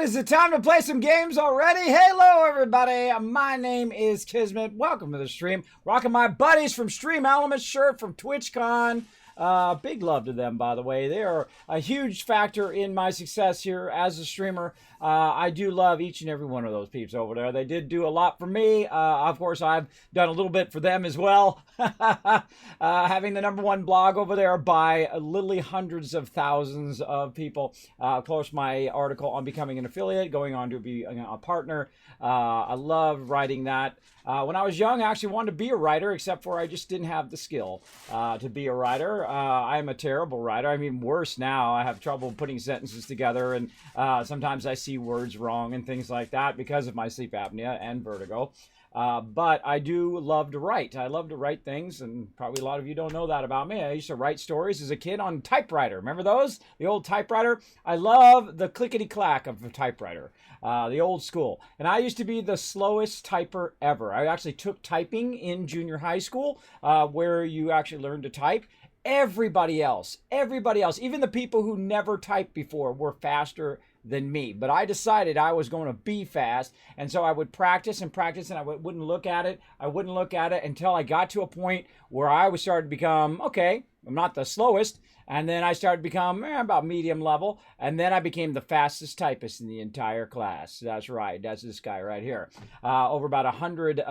Is it time to play some games already? Hello, everybody. My name is Kismet. Welcome to the stream. Rocking my buddies from Stream Elements shirt from TwitchCon. Big love to them, by the way. They are a huge factor in my success here as a streamer. I do love each and every one of those peeps over there. They did do a lot for me. Of course, I've done a little bit for them as well. Having the #1 blog over there by literally hundreds of thousands of people. Of course, my article on becoming an affiliate, going on to be a partner. I love writing that. When I was young, I actually wanted to be a writer, except for I just didn't have the skill to be a writer. I'm a terrible writer. I mean, worse now. I have trouble putting sentences together, and sometimes I see words wrong and things like that because of my sleep apnea and vertigo. But I do love to write. I love to write things, and probably a lot of you don't know that about me. I used to write stories as a kid on typewriter. Remember those? The old typewriter? I love the clickety-clack of the typewriter, the old school. And I used to be the slowest typer ever. I actually took typing in junior high school, where you actually learn to type. Everybody else, even the people who never typed before were faster than me. But I decided I was going to be fast, and so I would practice and practice, and I wouldn't look at it. I wouldn't look at it until I got to a point where I was starting to become, okay, I'm not the slowest, and then I started to become about medium level, and then I became the fastest typist in the entire class. That's right. That's this guy right here. Over about 100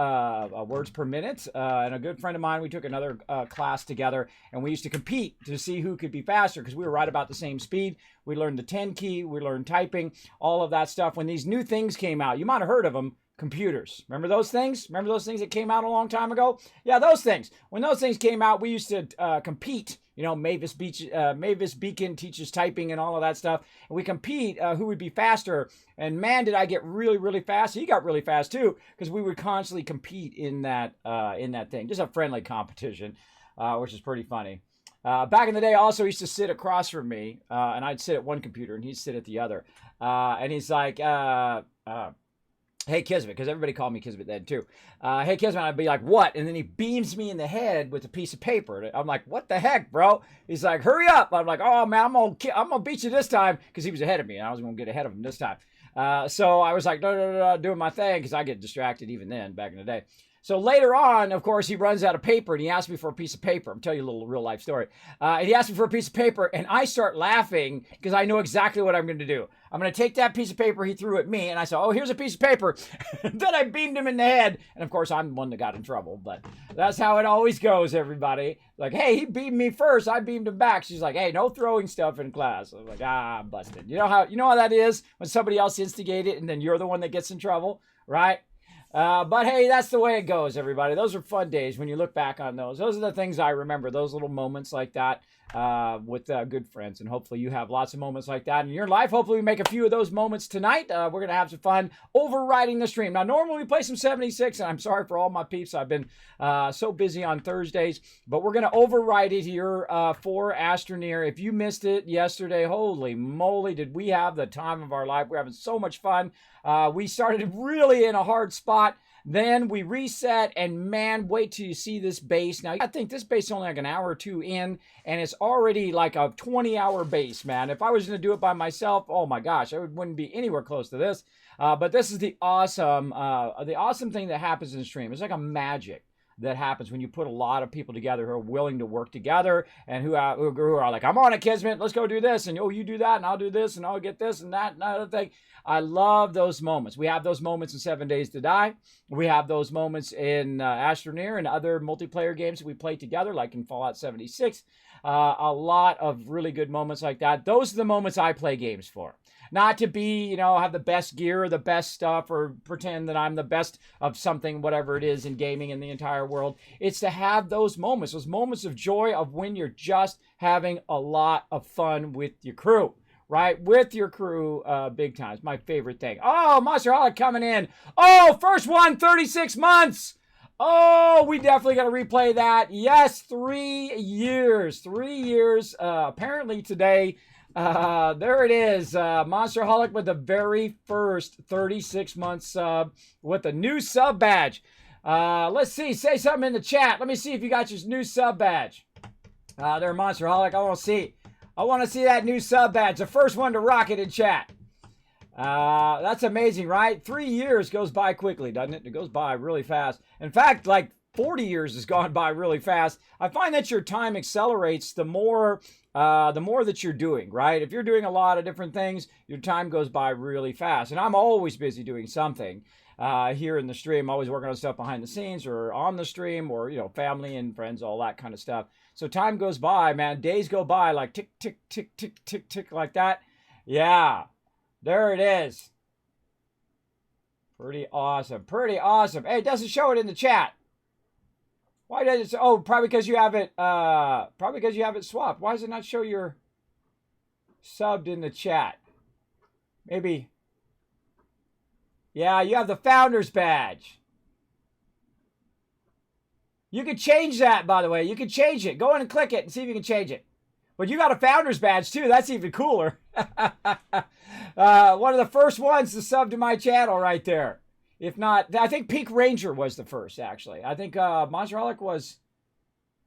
words per minute. And a good friend of mine, we took another class together, and we used to compete to see who could be faster because we were right about the same speed. We learned the 10 key. We learned typing, all of that stuff. When these new things came out, you might have heard of them. Computers. Remember those things? Remember those things that came out a long time ago? Yeah, those things. When those things came out, we used to compete. You know, Mavis Beacon teaches typing and all of that stuff. And we compete who would be faster. And man, did I get really, really fast. He got really fast too, because we would constantly compete in that thing. Just a friendly competition, which is pretty funny. Back in the day, also, he used to sit across from me, and I'd sit at one computer, and he'd sit at the other. And he's like, hey, Kismet, because everybody called me Kismet then, too. Hey, Kismet, I'd be like, what? And then he beams me in the head with a piece of paper. I'm like, what the heck, bro? He's like, hurry up. I'm like, oh, man, I'm gonna beat you this time, because he was ahead of me, and I was going to get ahead of him this time. So I was like, no, doing my thing, because I get distracted even then, back in the day. So later on, of course, he runs out of paper, and he asks me for a piece of paper. I'm telling you a little real-life story. And he asked me for a piece of paper, and I start laughing because I know exactly what I'm going to do. I'm going to take that piece of paper he threw at me, and I said, oh, here's a piece of paper. Then I beamed him in the head. And, of course, I'm the one that got in trouble. But that's how it always goes, everybody. Like, hey, he beamed me first. I beamed him back. She's like, hey, no throwing stuff in class. I'm like, I'm busted. You know how that is when somebody else instigated and then you're the one that gets in trouble, right? But hey, that's the way it goes, everybody. Those are fun days when you look back on those. Those are the things I remember, those little moments like that with good friends. And hopefully you have lots of moments like that in your life. Hopefully we make a few of those moments tonight. We're going to have some fun overriding the stream. Now, normally we play some 76, and I'm sorry for all my peeps. I've been so busy on Thursdays. But we're going to override it here for Astroneer. If you missed it yesterday, holy moly, did we have the time of our life. We're having so much fun. We started really in a hard spot. Then we reset, and man, wait till you see this base. Now, I think this base is only like an hour or two in, and it's already like a 20-hour base, man. If I was going to do it by myself, oh my gosh, I wouldn't be anywhere close to this. But this is the awesome thing that happens in the stream. It's like a magic that happens when you put a lot of people together who are willing to work together and who are like, I'm on it, Kismet, let's go do this, and oh, you do that, and I'll do this, and I'll get this and that and other thing. I love those moments. We have those moments in 7 Days to Die. We have those moments in Astroneer and other multiplayer games that we play together, like in Fallout 76. A lot of really good moments like that. Those are the moments I play games for. Not to be, have the best gear or the best stuff or pretend that I'm the best of something, whatever it is in gaming in the entire world. It's to have those moments of joy of when you're just having a lot of fun with your crew. Right? With your crew, big time. It's my favorite thing. Oh, Monsterholic coming in. Oh, first one, 36 months. Oh, we definitely got to replay that. Yes, 3 years. 3 years. Apparently today, there it is. Monsterholic with the very first 36-month sub with a new sub badge. Let's see. Say something in the chat. Let me see if you got your new sub badge. There, Monsterholic. I want to see that new sub badge. The first one to rock it in chat. That's amazing, right? 3 years goes by quickly, doesn't it? It goes by really fast. In fact, like 40 years has gone by really fast. I find that your time accelerates the more that you're doing, right? If you're doing a lot of different things, your time goes by really fast. And I'm always busy doing something here in the stream, always working on stuff behind the scenes or on the stream or, you know, family and friends, all that kind of stuff. So time goes by, man. Days go by like tick, tick, tick, tick, tick, tick like that. Yeah, there it is. Pretty awesome. Pretty awesome. Hey, it doesn't show it in the chat. Why does it? Oh, probably because you have it. Probably because you have it swapped. Why does it not show your subbed in the chat? Maybe. Yeah, you have the founder's badge. You can change that, by the way. You can change it. Go in and click it and see if you can change it. But you got a founder's badge too. That's even cooler. One of the first ones to sub to my channel right there. If not, I think Pink Ranger was the first, actually. I think Monsterholic was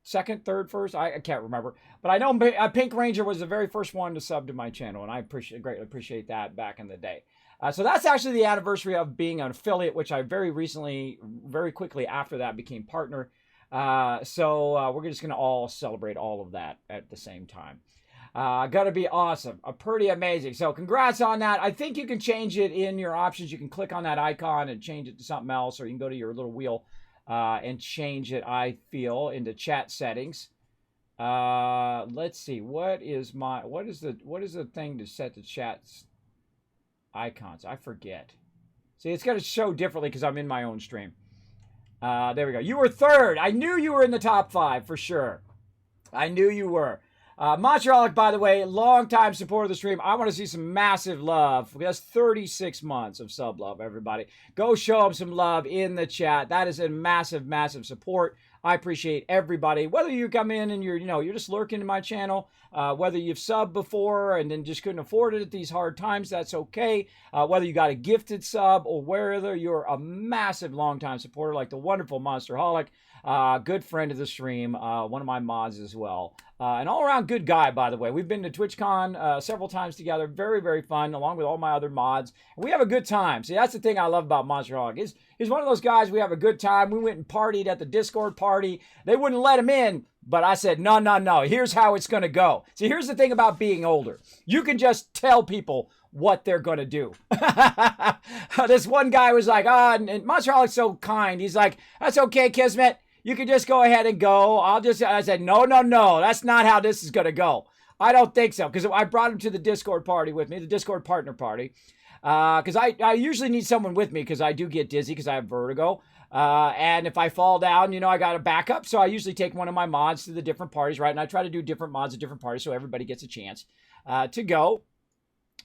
second, third, first. I can't remember. But I know Pink Ranger was the very first one to sub to my channel, and I greatly appreciate that back in the day. So that's actually the anniversary of being an affiliate, which I very quickly after that became partner. So we're just going to all celebrate all of that at the same time. Gonna be awesome. Pretty amazing. So congrats on that. I think you can change it in your options. You can click on that icon and change it to something else, or you can go to your little wheel and change it, I feel, into chat settings. Let's see. What is the thing to set the chat's icons? I forget. See, it's going to show differently because I'm in my own stream. There we go. You were third. I knew you were in the top 5 for sure. I knew you were. Monsterholic, by the way, long-time supporter of the stream. I want to see some massive love. That's 36 months of sub love, everybody. Go show him some love in the chat. That is a massive, massive support. I appreciate everybody. Whether you come in and you're just lurking in my channel, whether you've subbed before and then just couldn't afford it at these hard times, that's okay. Whether you got a gifted sub or whether you're a massive long-time supporter like the wonderful Monsterholic, good friend of the stream, one of my mods as well. An all-around good guy, by the way. We've been to TwitchCon several times together. Very, very fun, along with all my other mods. And we have a good time. See, that's the thing I love about Monsterholic. He's one of those guys, we have a good time. We went and partied at the Discord party. They wouldn't let him in, but I said, no, no, no. Here's how it's going to go. See, here's the thing about being older. You can just tell people what they're going to do. This one guy was like, and Monsterholic's so kind. He's like, that's okay, Kismet. You can just go ahead and go. I said, no, no, no. That's not how this is going to go. I don't think so. Because I brought him to the Discord party with me, the Discord partner party. Because I usually need someone with me because I do get dizzy because I have vertigo. And if I fall down, I got a backup. So I usually take one of my mods to the different parties, right? And I try to do different mods at different parties so everybody gets a chance to go.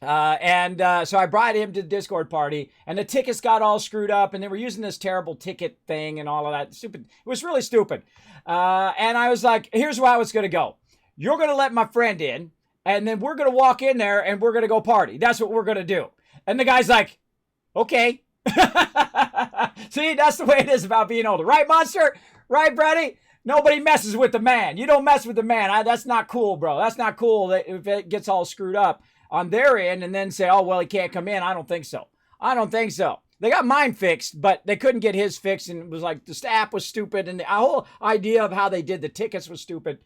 So I brought him to the Discord party, and the tickets got all screwed up, and they were using this terrible ticket thing and all of that. Stupid. It was really stupid. And I was like, here's how it's going to go. You're going to let my friend in, and then we're going to walk in there, and we're going to go party. That's what we're going to do. And the guy's like, okay. See, that's the way it is about being older. Right, Monster? Right, Brady? Nobody messes with the man. You don't mess with the man. That's not cool, bro. That's not cool if it gets all screwed up on their end and then say, oh, well, he can't come in. I don't think so. I don't think so. They got mine fixed, but they couldn't get his fixed, and it was like the app was stupid, and the whole idea of how they did the tickets was stupid.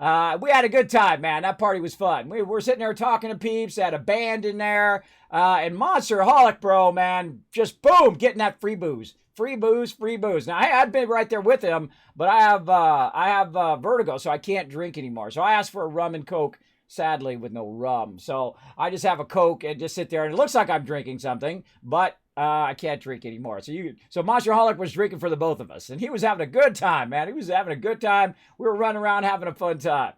We had a good time, man. That party was fun. We were sitting there talking to peeps, had a band in there, and Monsterholic, bro, man, just boom, getting that free booze. Free booze, free booze. Now, I'd been right there with him, but I have vertigo, so I can't drink anymore. So I asked for a rum and Coke, sadly, with no rum. So I just have a Coke and just sit there, and it looks like I'm drinking something, but I can't drink anymore. So Monsterholic was drinking for the both of us, and he was having a good time, man. He was having a good time. We were running around having a fun time.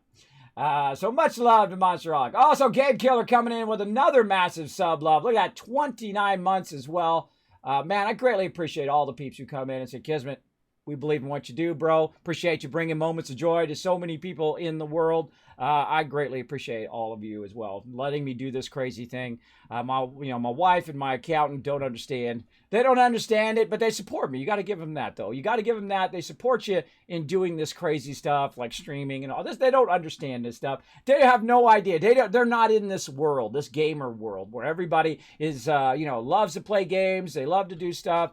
So much love to Monsterholic. Also, Game Killer coming in with another massive sub love. Look at that, 29 months as well. Man, I greatly appreciate all the peeps who come in and say, Kismet, We believe in what you do, bro. Appreciate you bringing moments of joy to so many people in the world. I greatly appreciate all of you as well, letting me do this crazy thing. My wife and my accountant don't understand. They don't understand it, but they support me. You got to give them that, though. You got to give them that. They support you in doing this crazy stuff like streaming and all this. They don't understand this stuff. They have no idea. They're not in this world, this gamer world, where everybody is, loves to play games. They love to do stuff.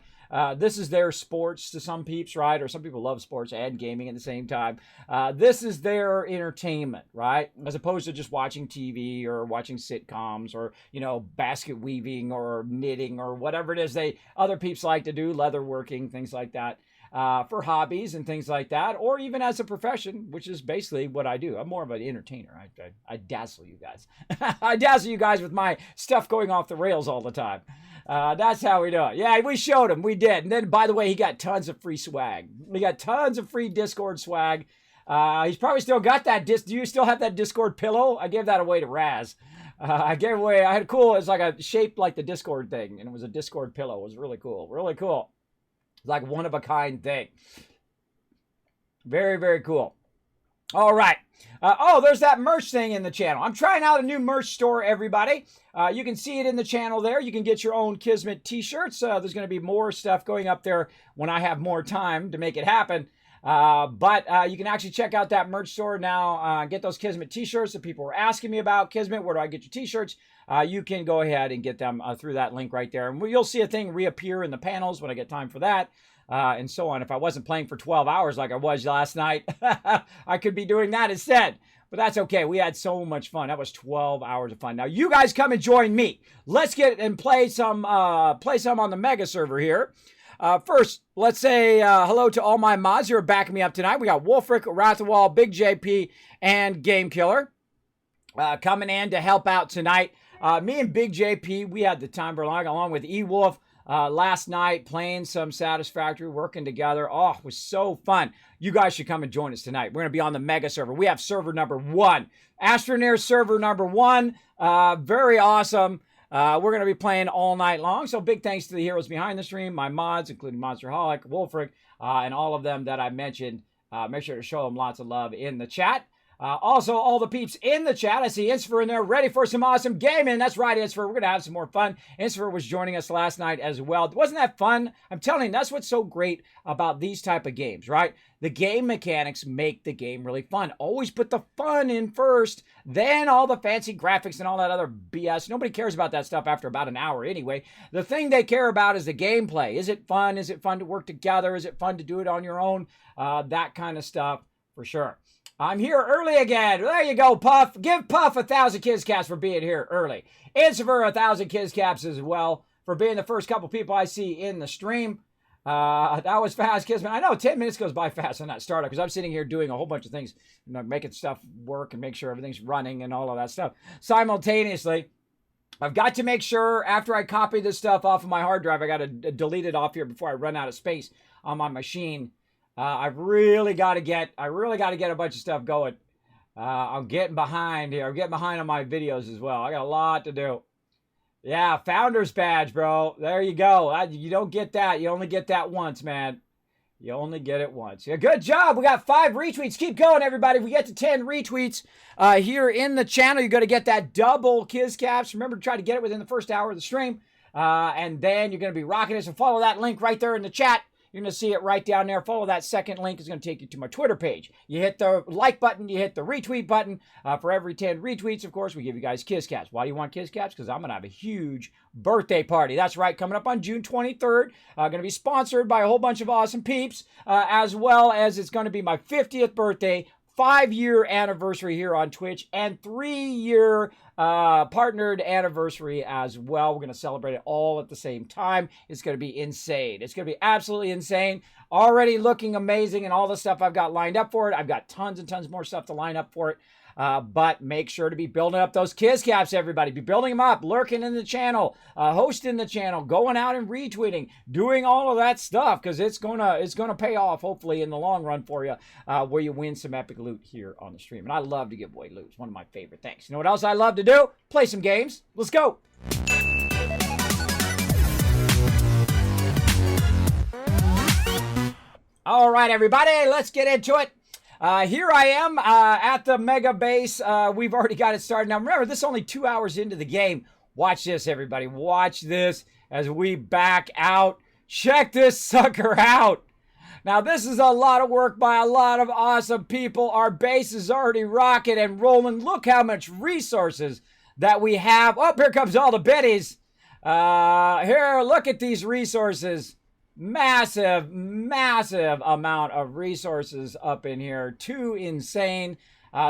This is their sports to some peeps, right? Or some people love sports and gaming at the same time. This is their entertainment, right? As opposed to just watching TV or watching sitcoms or, basket weaving or knitting or whatever it is other peeps like to do, leather working, things like that. For hobbies and things like that, or even as a profession, which is basically what I do. I'm more of an entertainer. I dazzle you guys. I dazzle you guys with my stuff going off the rails all the time. That's how we do it. Yeah, we showed him. We did. And then, by the way, he got tons of free swag. We got tons of free Discord swag. He's probably still got that. Do you still have that Discord pillow? I gave that away to Raz. I had it's like a shape like the Discord thing, and it was a Discord pillow. It was really cool. Really cool. Like one of a kind thing. Very, very cool. All right. There's that merch thing in the channel. I'm trying out a new merch store, everybody. You can see it in the channel there. You can get your own Kismet t-shirts. There's going to be more stuff going up there when I have more time to make it happen. But you can actually check out that merch store now. Get those Kismet t-shirts that people were asking me about. Kismet, where do I get your t-shirts? You can go ahead and get them through that link right there. And you'll see a thing reappear in the panels when I get time for that. And so on. If I wasn't playing for 12 hours like I was last night, I could be doing that instead. But that's okay. We had so much fun. That was 12 hours of fun. Now, you guys come and join me. Let's get and play some on the Mega server here. First, let's say hello to all my mods who are backing me up tonight. We got Wolfric, Rathawal, Big JP, and Game Killer coming in to help out tonight. Me and Big JP, we had the time along with E-Wolf last night, playing some Satisfactory, working together. Oh, it was so fun. You guys should come and join us tonight. We're going to be on the Mega server. We have server number 1. Astroneer server number 1. Very awesome. We're going to be playing all night long. So big thanks to the heroes behind the stream, my mods, including Monsterholic, Wolfric, and all of them that I mentioned. Make sure to show them lots of love in the chat. Also, all the peeps in the chat. I see Insfer in there, ready for some awesome gaming. That's right, Insfer. We're going to have some more fun. Insfer was joining us last night as well. Wasn't that fun? I'm telling you, that's what's so great about these type of games, right? The game mechanics make the game really fun. Always put the fun in first, then all the fancy graphics and all that other BS. Nobody cares about that stuff after about an hour anyway. The thing they care about is the gameplay. Is it fun? Is it fun to work together? Is it fun to do it on your own? That kind of stuff for sure. I'm here early again. There you go, Puff. Give Puff 1,000 kids caps for being here early. It's for 1,000 kids caps as well for being the first couple people I see in the stream. That was fast, Kismet. I know 10 minutes goes by fast on that startup because I'm sitting here doing a whole bunch of things, making stuff work and make sure everything's running and all of that stuff simultaneously. I've got to make sure after I copy this stuff off of my hard drive, I got to delete it off here before I run out of space on my machine. I really got to get a bunch of stuff going. I'm getting behind here. I'm getting behind on my videos as well. I got a lot to do. Yeah, Founder's Badge, bro. There you go. You don't get that. You only get that once, man. You only get it once. Yeah, good job. We got 5 retweets. Keep going, everybody. If we get to 10 retweets here in the channel, you're going to get that double Kiz Caps. Remember to try to get it within the first hour of the stream. And then you're going to be rocking it. So follow that link right there in the chat. You're going to see it right down there. Follow that second link. It's going to take you to my Twitter page. You hit the like button. You hit the retweet button. For every 10 retweets, of course, we give you guys Kiz Caps. Why do you want Kiz Caps? Because I'm going to have a huge birthday party. That's right. Coming up on June 23rd. Going to be sponsored by a whole bunch of awesome peeps. As well as it's going to be my 50th birthday, 5-year anniversary here on Twitch, and 3-year partnered anniversary as well. We're going to celebrate it all at the same time. It's going to be insane. It's going to be absolutely insane. Already looking amazing and all the stuff I've got lined up for it. I've got tons and tons more stuff to line up for it. But make sure to be building up those Kiz Caps, everybody. Be building them up, lurking in the channel, hosting the channel, going out and retweeting, doing all of that stuff, because it's gonna pay off, hopefully, in the long run for you, where you win some epic loot here on the stream. And I love to give away loot. It's one of my favorite things. You know what else I love to do? Play some games. Let's go. All right, everybody, let's get into it. Here I am at the mega base. We've already got it started. Now, remember, this is only 2 hours into the game. Watch this, everybody. Watch this as we back out. Check this sucker out. Now, this is a lot of work by a lot of awesome people. Our base is already rocking and rolling. Look how much resources that we have. Oh, here comes all the biddies. Here, look at these resources. Massive, massive amount of resources up in here. Too insane.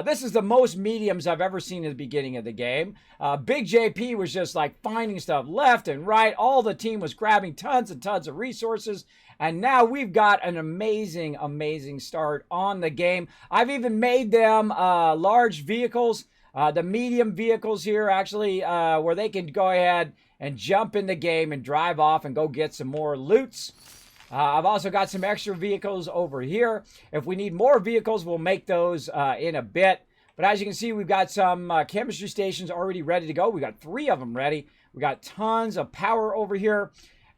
This is the most mediums I've ever seen at the beginning of the game. Big JP was just like finding stuff left and right. All the team was grabbing tons and tons of resources. And now we've got an amazing, amazing start on the game. I've even made them large vehicles. The medium vehicles here actually where they can go ahead and jump in the game and drive off and go get some more loots. I've also got some extra vehicles over here. If we need more vehicles, we'll make those in a bit. But as you can see, we've got some chemistry stations already ready to go. We got 3 of them ready. We got tons of power over here.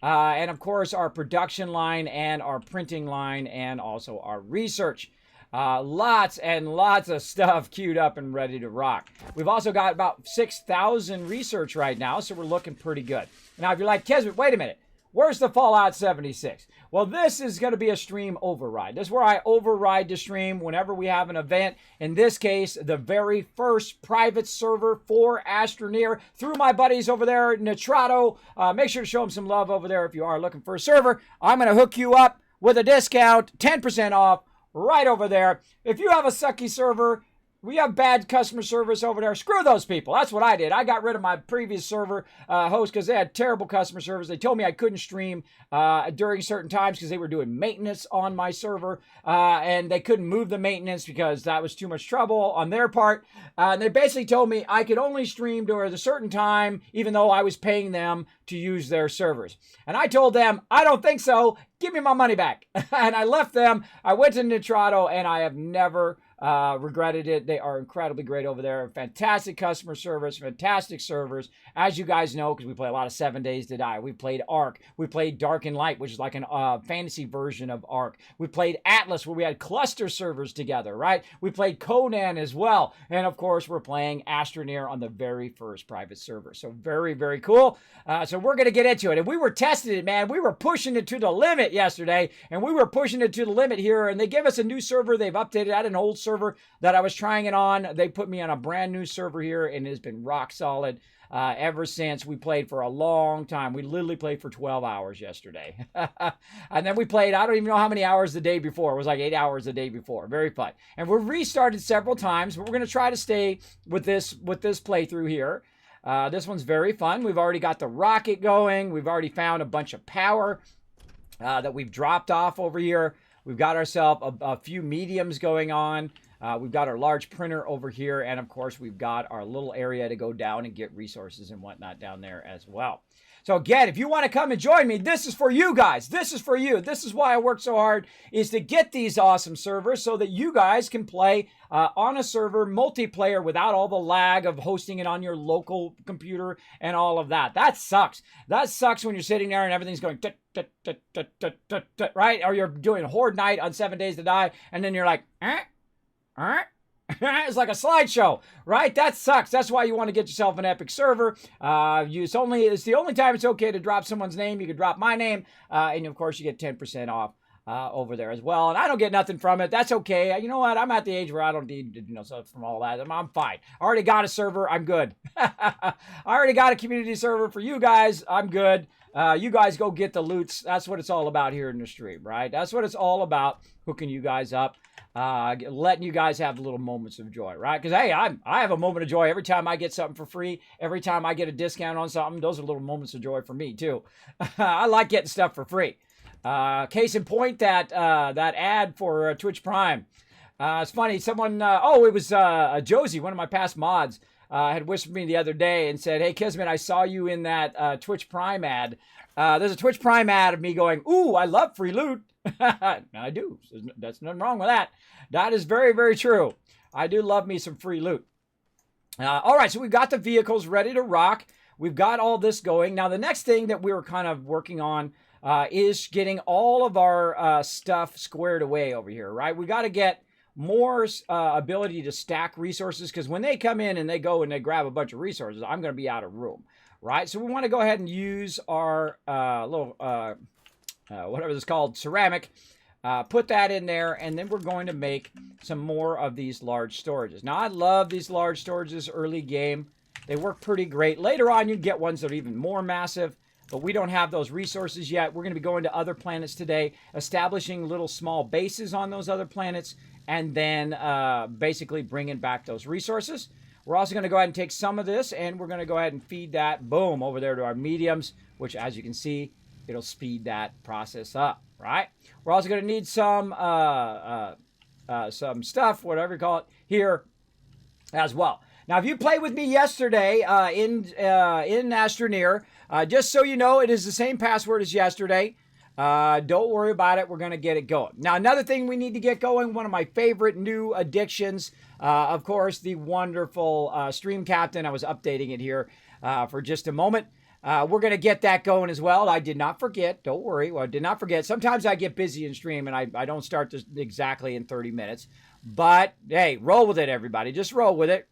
And of course, our production line and our printing line and also our research. Lots and lots of stuff queued up and ready to rock. We've also got about 6,000 research right now, so we're looking pretty good. Now, if you're like, Kismet, wait a minute. Where's the Fallout 76? Well, this is going to be a stream override. This is where I override the stream whenever we have an event. In this case, the very first private server for Astroneer through my buddies over there, Nitrato. Make sure to show them some love over there if you are looking for a server. I'm going to hook you up with a discount, 10% off. Right over there. If you have a sucky server, we have bad customer service over there. Screw those people. That's what I did. I got rid of my previous server host because they had terrible customer service. They told me I couldn't stream during certain times because they were doing maintenance on my server. And they couldn't move the maintenance because that was too much trouble on their part. And they basically told me I could only stream during a certain time, even though I was paying them to use their servers. And I told them, I don't think so. Give me my money back. And I left them. I went to Nitrato, and I have never regretted it. They are incredibly great over there. Fantastic customer service, fantastic servers. As you guys know, because we play a lot of 7 Days to Die. We played Ark. We played Dark and Light, which is like a fantasy version of Ark. We played Atlas, where we had cluster servers together, right? We played Conan as well. And of course, we're playing Astroneer on the very first private server. So very, very cool. So we're going to get into it. And we were testing it, man. We were pushing it to the limit yesterday. And we were pushing it to the limit here. And they gave us a new server. They've updated. I had an old server that I was trying it on. They put me on a brand new server here, and it has been rock solid ever since. We played for a long time. We literally played for 12 hours yesterday. And then we played, I don't even know how many hours the day before. It was like 8 hours the day before. Very fun. And we've restarted several times, but we're going to try to stay with this playthrough here. This one's very fun. We've already got the rocket going. We've already found a bunch of power that we've dropped off over here. We've got ourselves a few mediums going on. We've got our large printer over here. And, of course, we've got our little area to go down and get resources and whatnot down there as well. So, again, if you want to come and join me, this is for you guys. This is for you. This is why I work so hard, is to get these awesome servers so that you guys can play on a server multiplayer without all the lag of hosting it on your local computer and all of that. That sucks. That sucks when you're sitting there and everything's going right? Or you're doing Horde Night on 7 Days to Die, and then you're like, it's like a slideshow, right? That sucks. That's why you want to get yourself an epic server. It's the only time it's okay to drop someone's name. You can drop my name, and of course you get 10% off over there as well. And I don't get nothing from it. That's okay. You know what? I'm at the age where I don't need stuff from all that. I'm fine. I already got a server. I'm good. I already got a community server for you guys. I'm good. You guys go get the loots. That's what it's all about here in the stream, right? That's what it's all about, hooking you guys up, letting you guys have little moments of joy, right? Because, hey, I have a moment of joy every time I get something for free. Every time I get a discount on something, those are little moments of joy for me, too. I like getting stuff for free. Case in point, that ad for Twitch Prime. It's funny. Someone, it was Josie, one of my past mods, had whispered me the other day and said, hey, Kismet, I saw you in that Twitch Prime ad. There's a Twitch Prime ad of me going, ooh, I love free loot. I do. There's nothing wrong with that. That is very, very true. I do love me some free loot. All right, so we've got the vehicles ready to rock. We've got all this going. Now, the next thing that we were kind of working on is getting all of our stuff squared away over here, right? We got to get more ability to stack resources, because when they come in and they go and they grab a bunch of resources, I'm going to be out of room, right? So we want to go ahead and use our little, whatever this is called, ceramic, put that in there, and then we're going to make some more of these large storages. Now, I love these large storages early game. They work pretty great. Later on, you get ones that are even more massive, but we don't have those resources yet. We're going to be going to other planets today, establishing little small bases on those other planets, and then basically bringing back those resources. We're also going to go ahead and take some of this, and we're going to go ahead and feed that, boom, over there to our mediums, which, as you can see, it'll speed that process up, right? We're also going to need some stuff, whatever you call it, here as well. Now, if you played with me yesterday in Astroneer, just so you know, it is the same password as yesterday. Don't worry about it. We're going to get it going. Now, another thing we need to get going, one of my favorite new additions, of course, the wonderful Stream Captain. I was updating it here for just a moment. We're going to get that going as well. I did not forget. Don't worry. Well, I did not forget. Sometimes I get busy in stream and I don't start this exactly in 30 minutes. But, hey, roll with it, everybody. Just roll with it.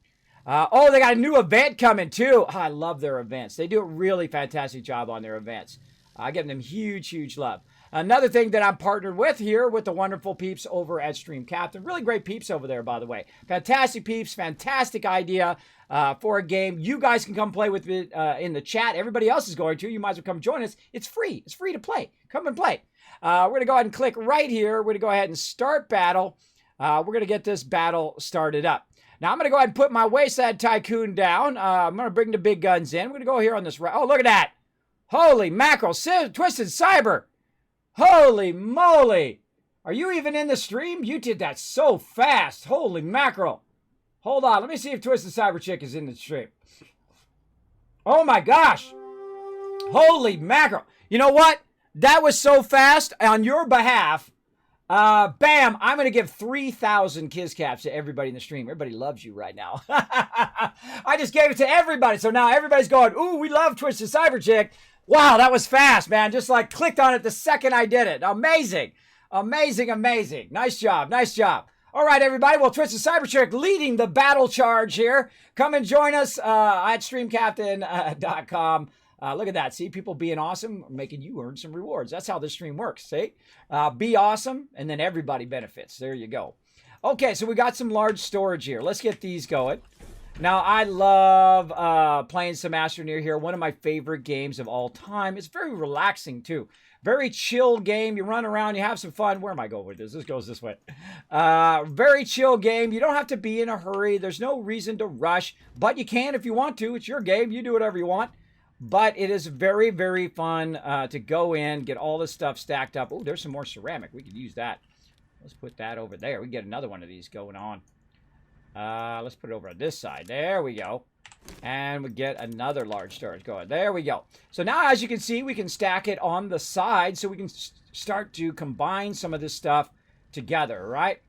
Oh, they got a new event coming, too. Oh, I love their events. They do a really fantastic job on their events. I give them huge, huge love. Another thing that I'm partnered with here with the wonderful peeps over at Stream Captain. Really great peeps over there, by the way. Fantastic peeps. Fantastic idea for a game. You guys can come play with it in the chat. Everybody else is going to. You might as well come join us. It's free. It's free to play. Come and play. We're going to go ahead and click right here. We're going to go ahead and start battle. We're going to get this battle started up. Now, I'm going to go ahead and put my Wasteland Tycoon down. I'm going to bring the big guns in. We're going to go here on this right. Oh, look at that. Holy mackerel. Twisted Cyber. Holy moly. Are you even in the stream? You did that so fast. Holy mackerel. Hold on. Let me see if Twisted Cyber Chick is in the stream. Oh, my gosh. Holy mackerel. You know what? That was so fast. On your behalf, bam, I'm going to give 3,000 kiss caps to everybody in the stream. Everybody loves you right now. I just gave it to everybody. So now everybody's going, ooh, we love Twisted Cyber Chick. Wow, that was fast, man. Just like clicked on it the second I did it. Amazing. Amazing, amazing. Nice job. Nice job. All right, everybody. Well, Twisted Cyber Chick leading the battle charge here. Come and join us at streamcaptain.com. Look at that. See, people being awesome, making you earn some rewards. That's how this stream works, see? Be awesome, and then everybody benefits. There you go. Okay, so we got some large storage here. Let's get these going. Now, I love playing some Astroneer here. One of my favorite games of all time. It's very relaxing, too. Very chill game. You run around, you have some fun. Where am I going with this? This goes this way. Very chill game. You don't have to be in a hurry. There's no reason to rush, but you can if you want to. It's your game. You do whatever you want. But it is very, very fun to go in, get all this stuff stacked up. Oh, there's some more ceramic. We could use that. Let's put that over there. We can get another one of these going on. Let's put it over on this side. There we go. And we get another large storage going. There we go. So now, as you can see, we can stack it on the side so we can start to combine some of this stuff together, right?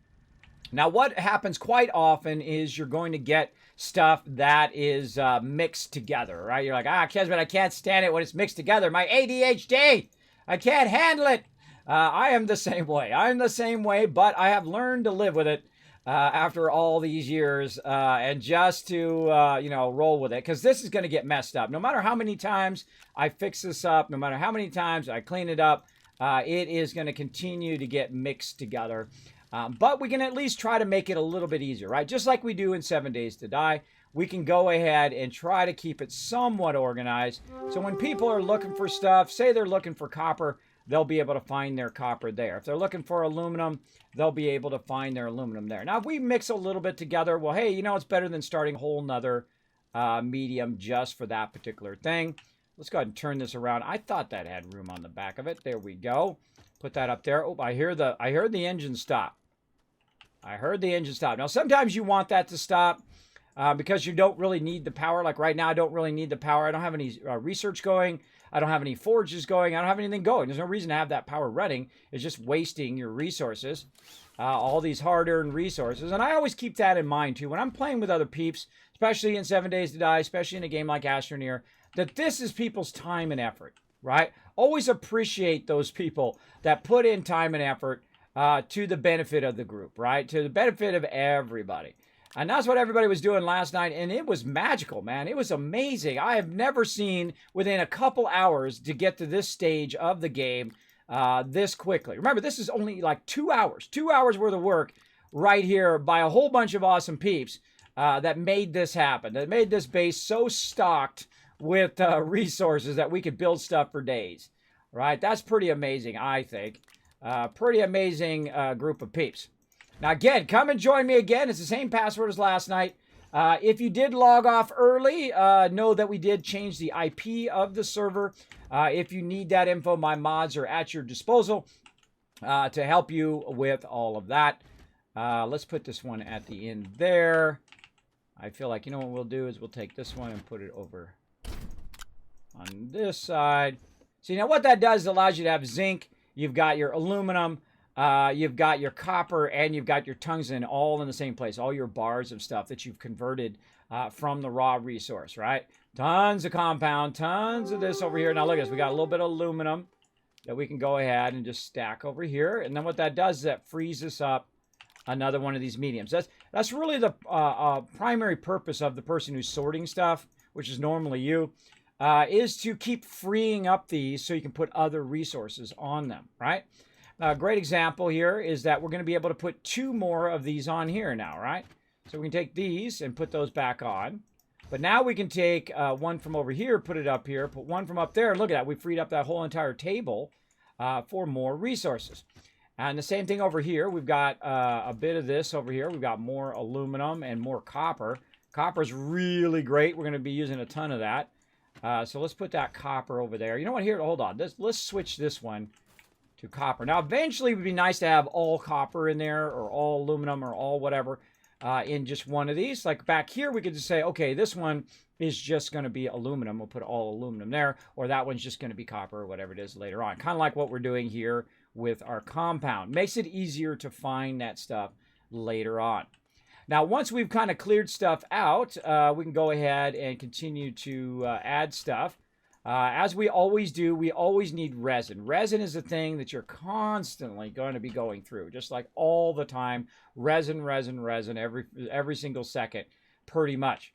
Now, what happens quite often is you're going to get stuff that is mixed together, right? You're like, Kismet, I can't stand it when it's mixed together. My ADHD, I can't handle it. I am the same way. I'm the same way, but I have learned to live with it after all these years and just to, roll with it, because this is going to get messed up. No matter how many times I fix this up, no matter how many times I clean it up, it is going to continue to get mixed together. But we can at least try to make it a little bit easier, right? Just like we do in 7 Days to Die, we can go ahead and try to keep it somewhat organized. So when people are looking for stuff, say they're looking for copper, they'll be able to find their copper there. If they're looking for aluminum, they'll be able to find their aluminum there. Now, if we mix a little bit together, well, hey, it's better than starting a whole nother medium just for that particular thing. Let's go ahead and turn this around. I thought that had room on the back of it. There we go. Put that up there. Oh, I heard the engine stop. I heard the engine stop. Now, sometimes you want that to stop because you don't really need the power. Like right now, I don't really need the power. I don't have any research going. I don't have any forges going. I don't have anything going. There's no reason to have that power running. It's just wasting your resources, all these hard-earned resources. And I always keep that in mind, too. When I'm playing with other peeps, especially in 7 Days to Die, especially in a game like Astroneer, that this is people's time and effort, right? always appreciate those people that put in time and effort to the benefit of the group, right? To the benefit of everybody. And that's what everybody was doing last night, and it was magical, man. It was amazing. I have never seen within a couple hours to get to this stage of the game this quickly. Remember, this is only like 2 hours. 2 hours worth of work right here by a whole bunch of awesome peeps that made this happen. That made this base so stocked with resources that we could build stuff for days, right? That's pretty amazing, I think. Pretty amazing group of peeps. Now, again, come and join me again. It's the same password as last night. If you did log off early, know that we did change the IP of the server. If you need that info, my mods are at your disposal to help you with all of that. Let's put this one at the end there. I feel like, you know what we'll do is we'll take this one and put it over on this side. See, now what that does is allows you to have zinc. You've got your aluminum. You've got your copper, and you've got your tungsten all in the same place. All your bars of stuff that you've converted from the raw resource, right? Tons of compound, tons of this over here. Now look at this. We got a little bit of aluminum that we can go ahead and just stack over here. And then what that does is that frees us up another one of these mediums. That's really the primary purpose of the person who's sorting stuff, which is normally you, is to keep freeing up these so you can put other resources on them, right? A great example here is that we're going to be able to put 2 more of these on here now, right? So we can take these and put those back on. But now we can take one from over here, put it up here, put one from up there. Look at that. We freed up that whole entire table for more resources. And the same thing over here. We've got a bit of this over here. We've got more aluminum and more copper. Copper is really great. We're going to be using a ton of that. So let's put that copper over there. You know what? Here, hold on. Let's switch this one to copper. Now, eventually, it would be nice to have all copper in there, or all aluminum, or all whatever in just one of these. Like back here, we could just say, okay, this one is just going to be aluminum. We'll put all aluminum there, or that one's just going to be copper, or whatever it is later on. Kind of like what we're doing here with our compound. Makes it easier to find that stuff later on. Now, once we've kind of cleared stuff out, we can go ahead and continue to add stuff. As we always do, we always need resin. Resin is a thing that you're constantly going to be going through, just like all the time. Resin, resin, resin, every single second, pretty much.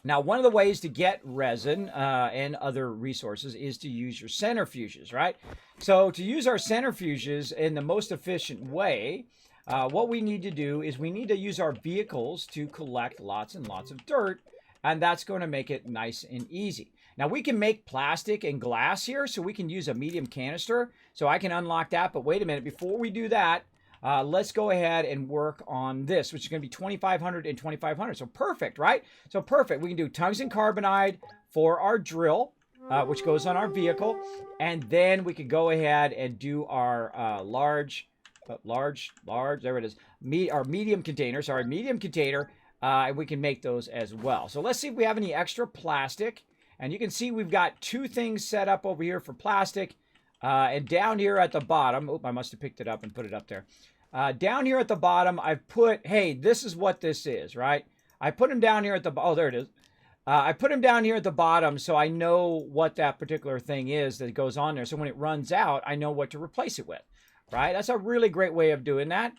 Now, one of the ways to get resin and other resources is to use your centrifuges, right? So to use our centrifuges in the most efficient way, what we need to do is we need to use our vehicles to collect lots and lots of dirt, and that's going to make it nice and easy. Now, we can make plastic and glass here, so we can use a medium canister. So I can unlock that, but wait a minute. Before we do that, let's go ahead and work on this, which is going to be 2,500 and 2,500. So perfect, right? So perfect. We can do tungsten carbonide for our drill, which goes on our vehicle. And then we could go ahead and do our large, there it is, our medium container, and we can make those as well. So let's see if we have any extra plastic. And you can see we've got 2 things set up over here for plastic. And down here at the bottom, oh, I must have picked it up and put it up there. Down here at the bottom, I've put, hey, this is what this is, right? I put them down here at the, oh, there it is. I put them down here at the bottom so I know what that particular thing is that goes on there. So when it runs out, I know what to replace it with, right? That's a really great way of doing that.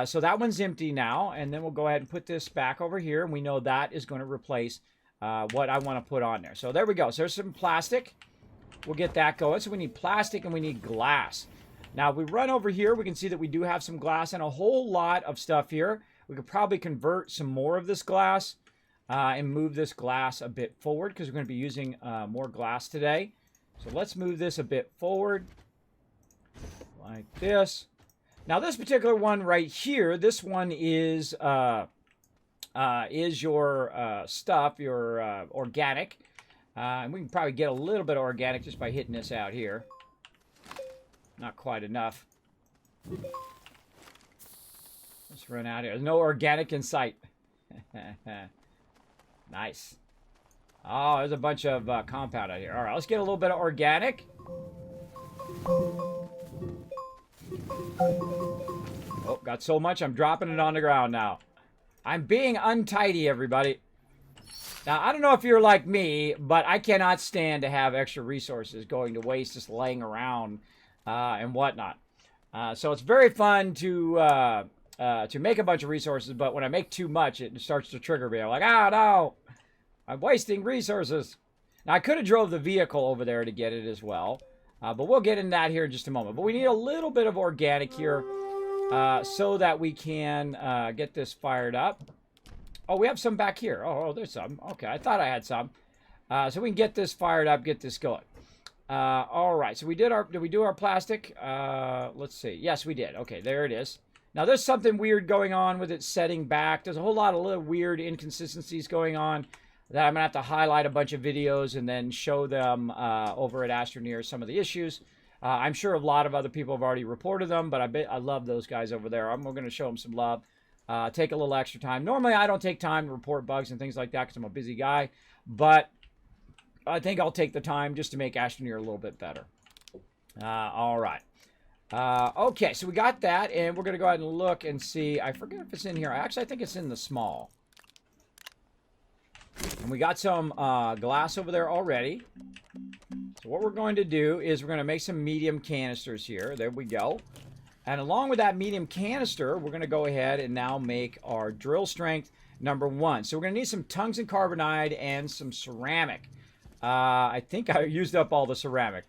So that one's empty now. And then we'll go ahead and put this back over here. And we know that is going to replace what I want to put on there. So there we go. So there's some plastic. We'll get that going. So we need plastic and we need glass. Now, if we run over here, we can see that we do have some glass and a whole lot of stuff here. We could probably convert some more of this glass and move this glass a bit forward because we're going to be using more glass today. So let's move this a bit forward like this. Now, this particular one right here, this one is your stuff, your organic. And we can probably get a little bit of organic just by hitting this out here. Not quite enough. Let's run out here. There's no organic in sight. Nice. Oh, there's a bunch of compound out here. All right, let's get a little bit of organic. Oh, got so much, I'm dropping it on the ground now. I'm being untidy, everybody. Now, I don't know if you're like me, but I cannot stand to have extra resources going to waste just laying around and whatnot. So it's very fun to make a bunch of resources, but when I make too much, it starts to trigger me. I'm like, oh, no, I'm wasting resources. Now, I could have drove the vehicle over there to get it as well, but we'll get into that here in just a moment. But we need a little bit of organic here so that we can get this fired up. Oh, we have some back here. Oh, there's some. Okay, I thought I had some. So we can get this fired up, get this going. All right, so did we do our plastic? Let's see. Yes, we did. Okay, there it is. Now, there's something weird going on with it setting back. There's a whole lot of little weird inconsistencies going on that I'm going to have to highlight a bunch of videos and then show them over at Astroneer some of the issues. I'm sure a lot of other people have already reported them, but I love those guys over there. We're going to show them some love. Take a little extra time. Normally, I don't take time to report bugs and things like that because I'm a busy guy, but I think I'll take the time just to make Astroneer a little bit better. All right. Okay, so we got that, and we're going to go ahead and look and see. I forget if it's in here. Actually, I think it's in the small. And we got some glass over there already. So what we're going to do is we're going to make some medium canisters here. There we go. And along with that medium canister, we're going to go ahead and now make our drill strength #1. So we're going to need some tungsten carbonide and some ceramic. I think I used up all the ceramic.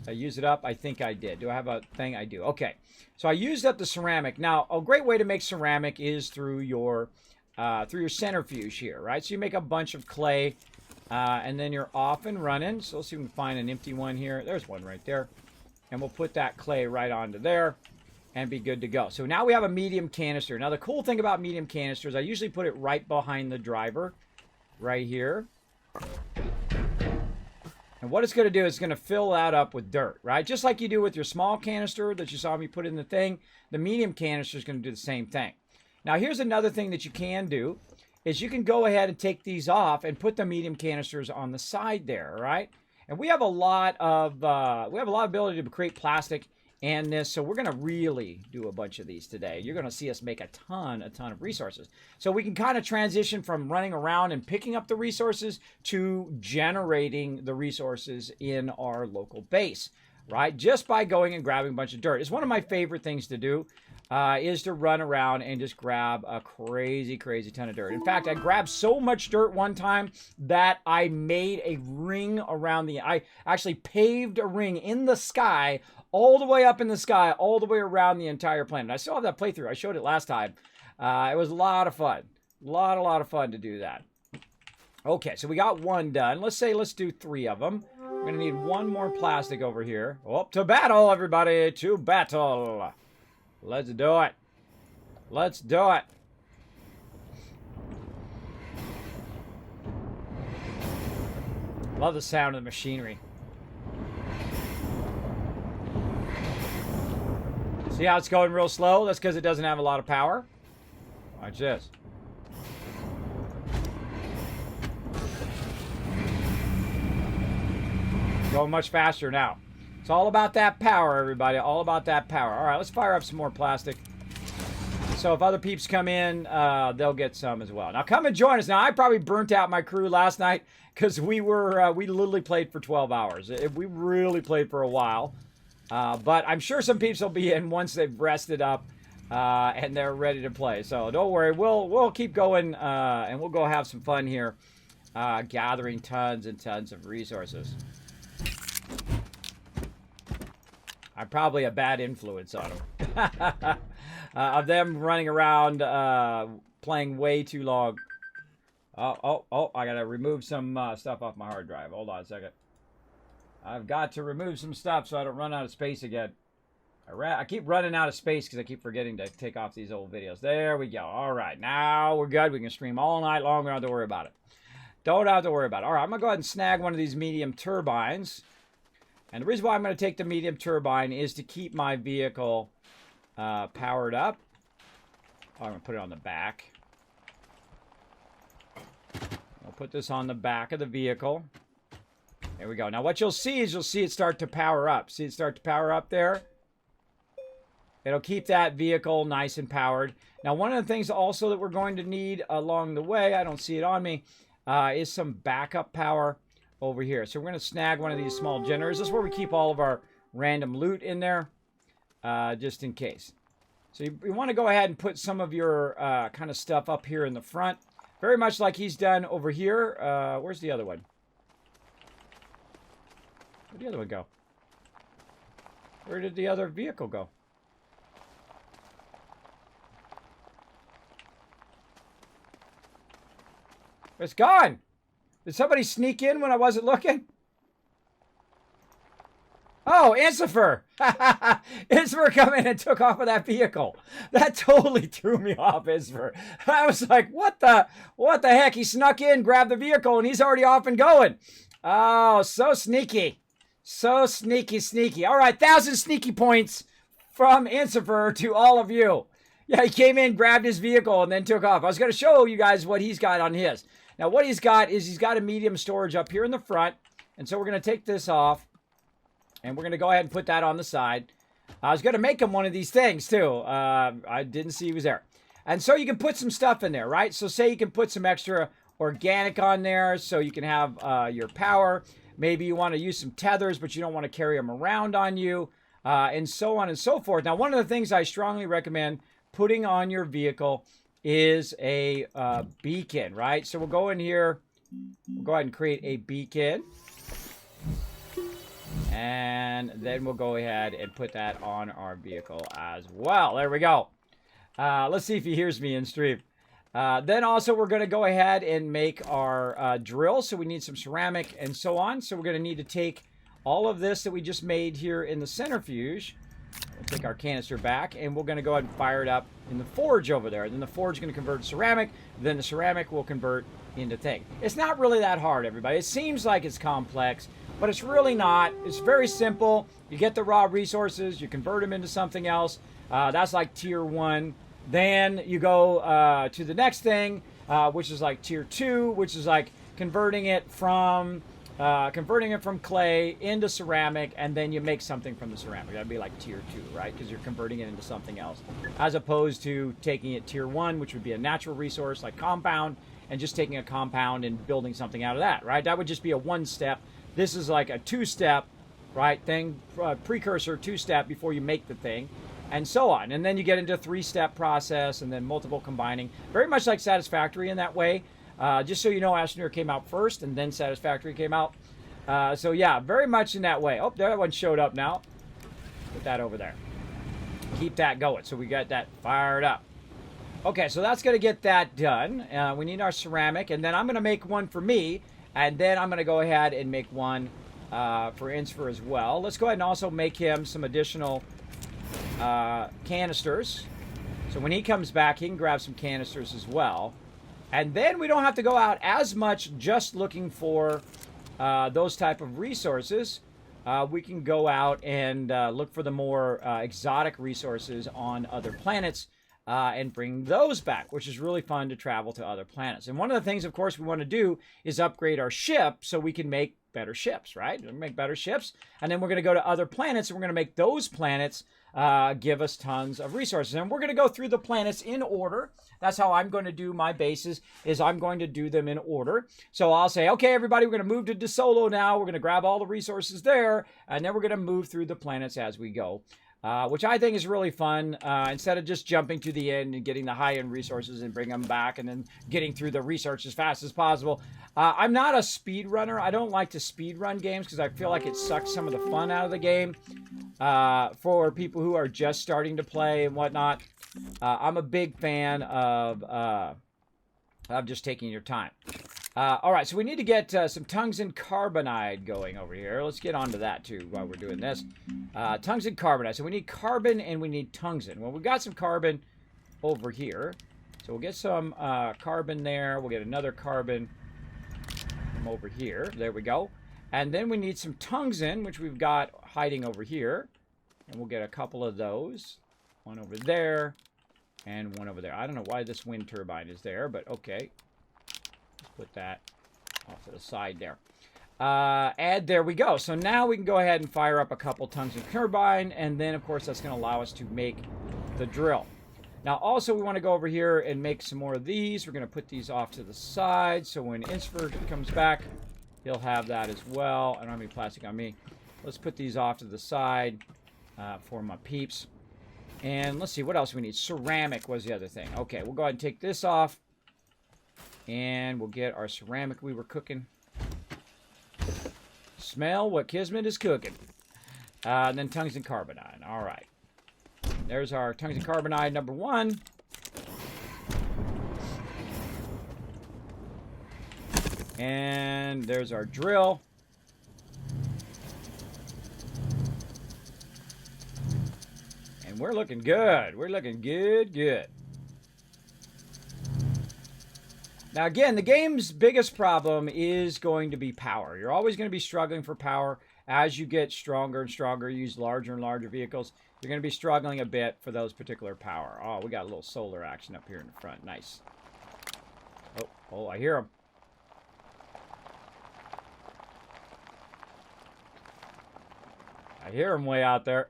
I used it up? I think I did. Do I have a thing? I do. Okay. So I used up the ceramic. Now, a great way to make ceramic is through your centrifuge here, right? So you make a bunch of clay, and then you're off and running. So let's see if we can find an empty one here. There's one right there. And we'll put that clay right onto there and be good to go. So now we have a medium canister. Now, the cool thing about medium canisters, I usually put it right behind the driver, right here. And what it's going to do is it's going to fill that up with dirt, right? Just like you do with your small canister that you saw me put in the thing, the medium canister is going to do the same thing. Now, here's another thing that you can do, is you can go ahead and take these off and put the medium canisters on the side there, right? And we have a lot of ability to create plastic and this, so we're going to really do a bunch of these today. You're going to see us make a ton of resources. So we can kind of transition from running around and picking up the resources to generating the resources in our local base, right? Just by going and grabbing a bunch of dirt. It's one of my favorite things to do. Is to run around and just grab a crazy ton of dirt. In fact, I grabbed so much dirt one time that I made a ring around I actually paved a ring in the sky, all the way up in the sky, all the way around the entire planet. I still have that playthrough. I showed it last time. It was a lot of fun. A lot of fun to do that. Okay, so we got one done. Let's do 3 of them. We're going to need one more plastic over here. Oh, to battle, everybody, to battle. Let's do it. Let's do it. Love the sound of the machinery. See how it's going real slow? That's because it doesn't have a lot of power. Watch this. Going much faster now. It's all about that power, everybody. All about that power. All right, let's fire up some more plastic. So if other peeps come in, they'll get some as well. Now come and join us. Now I probably burnt out my crew last night because we literally played for 12 hours. We really played for a while. But I'm sure some peeps will be in once they've rested up and they're ready to play. So don't worry, we'll keep going and we'll go have some fun here, gathering tons and tons of resources. I'm probably a bad influence on them. Of them running around playing way too long. Oh, I gotta remove some stuff off my hard drive. Hold on a second. I've got to remove some stuff so I don't run out of space again. I keep running out of space because I keep forgetting to take off these old videos. There we go. All right, now we're good. We can stream all night long. We don't have to worry about it. Don't have to worry about it. All right, I'm going to go ahead and snag one of these medium turbines. And the reason why I'm going to take the medium turbine is to keep my vehicle powered up. Oh, I'm going to put it on the back. I'll put this on the back of the vehicle. There we go. Now what you'll see is it start to power up. See it start to power up there? It'll keep that vehicle nice and powered. Now one of the things also that we're going to need along the way, I don't see it on me, is some backup power over here. So we're going to snag one of these small generators. This is where we keep all of our random loot in there, just in case. So you want to go ahead and put some of your kind of stuff up here in the front. Very much like he's done over here. Where's the other one? Where'd the other one go? Where did the other vehicle go? It's gone. Did somebody sneak in when I wasn't looking? Oh, Incifer. Incifer come in and took off of that vehicle. That totally threw me off, Incifer. I was like, what the heck? He snuck in, grabbed the vehicle, and he's already off and going. Oh, so sneaky. So sneaky. All right, 1,000 sneaky points from Incifer to all of you. Yeah, he came in, grabbed his vehicle, and then took off. I was going to show you guys what he's got on his. Now, what he's got is he's got a medium storage up here in the front. And so we're going to take this off. And we're going to go ahead and put that on the side. I was going to make him one of these things, too. I didn't see he was there. And so you can put some stuff in there, right? So say you can put some extra organic on there so you can have your power. Maybe you want to use some tethers, but you don't want to carry them around on you. And so on and so forth. Now, one of the things I strongly recommend putting on your vehicle is a beacon, right? So we'll go in here. We'll go ahead and create a beacon. And then we'll go ahead and put that on our vehicle as well. There we go. Let's see if he hears me in stream. Then also we're going to go ahead and make our drill. So we need some ceramic and so on. So we're going to need to take all of this that we just made here in the centrifuge. We'll take our canister back, and we're going to go ahead and fire it up in the forge over there. Then the forge is going to convert to ceramic. Then the ceramic will convert into thing. It's not really that hard, everybody. It seems like it's complex, but it's really not. It's very simple. You get the raw resources, you convert them into something else. That's like tier 1. Then you go to the next thing, which is like tier 2, which is like converting it from clay into ceramic, and then you make something from the ceramic. That'd be like tier 2, right? Because you're converting it into something else, as opposed to taking it tier 1, which would be a natural resource like compound, and just taking a compound and building something out of that, right? That would just be a 1-step. This is like a 2-step, right, thing, precursor 2-step before you make the thing, and so on. And then you get into a 3-step process, and then multiple combining. Very much like Satisfactory in that way. Just so you know, Astroneer came out first, and then Satisfactory came out. So yeah, very much in that way. Oh, that one showed up now. Put that over there. Keep that going. So we got that fired up. Okay, so that's going to get that done. We need our ceramic, and then I'm going to make one for me, and then I'm going to go ahead and make one for Insfer as well. Let's go ahead and also make him some additional canisters. So when he comes back, he can grab some canisters as well. And then we don't have to go out as much just looking for those type of resources. We can go out and look for the more exotic resources on other planets and bring those back, which is really fun to travel to other planets. And one of the things, of course, we want to do is upgrade our ship so we can make better ships, right? We make better ships, and then we're going to go to other planets, and we're going to make those planets give us tons of resources. And we're going to go through the planets in order. That's how I'm going to do my bases, is I'm going to do them in order. So I'll say, okay, everybody, we're going to move to DeSolo now. We're going to grab all the resources there, and then we're going to move through the planets as we go. Which I think is really fun, instead of just jumping to the end and getting the high-end resources and bring them back and then getting through the research as fast as possible. I'm not a speed runner. I don't like to speed run games because I feel like it sucks some of the fun out of the game for people who are just starting to play and whatnot. I'm a big fan of just taking your time. All right, so we need to get some tungsten carbonide going over here. Let's get onto that, too, while we're doing this. Tungsten carbonide. So we need carbon and we need tungsten. Well, we've got some carbon over here. So we'll get some carbon there. We'll get another carbon from over here. There we go. And then we need some tungsten, which we've got hiding over here. And we'll get a couple of those. One over there and one over there. I don't know why this wind turbine is there, but okay. Put that off to the side there. And there we go. So now we can go ahead and fire up a couple tungsten turbine, and then, of course, that's going to allow us to make the drill. Now, also, we want to go over here and make some more of these. We're going to put these off to the side, so when Inspher comes back, he'll have that as well. I don't have any plastic on me. Let's put these off to the side for my peeps. And let's see, what else we need? Ceramic was the other thing. Okay, we'll go ahead and take this off. And we'll get our ceramic we were cooking. Smell what Kismet is cooking. And then tungsten carbonide. All right. There's our tungsten carbonide number 1. And there's our drill. And we're looking good. We're looking good. Now, again, the game's biggest problem is going to be power. You're always going to be struggling for power. As you get stronger and stronger, use larger and larger vehicles, you're going to be struggling a bit for those particular power. Oh, we got a little solar action up here in the front. Nice. Oh, I hear him. I hear him way out there.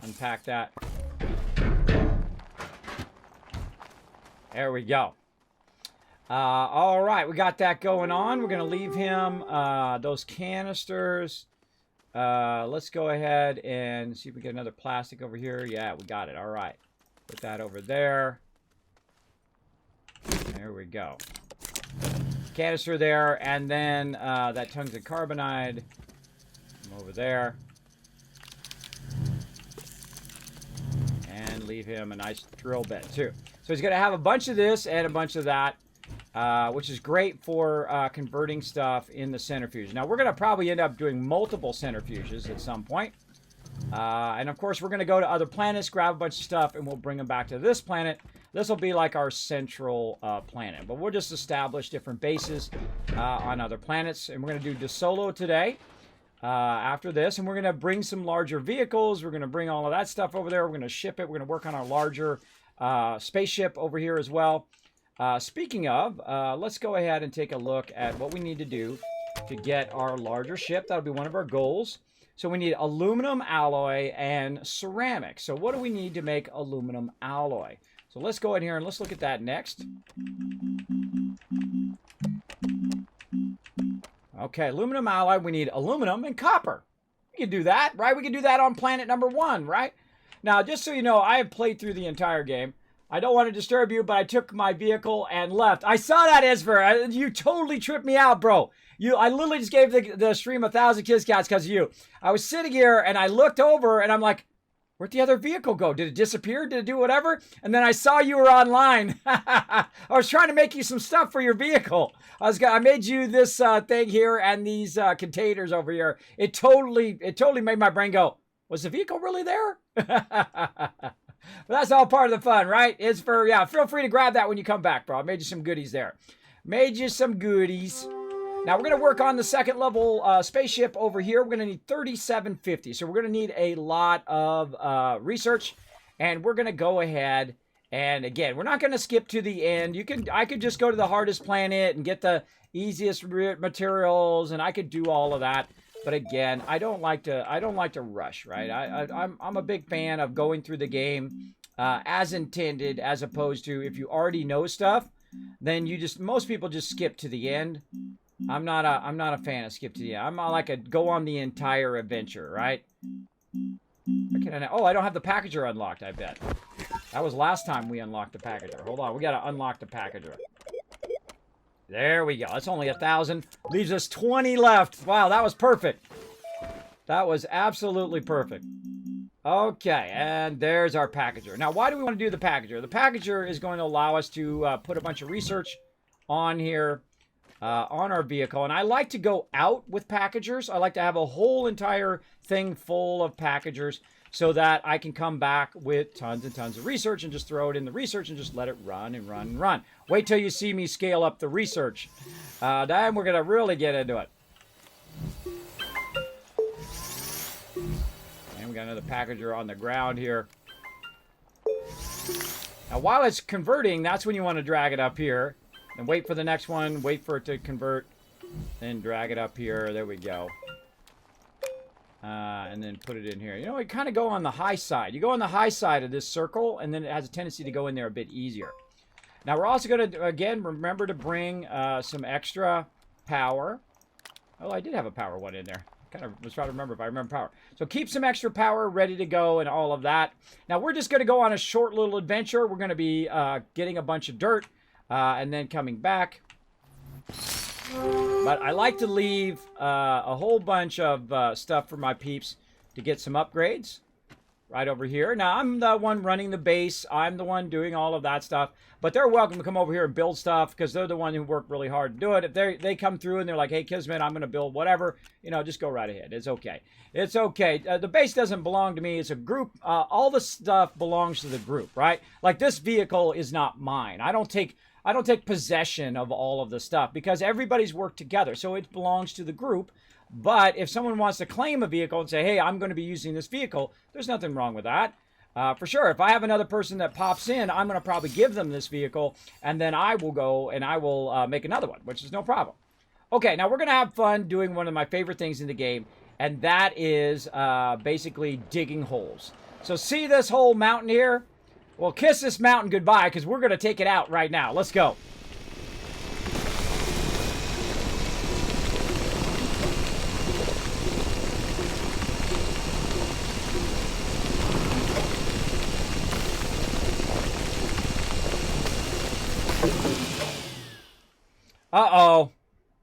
Unpack that. There we go. All right, we got that going on. We're going to leave him those canisters. Let's go ahead and see if we get another plastic over here. Yeah, we got it. All right. Put that over there. There we go. Canister there, and then that tungsten carbonide over there. And leave him a nice drill bit, too. So he's going to have a bunch of this and a bunch of that, which is great for converting stuff in the centrifuge. Now, we're going to probably end up doing multiple centrifuges at some point. And, of course, we're going to go to other planets, grab a bunch of stuff, and we'll bring them back to this planet. This will be like our central planet. But we'll just establish different bases on other planets. And we're going to do DeSolo today after this. And we're going to bring some larger vehicles. We're going to bring all of that stuff over there. We're going to ship it. We're going to work on our larger spaceship over here as well. Speaking of, let's go ahead and take a look at what we need to do to get our larger ship. That'll be one of our goals. So we need aluminum alloy and ceramic. So what do we need to make aluminum alloy? So let's go in here and let's look at that next. Okay, aluminum alloy, we need aluminum and copper. We can do that, right? We can do that on planet number 1, right? Now, just so you know, I have played through the entire game. I don't want to disturb you, but I took my vehicle and left. I saw that, Esper. You totally tripped me out, bro. I literally just gave the stream 1,000 kiss cats because of you. I was sitting here, and I looked over, and I'm like, where'd the other vehicle go? Did it disappear? Did it do whatever? And then I saw you were online. I was trying to make you some stuff for your vehicle. I made you this thing here and these containers over here. It totally made my brain go, was the vehicle really there? But that's all part of the fun, right? It's for, yeah, feel free to grab that when you come back, bro. I made you some goodies there. Made you some goodies. Now, we're going to work on the second level spaceship over here. We're going to need 3750. So we're going to need a lot of research. And we're going to go ahead. And again, we're not going to skip to the end. I could just go to the hardest planet and get the easiest materials. And I could do all of that. But again, I don't like to rush, right? I'm a big fan of going through the game as intended, as opposed to if you already know stuff, then most people just skip to the end. I'm not a fan of skip to the end. I'm like a go on the entire adventure, right? I don't have the packager unlocked, I bet. That was last time we unlocked the packager. Hold on, we gotta unlock the packager. There we go. That's only 1,000. Leaves us 20 left. Wow, that was perfect. That was absolutely perfect. Okay, and there's our packager. Now, why do we want to do the packager? The packager is going to allow us to put a bunch of research on here, on our vehicle. And I like to go out with packagers. I like to have a whole entire thing full of packagers so that I can come back with tons and tons of research and just throw it in the research and just let it run and run and run. Wait till you see me scale up the research. Then we're going to really get into it. And we got another packager on the ground here. Now, while it's converting, that's when you want to drag it up here. And wait for the next one. Wait for it to convert. Then drag it up here. There we go. And then put it in here. You know, you kind of go on the high side. You go on the high side of this circle, and then it has a tendency to go in there a bit easier. Now, we're also going to, again, remember to bring some extra power. Oh, I did have a power one in there. Kind of was trying to remember if I remember power. So keep some extra power ready to go and all of that. Now, we're just going to go on a short little adventure. We're going to be getting a bunch of dirt and then coming back. But I like to leave a whole bunch of stuff for my peeps to get some upgrades right over here. Now, I'm the one running the base. I'm the one doing all of that stuff. But they're welcome to come over here and build stuff because they're the one who worked really hard to do it. If they come through and they're like, hey, Kismet, I'm going to build whatever, you know, just go right ahead. It's okay. It's okay. The base doesn't belong to me. It's a group. All the stuff belongs to the group, right? Like this vehicle is not mine. I don't take possession of all of the stuff because everybody's worked together. So it belongs to the group. But if someone wants to claim a vehicle and say, hey, I'm going to be using this vehicle, there's nothing wrong with that. For sure, if I have another person that pops in, I'm going to probably give them this vehicle, and then I will go and I will make another one, which is no problem. Okay, now we're going to have fun doing one of my favorite things in the game, and that is basically digging holes. So see this whole mountain here? Well, kiss this mountain goodbye, because we're going to take it out right now. Let's go. Uh-oh.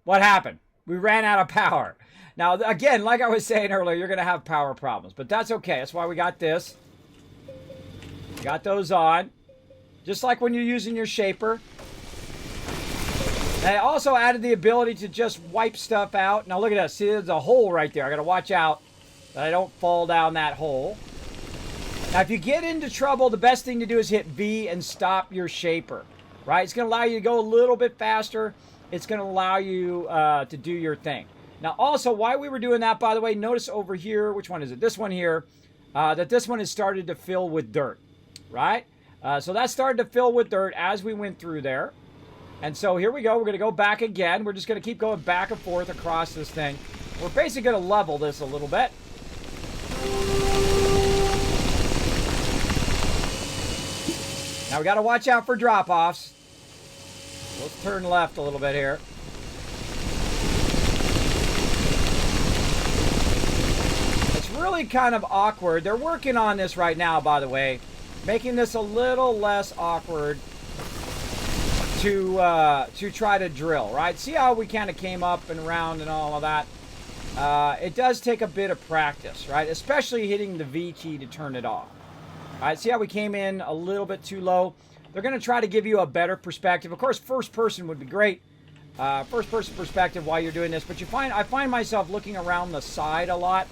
What happened? We ran out of power. Now, again, like I was saying earlier, you're going to have power problems. But that's okay. That's why we got this. Got those on. Just like when you're using your shaper. And I also added the ability to just wipe stuff out. Now, look at this. See, there's a hole right there. I got to watch out that I don't fall down that hole. Now, if you get into trouble, the best thing to do is hit V and stop your shaper. Right? It's going to allow you to go a little bit faster. It's going to allow you to do your thing. Now, also, while we were doing that, by the way, notice over here, which one is it? This one here, that this one has started to fill with dirt, right? So that started to fill with dirt as we went through there. And so here we go. We're going to go back again. We're just going to keep going back and forth across this thing. We're basically going to level this a little bit. Now, we got to watch out for drop-offs. Let's turn left a little bit here. It's really kind of awkward. They're working on this right now, by the way, making this a little less awkward to try to drill, right? See how we kind of came up and around and all of that? It does take a bit of practice, right? Especially hitting the V key to turn it off. All right, see how we came in a little bit too low? They're going to try to give you a better perspective. Of course, first person would be great. First person perspective while you're doing this. But I find myself looking around the side a lot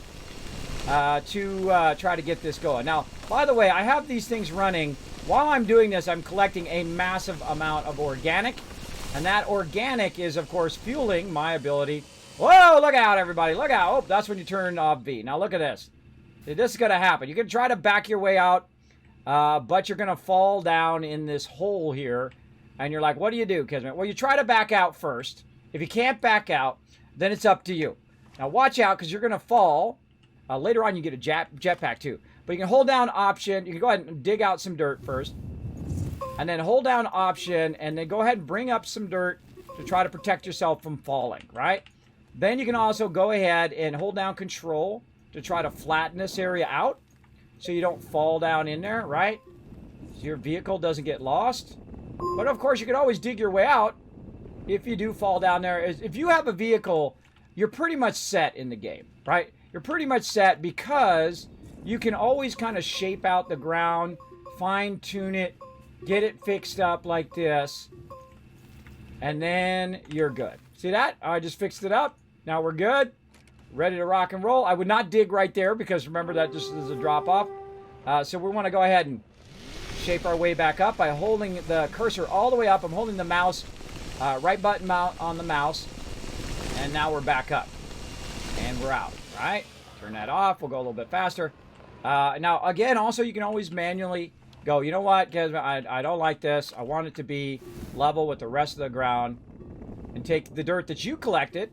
to try to get this going. Now, by the way, I have these things running. While I'm doing this, I'm collecting a massive amount of organic. And that organic is, of course, fueling my ability. Whoa, look out, everybody. Look out. Oh, that's when you turn off V. Now, look at this. See, this is going to happen. You can try to back your way out. But you're going to fall down in this hole here. And you're like, what do you do, Kismet? Well, you try to back out first. If you can't back out, then it's up to you. Now, watch out, because you're going to fall. Later on, you get a jetpack, too. But you can hold down Option. You can go ahead and dig out some dirt first. And then hold down Option. And then go ahead and bring up some dirt to try to protect yourself from falling, right? Then you can also go ahead and hold down Control to try to flatten this area out, so you don't fall down in there, right? So your vehicle doesn't get lost. But of course, you can always dig your way out if you do fall down there. If you have a vehicle, you're pretty much set in the game, right? You're pretty much set because you can always kind of shape out the ground, fine-tune it, get it fixed up like this, and then you're good. See that? I just fixed it up. Now we're good. Ready to rock and roll. I would not dig right there because remember that just is a drop off. So we want to go ahead and shape our way back up by holding the cursor all the way up. I'm holding the mouse, right button on the mouse. And now we're back up. And we're out, right? Turn that off. We'll go a little bit faster. Now, again, also you can always manually go, you know what, guys, I don't like this. I want it to be level with the rest of the ground. And take the dirt that you collected.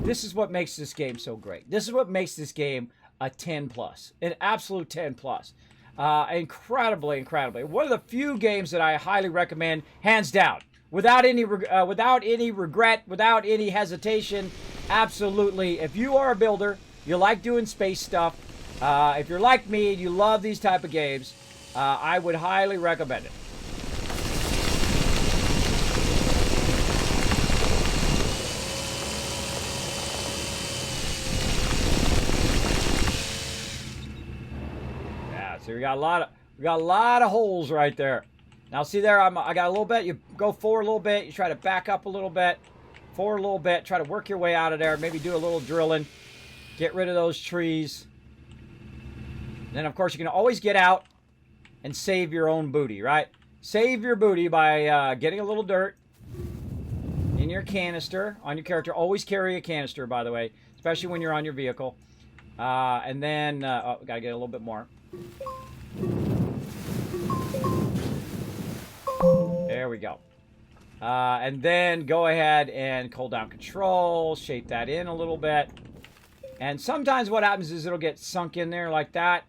This is what makes this game so great. This is what makes this game a 10 plus, an absolute 10 plus. Incredibly, incredibly. One of the few games that I highly recommend, hands down, without any regret, without any hesitation. Absolutely. If you are a builder, you like doing space stuff, if you're like me and you love these type of games, I would highly recommend it. So we got a lot of holes right there. Now see there, I got a little bit. You go forward a little bit. You try to back up a little bit, forward a little bit. Try to work your way out of there. Maybe do a little drilling. Get rid of those trees. And then of course you can always get out and save your own booty, right? Save your booty by getting a little dirt in your canister on your character. Always carry a canister, by the way, especially when you're on your vehicle. And then oh, gotta get a little bit more. There we go. And then go ahead and hold down control, shape that in a little bit. And sometimes what happens is it'll get sunk in there like that.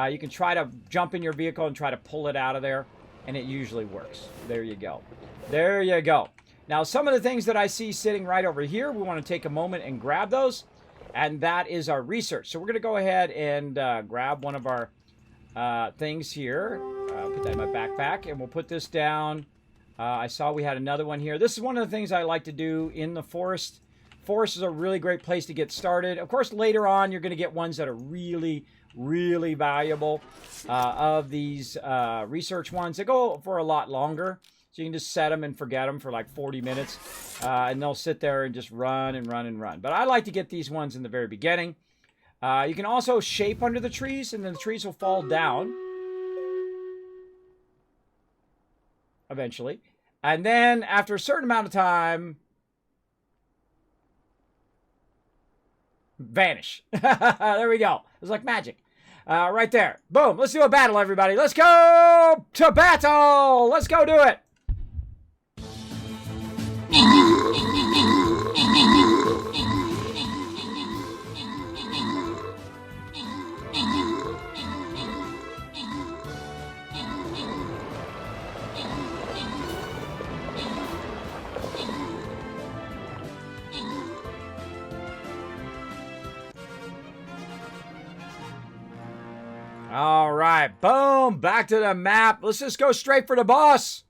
You can try to jump in your vehicle and try to pull it out of there, and it usually works. There you go. There you go. Now, some of the things that I see sitting right over here, we want to take a moment and grab those, and that is our research. So we're going to go ahead and grab one of our things here. Put that in my backpack, and we'll put this down. I saw we had another one here. This is one of the things I like to do in the forest. Forest is a really great place to get started. Of course, later on, you're going to get ones that are really, really valuable. Of these research ones, they go for a lot longer. So you can just set them and forget them for like 40 minutes. And they'll sit there and just run and run and run. But I like to get these ones in the very beginning. You can also shape under the trees, and then the trees will fall down eventually. And then after a certain amount of time, vanish. There we go. It's like magic. Right there. Boom. Let's do a battle, everybody. Let's go to battle. Let's go do it. All right, boom, back to the map. Let's just go straight for the boss.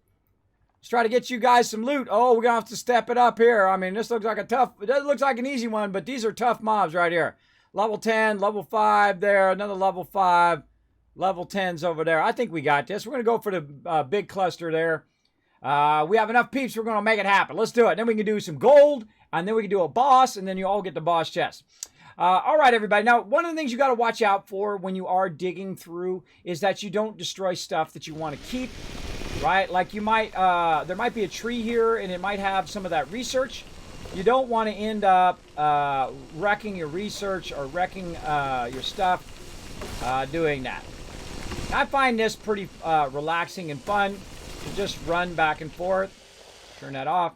Let's try to get you guys some loot. Oh, we're gonna have to step it up here. I mean, this looks like it looks like an easy one, but these are tough mobs right here. Level 10, level 5 there, another level 5, level 10's over there. I think we got this. We're gonna go for the big cluster there. We have enough peeps, we're gonna make it happen. Let's do it. Then we can do some gold, and then we can do a boss, and then you all get the boss chest. All right, everybody. Now, one of the things you got to watch out for when you are digging through is that you don't destroy stuff that you want to keep, right? Like you might, there might be a tree here and it might have some of that research. You don't want to end up wrecking your research or wrecking your stuff doing that. I find this pretty relaxing and fun to just run back and forth. Turn that off.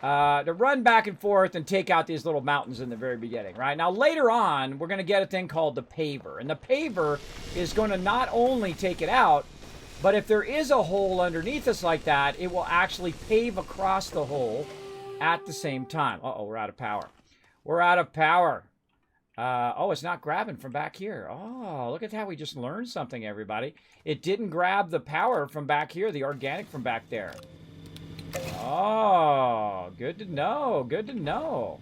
To run back and forth and take out these little mountains in the very beginning, right? Now, later on, we're going to get a thing called the paver. And the paver is going to not only take it out, but if there is a hole underneath us like that, it will actually pave across the hole at the same time. Uh-oh, we're out of power. We're out of power. Oh, it's not grabbing from back here. Oh, look at how we just learned something, everybody. It didn't grab the power from back here, the organic from back there. Oh, good to know. Good to know.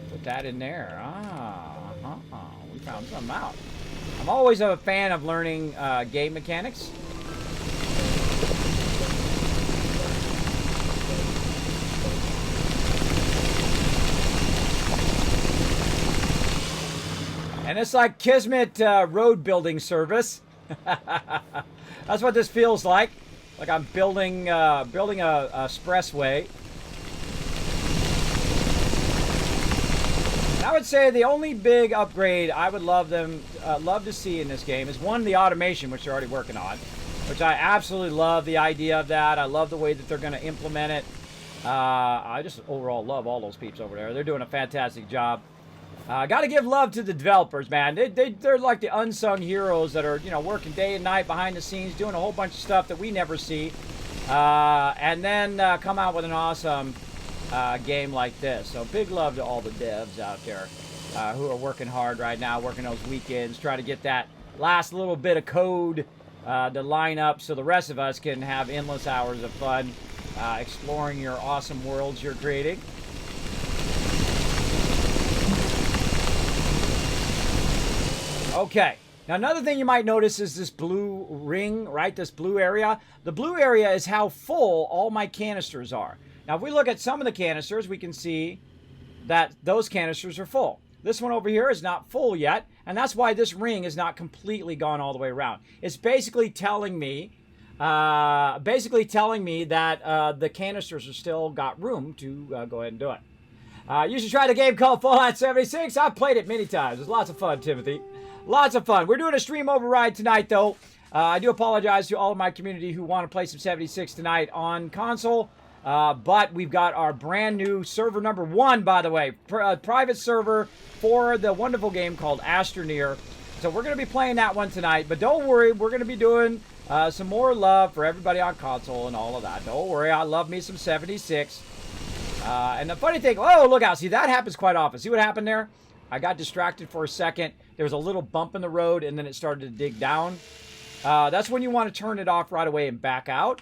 Put that in there. We found something out. I'm always a fan of learning game mechanics. And it's like Kismet road building service. That's what this feels like. Like I'm building a expressway. And I would say the only big upgrade I would love to see in this game is one, the automation, which they're already working on, which I absolutely love the idea of that. I love the way that they're going to implement it. I just overall love all those peeps over there. They're doing a fantastic job. Got to give love to the developers, man. They're like the unsung heroes that are, you know, working day and night behind the scenes, doing a whole bunch of stuff that we never see. And then come out with an awesome game like this. So big love to all the devs out there who are working hard right now, working those weekends, trying to get that last little bit of code to line up so the rest of us can have endless hours of fun exploring your awesome worlds you're creating. Okay, now another thing you might notice is this blue ring, right? This blue area. The blue area is how full all my canisters are. Now, if we look at some of the canisters, we can see that those canisters are full. This one over here is not full yet, and that's why this ring is not completely gone all the way around. It's basically telling me, that the canisters are still got room to go ahead and do it. You should try the game called Fallout 76. I've played it many times. It's lots of fun, Timothy. Lots of fun. We're doing a stream override tonight, though. I do apologize to all of my community who want to play some 76 tonight on console. But we've got our brand new server number 1, by the way. Private server for the wonderful game called Astroneer. So we're going to be playing that one tonight. But don't worry, we're going to be doing some more love for everybody on console and all of that. Don't worry, I love me some 76. And the funny thing, oh, look out. See, that happens quite often. See what happened there? I got distracted for a second. There was a little bump in the road, and then it started to dig down. That's when you want to turn it off right away and back out.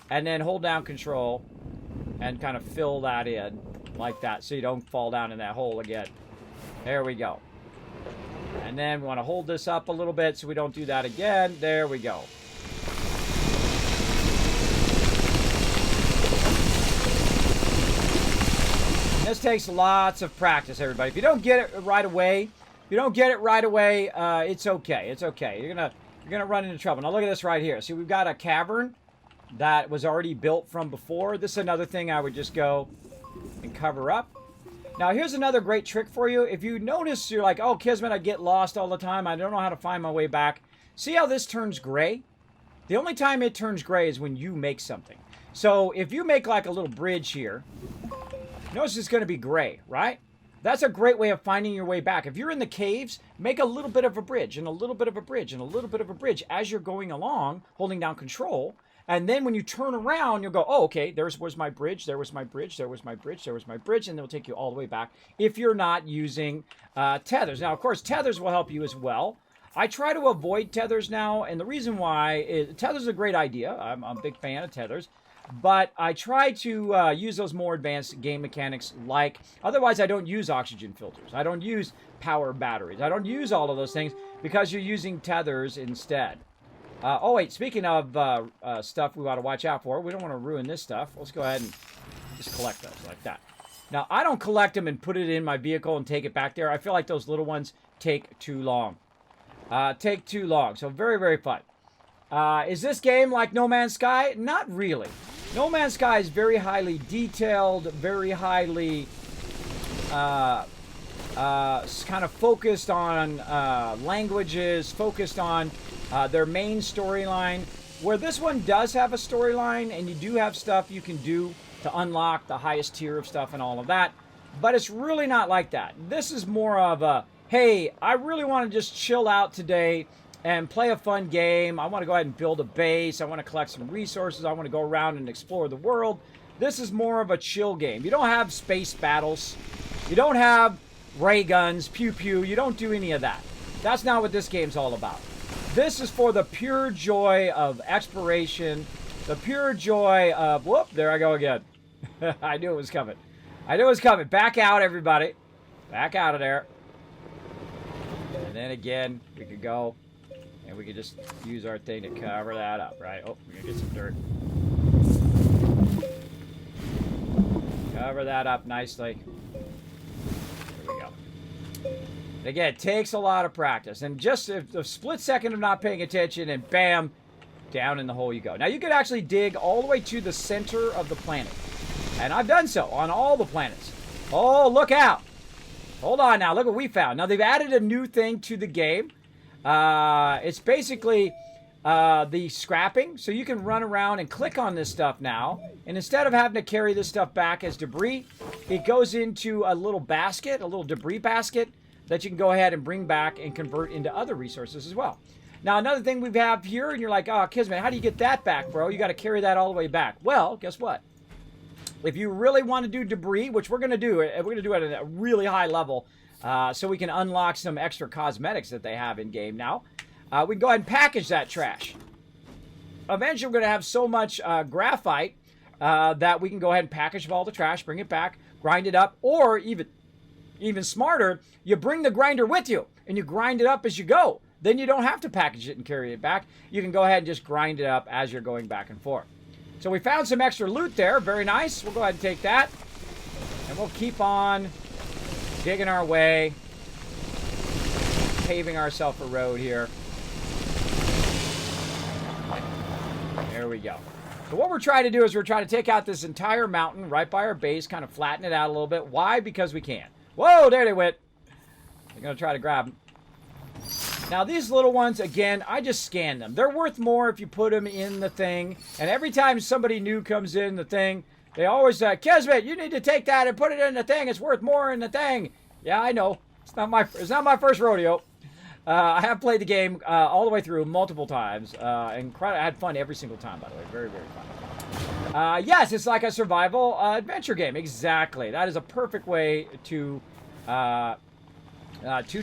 And then hold down control and kind of fill that in like that so you don't fall down in that hole again. There we go. And then we want to hold this up a little bit so we don't do that again. There we go. This takes lots of practice, everybody. If you don't get it right away, it's okay. It's okay. You're gonna run into trouble. Now look at this right here. See, we've got a cavern that was already built from before. This is another thing I would just go and cover up. Now here's another great trick for you. If you notice, you're like, oh, Kismet, I get lost all the time. I don't know how to find my way back. See how this turns gray? The only time it turns gray is when you make something. So if you make like a little bridge here, notice it's going to be gray, right? That's a great way of finding your way back. If you're in the caves, make a little bit of a bridge and a little bit of a bridge and a little bit of a bridge as you're going along, holding down control. And then when you turn around, you'll go, oh, okay, there was my bridge, there was my bridge, there was my bridge, there was my bridge, and it'll take you all the way back if you're not using tethers. Now, of course, tethers will help you as well. I try to avoid tethers now, and the reason why is tethers is a great idea. I'm a big fan of tethers. But I try to use those more advanced game mechanics like, otherwise I don't use oxygen filters. I don't use power batteries. I don't use all of those things because you're using tethers instead. Oh, wait, speaking of stuff we want to watch out for, we don't want to ruin this stuff. Let's go ahead and just collect those like that. Now, I don't collect them and put it in my vehicle and take it back there. I feel like those little ones take too long. So very, very fun. Is this game like No Man's Sky? Not really. No Man's Sky is very highly detailed, very highly kind of focused on languages, focused on their main storyline. Where this one does have a storyline, and you do have stuff you can do to unlock the highest tier of stuff and all of that. But it's really not like that. This is more of a, hey, I really want to just chill out today and play a fun game. I want to go ahead and build a base. I want to collect some resources. I want to go around and explore the world. This is more of a chill game. You don't have space battles. You don't have ray guns, pew pew. You don't do any of that. That's not what this game's all about. This is for the pure joy of exploration, the pure joy of, whoop, there I go again. I knew it was coming. I knew it was coming. Back out, everybody. Back out of there. And then again, we could go. And we could just use our thing to cover that up, right? Oh, we're going to get some dirt. Cover that up nicely. There we go. And again, it takes a lot of practice. And just a split second of not paying attention, and bam, down in the hole you go. Now, you could actually dig all the way to the center of the planet. And I've done so on all the planets. Oh, look out. Hold on now. Look what we found. Now, they've added a new thing to the game. It's basically the scrapping. So you can run around and click on this stuff now. And instead of having to carry this stuff back as debris, it goes into a little basket, a little debris basket that you can go ahead and bring back and convert into other resources as well. Now, another thing we have here, and you're like, oh, Kismet, how do you get that back, bro? You got to carry that all the way back. Well, guess what? If you really want to do debris, which we're going to do, we're going to do it at a really high level so we can unlock some extra cosmetics that they have in-game now. We can go ahead and package that trash. Eventually, we're going to have so much graphite that we can go ahead and package all the trash, bring it back, grind it up, or even smarter, you bring the grinder with you, and you grind it up as you go. Then you don't have to package it and carry it back. You can go ahead and just grind it up as you're going back and forth. So we found some extra loot there. Very nice. We'll go ahead and take that. And we'll keep on digging our way, paving ourselves a road here. There we go. So what we're trying to do is we're trying to take out this entire mountain right by our base, kind of flatten it out a little bit. Why? Because we can. Whoa, there they went. I'm going to try to grab them. Now, these little ones, again, I just scan them. They're worth more if you put them in the thing. And every time somebody new comes in the thing, they always say, Kismet, you need to take that and put it in the thing. It's worth more in the thing. Yeah, I know. It's not my first rodeo. I have played the game all the way through multiple times. And I had fun every single time, by the way. Very, very fun. Yes, it's like a survival adventure game. Exactly. That is a perfect way to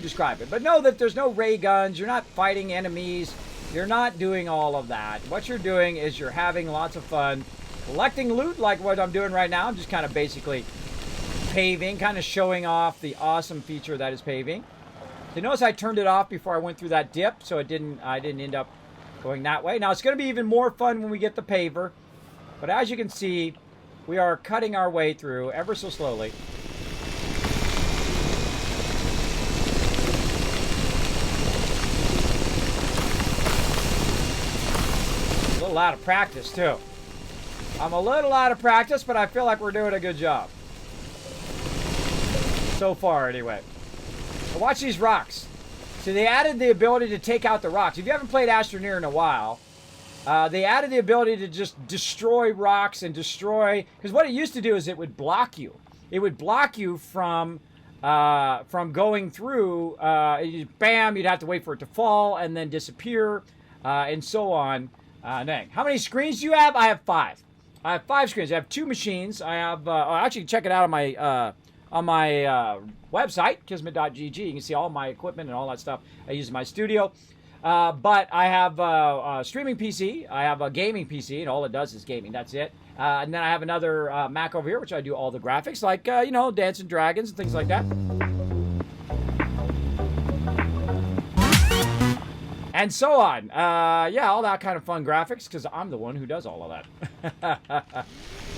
describe it. But know that there's no ray guns. You're not fighting enemies. You're not doing all of that. What you're doing is you're having lots of fun collecting loot like what I'm doing right now. I'm just kind of basically paving, kind of showing off the awesome feature that is paving. So notice I turned it off before I went through that dip, so I didn't end up going that way. Now it's going to be even more fun when we get the paver. But as you can see, we are cutting our way through ever so slowly. A little out of practice too. I'm a little out of practice, but I feel like we're doing a good job. So far, anyway. Now watch these rocks. So they added the ability to take out the rocks. If you haven't played Astroneer in a while, they added the ability to just destroy rocks and destroy... Because what it used to do is it would block you. It would block you from going through. Bam, you'd have to wait for it to fall and then disappear, and so on. Dang. How many screens do you have? I have 5. I have 5 screens. I have 2 machines. I have... actually, check it out on my website, kismet.gg. You can see all my equipment and all that stuff I use in my studio. But I have a streaming PC. I have a gaming PC, and all it does is gaming. That's it. And then I have another Mac over here, which I do all the graphics, like, you know, Dancing Dragons and things like that. And so on. Yeah, all that kind of fun graphics, because I'm the one who does all of that.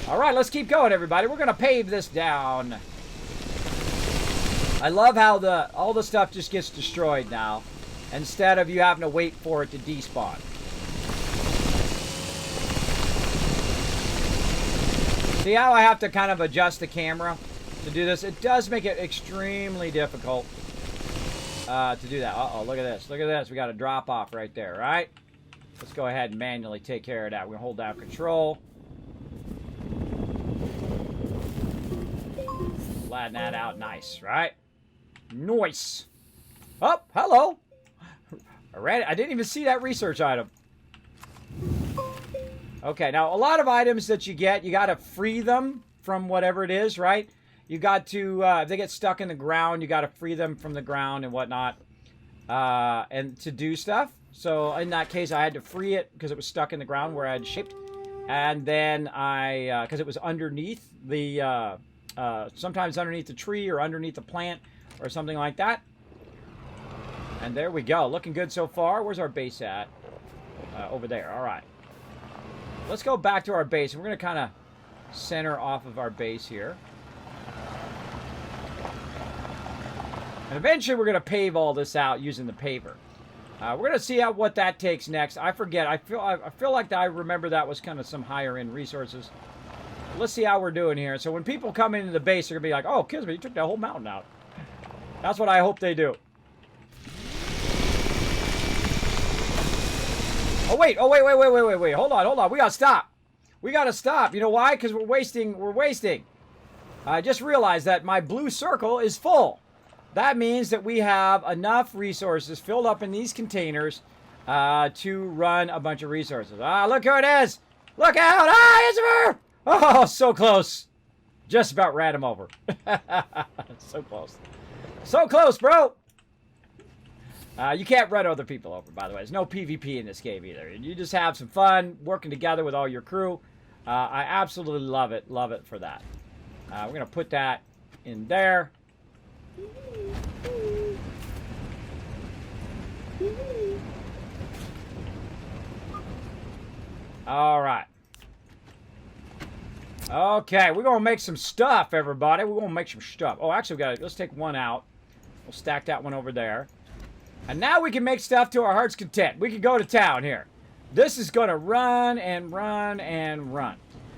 All right, let's keep going, everybody. We're going to pave this down. I love how all the stuff just gets destroyed now, instead of you having to wait for it to despawn. See how I have to kind of adjust the camera to do this? It does make it extremely difficult to do that. Uh-oh, look at this. Look at this. We got a drop off right there, right? Let's go ahead and manually take care of that. We're going to hold down control. Flatten that out nice, right? Nice. Oh, hello. I didn't even see that research item. Okay, now a lot of items that you get, you got to free them from whatever it is, right? You got to, if they get stuck in the ground, you got to free them from the ground and whatnot, and to do stuff. So in that case, I had to free it because it was stuck in the ground where I had shipped. And then because it was underneath the, sometimes underneath the tree or underneath the plant or something like that. And there we go. Looking good so far. Where's our base at? Over there. All right. Let's go back to our base. We're going to kind of center off of our base here. And eventually we're going to pave all this out using the paver. We're going to see what that takes next. I forget. I feel like I remember that was kind of some higher end resources. Let's see how we're doing here. So when people come into the base, they're going to be like, oh, Kismet, you took that whole mountain out. That's what I hope they do. Oh, wait. Oh, wait. Hold on. We gotta stop. We gotta stop. You know why? Because we're wasting. I just realized that my blue circle is full. That means that we have enough resources filled up in these containers to run a bunch of resources. Ah, look who it is! Look out! Ah, Isabel! Oh, so close. Just about ran him over. So close. So close, bro! You can't run other people over, by the way. There's no PvP in this game either. You just have some fun working together with all your crew. I absolutely love it. Love it for that. We're going to put that in there. All right. Okay, we're going to make some stuff, everybody. We're going to make some stuff. Oh, actually, let's take one out. We'll stack that one over there. And now we can make stuff to our heart's content. We can go to town here. This is going to run and run and run.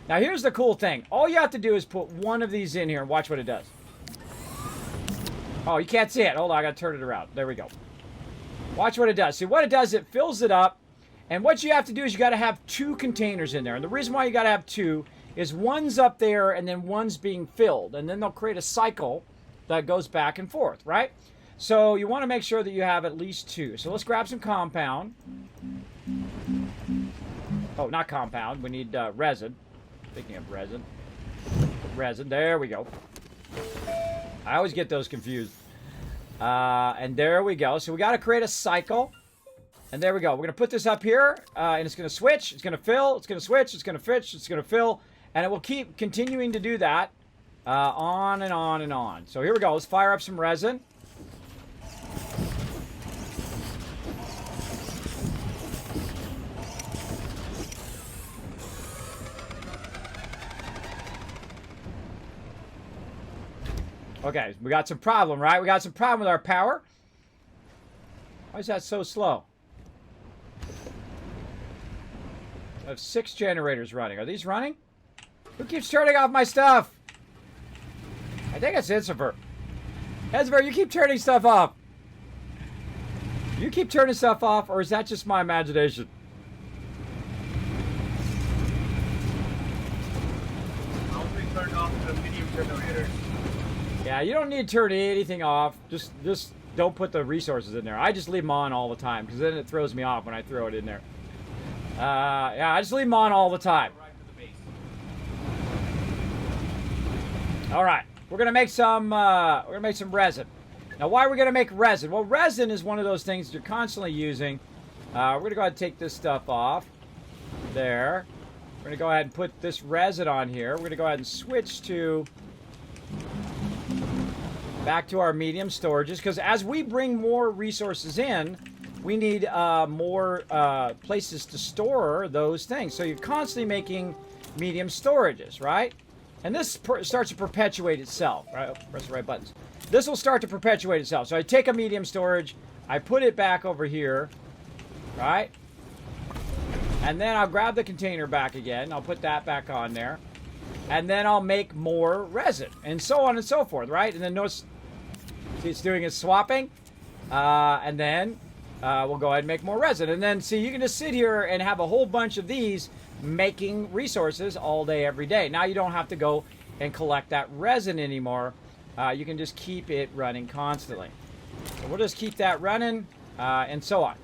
Now, here's the cool thing. All you have to do is put one of these in here and watch what it does. Oh, you can't see it. Hold on, I got to turn it around. There we go. Watch what it does. See, what it does, it fills it up. And what you have to do is you got to have 2 containers in there. And the reason why you got to have 2 is one's up there and then one's being filled. And then they'll create a cycle that goes back and forth, right? So you want to make sure that you have at least 2. So let's grab some compound. Oh, not compound. We need resin. Speaking of resin. Resin. There we go. I always get those confused. And there we go. So we got to create a cycle. And there we go. We're going to put this up here. And it's going to switch. It's going to fill. It's going to switch. It's going to switch. It's going to fill. And it will keep continuing to do that. On and on and on. So here we go. Let's fire up some resin. Okay, we got some problem, right? We got some problem with our power. Why is that so slow? I have 6 generators running. Are these running? Who keeps turning off my stuff? I think it's Ensifer. Ensifer, you keep turning stuff off. You keep turning stuff off, or is that just my imagination? I only turned off the medium generators. Yeah, you don't need to turn anything off. Just don't put the resources in there. I just leave them on all the time, because then it throws me off when I throw it in there. Yeah, I just leave them on all the time. All right, we're gonna make some resin. Now, why are we gonna make resin? Well, resin is one of those things that you're constantly using. We're gonna go ahead and take this stuff off. There. We're gonna go ahead and put this resin on here. We're gonna go ahead and switch to back to our medium storages, because as we bring more resources in, we need more places to store those things. So you're constantly making medium storages, right? And this starts to perpetuate itself, right? Oh, press the right buttons. This will start to perpetuate itself. So I take a medium storage, I put it back over here, right? And then I'll grab the container back again. I'll put that back on there. And then I'll make more resin, and so on and so forth, right? And then notice it's doing its swapping. And then we'll go ahead and make more resin. And then, see, you can just sit here and have a whole bunch of these making resources all day, every day. Now you don't have to go and collect that resin anymore. You can just keep it running constantly. So we'll just keep that running, and so on.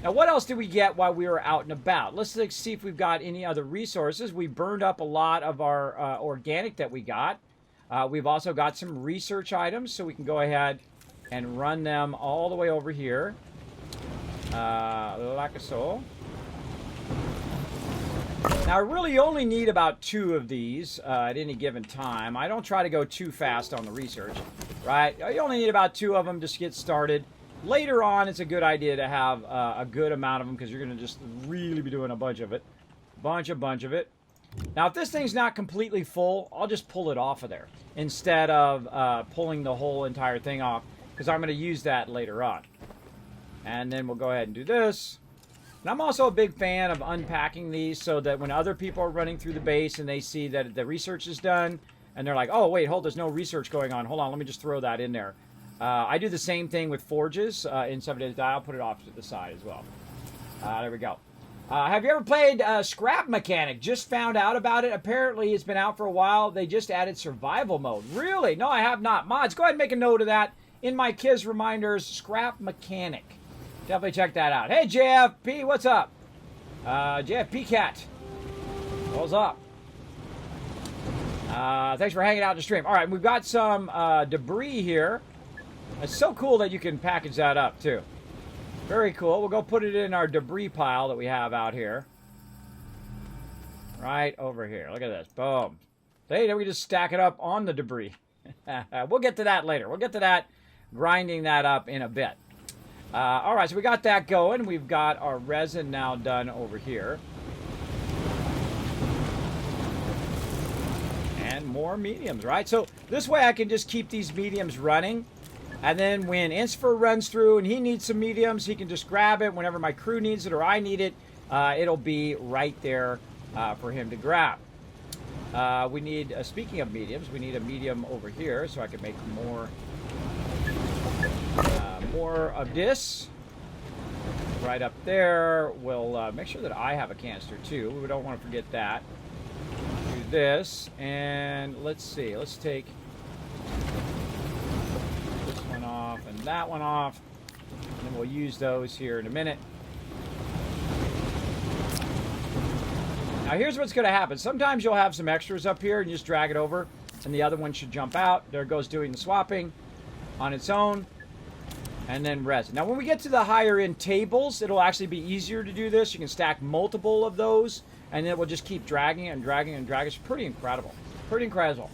Now, what else did we get while we were out and about? Let's see if we've got any other resources. We burned up a lot of our organic that we got. We've also got some research items, so we can go ahead and run them all the way over here. Like so. Now, I really only need about 2 of these at any given time. I don't try to go too fast on the research, right? You only need about 2 of them just to get started. Later on, it's a good idea to have a good amount of them, because you're going to just really be doing a bunch of it. Bunch of it. Now, if this thing's not completely full, I'll just pull it off of there instead of pulling the whole entire thing off, because I'm going to use that later on. And then we'll go ahead and do this. And I'm also a big fan of unpacking these so that when other people are running through the base and they see that the research is done, and they're like, oh, wait, hold, there's no research going on. Hold on, let me just throw that in there. I do the same thing with forges in 7 Days Die. I'll put it off to the side as well. There we go. Have you ever played Scrap Mechanic? Just found out about it. Apparently, it's been out for a while. They just added survival mode. Really? No, I have not. Mods, go ahead and make a note of that in my Kiz reminders. Scrap Mechanic. Definitely check that out. Hey, JFP, what's up? JFP Cat. What's up? Thanks for hanging out in the stream. All right, we've got some debris here. It's so cool that you can package that up, too. Very cool. We'll go put it in our debris pile that we have out here. Right over here. Look at this. Boom. See, then we just stack it up on the debris. We'll get to that later. We'll get to that, grinding that up in a bit. All right, so we got that going. We've got our resin now done over here. And more mediums, right? So this way I can just keep these mediums running. And then when Insfer runs through and he needs some mediums, he can just grab it. Whenever my crew needs it or I need it, it'll be right there for him to grab. We need, speaking of mediums, we need a medium over here so I can make more of this. Right up there. We'll make sure that I have a canister too. We don't want to forget that. Do this, and let's see. Let's take this one off and that one off. And then we'll use those here in a minute. Now here's what's going to happen. Sometimes you'll have some extras up here and you just drag it over and the other one should jump out. There it goes doing the swapping on its own. And then resin. Now when we get to the higher end tables, it'll actually be easier to do this. You can stack multiple of those and then it will just keep dragging and dragging and dragging. It's pretty incredible. Pretty incredible.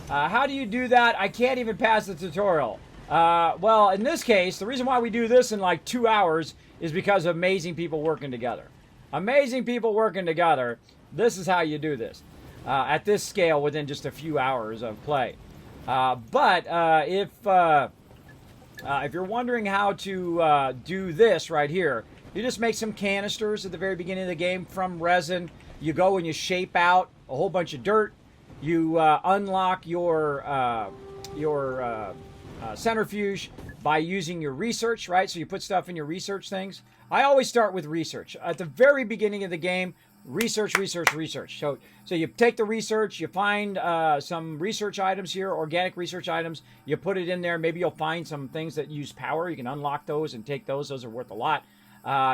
How do you do that? I can't even pass the tutorial. Well, in this case, the reason why we do this in like 2 hours is because of amazing people working together. Amazing people working together. This is how you do this. At this scale within just a few hours of play. But if you're wondering how to do this right here, you just make some canisters at the very beginning of the game from resin. You go and you shape out a whole bunch of dirt. You unlock your centrifuge by using your research, right? So you put stuff in your research things. I always start with research. At the very beginning of the game, research. So you take the research, you find some research items here, organic research items. You put it in there. Maybe you'll find some things that use power. You can unlock those and take those. Those are worth a lot.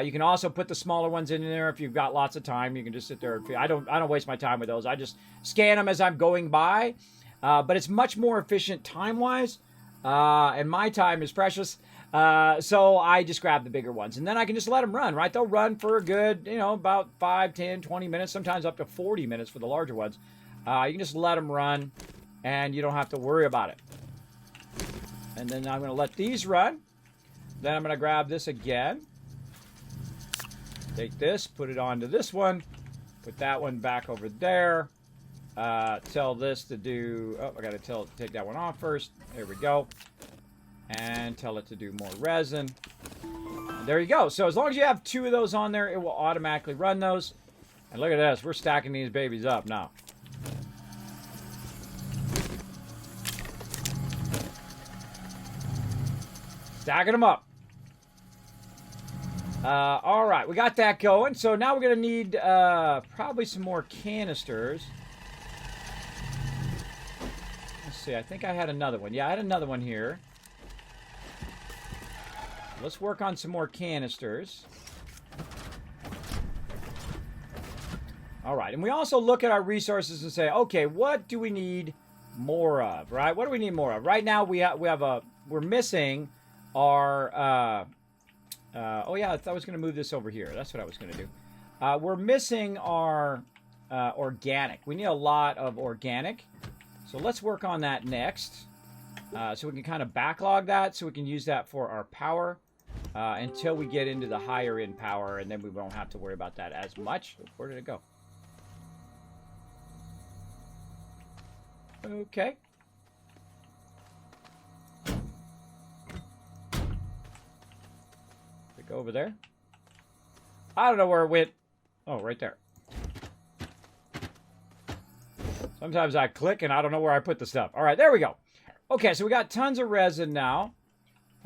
You can also put the smaller ones in there if you've got lots of time. You can just sit there. I don't waste my time with those. I just scan them as I'm going by. But it's much more efficient time-wise. And my time is precious. So I just grab the bigger ones. And then I can just let them run, right? They'll run for a good, about 5, 10, 20 minutes, sometimes up to 40 minutes for the larger ones. You can just let them run, and you don't have to worry about it. And then I'm going to let these run. Then I'm going to grab this again. Take this, put it onto this one. Put that one back over there. Tell this to do... Oh, I got to take that one off first. There we go. And tell it to do more resin. And there you go. So as long as you have 2 of those on there, it will automatically run those. And look at this. We're stacking these babies up now. Stacking them up. All right. We got that going. So now we're going to need probably some more canisters. Let's see. I think I had another one. Yeah, I had another one here. Let's work on some more canisters. All right, and we also look at our resources and say, okay, what do we need more of, right? What do we need more of? Right now, we're missing our. Oh yeah, I was going to move this over here. That's what I was going to do. We're missing our organic. We need a lot of organic, so let's work on that next. So we can kind of backlog that, so we can use that for our power. Until we get into the higher end power, and then we won't have to worry about that as much. Where did it go? Okay. Did it go over there? I don't know where it went. Oh, right there. Sometimes I click and I don't know where I put the stuff. All right, there we go. Okay, so we got tons of resin now.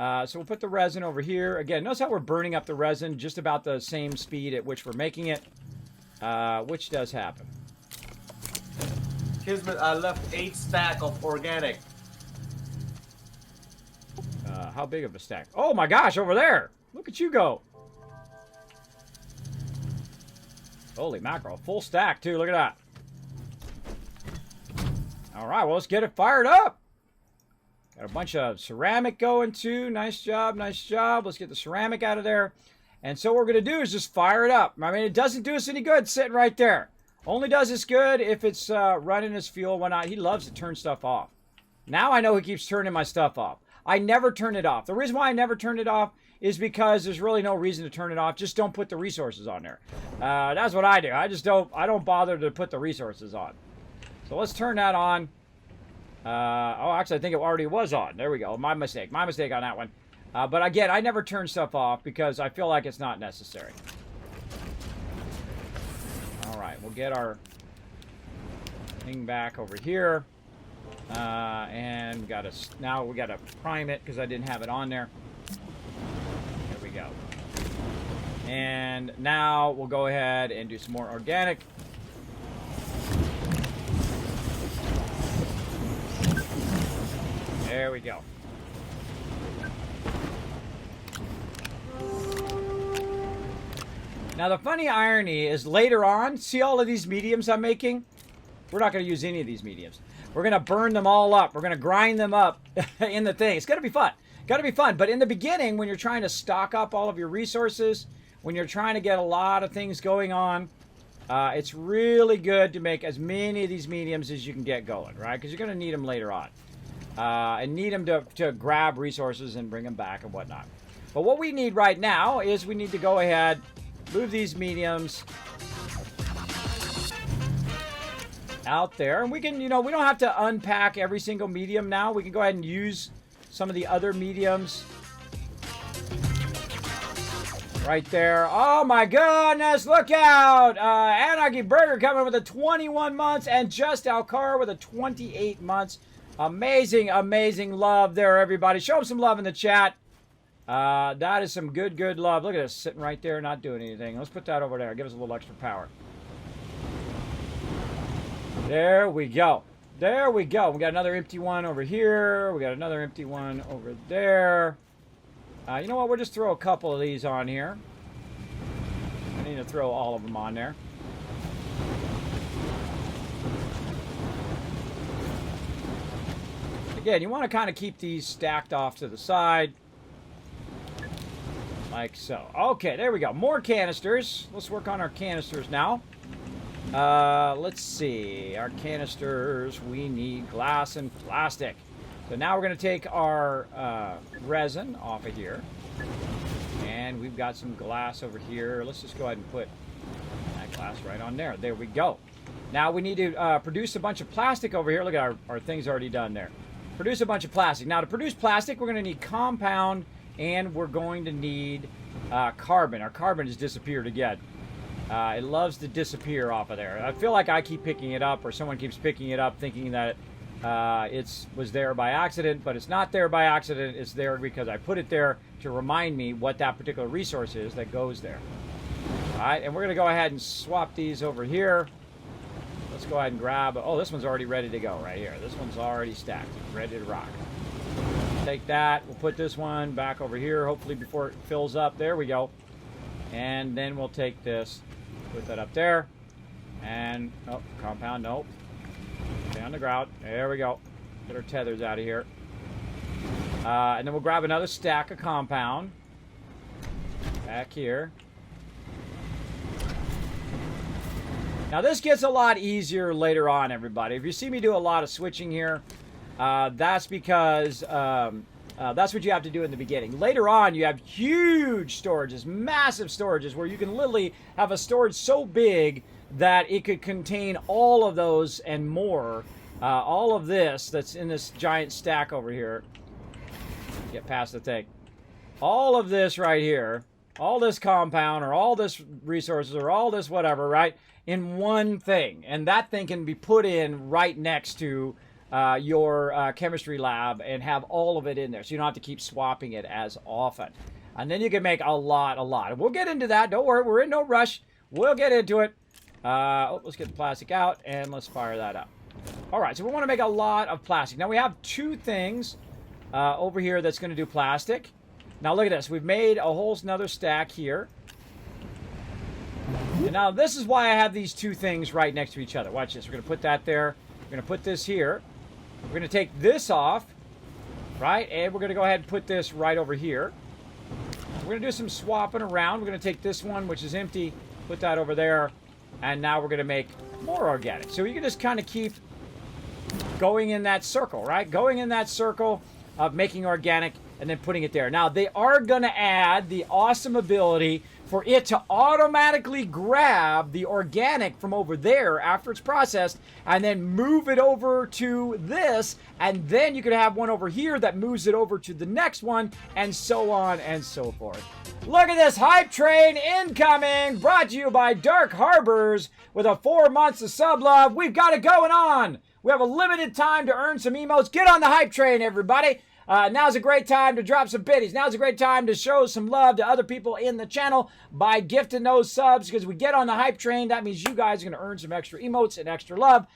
So we'll put the resin over here. Again, notice how we're burning up the resin just about the same speed at which we're making it, which does happen. Kismet, I left 8 stack of organic. How big of a stack? Oh my gosh, over there! Look at you go! Holy mackerel, full stack too, look at that. Alright, well let's get it fired up! Got a bunch of ceramic going too, nice job, nice job. Let's get the ceramic out of there. And so what we're going to do is just fire it up. I mean, it doesn't do us any good sitting right there. Only does us good if it's running as fuel, whatnot. He loves to turn stuff off. Now I know he keeps turning my stuff off. I never turn it off. The reason why I never turn it off is because there's really no reason to turn it off. Just don't put the resources on there. That's what I do. I don't bother to put the resources on. So let's turn that on. Oh, actually, I think it already was on. There we go. My mistake. My mistake on that one. But again, I never turn stuff off because I feel like it's not necessary. All right, we'll get our thing back over here. And now we got to prime it because I didn't have it on there. There we go. And now we'll go ahead and do some more organic. There we go. Now the funny irony is later on, see all of these mediums I'm making? We're not going to use any of these mediums. We're going to burn them all up. We're going to grind them up in the thing. It's going to be fun. Got to be fun. But in the beginning, when you're trying to stock up all of your resources, when you're trying to get a lot of things going on, it's really good to make as many of these mediums as you can get going, right? Because you're going to need them later on. And need them to grab resources and bring them back and whatnot. But what we need right now is we need to go ahead, move these mediums out there. And we can, we don't have to unpack every single medium now. We can go ahead and use some of the other mediums. Right there. Oh my goodness, look out! Anarchy Burger coming with a 21 months and Just Alcar with a 28 months. Amazing, amazing love there, everybody. Show them some love in the chat. That is some good, good love. Look at us sitting right there not doing anything. Let's put that over there. Give us a little extra power. There we go. There we go. We got another empty one over here. We got another empty one over there. You know what? We'll just throw a couple of these on here. I need to throw all of them on there. Again, you want to kind of keep these stacked off to the side. Like so. Okay, there we go. More canisters. Let's work on our canisters now. Let's see. Our canisters, we need glass and plastic. So now we're going to take our resin off of here. And we've got some glass over here. Let's just go ahead and put that glass right on there. There we go. Now we need to produce a bunch of plastic over here. Look at our things already done there. Produce a bunch of plastic. Now to produce plastic, we're going to need compound and we're going to need carbon. Our carbon has disappeared again. It loves to disappear off of there. I feel like I keep picking it up or someone keeps picking it up thinking that it was there by accident, but it's not there by accident. It's there because I put it there to remind me what that particular resource is that goes there. All right, and we're going to go ahead and swap these over here. Let's go ahead and grab... Oh, this one's already ready to go right here. This one's already stacked, ready to rock. Take that. We'll put this one back over here, hopefully before it fills up. There we go. And then we'll take this, put that up there. And, oh, compound, nope. Stay on the ground. There we go. Get our tethers out of here. And then we'll grab another stack of compound. Back here. Now this gets a lot easier later on, everybody. If you see me do a lot of switching here, that's because that's what you have to do in the beginning. Later on, you have huge storages, massive storages, where you can literally have a storage so big that it could contain all of those and more. All of this that's in this giant stack over here. Get past the thing. All of this right here, all this compound or all this resources or all this whatever, right? In one thing, and that thing can be put in right next to your chemistry lab and have all of it in there, so you don't have to keep swapping it as often. And then you can make a lot. And we'll get into that. Don't worry, we're in no rush. We'll get into it. Let's get the plastic out, and let's fire that up. All right, so we want to make a lot of plastic. Now, we have two things over here that's going to do plastic. Now, look at this. We've made a whole another stack here. And now, this is why I have these two things right next to each other. Watch this. We're going to put that there. We're going to put this here. We're going to take this off, right? And we're going to go ahead and put this right over here. We're going to do some swapping around. We're going to take this one, which is empty, put that over there. And now we're going to make more organic. So you can just kind of keep going in that circle, right? Going in that circle of making organic and then putting it there. Now, they are going to add the awesome ability for it to automatically grab the organic from over there after it's processed and then move it over to this, and then you could have one over here that moves it over to the next one, and so on and so forth. Look at this hype train incoming, brought to you by Dark Harbors with a 4 months of sub love. We've got it going on. We have a limited time to earn some emotes. Get on the hype train, everybody. Now's a great time to drop some biddies. Now's a great time to show some love to other people in the channel by gifting those subs, because we get on the hype train. That means you guys are going to earn some extra emotes and extra love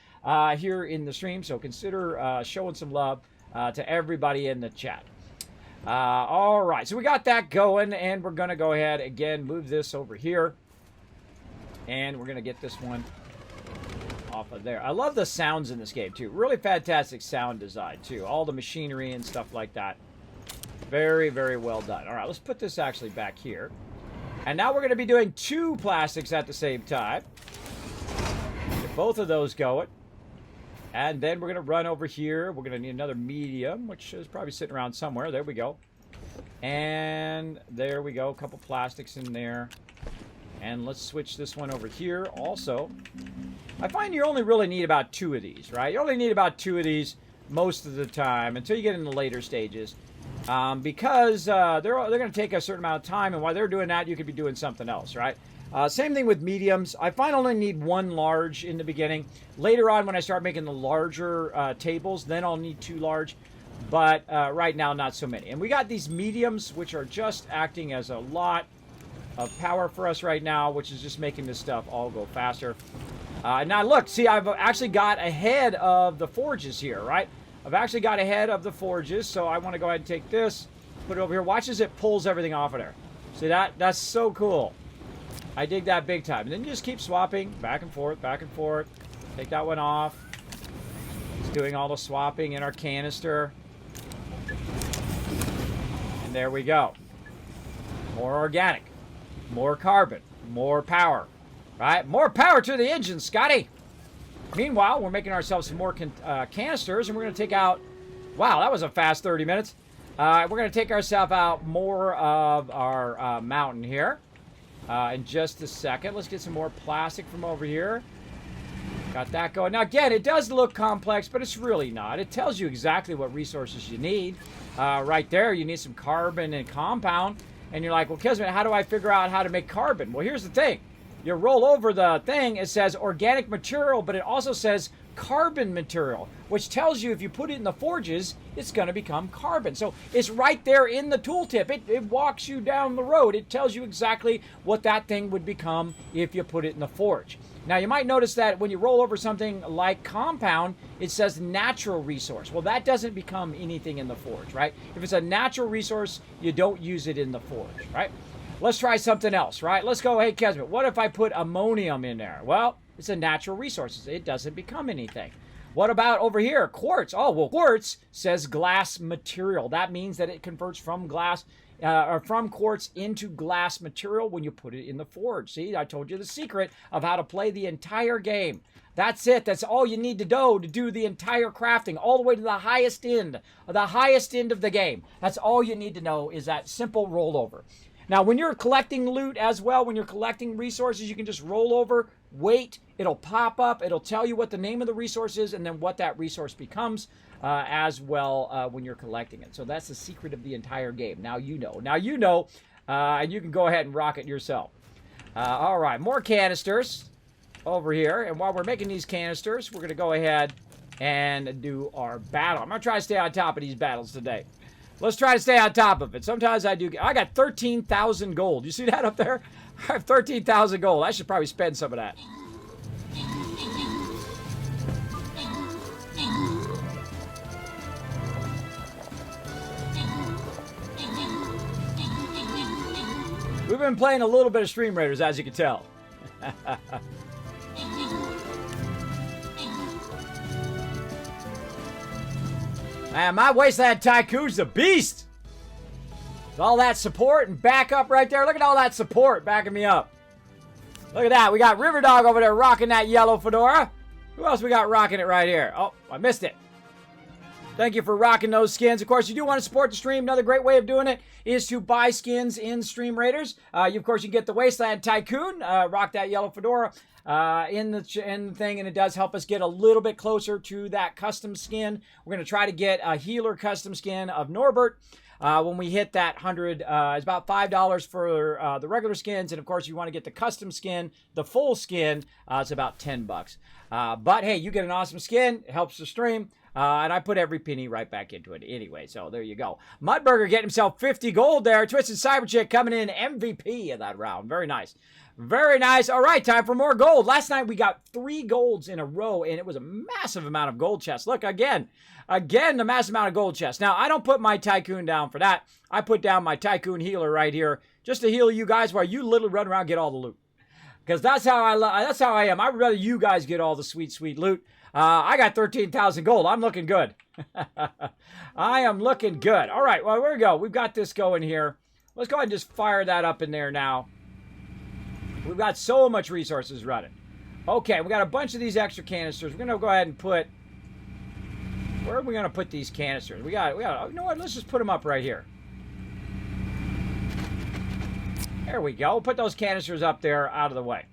here in the stream. So consider showing some love to everybody in the chat. All right, so we got that going, and we're going to go ahead again, move this over here, and we're going to get this one off of there. I love the sounds in this game too. Really fantastic sound design too. All the machinery and stuff like that. Very, very well done. All right, let's put this actually back here. And now we're going to be doing two plastics at the same time. Get both of those going. And then we're going to run over here. We're going to need another medium, which is probably sitting around somewhere. There we go. And there we go. A couple plastics in there. And let's switch this one over here also. I find you only really need about 2 of these, right? You only need about 2 of these most of the time until you get in the later stages. Because they're going to take a certain amount of time, and while they're doing that, you could be doing something else, right? Same thing with mediums. I find I only need 1 large in the beginning. Later on, when I start making the larger tables, then I'll need 2 large. But right now, not so many. And we got these mediums, which are just acting as a lot of power for us right now, which is just making this stuff all go faster. Now look, see, I've actually got ahead of the forges here, right? I've actually got ahead of the forges, so I want to go ahead and take this, put it over here. Watch as it pulls everything off of there. See that? That's so cool. I dig that big time. And then you just keep swapping back and forth, back and forth. Take that one off. Just doing all the swapping in our canister. And there we go. More organic. More carbon, more power, right? More power to the engine, Scotty. Meanwhile, we're making ourselves some more canisters, and we're going to take out, wow, that was a fast 30 minutes. We're going to take ourselves out more of our mountain here in just a second. Let's get some more plastic from over here. Got that going. Now, again, it does look complex, but it's really not. It tells you exactly what resources you need. Right there, you need some carbon and compound. And you're like, well, Kismet, how do I figure out how to make carbon? Well, here's the thing. You roll over the thing, it says organic material, but it also says carbon material, which tells you if you put it in the forges, it's going to become carbon. So it's right there in the tooltip. It walks you down the road. It tells you exactly what that thing would become if you put it in the forge. Now, you might notice that when you roll over something like compound, it says natural resource. Well, that doesn't become anything in the forge, right? If it's a natural resource, you don't use it in the forge, right? Let's try something else, right? Let's go, hey, Kismet, what if I put ammonium in there? Well, it's a natural resource. It doesn't become anything. What about over here? Quartz. Oh, well, quartz says glass material. That means that it converts from glass or from quartz into glass material when you put it in the forge. See, I told you the secret of how to play the entire game. That's it. That's all you need to know to do the entire crafting, all the way to the highest end of the game. That's all you need to know is that simple rollover. Now, when you're collecting loot as well, when you're collecting resources, you can just roll over, wait, it'll pop up, it'll tell you what the name of the resource is and then what that resource becomes as well when you're collecting it. So that's the secret of the entire game. Now you know. Now you know, and you can go ahead and rock it yourself. All right, more canisters over here. And while we're making these canisters, we're going to go ahead and do our battle. I'm going to try to stay on top of these battles today. Let's try to stay on top of it. Sometimes I do. I got 13,000 gold. You see that up there? I have 13,000 gold. I should probably spend some of that. We've been playing a little bit of Stream Raiders, as you can tell. Man, my Wasteland Tycoon's a beast. With all that support and backup right there. Look at all that support backing me up. Look at that. We got River Dog over there rocking that yellow fedora. Who else we got rocking it right here? Oh, I missed it. Thank you for rocking those skins. Of course, you do want to support the stream. Another great way of doing it is to buy skins in Stream Raiders. Of course, you can get the Wasteland Tycoon, rock that yellow fedora in the thing, and it does help us get a little bit closer to that custom skin. We're going to try to get a healer custom skin of Norbert. When we hit that 100, it's about $5 for the regular skins. And of course, you want to get the custom skin, the full skin, it's about $10. But hey, you get an awesome skin. It helps the stream. And I put every penny right back into it anyway. So there you go. Mudburger getting himself 50 gold there. Twisted Cyberchick coming in MVP of that round. Very nice. Very nice. All right, time for more gold. Last night we got 3 golds in a row, and it was a massive amount of gold chests. Look, again, the massive amount of gold chests. Now, I don't put my Tycoon down for that. I put down my Tycoon healer right here just to heal you guys while you literally run around and get all the loot. Because that's how I am. I would rather you guys get all the sweet, sweet loot. I got 13,000 gold. I'm looking good. I am looking good. All right, well, here we go. We've got this going here. Let's go ahead and just fire that up in there now. We've got so much resources running. Okay, we got a bunch of these extra canisters. We're going to go ahead and put... Where are we going to put these canisters? We got, you know what? Let's just put them up right here. There we go. We'll put those canisters up there out of the way.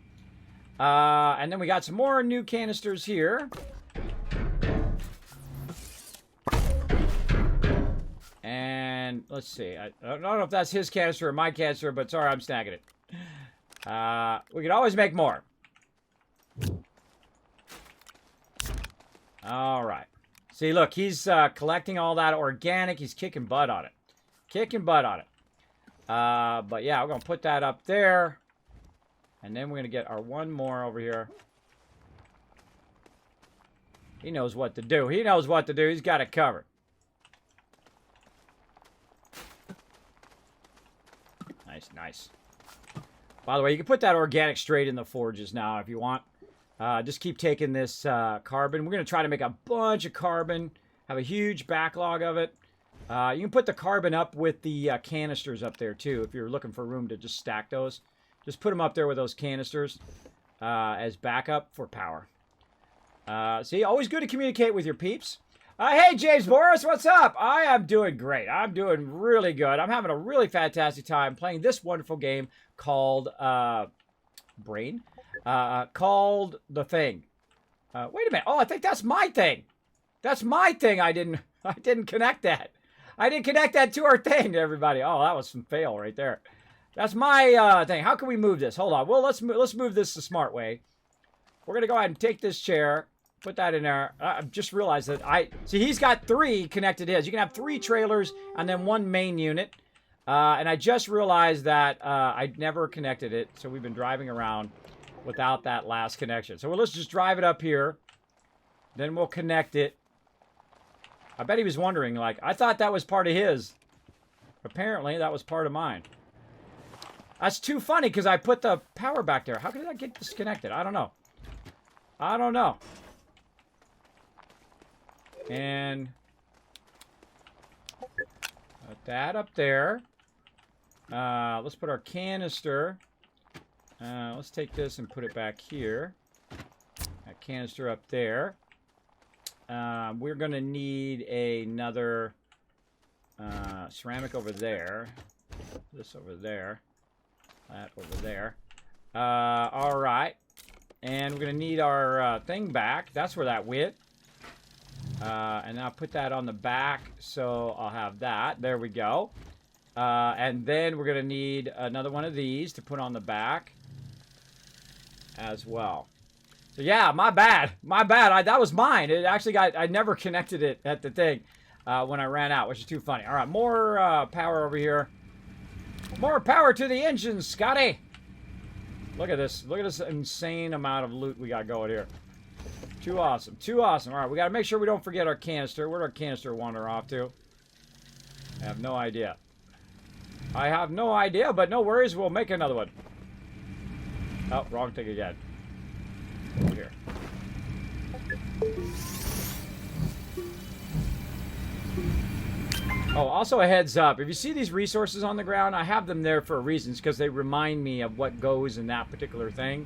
And then we got some more new canisters here. And let's see. I don't know if that's his canister or my canister, but sorry, I'm snagging it. We could always make more. All right. See, look, he's collecting all that organic. He's kicking butt on it. Kicking butt on it. But yeah, we're going to put that up there. And then we're going to get our one more over here. He knows what to do. He knows what to do. He's got it covered. Nice, nice. By the way, you can put that organic straight in the forges now if you want. Just keep taking this carbon. We're going to try to make a bunch of carbon. Have a huge backlog of it. You can put the carbon up with the canisters up there too if you're looking for room to just stack those. Just put them up there with those canisters as backup for power. See, always good to communicate with your peeps. Hey, James Boris, what's up? I am doing great. I'm doing really good. I'm having a really fantastic time playing this wonderful game called Brain. Called The Thing. Wait a minute. Oh, I think that's my thing. That's my thing. I didn't connect that. I didn't connect that to our thing, everybody. Oh, that was some fail right there. That's my thing. How can we move this? Hold on. Well, let's move this the smart way. We're gonna go ahead and take this chair, put that in there. I just realized that he's got 3 connected his. You can have 3 trailers and then 1 main unit. And I just realized that I never connected it, so we've been driving around without that last connection. So let's just drive it up here. Then we'll connect it. I bet he was wondering, like, I thought that was part of his. Apparently, that was part of mine. That's too funny because I put the power back there. How did that get disconnected? I don't know. I don't know. And put that up there. Let's put our canister. Let's take this and put it back here. That canister up there. We're going to need another ceramic over there. This over there. That over there. All right. And we're going to need our thing back. That's where that went. And I'll put that on the back. So I'll have that. There we go. And then we're going to need another one of these to put on the back as well. So yeah, my bad. My bad. That was mine. It actually got, I never connected it at the thing when I ran out, which is too funny. All right, more power over here. More power to the engines, Scotty. Look at this. Look at this insane amount of loot we got going here. Too awesome. Too awesome. All right, we got to make sure we don't forget our canister. Where'd our canister wander off to? I have no idea. I have no idea, but no worries. We'll make another one. Oh, wrong thing again. Over here. Oh, also a heads up. If you see these resources on the ground, I have them there for reasons because they remind me of what goes in that particular thing.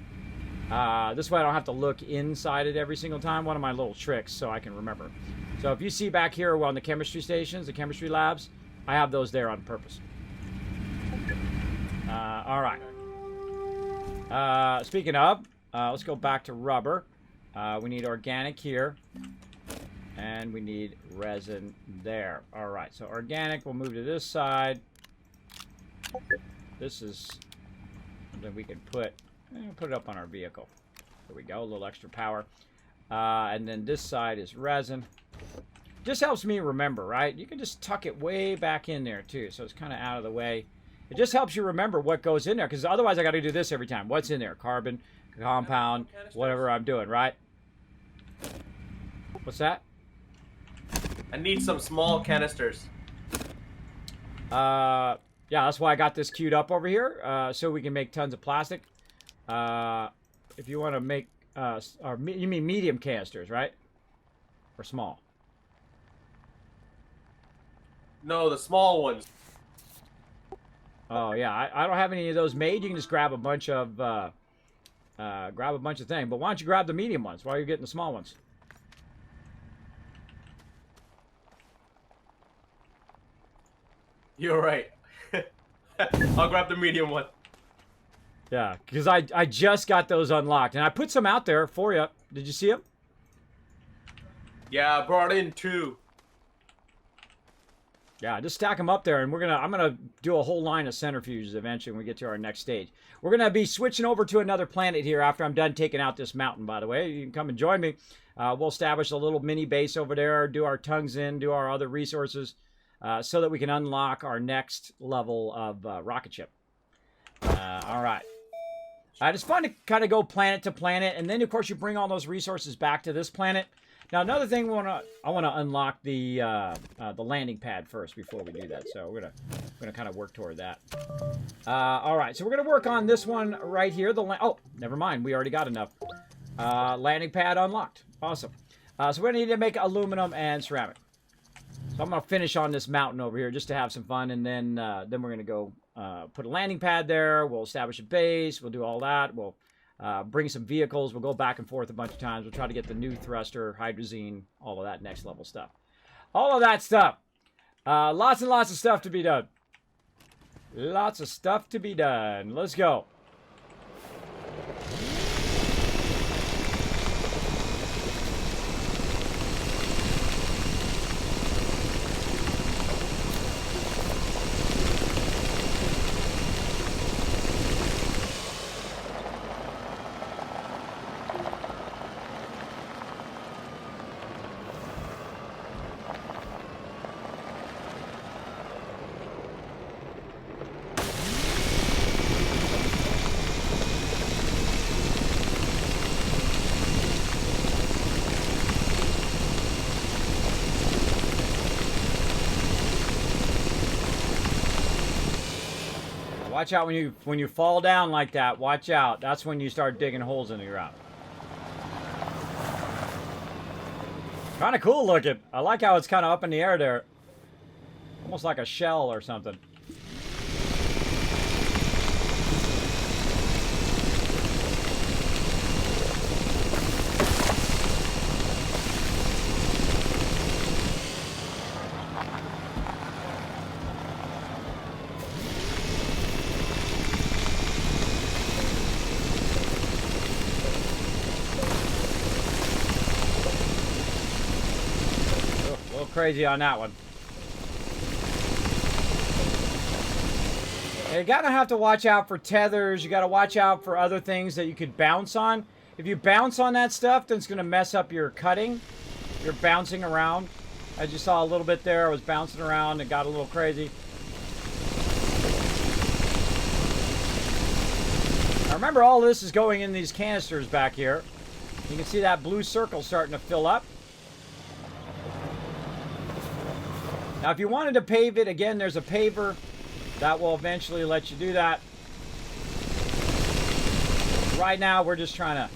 This way I don't have to look inside it every single time. One of my little tricks so I can remember. So if you see back here on the chemistry stations, the chemistry labs, I have those there on purpose. All right. Speaking of, let's go back to rubber. We need organic here. And we need resin there. All right, so organic, we'll move to this side. This is something we can put it up on our vehicle. There we go, a little extra power. And then this side is resin. Just helps me remember, right? You can just tuck it way back in there too, so it's kind of out of the way. It just helps you remember what goes in there, because otherwise I got to do this every time. What's in there? Carbon, compound, whatever I'm doing, right? What's that? I need some small canisters. Yeah, that's why I got this queued up over here, so we can make tons of plastic. If you want to make, you mean medium canisters, right? Or small? No, the small ones. Oh yeah, I don't have any of those made. You can just grab a bunch of things. But why don't you grab the medium ones while you're getting the small ones? You're right. I'll grab the medium one. Yeah, because I just got those unlocked, and I put some out there for you. Did you see them? Yeah, I brought in 2. Yeah, just stack them up there, and I'm gonna do a whole line of centrifuges eventually when we get to our next stage. We're gonna be switching over to another planet here after I'm done taking out this mountain. By the way, you can come and join me. We'll establish a little mini base over there, do our tongues in, do our other resources, so that we can unlock our next level of rocket ship. All right. It's fun to kind of go planet to planet, and then of course you bring all those resources back to this planet. Now another thing I want to unlock the landing pad first before we do that. So we're gonna kind of work toward that. All right, so we're gonna work on this one right here. Oh, never mind, we already got enough. Landing pad unlocked. Awesome. So we're gonna need to make aluminum and ceramic. So I'm gonna finish on this mountain over here just to have some fun, and then we're gonna go put a landing pad there. We'll establish a base. We'll do all that. We'll bring some vehicles. We'll go back and forth a bunch of times. We'll try to get the new thruster, hydrazine, all of that next level stuff. All of that stuff. Lots and lots of stuff to be done. Lots of stuff to be done. Let's go. Watch out when you fall down like that. Watch out. That's when you start digging holes in the ground. Kind of cool looking. I like how it's kind of up in the air there. Almost like a shell or something. Crazy on that one. You're gonna have to watch out for tethers. You gotta watch out for other things that you could bounce on. If you bounce on that stuff, then it's going to mess up your cutting. You're bouncing around. As you saw a little bit there, I was bouncing around and got a little crazy. Now remember, all this is going in these canisters back here. You can see that blue circle starting to fill up. Now, if you wanted to pave it, again, there's a paver. That will eventually let you do that. Right now, we're just trying to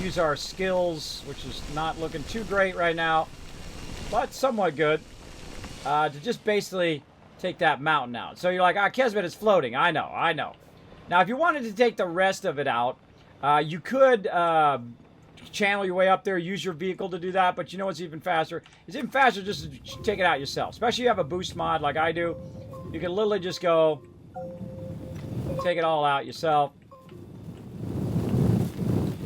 use our skills, which is not looking too great right now, but somewhat good, to just basically take that mountain out. So you're like, ah, Kismet is floating. I know, I know. Now, if you wanted to take the rest of it out, you could channel your way up there, use your vehicle to do that, but you know what's even faster? It's even faster just to take it out yourself, especially if you have a boost mod like I do. You can literally just go take it all out yourself.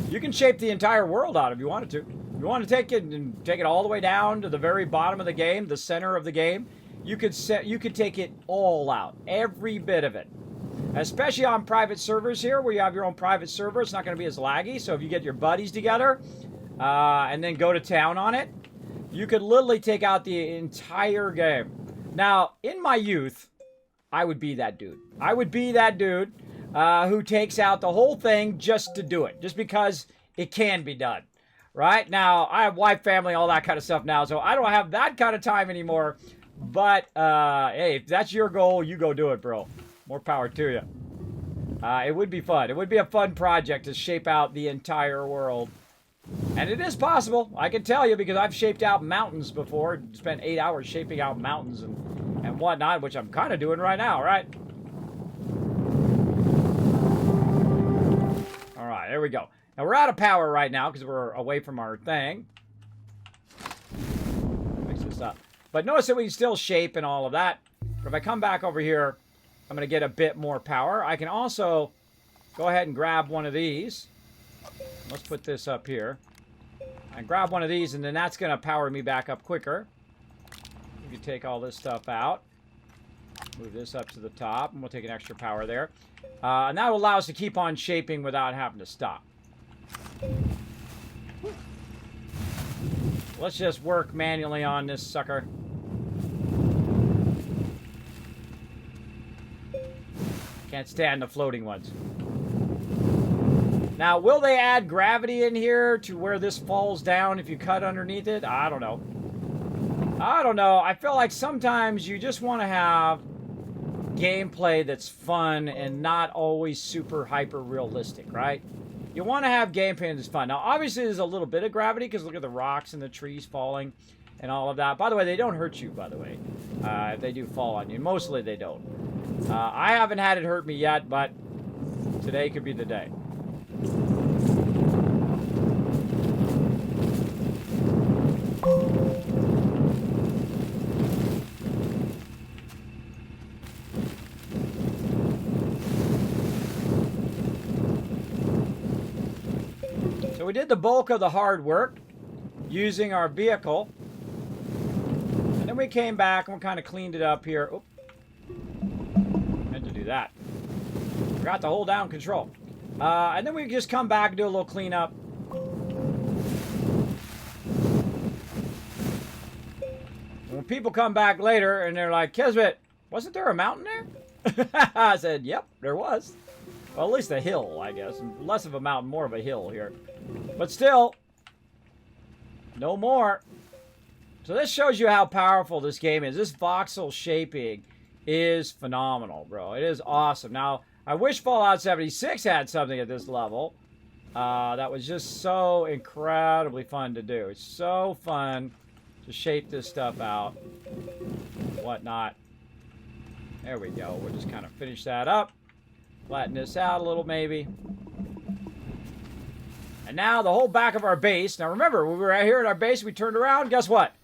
You can shape the entire world out if you wanted to. If you want to take it and take it all the way down to the very bottom of the game, the center of the game, you could take it all out, every bit of it. Especially on private servers here, where you have your own private server, it's not going to be as laggy. So if you get your buddies together and then go to town on it, you could literally take out the entire game. Now, in my youth, I would be that dude. I would be that dude who takes out the whole thing just to do it, just because it can be done. Right? Now, I have wife, family, all that kind of stuff now, so I don't have that kind of time anymore. But, hey, if that's your goal, you go do it, bro. More power to you. It would be fun. It would be a fun project to shape out the entire world. And it is possible. I can tell you because I've shaped out mountains before. Spent 8 hours shaping out mountains and whatnot, which I'm kind of doing right now, right? All right, there we go. Now, we're out of power right now because we're away from our thing. Fix this up. But notice that we can still shape and all of that. But if I come back over here, I'm going to get a bit more power. I can also go ahead and grab one of these. Let's put this up here. And grab one of these, and then that's going to power me back up quicker. We can take all this stuff out. Move this up to the top, and we'll take an extra power there. And that will allow us to keep on shaping without having to stop. Let's just work manually on this sucker. Can't stand the floating ones. Now, will they add gravity in here to where this falls down if you cut underneath it? I don't know. I don't know. I feel like sometimes you just want to have gameplay that's fun and not always super hyper realistic, right? You want to have gameplay that's fun. Now, obviously, there's a little bit of gravity because look at the rocks and the trees falling and all of that. By the way, they don't hurt you, by the way. If they do fall on you. Mostly they don't. I haven't had it hurt me yet, but today could be the day. So we did the bulk of the hard work using our vehicle. And then we came back and we kind of cleaned it up here. Oop. Meant to do that. Forgot to hold down control. And then we just come back and do a little cleanup. When people come back later and they're like, Kismet, wasn't there a mountain there? I said, yep, there was. Well, at least a hill, I guess. Less of a mountain, more of a hill here. But still, no more. So this shows you how powerful this game is. This voxel shaping is phenomenal, bro. It is awesome. Now, I wish Fallout 76 had something at this level. That was just so incredibly fun to do. It's so fun to shape this stuff out. Whatnot. There we go. We'll just kind of finish that up. Flatten this out a little, maybe. And now the whole back of our base. Now remember, when we were out here at our base, we turned around. Guess what?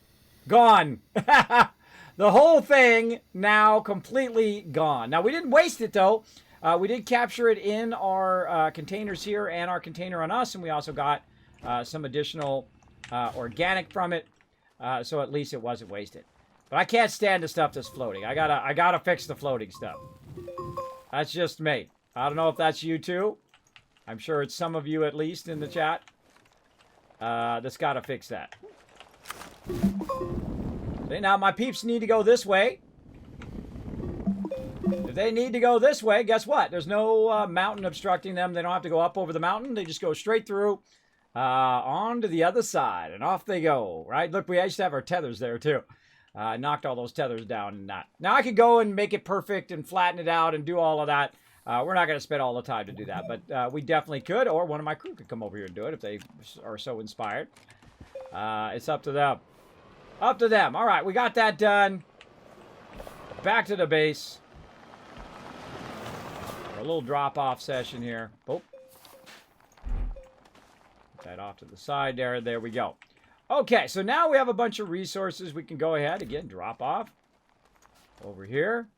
Gone. The whole thing now completely gone. Now we didn't waste it though. We did capture it in our containers here and our container on us, and we also got some additional organic from it. So at least it wasn't wasted. But I can't stand the stuff that's floating. I gotta fix the floating stuff. That's just me. I don't know if that's you too. I'm sure it's some of you at least in the chat. That's got to fix that. Okay, now my peeps need to go this way. If they need to go this way, guess what? There's no mountain obstructing them. They don't have to go up over the mountain. They just go straight through on to the other side, and off they go, right? Look, we used to have our tethers there, too. Knocked all those tethers down and that. Now, I could go and make it perfect and flatten it out and do all of that. We're not going to spend all the time to do that, but we definitely could, or one of my crew could come over here and do it if they are so inspired. It's up to them. Up to them. All right, we got that done. Back to the base. A little drop-off session here. Oh. Put that off to the side there. There we go. Okay, so now we have a bunch of resources. We can go ahead, again, drop off over here.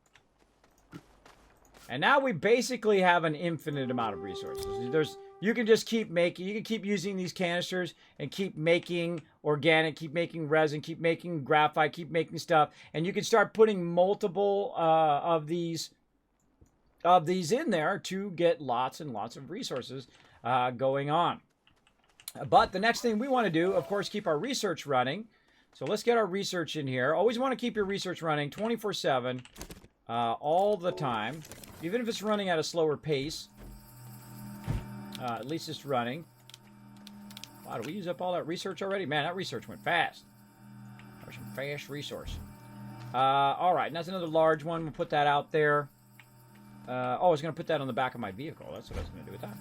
And now we basically have an infinite amount of resources. You can just keep making, you can keep using these canisters and keep making organic, keep making resin, keep making graphite, keep making stuff. And you can start putting multiple of these in there to get lots and lots of resources going on. But the next thing we want to do, of course, keep our research running. So let's get our research in here. Always want to keep your research running 24/7 all the time. Even if it's running at a slower pace, at least it's running. Wow, did we use up all that research already? Man, that research went fast. That was some fast resource. All right, and that's another large one. We'll put that out there. I was going to put that on the back of my vehicle. That's what I was going to do with that.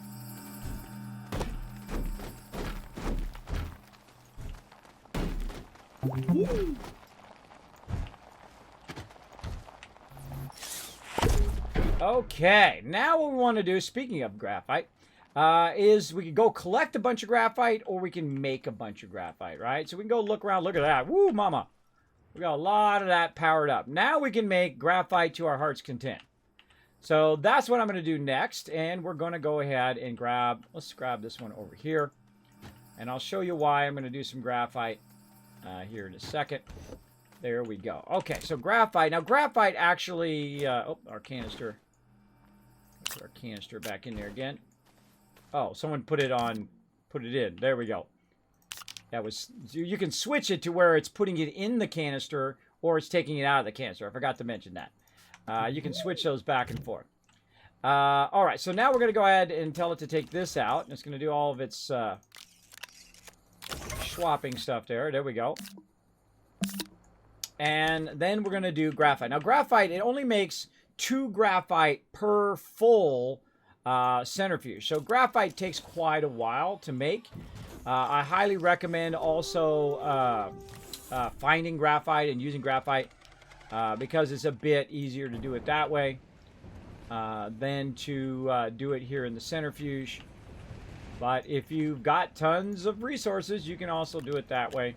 Okay, now what we want to do, speaking of graphite, is we can go collect a bunch of graphite or we can make a bunch of graphite, right? So we can go look around, look at that. Woo, mama. We got a lot of that powered up. Now we can make graphite to our heart's content. So that's what I'm going to do next, and we're going to go ahead and let's grab this one over here, and I'll show you why I'm going to do some graphite here in a second. There we go. Okay, so graphite. Now, graphite actually... our canister. Let's put our canister back in there again. Oh, someone put it in. There we go. That was... You can switch it to where it's putting it in the canister or it's taking it out of the canister. I forgot to mention that. You can switch those back and forth. All right, so now we're going to go ahead and tell it to take this out. And it's going to do all of its swapping stuff there. There we go. And then we're going to do graphite. Now, graphite, it only makes 2 graphite per full centrifuge. So graphite takes quite a while to make. I highly recommend also finding graphite and using graphite because it's a bit easier to do it that way than to do it here in the centrifuge. But if you've got tons of resources, you can also do it that way.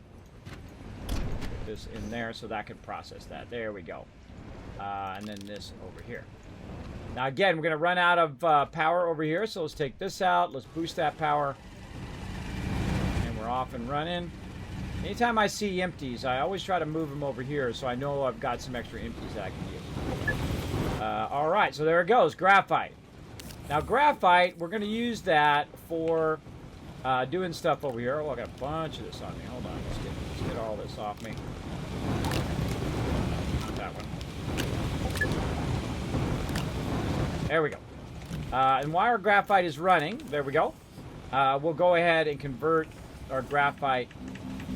Put this in there so that can process that. There we go. And then this over here. Now again, we're going to run out of power over here, so let's take this out. Let's boost that power. And we're off and running. Anytime I see empties, I always try to move them over here so I know I've got some extra empties that I can use. All right, so there it goes, graphite. Now graphite, we're going to use that for doing stuff over here. Oh, I got a bunch of this on me. Hold on, let's get all this off me. That one. There we go. And while our graphite is running, there we go. We'll go ahead and convert our graphite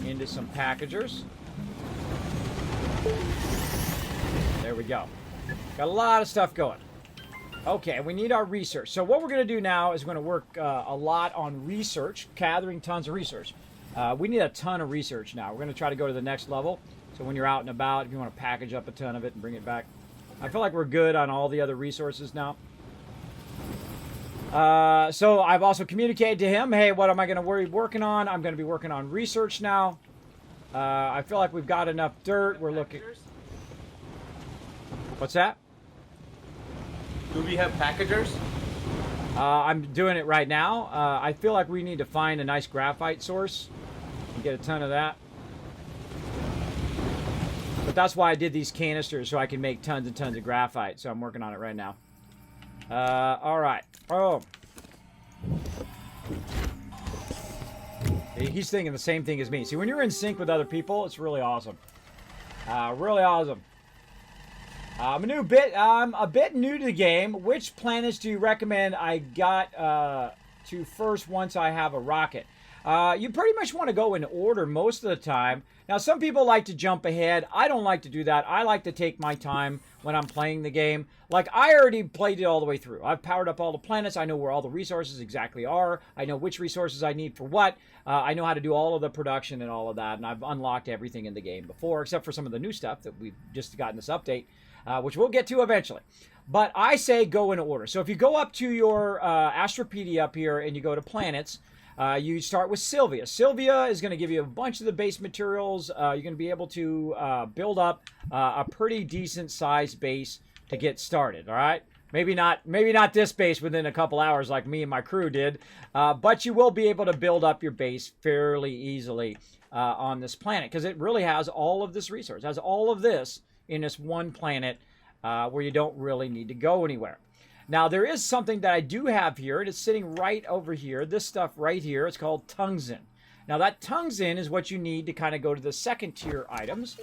into some packagers. There we go. Got a lot of stuff going. Okay, we need our research. So what we're going to do now is we're going to work a lot on research, gathering tons of research. We need a ton of research now. We're going to try to go to the next level. So when you're out and about, if you want to package up a ton of it and bring it back. I feel like we're good on all the other resources now. So I've also communicated to him, hey, what am I going to be working on? I'm going to be working on research now. I feel like we've got enough dirt. We're looking... What's that? Do we have packagers? I'm doing it right now. I feel like we need to find a nice graphite source and get a ton of that. But that's why I did these canisters, so I can make tons and tons of graphite. So I'm working on it right now. All right. Oh. He's thinking the same thing as me. See, when you're in sync with other people, it's really awesome. Really awesome. I'm a bit new to the game. Which planets do you recommend I got to first once I have a rocket? You pretty much want to go in order most of the time. Now, some people like to jump ahead. I don't like to do that. I like to take my time when I'm playing the game. Like, I already played it all the way through. I've powered up all the planets. I know where all the resources exactly are. I know which resources I need for what. I know how to do all of the production and all of that. And I've unlocked everything in the game before, except for some of the new stuff that we've just gotten this update, which we'll get to eventually. But I say go in order. So if you go up to your Astropedia up here and you go to planets, you start with Sylvia. Sylvia is going to give you a bunch of the base materials. You're going to be able to build up a pretty decent sized base to get started. All right, maybe not this base within a couple hours like me and my crew did, but you will be able to build up your base fairly easily on this planet because it really has all of this resource. It has all of this in this one planet where you don't really need to go anywhere. Now, there is something that I do have here, and it's sitting right over here. This stuff right here, it's called tungsten. Now, that tungsten is what you need to kind of go to the second tier items,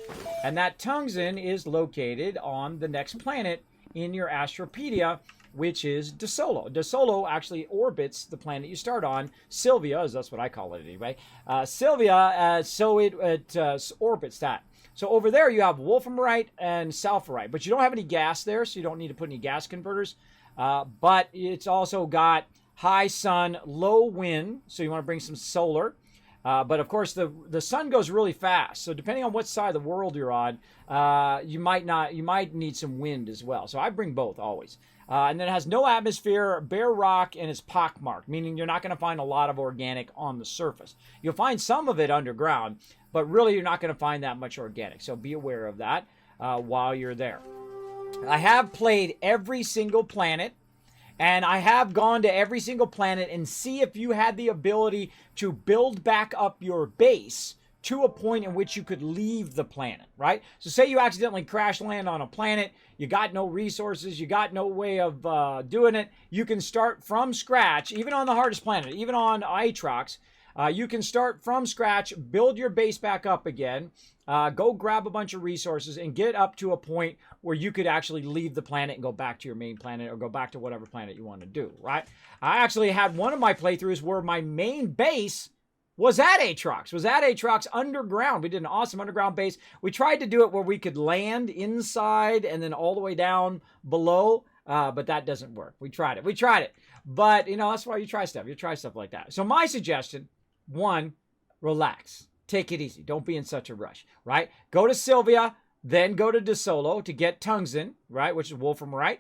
and that tungsten is located on the next planet in your Astropedia, which is DeSolo. DeSolo actually orbits the planet you start on. Sylvia, as that's what I call it anyway. Sylvia, so it orbits that. So over there, you have wolframite and sulfurite, but you don't have any gas there, so you don't need to put any gas converters. But it's also got high sun, low wind, so you want to bring some solar. But of course, the sun goes really fast, so depending on what side of the world you're on, you might need some wind as well. So I bring both always. And then it has no atmosphere, bare rock, and it's pockmarked, meaning you're not going to find a lot of organic on the surface. You'll find some of it underground, but really you're not going to find that much organic. So be aware of that while you're there. I have played every single planet, and I have gone to every single planet and see if you had the ability to build back up your base to a point in which you could leave the planet, right? So say you accidentally crash land on a planet, you got no resources, you got no way of doing it, you can start from scratch, even on the hardest planet, even on Atrox, you can start from scratch, build your base back up again, go grab a bunch of resources and get up to a point where you could actually leave the planet and go back to your main planet or go back to whatever planet you want to do, right? I actually had one of my playthroughs where my main base was at Atrox underground. We did an awesome underground base. We tried to do it where we could land inside and then all the way down below, but that doesn't work. We tried it. But, you know, that's why you try stuff. You try stuff like that. So my suggestion, one, relax. Take it easy. Don't be in such a rush, right? Go to Sylvia, then go to DeSolo to get tungsten, right, which is wolframite.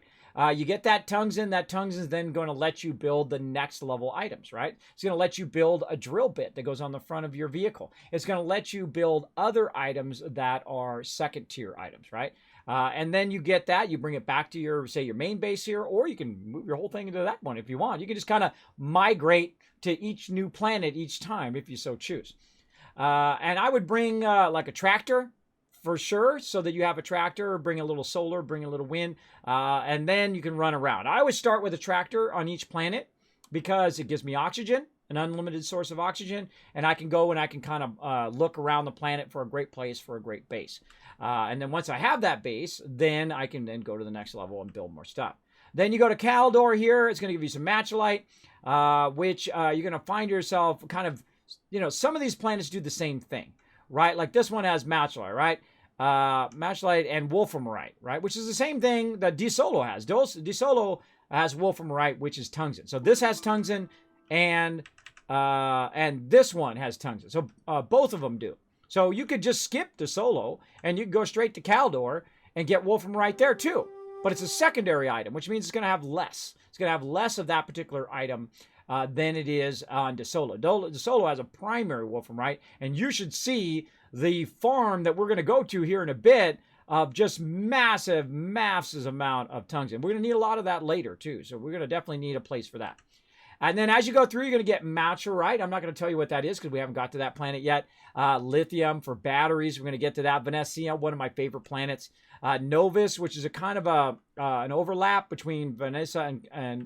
You get that tungsten. That tungsten is then going to let you build the next level items, right? It's going to let you build a drill bit that goes on the front of your vehicle. It's going to let you build other items that are second tier items, right? And then you get that, you bring it back to your, say, your main base here, or you can move your whole thing into that one if you want. You can just kind of migrate to each new planet each time if you so choose. And I would bring like a tractor for sure, so that you have a tractor, bring a little solar, bring a little wind, and then you can run around. I always start with a tractor on each planet because it gives me oxygen, an unlimited source of oxygen, and I can go and I can kind of look around the planet for a great place, for a great base. And then once I have that base, then I can then go to the next level and build more stuff. Then you go to Caldor here. It's going to give you some matcholite, which you're going to find yourself kind of, you know, some of these planets do the same thing, right? Like this one has matcholite, right? Matcholite and wolframite, right? Which is the same thing that DeSolo has. DeSolo has wolframite, which is tungsten. So this has tungsten, and this one has tungsten. So both of them do. So you could just skip DeSolo, and you could go straight to Caldor and get wolframite there too. But it's a secondary item, which means it's going to have less. It's going to have less of that particular item than it is on DeSolo. DeSolo has a primary wolframite, and you should see the farm that we're going to go to here in a bit of just massive amount of tungsten. We're going to need a lot of that later too, so we're going to definitely need a place for that. And then as you go through, you're going to get matcholite. I'm not going to tell you what that is because we haven't got to that planet yet. Lithium for batteries. We're going to get to that. Venetia, one of my favorite planets. Novus, which is a kind of an overlap between Venetia and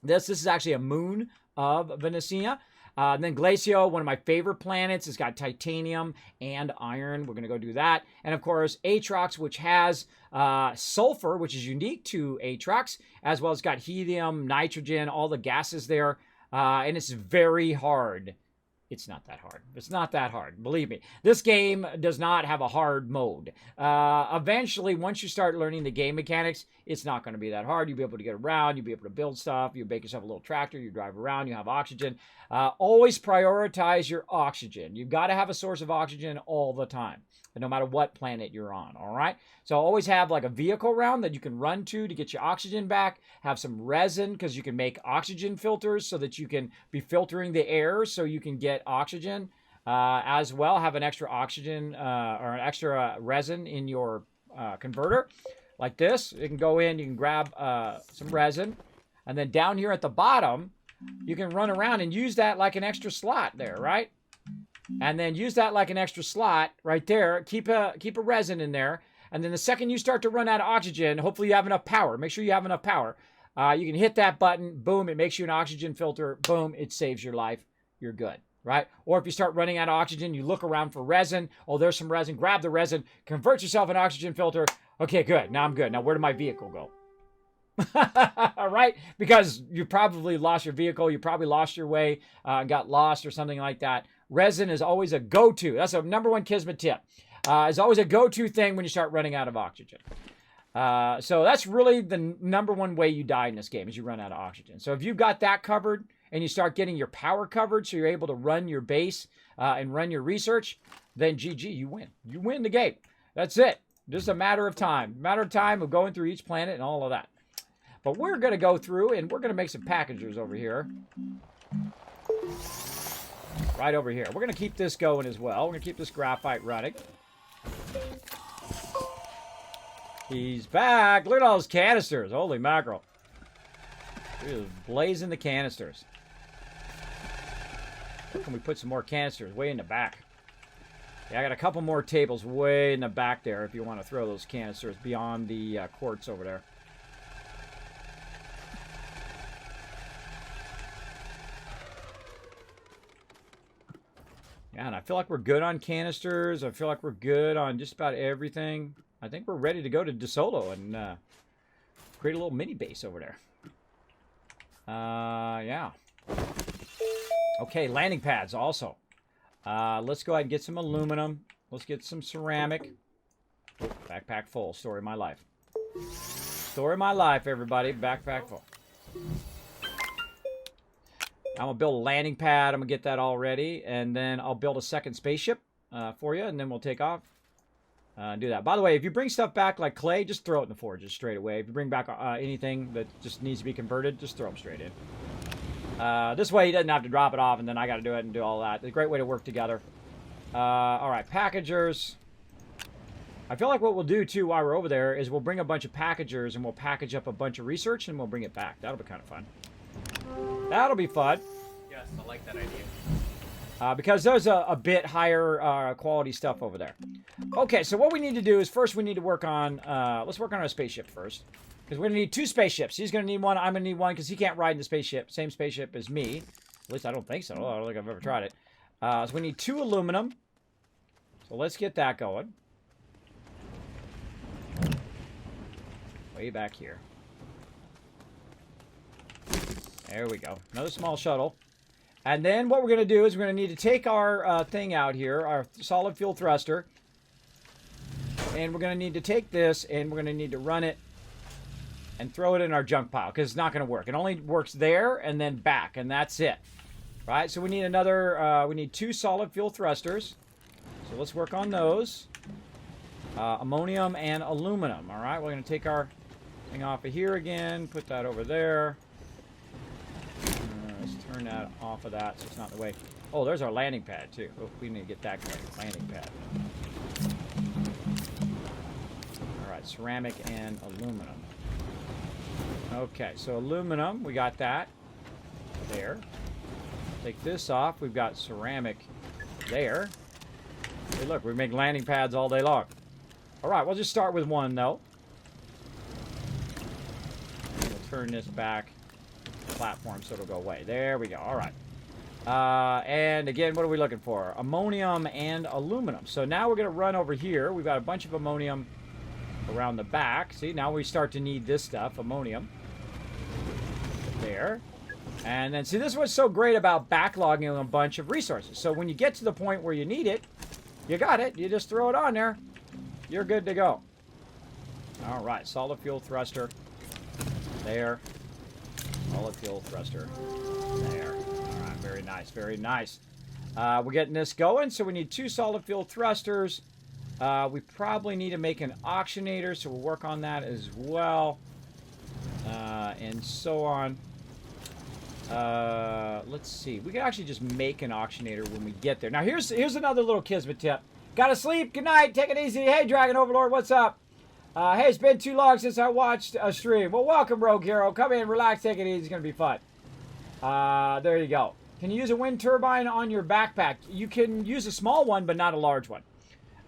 this. This is actually a moon of Venetia. Then Glacio, one of my favorite planets, has got titanium and iron. We're going to go do that. And of course, Atrox, which has sulfur, which is unique to Atrox, as well as got helium, nitrogen, all the gases there. And it's very hard. It's not that hard. It's not that hard. Believe me. This game does not have a hard mode. Eventually, once you start learning the game mechanics, it's not going to be that hard. You'll be able to get around. You'll be able to build stuff. You'll make yourself a little tractor. You drive around. You have oxygen. Always prioritize your oxygen. You've got to have a source of oxygen all the time, no matter what planet you're on, all right? So always have like a vehicle around that you can run to get your oxygen back. Have some resin because you can make oxygen filters so that you can be filtering the air so you can get oxygen as well. Have an extra oxygen or an extra resin in your converter like this. You can go in, you can grab some resin, and then down here at the bottom, you can run around and use that like an extra slot there, right? And then use that like an extra slot right there. Keep a resin in there. And then the second you start to run out of oxygen, hopefully you have enough power. Make sure you have enough power. You can hit that button. Boom, it makes you an oxygen filter. Boom, it saves your life. You're good, right? Or if you start running out of oxygen, you look around for resin. Oh, there's some resin. Grab the resin. Convert yourself an oxygen filter. Okay, good. Now I'm good. Now where did my vehicle go? All right, because you probably lost your vehicle, you probably lost your way, got lost or something like that. Resin is always a go-to. That's a #1 Kismet tip. It's always a go-to thing when you start running out of oxygen. So that's really the #1 way you die in this game is you run out of oxygen. So if you've got that covered and you start getting your power covered so you're able to run your base and run your research, then GG, you win. You win the game. That's it. Just a matter of time. Matter of time of going through each planet and all of that. But we're going to go through and we're going to make some packagers over here. Right over here. We're going to keep this going as well. We're going to keep this graphite running. He's back. Look at all those canisters. Holy mackerel. He's blazing the canisters. Where can we put some more canisters? Way in the back. Yeah, I got a couple more tables way in the back there if you want to throw those canisters beyond the quartz over there. Yeah, and I feel like we're good on canisters. I feel like we're good on just about everything. I think we're ready to go to DeSolo and create a little mini base over there. Yeah. Okay, landing pads also. Let's go ahead and get some aluminum. Let's get some ceramic. Oh, backpack full. Story of my life. Story of my life, everybody. Backpack full. I'm going to build a landing pad. I'm going to get that all ready. And then I'll build a second spaceship for you. And then we'll take off. Do that. By the way, if you bring stuff back like clay, just throw it in the forge just straight away. If you bring back anything that just needs to be converted, just throw them straight in. This way he doesn't have to drop it off and then I got to do it and do all that. It's a great way to work together. All right, packagers. I feel like what we'll do, too, while we're over there is we'll bring a bunch of packagers and we'll package up a bunch of research and we'll bring it back. That'll be kind of fun. That'll be fun. Yes, I like that idea. Because there's a bit higher quality stuff over there. Okay, so what we need to do is first we need to work on... let's work on our spaceship first. Because we're going to need 2 spaceships. He's going to need one. I'm going to need one because he can't ride in the spaceship. Same spaceship as me. At least I don't think so. I don't think I've ever tried it. So we need 2 aluminum. So let's get that going. Way back here. There we go. Another small shuttle. And then what we're going to do is we're going to need to take our thing out here, our solid fuel thruster. And we're going to need to take this and we're going to need to run it and throw it in our junk pile because it's not going to work. It only works there and then back, and that's it. Right? So we need another, we need 2 solid fuel thrusters. So let's work on those. Ammonium and aluminum. All right, we're going to take our thing off of here again, put that over there. Let's turn that off of that so it's not in the way. Oh, there's our landing pad, too. Oh, we need to get that going. Landing pad. All right, ceramic and aluminum. Okay, so aluminum, we got that there. Take this off. We've got ceramic there. Hey, look, we make landing pads all day long. All right, we'll just start with one, though. We'll turn this back platform so it'll go away. There we go. All right. And again, what are we looking for? Ammonium and aluminum. So now we're going to run over here. We've got a bunch of ammonium around the back. See, now we start to need this stuff, ammonium. There. And then, see, this is what's so great about backlogging a bunch of resources. So when you get to the point where you need it, you got it. You just throw it on there. You're good to go. All right, solid fuel thruster. There. Solid fuel thruster. There. All right, very nice, very nice. We're getting this going, so we need 2 solid fuel thrusters. We probably need to make an oxygenator, so we'll work on that as well. And so on. Let's see. We can actually just make an oxygenator when we get there. Now, here's another little Kismet tip. Gotta sleep. Good night. Take it easy. Hey, Dragon Overlord, what's up? Hey, it's been too long since I watched a stream. Well, welcome, Rogue Hero. Come in, relax, take it easy. It's gonna be fun. There you go. Can you use a wind turbine on your backpack? You can use a small one, but not a large one.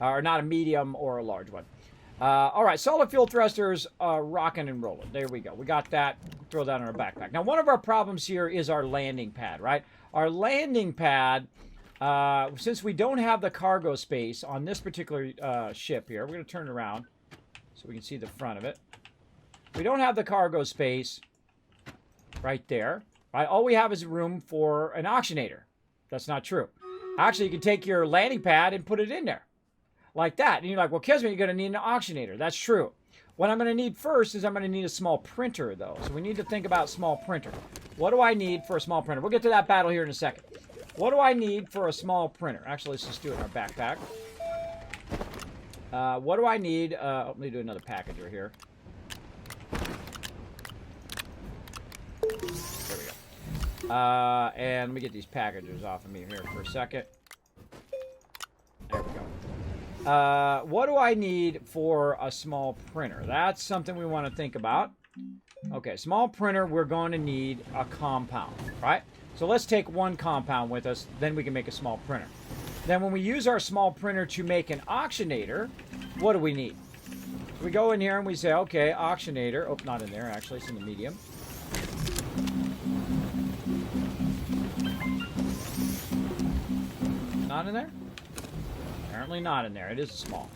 Or not a medium or a large one. All right, solid fuel thrusters rocking and rolling. There we go. We got that. Throw that on our backpack. Now, one of our problems here is our landing pad, right? Our landing pad, since we don't have the cargo space on this particular ship here, we're going to turn it around so we can see the front of it. We don't have the cargo space right there. Right? All we have is room for an oxygenator. That's not true. Actually, you can take your landing pad and put it in there. Like that. And you're like, well, Kismet, you're going to need an oxygenator. That's true. What I'm going to need first is I'm going to need a small printer, though. So we need to think about small printer. What do I need for a small printer? We'll get to that battle here in a second. What do I need for a small printer? Actually, let's just do it in our backpack. What do I need? Let me do another packager here. There we go. And let me get these packagers off of me here for a second. There we go. What do I need for a small printer? That's something we want to think about. Okay, small printer, we're going to need a compound, right? So let's take one compound with us, then we can make a small printer. Then when we use our small printer to make an oxygenator, what do we need? So we go in here and we say, okay, oxygenator. Oh, not in there, actually, it's in the medium. Not in there? Apparently not in there. It is small.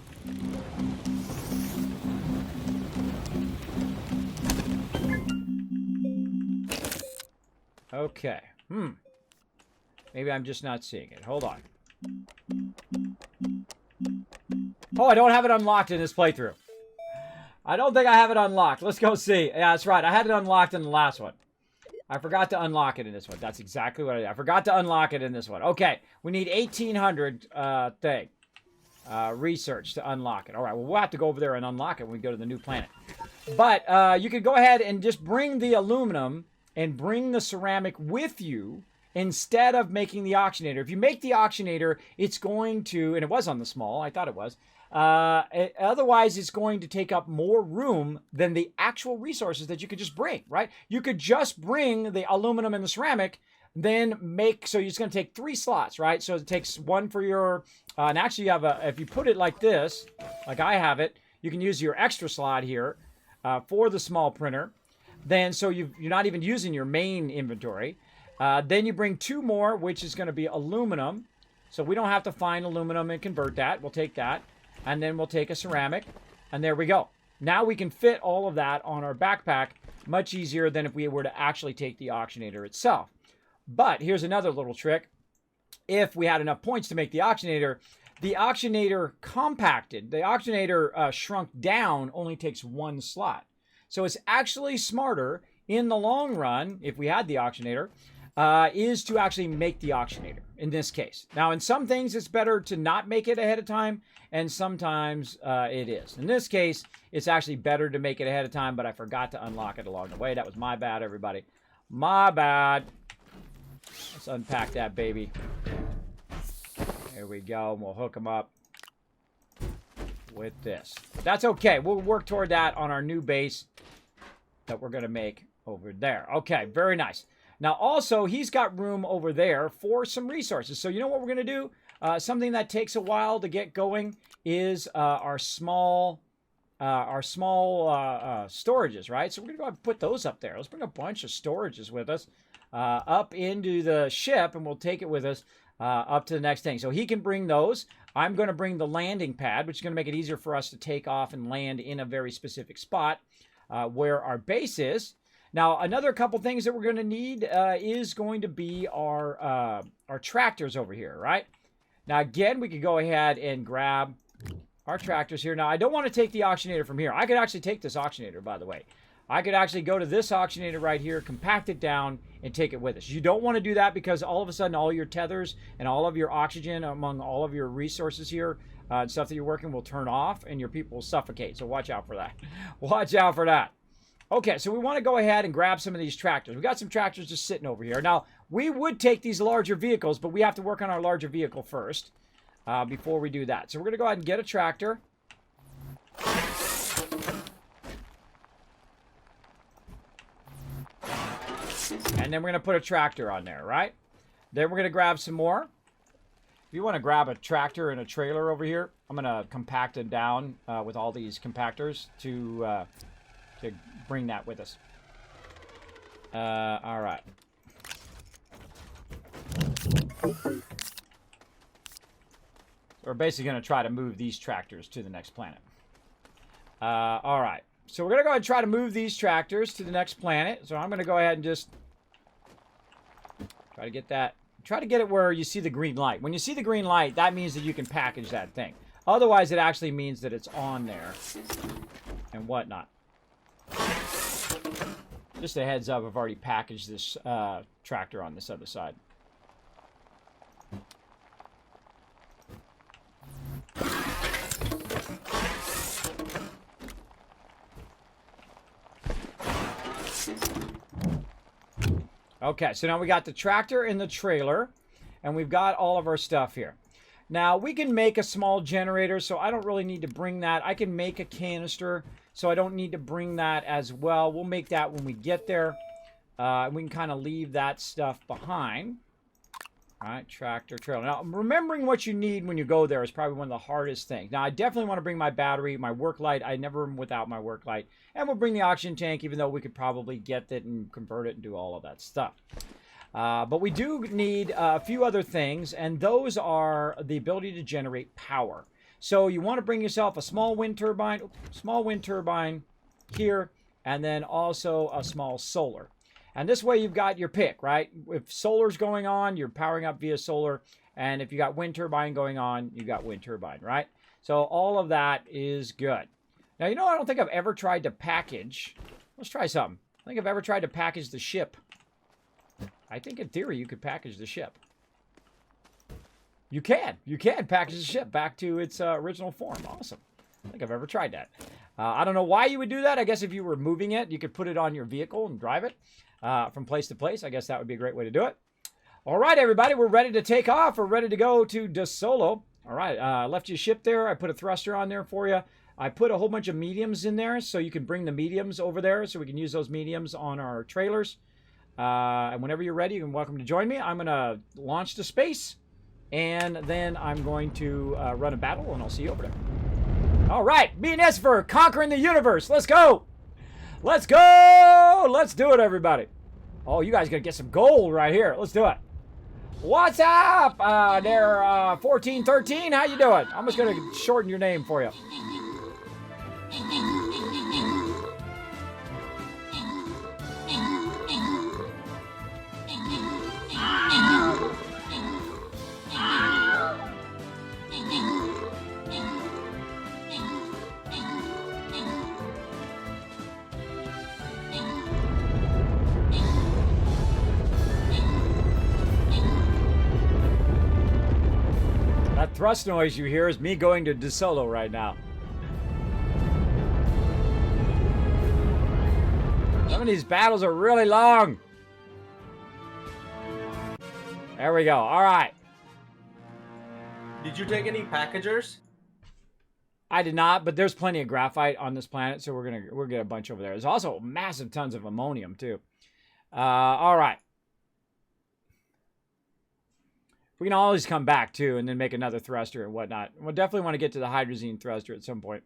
Okay. Maybe I'm just not seeing it. Hold on. Oh, I don't have it unlocked in this playthrough. I don't think I have it unlocked. Let's go see. Yeah, that's right. I had it unlocked in the last one. I forgot to unlock it in this one. That's exactly what I did. I forgot to unlock it in this one. Okay. We need 1,800 research to unlock it. All right, well, we'll have to go over there and unlock it when we go to the new planet. But you could go ahead and just bring the aluminum and bring the ceramic with you instead of making the oxygenator. If you make the oxygenator, it's going to, and it was on the small, I thought it was, otherwise it's going to take up more room than the actual resources that you could just bring, right? You could just bring the aluminum and the ceramic, then make, so it's going to take 3 slots, right? So it takes one for your, and actually you have if you put it like this, like I have it, you can use your extra slot here for the small printer. Then, so you're not even using your main inventory. Then you bring 2 more, which is going to be aluminum. So we don't have to find aluminum and convert that. We'll take that. And then we'll take a ceramic. And there we go. Now we can fit all of that on our backpack much easier than if we were to actually take the oxygenator itself. But here's another little trick. If we had enough points to make the oxygenator compacted, the oxygenator shrunk down only takes 1 slot. So it's actually smarter in the long run, if we had the oxygenator, is to actually make the oxygenator in this case. Now, in some things, it's better to not make it ahead of time, and sometimes it is. In this case, it's actually better to make it ahead of time, but I forgot to unlock it along the way. That was my bad, everybody. My bad. Let's unpack that baby. There we go. And we'll hook them up with this. But that's okay. We'll work toward that on our new base that we're going to make over there. Okay, very nice. Now, also, he's got room over there for some resources. So you know what we're going to do? Something that takes a while to get going is our small storages, right? So we're going to go ahead and put those up there. Let's bring a bunch of storages with us. up into the ship, and we'll take it with us up to the next thing. So he can bring those. I'm going to bring the landing pad, which is going to make it easier for us to take off and land in a very specific spot where our base is. Now, another couple things that we're going to need is going to be our tractors over here, right? Now, again, we could go ahead and grab our tractors here. Now, I don't want to take the auctionator from here. I could actually take this auctionator, by the way. I could actually go to this auctionator right here, compact it down, and take it with us. You don't want to do that because all of a sudden all your tethers and all of your oxygen among all of your resources here and stuff that you're working will turn off and your people will suffocate. So watch out for that. Watch out for that. Okay, so we want to go ahead and grab some of these tractors. We got some tractors just sitting over here. Now, we would take these larger vehicles, but we have to work on our larger vehicle first before we do that. So we're going to go ahead and get a tractor. And then we're going to put a tractor on there, right? Then we're going to grab some more. If you want to grab a tractor and a trailer over here, I'm going to compact it down with all these compactors to bring that with us. All right. We're basically going to try to move these tractors to the next planet. All right. So we're going to go ahead and try to move these tractors to the next planet. So I'm going to go ahead and just try to get that. Try to get it where you see the green light. When you see the green light, that means that you can package that thing. Otherwise, it actually means that it's on there and whatnot. Just a heads up, I've already packaged this tractor on this other side. Okay, so now we got the tractor and the trailer, and we've got all of our stuff here. Now, we can make a small generator, so I don't really need to bring that. I can make a canister, so I don't need to bring that as well. We'll make that when we get there. We can kind of leave that stuff behind. All right, tractor, trailer. Now, remembering what you need when you go there is probably one of the hardest things. Now, I definitely want to bring my battery, my work light. I never am without my work light. And we'll bring the oxygen tank, even though we could probably get it and convert it and do all of that stuff. But we do need a few other things, and those are the ability to generate power. So you want to bring yourself a small wind turbine here, and then also a small solar. And this way you've got your pick, right? If solar's going on, you're powering up via solar. And if you got wind turbine going on, you got wind turbine, right? So all of that is good. Now, you know, I don't think I've ever tried to package. Let's try something. I think I've ever tried to package the ship. I think in theory you could package the ship. You can. You can package the ship back to its original form. Awesome. I don't think I've ever tried that. I don't know why you would do that. I guess if you were moving it, you could put it on your vehicle and drive it from place to place. I guess that would be a great way to do it. All right, everybody, we're ready to take off. We're ready to go to De Solo. All right, I left you a ship there. I put a thruster on there for you. I put a whole bunch of mediums in there so you can bring the mediums over there so we can use those mediums on our trailers. And whenever you're ready, you're welcome to join me. I'm going to launch to space, and then I'm going to run a battle, and I'll see you over there. All right, me and Esper conquering the universe. Let's go. Let's go. Let's do it, everybody. Oh, you guys got to get some gold right here. Let's do it. What's up there, 1413? How you doing? I'm just going to shorten your name for you. That thrust noise you hear is me going to De Solo right now. Some of these battles are really long. There we go. All right. Did you take any packagers? I did not, but there's plenty of graphite on this planet, so we'll get a bunch over there. There's also massive tons of ammonium too. All right. We can always come back too and then make another thruster and whatnot. We'll definitely want to get to the hydrazine thruster at some point.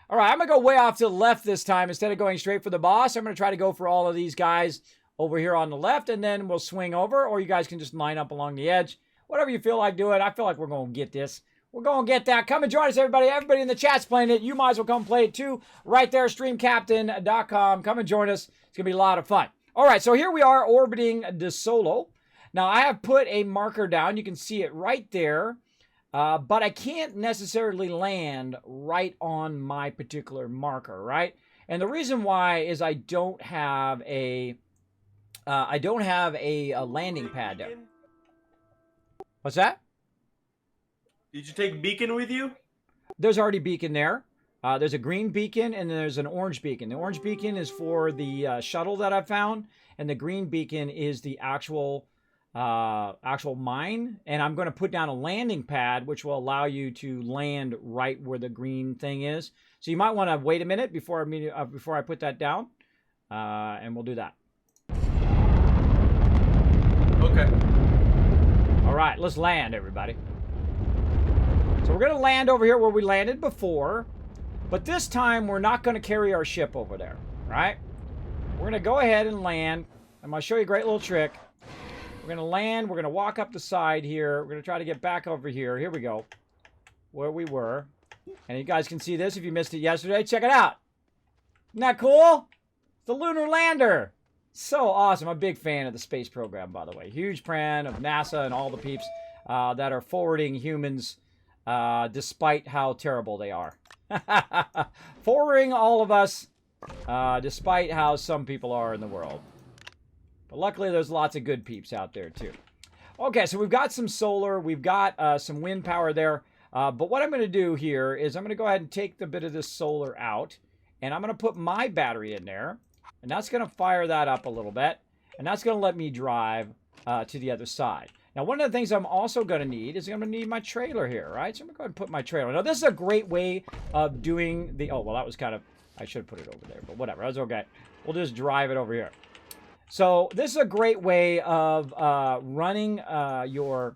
All right, I'm going to go way off to the left this time. Instead of going straight for the boss, I'm going to try to go for all of these guys over here on the left, and then we'll swing over, or you guys can just line up along the edge. Whatever you feel like doing. I feel like we're going to get this. We're going to get that. Come and join us, everybody. Everybody in the chat's playing it. You might as well come play it too. Right there, streamcaptain.com. Come and join us. It's going to be a lot of fun. All right, so here we are orbiting De Solo. Now, I have put a marker down. You can see it right there. But I can't necessarily land right on my particular marker, right? And the reason why is I don't have a landing pad there. What's that? Did you take beacon with you? There's already beacon there. There's a green beacon and there's an orange beacon. The orange beacon is for the shuttle that I found, and the green beacon is the actual mine. And I'm going to put down a landing pad, which will allow you to land right where the green thing is. So you might want to wait a minute before I put that down, and we'll do that. Okay. All right, let's land, everybody. So we're going to land over here where we landed before, but this time we're not going to carry our ship over there, right? We're going to go ahead and land. I'm going to show you a great little trick. We're going to land. We're going to walk up the side here. We're going to try to get back over here. Here we go, where we were. And you guys can see this if you missed it yesterday. Check it out. Isn't that cool? The lunar lander. So awesome. I'm a big fan of the space program, by the way. Huge fan of NASA and all the peeps that are forwarding humans despite how terrible they are. Forwarding all of us despite how some people are in the world. But luckily, there's lots of good peeps out there, too. Okay, so we've got some solar. We've got some wind power there. But what I'm going to do here is I'm going to go ahead and take the bit of this solar out. And I'm going to put my battery in there. And that's going to fire that up a little bit. And that's going to let me drive to the other side. Now, one of the things I'm also going to need is I'm going to need my trailer here, right? So I'm going to go ahead and put my trailer. Now, this is a great way of doing the... Oh, well, that was kind of... I should have put it over there, but whatever. That's okay. We'll just drive it over here. So this is a great way of running your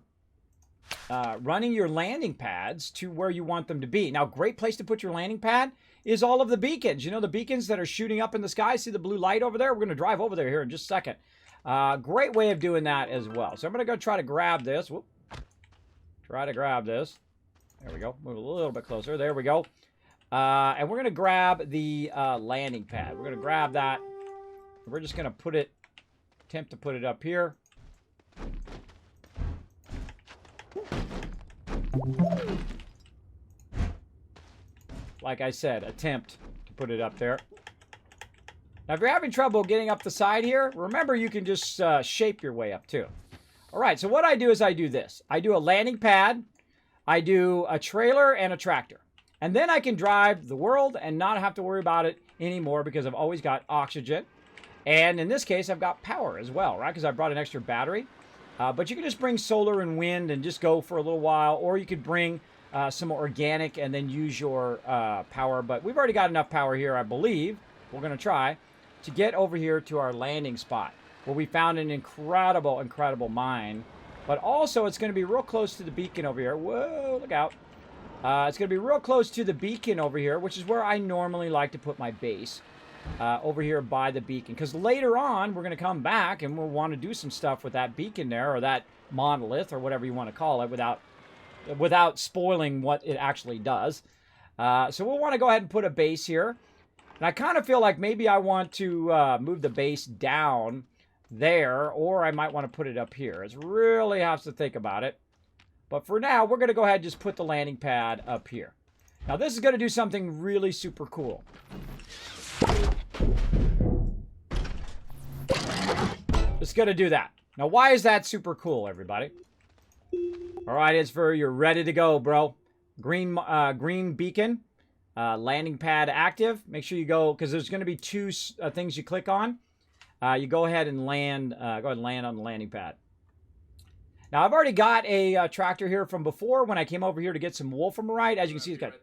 landing pads to where you want them to be. Now, great place to put your landing pad is all of the beacons. You know, the beacons that are shooting up in the sky. See the blue light over there? We're going to drive over there here in just a second. Great way of doing that as well. So I'm going to go try to grab this. Whoop. Try to grab this. There we go. Move a little bit closer. There we go. And we're going to grab the landing pad. We're going to grab that. We're just going to put it, attempt to put it up here. Like I said, attempt to put it up there. Now, if you're having trouble getting up the side here, remember you can just shape your way up too. All right, so what I do is I do this. I do a landing pad, I do a trailer and a tractor. And then I can drive the world and not have to worry about it anymore because I've always got oxygen. And in this case, I've got power as well, right? Because I brought an extra battery. But you can just bring solar and wind and just go for a little while. Or you could bring some organic and then use your power. But we've already got enough power here, I believe. We're going to try to get over here to our landing spot where we found an incredible, incredible mine. But also, it's going to be real close to the beacon over here. Whoa, look out. It's going to be real close to the beacon over here, which is where I normally like to put my base. Over here by the beacon. Because later on, we're going to come back and we'll want to do some stuff with that beacon there, or that monolith, or whatever you want to call it, without spoiling what it actually does. So we'll want to go ahead and put a base here. And I kind of feel like maybe I want to move the base down there, or I might want to put it up here. It's really have to think about it. But for now, we're going to go ahead and just put the landing pad up here. Now, this is going to do something really super cool. It's going to do that. Now, why is that super cool, everybody? All right, it's for you're ready to go, bro. Green beacon, landing pad active. Make sure you go, because there's going to be two things you click on. You go ahead and land. Go ahead and land on the landing pad. Now, I've already got a tractor here from before when I came over here to get some wolframite. As you can see, it's got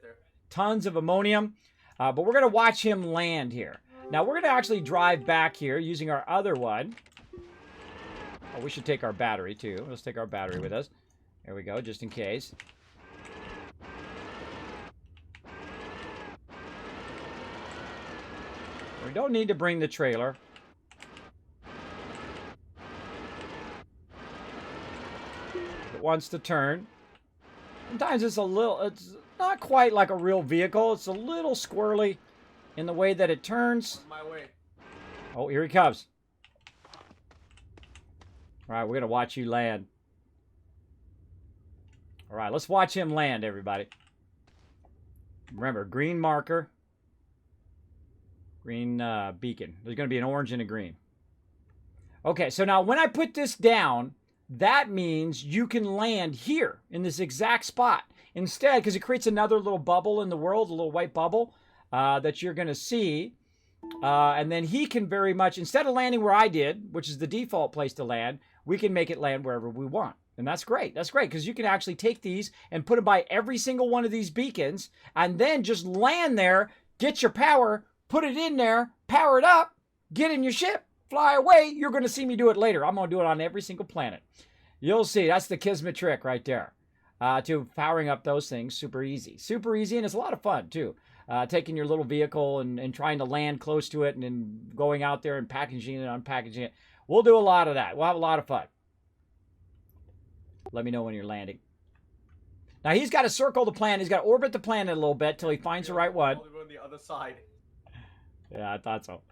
tons of ammonium. But we're going to watch him land here. Now, we're going to actually drive back here using our other one. Oh, we should take our battery, too. Let's take our battery with us. There we go, just in case. We don't need to bring the trailer. wants to turn. Sometimes it's not quite like a real vehicle. It's a little squirrely in the way that it turns. My way. Oh, here he comes. All right, we're going to watch you land. All right, let's watch him land, everybody. Remember, green marker. Green beacon. There's going to be an orange and a green. Okay, so now when I put this down, that means you can land here in this exact spot. Instead, because it creates another little bubble in the world, a little white bubble that you're going to see. And then he can very much, instead of landing where I did, which is the default place to land, we can make it land wherever we want. And that's great. That's great because you can actually take these and put them by every single one of these beacons and then just land there, get your power, put it in there, power it up, get in your ship, fly away. You're going to see me do it later. I'm going to do it on every single planet. You'll see. That's the Kismet trick right there. To powering up those things. Super easy. Super easy, and it's a lot of fun, too. Taking your little vehicle and trying to land close to it and then going out there and packaging it and unpackaging it. We'll do a lot of that. We'll have a lot of fun. Let me know when you're landing. Now, he's got to circle the planet. He's got to orbit the planet a little bit till he finds the right one. On the other side. Yeah, I thought so.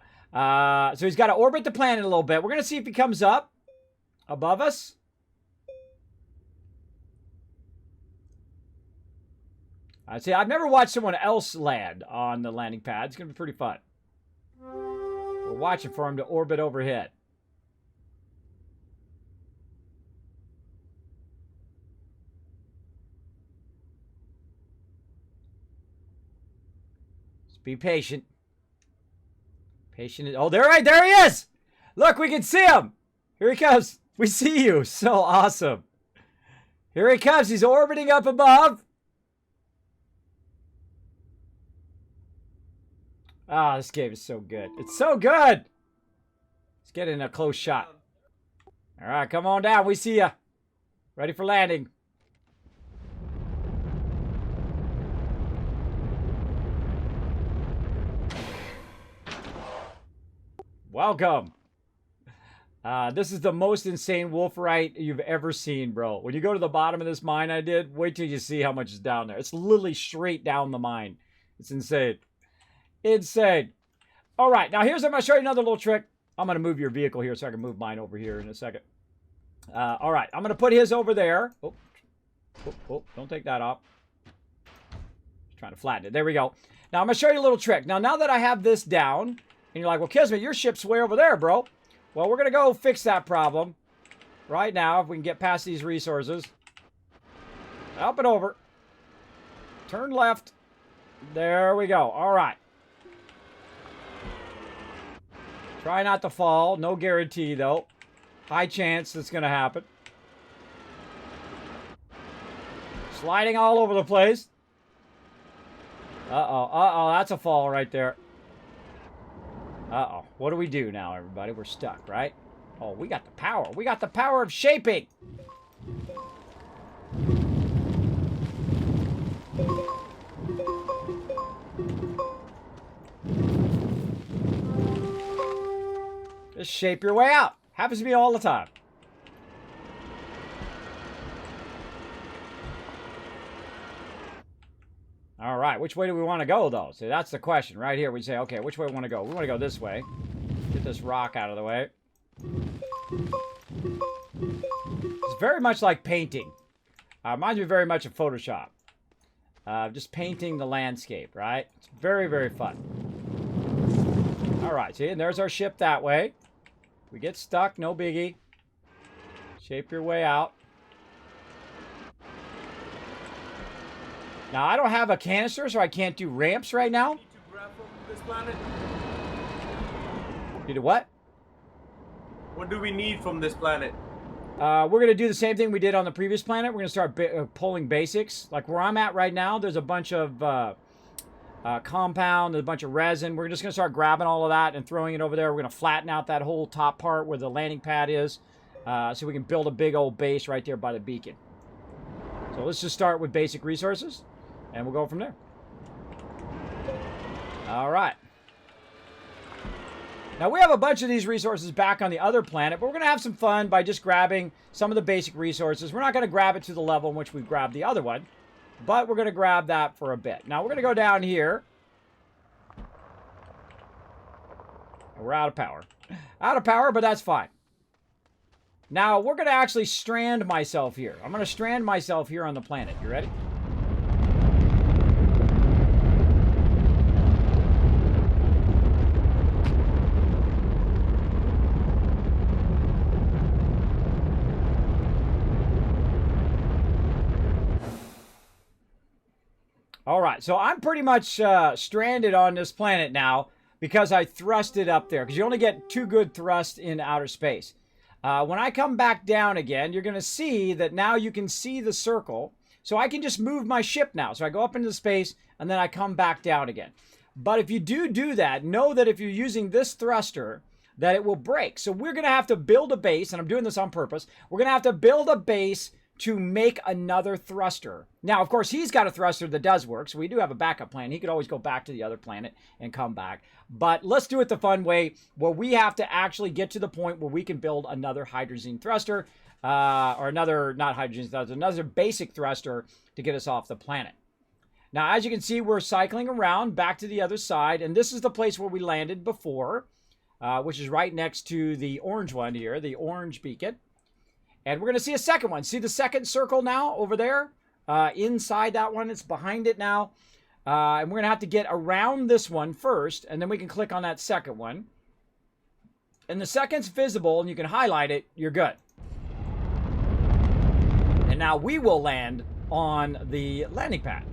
So he's got to orbit the planet a little bit. We're going to see if he comes up above us. I see. I've never watched someone else land on the landing pad. It's going to be pretty fun. We're watching for him to orbit overhead. Just be patient. Patient. Oh, there he is. Look, we can see him. Here he comes. We see you. So awesome. Here he comes. He's orbiting up above. Ah, this game is so good. It's so good. Let's get in a close shot. All right, come on down. We see ya. Ready for landing. Welcome. This is the most insane wolfrite you've ever seen, bro. When you go to the bottom of this mine I did, wait till you see how much is down there. It's literally straight down the mine. It's insane. Insane. All right, now here's, I'm going to show you another little trick. I'm going to move your vehicle here so I can move mine over here in a second. All right, I'm going to put his over there. Oh, don't take that off. Just trying to flatten it. There we go. Now I'm going to show you a little trick. Now that I have this down, and you're like, well, Kismet, your ship's way over there, bro. Well, we're going to go fix that problem right now if we can get past these resources. Up and over. Turn left. There we go. All right. Try not to fall. No guarantee, though. High chance that's going to happen. Sliding all over the place. Uh-oh. That's a fall right there. Uh-oh. What do we do now, everybody? We're stuck, right? Oh, we got the power. We got the power of shaping. Just shape your way out. Happens to me all the time. All right, which way do we want to go, though? See, that's the question. Right here, we say, okay, which way we want to go? We want to go this way. Get this rock out of the way. It's very much like painting. Reminds me very much of Photoshop. Just painting the landscape, right? It's very, very fun. All right, see, and there's our ship that way. We get stuck, no biggie. Shape your way out. Now, I don't have a canister, so I can't do ramps right now. Need to grab from this planet? You do what? What do we need from this planet? We're going to do the same thing we did on the previous planet. We're going to start pulling basics. Like where I'm at right now, there's a bunch of compound, there's a bunch of resin. We're just going to start grabbing all of that and throwing it over there. We're going to flatten out that whole top part where the landing pad is so we can build a big old base right there by the beacon. So let's just start with basic resources, and we'll go from there. All right. Now, we have a bunch of these resources back on the other planet, but we're going to have some fun by just grabbing some of the basic resources. We're not going to grab it to the level in which we grabbed the other one, but we're going to grab that for a bit. Now, we're going to go down here. We're out of power. Out of power, but that's fine. Now, we're going to actually strand myself here. I'm going to strand myself here on the planet. You ready? All right, so I'm pretty much stranded on this planet now because I thrust it up there. Because you only get 2 good thrusts in outer space. When I come back down again, you're going to see that now you can see the circle. So I can just move my ship now. So I go up into space, and then I come back down again. But if you do that, know that if you're using this thruster, that it will break. So we're going to have to build a base, and I'm doing this on purpose. We're going to have to build a base to make another thruster. Now, of course, he's got a thruster that does work, so we do have a backup plan. He could always go back to the other planet and come back. But let's do it the fun way, where we have to actually get to the point where we can build another hydrazine thruster, or another, not hydrazine thruster, another basic thruster to get us off the planet. Now, as you can see, we're cycling around back to the other side, and this is the place where we landed before, which is right next to the orange one here, the orange beacon. And we're going to see a second one. See the second circle now over there? Inside that one, it's behind it now. And we're going to have to get around this one first, and then we can click on that second one. And the second's visible, and you can highlight it, you're good. And now we will land on the landing pad.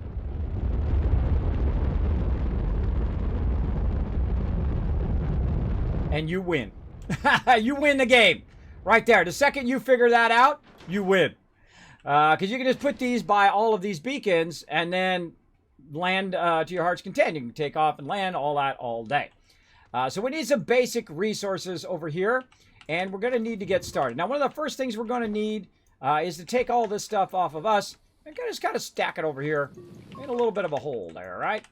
And you win. You win the game. Right there. The second you figure that out, you win. Because you can just put these by all of these beacons and then land to your heart's content. You can take off and land all that all day. So we need some basic resources over here. And we're going to need to get started. Now, one of the first things we're going to need is to take all this stuff off of us. And just kind of stack it over here. In a little bit of a hole there, right?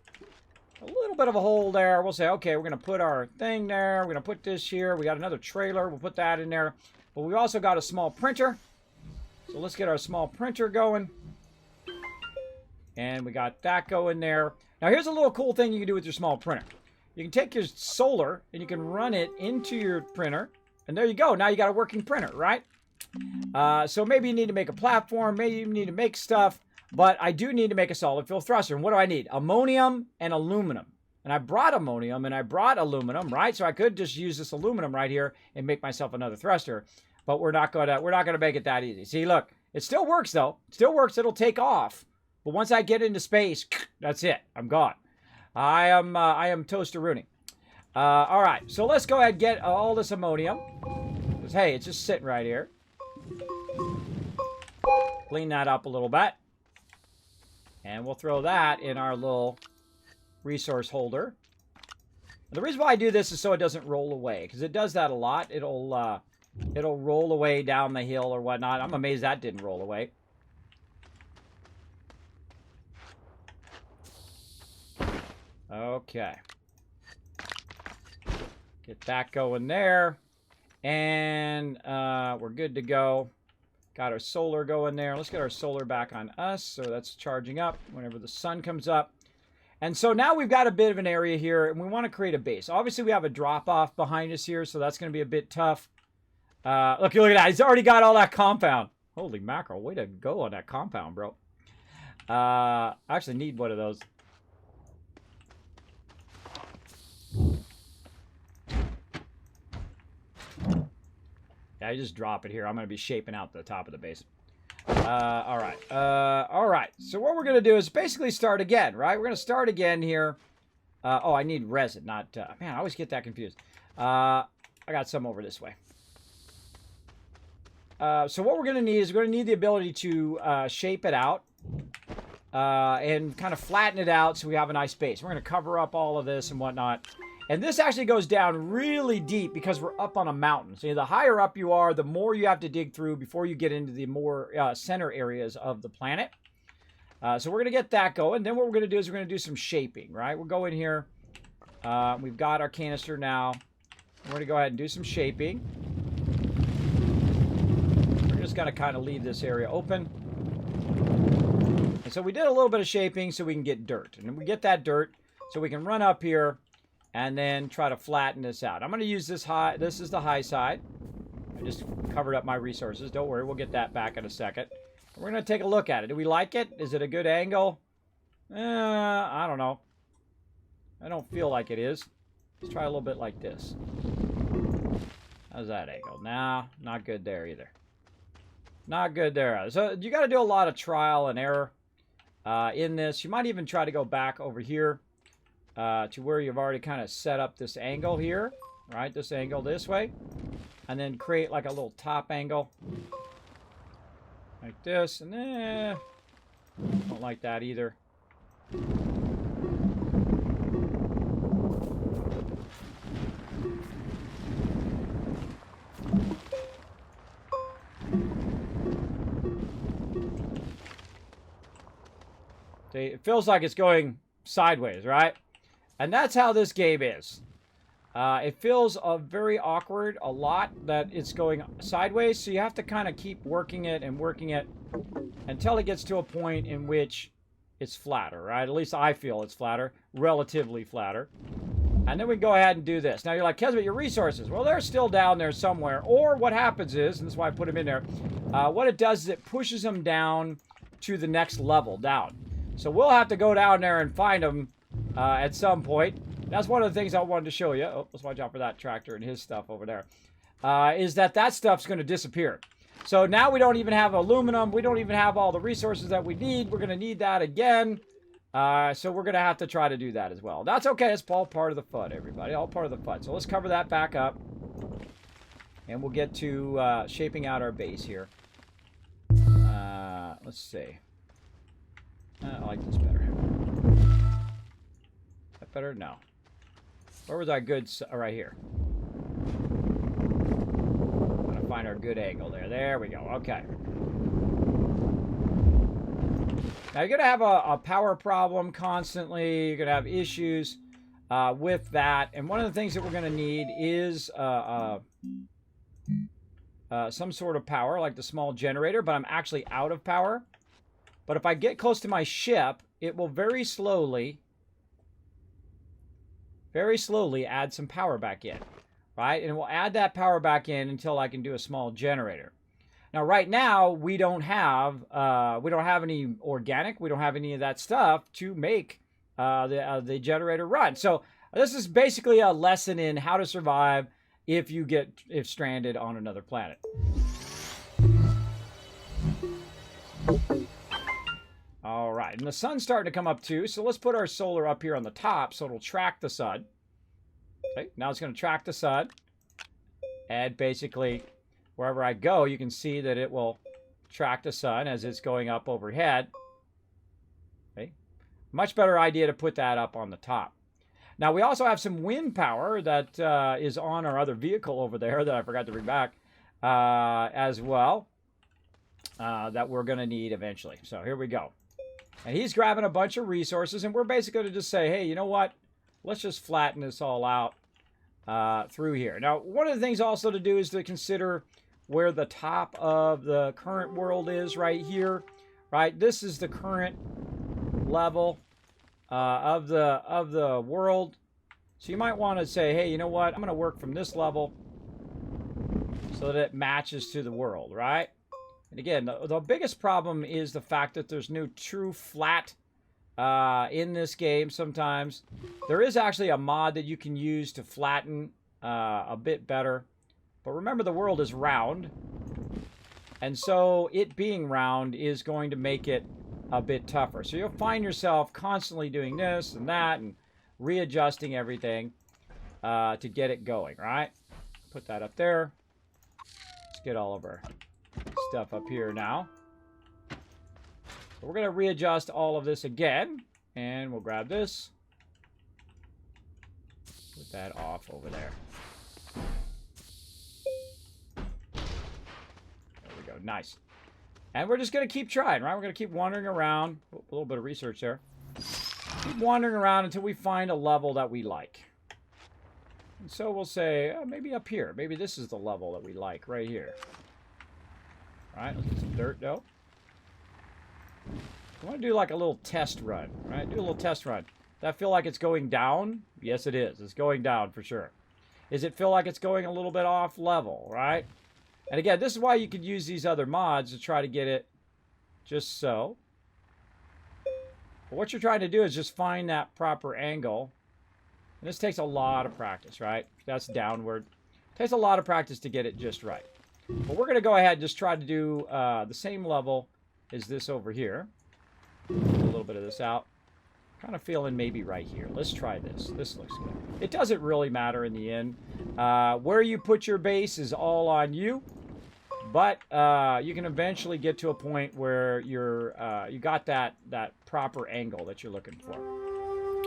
A little bit of a hole there. We'll say, okay, we're going to put our thing there. We're going to put this here. We got another trailer. We'll put that in there. But we also got a small printer. So let's get our small printer going. And we got that going there. Now here's a little cool thing you can do with your small printer. You can take your solar and you can run it into your printer. And there you go. Now you got a working printer, right? So maybe you need to make a platform. Maybe you need to make stuff. But I do need to make a solid fuel thruster. And what do I need? Ammonium and aluminum. And I brought ammonium and I brought aluminum, right? So I could just use this aluminum right here and make myself another thruster. But we're not gonna make it that easy. See, look, it still works though. It still works. It'll take off. But once I get into space, that's it. I'm gone. I am toaster-rooney. All right, so let's go ahead and get all this ammonium. Because hey, it's just sitting right here. Clean that up a little bit. And we'll throw that in our little resource holder. And the reason why I do this is so it doesn't roll away, because it does that a lot. It'll roll away down the hill or whatnot. I'm amazed that didn't roll away. Okay. Get that going there. And we're good to go. Got our solar going there. Let's get our solar back on us. So that's charging up whenever the sun comes up. And so now we've got a bit of an area here, and we want to create a base. Obviously, we have a drop-off behind us here, so that's going to be a bit tough. Look at that. He's already got all that compound. Holy mackerel. Way to go on that compound, bro. I actually need one of those. Yeah, I just drop it here. I'm going to be shaping out the top of the base. All right. All right. So what we're going to do is basically start again, right? We're going to start again here. Oh, I need resin, not... man, I always get that confused. I got some over this way. So what we're going to need is we're going to need the ability to shape it out and kind of flatten it out so we have a nice base. We're going to cover up all of this and whatnot. And this actually goes down really deep because we're up on a mountain. So the higher up you are, the more you have to dig through before you get into the more center areas of the planet. So we're going to get that going. Then what we're going to do is we're going to do some shaping, right? We'll go in here. We've got our canister now. We're going to go ahead and do some shaping. We're just going to kind of leave this area open. And so we did a little bit of shaping so we can get dirt. And we get that dirt so we can run up here and then try to flatten this out. I'm going to use this high. This is the high side. I just covered up my resources. Don't worry. We'll get that back in a second. We're going to take a look at it. Do we like it? Is it a good angle? I don't know. I don't feel like it is. Let's try a little bit like this. How's that angle? Nah, not good there either. Not good there. So you got to do a lot of trial and error in this. You might even try to go back over here to where you've already kind of set up this angle here. Right? This angle this way. And then create like a little top angle. Like this. And then... don't like that either. It feels like it's going sideways, right? And that's how this game is. It feels very awkward a lot that it's going sideways, so you have to kind of keep working it and working it until it gets to a point in which it's flatter, right? At least I feel it's flatter, relatively flatter. And then we go ahead and do this. Now you're like, Kismet, your resources. Well, they're still down there somewhere. Or what happens is, and that's why I put them in there, what it does is it pushes them down to the next level down. So we'll have to go down there and find them at some point. That's one of the things I wanted to show you. Oh, let's watch out for that tractor and his stuff over there. Is that stuff's going to disappear. So now we don't even have aluminum. We don't even have all the resources that we need. We're going to need that again. So we're going to have to try to do that as well. That's okay. It's all part of the fun, everybody. All part of the fun. So let's cover that back up. And we'll get to shaping out our base here. Let's see. I like this better. Is that better? No. Where was our good... right here. I'm going to find our good angle there. There we go. Okay. Now, you're going to have a power problem constantly. You're going to have issues with that. And one of the things that we're going to need is some sort of power, like the small generator. But I'm actually out of power. But if I get close to my ship, it will very slowly add some power back in, right? And it will add that power back in until I can do a small generator. Now, right now, we don't have any organic. We don't have any of that stuff to make the generator run. So this is basically a lesson in how to survive if stranded on another planet. All right, and the sun's starting to come up too, so let's put our solar up here on the top so it'll track the sun. Okay, now it's going to track the sun. And basically, wherever I go, you can see that it will track the sun as it's going up overhead. Okay, much better idea to put that up on the top. Now, we also have some wind power that is on our other vehicle over there that I forgot to bring back as well that we're going to need eventually. So here we go. And he's grabbing a bunch of resources, and we're basically going to just say, hey, you know what? Let's just flatten this all out through here. Now, one of the things also to do is to consider where the top of the current world is right here, right? This is the current level of the world. So you might want to say, hey, you know what? I'm going to work from this level so that it matches to the world, right? And again, the biggest problem is the fact that there's no true flat in this game sometimes. There is actually a mod that you can use to flatten a bit better. But remember, the world is round. And so it being round is going to make it a bit tougher. So you'll find yourself constantly doing this and that and readjusting everything to get it going, right? Put that up there. Let's get all of our stuff up here now. So we're going to readjust all of this again, and we'll grab this. Put that off over there. There we go. Nice. And we're just going to keep trying, right? We're going to keep wandering around. Oh, a little bit of research there. Keep wandering around until we find a level that we like. And so we'll say, maybe up here. Maybe this is the level that we like, right here. All right, let's get some dirt, though. I want to do like a little test run, right? Do a little test run. Does that feel like it's going down? Yes, it is. It's going down for sure. Does it feel like it's going a little bit off level, right? And again, this is why you could use these other mods to try to get it just so. But what you're trying to do is just find that proper angle. And this takes a lot of practice, right? That's downward. It takes a lot of practice to get it just right. But we're going to go ahead and just try to do the same level as this over here. A little bit of this out. Kind of feeling maybe right here. Let's try this. This looks good. It doesn't really matter in the end. Where you put your base is all on you. But you can eventually get to a point where you got that proper angle that you're looking for.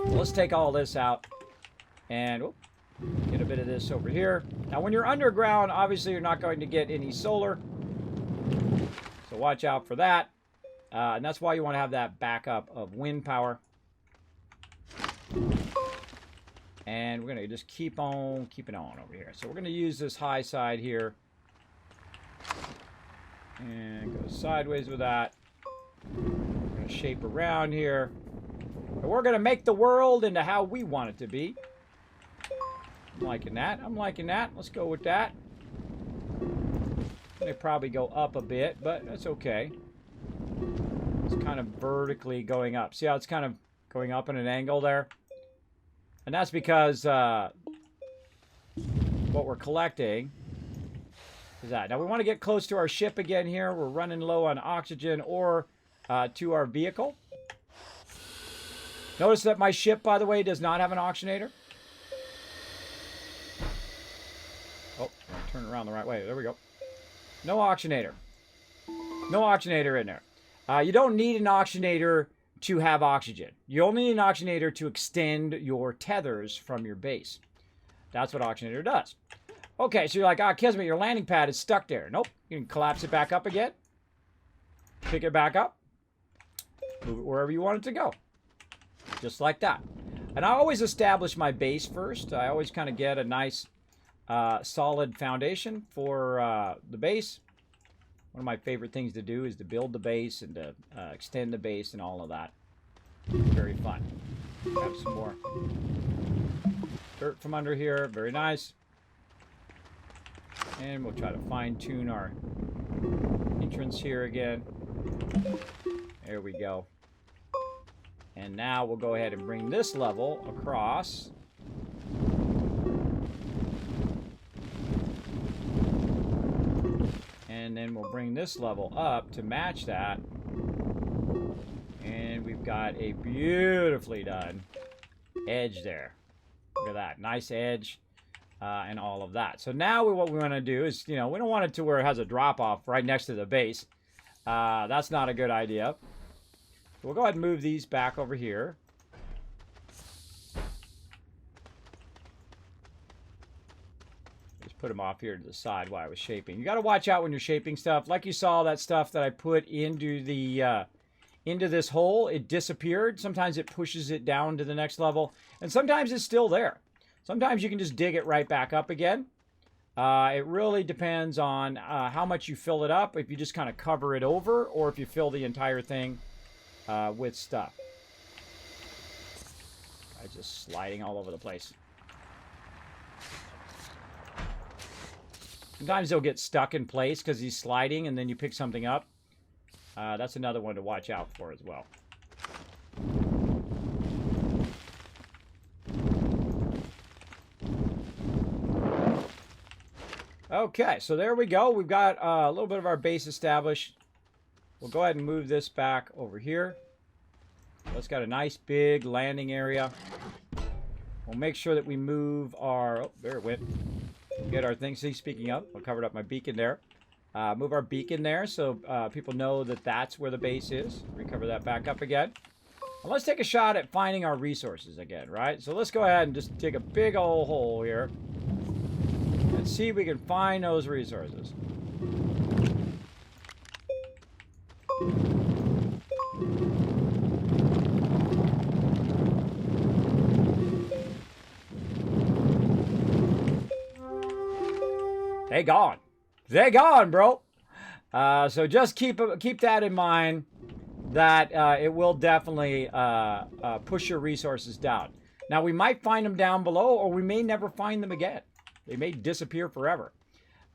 Well, let's take all this out and get a bit of this over here. Now, when you're underground, obviously you're not going to get any solar. So watch out for that. And that's why you want to have that backup of wind power. And we're going to just keep on keeping on over here. So we're going to use this high side here. And go sideways with that. We're going to shape around here. And we're going to make the world into how we want it to be. I'm liking that. I'm liking that. Let's go with that. They probably go up a bit, but that's okay. It's kind of vertically going up. See how it's kind of going up in an angle there? And that's because what we're collecting is that. Now we want to get close to our ship again here. We're running low on oxygen or to our vehicle. Notice that my ship, by the way, does not have an oxygenator. Oh, turn it around the right way. There we go. No oxygenator. No oxygenator in there. You don't need an oxygenator to have oxygen. You only need an oxygenator to extend your tethers from your base. That's what oxygenator does. Okay, so you're like, Kismet, your landing pad is stuck there. Nope. You can collapse it back up again. Pick it back up. Move it wherever you want it to go. Just like that. And I always establish my base first. I always kind of get a nice solid foundation for the base. One of my favorite things to do is to build the base and to extend the base and all of that. Very fun. Grab some more dirt from under here. Very nice. And we'll try to fine-tune our entrance here again. There we go. And now we'll go ahead and bring this level across. And then we'll bring this level up to match that. And we've got a beautifully done edge there. Look at that. Nice edge and all of that. So now what we want to do is, we don't want it to where it has a drop-off right next to the base. That's not a good idea. So we'll go ahead and move these back over here. Put them off here to the side while I was shaping. You got to watch out when you're shaping stuff. Like you saw that stuff that I put into the into this hole, it disappeared. Sometimes it pushes it down to the next level, and sometimes it's still there. Sometimes you can just dig it right back up again. It really depends on how much you fill it up. If you just kind of cover it over, or if you fill the entire thing with stuff. I'm just sliding all over the place. Sometimes they'll get stuck in place because he's sliding and then you pick something up. That's another one to watch out for as well. Okay, so there we go. We've got a little bit of our base established. We'll go ahead and move this back over here. So it's got a nice big landing area. We'll make sure that we move our... Oh, there it went. Get our thing. See, speaking of, I covered up my beacon there. Move our beacon there so people know that that's where the base is. Recover that back up again. And let's take a shot at finding our resources again, right? So let's go ahead and just dig a big old hole here. And see if we can find those resources. they gone. They gone, bro. So just keep that in mind, that it will definitely push your resources down. Now, we might find them down below, or we may never find them again. They may disappear forever.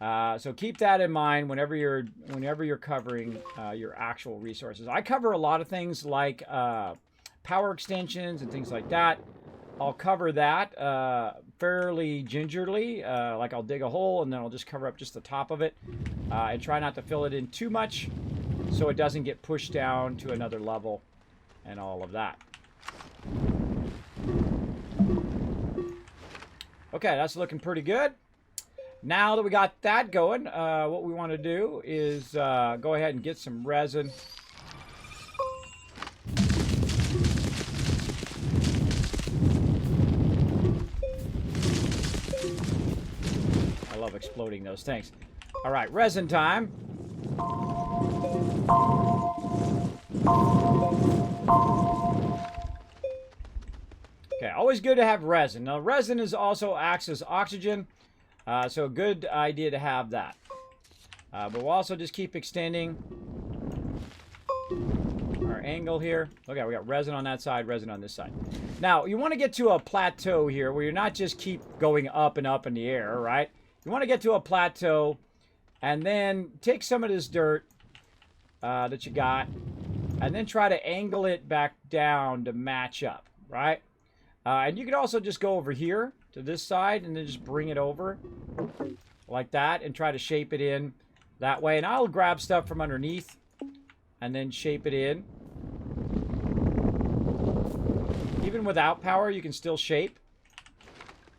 So keep that in mind whenever you're covering your actual resources. I cover a lot of things like power extensions and things like that. I'll cover that fairly gingerly. Like I'll dig a hole and then I'll just cover up just the top of it and try not to fill it in too much so it doesn't get pushed down to another level and all of that. Okay, that's looking pretty good. Now that we got that going, what we want to do is go ahead and get some resin. I love exploding those things. All right, resin time. Okay, always good to have resin. Now, resin is also acts as oxygen. So a good idea to have that. But we'll also just keep extending our angle here. Okay, we got resin on that side, resin on this side. Now, you want to get to a plateau here where you're not just keep going up and up in the air, right? You want to get to a plateau and then take some of this dirt that you got and then try to angle it back down to match up, right? And you could also just go over here to this side and then just bring it over like that and try to shape it in that way. And I'll grab stuff from underneath and then shape it in. Even without power, you can still shape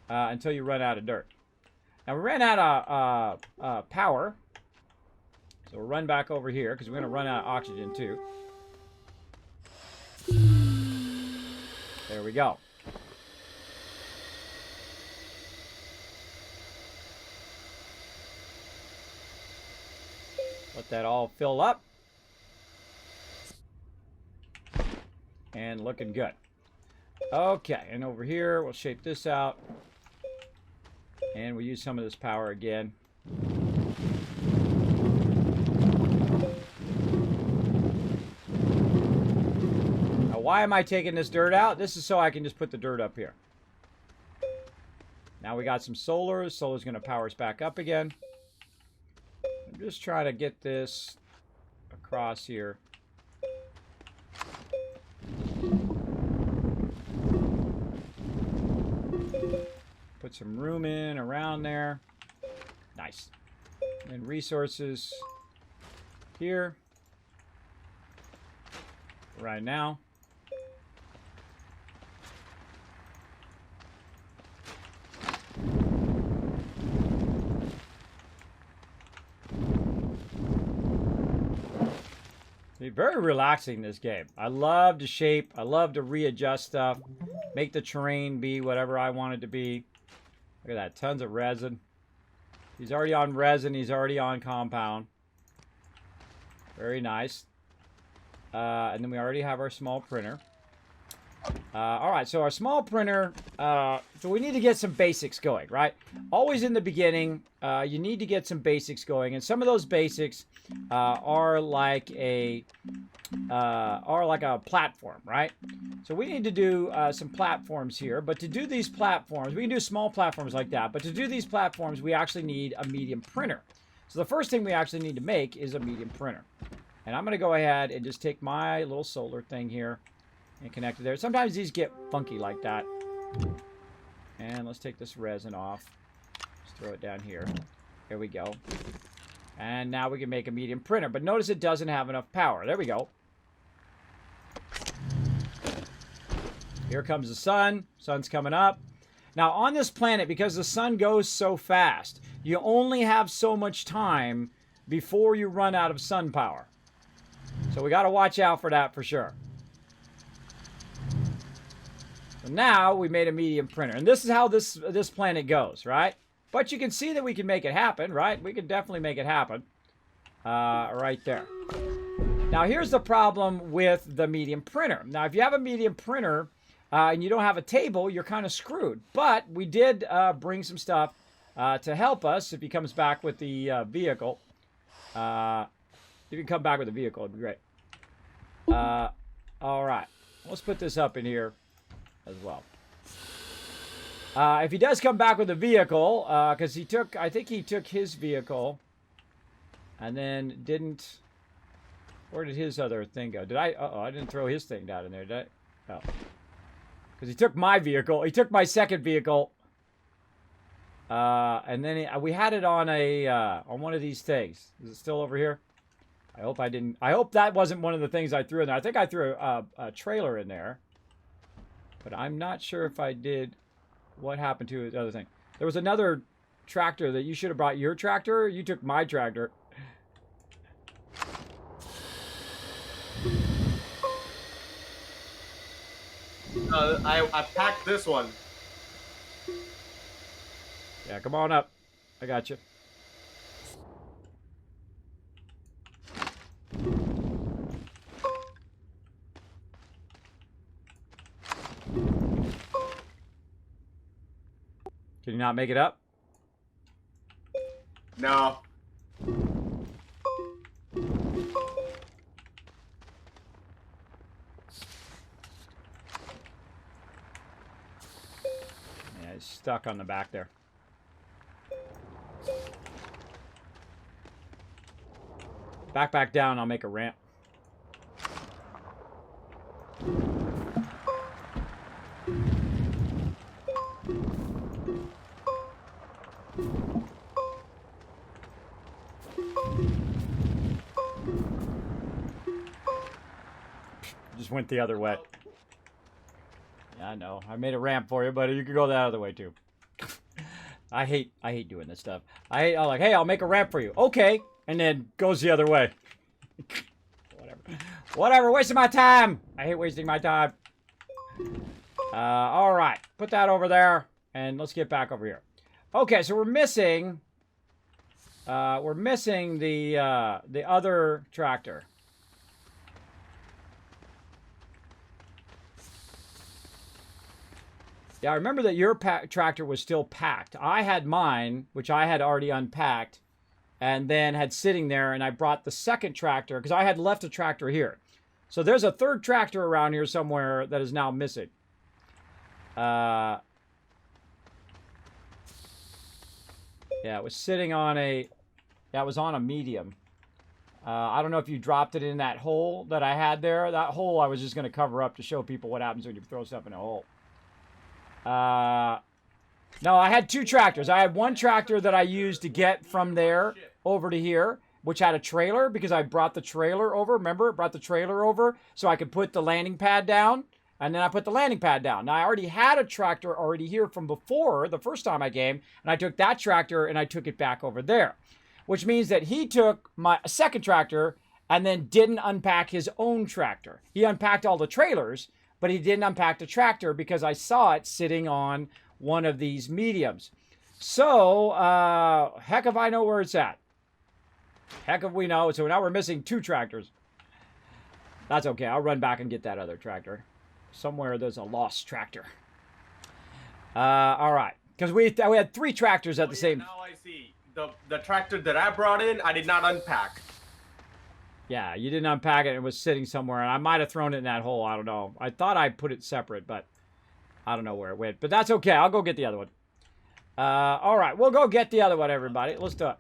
until you run out of dirt. Now, we ran out of power. So we'll run back over here because we're going to run out of oxygen too. There we go. Let that all fill up. And looking good. Okay, and over here, we'll shape this out. And we'll use some of this power again. Now, why am I taking this dirt out? This is so I can just put the dirt up here. Now we got some solar. Solar's going to power us back up again. I'm just trying to get this across here. Put some room in around there. Nice. And resources here. Right now. Very relaxing, this game. I love to shape. I love to readjust stuff. Make the terrain be whatever I want it to be. Look at that. Tons of resin. He's already on resin. He's already on compound. Very nice. And then we already have our small printer. All right, so our small printer, so we need to get some basics going, right? Always in the beginning, you need to get some basics going, and some of those basics are like a platform, right? So we need to do some platforms here, but to do these platforms, we can do small platforms like that, but to do these platforms, we actually need a medium printer. So the first thing we actually need to make is a medium printer. And I'm going to go ahead and just take my little solar thing here and connect it there. Sometimes these get funky like that. And let's take this resin off. Just throw it down here. There we go. And now we can make a medium printer. But notice it doesn't have enough power. There we go. Here comes the sun. Sun's coming up. Now on this planet, because the sun goes so fast, you only have so much time before you run out of sun power. So we got to watch out for that for sure. So now we made a medium printer. And this is how this planet goes, right? But you can see that we can make it happen, right? We can definitely make it happen. Right there. Now here's the problem with the medium printer. Now if you have a medium printer and you don't have a table, you're kind of screwed. But we did bring some stuff to help us if he comes back with the vehicle. If you can come back with a vehicle, it'd be great. All right. Let's put this up in here as well. If he does come back with a vehicle, because I think he took his vehicle and then didn't. Where did his other thing go? Did I? Uh-oh, I didn't throw his thing down in there, did I? Oh. Because he took my vehicle. He took my second vehicle. And then we had it on on one of these things. Is it still over here? I hope I didn't. I hope that wasn't one of the things I threw in there. I think I threw a trailer in there. But I'm not sure if I did. What happened to the other thing? There was another tractor that you should have brought your tractor. You took my tractor. I packed this one. Yeah, come on up. I got you. Can you not make it up? No. Yeah, it's stuck on the back there. Back down, I'll make a ramp. Just went the other way. Yeah, I know. I made a ramp for you, but you could go the other way too. I hate doing this stuff. I'm like, hey, I'll make a ramp for you. Okay. And then goes the other way. Whatever, wasting my time. I hate wasting my time. All right, put that over there, and let's get back over here. Okay, so we're missing the other tractor. Yeah, I remember that your tractor was still packed. I had mine, which I had already unpacked, and then had sitting there, and I brought the second tractor, because I had left a tractor here. So there's a third tractor around here somewhere that is now missing. Yeah, it was sitting on a... Yeah, it was on a medium. I don't know if you dropped it in that hole that I had there. That hole I was just going to cover up to show people what happens when you throw stuff in a hole. No, I had two tractors. I had one tractor that I used to get from there over to here, which had a trailer because I brought the trailer over. Remember, brought the trailer over so I could put the landing pad down, and then I put the landing pad down. Now, I already had a tractor already here from before, the first time I came, and I took that tractor and I took it back over there, which means that he took my second tractor and then didn't unpack his own tractor. He unpacked all the trailers, but he didn't unpack the tractor because I saw it sitting on one of these mediums. So, heck if I know where it's at. Heck if we know. So now we're missing two tractors. That's okay. I'll run back and get that other tractor. Somewhere there's a lost tractor. All right. Because we had three tractors at the same... Now I see. The tractor that I brought in, I did not unpack. Yeah, you didn't unpack it. It was sitting somewhere. And I might have thrown it in that hole. I don't know. I thought I put it separate, but I don't know where it went. But that's okay. I'll go get the other one. All right. We'll go get the other one, everybody. Let's do it.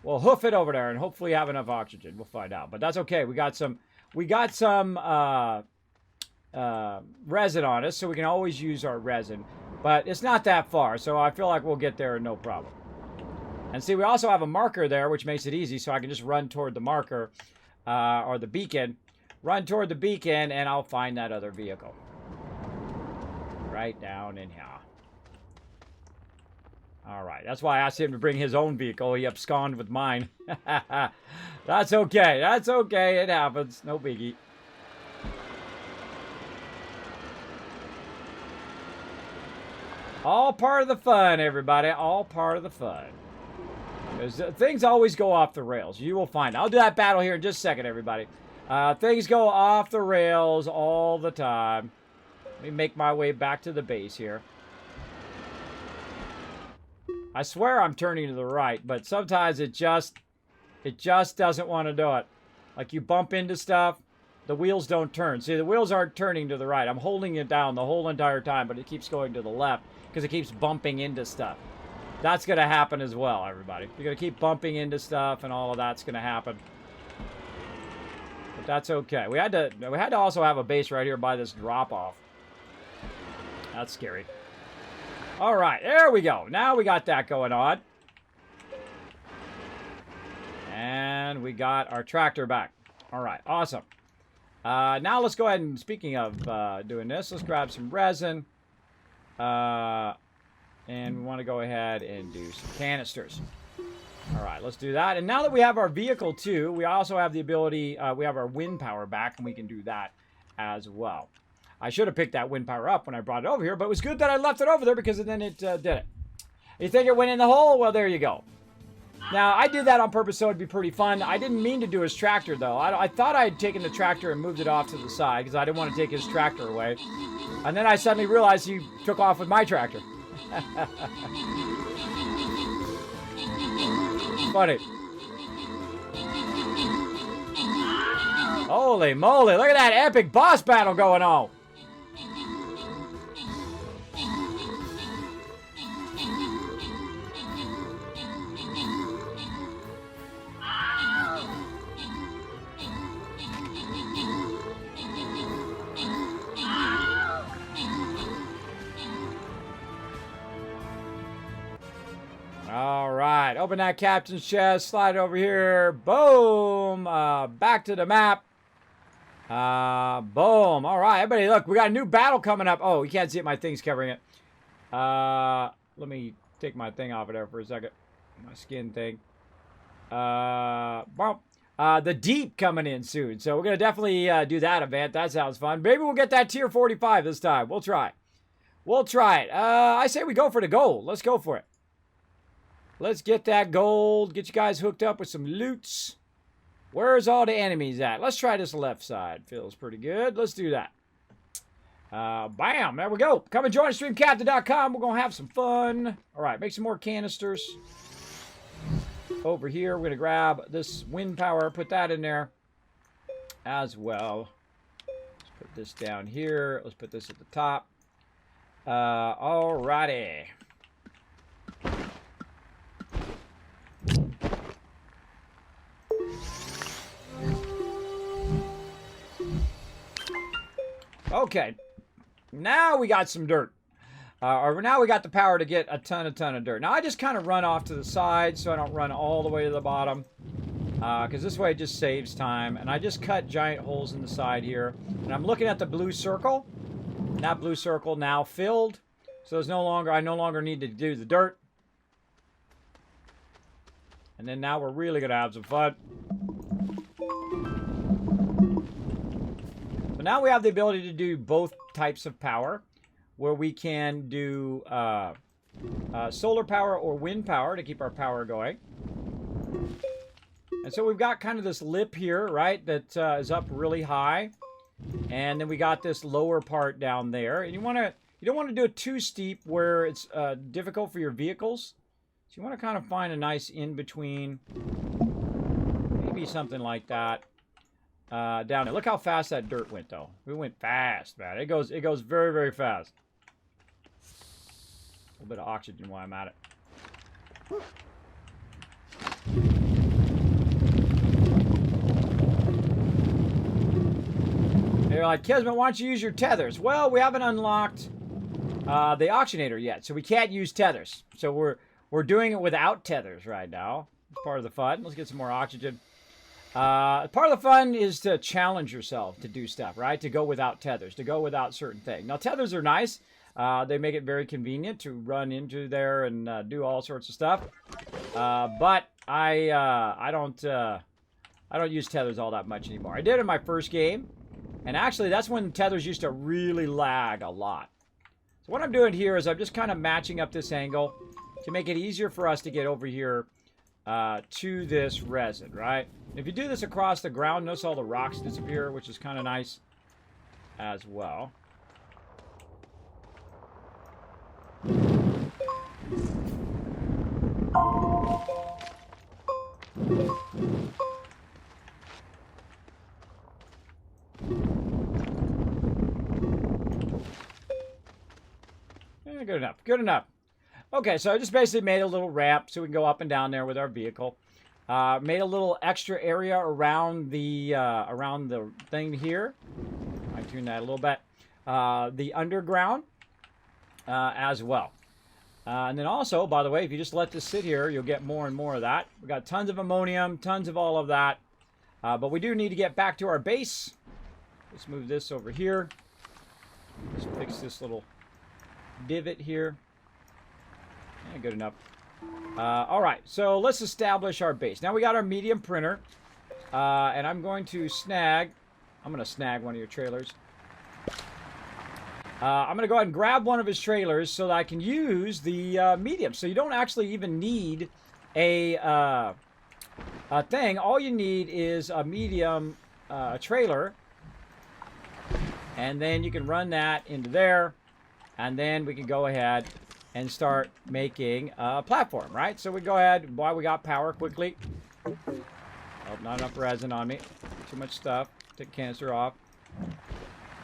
We'll hoof it over there and hopefully have enough oxygen. We'll find out. But that's okay. We got some resin on us, so we can always use our resin. But it's not that far, so I feel like we'll get there no problem. And see, we also have a marker there, which makes it easy, so I can just run toward the marker, or the beacon. Run toward the beacon, and I'll find that other vehicle. Right down in here. All right, that's why I asked him to bring his own vehicle. He absconded with mine. That's okay. That's okay. It happens. No biggie. All part of the fun, everybody. All part of the fun. Because things always go off the rails. You will find. I'll do that battle here in just a second, everybody. Things go off the rails all the time. Let me make my way back to the base here. I swear I'm turning to the right, but sometimes it just doesn't want to do it. Like you bump into stuff, the wheels don't turn. See, the wheels aren't turning to the right. I'm holding it down the whole entire time, but it keeps going to the left because it keeps bumping into stuff. That's going to happen as well, everybody. You're going to keep bumping into stuff, and all of that's going to happen. But that's okay. We had to also have a base right here by this drop-off. That's scary. All right, there we go. Now we got that going on. And we got our tractor back. All right, awesome. Now let's go ahead and, speaking of doing this, let's grab some resin. And we want to go ahead and do some canisters. All right, let's do that. And now that we have our vehicle too, we also have the ability, we have our wind power back, and we can do that as well. I should have picked that wind power up when I brought it over here, but it was good that I left it over there because then it did it. You think it went in the hole? Well, there you go. Now, I did that on purpose so it'd be pretty fun. I didn't mean to do his tractor, though. I thought I had taken the tractor and moved it off to the side because I didn't want to take his tractor away. And then I suddenly realized he took off with my tractor. Funny. Holy moly, look at that epic boss battle going on. All right, open that captain's chest, slide over here, boom, back to the map, boom. All right, everybody, look, we got a new battle coming up. Oh, you can't see it, my thing's covering it. Let me take my thing off of there for a second, my skin thing. The Deep coming in soon, so we're going to definitely do that event. That sounds fun. Maybe we'll get that tier 45 this time. We'll try. We'll try it. I say we go for the gold. Let's go for it. Let's get that gold. Get you guys hooked up with some loots. Where's all the enemies at? Let's try this left side. Feels pretty good. Let's do that. Bam. There we go. Come and join StreamCaptain.com. We're going to have some fun. All right. Make some more canisters. Over here, we're going to grab this wind power. Put that in there as well. Let's put this down here. Let's put this at the top. All righty. Okay, now we got some dirt. Or now we got the power to get a ton of dirt. Now I just kind of run off to the side so I don't run all the way to the bottom. Because this way it just saves time. And I just cut giant holes in the side here. And I'm looking at the blue circle. That blue circle now filled. So there's I no longer need to do the dirt. And then now we're really going to have some fun. So now we have the ability to do both types of power, where we can do solar power or wind power to keep our power going. And so we've got kind of this lip here, right, that is up really high. And then we got this lower part down there. And you don't want to do it too steep where it's difficult for your vehicles. So you want to kind of find a nice in-between, maybe something like that. Down there. Look how fast that dirt went, though. It went fast, man. It goes very, very fast. A little bit of oxygen while I'm at it. They're like, Kismet, why don't you use your tethers? Well, we haven't unlocked the auctionator yet, so we can't use tethers. So we're doing it without tethers right now. It's part of the fun. Let's get some more oxygen. Part of the fun is to challenge yourself to do stuff, right? To go without tethers, to go without certain things. Now, tethers are nice. They make it very convenient to run into there and do all sorts of stuff. But I don't use tethers all that much anymore. I did in my first game, and actually that's when tethers used to really lag a lot. So what I'm doing here is I'm just kind of matching up this angle to make it easier for us to get over here to this resin, right? If you do this across the ground, notice all the rocks disappear, which is kind of nice as well. Good enough. Good enough. Okay, so I just basically made a little ramp so we can go up and down there with our vehicle. Made a little extra area around the thing here. I tune that a little bit. The underground as well. And then also, by the way, if you just let this sit here, you'll get more and more of that. We got tons of ammonium, tons of all of that. But we do need to get back to our base. Let's move this over here. Let's fix this little divot here. Yeah, good enough. All right, so let's establish our base. Now we got our medium printer. And I'm going to snag one of your trailers. I'm going to go ahead and grab one of his trailers so that I can use the medium. So you don't actually even need a thing. All you need is a medium trailer. And then you can run that into there. And then we can go ahead and start making a platform, right? So we go ahead, while we got power, quickly. Oh, not enough resin on me. Too much stuff. Take the canister off.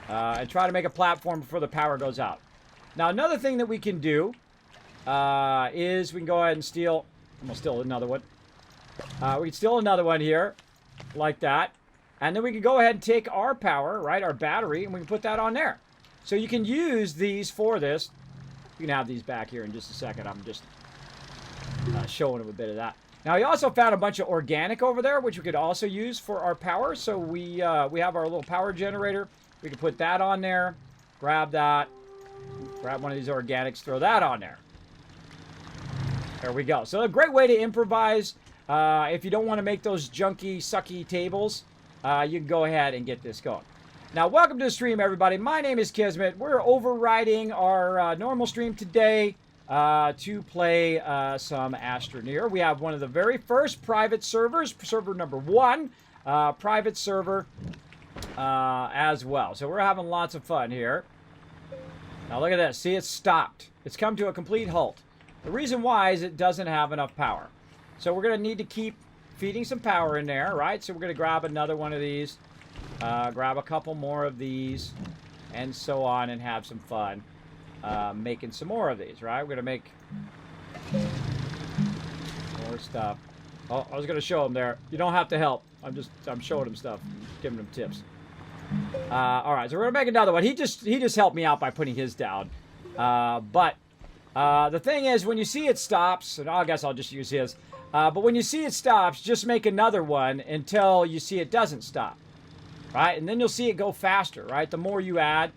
And try to make a platform before the power goes out. Now, another thing that we can do is we can go ahead and steal... I'm going to steal another one. We can steal another one here, like that. And then we can go ahead and take our power, right, our battery, and we can put that on there. So you can use these for this. You can have these back here in just a second. I'm just showing them a bit of that. Now, we also found a bunch of organic over there, which we could also use for our power. So we have our little power generator. We can put that on there. Grab that. Grab one of these organics. Throw that on there. There we go. So a great way to improvise. If you don't want to make those junky, sucky tables, you can go ahead and get this going. Now, welcome to the stream, everybody. My name is Kismet. We're overriding our normal stream today to play some Astroneer. We have one of the very first private servers, server number 1, private server as well. So we're having lots of fun here. Now, look at this. See, it's stopped. It's come to a complete halt. The reason why is it doesn't have enough power. So we're going to need to keep feeding some power in there, right? So we're going to grab another one of these. Grab a couple more of these, and so on, and have some fun making some more of these, right? We're going to make more stuff. Oh, I was going to show them there. You don't have to help. I'm showing them stuff, giving them tips. All right, so we're going to make another one. He just helped me out by putting his down. But the thing is, when you see it stops, and I guess I'll just use his. But when you see it stops, just make another one until you see it doesn't stop. Right? And then you'll see it go faster, right? The more you add,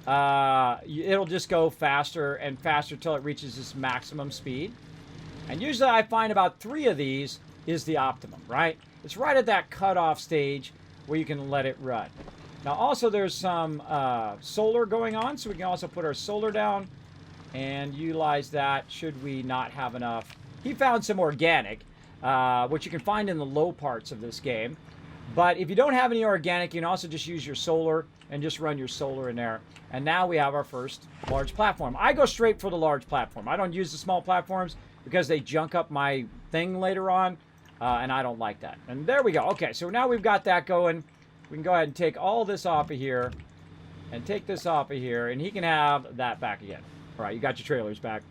it'll just go faster and faster till it reaches its maximum speed. And usually I find about 3 of these is the optimum, right? It's right at that cutoff stage where you can let it run. Now also there's some solar going on, so we can also put our solar down and utilize that should we not have enough. He found some organic, which you can find in the low parts of this game. But if you don't have any organic, you can also just use your solar and just run your solar in there. And now we have our first large platform. I go straight for the large platform. I don't use the small platforms because they junk up my thing later on, and I don't like that. And there we go. Okay, so now we've got that going. We can go ahead and take all this off of here and take this off of here, and he can have that back again. All right, you got your trailers back.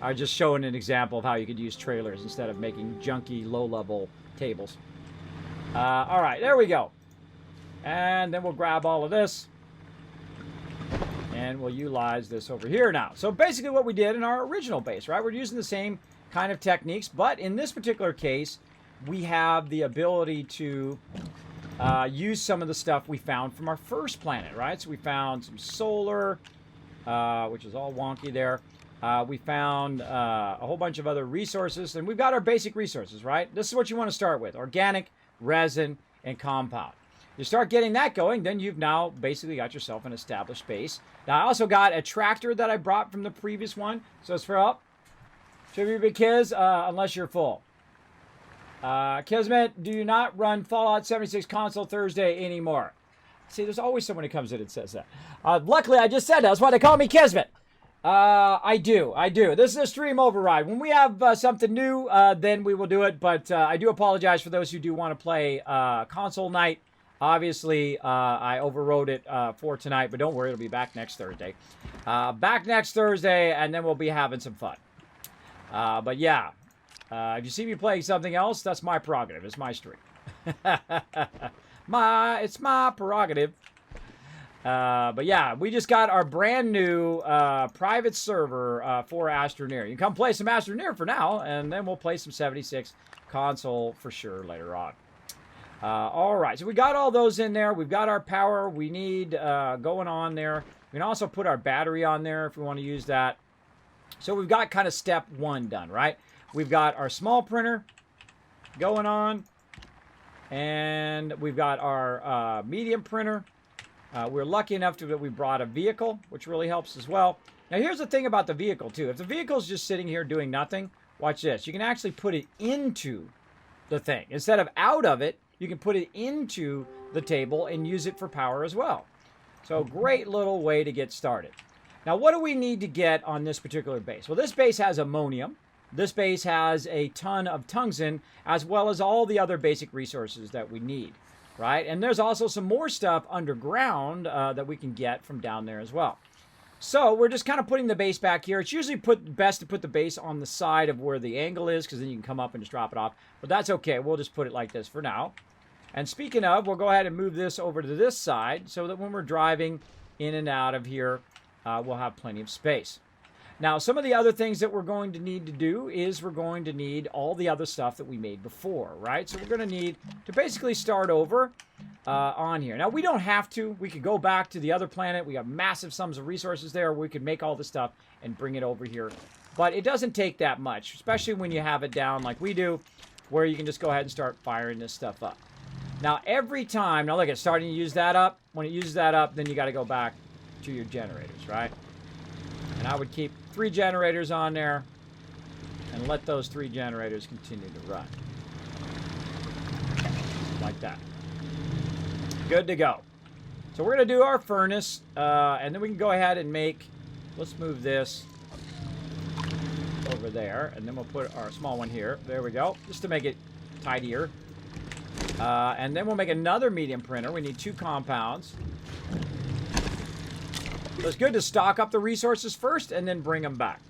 I was just showing an example of how you could use trailers instead of making junky, low-level tables. All right, there we go. And then we'll grab all of this. And we'll utilize this over here now. So basically what we did in our original base, right? We're using the same kind of techniques. But in this particular case, we have the ability to use some of the stuff we found from our first planet, right? So we found some solar, which is all wonky there. We found a whole bunch of other resources. And we've got our basic resources, right? This is what you want to start with. Organic, resin, and compound. You start getting that going, then you've now basically got yourself an established base. Now, I also got a tractor that I brought from the previous one. So it's for up. Should be big kids, unless you're full. Kismet, do you not run Fallout 76 console Thursday anymore? See, there's always someone who comes in and says that. Luckily, I just said that. That's why they call me Kismet. I do. This is a stream override. When we have something new, then we will do it. But I do apologize for those who do want to play console night. Obviously, I overrode it for tonight, but don't worry, it'll be back next Thursday. Back next Thursday, and then we'll be having some fun. But yeah, if you see me playing something else, that's my prerogative. It's my stream. It's my prerogative. But yeah, we just got our brand new private server for Astroneer. You can come play some Astroneer for now, and then we'll play some 76 console for sure later on. All right, so we got all those in there. We've got our power we need going on there. We can also put our battery on there if we want to use that. So we've got kind of step one done, right? We've got our small printer going on, and we've got our medium printer. We're lucky enough that we brought a vehicle, which really helps as well. Now, here's the thing about the vehicle, too. If the vehicle's just sitting here doing nothing, watch this. You can actually put it into the thing. Instead of out of it, you can put it into the table and use it for power as well. So, great little way to get started. Now, what do we need to get on this particular base? Well, this base has ammonium. This base has a ton of tungsten, as well as all the other basic resources that we need. Right? And there's also some more stuff underground that we can get from down there as well. So we're just kind of putting the base back here. It's usually best to put the base on the side of where the angle is, because then you can come up and just drop it off. But that's okay. We'll just put it like this for now. And speaking of, we'll go ahead and move this over to this side so that when we're driving in and out of here, we'll have plenty of space. Now, some of the other things that we're going to need to do is we're going to need all the other stuff that we made before, right? So we're going to need to basically start over on here. Now, we don't have to. We could go back to the other planet. We have massive sums of resources there. We could make all this stuff and bring it over here. But it doesn't take that much, especially when you have it down like we do, where you can just go ahead and start firing this stuff up. Now, every time, now look, it's starting to use that up. When it uses that up, then you got to go back to your generators, right? And I would keep 3 generators on there and let those 3 generators continue to run. Like that. Good to go. So we're going to do our furnace, and then we can go ahead and make, let's move this over there, and then we'll put our small one here. There we go, just to make it tidier. And then we'll make another medium printer. We need 2 compounds. So it's good to stock up the resources first and then bring them back.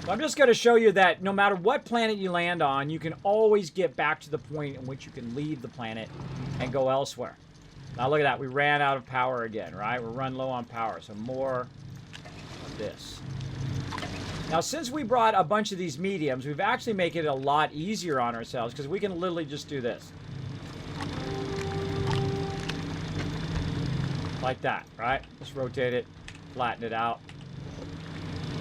So I'm just going to show you that no matter what planet you land on, you can always get back to the point in which you can leave the planet and go elsewhere. Now look at that. We ran out of power again, right? We're running low on power. So more of this. Now, since we brought a bunch of these mediums, we've actually made it a lot easier on ourselves because we can literally just do this. Like that, right? Just rotate it, flatten it out.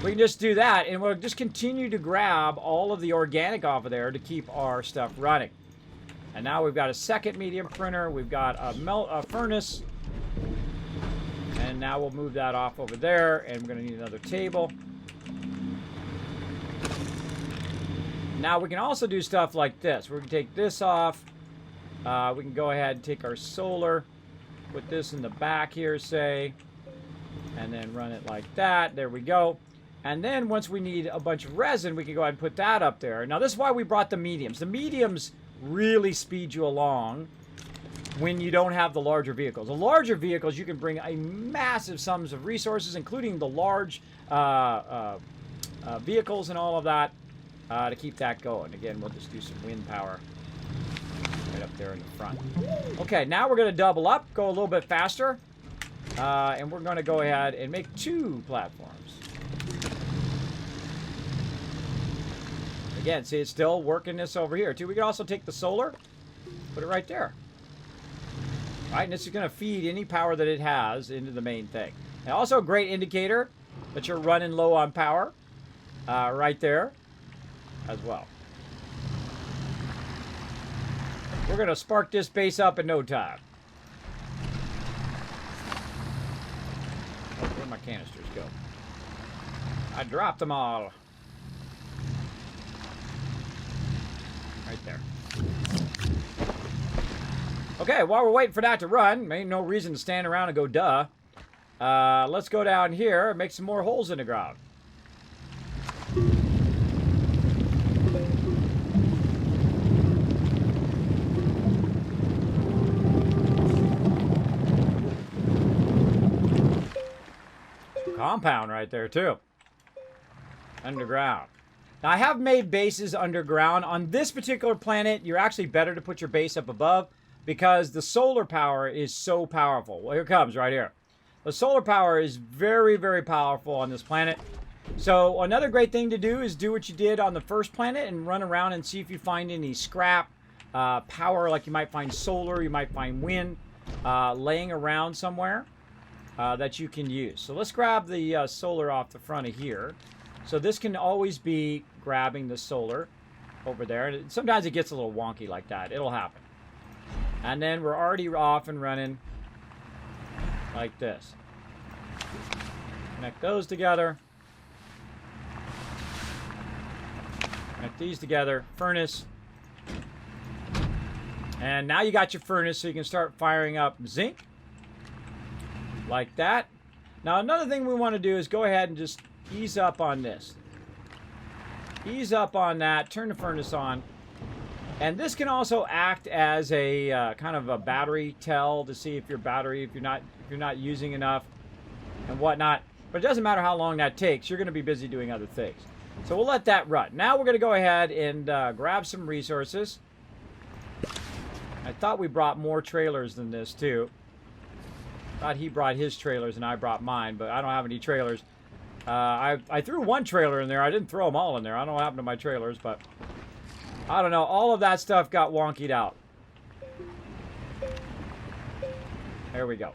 We can just do that, and we'll just continue to grab all of the organic off of there to keep our stuff running. And now we've got a second medium printer. We've got a furnace. And now we'll move that off over there, and we're going to need another table. Now we can also do stuff like this. We're going to take this off. We can go ahead and take our solar. Put this in the back here, say, and then run it like that. There we go. And then once we need a bunch of resin, we can go ahead and put that up there. Now, this is why we brought the mediums. The mediums really speed you along when you don't have the larger vehicles. The larger vehicles, you can bring a massive sums of resources, including the large vehicles and all of that, to keep that going. Again, we'll just do some wind power. Right up there in the front. Okay, now we're going to double up, go a little bit faster, and we're going to go ahead and make 2 platforms. Again, see, it's still working this over here, too. We can also take the solar, put it right there. Right, and this is going to feed any power that it has into the main thing. And also a great indicator that you're running low on power, right there, as well. We're going to spark this base up in no time. Oh, where'd my canisters go? I dropped them all. Right there. Okay, while we're waiting for that to run, ain't no reason to stand around and go duh. Let's go down here and make some more holes in the ground. compound right there, too. Underground. Now, I have made bases underground. On this particular planet, you're actually better to put your base up above because the solar power is so powerful. Well, here it comes right here. The solar power is very, very powerful on this planet. So another great thing to do is do what you did on the first planet and run around and see if you find any scrap power, like you might find solar, you might find wind laying around somewhere that you can use. So let's grab the solar off the front of here. So this can always be grabbing the solar over there. Sometimes it gets a little wonky like that. It'll happen. And then we're already off and running like this. Connect those together. Connect these together. Furnace. And now you got your furnace, so you can start firing up zinc. Like that. Now another thing we want to do is go ahead and just ease up on this. Ease up on that. Turn the furnace on. And this can also act as a kind of a battery tell to see if your battery, if you're not using enough and whatnot. But it doesn't matter how long that takes. You're going to be busy doing other things. So we'll let that run. Now we're going to go ahead and grab some resources. I thought we brought more trailers than this too. Thought he brought his trailers and I brought mine, but I don't have any trailers. I threw one trailer in there. I didn't throw them all in there. I don't know what happened to my trailers, but I don't know. All of that stuff got wonkied out. There we go.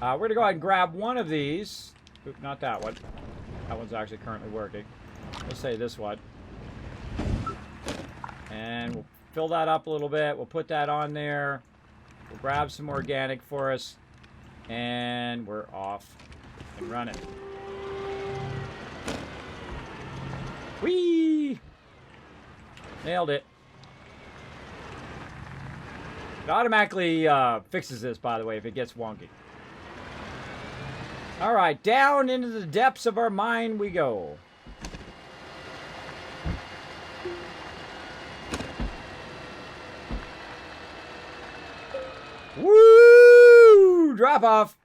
We're going to go ahead and grab one of these. Oop, not that one. That one's actually currently working. Let's say this one. And we'll fill that up a little bit. We'll put that on there. We'll grab some organic for us. And we're off and running. Whee! Nailed it. It automatically fixes this, by the way, if it gets wonky. All right, down into the depths of our mine we go. Woo! Drop off.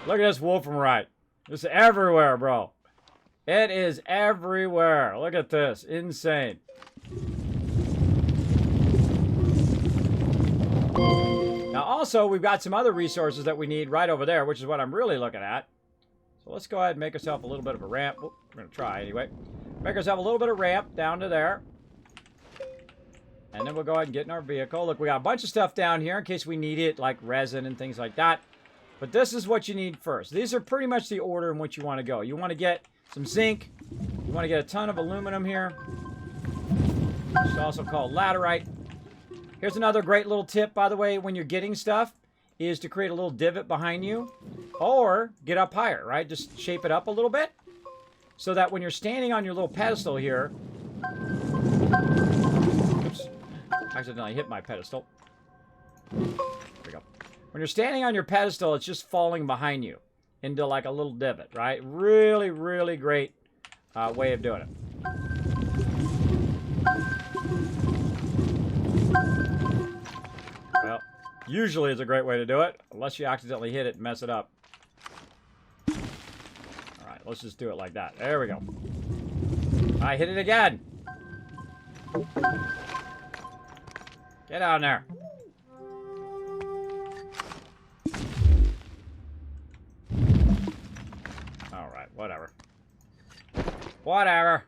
Look at this Wolfram right. It's everywhere, bro. It is everywhere. Look at this. Insane. Now, also, we've got some other resources that we need right over there, which is what I'm really looking at. So let's go ahead and make ourselves a little bit of a ramp. We're going to try anyway. Make ourselves a little bit of ramp down to there. And then we'll go ahead and get in our vehicle. Look, we got a bunch of stuff down here in case we need it, like resin and things like that. But this is what you need first. These are pretty much the order in which you want to go. You want to get some zinc. You want to get a ton of aluminum here, which is also called laterite. Here's another great little tip, by the way, when you're getting stuff, is to create a little divot behind you or get up higher, right? Just shape it up a little bit so that when you're standing on your little pedestal here, oops, accidentally hit my pedestal. There we go. When you're standing on your pedestal, it's just falling behind you into like a little divot, right? Really, really great way of doing it. Well, usually it's a great way to do it, unless you accidentally hit it and mess it up. All right, let's just do it like that. There we go. I hit it again. Get down there. Whatever. Whatever.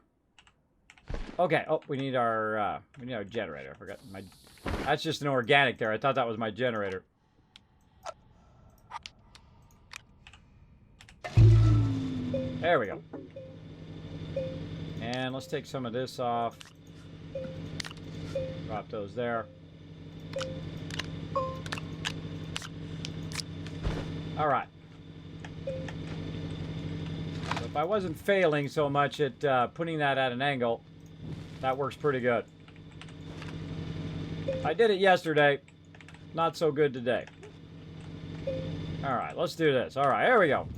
Okay. Oh, we need our generator. I forgot my. That's just an organic there. I thought that was my generator. There we go. And let's take some of this off. Drop those there. All right. If I wasn't failing so much at putting that at an angle, that works pretty good. I did it yesterday. Not so good today. All right, let's do this. All right, here we go.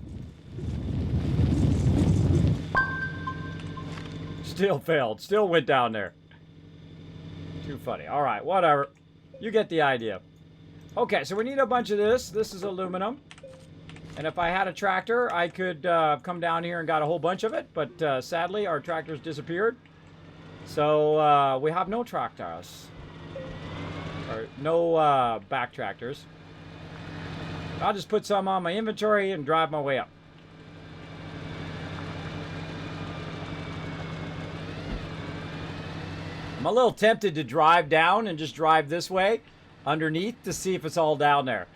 Still failed. Still went down there. Too funny. All right, whatever. You get the idea. Okay, so we need a bunch of this. This is aluminum. And if I had a tractor, I could come down here and got a whole bunch of it. But sadly, our tractors disappeared. So we have no tractors. Or no back tractors. I'll just put some on my inventory and drive my way up. I'm a little tempted to drive down and just drive this way underneath to see if it's all down there.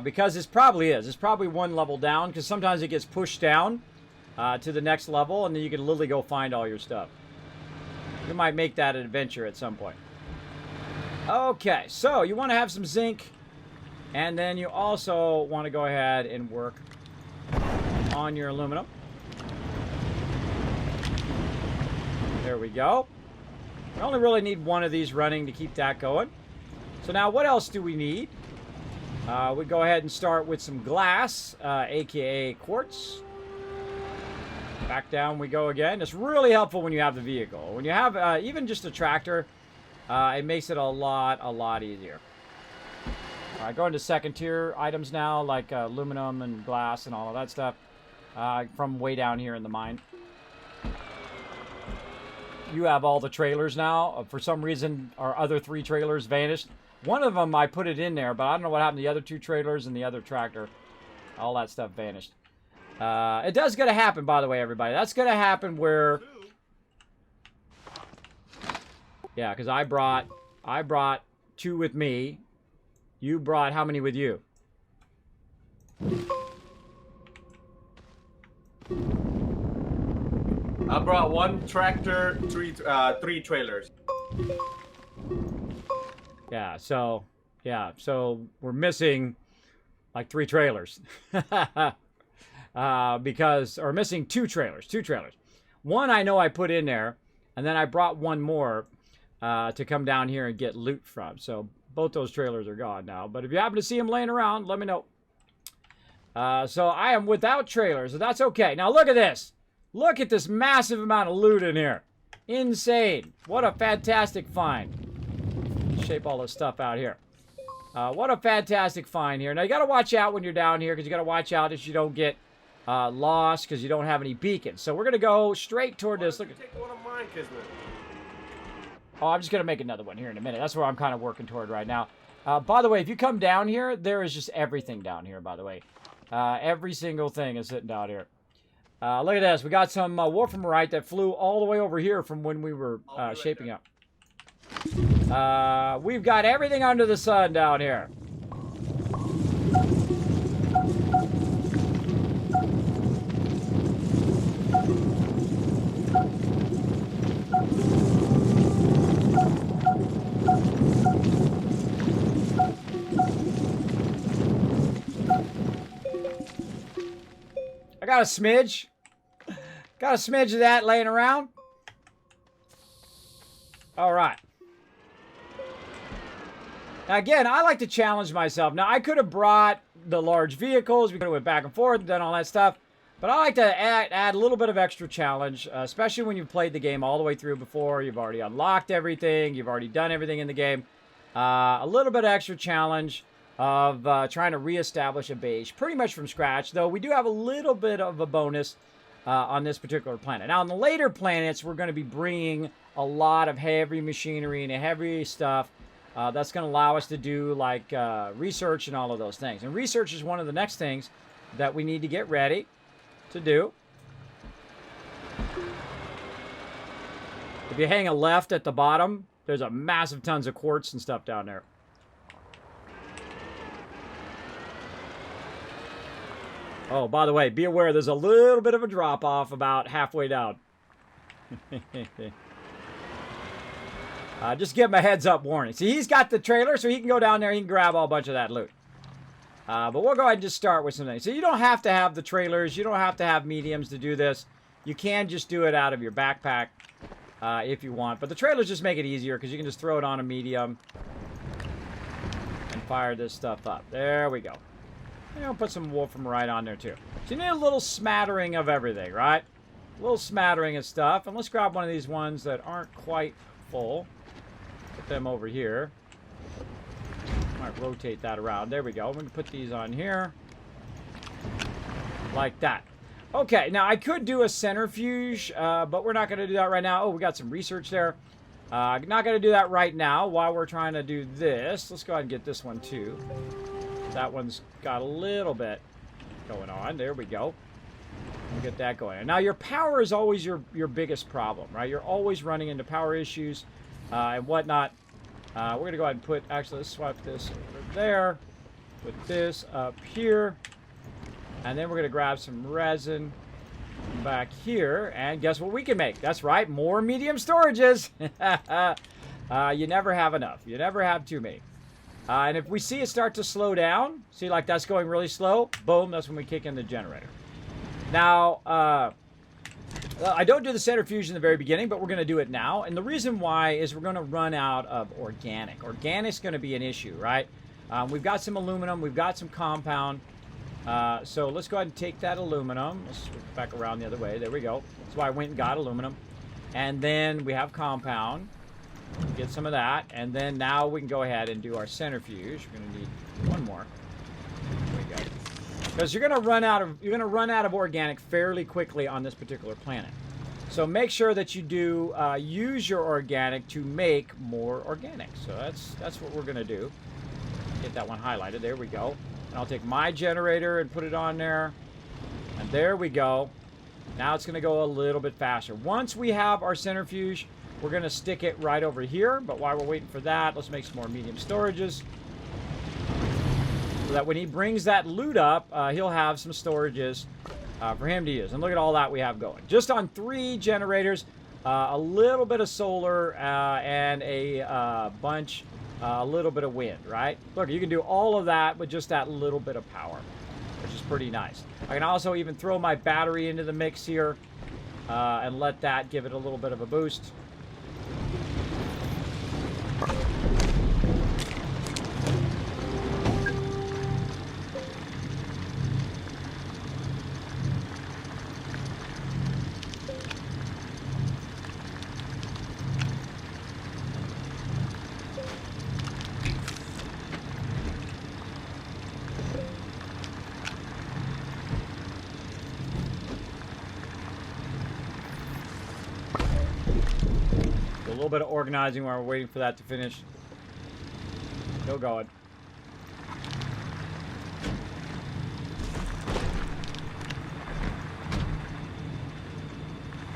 Because it probably is. It's probably one level down because sometimes it gets pushed down to the next level and then you can literally go find all your stuff. You might make that an adventure at some point. Okay, so you want to have some zinc and then you also want to go ahead and work on your aluminum. There we go. We only really need one of these running to keep that going. So now what else do we need? We go ahead and start with some glass, aka quartz. Back down we go again. It's really helpful when you have the vehicle. When you have even just a tractor, it makes it a lot easier. All right, going to second tier items now, like aluminum and glass and all of that stuff from way down here in the mine. You have all the trailers now. For some reason, our other 3 trailers vanished. One of them, I put it in there, but I don't know what happened to the other 2 trailers and the other tractor. All that stuff vanished. It does going to happen, by the way, everybody. That's going to happen where... Yeah, because I brought 2 with me. You brought how many with you? I brought 1 tractor, 3 trailers. Yeah, so we're missing like 3 trailers. Or missing 2 trailers. 2 trailers. One I know I put in there, and then I brought 1 more to come down here and get loot from. So both those trailers are gone now. But if you happen to see them laying around, let me know. So I am without trailers, so that's okay. Now look at this. Look at this massive amount of loot in here. Insane. What a fantastic find. Shape all this stuff out here. What a fantastic find here. Now you got to watch out when you're down here because you got to watch out if you don't get lost because you don't have any beacons. So we're going to go straight toward this. Look at Take one of mine, Kismet. Oh, I'm just going to make another one here in a minute. That's where I'm kind of working toward right now. By the way, if you come down here, there is just everything down here, by the way. Every single thing is sitting down here. Look at this. We got some wolframite that flew all the way over here from when we were shaping up. We've got everything under the sun down here. I got a smidge. Got a smidge of that laying around. All right. Now, again, I like to challenge myself. Now, I could have brought the large vehicles. We could have went back and forth and done all that stuff. But I like to add a little bit of extra challenge, especially when you've played the game all the way through before. You've already unlocked everything. You've already done everything in the game. A little bit of extra challenge of trying to reestablish a base pretty much from scratch, though we do have a little bit of a bonus on this particular planet. Now, on the later planets, we're going to be bringing a lot of heavy machinery and heavy stuff that's going to allow us to do like research and all of those things. And research is one of the next things that we need to get ready to do. If you hang a left at the bottom, there's a massive tons of quartz and stuff down there. Oh, by the way, be aware there's a little bit of a drop-off about halfway down. Just give him a heads-up warning. See, he's got the trailer, so he can go down there, he can grab a bunch of that loot. But we'll go ahead and just start with some things. So you don't have to have the trailers, you don't have to have mediums to do this. You can just do it out of your backpack if you want. But the trailers just make it easier because you can just throw it on a medium and fire this stuff up. There we go. And I'll put some wolframite on there too. So you need a little smattering of everything, right? A little smattering of stuff. And let's grab one of these ones that aren't quite full. Put them over here. Might rotate that around. There we go. I'm going to put these on here. Like that. Okay, now I could do a centrifuge, but we're not going to do that right now. Oh, we got some research there. Not going to do that right now while we're trying to do this. Let's go ahead and get this one too. That one's got a little bit going on. There we go. We'll get that going. Now, your power is always your biggest problem, right? You're always running into power issues and whatnot. We're going to go ahead and put... Actually, let's swap this over there. Put this up here. And then we're going to grab some resin back here. And guess what we can make? That's right. More medium storages. You never have enough. You never have too many. And if we see it start to slow down, see like that's going really slow, boom, that's when we kick in the generator. Now, I don't do the centrifuge in the very beginning, but we're going to do it now. And the reason why is we're going to run out of organic. Organic's going to be an issue, right? We've got some aluminum. We've got some compound. So let's go ahead and take that aluminum. Let's switch back around the other way. There we go. That's why I went and got aluminum. And then we have compound. Get some of that. And then now we can go ahead and do our centrifuge. We're going to need one more. There we go. Because you're going to run out of organic fairly quickly on this particular planet. So make sure that you do use your organic to make more organic. So that's what we're going to do. Get that one highlighted. There we go. And I'll take my generator and put it on there. And there we go. Now it's going to go a little bit faster. Once we have our centrifuge, we're going to stick it right over here. But while we're waiting for that, let's make some more medium storages. So that when he brings that loot up, he'll have some storages for him to use. And look at all that we have going. Just on 3 generators, a little bit of solar, and a bunch, a little bit of wind, right? Look, you can do all of that with just that little bit of power, which is pretty nice. I can also even throw my battery into the mix here and let that give it a little bit of a boost. A little bit of organizing while we're waiting for that to finish. Still going.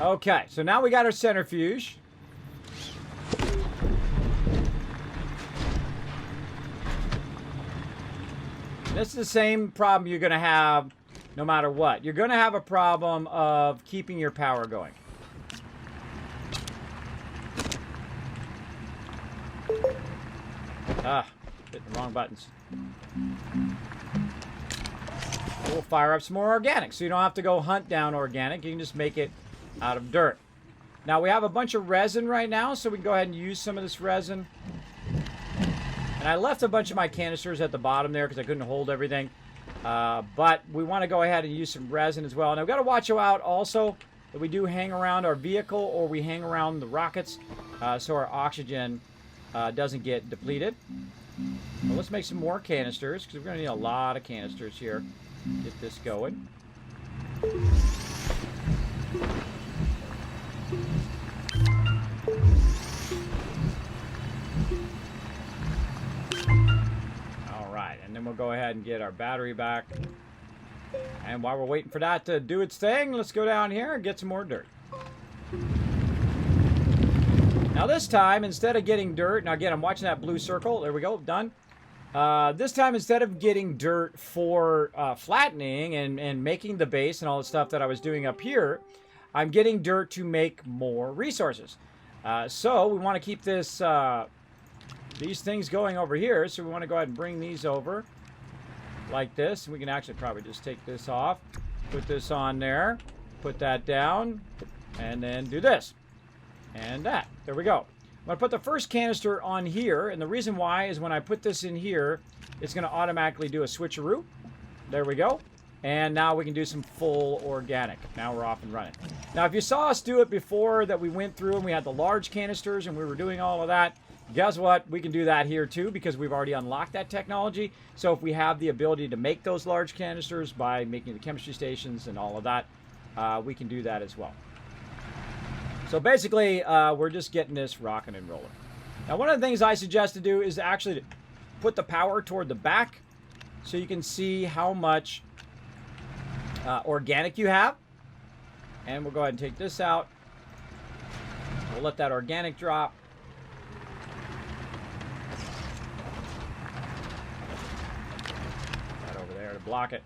Okay, so now we got our centrifuge. This is the same problem you're going to have no matter what. You're going to have a problem of keeping your power going. Hitting the wrong buttons. We'll fire up some more organic, so you don't have to go hunt down organic. You can just make it out of dirt. Now, we have a bunch of resin right now, so we can go ahead and use some of this resin. And I left a bunch of my canisters at the bottom there because I couldn't hold everything. But we want to go ahead and use some resin as well. And I've got to watch out also that we do hang around our vehicle or we hang around the rockets so our oxygen doesn't get depleted. Well, let's make some more canisters because we're going to need a lot of canisters here. Get this going. All right, and then we'll go ahead and get our battery back. And while we're waiting for that to do its thing, let's go down here and get some more dirt. Now this time, instead of getting dirt, now again, I'm watching that blue circle. There we go, done. This time, instead of getting dirt for flattening and making the base and all the stuff that I was doing up here, I'm getting dirt to make more resources. So we want to keep this these things going over here. So we want to go ahead and bring these over like this. And we can actually probably just take this off, put this on there, put that down, and then do this. And that. There we go. I'm going to put the first canister on here. And the reason why is when I put this in here, it's going to automatically do a switcheroo. There we go. And now we can do some full organic. Now we're off and running. Now, if you saw us do it before that we went through and we had the large canisters and we were doing all of that, Guess what? We can do that here too because we've already unlocked that technology. So if we have the ability to make those large canisters by making the chemistry stations and all of that, we can do that as well. So basically, we're just getting this rocking and rolling. Now, one of the things I suggest to do is actually to put the power toward the back so you can see how much organic you have. And we'll go ahead and take this out. We'll let that organic drop. That over there to block it.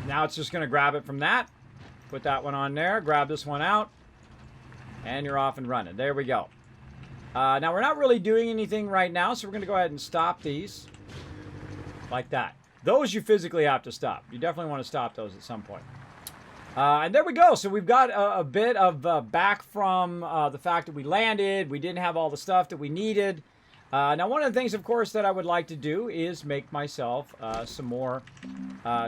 Now it's just going to grab it from that. Put that one on there. Grab this one out. And you're off and running. There we go. Now we're not really doing anything right now, so we're going to go ahead and stop these. Like that. Those you physically have to stop. You definitely want to stop those at some point. And there we go. So we've got a bit of back from the fact that we landed. We didn't have all the stuff that we needed. Now, one of the things, of course, that I would like to do is make myself some more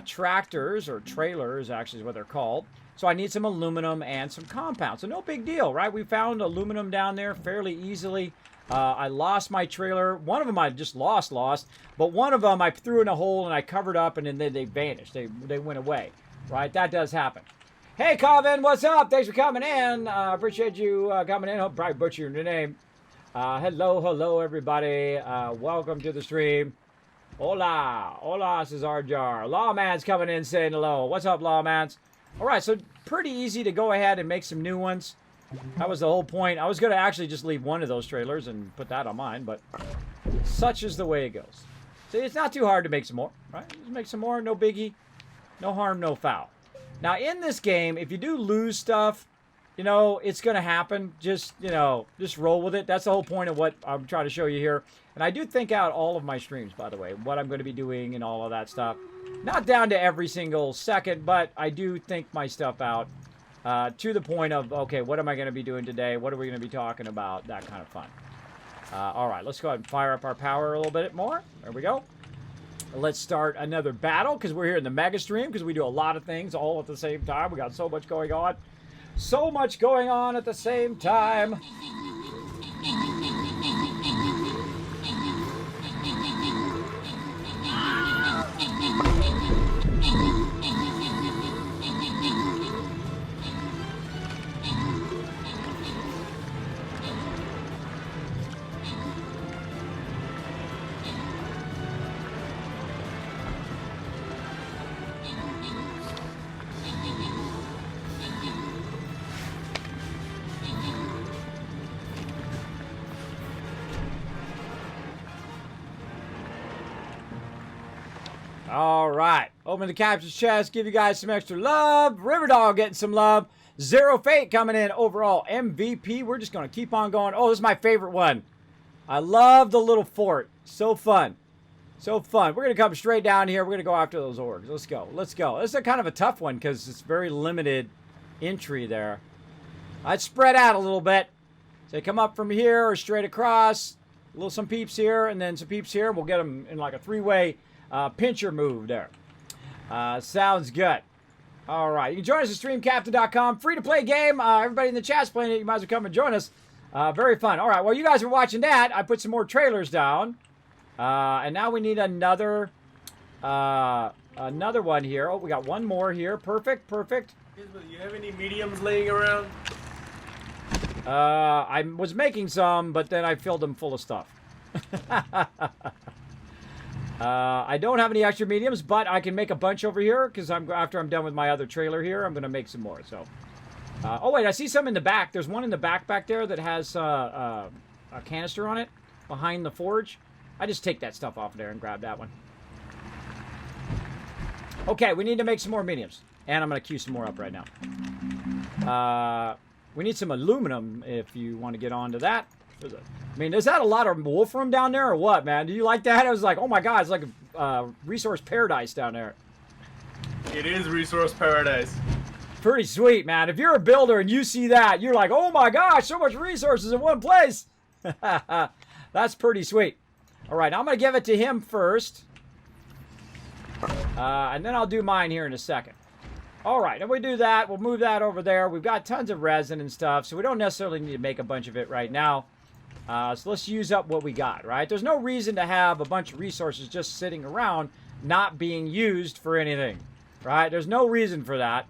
tractors, or trailers, actually is what they're called. So I need some aluminum and some compound. So no big deal, right? We found aluminum down there fairly easily. I lost my trailer. One of them I just lost. But one of them I threw in a hole and I covered up and then they vanished. They went away, right? That does happen. Hey, Calvin, what's up? Thanks for coming in. Appreciate you coming in. Hope I butchered your name. Hello, everybody. Welcome to the stream. Hola, Cesar Jar. Lawman's coming in saying hello. What's up, Lawmans? All right, so pretty easy to go ahead and make some new ones. That was the whole point. I was going to actually just leave one of those trailers and put that on mine, but such is the way it goes. See, it's not too hard to make some more, right? Just make some more, no biggie. No harm, no foul. Now, in this game, if you do lose stuff, you know, it's going to happen. Just, you know, just roll with it. That's the whole point of what I'm trying to show you here. And I do think out all of my streams, by the way, what I'm going to be doing and all of that stuff. Not down to every single second, but I do think my stuff out to the point of, okay, what am I going to be doing today? What are we going to be talking about? That kind of fun. All right, let's go ahead and fire up our power a little bit more. There we go. Let's start another battle because we're here in the mega stream because we do a lot of things all at the same time. We got so much going on. So much going on at the same time. All right. Open the captain's chest. Give you guys some extra love. Riverdog getting some love. Zero Fate coming in overall MVP. We're just going to keep on going. Oh, this is my favorite one. I love the little fort. So fun. So fun. We're going to come straight down here. We're going to go after those orgs. Let's go. Let's go. This is a kind of a tough one because it's very limited entry there. I'd spread out a little bit. So come up from here or straight across. Some peeps here and then some peeps here. We'll get them in like a three-way pincher move there. Sounds good. All right. You can join us at streamcaptain.com. Free to play game. Everybody in the chat's playing it. You might as well come and join us. Very fun. All right. While you guys are watching that, I put some more trailers down. And now we need another one here. Oh, we got one more here. Perfect. Perfect. Do you have any mediums laying around? I was making some, but then I filled them full of stuff. I don't have any extra mediums, but I can make a bunch over here because after I'm done with my other trailer here, I'm going to make some more. So, oh wait, I see some in the back. There's one in the back there that has a canister on it behind the forge. I just take that stuff off there and grab that one. Okay, we need to make some more mediums, and I'm going to queue some more up right now. We need some aluminum if you want to get onto that. I mean, is that a lot of wolfram down there or what, man? Do you like that? I was like, oh my god, it's like a resource paradise down there. It is resource paradise. Pretty sweet, man. If you're a builder and you see that, you're like, oh my gosh, so much resources in one place. That's pretty sweet. All right, I'm going to give it to him first. And then I'll do mine here in a second. All right, and we do that. We'll move that over there. We've got tons of resin and stuff, so we don't necessarily need to make a bunch of it right now. So let's use up what we got, right? There's no reason to have a bunch of resources just sitting around not being used for anything, right? There's no reason for that,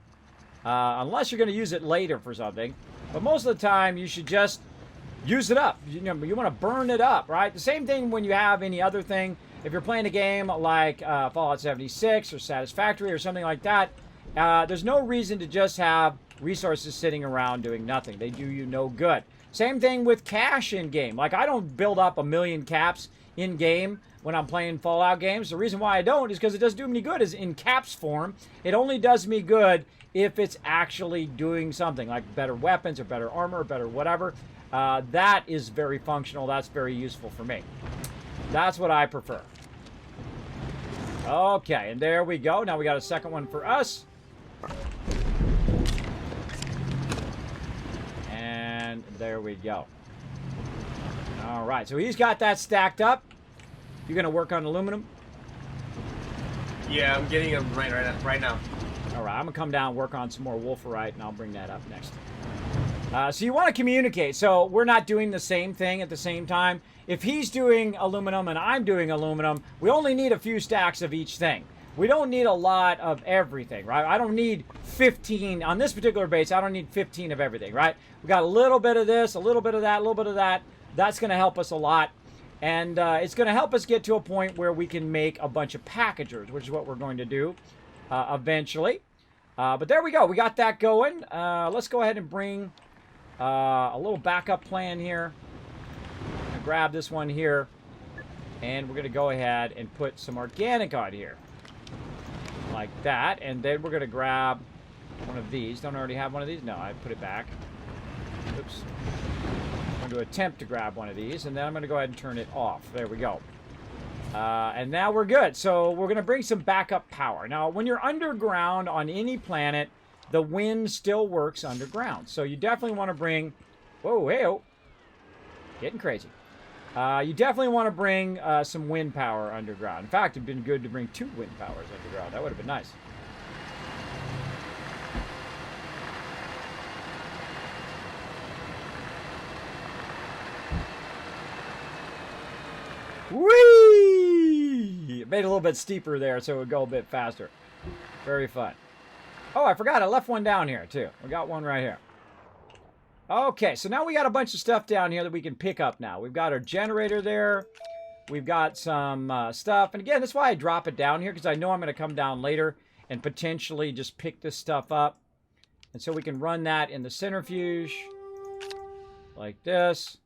unless you're going to use it later for something. But most of the time, you should just use it up. You want to burn it up, right? The same thing when you have any other thing. If you're playing a game like Fallout 76 or Satisfactory or something like that, there's no reason to just have resources sitting around doing nothing. They do you no good. Same thing with cash in-game. Like, I don't build up 1,000,000 caps in-game when I'm playing Fallout games. The reason why I don't is because it doesn't do me good is in caps form. It only does me good if it's actually doing something, like better weapons or better armor or better whatever. That is very functional. That's very useful for me. That's what I prefer. Okay, and there we go. Now we got a second one for us. And there we go. All right, so he's got that stacked up. You're going to work on aluminum? Yeah, I'm getting them right now. All right, I'm going to come down and work on some more wolframite, and I'll bring that up next. So you want to communicate. So we're not doing the same thing at the same time. If he's doing aluminum and I'm doing aluminum, we only need a few stacks of each thing. We don't need a lot of everything, right? I don't need 15. On this particular base, I don't need 15 of everything, right? We got a little bit of this, a little bit of that, a little bit of that. That's going to help us a lot. And it's going to help us get to a point where we can make a bunch of packagers, which is what we're going to do eventually. But there we go. We got that going. Let's go ahead and bring a little backup plan here. Grab this one here. And we're going to go ahead and put some organic on here. Like that. And then we're going to grab one of these. Don't I already have one of these? No, I put it back. Oops. I'm going to attempt to grab one of these, and then I'm going to go ahead and turn it off. There we go. And now we're good. So we're going to bring some backup power. Now, when you're underground on any planet, the wind still works underground. So you definitely want to bring... Whoa, hey-oh. Getting crazy. You definitely want to bring some wind power underground. In fact, it'd been good to bring 2 wind powers underground. That would have been nice. Whee! It made it a little bit steeper there, so it would go a bit faster. Very fun. Oh, I forgot. I left one down here, too. We got one right here. Okay, so now we got a bunch of stuff down here that we can pick up now. We've got our generator there. We've got some stuff. And again, that's why I drop it down here, because I know I'm going to come down later and potentially just pick this stuff up. And so we can run that in the centrifuge like this.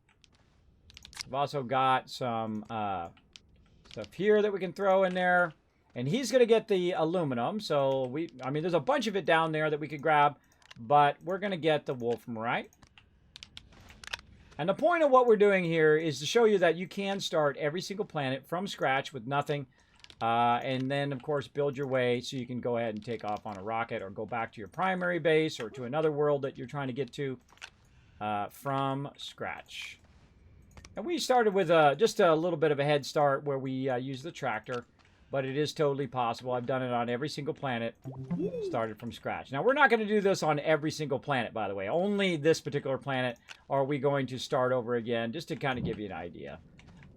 We've also got some stuff here that we can throw in there. And he's going to get the aluminum. So, I mean, there's a bunch of it down there that we could grab. But we're going to get the wolframite. And the point of what we're doing here is to show you that you can start every single planet from scratch with nothing. And then, of course, build your way so you can go ahead and take off on a rocket or go back to your primary base or to another world that you're trying to get to from scratch. And we started with just a little bit of a head start where we use the tractor. But it is totally possible. I've done it on every single planet. Started from scratch. Now, we're not going to do this on every single planet, by the way. Only this particular planet are we going to start over again, just to kind of give you an idea.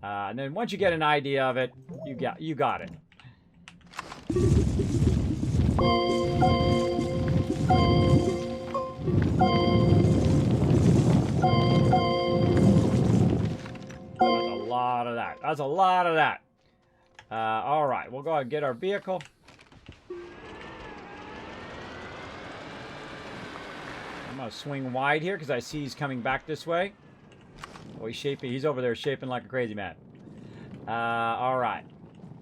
And then once you get an idea of it, you got it. That's a lot of that. That's a lot of that. All right, we'll go ahead and get our vehicle. I'm going to swing wide here because I see he's coming back this way. Oh, he's over there shaping like a crazy man. All right.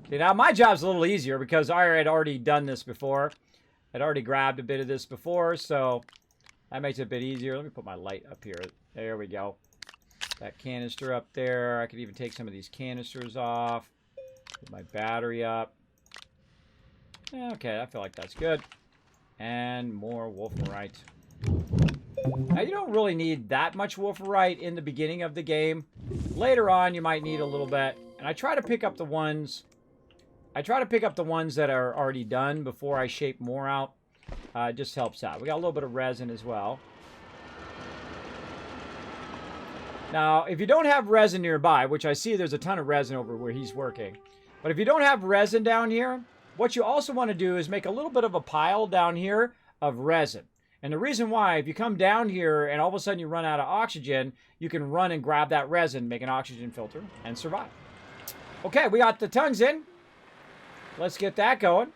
See, now my job's a little easier because I had already done this before. I'd already grabbed a bit of this before, so that makes it a bit easier. Let me put my light up here. There we go. That canister up there. I could even take some of these canisters off. Put my battery up. Okay, I feel like that's good. And more wolframite. Now, you don't really need that much wolframite in the beginning of the game. Later on, you might need a little bit. And I try to pick up the ones... that are already done before I shape more out. It just helps out. We got a little bit of resin as well. Now, if you don't have resin nearby, which I see there's a ton of resin over where he's working, but if you don't have resin down here, what you also want to do is make a little bit of a pile down here of resin. And the reason why, if you come down here and all of a sudden you run out of oxygen, you can run and grab that resin, make an oxygen filter, and survive. Okay, we got the tongues in. Let's get that going.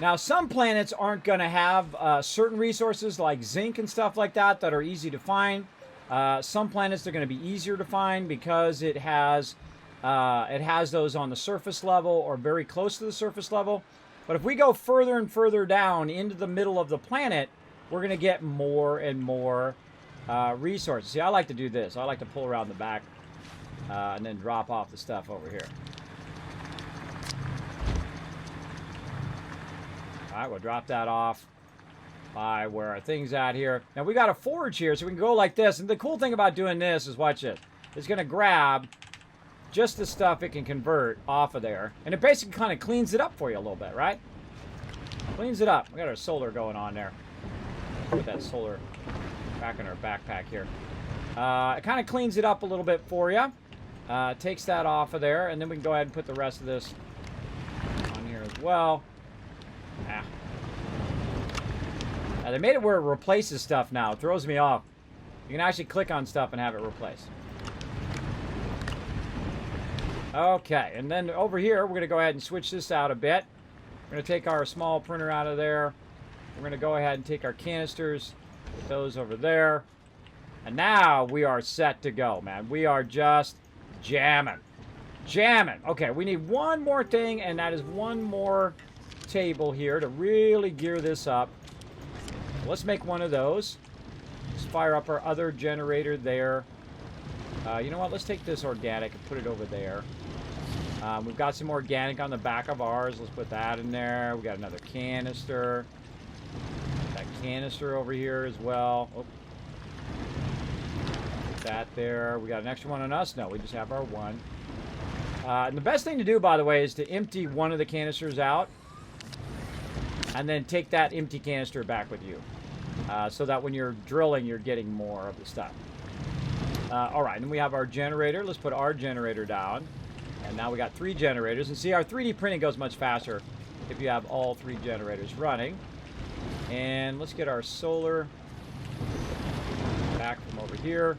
Now, some planets aren't going to have certain resources like zinc and stuff like that that are easy to find. Some planets are going to be easier to find because it has those on the surface level or very close to the surface level. But if we go further and further down into the middle of the planet, we're going to get more and more resources. See, I like to do this. I like to pull around the back and then drop off the stuff over here. All right, we'll drop that off by where our thing's at here. Now, we got a forge here, so we can go like this. And the cool thing about doing this is, watch it. It's going to grab just the stuff it can convert off of there. And it basically kind of cleans it up for you a little bit, right? Cleans it up. We got our solar going on there. Put that solar back in our backpack here. It kind of cleans it up a little bit for you. Takes that off of there. And then we can go ahead and put the rest of this on here as well. Ah. Now, they made it where it replaces stuff now. It throws me off. You can actually click on stuff and have it replaced. Okay, and then over here, we're going to go ahead and switch this out a bit. We're going to take our small printer out of there. We're going to go ahead and take our canisters, put those over there. And now we are set to go, man. We are just jamming. Jamming. Okay, we need one more thing, and that is one more table here to really gear this up. Let's make one of those. Let's fire up our other generator there. You know what? Let's take this organic and put it over there. We've got some organic on the back of ours. Let's put that in there. We got another canister. That canister over here as well. Oh. Put that there. We got an extra one on us? No, we just have our one. And the best thing to do, by the way, is to empty one of the canisters out and then take that empty canister back with you. So that when you're drilling, you're getting more of the stuff. All right, and then we have our generator. Let's put our generator down. And now we got 3 generators. And see, our 3D printing goes much faster if you have all 3 generators running. And let's get our solar back from over here.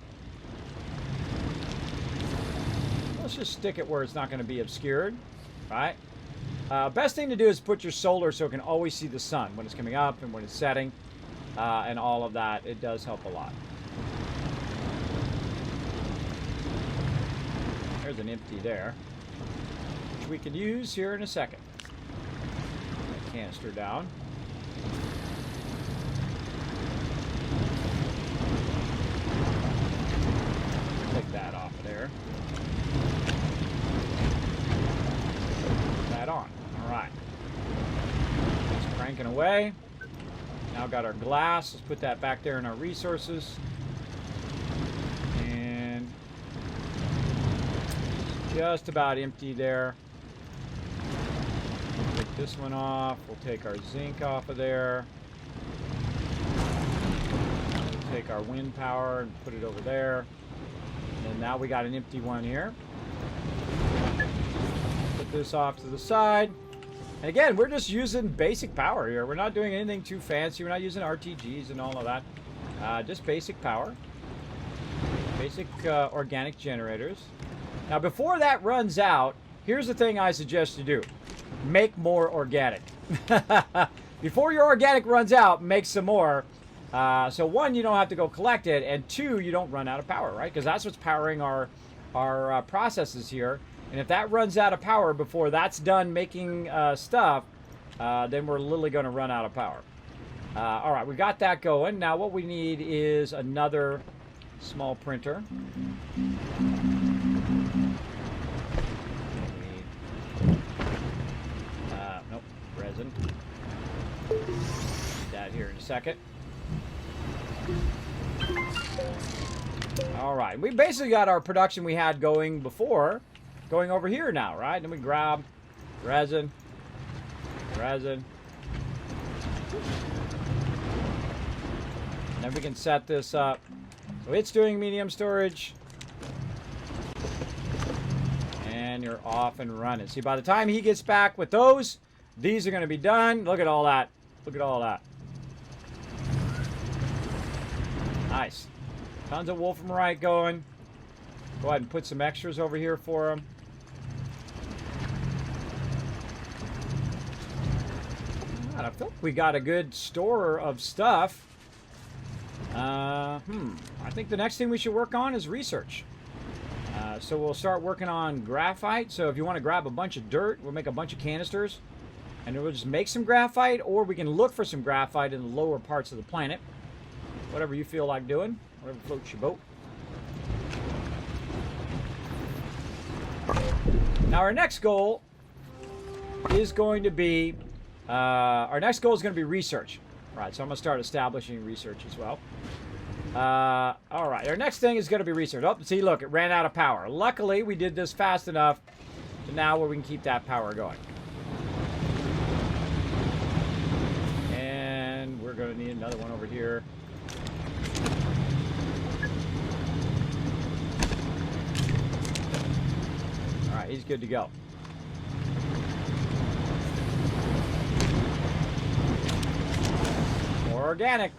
Let's just stick it where it's not going to be obscured, right? Best thing to do is put your solar so it can always see the sun when it's coming up and when it's setting, and all of that. It does help a lot. There's an empty there, which we could use here in a second. Put that canister down. Take that off of there. Put that on. All right. Just cranking away. Now got our glass. Let's put that back there in our resources. Just about empty there. Take this one off. We'll take our zinc off of there. We'll take our wind power and put it over there. And now we got an empty one here. Put this off to the side. And again, we're just using basic power here. We're not doing anything too fancy. We're not using RTGs and all of that. Just basic power. Basic organic generators. Now, before that runs out, here's the thing I suggest you do. Make more organic. Before your organic runs out, make some more. So, 1, you don't have to go collect it, and 2, you don't run out of power, right? Because that's what's powering our processes here. And if that runs out of power before that's done making stuff, then we're literally going to run out of power. All right, we got that going. Now, what we need is another small printer. Nope, resin. Need that here in a second. All right. We basically got our production we had going before going over here now, right? Then we grab resin. Resin. And then we can set this up. So it's doing medium storage. And you're off and running. See, by the time he gets back with those, these are going to be done. Look at all that. Look at all that. Nice. Tons of wolframite going. Go ahead and put some extras over here for him. I feel like we got a good store of stuff. I think the next thing we should work on is research. So we'll start working on graphite. So if you want to grab a bunch of dirt, we'll make a bunch of canisters. And we'll just make some graphite, or we can look for some graphite in the lower parts of the planet. Whatever you feel like doing. Whatever floats your boat. Now our next goal is going to be research. All right, so I'm going to start establishing research as well. All right, our next thing is going to be research. Oh, see, look, it ran out of power. Luckily, we did this fast enough to now where we can keep that power going. And we're going to need another one over here. All right, he's good to go. More organic.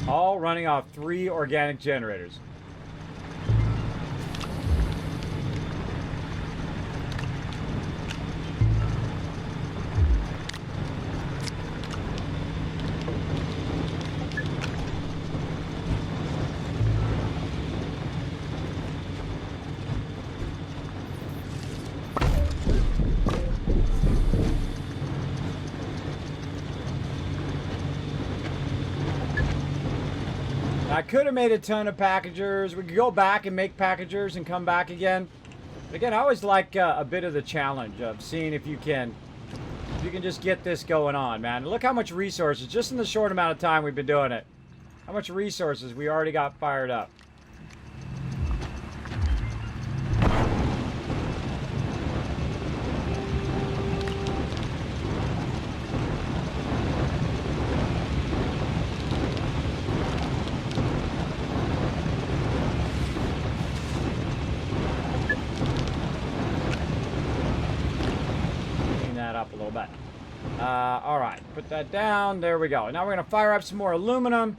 All running off 3 organic generators. I could have made a ton of packagers. We could go back and make packagers and come back again. But again, I always like a bit of the challenge of seeing if you can just get this going on, man. And look how much resources, just in the short amount of time we've been doing it, how much resources we already got fired up. Up a little bit. All right, put that down. There we go. Now we're going to fire up some more aluminum.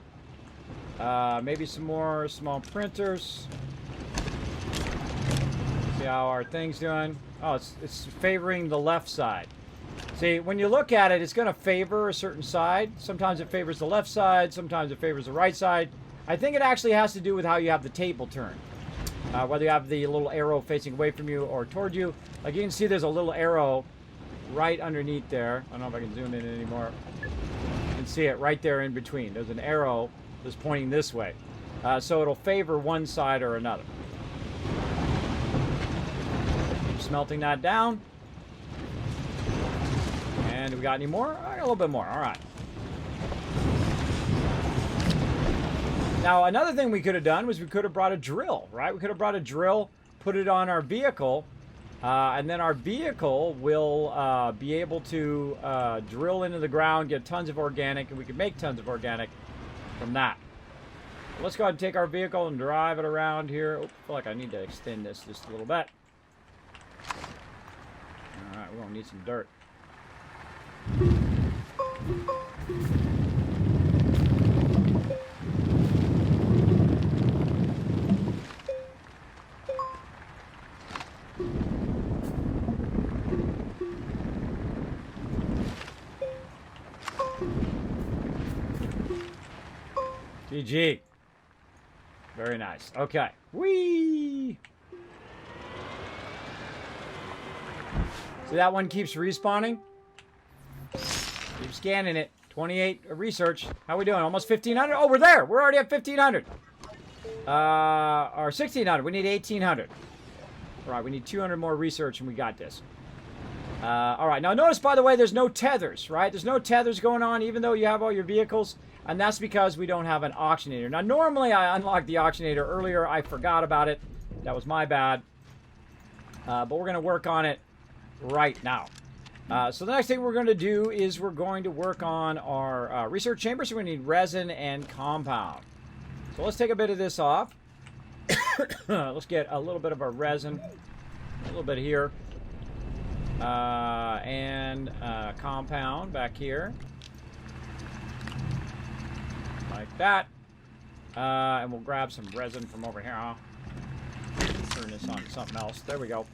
Maybe some more small printers. See how our thing's doing. Oh, it's favoring the left side. See, when you look at it, it's going to favor a certain side. Sometimes it favors the left side. Sometimes it favors the right side. I think it actually has to do with how you have the table turned. Whether you have the little arrow facing away from you or toward you. Like you can see there's a little arrow right underneath there. I don't know if I can zoom in anymore. You can see it right there in between. There's an arrow that's pointing this way. So it'll favor one side or another. Keep smelting that down. And we got any more? I got a little bit more. All right. Now, another thing we could have done was we could have brought a drill, right? We could have brought a drill, put it on our vehicle, and then our vehicle will be able to drill into the ground, get tons of organic, and we can make tons of organic from that. Let's go ahead and take our vehicle and drive it around here. Oh, I feel like I need to extend this just a little bit. All right, we're going to need some dirt. GG. Very nice. Okay. Whee! See, that one keeps respawning. Keep scanning it. 28 research. How we doing? Almost 1,500? Oh, we're there. We're already at 1,500. Or 1,600. We need 1,800. All right, we need 200 more research, and we got this. All right. Now, notice, by the way, there's no tethers, right? There's no tethers going on, even though you have all your vehicles. And that's because we don't have an auctionator. Now, normally, I unlocked the auctionator earlier. I forgot about it. That was my bad. But we're going to work on it right now. So the next thing we're going to do is we're going to work on our research chamber. So we need resin and compound. So let's take a bit of this off. Let's get a little bit of our resin. A little bit here. And compound back here. Like that. And we'll grab some resin from over here. Turn this on to something else. There we go.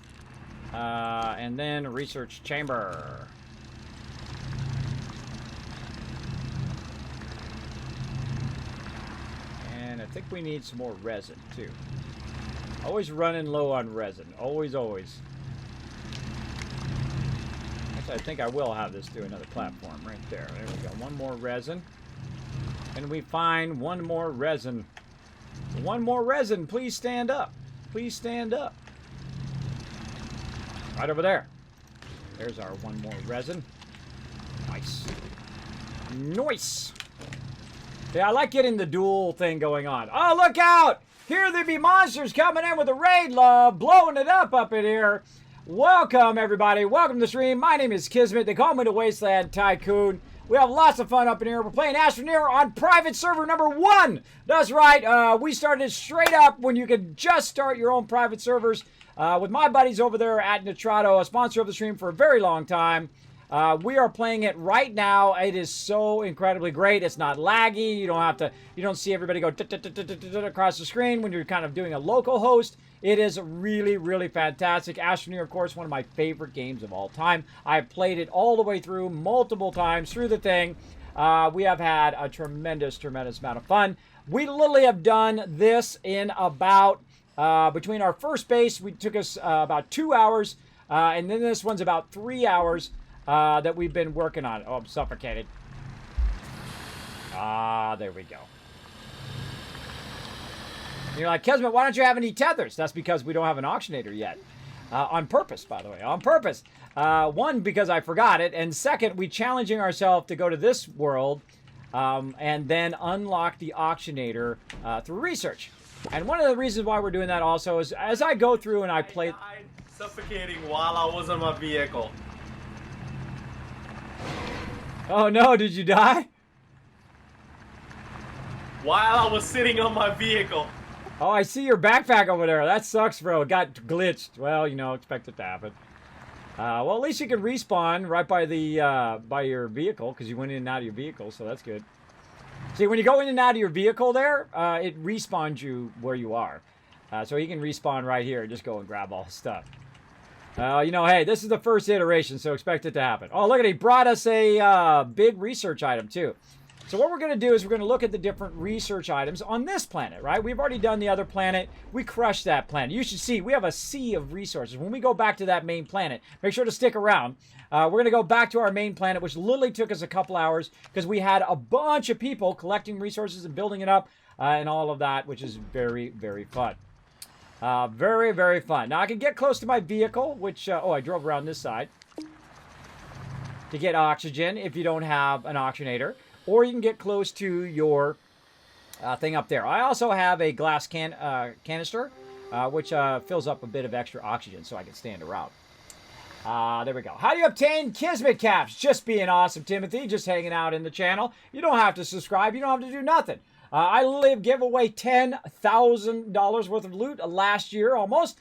And then research chamber. And I think we need some more resin too. Always running low on resin. Always, always. Actually, I think I will have this do another platform right there. There we go. One more resin. And we find one more resin. One more resin. Please stand up. Please stand up. Right over there. There's our one more resin. Nice. Nice. Yeah, I like getting the dual thing going on. Oh, look out! Here there be monsters coming in with a raid love, blowing it up in here. Welcome, everybody. Welcome to the stream. My name is Kismet. They call me the Wasteland Tycoon. We have lots of fun up in here. We're playing Astroneer on private server number 1. That's right. We started straight up when you could just start your own private servers. With my buddies over there at Nitrato, a sponsor of the stream for a very long time. We are playing it right now. It is so incredibly great. It's not laggy. You don't see everybody go across the screen when you're kind of doing a local host. It is really, really fantastic. Astroneer, of course, one of my favorite games of all time. I've played it all the way through multiple times through the thing. We have had a tremendous, tremendous amount of fun. We literally have done this in about... between our first base, we took us about 2 hours, and then this one's about 3 hours that we've been working on. Oh, I'm suffocated. There we go. And you're like, Kismet, why don't you have any tethers? That's because we don't have an auctionator yet. On purpose, by the way, on purpose. One, because I forgot it, and second, we challenging ourselves to go to this world and then unlock the auctionator through research. And one of the reasons why we're doing that also is as I go through and I play... I died suffocating while I was on my vehicle. Oh no, did you die? While I was sitting on my vehicle. Oh, I see your backpack over there. That sucks, bro. It got glitched. Well, you know, expect it to happen. Well, at least you can respawn right by the by your vehicle because you went in and out of your vehicle, so that's good. See, when you go in and out of your vehicle there, it respawns you where you are. So you can respawn right here and just go and grab all the stuff. You know, hey, this is the first iteration, so expect it to happen. Oh, look at it. He brought us a big research item, too. So what we're going to do is we're going to look at the different research items on this planet, right? We've already done the other planet. We crushed that planet. You should see, we have a sea of resources. When we go back to that main planet, make sure to stick around. We're going to go back to our main planet, which literally took us a couple hours because we had a bunch of people collecting resources and building it up and all of that, which is very, very fun. Very, very fun. Now, I can get close to my vehicle, which, oh, I drove around this side to get oxygen if you don't have an auctionator. Or you can get close to your thing up there. I also have a glass canister, which fills up a bit of extra oxygen so I can stand around. There we go. How do you obtain Kismet caps? Just being awesome, Timothy. Just hanging out in the channel. You don't have to subscribe. You don't have to do nothing. I literally gave away $10,000 worth of loot last year, almost,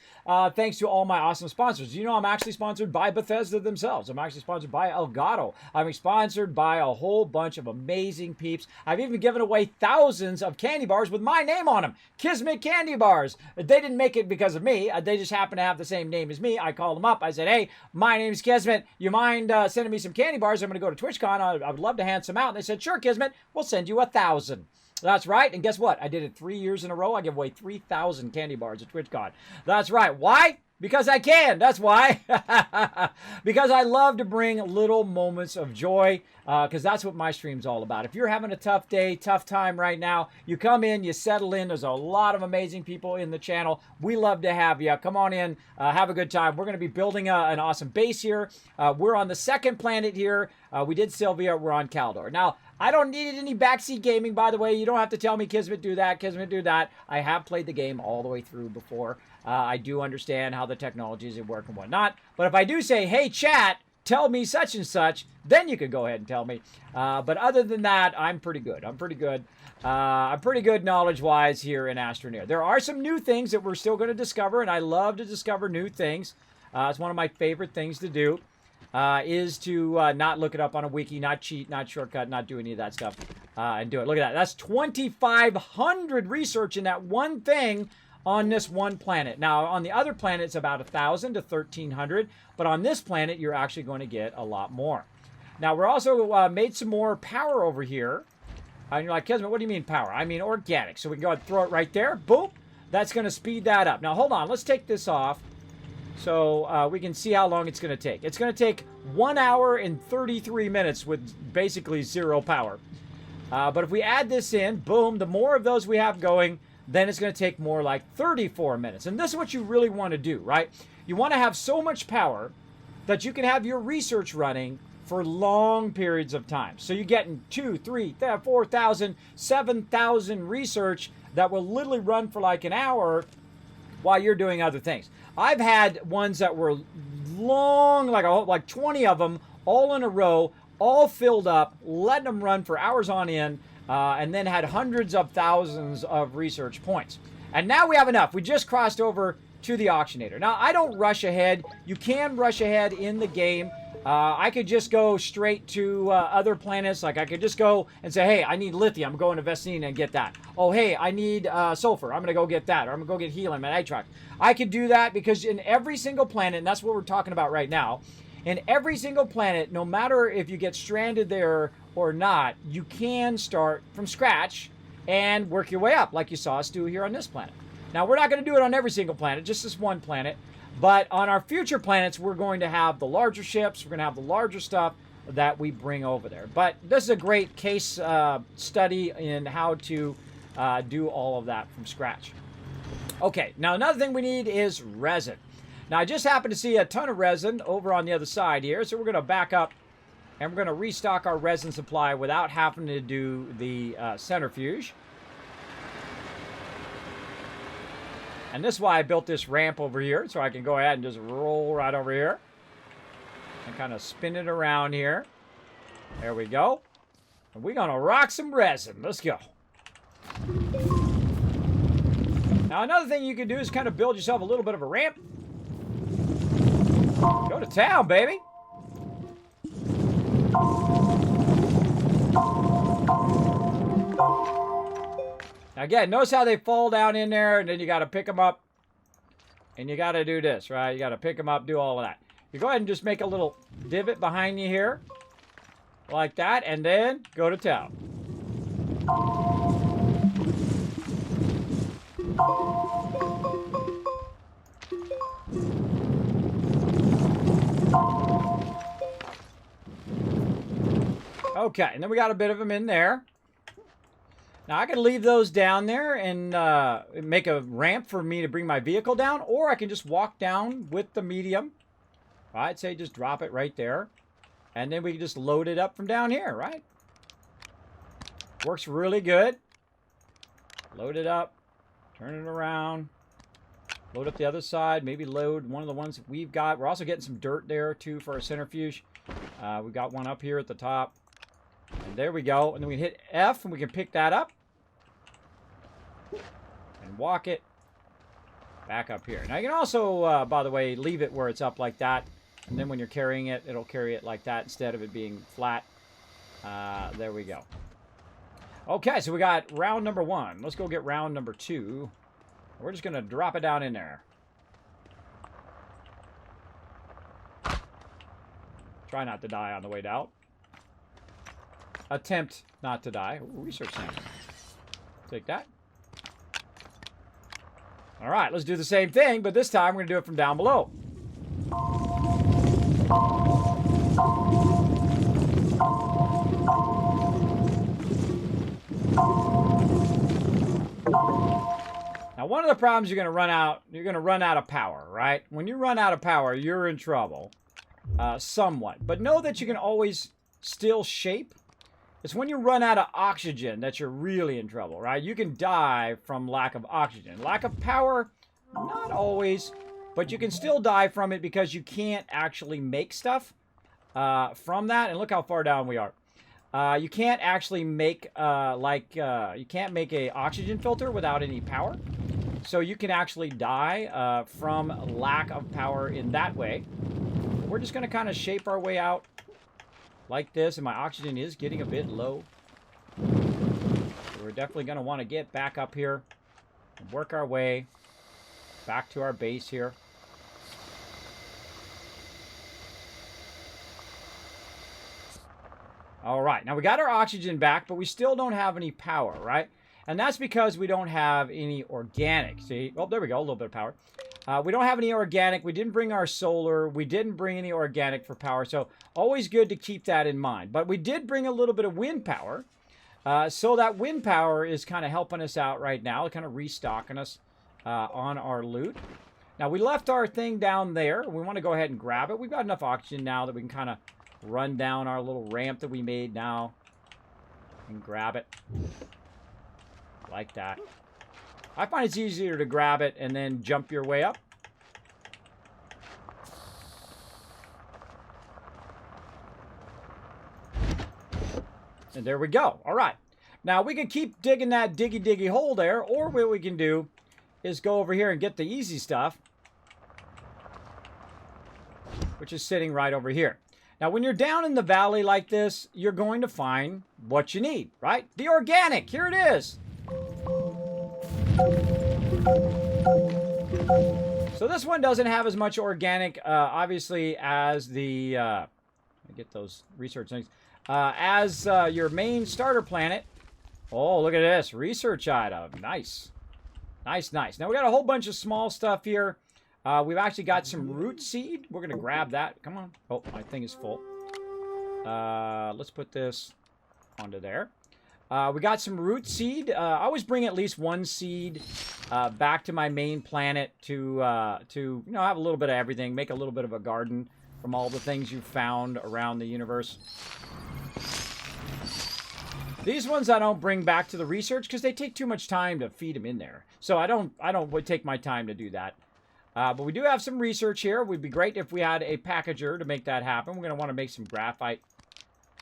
thanks to all my awesome sponsors. You know, I'm actually sponsored by Bethesda themselves. I'm actually sponsored by Elgato. I'm sponsored by a whole bunch of amazing peeps. I've even given away thousands of candy bars with my name on them. Kismet candy bars. They didn't make it because of me. They just happen to have the same name as me. I called them up. I said, hey, my name's Kismet. You mind sending me some candy bars? I'm going to go to TwitchCon. I would love to hand some out. And they said, sure, Kismet. We'll send you 1,000. That's right. And guess what? I did it 3 years in a row. I give away 3,000 candy bars at TwitchCon. That's right. Why? Because I can. That's why. Because I love to bring little moments of joy, because that's what my stream's all about. If you're having a tough day, tough time right now, you come in, you settle in. There's a lot of amazing people in the channel. We love to have you. Come on in. Have a good time. We're going to be building an awesome base here. We're on the second planet here. We did Sylvia. We're on Caldor. Now, I don't need any backseat gaming, by the way. You don't have to tell me, Kismet, do that, Kismet, do that. I have played the game all the way through before. I do understand how the technologies work and whatnot. But if I do say, hey, chat, tell me such and such, then you can go ahead and tell me. But other than that, I'm pretty good. I'm pretty good. I'm pretty good knowledge-wise here in Astroneer. There are some new things that we're still going to discover, and I love to discover new things. It's one of my favorite things to do. Is to not look it up on a wiki, not cheat, not shortcut, not do any of that stuff, and do it. Look at that. That's 2,500 research in that one thing on this one planet. Now, on the other planet, it's about 1,000 to 1,300, but on this planet, you're actually going to get a lot more. Now, we're also made some more power over here. And you're like, Kismet, what do you mean power? I mean organic. So we can go ahead and throw it right there. Boom. That's going to speed that up. Now, hold on. Let's take this off. So we can see how long it's going to take. It's going to take 1 hour and 33 minutes with basically zero power. But if we add this in, boom, the more of those we have going, then it's going to take more like 34 minutes. And this is what you really want to do, right? You want to have so much power that you can have your research running for long periods of time. So you're getting 2, 3, 4,000, 7,000 research that will literally run for like an hour while you're doing other things. I've had ones that were long, like 20 of them, all in a row, all filled up, letting them run for hours on end, and then had hundreds of thousands of research points. And now we have enough. We just crossed over to the auctionator. Now, I don't rush ahead. You can rush ahead in the game. I could just go straight to other planets. Like I could just go and say, hey, I need lithium. I'm going to Vestina and get that. Oh, hey, I need sulfur. I'm going to go get that. Or I'm going to go get helium and nitrox. I could do that because in every single planet, and that's what we're talking about right now, in every single planet, no matter if you get stranded there or not, you can start from scratch and work your way up like you saw us do here on this planet. Now, we're not going to do it on every single planet, just this one planet. But on our future planets, we're going to have the larger ships. We're going to have the larger stuff that we bring over there. But this is a great case study in how to do all of that from scratch. Okay, now another thing we need is resin. Now, I just happened to see a ton of resin over on the other side here. So we're going to back up and we're going to restock our resin supply without having to do the centrifuge. And this is why I built this ramp over here, so I can go ahead and just roll right over here. And kind of spin it around here. There we go. And we're going to rock some resin. Let's go. Now, another thing you can do is kind of build yourself a little bit of a ramp. Go to town, baby. Now again, notice how they fall down in there, and then you got to pick them up, and you got to do this, right? You got to pick them up, do all of that. You go ahead and just make a little divot behind you here, like that, and then go to town. Okay, and then we got a bit of them in there. Now, I can leave those down there and make a ramp for me to bring my vehicle down, or I can just walk down with the medium. I'd say just drop it right there, and then we can just load it up from down here, right? Works really good. Load it up, turn it around, load up the other side, maybe load one of the ones that we've got. We're also getting some dirt there, too, for our centrifuge. We've got one up here at the top. And there we go. And then we hit F, and we can pick that up. And walk it back up here. Now, you can also, by the way, leave it where it's up like that. And then when you're carrying it, it'll carry it like that instead of it being flat. There we go. Okay, so we got round number 1. Let's go get round number 2. We're just going to drop it down in there. Try not to die on the way out. Attempt not to die. Ooh, research sample. Take that. All right, let's do the same thing, but this time we're going to do it from down below. Now, one of the problems you're going to run out of power, right? When you run out of power, you're in trouble, somewhat. But know that you can always still shape. It's when you run out of oxygen that you're really in trouble, right? You can die from lack of oxygen. Lack of power, not always, but you can still die from it because you can't actually make stuff from that. And look how far down we are. You can't actually make, you can't make a oxygen filter without any power. So you can actually die from lack of power in that way. We're just going to kind of shape our way out like this, and my oxygen is getting a bit low. So we're definitely going to want to get back up here and work our way back to our base here. All right, now we got our oxygen back, but we still don't have any power, right? And that's because we don't have any organic. See? Oh, there we go, a little bit of power. We don't have any organic. We didn't bring our solar. We didn't bring any organic for power. So always good to keep that in mind. But we did bring a little bit of wind power. So that wind power is kind of helping us out right now, kind of restocking us on our loot. Now, we left our thing down there. We want to go ahead and grab it. We've got enough oxygen now that we can kind of run down our little ramp that we made now and grab it. Like that. I find it's easier to grab it and then jump your way up. And there we go. All right. Now, we can keep digging that diggy hole there, or what we can do is go over here and get the easy stuff, which is sitting right over here. Now, when you're down in the valley like this, you're going to find what you need, right? The organic. Here it is. So this one doesn't have as much organic, obviously, as the, I get those research things, as your main starter planet. Oh, look at this. Research item. Nice. Nice, nice. Now, we got a whole bunch of small stuff here. We've actually got some root seed. We're going to grab that. Come on. Oh, my thing is full. Let's put this onto there. We got some root seed. I always bring at least one seed back to my main planet to have a little bit of everything, make a little bit of a garden from all the things you've found around the universe. These ones I don't bring back to the research because they take too much time to feed them in there. So I don't take my time to do that. But we do have some research here. It would be great if we had a packager to make that happen. We're going to want to make some graphite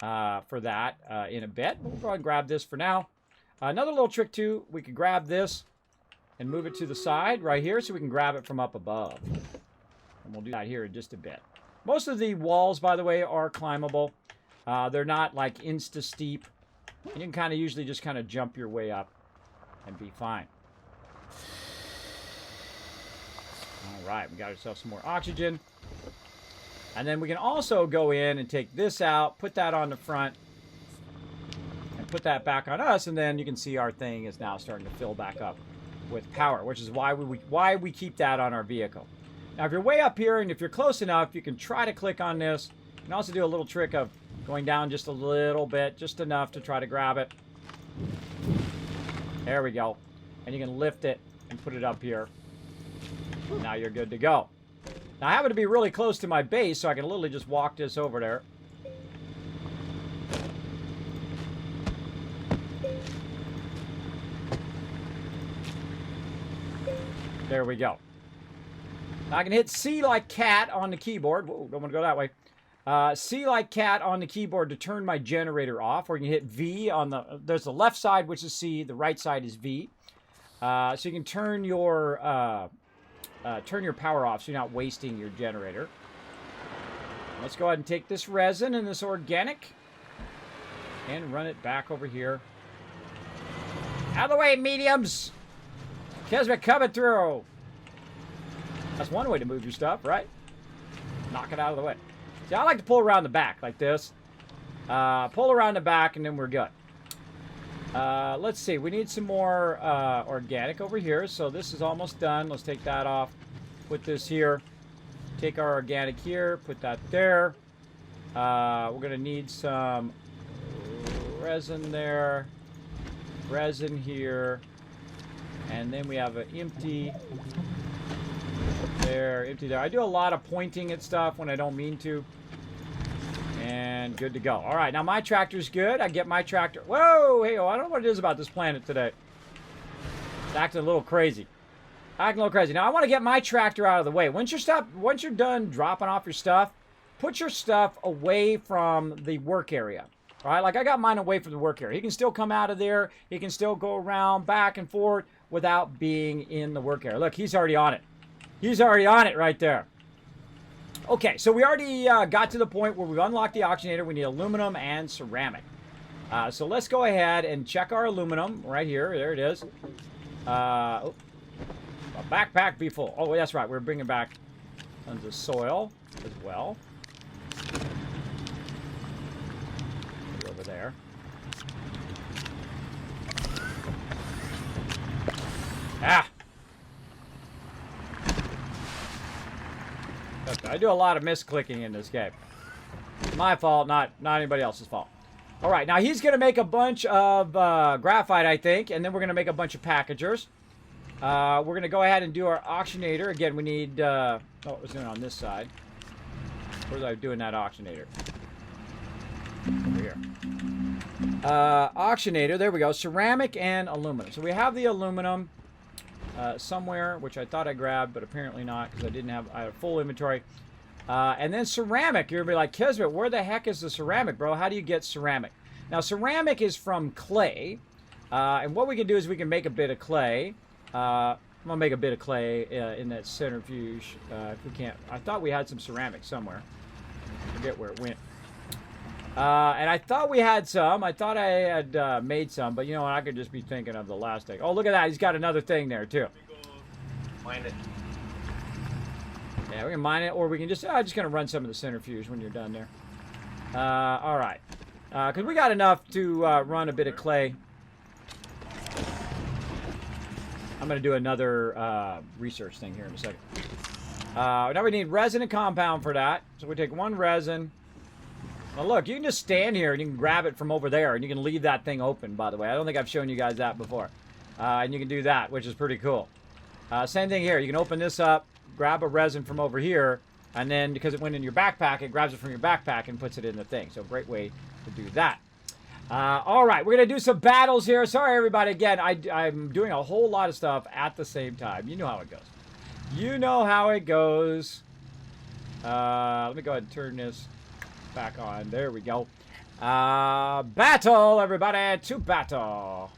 for that in a bit. We'll go ahead and grab this for now. Another little trick too, we could grab this and move it to the side right here so we can grab it from up above. And we'll do that here in just a bit. Most of the walls, by the way, are climbable. They're not like insta-steep. You can kind of usually just kind of jump your way up and be fine. All right, we got ourselves some more oxygen. And then we can also go in and take this out, put that on the front, and put that back on us, and then you can see our thing is now starting to fill back up with power, which is why we keep that on our vehicle. Now, if you're way up here and if you're close enough, you can try to click on this. You can also do a little trick of going down just a little bit, just enough to try to grab it. There we go. And you can lift it and put it up here. Now you're good to go. Now, I happen to be really close to my base, so I can literally just walk this over there. There we go. Now I can hit C like cat on the keyboard. Whoa, don't want to go that way. C like cat on the keyboard to turn my generator off, or you can hit V on the... There's the left side, which is C. The right side is V. So you can turn your power off so you're not wasting your generator. Let's go ahead and take this resin and this organic and run it back over here. Out of the way, mediums! Kismet coming through! That's one way to move your stuff, right? Knock it out of the way. See, I like to pull around the back like this. Pull around the back and then we're good. Let's see. We need some more organic over here. So this is almost done. Let's take that off. Put this here. Take our organic here. Put that there. We're going to need some resin there. Resin here. And then we have an empty there. Empty there. I do a lot of pointing at stuff when I don't mean to. And good to go. All right, now my tractor's good. I get my tractor. Whoa, hey, I don't know what it is about this planet today. It's acting a little crazy. Acting a little crazy. Now I want to get my tractor out of the way. Once you're done dropping off your stuff, put your stuff away from the work area. All right, like I got mine away from the work area. He can still come out of there. He can still go around back and forth without being in the work area. Look, he's already on it. He's already on it right there. Okay, so we already got to the point where we've unlocked the auctionator. We need aluminum and ceramic. So let's go ahead and check our aluminum right here. There it is. A backpack be full. Oh, that's right. We're bringing back tons of soil as well. Over there. Ah! I do a lot of misclicking in this game. My fault, not anybody else's fault. All right, now he's going to make a bunch of graphite, I think, and then we're going to make a bunch of packagers. We're going to go ahead and do our auctionator. Again, we need... oh, it was doing on this side. Where was I doing that auctionator? Over here. Auctionator, there we go. Ceramic and aluminum. So we have the aluminum somewhere, which I thought I grabbed, but apparently not, because I had a full inventory. And then ceramic. You're going to be like, Kismet, where the heck is the ceramic, bro? How do you get ceramic? Now, ceramic is from clay. And what we can do is we can make a bit of clay. I'm going to make a bit of clay in that centrifuge if we can't. I thought we had some ceramic somewhere. I forget where it went. And I thought we had some. I thought I had made some, but you know what? I could just be thinking of the last thing. Oh, look at that. He's got another thing there, too. Mine it. Yeah, we can mine it, or we can just... I'm just going to run some of the centrifuge when you're done there. All right. Because we got enough to run a bit of clay. I'm going to do another research thing here in a second. Now we need resin and compound for that. So we take one resin... Well, look, you can just stand here and you can grab it from over there, and you can leave that thing open, by the way. I don't think I've shown you guys that before. And you can do that, which is pretty cool. Same thing here. You can open this up, grab a resin from over here, and then because it went in your backpack, it grabs it from your backpack and puts it in the thing. So great way to do that. All right, we're going to do some battles here. Sorry, everybody. Again, I'm doing a whole lot of stuff at the same time. You know how it goes. You know how it goes. Let me go ahead and turn this back on. There we go. Battle, everybody, to battle.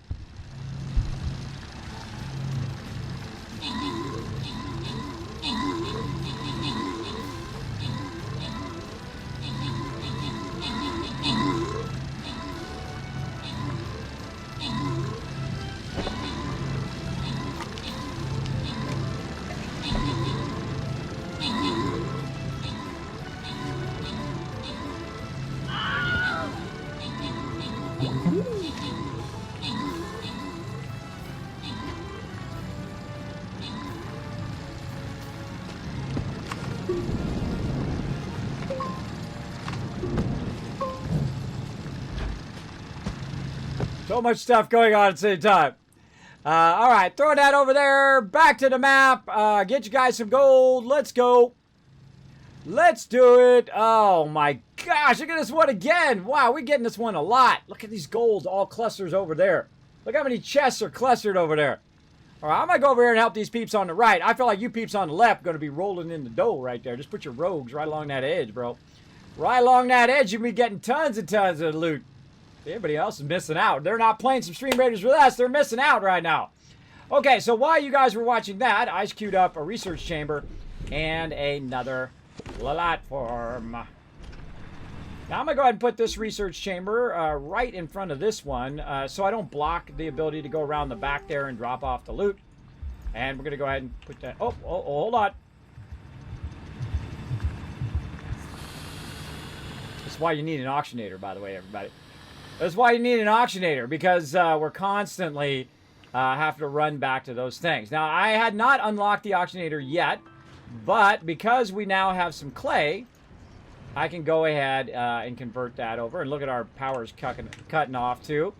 So much stuff going on at the same time. All right, throw that over there. Back to the map. Get you guys some gold. Let's go. Let's do it. Oh, my gosh. Look at this one again. Wow, we're getting this one a lot. Look at these golds all clusters over there. Look how many chests are clustered over there. All right, I'm going to go over here and help these peeps on the right. I feel like you peeps on the left are going to be rolling in the dough right there. Just put your rogues right along that edge, bro. Right along that edge, you'll be getting tons and tons of loot. Everybody else is missing out. They're not playing some Stream Raiders with us. They're missing out right now. Okay, so while you guys were watching that, I queued up a research chamber and another platform. Now I'm going to go ahead and put this research chamber right in front of this one so I don't block the ability to go around the back there and drop off the loot. And we're going to go ahead and put that... Oh, hold on. That's why you need an auctionator, by the way, everybody. That's why you need an auctionator, because we're constantly have to run back to those things. Now, I had not unlocked the auctionator yet, but because we now have some clay, I can go ahead and convert that over. And look at our powers cutting off, too.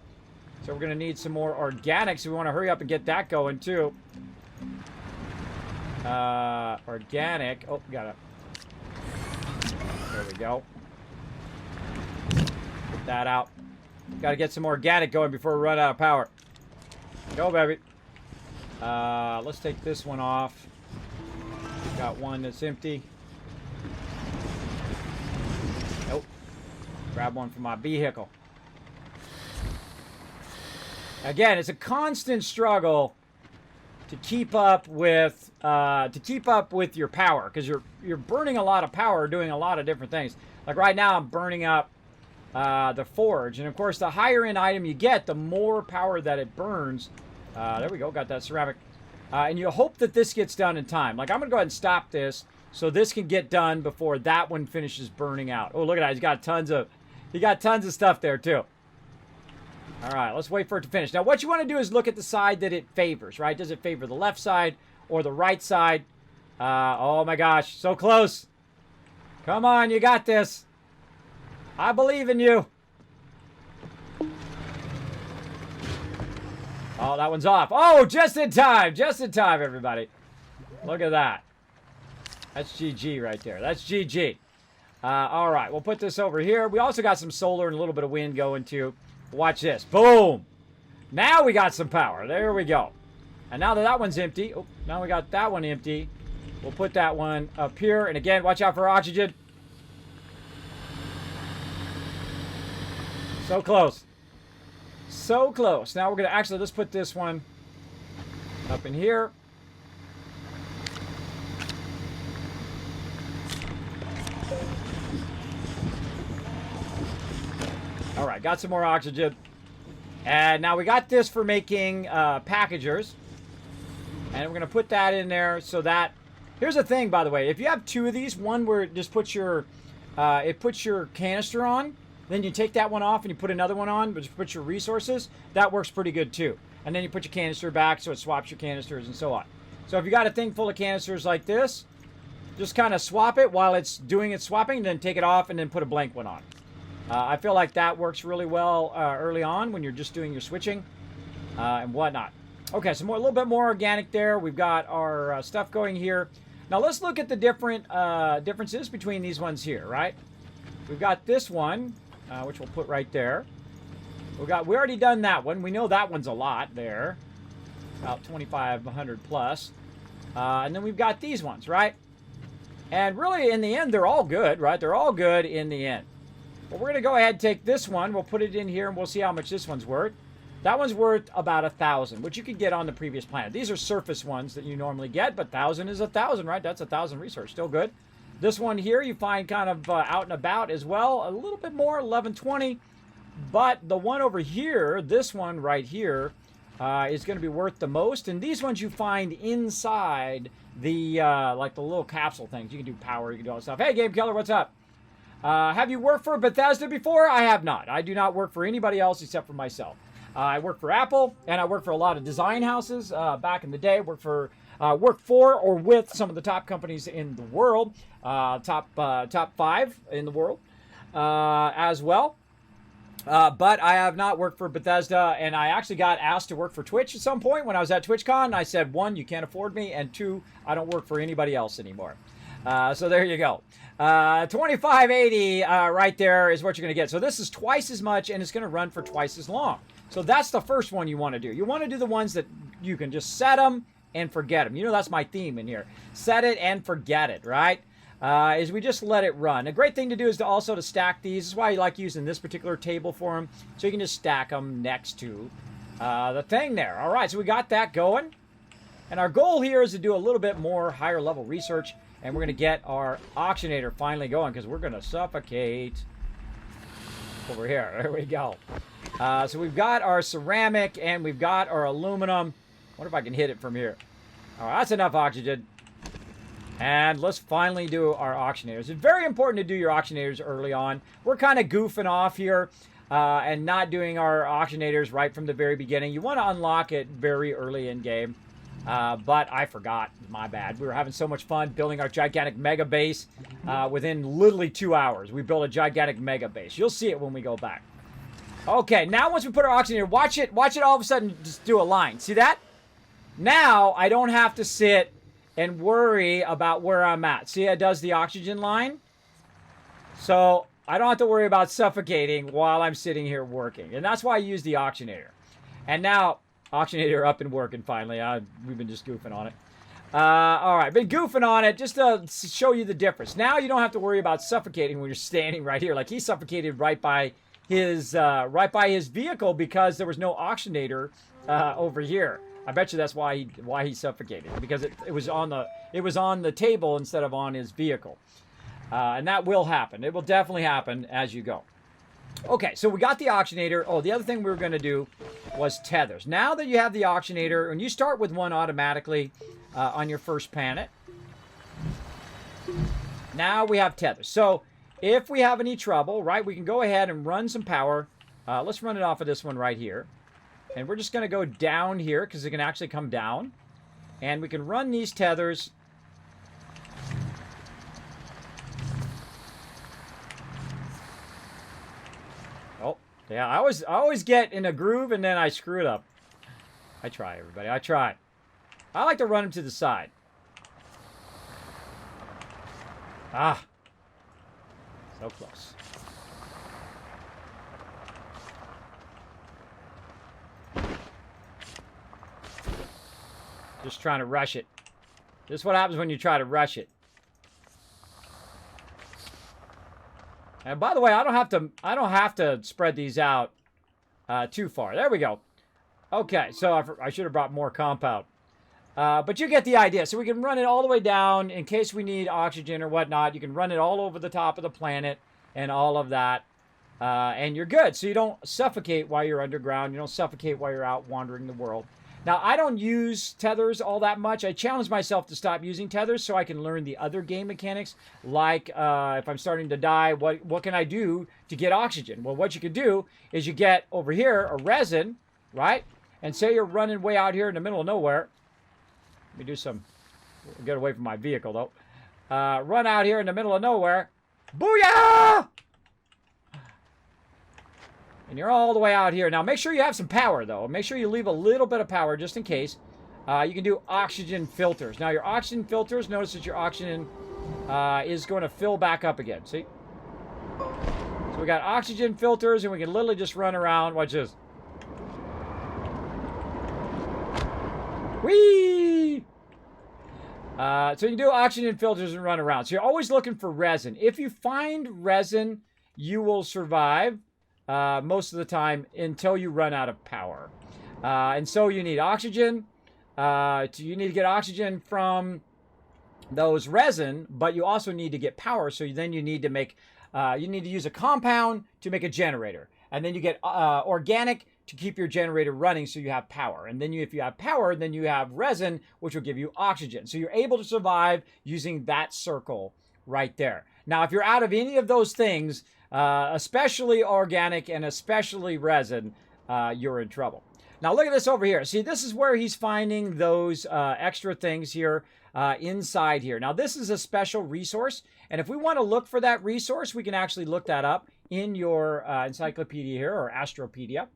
So we're going to need some more organics. We want to hurry up and get that going, too. Organic. Oh, got it. There we go. Put that out. Got to get some organic going before we run out of power. Go, baby. Let's take this one off. Got one that's empty. Nope. Grab one from my vehicle. Again, it's a constant struggle to keep up with your power, because you're burning a lot of power doing a lot of different things. Like right now, I'm burning up the forge, and of course, the higher end item you get, the more power that it burns. There we go, got that ceramic. And you hope that this gets done in time. Like, I'm gonna go ahead and stop this so this can get done before that one finishes burning out. Oh, look at that, he got tons of stuff there too. All right, let's wait for it to finish. Now, what you want to do is look at the side that it favors, right? Does it favor the left side or the right side? Oh my gosh, so close. Come on, you got this. I believe in you. Oh, that one's off. Oh, just in time. Just in time, everybody. Look at that. That's GG right there. That's GG. All right, we'll put this over here. We also got some solar and a little bit of wind going, too. Watch this. Boom. Now we got some power. There we go. And now that that one's empty. Oh, now we got that one empty. We'll put that one up here. And again, watch out for oxygen. So close. So close. Now we're going to actually, let's put this one up in here. All right, got some more oxygen. And now we got this for making packagers. And we're going to put that in there so that... Here's the thing, by the way. If you have two of these, one where it just puts your... it puts your canister on. Then you take that one off and you put another one on, which puts your resources. That works pretty good too. And then you put your canister back so it swaps your canisters and so on. So if you got a thing full of canisters like this, just kind of swap it while it's doing its swapping, then take it off and then put a blank one on. I feel like that works really well early on when you're just doing your switching and whatnot. Okay, so a little bit more organic there. We've got our stuff going here. Now let's look at the different differences between these ones here, right? We've got this one, which we'll put right there. We already done that one. We know that one's a lot there, about 2,500 plus. And then we've got these ones, right? And really, in the end, they're all good, right? They're all good in the end. But we're going to go ahead and take this one. We'll put it in here, and we'll see how much this one's worth. That one's worth about 1,000, which you could get on the previous planet. These are surface ones that you normally get, but 1,000 is 1,000, right? That's 1,000 resource. Still good. This one here you find kind of out and about as well. A little bit more, 1120. But the one over here, this one right here, is going to be worth the most. And these ones you find inside the, like the little capsule things. You can do power, you can do all that stuff. Hey, Game Killer, what's up? Have you worked for Bethesda before? I have not. I do not work for anybody else except for myself. I work for Apple, and I work for a lot of design houses back in the day. Work for or with some of the top companies in the world, top 5 in the world as well. But I have not worked for Bethesda, and I actually got asked to work for Twitch at some point when I was at TwitchCon. And I said, 1, you can't afford me, and 2, I don't work for anybody else anymore. So there you go. 2580 right there is what you're going to get. So this is twice as much, and it's going to run for twice as long. So that's the first one you want to do. You want to do the ones that you can just set them and forget them. You know, that's my theme in here. Set it and forget it, right? Is we just let it run. A great thing to do is to also stack these. This is why I like using this particular table for them. So you can just stack them next to the thing there. All right, so we got that going. And our goal here is to do a little bit more higher level research. And we're going to get our auctionator finally going because we're going to suffocate over here. There we go. So we've got our ceramic and we've got our aluminum. I wonder if I can hit it from here. All right, that's enough oxygen. And let's finally do our auctionators. It's very important to do your auctionators early on. We're kind of goofing off here. and not doing our auctionators right from the very beginning. You want to unlock it very early in game. But I forgot. My bad. We were having so much fun building our gigantic mega base. Within literally 2 hours, we built a gigantic mega base. You'll see it when we go back. Okay, now once we put our auctioneer, watch it all of a sudden just do a line. See that? Now I don't have to sit and worry about where I'm at. See, it does the oxygen line. So I don't have to worry about suffocating while I'm sitting here working. And that's why I use the auctionator. And now, auctionator up and working finally. We've been just goofing on it. All right, been goofing on it just to show you the difference. Now you don't have to worry about suffocating when you're standing right here. Like he suffocated right by his vehicle because there was no auctionator over here. I bet you that's why he suffocated, because it was on the table instead of on his vehicle. And that will happen. It will definitely happen as you go. Okay, so we got the auctionator. Oh, the other thing we were going to do was tethers. Now that you have the auctionator, and you start with one automatically on your first planet, now we have tethers. So if we have any trouble, right, we can go ahead and run some power. Let's run it off of this one right here. And we're just going to go down here because it can actually come down. And we can run these tethers. Oh, yeah, I always get in a groove and then I screw it up. I try, everybody. I try. I like to run them to the side. Ah. So close. Just trying to rush it. This is what happens when you try to rush it. And by the way, I don't have to spread these out too far. There we go. Okay, so I should have brought more compound. But you get the idea. So we can run it all the way down in case we need oxygen or whatnot. You can run it all over the top of the planet and all of that. And you're good. So you don't suffocate while you're underground. You don't suffocate while you're out wandering the world. Now, I don't use tethers all that much. I challenge myself to stop using tethers so I can learn the other game mechanics. Like, if I'm starting to die, what can I do to get oxygen? Well, what you can do is you get over here a resin, right? And say you're running way out here in the middle of nowhere. Let me do some... Get away from my vehicle, though. Run out here in the middle of nowhere. Booyah! And you're all the way out here. Now, make sure you have some power, though. Make sure you leave a little bit of power just in case. You can do oxygen filters. Now, your oxygen filters, notice that your oxygen is going to fill back up again. See? So we got oxygen filters, and we can literally just run around. Watch this. Whee! So you can do oxygen filters and run around. So you're always looking for resin. If you find resin, you will survive. Most of the time until you run out of power. And so you need oxygen. You need to get oxygen from those resin, but you also need to get power. So then you need to make, you need to use a compound to make a generator. And then you get organic to keep your generator running so you have power. And then if you have power, then you have resin, which will give you oxygen. So you're able to survive using that circle right there. Now, if you're out of any of those things, especially organic and especially resin, you're in trouble. Now look at this over here. See, this is where he's finding those extra things here inside here. Now this is a special resource, and if we want to look for that resource, we can actually look that up in your encyclopedia here, or Astropedia.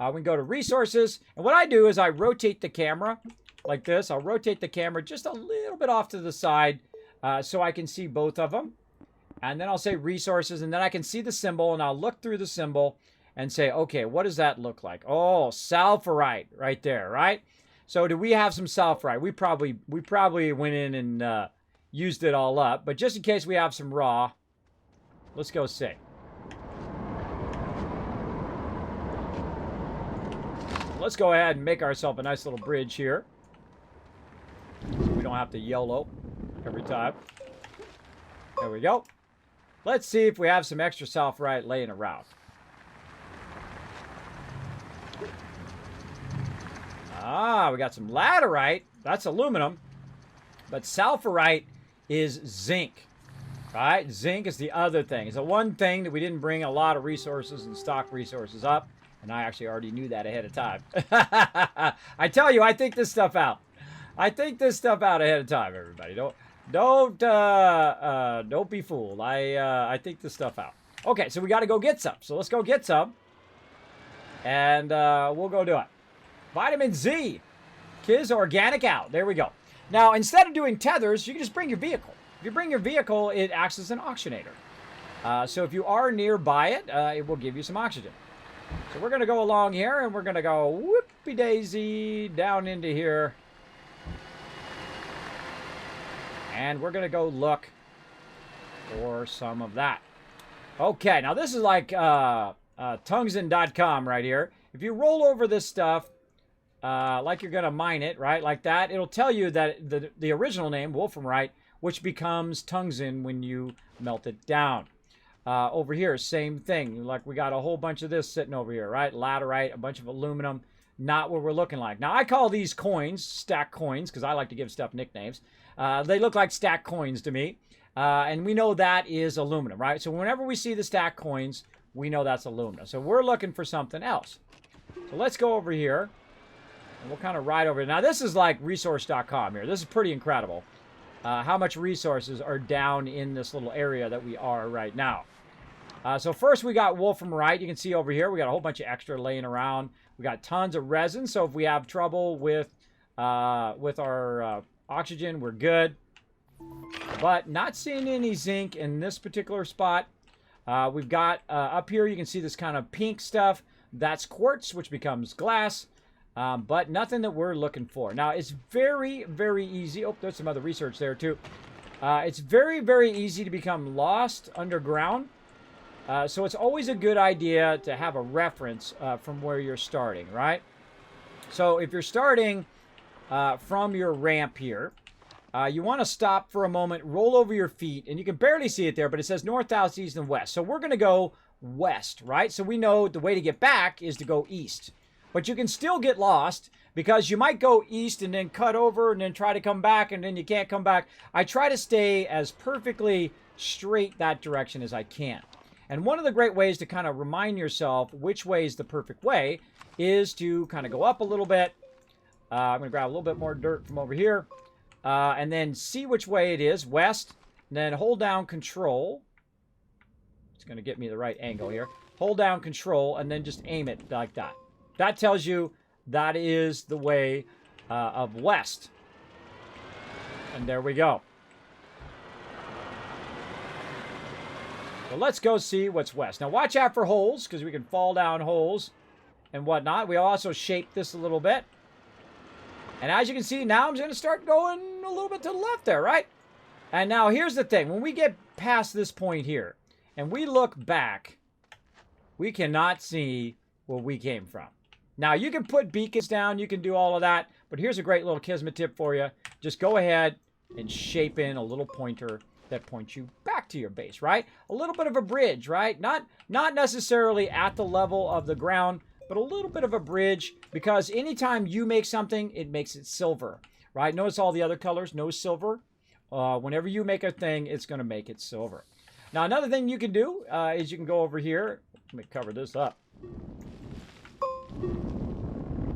We can go to resources, and what I do is I rotate the camera like this. I'll rotate the camera just a little bit off to the side so I can see both of them. And then I'll say resources, and then I can see the symbol, and I'll look through the symbol and say, okay, what does that look like? Oh, sulfurite right there, right? So do we have some sulfurite? We probably went in and used it all up, but just in case we have some raw, let's go see. Let's go ahead and make ourselves a nice little bridge here. We don't have to YOLO every time. There we go. Let's see if we have some extra sulfurite laying around. Ah, we got some laterite. That's aluminum. But sulfurite is zinc. Right? Zinc is the other thing. It's the one thing that we didn't bring a lot of resources and stock resources up. And I actually already knew that ahead of time. I tell you, I think this stuff out. I think this stuff out ahead of time, everybody. Don't be fooled. I think this stuff out. Okay, so we got to go get some. So let's go get some. And we'll go do it. Vitamin Z. Kiz Organic out. There we go. Now, instead of doing tethers, you can just bring your vehicle. If you bring your vehicle, it acts as an oxygenator. So if you are nearby it, it will give you some oxygen. So we're going to go along here, and we're going to go whoopie-daisy down into here. And we're going to go look for some of that. Okay, now this is like tungsten.com right here. If you roll over this stuff, like you're going to mine it, right, like that, it'll tell you that the original name, wolframite, which becomes tungsten when you melt it down. Over here, same thing. Like we got a whole bunch of this sitting over here, right? Laterite, a bunch of aluminum. Not what we're looking like. Now, I call these coins stack coins because I like to give stuff nicknames. They look like stack coins to me. And we know that is aluminum, right? So whenever we see the stack coins, we know that's aluminum. So we're looking for something else. So let's go over here. And we'll kind of ride over. Now, this is like resource.com here. This is pretty incredible. How much resources are down in this little area that we are right now. So first we got wolframite. You can see over here we got a whole bunch of extra laying around. We got tons of resin. So if we have trouble with our oxygen, we're good. But not seeing any zinc in this particular spot. We've got up here you can see this kind of pink stuff. That's quartz, which becomes glass. But nothing that we're looking for. Now, it's very, very easy. Oh, there's some other research there, too. It's very, very easy to become lost underground. So it's always a good idea to have a reference from where you're starting, right? So if you're starting from your ramp here, you want to stop for a moment, roll over your feet, and you can barely see it there, but it says north, south, east, and west. So we're going to go west, right? So we know the way to get back is to go east. But you can still get lost because you might go east and then cut over and then try to come back and then you can't come back. I try to stay as perfectly straight that direction as I can. And one of the great ways to kind of remind yourself which way is the perfect way is to kind of go up a little bit. I'm going to grab a little bit more dirt from over here. And then see which way it is, west. And then hold down Control. It's going to get me the right angle here. Hold down Control and then just aim it like that. That tells you that is the way of west. And there we go. So let's go see what's west. Now watch out for holes because we can fall down holes and whatnot. We also shape this a little bit. And as you can see, now I'm going to start going a little bit to the left there, right? And now here's the thing. When we get past this point here and we look back, we cannot see where we came from. Now, you can put beacons down. You can do all of that. But here's a great little Kismet tip for you. Just go ahead and shape in a little pointer that points you back to your base, right? A little bit of a bridge, right? Not necessarily at the level of the ground, but a little bit of a bridge because anytime you make something, it makes it silver, right? Notice all the other colors, no silver. Whenever you make a thing, it's going to make it silver. Now, another thing you can do is you can go over here. Let me cover this up.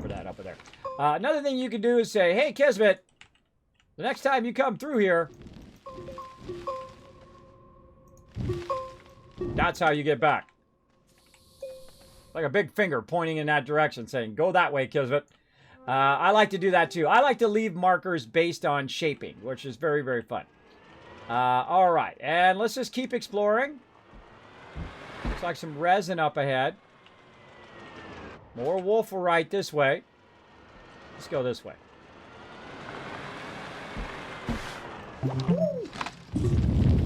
Put that up there. Another thing you can do is say, hey, Kismet, the next time you come through here, that's how you get back. Like a big finger pointing in that direction saying, go that way, Kismet. I like to do that too. I like to leave markers based on shaping, which is very, very fun. All right, and let's just keep exploring. Looks like some resin up ahead. More wolframite this way. Let's go this way.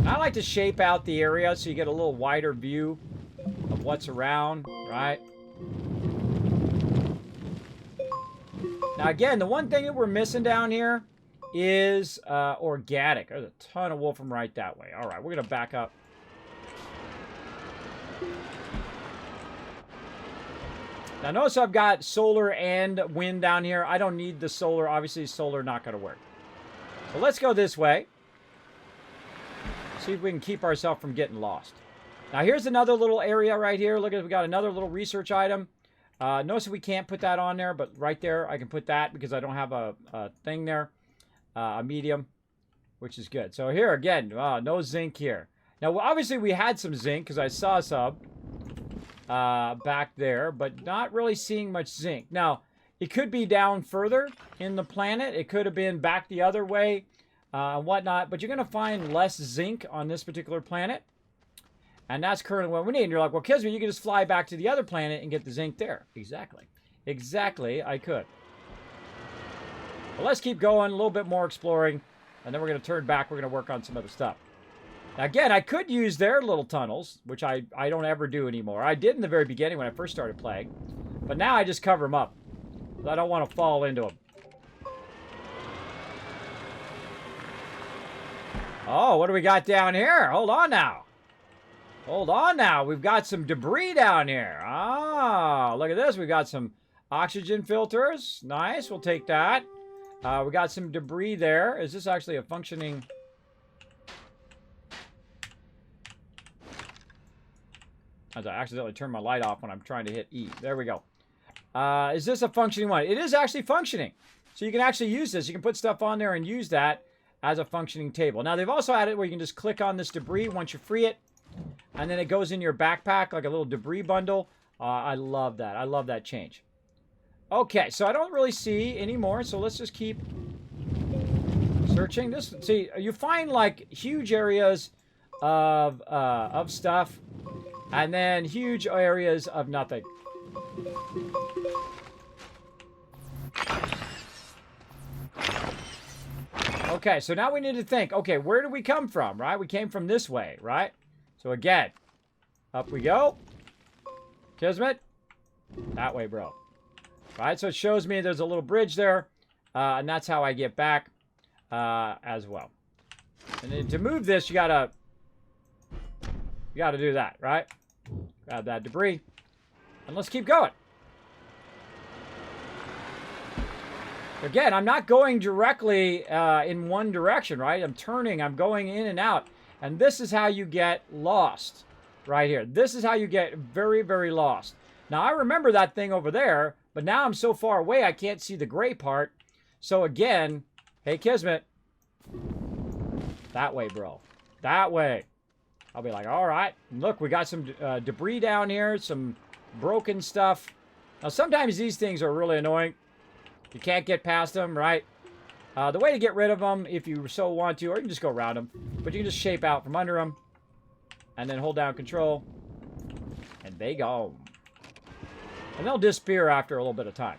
I like to shape out the area so you get a little wider view of what's around, right? Now again, the one thing that we're missing down here is organic. There's a ton of wolframite that way. All right, we're going to back up. Now notice I've got solar and wind down here. I don't need the solar. Obviously, solar not going to work. So let's go this way. See if we can keep ourselves from getting lost. Now, here's another little area right here. Look at, we got another little research item. Notice we can't put that on there, but right there I can put that because I don't have a thing there, a medium, which is good. So here again, no zinc here. Now, obviously we had some zinc because I saw some back there, but not really seeing much zinc. Now, it could be down further in the planet. It could have been back the other way and whatnot, but you're going to find less zinc on this particular planet. And that's currently what we need. And you're like, well, Kismet, you can just fly back to the other planet and get the zinc there. Exactly. Exactly, I could. But let's keep going, a little bit more exploring, and then we're going to turn back. We're going to work on some other stuff. Now, again, I could use their little tunnels, which I don't ever do anymore. I did in the very beginning when I first started playing. But now I just cover them up. I don't want to fall into them. Oh, what do we got down here? Hold on now. Hold on now. We've got some debris down here. Ah, look at this. We've got some oxygen filters. Nice. We'll take that. We got some debris there. Is this actually a functioning... I accidentally turned my light off when I'm trying to hit E. There we go. Is this a functioning one? It is actually functioning. So you can actually use this. You can put stuff on there and use that as a functioning table. Now, they've also added where you can just click on this debris once you free it. And then it goes in your backpack like a little debris bundle. I love that. I love that change. Okay, so I don't really see any more. So let's just keep searching. See, you find like huge areas of stuff. And then huge areas of nothing. Okay, so now we need to think, okay, where did we come from, right? We came from this way, right? So again, up we go. Kismet, that way, bro. Right, so it shows me there's a little bridge there, and that's how I get back as well. And then to move this, you gotta do that, right? Grab that debris, and let's keep going. Again, I'm not going directly in one direction, right? I'm turning, I'm going in and out. And this is how you get lost, right here. This is how you get very, very lost. Now, I remember that thing over there, but now I'm so far away, I can't see the gray part. So again, hey, Kismet, that way, bro. That way. I'll be like, all right. Look, we got some debris down here, some broken stuff. Now, sometimes these things are really annoying. You can't get past them, right? The way to get rid of them, if you so want to, or you can just go around them, but you can just shape out from under them, and then hold down Control, and they go. And they'll disappear after a little bit of time.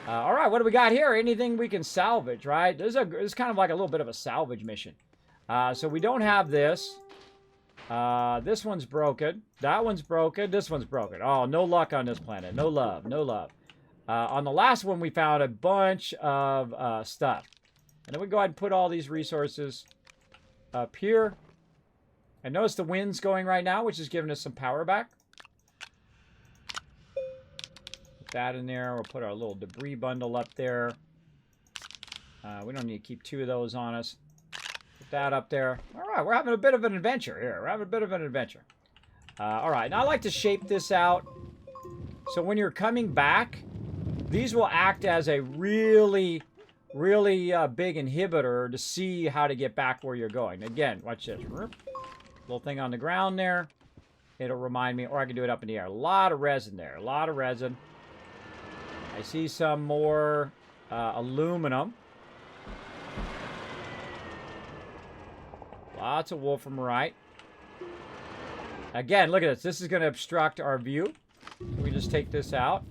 All right, what do we got here? Anything we can salvage, right? This is kind of like a little bit of a salvage mission. So we don't have this. This one's broken. That one's broken. This one's broken. Oh, no luck on this planet. No love. No love. On the last one, we found a bunch of stuff. And then we go ahead and put all these resources up here. And notice the wind's going right now, which is giving us some power back. Put that in there. We'll put our little debris bundle up there. We don't need to keep two of those on us. Put that up there. All right, we're having a bit of an adventure here. We're having a bit of an adventure. All right, now I like to shape this out. So when you're coming back, these will act as a really, really big inhibitor to see how to get back where you're going. Again, watch this. Little thing on the ground there. It'll remind me, or I can do it up in the air. A lot of resin there. A lot of resin. I see some more aluminum. Lots of wolframite. Again, look at this. This is going to obstruct our view. We just take this out.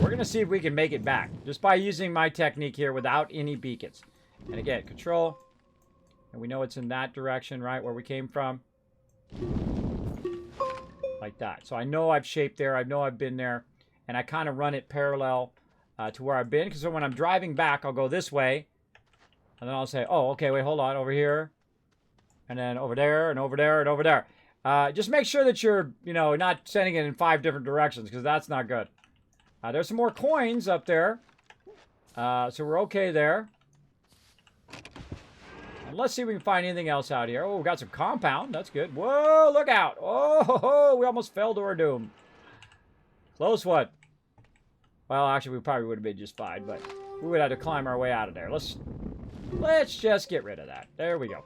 We're going to see if we can make it back just by using my technique here without any beacons. And again, Control. And we know it's in that direction, right, where we came from. Like that. So I know I've shaped there. I know I've been there. And I kind of run it parallel to where I've been. Because when I'm driving back, I'll go this way. And then I'll say, oh, okay, wait, hold on. Over here. And then over there, and over there, and over there. Just make sure that you're, not sending it in 5 different directions. Because that's not good. There's some more coins up there. So we're okay there. And let's see if we can find anything else out here. Oh, we got some compound. That's good. Whoa, look out. Oh, we almost fell to our doom. Close one. Well, actually, we probably would have been just fine, but we would have to climb our way out of there. Let's just get rid of that. There we go.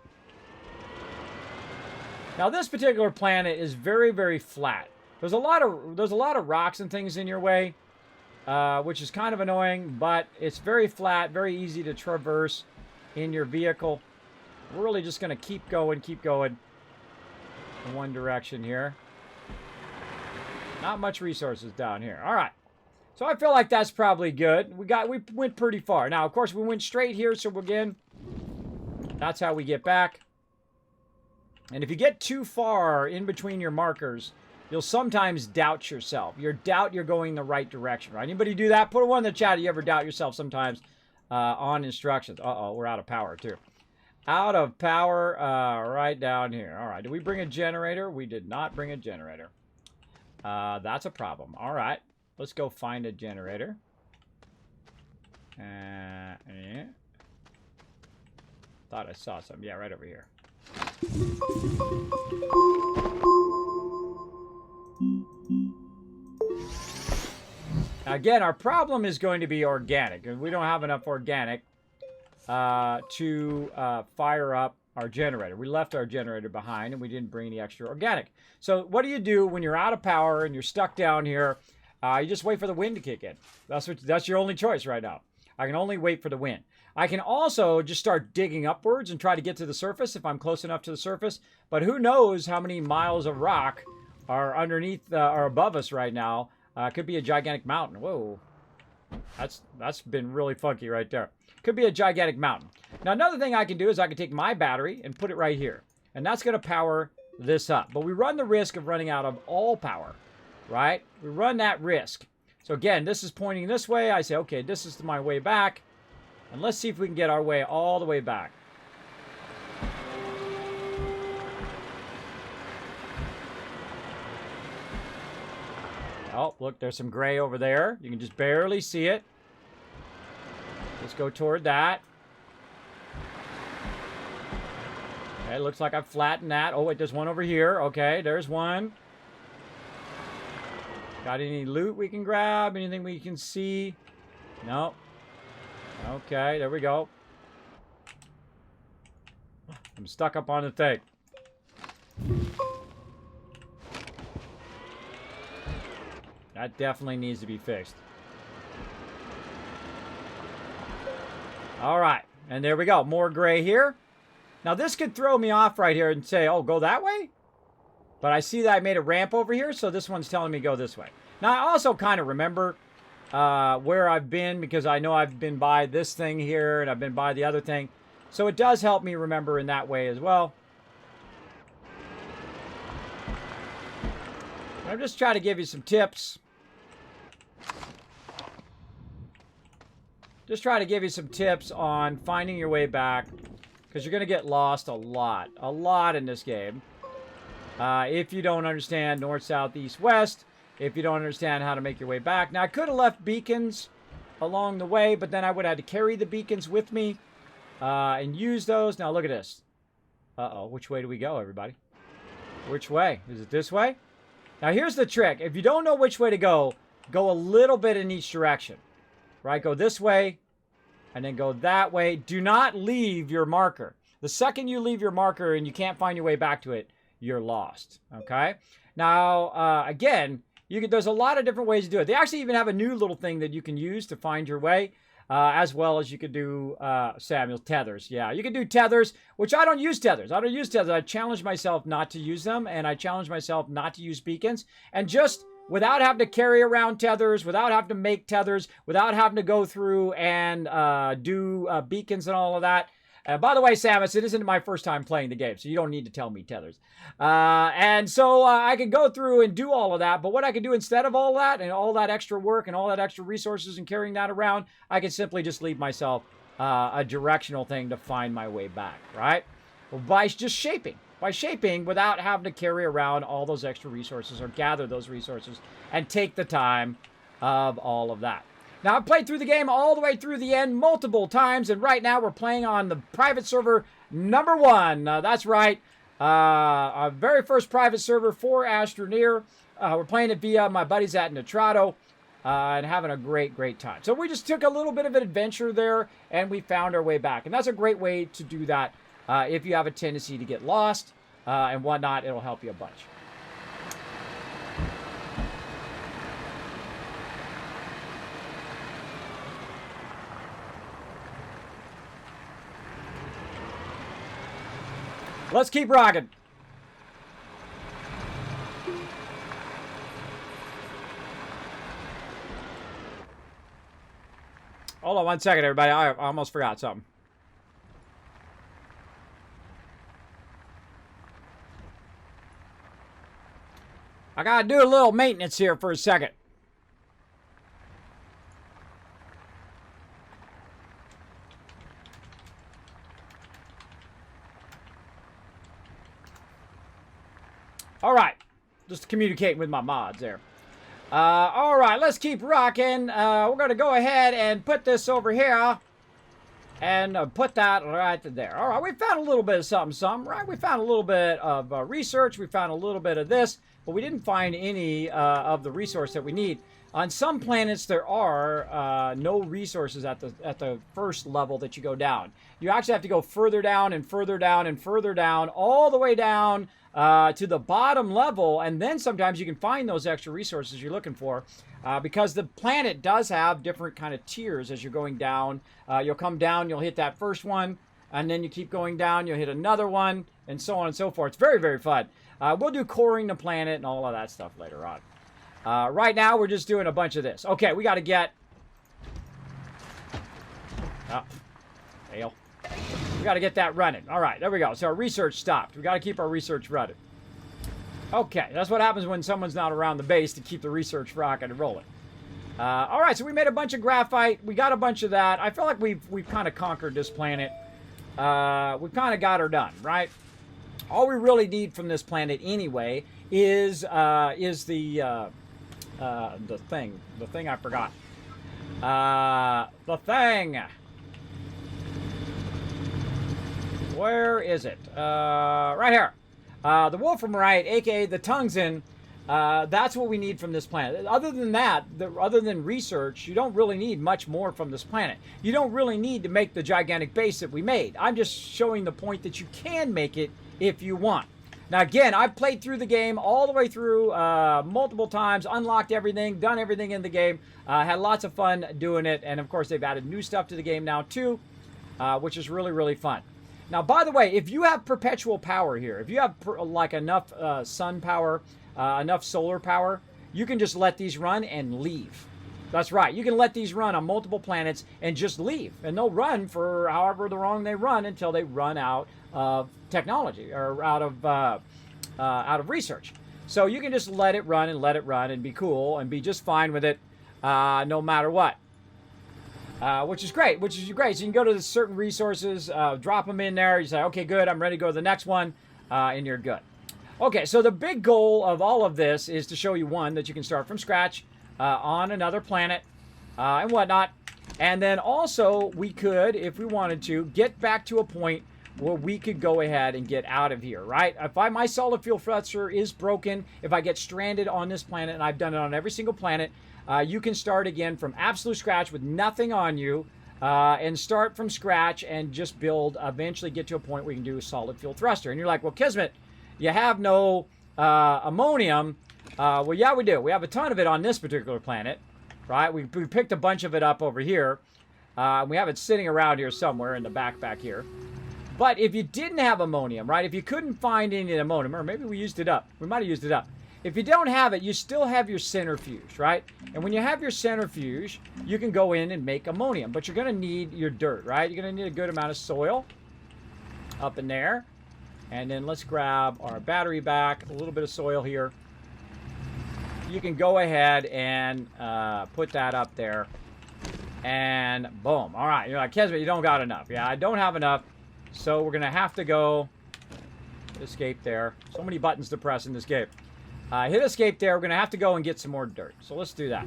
Now, this particular planet is very, very flat. There's a lot of rocks and things in your way, which is kind of annoying, but it's very flat, very easy to traverse in your vehicle. We're really just going to keep going in one direction here. Not much resources down here. All right. So I feel like that's probably good. We went pretty far. Now, of course, we went straight here, so again, that's how we get back. And if you get too far in between your markers, you'll sometimes doubt yourself. You doubt you're going the right direction, right? Anybody do that? Put a one in the chat. You ever doubt yourself sometimes on instructions? Uh-oh, we're out of power, too. Out of power right down here. All right, did we bring a generator? We did not bring a generator. That's a problem. All right, let's go find a generator. Yeah. Thought I saw some. Yeah, right over here. Again, our problem is going to be organic, and we don't have enough organic to fire up our generator. We left our generator behind, and we didn't bring any extra organic. So what do you do when you're out of power and you're stuck down here? You just wait for the wind to kick in. That's your only choice right now. I can only wait for the wind. I can also just start digging upwards and try to get to the surface if I'm close enough to the surface. But who knows how many miles of rock are underneath or above us right now. Could be a gigantic mountain. Whoa. That's been really funky right there. Could be a gigantic mountain. Now, another thing I can do is I can take my battery and put it right here. And that's going to power this up. But we run the risk of running out of all power, right? We run that risk. So again, this is pointing this way. I say, okay, this is my way back. And let's see if we can get our way all the way back. Oh, look, there's some gray over there. You can just barely see it. Let's go toward that. Okay, looks like I've flattened that. Oh, wait, there's one over here. Okay, there's one. Got any loot we can grab? Anything we can see? No. Okay, there we go. I'm stuck up on the thing. That definitely needs to be fixed. All right, and there we go. More gray here. Now, this could throw me off right here and say, oh, go that way? But I see that I made a ramp over here, so this one's telling me go this way. Now, I also kind of remember where I've been because I know I've been by this thing here and I've been by the other thing. So it does help me remember in that way as well. I'm just trying to give you some tips. Just try to give you some tips on finding your way back because you're going to get lost a lot in this game. If you don't understand north, south, east, west, if you don't understand how to make your way back. Now, I could have left beacons along the way, but then I would have had to carry the beacons with me and use those. Now, look at this. Uh-oh, which way do we go, everybody? Which way? Is it this way? Now, here's the trick. If you don't know which way to go a little bit in each direction. Right? Go this way, and then go that way. Do not leave your marker. The second you leave your marker and you can't find your way back to it, you're lost. Okay? Now, again, there's a lot of different ways to do it. They actually even have a new little thing that you can use to find your way, as well as you could do, Samuel, tethers. Yeah, you can do tethers, which I don't use tethers. I don't use tethers. I challenge myself not to use them, and I challenge myself not to use beacons. And just without having to carry around tethers, without having to make tethers, without having to go through and do beacons and all of that. By the way, Samus, it isn't my first time playing the game, so you don't need to tell me tethers. And so I could go through and do all of that, but what I could do instead of all that and all that extra work and all that extra resources and carrying that around, I could simply just leave myself a directional thing to find my way back, right? Well, by just shaping. By shaping without having to carry around all those extra resources or gather those resources and take the time of all of that. Now, I've played through the game all the way through the end multiple times, and right now we're playing on the private server number 1. That's right. Our very first private server for Astroneer. We're playing it via my buddies at Nitrato and having a great, great time. So we just took a little bit of an adventure there, and we found our way back. And that's a great way to do that. If you have a tendency to get lost and whatnot, it'll help you a bunch. Let's keep rocking. Hold on one second, everybody. I almost forgot something. I gotta do a little maintenance here for a second. All right, just communicating with my mods there. All right, let's keep rocking. We're going to go ahead and put this over here and put that right there. All right, we found a little bit of something, right? We found a little bit of research. We found a little bit of this, but we didn't find any of the resource that we need. On some planets, there are no resources at the first level that you go down. You actually have to go further down and further down and further down, all the way down to the bottom level, and then sometimes you can find those extra resources you're looking for because the planet does have different kind of tiers as you're going down. You'll come down, you'll hit that first one, and then you keep going down, you'll hit another one, and so on and so forth. It's very, very fun. We'll do coring the planet and all of that stuff later on. Right now, we're just doing a bunch of this. Okay, we got to get... Oh, fail. We got to get that running. All right, there we go. So our research stopped. We got to keep our research running. Okay, that's what happens when someone's not around the base to keep the research rocking and rolling. All right, so we made a bunch of graphite. We got a bunch of that. I feel like we've kind of conquered this planet. We've kind of got her done, right? All we really need from this planet anyway is the thing. The thing I forgot. The thing. Where is it? Right here. The Wolframite, aka the Tungsten. That's what we need from this planet. Other than that, other than research, you don't really need much more from this planet. You don't really need to make the gigantic base that we made. I'm just showing the point that you can make it if you want. Now again, I've played through the game all the way through multiple times, unlocked everything, done everything in the game, had lots of fun doing it, and of course they've added new stuff to the game now too, which is really, really fun. Now, by the way, if you have perpetual power here, if you have like enough sun power, enough solar power, you can just let these run and leave. That's right. You can let these run on multiple planets and just leave. And they'll run for however long they run until they run out of technology or out of research. So you can just let it run and be cool and be just fine with it no matter what. Which is great. So you can go to the certain resources, drop them in there. You say, okay, good. I'm ready to go to the next one. And you're good. Okay, so the big goal of all of this is to show you, one, that you can start from scratch on another planet and whatnot. And then also we could, if we wanted to, get back to a point where we could go ahead and get out of here, right? If my solid fuel thruster is broken, if I get stranded on this planet, and I've done it on every single planet, you can start again from absolute scratch with nothing on you and start from scratch and just build, eventually get to a point where you can do a solid fuel thruster. And you're like, well, Kismet, you have no ammonium. Well, yeah, we do. We have a ton of it on this particular planet, right? We picked a bunch of it up over here. We have it sitting around here somewhere in the back here. But if you didn't have ammonium, right, if you couldn't find any ammonium, or maybe we used it up. We might have used it up. If you don't have it, you still have your centrifuge, right? And when you have your centrifuge, you can go in and make ammonium. But you're going to need your dirt, right? You're going to need a good amount of soil up in there. And then let's grab our battery back, a little bit of soil here. You can go ahead and put that up there. And boom. All right. You're like, Kismet, you don't got enough. Yeah, I don't have enough. So we're going to have to go escape there. So many buttons to press in this game. Hit escape there. We're going to have to go and get some more dirt. So let's do that.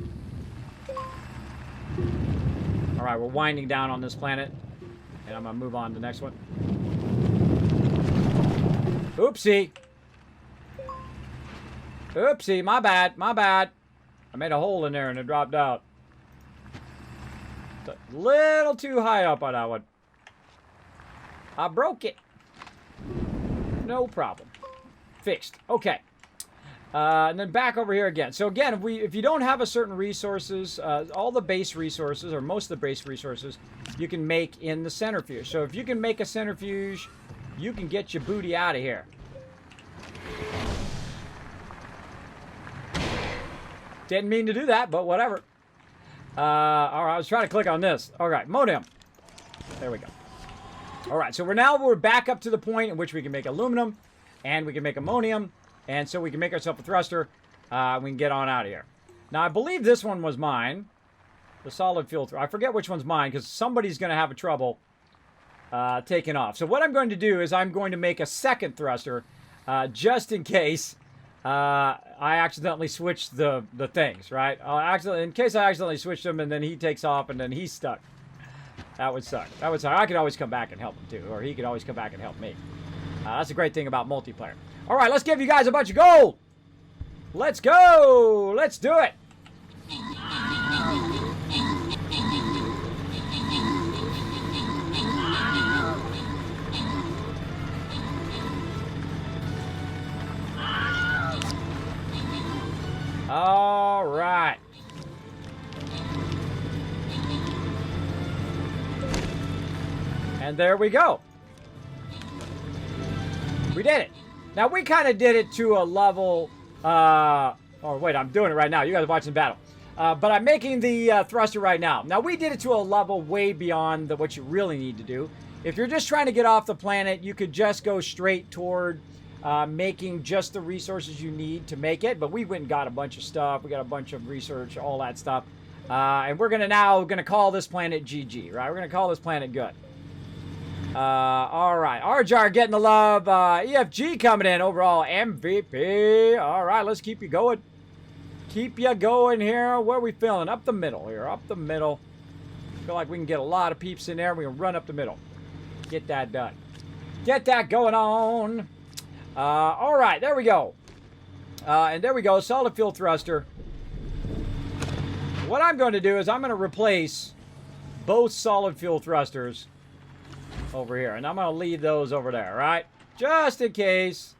right, we're winding down on this planet. And I'm going to move on to the next one. Oopsie. Oopsie, my bad, my bad. I made a hole in there and it dropped out. A little too high up on that one. I broke it. No problem. Fixed. Okay. And then back over here again. So again, if you don't have a certain resources, all the base resources, or most of the base resources, you can make in the centrifuge. So if you can make a centrifuge, you can get your booty out of here. Didn't mean to do that, but whatever. All right, I was trying to click on this. All right, modem. There we go. All right, so we're back up to the point in which we can make aluminum, and we can make ammonium, and so we can make ourselves a thruster. We can get on out of here. Now, I believe this one was mine. The solid fuel thruster. I forget which one's mine, because somebody's going to have a trouble taking off. So what I'm going to do is I'm going to make a second thruster, just in case I accidentally switched the things, right? In case I accidentally switched them, and then he takes off, and then he's stuck. That would suck. That would suck. I could always come back and help him, too. Or he could always come back and help me. That's a great thing about multiplayer. All right, let's give you guys a bunch of gold. Let's go. Let's do it. All right. And there we go. We did it. Now, we kind of did it to a level... oh, wait, I'm doing it right now. You guys are watching the battle. But I'm making the thruster right now. Now, we did it to a level way beyond what you really need to do. If you're just trying to get off the planet, you could just go straight toward making just the resources you need to make it. But we went and got a bunch of stuff. We got a bunch of research, all that stuff. And we're now going to call this planet GG, right? We're going to call this planet good. All right. Arjar getting the love. EFG coming in. Overall MVP. All right. Let's keep you going. Keep you going here. Where are we feeling? Up the middle here. Up the middle. Feel like we can get a lot of peeps in there. We can run up the middle. Get that done. Get that going on. All right. There we go. And there we go. Solid fuel thruster. What I'm going to do is I'm going to replace both solid fuel thrusters over here, and I'm going to leave those over there, right? Just in case.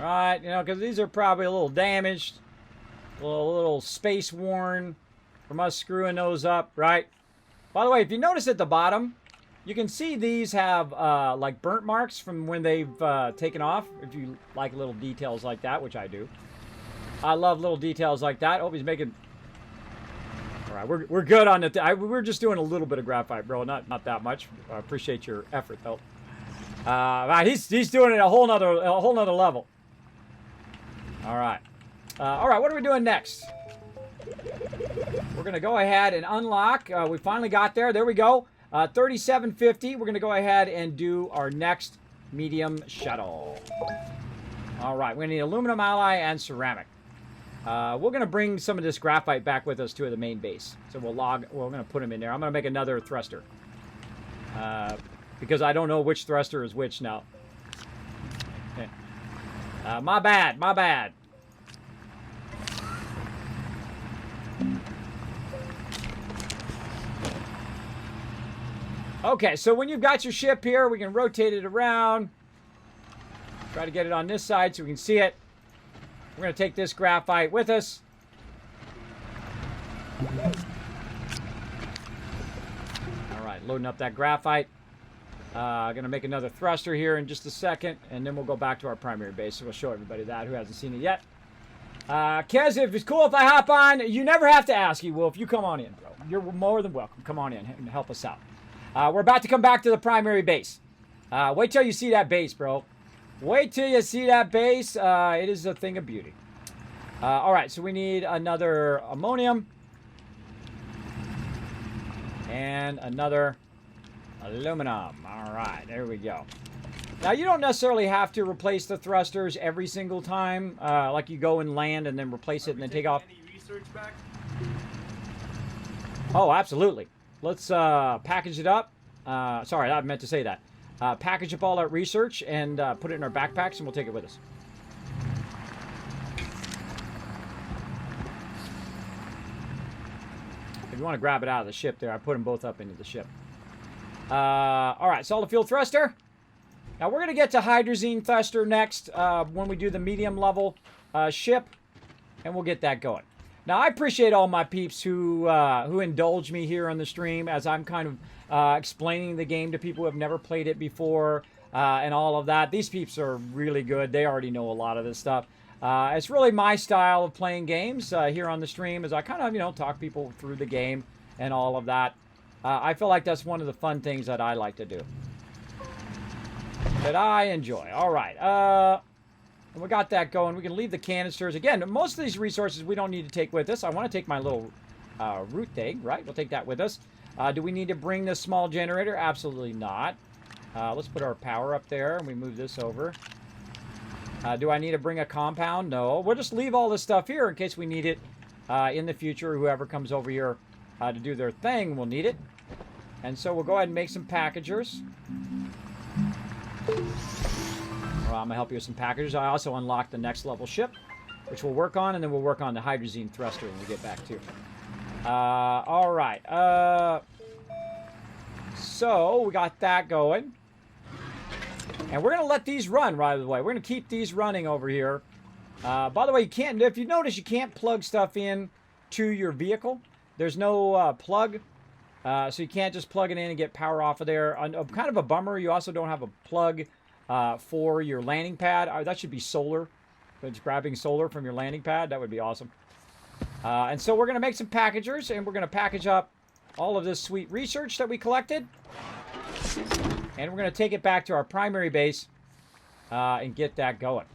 Right, you know, because these are probably a little damaged, a little space worn from us screwing those up, right? By the way, if you notice at the bottom, you can see these have like burnt marks from when they've taken off. If you like little details like that, which I do. I love little details like that. Oh, he's making... All right, we're good on it. We're just doing a little bit of graphite, bro. Not that much. I appreciate your effort, though. Right, he's doing it a whole nother level. All right. All right, what are we doing next? We're gonna go ahead and unlock. We finally got there. There we go. 3750. We're gonna go ahead and do our next medium shuttle. All right, we're gonna need aluminum alloy and ceramic. We're going to bring some of this graphite back with us to the main base. So we're going to put them in there. I'm going to make another thruster. Because I don't know which thruster is which now. Okay. My bad. My bad. Okay, so when you've got your ship here, we can rotate it around. Try to get it on this side so we can see it. We're going to take this graphite with us. All right, loading up that graphite. Going to make another thruster here in just a second, and then we'll go back to our primary base. So we'll show everybody that who hasn't seen it yet. Kez, if it's cool if I hop on, you never have to ask. You will if you come on in, bro. You're more than welcome. Come on in and help us out. We're about to come back to the primary base. Wait till you see that base, bro. Wait till you see that base. It is a thing of beauty. All right, so we need another ammonium. And another aluminum. All right, there we go. Now, you don't necessarily have to replace the thrusters every single time. Like you go and land and then replace it and then take off. Any research back? Oh, absolutely. let's package it up. Sorry, I meant to say that. Package up all our research and put it in our backpacks, and we'll take it with us. If you want to grab it out of the ship there, I put them both up into the ship. All right, solid fuel thruster. Now, we're going to get to hydrazine thruster next when we do the medium level ship, and we'll get that going. Now, I appreciate all my peeps who indulge me here on the stream as I'm kind of explaining the game to people who have never played it before and all of that. These peeps are really good. They already know a lot of this stuff. It's really my style of playing games here on the stream as I kind of, you know, talk people through the game and all of that. I feel like that's one of the fun things that I like to do. That I enjoy. All right. We got that going. We can leave the canisters. Again, most of these resources we don't need to take with us. I want to take my little root thing, right? We'll take that with us. Do we need to bring this small generator? Absolutely not. Let's put our power up there, and we move this over. Do I need to bring a compound? No. We'll just leave all this stuff here in case we need it in the future. Whoever comes over here to do their thing will need it. And so we'll go ahead and make some packagers. Well, I'm going to help you with some packagers. I also unlocked the next level ship, which we'll work on, and then we'll work on the hydrazine thruster when we get back to. All right. So we got that going. And we're going to let these run right away. We're going to keep these running over here. By the way, you can't, if you notice, you can't plug stuff in to your vehicle. There's no plug. So you can't just plug it in and get power off of there. Kind of a bummer. You also don't have a plug for your landing pad. That should be solar. It's grabbing solar from your landing pad. That would be awesome. And so we're going to make some packagers, and we're going to package up all of this sweet research that we collected. And we're going to take it back to our primary base and get that going.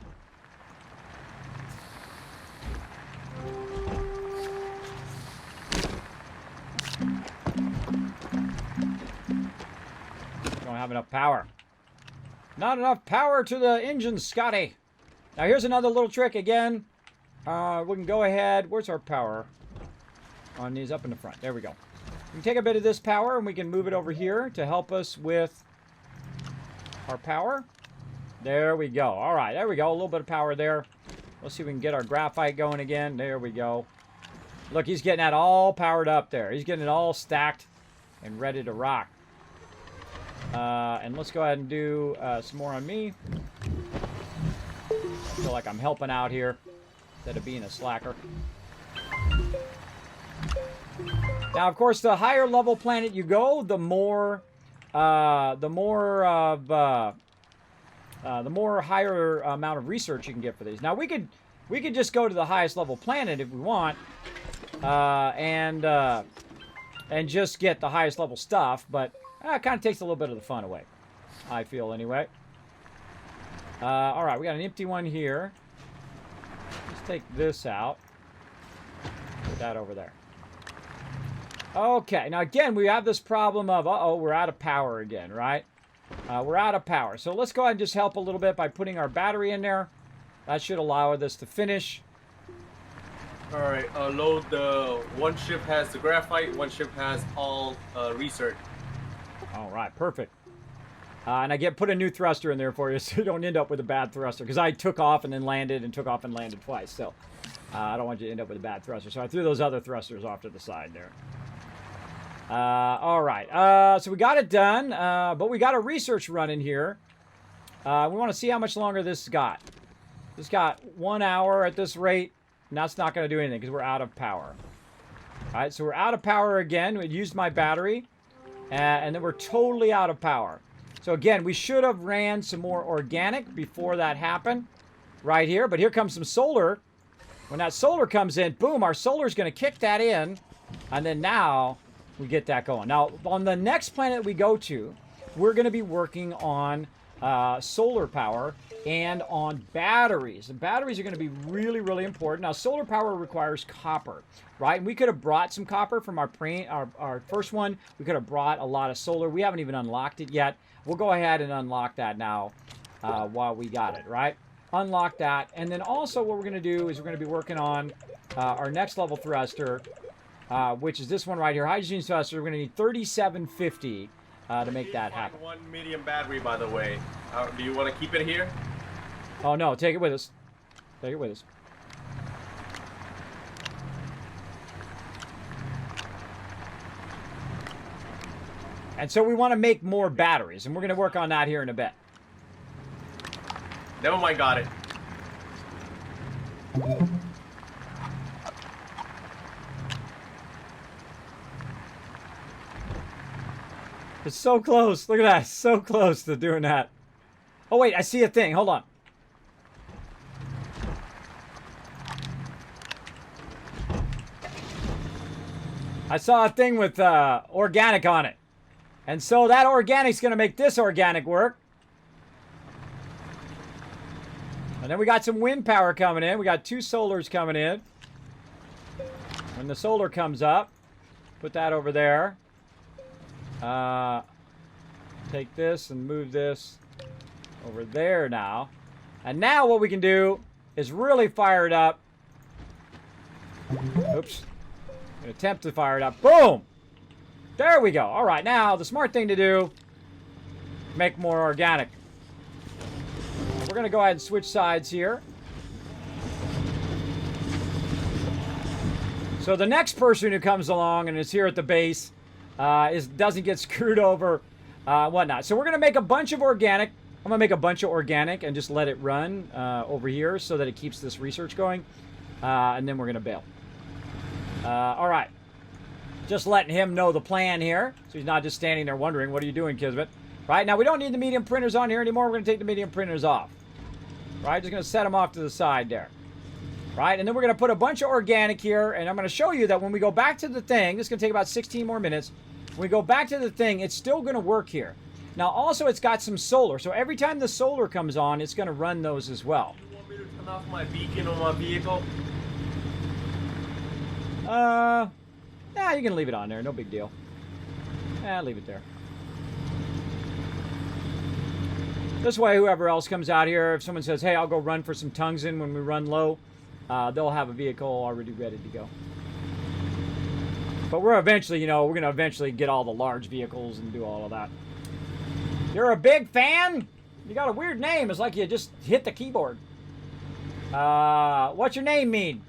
Don't have enough power. Not enough power to the engine, Scotty. Now here's another little trick again. We can go ahead. Where's our power? On these up in the front. There we go. We can take a bit of this power and we can move it over here to help us with our power. There we go. All right, there we go. A little bit of power there. Let's see if we can get our graphite going again. There we go. Look, he's getting that all powered up there. He's getting it all stacked and ready to rock. And let's go ahead and do some more on me. I feel like I'm helping out here instead of being a slacker. Now, of course, the higher level planet you go, the more higher amount of research you can get for these. Now, we could just go to the highest level planet if we want, and just get the highest level stuff, but it kind of takes a little bit of the fun away, I feel anyway. All right, we got an empty one here. Let's take this out. Put that over there. Okay, now again, we have this problem of, uh-oh, we're out of power again, right? We're out of power. So let's go ahead and just help a little bit by putting our battery in there. That should allow this to finish. All right, load the... One ship has the graphite, one ship has all research. All right, perfect. And I put a new thruster in there for you so you don't end up with a bad thruster. Because I took off and then landed and took off and landed twice. So I don't want you to end up with a bad thruster. So I threw those other thrusters off to the side there. All right. So we got it done. But we got a research run in here. We want to see how much longer this got. This got 1 hour at this rate. And that's not going to do anything because we're out of power. All right. So we're out of power again. We used my battery. And then we're totally out of power. So again, we should have ran some more organic before that happened. Right here. But here comes some solar. When that solar comes in, boom, our solar is going to kick that in. And then now we get that going. Now, on the next planet we go to, we're going to be working on solar power and on batteries. And batteries are going to be really, really important. Now, solar power requires copper, right? And we could have brought some copper from our first one. We could have brought a lot of solar. We haven't even unlocked it yet. We'll go ahead and unlock that now while we got it, right? Unlock that. And then also what we're going to do is we're going to be working on our next level thruster. which is this one right here. Hydrogen saucer. We're going to need 3750 to make that happen. One medium battery, by the way. Do you want to keep it here? Oh, no. Take it with us. Take it with us. And so we want to make more batteries, and we're going to work on that here in a bit. Never mind, got it. It's so close. Look at that. So close to doing that. Oh, wait. I see a thing. Hold on. I saw a thing with organic on it. And so that organic's going to make this organic work. And then we got some wind power coming in. We got 2 solars coming in. When the solar comes up, put that over there. Take this and move this over there now. And now what we can do is really fire it up. Oops. I'm going to attempt to fire it up. Boom! There we go. All right, now the smart thing to do, make more organic. We're going to go ahead and switch sides here. So the next person who comes along and is here at the base doesn't get screwed over, whatnot. So we're going to make a bunch of organic. I'm going to make a bunch of organic and just let it run over here so that it keeps this research going. And then we're going to bail. All right. Just letting him know the plan here. So he's not just standing there wondering, what are you doing, Kismet? Right, now we don't need the medium printers on here anymore. We're going to take the medium printers off. Right, just going to set them off to the side there. Right, and then we're going to put a bunch of organic here. And I'm going to show you that when we go back to the thing, this is going to take about 16 more minutes. When we go back to the thing, it's still going to work here. Now, also, it's got some solar. So every time the solar comes on, it's going to run those as well. You want me to turn off my beacon on my vehicle? Nah, you can leave it on there. No big deal. Leave it there. This way, whoever else comes out here, if someone says, hey, I'll go run for some tungsten when we run low, they'll have a vehicle already ready to go. But we're eventually, we're going to eventually get all the large vehicles and do all of that. You're a big fan? You got a weird name. It's like you just hit the keyboard. What's your name mean?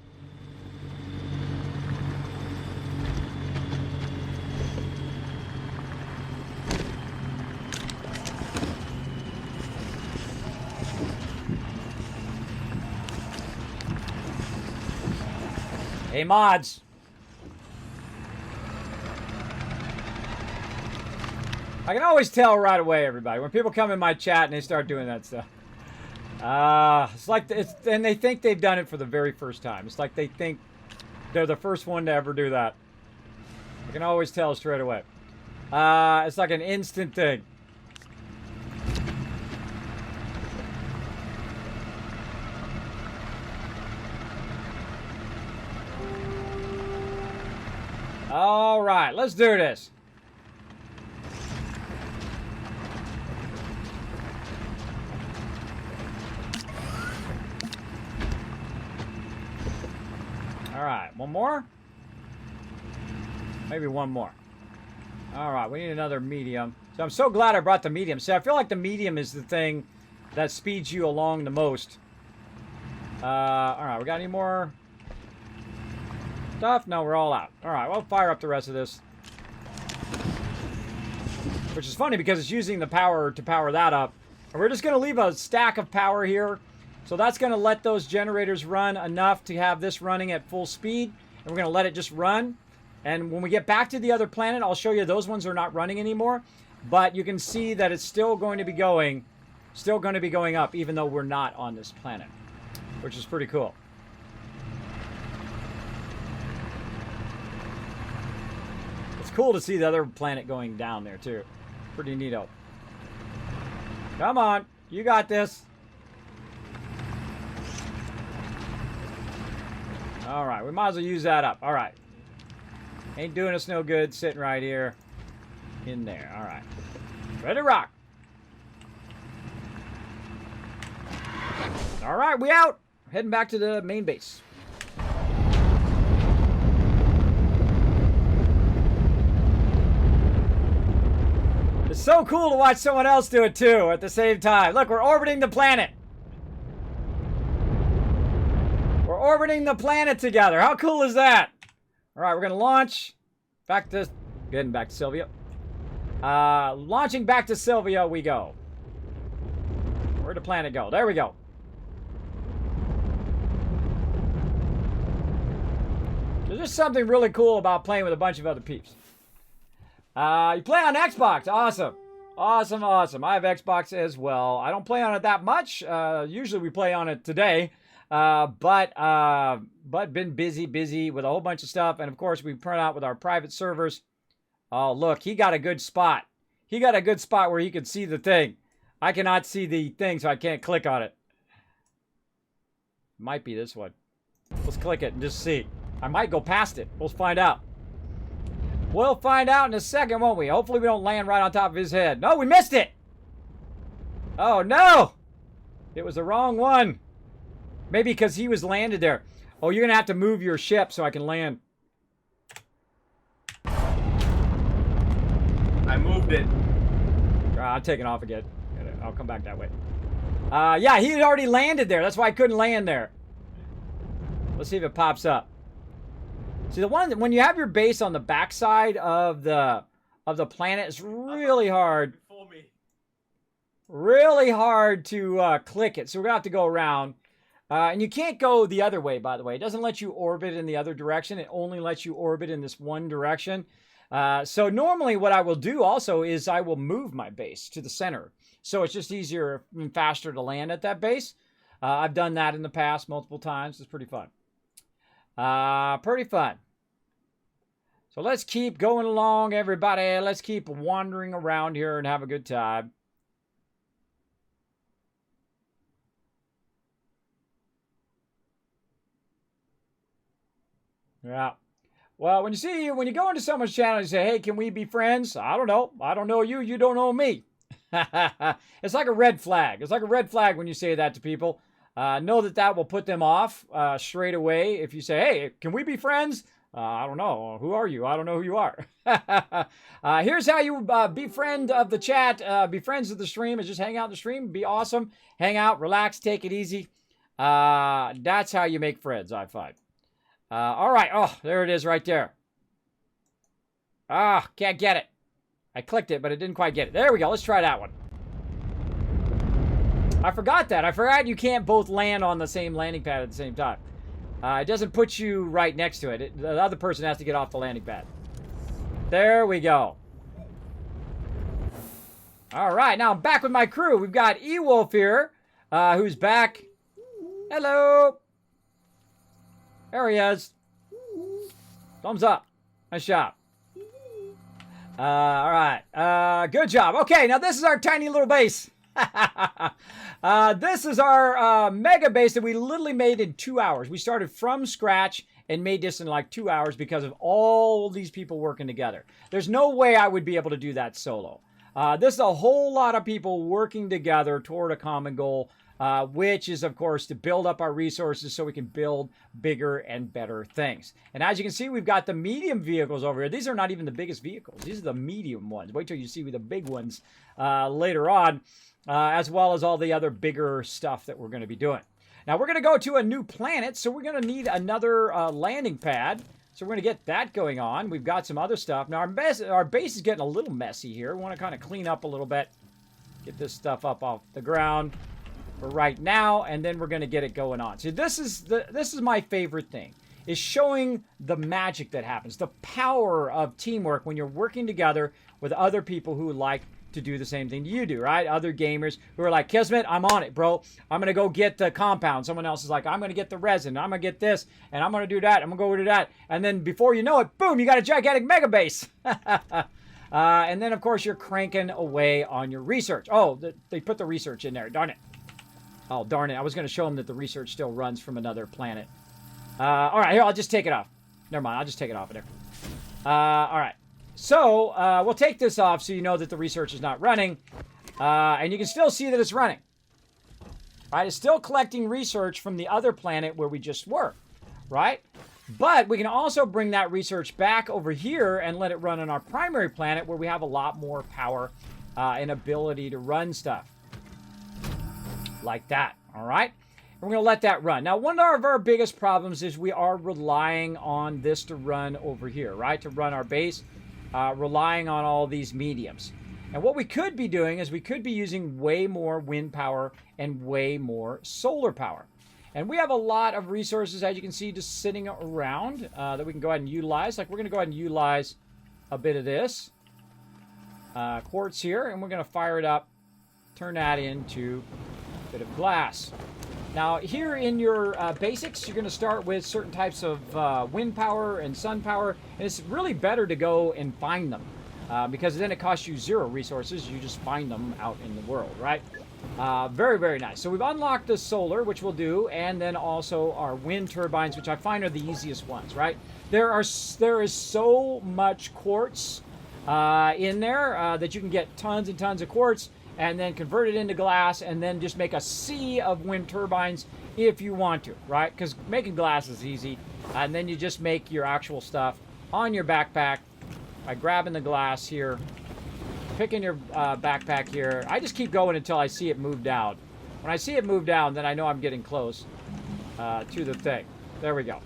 Hey, mods. I can always tell right away, everybody, when people come in my chat and they start doing that stuff. It's like, and they think they've done it for the very first time. It's like they think they're the first one to ever do that. I can always tell straight away. It's like an instant thing. All right, let's do this. All right, one more? Maybe one more. All right, we need another medium. So I'm so glad I brought the medium. See, I feel like the medium is the thing that speeds you along the most. All right, we got any more stuff? No, we're all out. All right, we'll fire up the rest of this. Which is funny because it's using the power to power that up. And we're just going to leave a stack of power here. So that's going to let those generators run enough to have this running at full speed. And we're going to let it just run. And when we get back to the other planet, I'll show you those ones are not running anymore. But you can see that it's still going to be going up, even though we're not on this planet. Which is pretty cool. It's cool to see the other planet going down there, too. Pretty neato. Come on. You got this. All right. We might as well use that up. All right. Ain't doing us no good sitting right here in there. All right. Ready to rock. All right. We out. Heading back to the main base. So cool to watch someone else do it too at the same time. Look, we're orbiting the planet. We're orbiting the planet together. How cool is that? All right, we're going to launch. Getting back to Sylvia. Launching back to Sylvia we go. Where'd the planet go? There we go. There's just something really cool about playing with a bunch of other peeps. You play on Xbox. Awesome. Awesome, awesome. I have Xbox as well. I don't play on it that much. Usually we play on it today. But been busy with a whole bunch of stuff. And of course, we print out with our private servers. Oh, look, he got a good spot. He got a good spot where he can see the thing. I cannot see the thing, so I can't click on it. Might be this one. Let's click it and just see. I might go past it. We'll find out. We'll find out in a second, won't we? Hopefully we don't land right on top of his head. No, we missed it! Oh, no! It was the wrong one. Maybe because he was landed there. Oh, you're going to have to move your ship so I can land. I moved it. I'm taking off again. I'll come back that way. Yeah, he had already landed there. That's why I couldn't land there. Let's see if it pops up. See, the one when you have your base on the backside of the planet, it's really hard. Really hard to click it. So we're gonna have to go around. And you can't go the other way, by the way. It doesn't let you orbit in the other direction. It only lets you orbit in this one direction. So normally what I will do also is I will move my base to the center. So it's just easier and faster to land at that base. I've done that in the past multiple times. It's pretty fun. Pretty fun. So let's keep going along, everybody. Let's keep wandering around here and have a good time. Yeah. Well, when you go into someone's channel and you say, hey, can we be friends? I don't know. I don't know you. You don't know me. It's like a red flag. It's like a red flag when you say that to people. Know that will put them off straight away. If you say, hey, can we be friends? I don't know. Who are you? I don't know who you are. Here's how you be friend of the chat. Be friends of the stream is just hang out in the stream. Be awesome. Hang out, relax, take it easy. That's how you make friends, I find. All right. Oh, there it is right there. Ah, can't get it. I clicked it, but it didn't quite get it. There we go. Let's try that one. I forgot that. I forgot you can't both land on the same landing pad at the same time. It doesn't put you right next to it. The other person has to get off the landing pad. There we go. All right. Now I'm back with my crew. We've got E-Wolf here, who's back. Hello. There he is. Thumbs up. Nice job. All right. Good job. Okay, now this is our tiny little base. This is our mega base that we literally made in 2 hours. We started from scratch and made this in like 2 hours because of all these people working together. There's no way I would be able to do that solo. This is a whole lot of people working together toward a common goal. Which is, of course, to build up our resources so we can build bigger and better things. And as you can see, we've got the medium vehicles over here. These are not even the biggest vehicles. These are the medium ones. Wait till you see the big ones later on, as well as all the other bigger stuff that we're going to be doing. Now, we're going to go to a new planet, so we're going to need another landing pad. So we're going to get that going on. We've got some other stuff. Now, our base is getting a little messy here. We want to kind of clean up a little bit. Get this stuff up off the ground for right now, and then we're going to get it going on. So this is my favorite thing, is showing the magic that happens, the power of teamwork when you're working together with other people who like to do the same thing you do, right? Other gamers who are like, Kismet, I'm on it, bro. I'm going to go get the compound. Someone else is like, I'm going to get the resin. I'm going to get this, and I'm going to do that. I'm going to go do that. And then before you know it, boom, you got a gigantic mega base. And then, of course, you're cranking away on your research. Oh, they put the research in there. Darn it. Oh, darn it. I was going to show them that the research still runs from another planet. All right, here, I'll just take it off. Never mind, I'll just take it off of there. All right. So, we'll take this off so you know that the research is not running. And you can still see that it's running. All right, it's still collecting research from the other planet where we just were, right? But we can also bring that research back over here and let it run on our primary planet where we have a lot more power an ability to run stuff. Like that, all right? And we're going to let that run. Now, one of our biggest problems is we are relying on this to run over here, right? To run our base, relying on all these mediums. And what we could be doing is we could be using way more wind power and way more solar power. And we have a lot of resources, as you can see, just sitting around that we can go ahead and utilize. Like, we're going to go ahead and utilize a bit of this quartz here, and we're going to fire it up, turn that into a bit of glass. Now, here in your basics, you're going to start with certain types of wind power and sun power, and it's really better to go and find them because then it costs you 0 resources. You just find them out in the world, right? Very, very nice. So we've unlocked the solar, which we'll do, and then also our wind turbines, which I find are the easiest ones, right? There is so much quartz in there that you can get tons and tons of quartz and then convert it into glass and then just make a sea of wind turbines if you want to, right? Because making glass is easy. And then you just make your actual stuff on your backpack by grabbing the glass here, picking your backpack here. I just keep going until I see it move down. When I see it move down, then I know I'm getting close to the thing. There we go.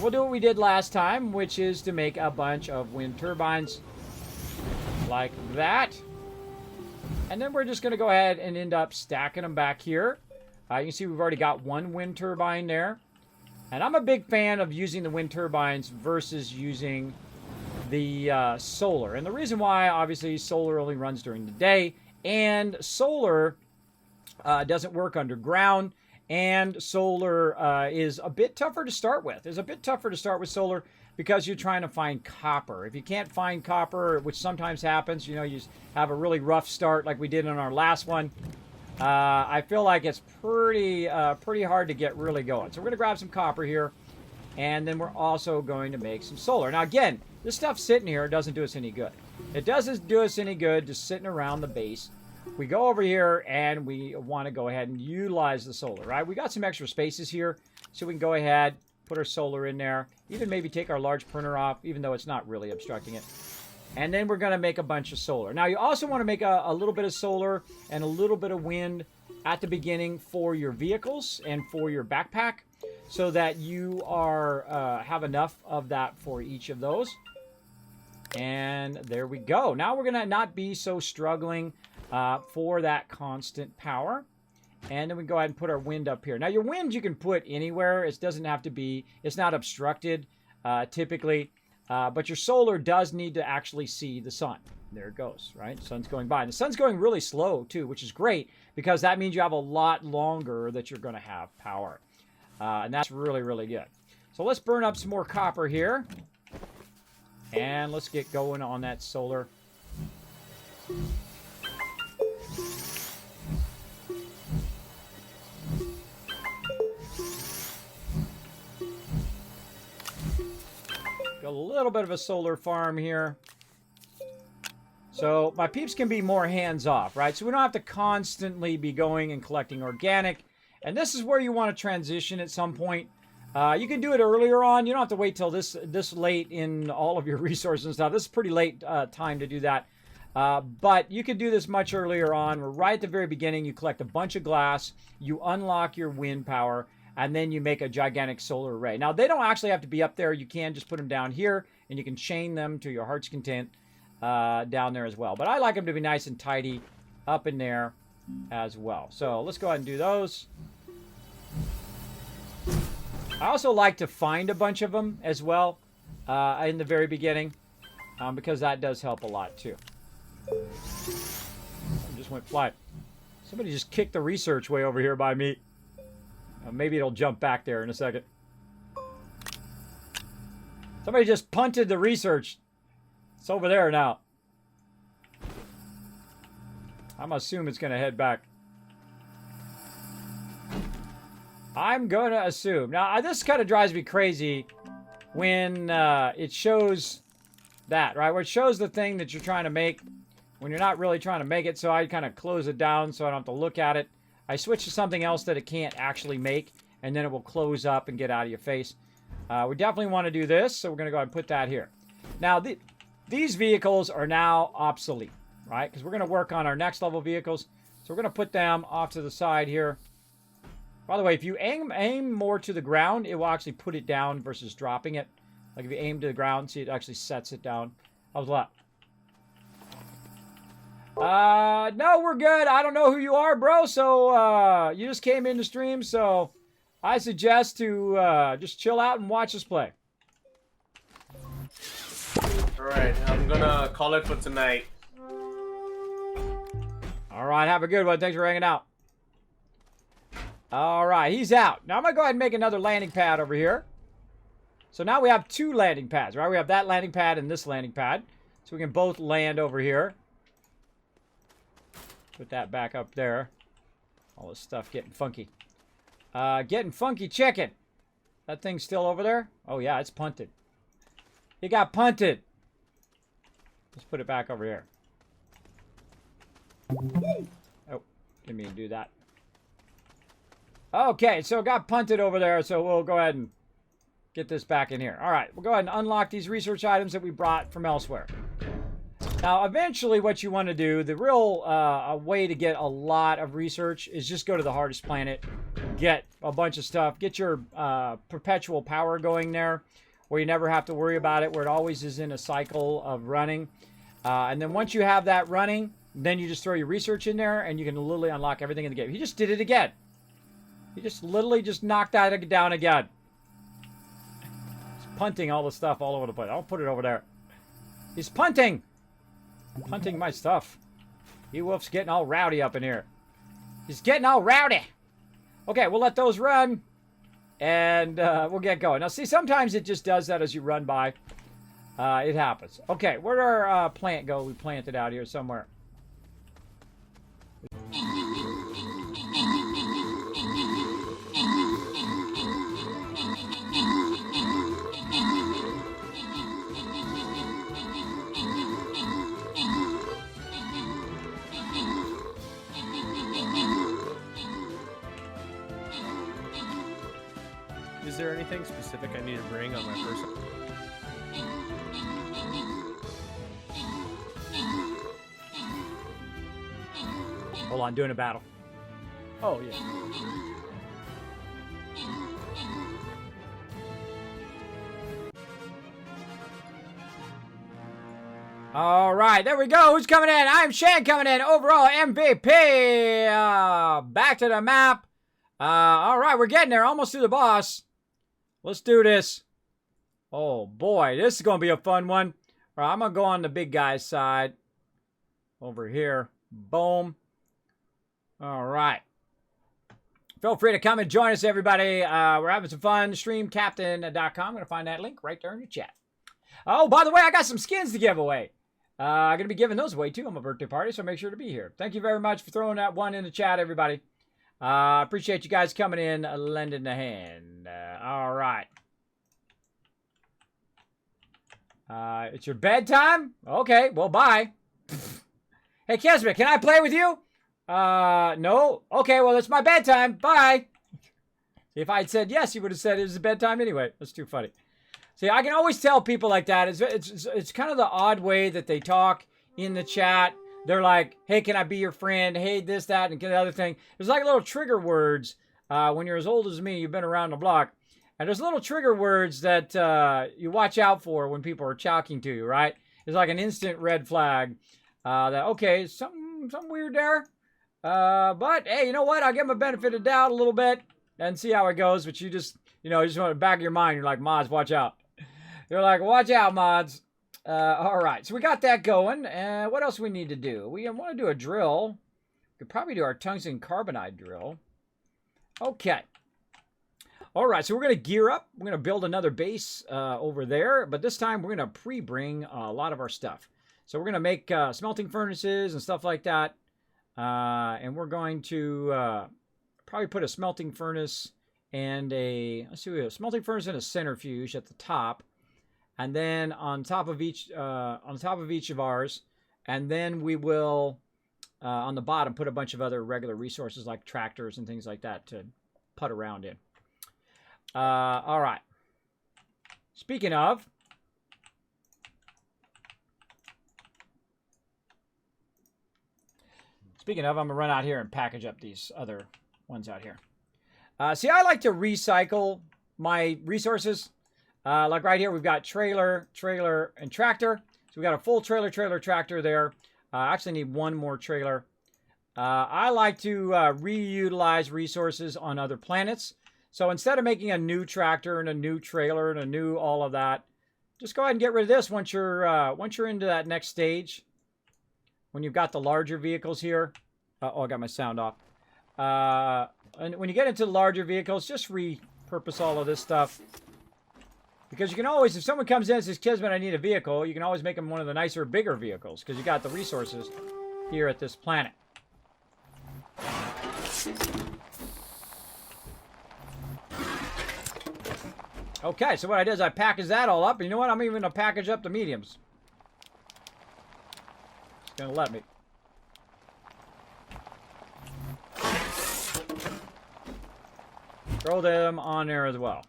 We'll do what we did last time, which is to make a bunch of wind turbines like that. And then we're just going to go ahead and end up stacking them back here. You can see we've already got one wind turbine there. And I'm a big fan of using the wind turbines versus using the solar. And the reason why, obviously, solar only runs during the day. And solar doesn't work underground. And solar is a bit tougher to start with. It's a bit tougher to start with solar because you're trying to find copper. If you can't find copper, which sometimes happens, you know, you have a really rough start like we did on our last one, I feel like it's pretty hard to get really going. So we're going to grab some copper here, and then we're also going to make some solar. Now, again, this stuff sitting here doesn't do us any good. It doesn't do us any good just sitting around the base. We go over here, and we want to go ahead and utilize the solar, right? We got some extra spaces here, so we can go ahead, put our solar in there, even maybe take our large printer off, even though it's not really obstructing it. And then we're going to make a bunch of solar. Now, you also want to make a little bit of solar and a little bit of wind at the beginning for your vehicles and for your backpack so that you have enough of that for each of those. And there we go. Now we're going to not be so struggling for that constant power. And then we go ahead and put our wind up here. Now, your wind you can put anywhere. It doesn't have to be, it's not obstructed typically. But your solar does need to actually see the sun. There it goes, right? The sun's going by. And the sun's going really slow, too, which is great because that means you have a lot longer that you're going to have power. And that's really, really good. So let's burn up some more copper here. And let's get going on that solar. A little bit of a solar farm here. So my peeps can be more hands-off, right? So we don't have to constantly be going and collecting organic. And this is where you want to transition at some point. You can do it earlier on. You don't have to wait till this late in all of your resources and stuff. This is pretty late time to do that. But you can do this much earlier on. Right at the very beginning, you collect a bunch of glass. You unlock your wind power. And then you make a gigantic solar array. Now, they don't actually have to be up there. You can just put them down here, and you can chain them to your heart's content down there as well. But I like them to be nice and tidy up in there as well. So let's go ahead and do those. I also like to find a bunch of them as well in the very beginning because that does help a lot too. I just went fly. Somebody just kicked the research way over here by me. Maybe it'll jump back there in a second. Somebody just punted the research. It's over there now. I'm going to assume it's going to head back. I'm going to assume. Now, this kind of drives me crazy when it shows that, right? Where it shows the thing that you're trying to make when you're not really trying to make it. So I kind of close it down so I don't have to look at it. I switch to something else that it can't actually make, and then it will close up and get out of your face. We definitely want to do this, so we're going to go ahead and put that here. Now, these vehicles are now obsolete. right? Because we're going to work on our next level vehicles. So we're going to put them off to the side here. By the way, if you aim more to the ground, it will actually put it down versus dropping it. Like if you aim to the ground, see, it actually sets it down. How's that? No, we're good. I don't know who you are, bro. So, you just came in the stream, so I suggest to just chill out and watch us play. Alright, I'm gonna call it for tonight. All right, have a good one. Thanks for hanging out. All right, he's out. Now I'm going to go ahead and make another landing pad over here. So now we have 2 landing pads, right? We have that landing pad and this landing pad. So we can both land over here. Put that back up there. All this stuff getting funky. Getting funky chicken. That thing's still over there? Oh, yeah, it's punted. It got punted. Let's put it back over here. Oh, didn't mean to do that. Okay, so it got punted over there, so we'll go ahead and get this back in here. All right, we'll go ahead and unlock these research items that we brought from elsewhere. Now, eventually what you want to do, the real way to get a lot of research is just go to the hardest planet, get a bunch of stuff, get your perpetual power going there, where you never have to worry about it, where it always is in a cycle of running. And then once you have that running, then you just throw your research in there, and you can literally unlock everything in the game. He just did it again. He just literally just knocked that down again. He's punting all the stuff all over the place. I'll put it over there. He's punting! Punting my stuff. E-Wolf's getting all rowdy up in here. He's getting all rowdy! Okay, we'll let those run. And we'll get going. Now, see, sometimes it just does that as you run by. It happens. Okay, where'd our plant go? We planted out here somewhere. Is there anything specific I need to bring on my person? Hold on, doing a battle. Oh, yeah. All right, there we go. Who's coming in? I'm Shane coming in. Overall MVP. Back to the map. All right, we're getting there. Almost to the boss. Let's do this. Oh, boy. This is going to be a fun one. All right, I'm going to go on the big guy's side. Over here. Boom. All right. Feel free to come and join us, everybody. We're having some fun. Streamcaptain.com. I'm going to find that link right there in the chat. Oh, by the way, I got some skins to give away. I'm going to be giving those away, too, on my birthday party, so make sure to be here. Thank you very much for throwing that one in the chat, everybody. Appreciate you guys coming in, lending a hand. All right. It's your bedtime? Okay, well, bye. Hey, Kismet, can I play with you? No? Okay, well, it's my bedtime. Bye. If I had said yes, you would have said it was bedtime anyway. That's too funny. See, I can always tell people like that. It's kind of the odd way that they talk in the chat. They're like, hey, can I be your friend? Hey, this, that, and the other thing. There's like little trigger words. When you're as old as me, you've been around the block. And there's little trigger words that you watch out for when people are talking to you, right? It's like an instant red flag. That, okay, something weird there. But, hey, you know what? I'll give them a benefit of doubt a little bit and see how it goes. But you just, you just want to back of your mind. You're like, mods, watch out. You're like, watch out, mods. All right, so we got that going. What else we need to do? We want to do a drill. We could probably do our tungsten carbonide drill. Okay. All right, so we're going to gear up. We're going to build another base over there. But this time, we're going to pre-bring a lot of our stuff. So we're going to make smelting furnaces and stuff like that. And we're going to probably put a smelting furnace and let's see, we have a smelting furnace and a centrifuge at the top. And then on top of each of ours, and then we will on the bottom put a bunch of other regular resources like tractors and things like that to put around in. All right. Speaking of, Speaking of, I'm going to run out here and package up these other ones out here. See, I like to recycle my resources. Like right here, we've got trailer, trailer, and tractor. So we got a full trailer, trailer, tractor there. I actually need one more trailer. I like to reutilize resources on other planets. So instead of making a new tractor and a new trailer and a new all of that, just go ahead and get rid of this once you're into that next stage. When you've got the larger vehicles here. Oh, I got my sound off. And when you get into larger vehicles, just repurpose all of this stuff. Because you can always, if someone comes in and says, Kismet, I need a vehicle, you can always make them one of the nicer, bigger vehicles. Because you got the resources here at this planet. Okay, so what I did is I packaged that all up. And you know what? I'm even going to package up the mediums. It's going to let me. Throw them on there as well.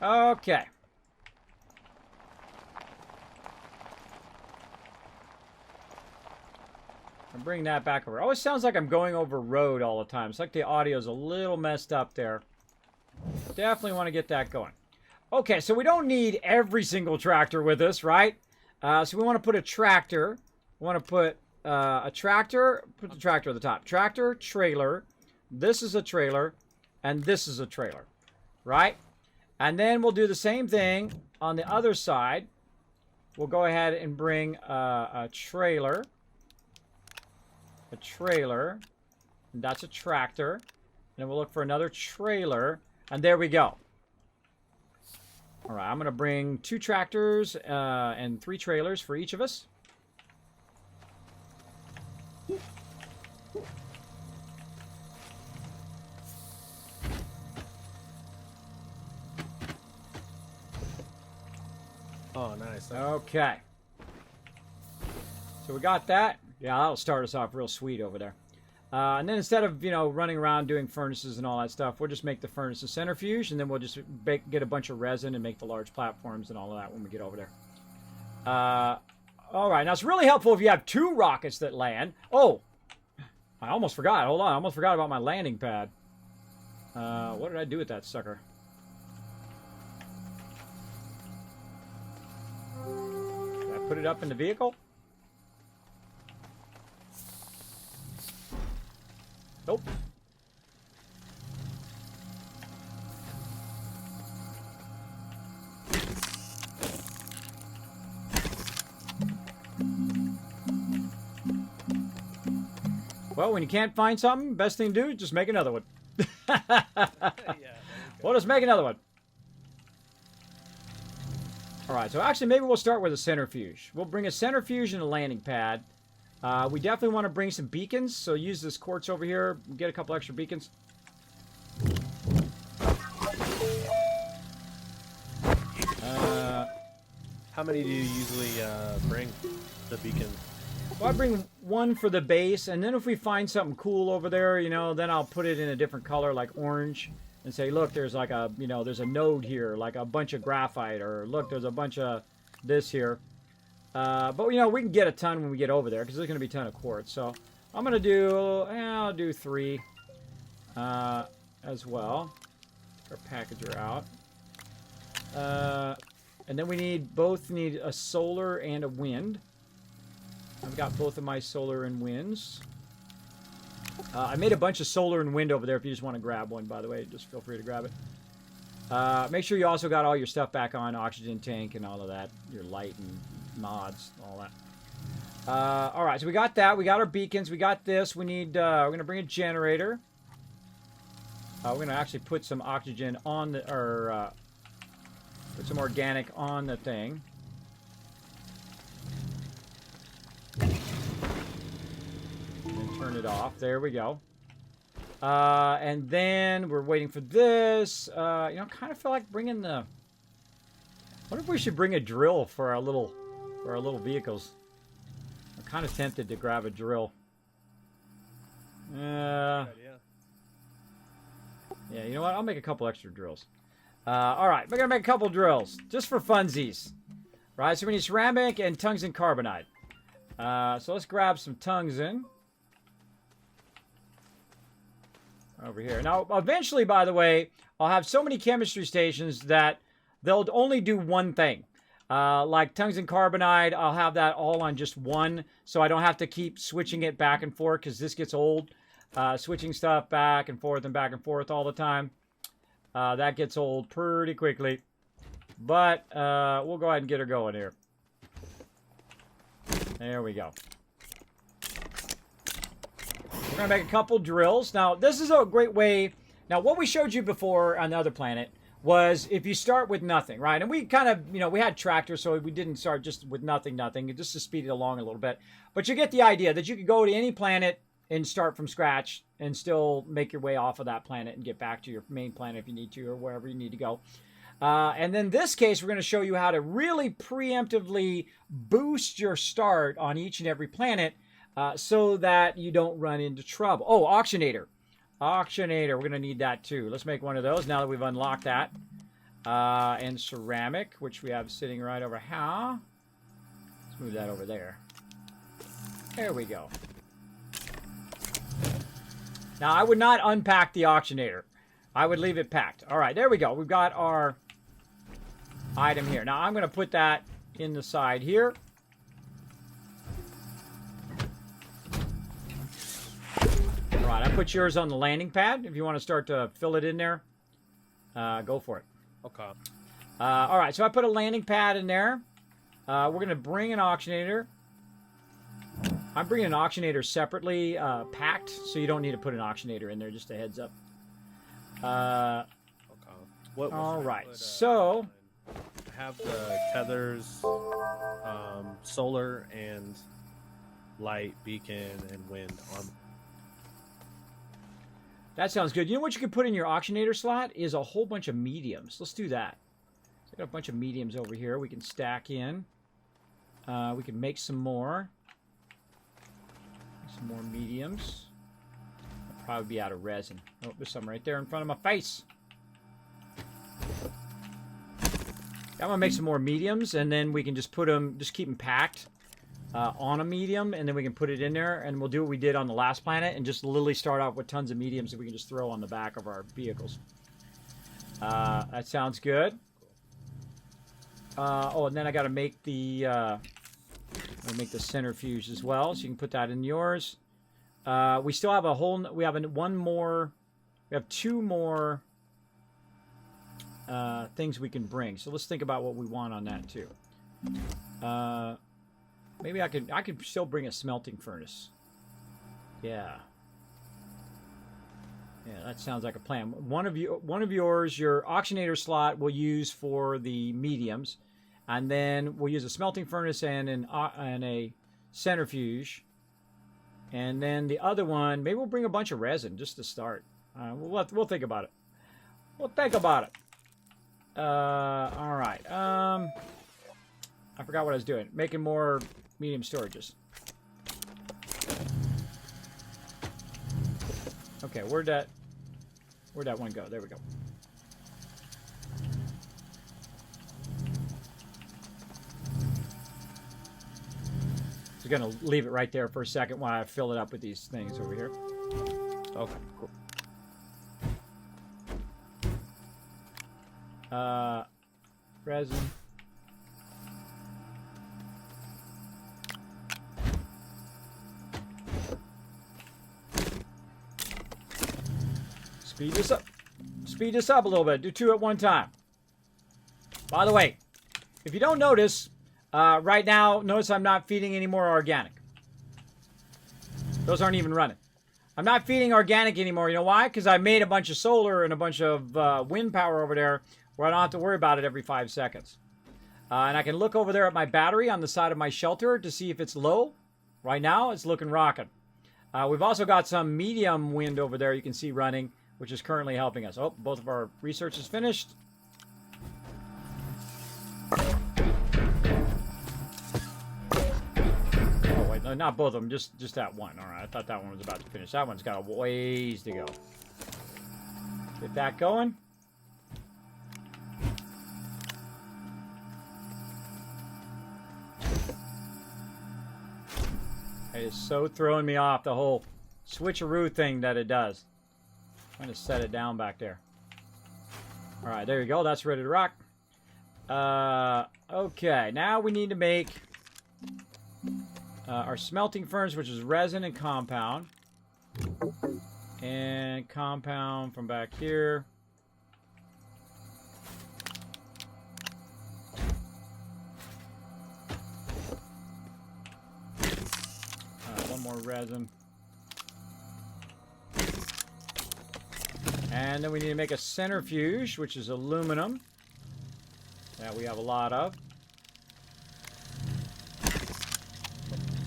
Okay. I'll bring that back over. It always sounds like I'm going over road all the time. It's like the audio's a little messed up there. Definitely want to get that going. Okay, so we don't need every single tractor with us, right? So we want to put a tractor. We want to put a tractor. Put the tractor at the top. Tractor, trailer. This is a trailer. And this is a trailer. Right? And then we'll do the same thing on the other side. We'll go ahead and bring a trailer. A trailer. And that's a tractor. And then we'll look for another trailer. And there we go. All right, I'm going to bring 2 tractors and 3 trailers for each of us. Oh, nice. Okay. So we got that. Yeah, that'll start us off real sweet over there. And then instead of, running around doing furnaces and all that stuff, we'll just make the furnace a centrifuge, and then we'll just get a bunch of resin and make the large platforms and all of that when we get over there. All right, now it's really helpful if you have 2 rockets that land. Oh, I almost forgot. Hold on, I almost forgot about my landing pad. What did I do with that sucker? Did I put it up in the vehicle? Nope. Well, when you can't find something, best thing to do is just make another one. We'll just make another one. Alright, so actually maybe we'll start with a centrifuge. We'll bring a centrifuge and a landing pad. We definitely want to bring some beacons, so use this quartz over here. Get a couple extra beacons. How many do you usually bring, the beacon? Well, I bring 1 for the base, and then if we find something cool over there, then I'll put it in a different color, like orange, and say, look, there's like a, there's a node here, like a bunch of graphite, or look, there's a bunch of this here. But, we can get a ton when we get over there, because there's going to be a ton of quartz. So, I'm going to do, I'll do 3 as well. Take our packager out. And then we both need a solar and a wind. I've got both of my solar and winds. I made a bunch of solar and wind over there if you just want to grab one, by the way. Just feel free to grab it. Make sure you also got all your stuff back on, oxygen tank and all of that. Your light and mods, all that. Alright, so we got that. We got our beacons. We got this. We need, we're going to bring a generator. We're going to actually put some oxygen on the, or, put some organic on the thing. And turn it off. There we go. And then we're waiting for this. Kind of feel like bringing the... What if we should bring a drill for our little vehicles? I'm kind of tempted to grab a drill. Yeah, you know what? I'll make a couple extra drills. All right, we're going to make a couple drills just for funsies. Right, so we need ceramic and tungsten carbonide. So let's grab some tungsten. Over here. Now, eventually, by the way, I'll have so many chemistry stations that they'll only do one thing. Like tungsten carbonide, I'll have that all on just one, so I don't have to keep switching it back and forth, because this gets old. Switching stuff back and forth all the time. That gets old pretty quickly. But we'll go ahead and get her going here. There we go. We're going to make a couple drills. Now, this is a great way. Now, what we showed you before on the other planet was if you start with nothing, right? And we kind of, you know, we had tractors, so we didn't start just with nothing, just to speed it along a little bit. But you get the idea that you could go to any planet and start from scratch and still make your way off of that planet and get back to your main planet if you need to, or wherever you need to go. And then this case, we're going to show you how to really preemptively boost your start on each and every planet so that you don't run into trouble. Oh, Auctionator. Auctionator, we're going to need that too. Let's make one of those now that we've unlocked that. And ceramic, which we have sitting right over here. Let's move that over there. There we go. Now, I would not unpack the Auctionator. I would leave it packed. All right, there we go. We've got our item here. Now, I'm going to put that in the side here. All right, I put yours on the landing pad. If you want to start to fill it in there, go for it. Okay. All right, so I put a landing pad in there. We're going to bring an Auctionator. I'm bringing an Auctionator separately packed, so you don't need to put an Auctionator in there, just a heads up. Okay. All right, so have the tethers, solar and light, beacon, and wind on. That sounds good. You know what you could put in your Auctionator slot is a whole bunch of mediums. Let's do that. So I got a bunch of mediums over here we can stack in. We can make some more. Some more mediums. I'll probably be out of resin. Oh, there's some right there in front of my face. I'm gonna make some more mediums, and then we can just put them, just keep them packed on a medium, and then we can put it in there, and we'll do what we did on the last planet, and just literally start off with tons of mediums that we can just throw on the back of our vehicles. That sounds good. Oh, and then I got to make the centrifuge as well, so you can put that in yours. We still have a whole. We have one more. We have two more things we can bring. So let's think about what we want on that too. Maybe I could still bring a smelting furnace. Yeah. Yeah, that sounds like a plan. One of yours, your Auctionator slot, we'll use for the mediums, and then we'll use a smelting furnace and a centrifuge, and then the other one, maybe we'll bring a bunch of resin just to start. We'll think about it. We'll think about it. All right. I forgot what I was doing. Making more medium storages. Okay, where'd that one go? There we go. So gonna leave it right there for a second while I fill it up with these things over here. Okay, cool. Resin. Speed this up. Speed this up a little bit. Do two at one time. By the way, if you don't notice, right now, notice I'm not feeding any more organic. Those aren't even running. I'm not feeding organic anymore. You know why? Because I made a bunch of solar and a bunch of wind power over there where I don't have to worry about it every 5 seconds. And I can look over there at my battery on the side of my shelter to see if it's low. Right now, it's looking rocking. We've also got some medium wind over there you can see running, which is currently helping us. Oh, both of our research is finished. Oh, wait, no, not both of them, just that one. All right, I thought that one was about to finish. That one's got a ways to go. Get that going. It is so throwing me off, the whole switcheroo thing that it does. I'm going to set it down back there. All right, there you go. That's ready to rock. Okay, now we need to make our smelting furnace, which is resin and compound. And compound from back here. One more resin. And then we need to make a centrifuge, which is aluminum. That we have a lot of.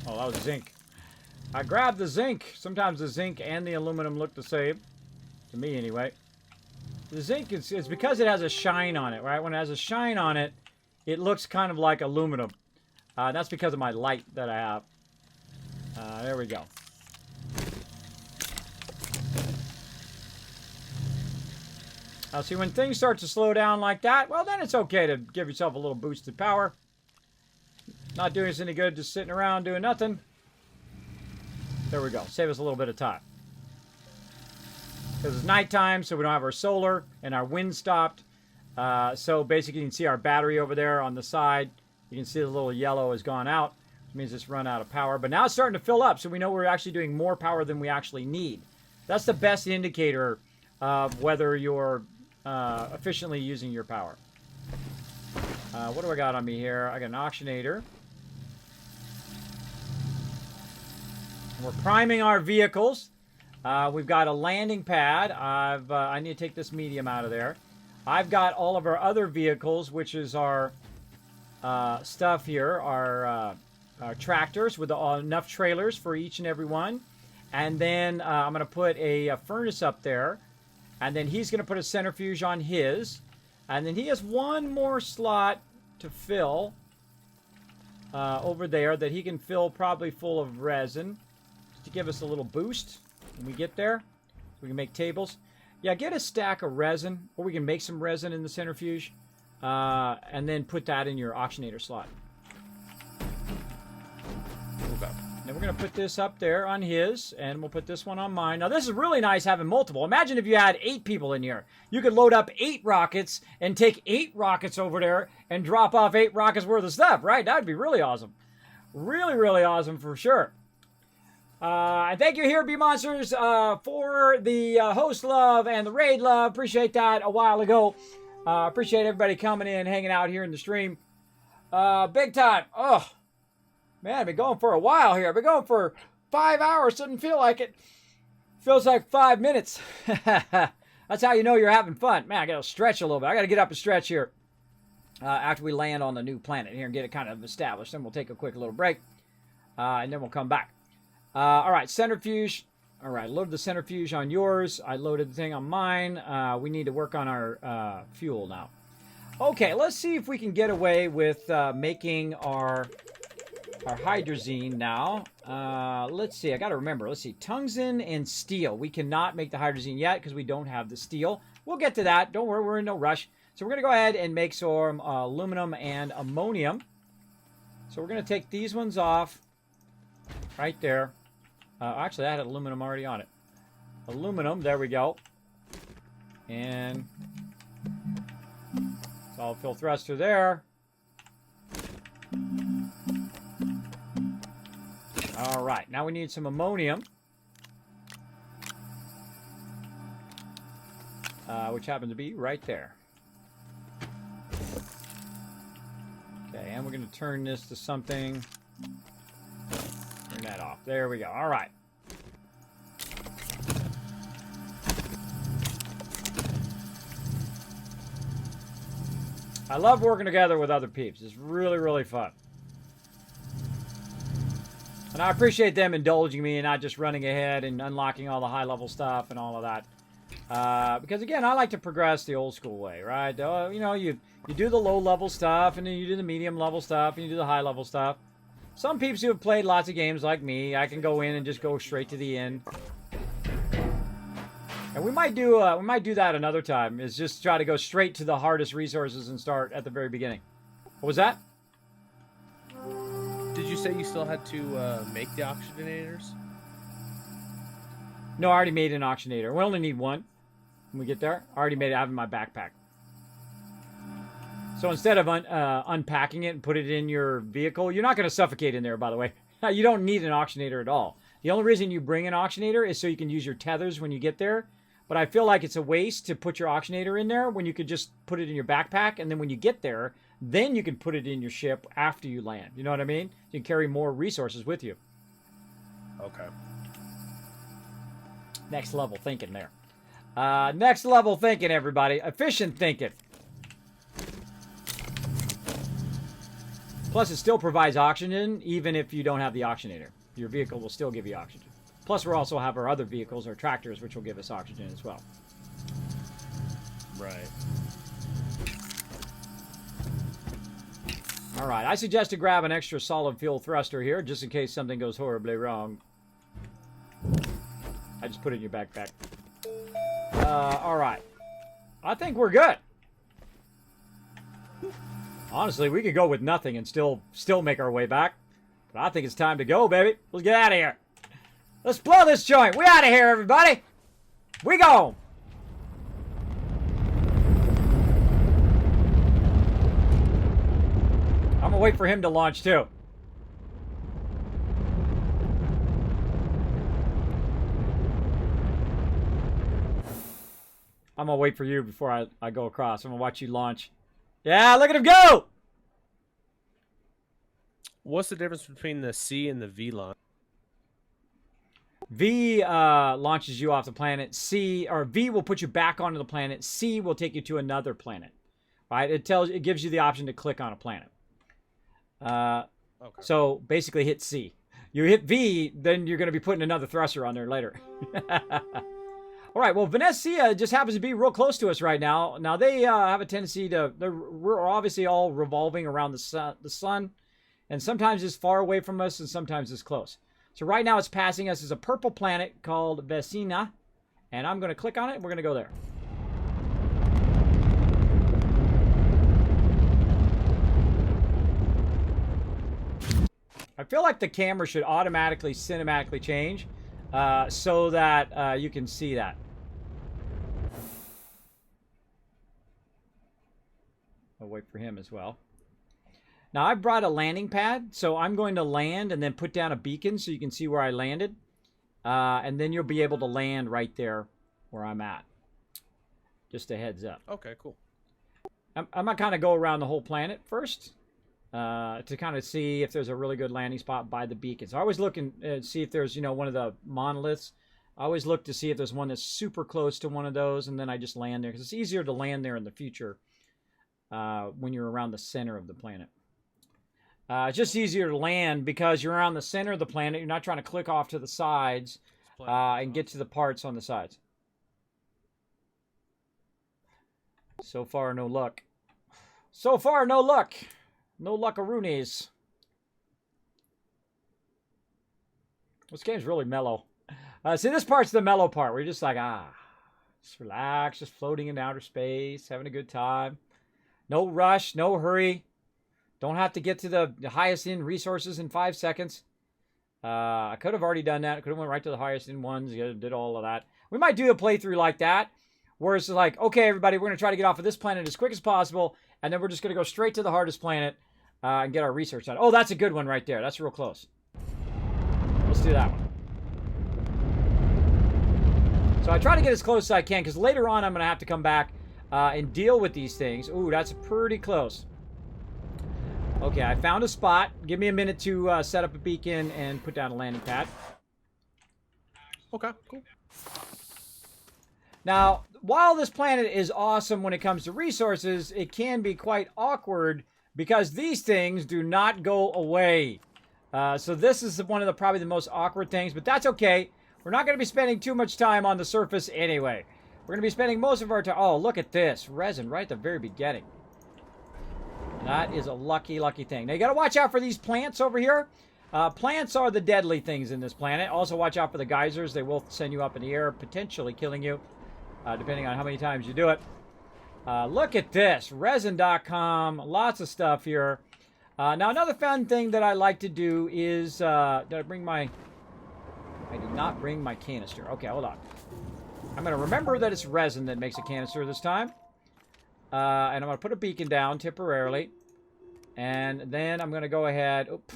Oh, that was zinc. I grabbed the zinc. Sometimes the zinc and the aluminum look the same. To me, anyway. The zinc, it's because it has a shine on it, right? When it has a shine on it, it looks kind of like aluminum. That's because of my light that I have. There we go. See, when things start to slow down like that, well, then it's okay to give yourself a little boosted power. Not doing us any good just sitting around doing nothing. There we go. Save us a little bit of time. Because it's nighttime, so we don't have our solar, and our wind stopped. So basically, you can see our battery over there on the side. You can see the little yellow has gone out. Which means it's run out of power. But now it's starting to fill up, so we know we're actually doing more power than we actually need. That's the best indicator of whether you're efficiently using your power. What do I got on me here? I got an auctionator. We're priming our vehicles. We've got a landing pad. I need to take this medium out of there. I've got all of our other vehicles, which is our stuff here, our tractors with enough trailers for each and every one. And then I'm going to put a furnace up there. And then he's going to put a centrifuge on his. And then he has one more slot to fill over there that he can fill probably full of resin to give us a little boost when we get there. So we can make tables. Yeah, get a stack of resin, or we can make some resin in the centrifuge, and then put that in your auctionator slot. Okay. Then we're going to put this up there on his, and we'll put this one on mine. Now, this is really nice having multiple. Imagine if you had 8 people in here. You could load up 8 rockets and take 8 rockets over there and drop off 8 rockets worth of stuff, right? That would be really awesome. Really, really awesome for sure. And thank you here, B-Monsters, for the host love and the raid love. Appreciate that a while ago. Appreciate everybody coming in, hanging out here in the stream. Big time. Oh, man, I've been going for a while here. I've been going for 5 hours. Doesn't feel like it. Feels like 5 minutes. That's how you know you're having fun. Man, I got to stretch a little bit. I got to get up and stretch here after we land on the new planet here and get it kind of established. Then we'll take a quick little break, and then we'll come back. All right, centrifuge. All right, load the centrifuge on yours. I loaded the thing on mine. We need to work on our fuel now. Okay, let's see if we can get away with making our hydrazine now. Let's see. I got to remember. Let's see. Tungsten and steel. We cannot make the hydrazine yet because we don't have the steel. We'll get to that. Don't worry. We're in no rush. So we're going to go ahead and make some aluminum and ammonium. So we're going to take these ones off right there. Actually, I had aluminum already on it. Aluminum. There we go. And solid fill thruster there. All right, now we need some ammonium, which happens to be right there. Okay, and we're going to turn this to something. Turn that off. There we go. All right. I love working together with other peeps. It's really, really fun. And I appreciate them indulging me and not just running ahead and unlocking all the high-level stuff and all of that. Because, again, I like to progress the old-school way, right? You know, you do the low-level stuff, and then you do the medium-level stuff, and you do the high-level stuff. Some peeps who have played lots of games like me, I can go in and just go straight to the end. And we might do that another time, is just try to go straight to the hardest resources and start at the very beginning. What was that? Did you say you still had to make the oxygenators? No, I already made an oxygenator. We only need one when we get there. I already made it out of my backpack. So instead of unpacking it and put it in your vehicle, you're not going to suffocate in there, by the way. You don't need an oxygenator at all. The only reason you bring an oxygenator is so you can use your tethers when you get there. But I feel like it's a waste to put your oxygenator in there when you could just put it in your backpack. And then when you get there, then you can put it in your ship after you land. You know what I mean? You can carry more resources with you. Okay. Next level thinking there. Next level thinking, everybody. Efficient thinking. Plus, it still provides oxygen, even if you don't have the oxygenator. Your vehicle will still give you oxygen. Plus, we also have our other vehicles, our tractors, which will give us oxygen as well. Right. All right, I suggest to grab an extra solid fuel thruster here, just in case something goes horribly wrong. I just put it in your backpack. All right. I think we're good. Honestly, we could go with nothing and still make our way back. But I think it's time to go, baby. Let's get out of here. Let's blow this joint. We out of here, everybody. We go. I'm gonna wait for him to launch too. I'm gonna wait for you before I go across. I'm gonna watch you launch. Yeah, look at him go! What's the difference between the C and the V launch? V launches you off the planet. V will put you back onto the planet. C will take you to another planet. Right? It gives you the option to click on a planet. Okay. So basically hit C. You hit V, then you're going to be putting another thruster on there later. All right, well, Venecia just happens to be real close to us right now. Now, they have a tendency to... We're obviously all revolving around the sun. And sometimes it's far away from us, and sometimes it's close. So right now it's passing us as a purple planet called Vecina. And I'm going to click on it, and we're going to go there. I feel like the camera should automatically, cinematically change so that you can see that. I'll wait for him as well. Now, I brought a landing pad, so I'm going to land and then put down a beacon so you can see where I landed. And then you'll be able to land right there where I'm at. Just a heads up. Okay, cool. I'm going to kind of go around the whole planet first to kind of see if there's a really good landing spot by the beacon. So I always look and see if there's, one of the monoliths. I always look to see if there's one that's super close to one of those, and then I just land there. Because it's easier to land there in the future when you're around the center of the planet. It's just easier to land because you're around the center of the planet. You're not trying to click off to the sides and get to the parts on the sides. So far, no luck. So far, no luck. No luckaroonies. This game's really mellow. See, this part's the mellow part where you're just like, just relax, just floating in outer space, having a good time. No rush, no hurry. Don't have to get to the highest end resources in 5 seconds. I could have already done that. I could have went right to the highest end ones, did all of that. We might do a playthrough like that, where it's like, okay, everybody, we're going to try to get off of this planet as quick as possible, and then we're just going to go straight to the hardest planet and get our research done. Oh, that's a good one right there. That's real close. Let's do that one. So I try to get as close as I can, because later on I'm going to have to come back and deal with these things. Ooh, that's pretty close. Okay, I found a spot. Give me a minute to set up a beacon and put down a landing pad. Okay, cool. Now, while this planet is awesome when it comes to resources, it can be quite awkward because these things do not go away. So this is one of the probably the most awkward things, but that's okay. We're not going to be spending too much time on the surface anyway. We're going to be spending most of our time... Oh, look at this. Resin right at the very beginning. That is a lucky, lucky thing. Now, you got to watch out for these plants over here. Plants are the deadly things in this planet. Also, watch out for the geysers. They will send you up in the air, potentially killing you, depending on how many times you do it. Look at this. Resin.com. Lots of stuff here. Now, another fun thing that I like to do is... did I bring my... I did not bring my canister. Okay, hold on. I'm going to remember that it's resin that makes a canister this time. And I'm going to put a beacon down temporarily. And then I'm going to go ahead... Oop,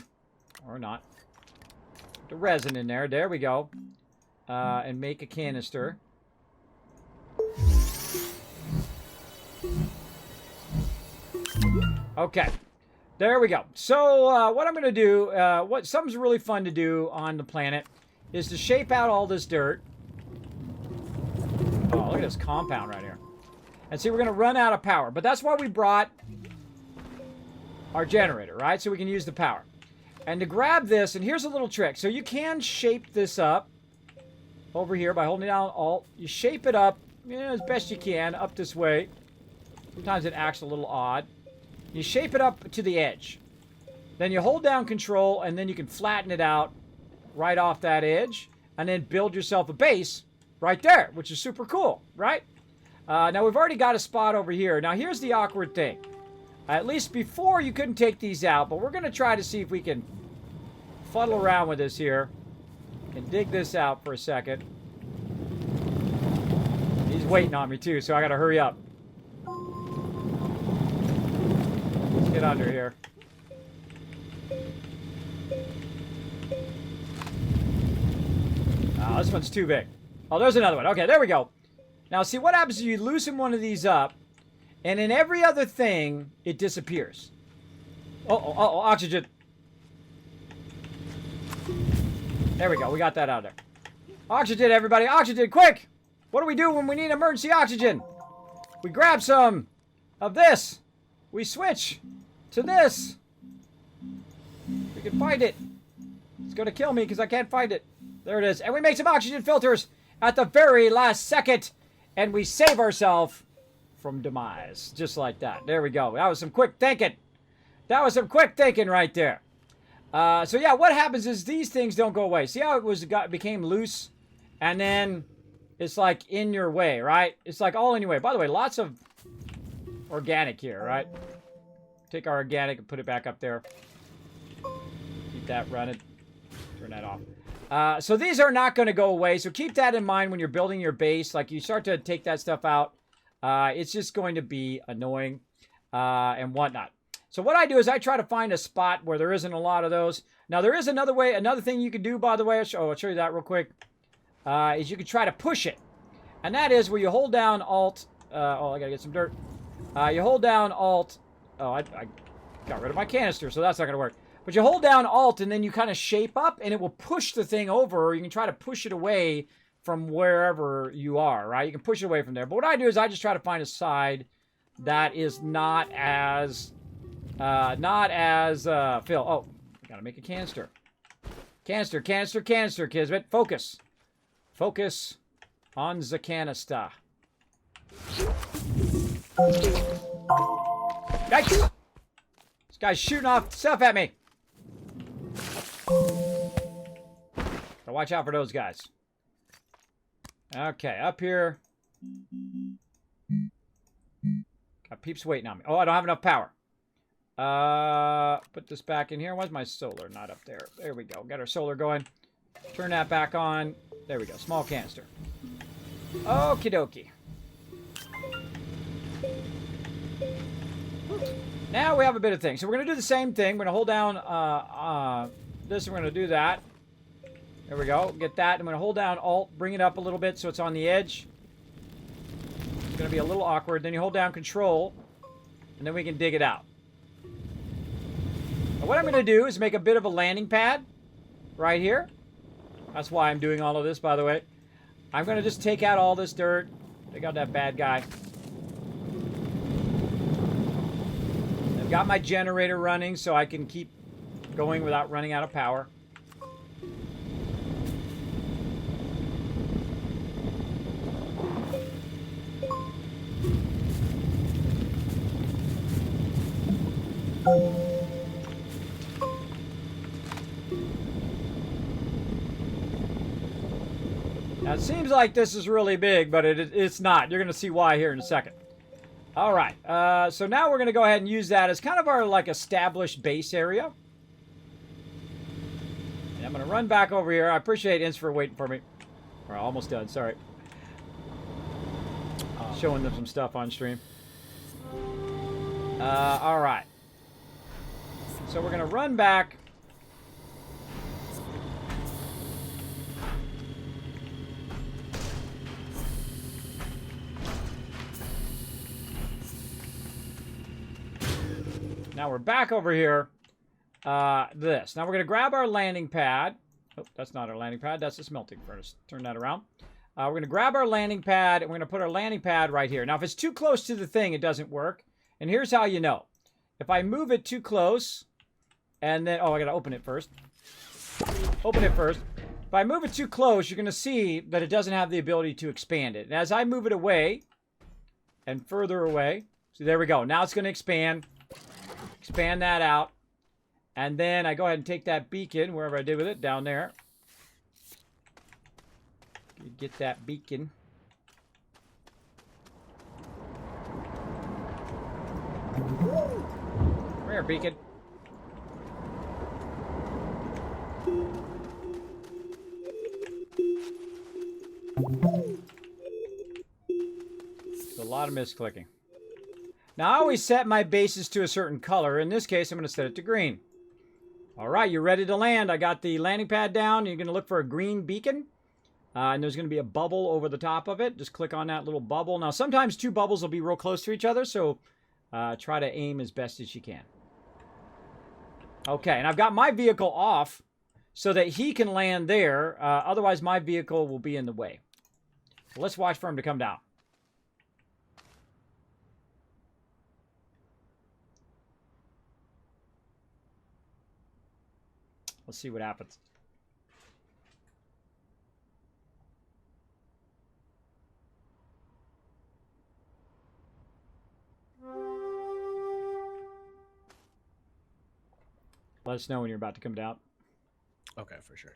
or not. Put the resin in there. There we go. And make a canister. Okay. There we go. So, what I'm going to do... something's really fun to do on the planet is to shape out all this dirt. Oh, look at this compound right here. And see, we're going to run out of power. But that's why we brought our generator, right? So we can use the power. And to grab this, and here's a little trick. So you can shape this up over here by holding down Alt. You shape it up as best you can up this way. Sometimes it acts a little odd. You shape it up to the edge. Then you hold down Control, and then you can flatten it out right off that edge. And then build yourself a base right there, which is super cool, right? Now, we've already got a spot over here. Now, here's the awkward thing. At least before, you couldn't take these out, but we're going to try to see if we can fuddle around with this here and dig this out for a second. He's waiting on me, too, so I got to hurry up. Let's get under here. Oh, this one's too big. Oh, there's another one. Okay, there we go. Now, see, what happens is you loosen one of these up, and in every other thing, it disappears. Oh, oxygen. There we go. We got that out of there. Oxygen, everybody. Oxygen, quick! What do we do when we need emergency oxygen? We grab some of this. We switch to this. We can find it. It's going to kill me because I can't find it. There it is. And we make some oxygen filters at the very last second. And we save ourselves from demise. Just like that. There we go. That was some quick thinking. That was some quick thinking right there. So yeah, what happens is these things don't go away. See how it became loose? And then it's like in your way, right? It's like all in your way. By the way, lots of organic here, right? Take our organic and put it back up there. Keep that running. Turn that off. So these are not going to go away. So keep that in mind when you're building your base. Like you start to take that stuff out. It's just going to be annoying and whatnot. So what I do is I try to find a spot where there isn't a lot of those. Now there is another way. Another thing you can do, by the way. I'll show you that real quick. Is you can try to push it. And that is where you hold down Alt. I got to get some dirt. You hold down Alt. Oh, I got rid of my canister, so that's not going to work. But you hold down Alt, and then you kind of shape up, and it will push the thing over, or you can try to push it away from wherever you are, right? You can push it away from there. But what I do is I just try to find a side that is not as Phil. Oh, I got to make a canister. Canister, Kismet. Focus. Focus on the canister. Yikes! This guy's shooting off stuff at me. So watch out for those guys. Okay, up here. Got peeps waiting on me. Oh, I don't have enough power. Put this back in here. Why's my solar not up there? There we go. Got our solar going. Turn that back on. There we go. Small canister. Okie dokie. Now we have a bit of thing. So we're going to do the same thing. We're going to hold down this. We're going to do that. There we go. Get that. I'm going to hold down Alt. Bring it up a little bit so it's on the edge. It's going to be a little awkward. Then you hold down Control. And then we can dig it out. Now what I'm going to do is make a bit of a landing pad. Right here. That's why I'm doing all of this, by the way. I'm going to just take out all this dirt. Take out that bad guy. I've got my generator running so I can keep going without running out of power. Now, it seems like this is really big, but it's not. You're going to see why here in a second. All right. So now we're going to go ahead and use that as kind of our like established base area. And I'm going to run back over here. I appreciate Inns for waiting for me. We're almost done. Sorry. Showing them some stuff on stream. All right. So we're going to run back. Now we're back over here. Now we're going to grab our landing pad. Oh, that's not our landing pad. That's the smelting furnace. Turn that around. We're going to grab our landing pad, and we're going to put our landing pad right here. Now, if it's too close to the thing, it doesn't work. And here's how you know. If I move it too close, and then... Oh, I got to open it first. Open it first. If I move it too close, you're going to see that it doesn't have the ability to expand it. And as I move it away, and further away... So there we go. Now it's going to expand. Expand that out. And then I go ahead and take that beacon, wherever I did with it, down there. Get that beacon. Come here, beacon. There's a lot of misclicking. Now, I always set my bases to a certain color. In this case, I'm going to set it to green. All right, you're ready to land. I got the landing pad down. You're going to look for a green beacon. And there's going to be a bubble over the top of it. Just click on that little bubble. Now, sometimes two bubbles will be real close to each other, so try to aim as best as you can. Okay, and I've got my vehicle off so that he can land there. Otherwise, my vehicle will be in the way. So let's watch for him to come down. Let's see what happens. Let us know when you're about to come down. Okay, for sure.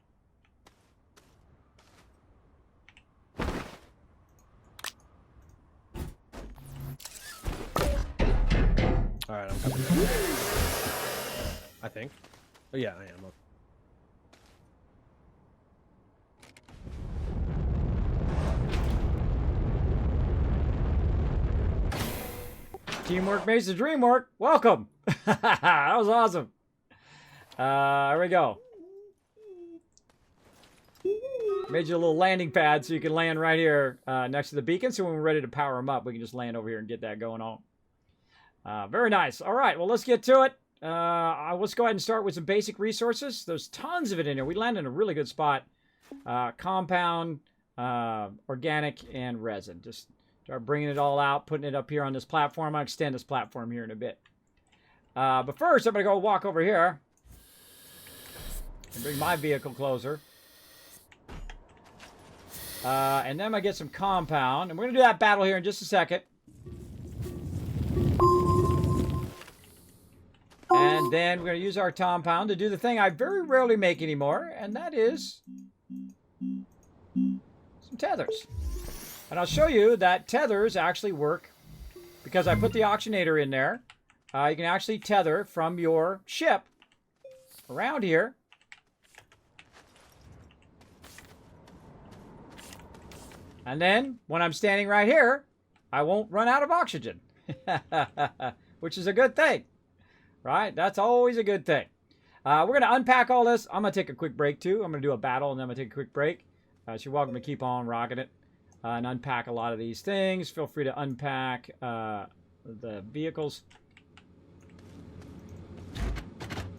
All right, I'm coming down. I think. Oh, yeah, I am. Teamwork makes the dream work. Welcome. That was awesome. Here we go. Made you a little landing pad so you can land right here next to the beacon. So when we're ready to power them up, we can just land over here and get that going on. Very nice. All right, well, let's get to it. Let's go ahead and start with some basic resources. There's tons of it in here. We landed in a really good spot. Compound, organic, and resin. Just start bringing it all out, putting it up here on this platform. I'll extend this platform here in a bit. But first, I'm going to go walk over here and bring my vehicle closer. And then I'm going to get some compound. And we're going to do that battle here in just a second. And then we're going to use our compound to do the thing I very rarely make anymore. And that is some tethers. And I'll show you that tethers actually work because I put the auctionator in there. You can actually tether from your ship around here. And then, when I'm standing right here, I won't run out of oxygen. Which is a good thing. Right? That's always a good thing. We're going to unpack all this. I'm going to take a quick break, too. I'm going to do a battle, and then I'm going to take a quick break. So you're welcome to keep on rocking it. And unpack a lot of these things. Feel free to unpack the vehicles.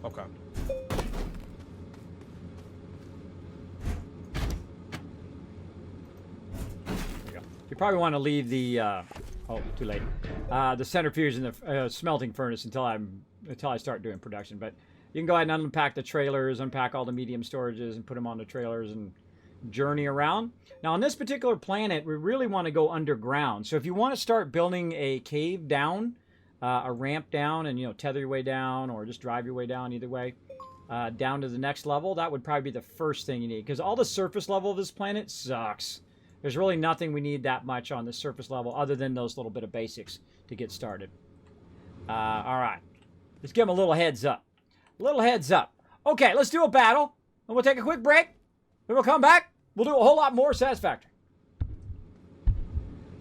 Okay. You probably want to leave the oh, too late. The centrifuge and the smelting furnace until I start doing production. But you can go ahead and unpack the trailers, unpack all the medium storages, and put them on the trailers and journey around. Now, on this particular planet, we really want to go underground. So if you want to start building a cave down, a ramp down, and tether your way down, or just drive your way down, either way, down to the next level, that would probably be the first thing you need. Because all the surface level of this planet sucks. There's really nothing we need that much on the surface level other than those little bit of basics to get started. All right. Let's give them a little heads up. A little heads up. Okay, let's do a battle. And we'll take a quick break. Then we'll come back. We'll do a whole lot more Satisfactory.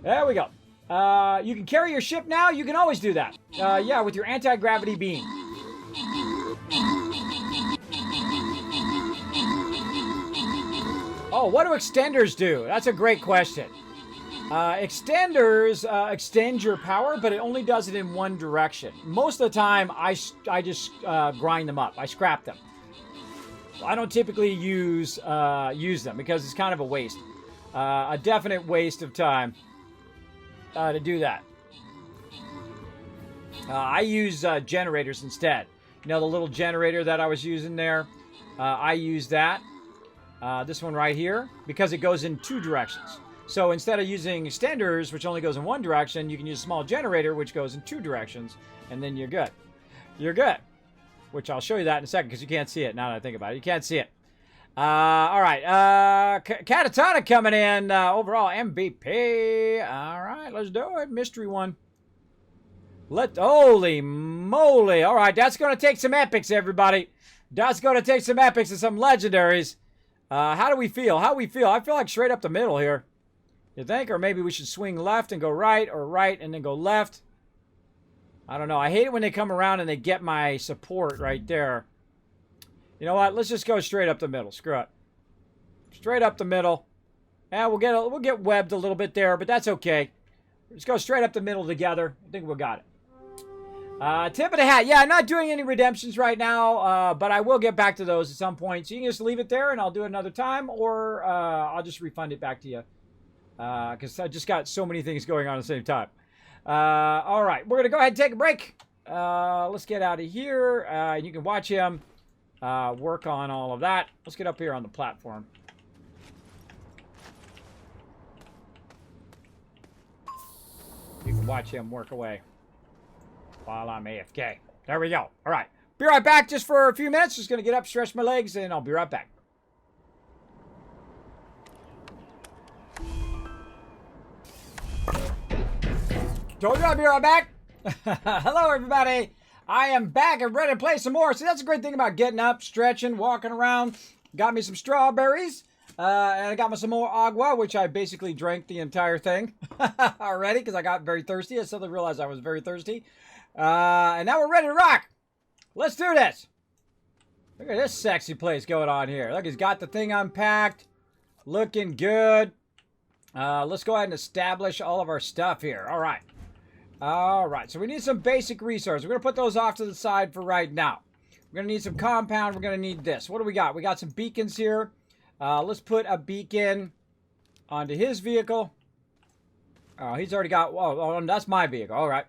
There we go. You can carry your ship now. You can always do that. Yeah, with your anti-gravity beam. Oh, what do extenders do? That's a great question. Extenders extend your power, but it only does it in one direction. Most of the time, I just grind them up. I scrap them. I don't typically use them because it's kind of a waste. A definite waste of time to do that. I use generators instead. You know, the little generator that I was using there? I use that. This one right here, because it goes in 2 directions. So instead of using extenders, which only goes in 1 direction, you can use a small generator, which goes in 2 directions, and then you're good. You're good. Which I'll show you that in a second, because you can't see it now that I think about it. You can't see it. All right. Catatonic coming in. Overall MVP. All right, let's do it. Mystery one. Holy moly. All right, that's going to take some epics, everybody. That's going to take some epics and some legendaries. How do we feel? How do we feel? I feel like straight up the middle here. You think? Or maybe we should swing left and go right, or right and then go left. I don't know. I hate it when they come around and they get my support right there. You know what? Let's just go straight up the middle. Screw it. Straight up the middle. Yeah, we'll get webbed a little bit there, but that's okay. Let's go straight up the middle together. I think we got it. Tip of the hat. Yeah, I'm not doing any redemptions right now, but I will get back to those at some point. So you can just leave it there and I'll do it another time, or I'll just refund it back to you. Because I just got so many things going on at the same time. All right, we're going to go ahead and take a break. Let's get out of here. You can watch him work on all of that. Let's get up here on the platform. You can watch him work away while I'm AFK. There we go. All right. Be right back just for a few minutes. Just going to get up, stretch my legs, and I'll be right back. Told you I'll be right back. Hello, everybody. I am back and ready to play some more. See, that's a great thing about getting up, stretching, walking around. Got me some strawberries. And I got me some more agua, which I basically drank the entire thing already because I got very thirsty. I suddenly realized I was very thirsty. And now we're ready to rock. Let's do this. Look at this sexy place going on here. Look, he's got the thing unpacked. Looking good. Let's go ahead and establish all of our stuff here. All right. All right. So we need some basic resources. We're going to put those off to the side for right now. We're going to need some compound. We're going to need this. What do we got? We got some beacons here. Let's put a beacon onto his vehicle. Oh, he's already got... Oh, that's my vehicle. All right.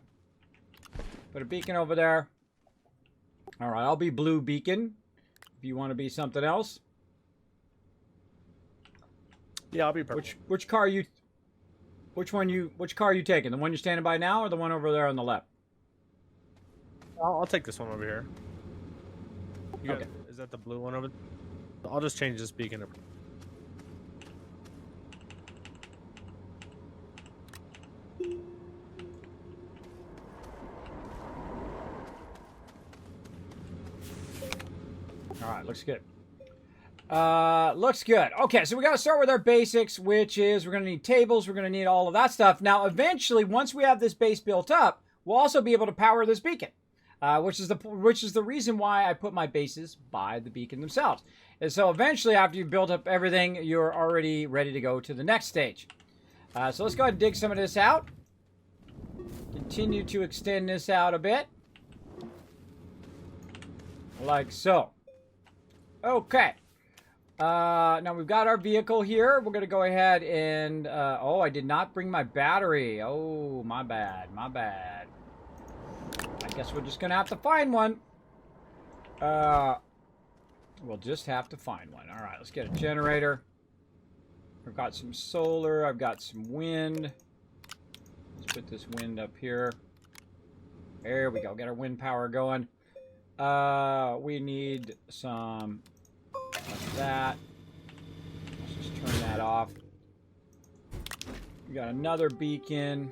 Put a beacon over there. All right. I'll be blue beacon. If you want to be something else. Yeah, I'll be purple. Which car are you... Which car are you taking? The one you're standing by now, or the one over there on the left? I'll take this one over here. Okay. Is that the blue one over? I'll just change this beacon. All right, looks good. Looks good. Okay, so we got to start with our basics, which is we're going to need tables. We're going to need all of that stuff. Now, eventually, once we have this base built up, we'll also be able to power this beacon, which is the reason why I put my bases by the beacon themselves. And so eventually, after you build up everything, you're already ready to go to the next stage. So let's go ahead and dig some of this out. Continue to extend this out a bit. Like so. Okay. Now we've got our vehicle here. We're going to go ahead and... oh, I did not bring my battery. Oh, my bad. My bad. I guess we're just going to have to find one. We'll just have to find one. All right, let's get a generator. I've got some solar. I've got some wind. Let's put this wind up here. There we go. Get our wind power going. We need some... like that. Let's just turn that off. We got another beacon.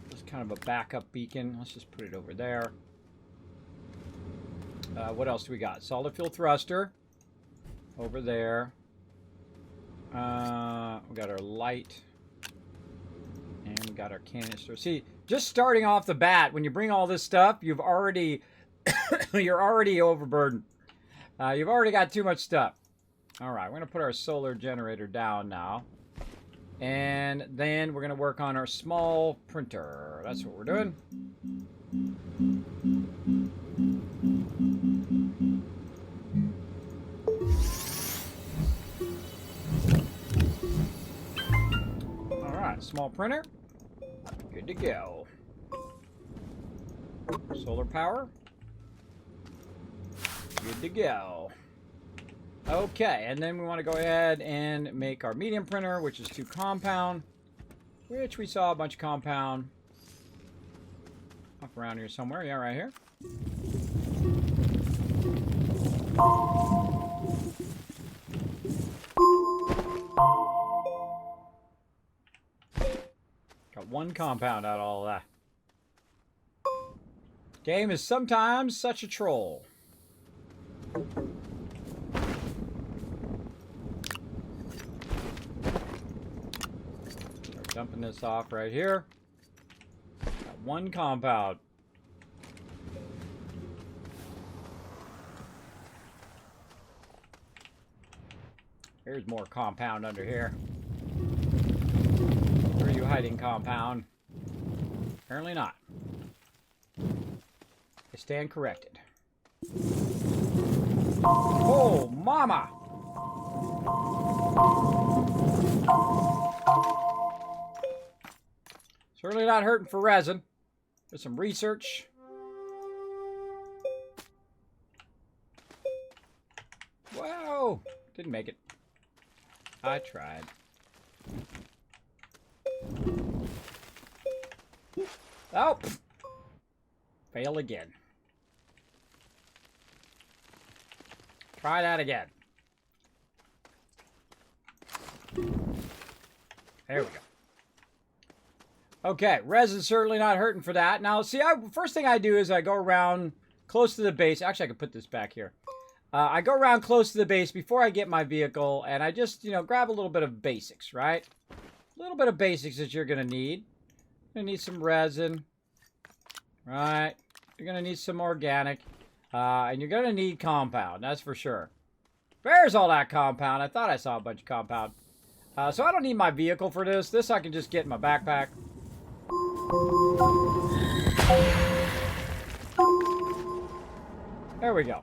Let's kind of a backup beacon. Let's just put it over there. What else do we got? Solid fuel thruster. Over there. We got our light. And we got our canister. See, just starting off the bat, when you bring all this stuff, you've already... you're already overburdened. You've already got too much stuff. Alright, we're going to put our solar generator down now. And then we're going to work on our small printer. That's what we're doing. Alright, small printer. Good to go. Solar power. Good to go. Okay, and then we want to go ahead and make our medium printer, which is 2 compound, which we saw a bunch of compound up around here somewhere. Yeah, right here. Got 1 compound out of all that. Game is sometimes such a troll. Start dumping this off right here. Got 1 compound. Here's more compound under here. Where are you hiding, compound? Apparently not. I stand corrected. Oh, mama! Certainly not hurting for resin. There's some research. Whoa! Didn't make it. I tried. Oh! Fail again. Try that again. There we go. Okay, resin's certainly not hurting for that. Now, see, first thing I do is I go around close to the base. Actually, I can put this back here. I go around close to the base before I get my vehicle, and I just, you know, grab a little bit of basics, right? A little bit of basics that you're going to need. You're going to need some resin, right? You're going to need some organic, and you're going to need compound, that's for sure. Where's all that compound? I thought I saw a bunch of compound. So I don't need my vehicle for this. This I can just get in my backpack. There we go.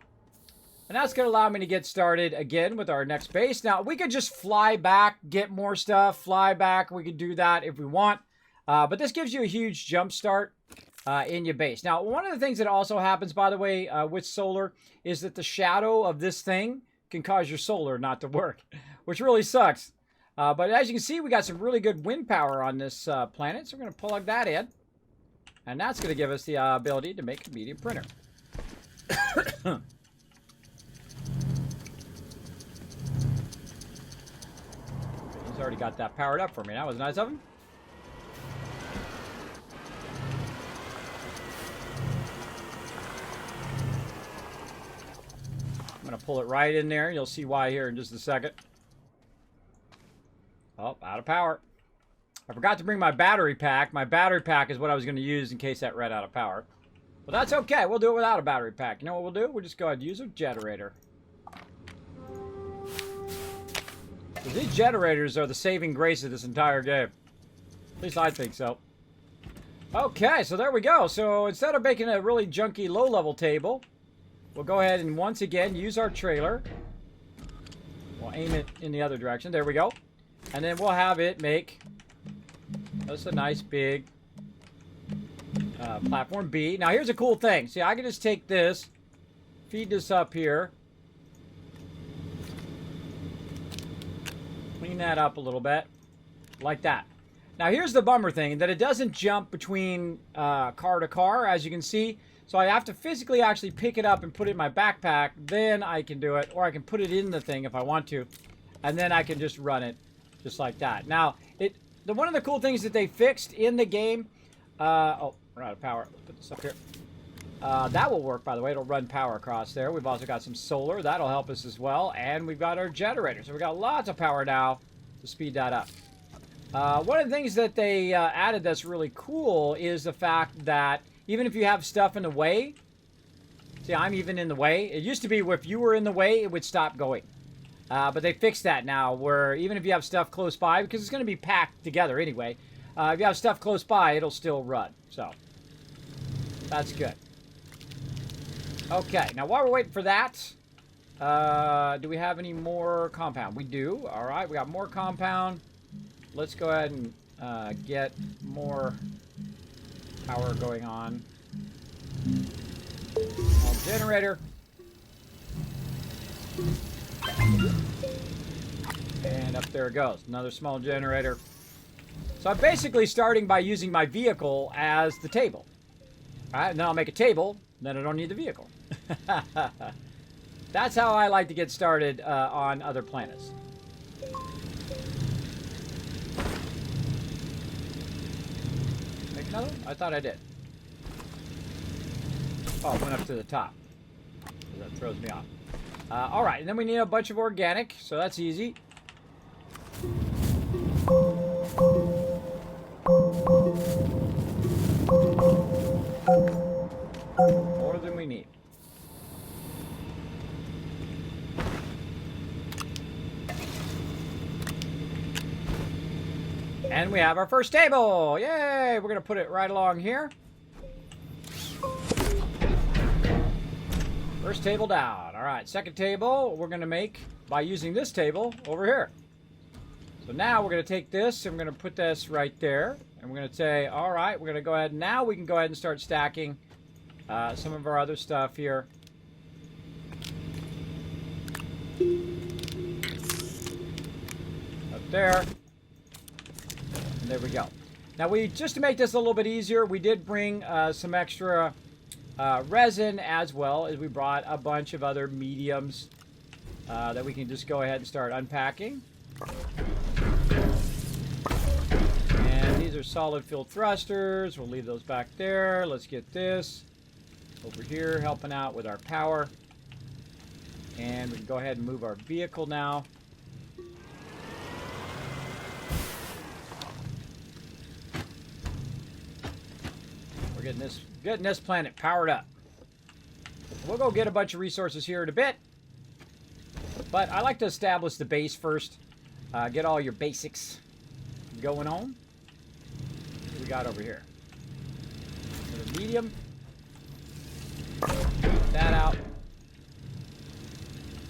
And that's going to allow me to get started again with our next base. Now, we could just fly back, get more stuff, fly back. We could do that if we want. But this gives you a huge jump start in your base. Now, one of the things that also happens, by the way, with solar is that the shadow of this thing can cause your solar not to work, which really sucks. But as you can see, we got some really good wind power on this planet, so we're going to plug that in. And that's going to give us the ability to make a medium printer. He's already got that powered up for me. That was nice of him. I'm going to pull it right in there. You'll see why here in just a second. Oh, out of power. I forgot to bring my battery pack. My battery pack is what I was going to use in case that ran out of power. But that's okay. We'll do it without a battery pack. You know what we'll do? We'll just go ahead and use a generator. These generators are the saving grace of this entire game. At least I think so. Okay, so there we go. So instead of making a really junky low-level table, we'll go ahead and once again use our trailer. We'll aim it in the other direction. There we go. And then we'll have it make us a nice big platform B. Now here's a cool thing. See, I can just take this, feed this up here, clean that up a little bit, like that. Now here's the bummer thing, that it doesn't jump between car to car, as you can see. So I have to physically actually pick it up and put it in my backpack. Then I can do it, or I can put it in the thing if I want to, and then I can just run it just like that. Now, one of the cool things that they fixed in the game Oh, we're out of power. Put this up here. That will work, by the way. It'll run power across there. We've also got some solar. That'll help us as well. And we've got our generator. So we've got lots of power now to speed that up. One of the things that they added that's really cool is the fact that even if you have stuff in the way, see, I'm even in the way. It used to be where if you were in the way, it would stop going. But they fixed that now, where even if you have stuff close by, because it's going to be packed together anyway, if you have stuff close by, it'll still run. So, that's good. Okay, now while we're waiting for that, do we have any more compound? We do. All right, we got more compound. Let's go ahead and get more power going on. Small generator. And up there it goes. Another small generator. So I'm basically starting by using my vehicle as the table. All right, then I'll make a table. Then I don't need the vehicle. That's how I like to get started on other planets. Make another one? I thought I did. Oh, it went up to the top. That throws me off. All right, and then we need a bunch of organic, so that's easy. More than we need. And we have our first table! Yay! We're going to put it right along here. First table down. All right, second table we're going to make by using this table over here. So now we're going to take this and we're going to put this right there. And we're going to say, all right, we're going to go ahead. Now we can go ahead and start stacking some of our other stuff here. Up there. And there we go. Now just to make this a little bit easier, we did bring some extra resin, as well as we brought a bunch of other mediums that we can just go ahead and start unpacking. And these are solid field thrusters. We'll leave those back there. Let's get this over here helping out with our power. And we can go ahead and move our vehicle now. We're getting this planet powered up. We'll go get a bunch of resources here in a bit. But I like to establish the base first. Get all your basics going on. What we got over here? Another medium. Get that out.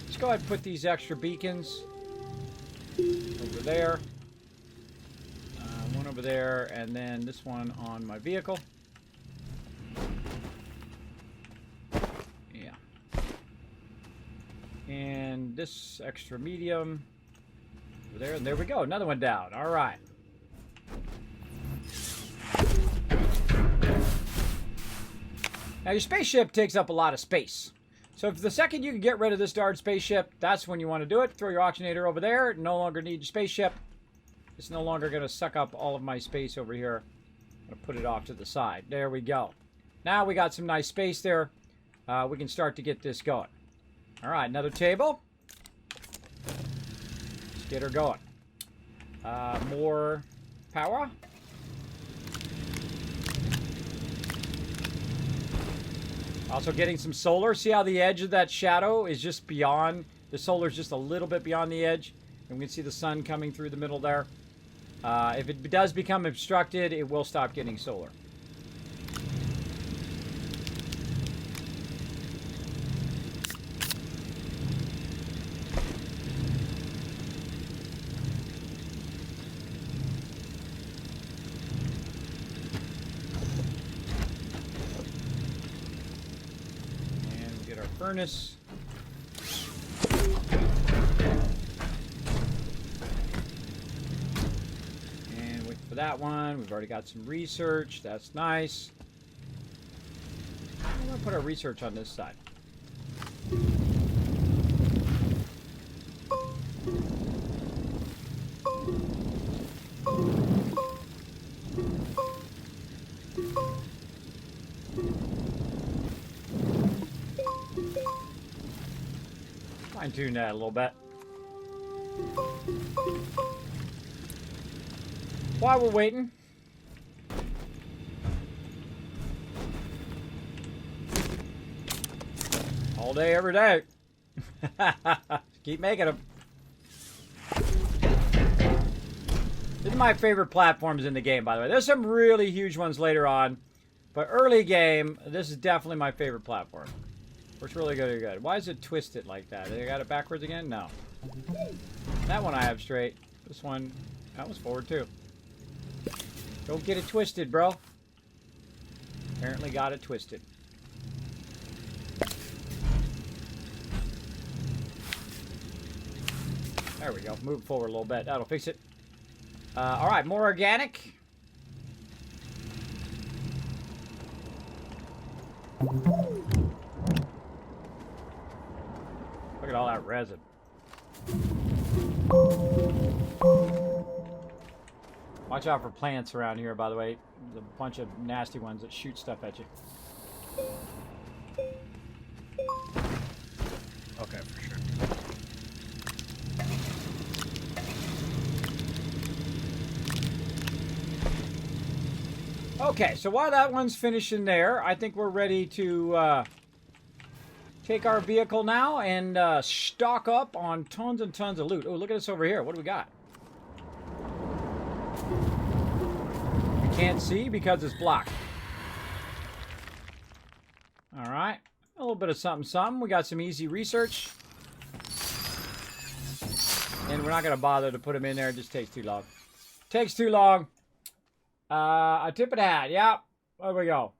Let's go ahead and put these extra beacons over there. One over there, and then this one on my vehicle. Yeah. And this extra medium over there, and there we go. Another one down. All right. Now, your spaceship takes up a lot of space. So if the second you can get rid of this darn spaceship, that's when you want to do it. Throw your oxygenator over there. No longer need your spaceship. It's no longer going to suck up all of my space over here. I'm going to put it off to the side. There we go. Now we got some nice space there. We can start to get this going. All right, another table. Let's get her going. More power. Also getting some solar. See how the edge of that shadow is just beyond, the solar is just a little bit beyond the edge. And we can see the sun coming through the middle there. If it does become obstructed, it will stop getting solar. Furnace. And wait for that one. We've already got some research. That's nice. I'm going to put our research on this side. Fine-tune that a little bit. While we're waiting. All day, every day. Keep making them. This is my favorite platforms in the game, by the way. There's some really huge ones later on. But early game, this is definitely my favorite platform. Works really good, good. Why is it twisted like that? They got it backwards again? No. That one I have straight. This one, that was forward too. Don't get it twisted, bro. Apparently got it twisted. There we go. Move forward a little bit. That'll fix it. All right, more organic. Look at all that resin. Watch out for plants around here, by the way. There's a bunch of nasty ones that shoot stuff at you. Okay, for sure. Okay, so while that one's finishing there, I think we're ready to take our vehicle now and stock up on tons and tons of loot. Oh, look at this over here. What do we got? I can't see because it's blocked. All right, a little bit of something, something. We got some easy research. And we're not going to bother to put them in there. It just takes too long. Takes too long. A tip of the hat. Yeah, there we go.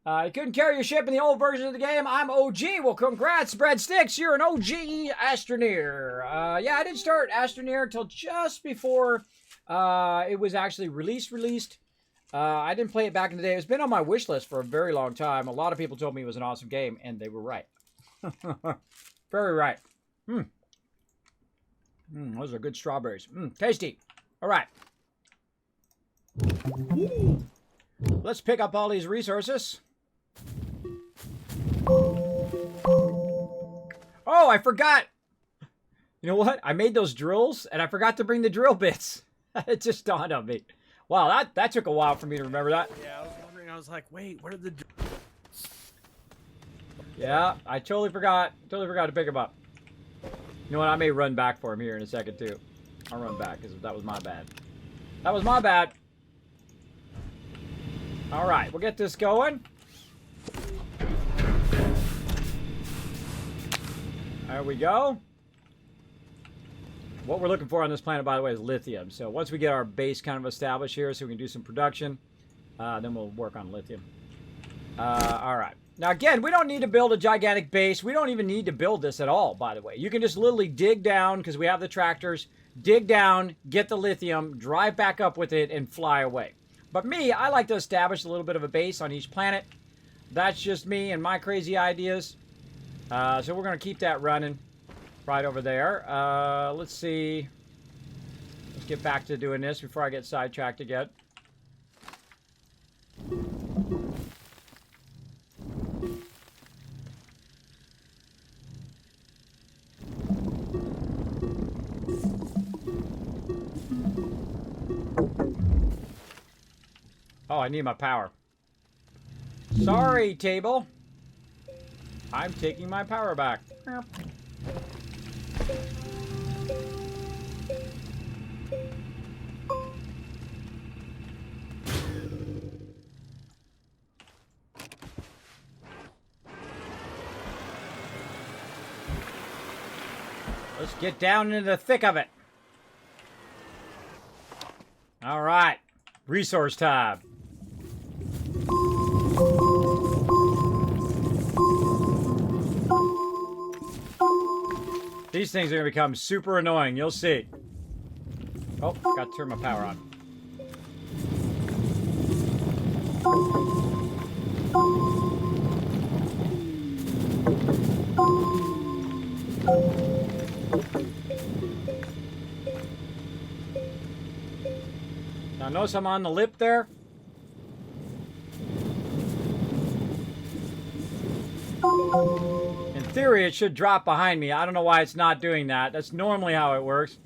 You couldn't carry your ship in the old version of the game. I'm OG. Well, congrats, Breadsticks. You're an OG Astroneer. Yeah, I didn't start Astroneer until just before it was actually released. I didn't play it back in the day. It's been on my wish list for a very long time. A lot of people told me it was an awesome game, and they were right. Very right. Those are good strawberries. Tasty. All right. Let's pick up all these resources. Oh, I forgot. You know what? I made those drills, and I forgot to bring the drill bits. It just dawned on me. Wow, that took a while for me to remember that. Yeah, I was wondering. I was like, wait, where did the... Yeah, I totally forgot. Totally forgot to pick them up. You know what? I may run back for him here in a second, too. I'll run back, because that was my bad. That was my bad. All right, we'll get this going. There we go. What we're looking for on this planet, by the way, is lithium. So once we get our base kind of established here so we can do some production, then we'll work on lithium. All right. Now, again, we don't need to build a gigantic base. We don't even need to build this at all, by the way. You can just literally dig down, because we have the tractors, dig down, get the lithium, drive back up with it, and fly away. But me, I like to establish a little bit of a base on each planet. That's just me and my crazy ideas. So we're going to keep that running right over there. Let's see. Let's get back to doing this before I get sidetracked again. Oh, I need my power. Sorry, table. I'm taking my power back. Let's get down into the thick of it. All right. Resource time. These things are going to become super annoying. You'll see. Oh, got to turn my power on. Now, notice I'm on the lip there. And theory, it should drop behind me. I don't know why it's not doing that. That's normally how it works.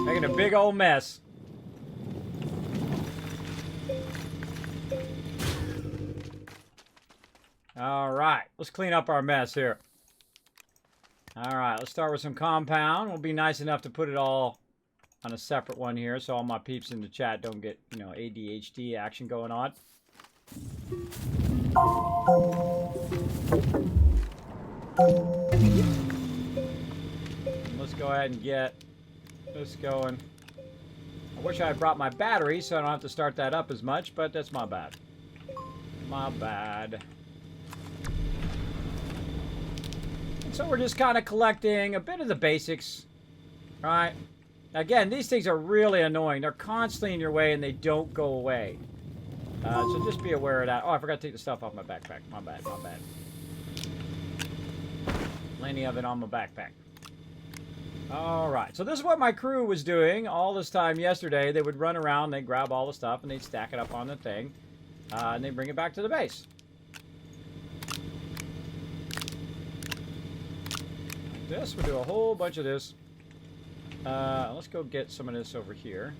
Making a big old mess. All right, let's clean up our mess here. All right, let's start with some compound. We'll be nice enough to put it all on a separate one here so all my peeps in the chat don't get, you know, ADHD action going on. Let's go ahead and get this going. I wish I had brought my battery so I don't have to start that up as much, but that's my bad. My bad. And so we're just kind of collecting a bit of the basics, right? Again, these things are really annoying. They're constantly in your way and they don't go away. So just be aware of that. Oh, I forgot to take the stuff off my backpack. My bad, my bad. Plenty of it on my backpack. Alright, so this is what my crew was doing all this time yesterday. They would run around, they'd grab all the stuff, and they'd stack it up on the thing. And they'd bring it back to the base. Like this, we'll do a whole bunch of this. Let's go get some of this over here.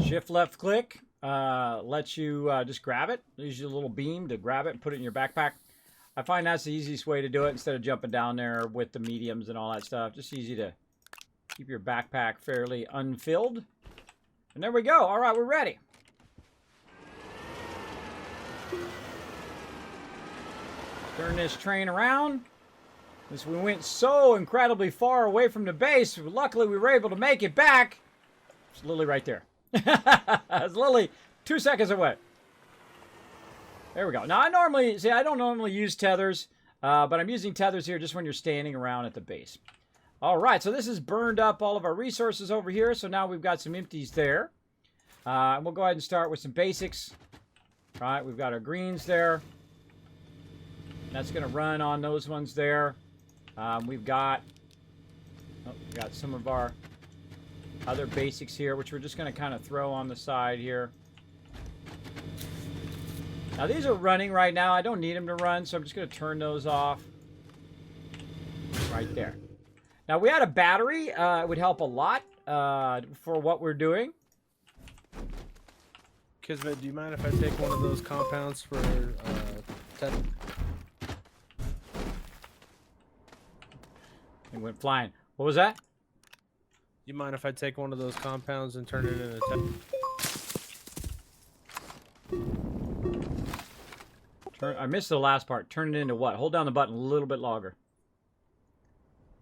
Shift left click. Lets you just grab it. Use your little beam to grab it and put it in your backpack. I find that's the easiest way to do it instead of jumping down there with the mediums and all that stuff. Just easy to keep your backpack fairly unfilled. And there we go. All right, we're ready. Turn this train around. As we went so incredibly far away from the base, luckily we were able to make it back. It's Lily right there. It's Lily 2 seconds away. There we go. Now, I don't normally use tethers, but I'm using tethers here just when you're standing around at the base. All right, so this has burned up all of our resources over here, so now we've got some empties there. And we'll go ahead and start with some basics. All right, we've got our greens there. That's going to run on those ones there. We've got some of our other basics here, which we're just going to kind of throw on the side here. Now, these are running right now. I don't need them to run, so I'm just going to turn those off right there. Now, we had a battery. It would help a lot for what we're doing. Kismet, do you mind if I take one of those compounds for test? It went flying. What was that? You mind if I take one of those compounds and turn it into I missed the last part. Turn it into what? Hold down the button a little bit longer.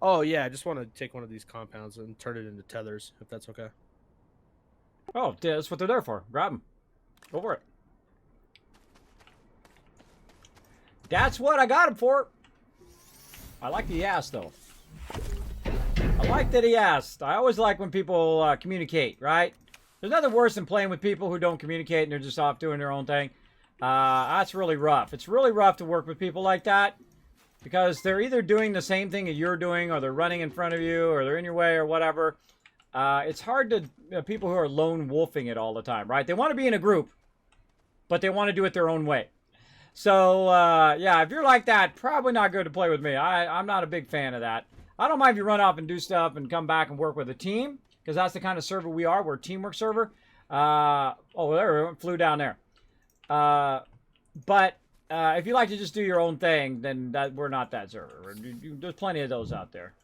Oh, yeah. I just want to take one of these compounds and turn it into tethers, if that's okay. Oh, that's what they're there for. Grab them. Go for it. That's what I got them for. I like the ass, though. I like that he asked. I always like when people communicate, right? There's nothing worse than playing with people who don't communicate and they're just off doing their own thing. That's really rough. It's really rough to work with people like that because they're either doing the same thing that you're doing or they're running in front of you or they're in your way or whatever. It's hard to people who are lone wolfing it all the time, right? They want to be in a group, but they want to do it their own way. So, yeah, if you're like that, probably not good to play with me. I'm not a big fan of that. I don't mind if you run off and do stuff and come back and work with a team, because that's the kind of server we are. We're a teamwork server. Oh, there we flew down there. But if you like to just do your own thing, then we're not that server. There's plenty of those out there.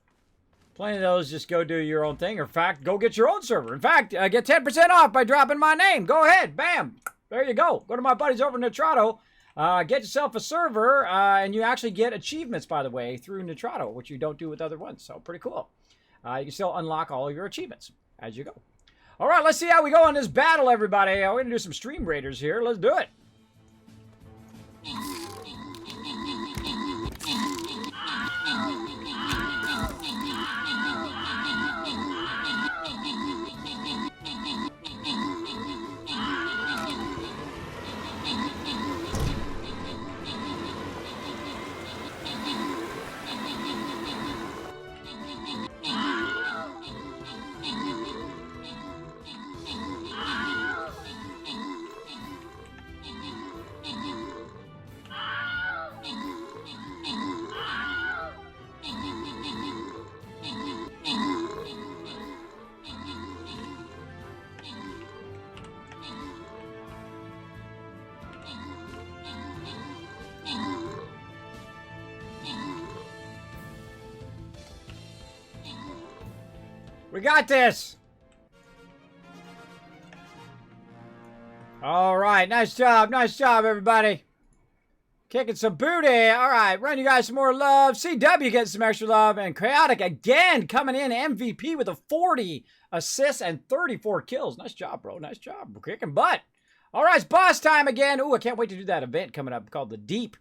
Plenty of those, just go do your own thing. Or in fact, go get your own server. In fact, get 10% off by dropping my name. Go ahead. Bam. There you go. Go to my buddies over in Nitrato. Get yourself a server, and you actually get achievements, by the way, through Nitrato, which you don't do with other ones. So pretty cool. You can still unlock all of your achievements as you go. All right, let's see how we go on this battle, everybody. We're going to do some Stream Raiders here. Let's do it. We got this. All right. Nice job. Nice job, everybody. Kicking some booty. All right. Run you guys some more love. CW getting some extra love. And Chaotic again coming in MVP with a 40 assists and 34 kills. Nice job, bro. Nice job. We're kicking butt. All right. It's boss time again. Ooh, I can't wait to do that event coming up called The Deep.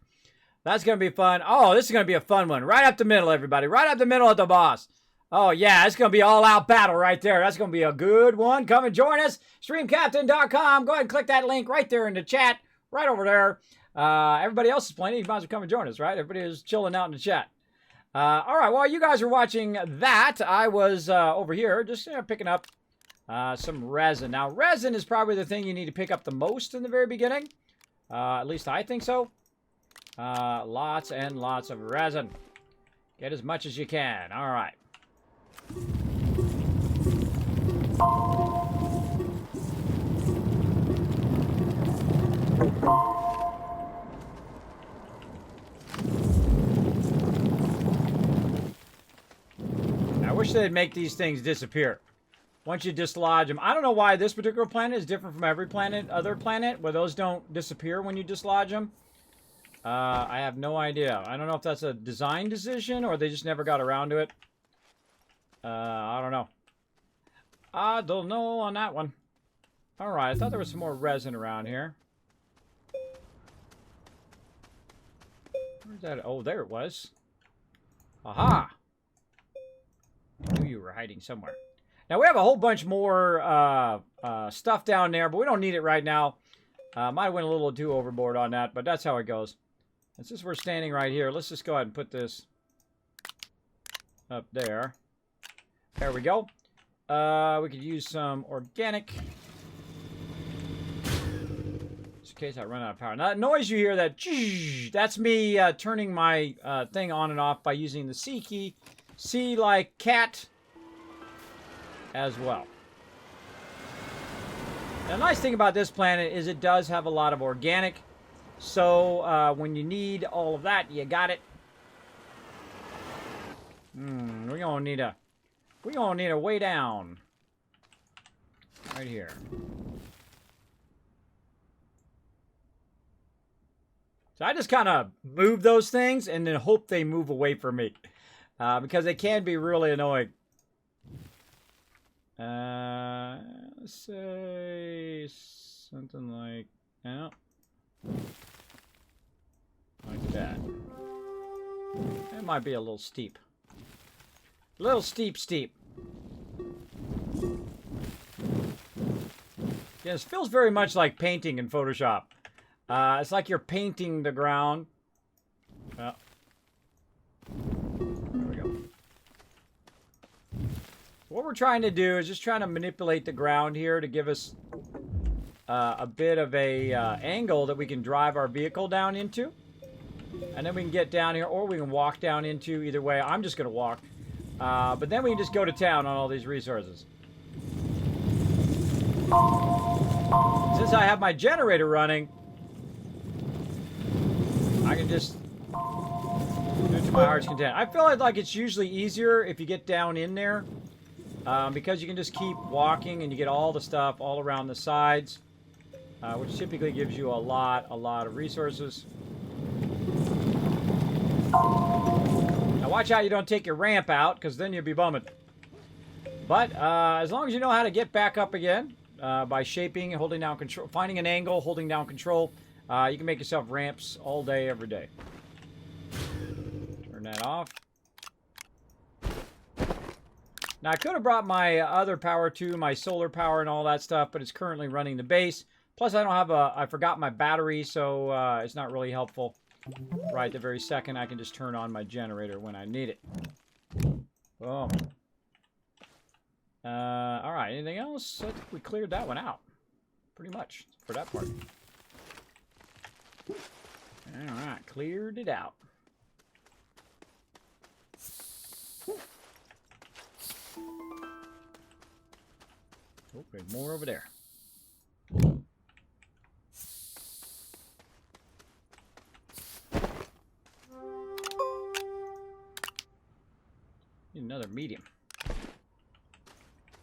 That's going to be fun. Oh, this is going to be a fun one. Right up the middle, everybody. Right up the middle at the boss. Oh, yeah. It's going to be all-out battle right there. That's going to be a good one. Come and join us. StreamCaptain.com. Go ahead and click that link right there in the chat. Right over there. Everybody else is playing. You might as well come and join us, right? Everybody is chilling out in the chat. All right. While you guys are watching that, I was over here just picking up some resin. Now, resin is probably the thing you need to pick up the most in the very beginning. At least I think so. Lots and lots of resin. Get as much as you can. All right. I wish they'd make these things disappear once you dislodge them. I don't know why this particular planet is different from every other planet, where those don't disappear when you dislodge them. I have no idea. I don't know if that's a design decision or they just never got around to it. I don't know. I don't know on that one. All right, I thought there was some more resin around here. Where's that? Oh, there it was. Aha! I knew you were hiding somewhere. Now, we have a whole bunch more stuff down there, but we don't need it right now. Might have went a little too overboard on that, but that's how it goes. And since we're standing right here, let's just go ahead and put this up there. There we go. We could use some organic. Just in case I run out of power. Now, that noise you hear, that's me turning my thing on and off by using the C key. C like cat as well. The nice thing about this planet is it does have a lot of organic. So when you need all of that, you got it. We're gonna need a way down. Right here. So I just kind of move those things and then hope they move away from me. Because they can be really annoying. Let's say something like that. Like that. It might be a little steep. A little steep. Yeah, this feels very much like painting in Photoshop. It's like you're painting the ground. There we go. What we're trying to do is just trying to manipulate the ground here to give us a bit of a angle that we can drive our vehicle down into. And then we can get down here, or we can walk down into. Either way, I'm just going to walk. But then we can just go to town on all these resources. Since I have my generator running, I can just do it to my heart's content. I feel like it's usually easier if you get down in there. Because you can just keep walking and you get all the stuff all around the sides. Which typically gives you a lot of resources. Now watch out you don't take your ramp out, because then you'll be bumming. But as long as you know how to get back up again, by shaping, holding down control, finding an angle, holding down control, you can make yourself ramps all day, every day. Turn that off. Now I could have brought my other power too, my solar power and all that stuff, but it's currently running the base. Plus I don't have I forgot my battery, so it's not really helpful. Right the very second, I can just turn on my generator when I need it. Boom. Alright, anything else? I think we cleared that one out. Pretty much, for that part. Alright, cleared it out. Oh, there's more over there. Need another medium.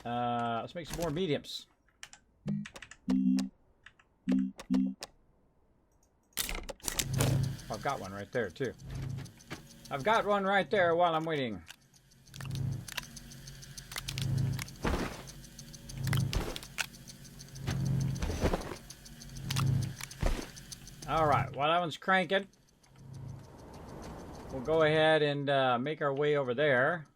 Let's make some more mediums. I've got one right there, too. I've got one right there while I'm waiting. Alright, while that one's cranking, we'll go ahead and make our way over there.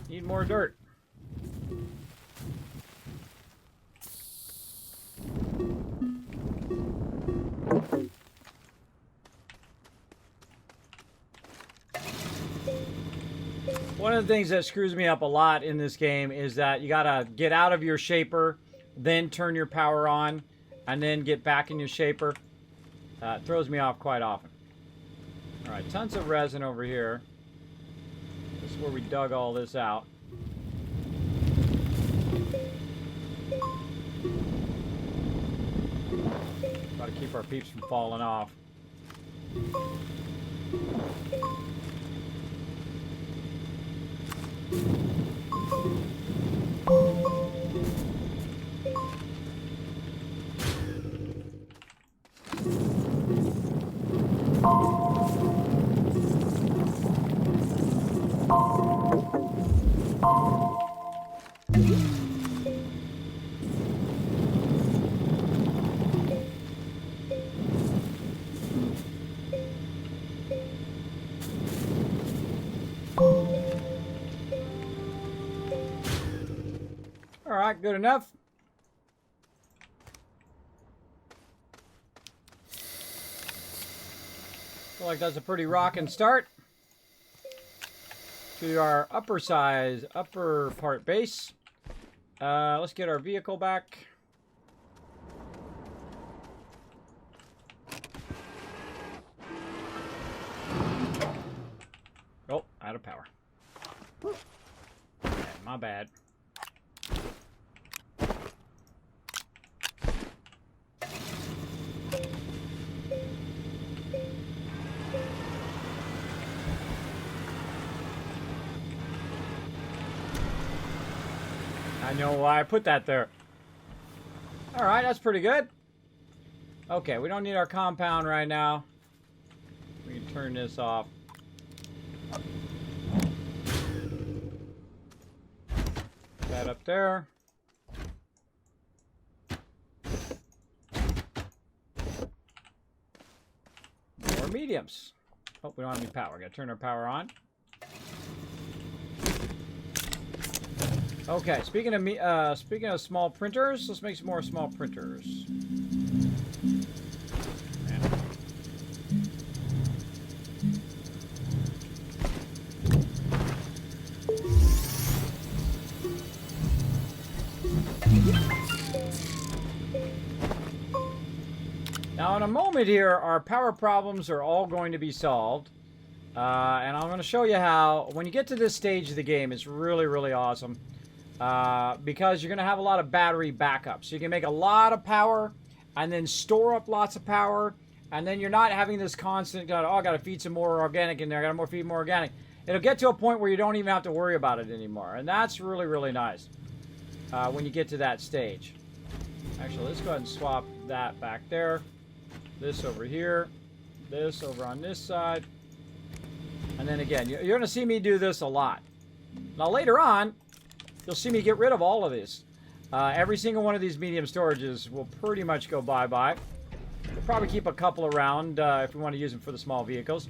Need more dirt. One of the things that screws me up a lot in this game is that you gotta get out of your shaper, then turn your power on, and then get back in your shaper. It throws me off quite often. Alright, tons of resin over here. This is where we dug all this out. Got to keep our peeps from falling off. Alright, good enough. Feel like that's a pretty rockin' start to our upper part base. Let's get our vehicle back. Oh, out of power. Yeah, my bad. I know why I put that there. Alright, that's pretty good. Okay, we don't need our compound right now. We can turn this off. Put that up there. More mediums. Oh, we don't have any power. Gotta turn our power on. Okay, speaking of small printers, let's make some more small printers. Now, in a moment here, our power problems are all going to be solved. And I'm going to show you how, when you get to this stage of the game, it's really, really awesome. Because you're going to have a lot of battery backup. So you can make a lot of power and then store up lots of power. And then you're not having this constant, oh, I got to feed some more organic in there. I got to feed more organic. It'll get to a point where you don't even have to worry about it anymore. And that's really, really nice when you get to that stage. Actually, let's go ahead and swap that back there. This over here. This over on this side. And then again, you're going to see me do this a lot. Now later on, you'll see me get rid of all of these. Every single one of these medium storages will pretty much go bye-bye. We'll probably keep a couple around if we want to use them for the small vehicles.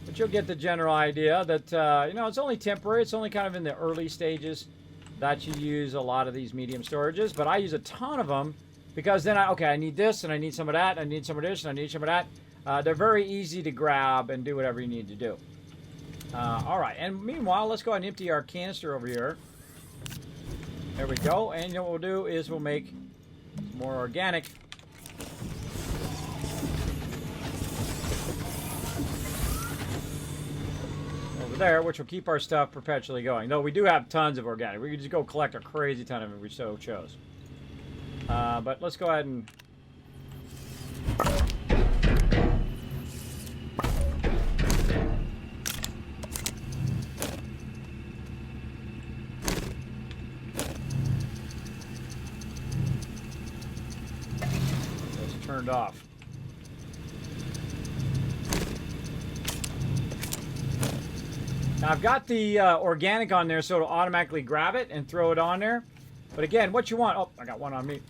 But you'll get the general idea that, you know, it's only temporary. It's only kind of in the early stages that you use a lot of these medium storages. But I use a ton of them because then, I need this and I need some of that. And I need some of this and I need some of that. They're very easy to grab and do whatever you need to do. All right. And meanwhile, let's go ahead and empty our canister over here. There we go. And what we'll do is we'll make more organic. Over there, which will keep our stuff perpetually going. Though we do have tons of organic. We can just go collect a crazy ton of it if we so chose. But let's go ahead and turned off. Now I've got the organic on there so it'll automatically grab it and throw it on there. But again, what you want... Oh, I got one on me.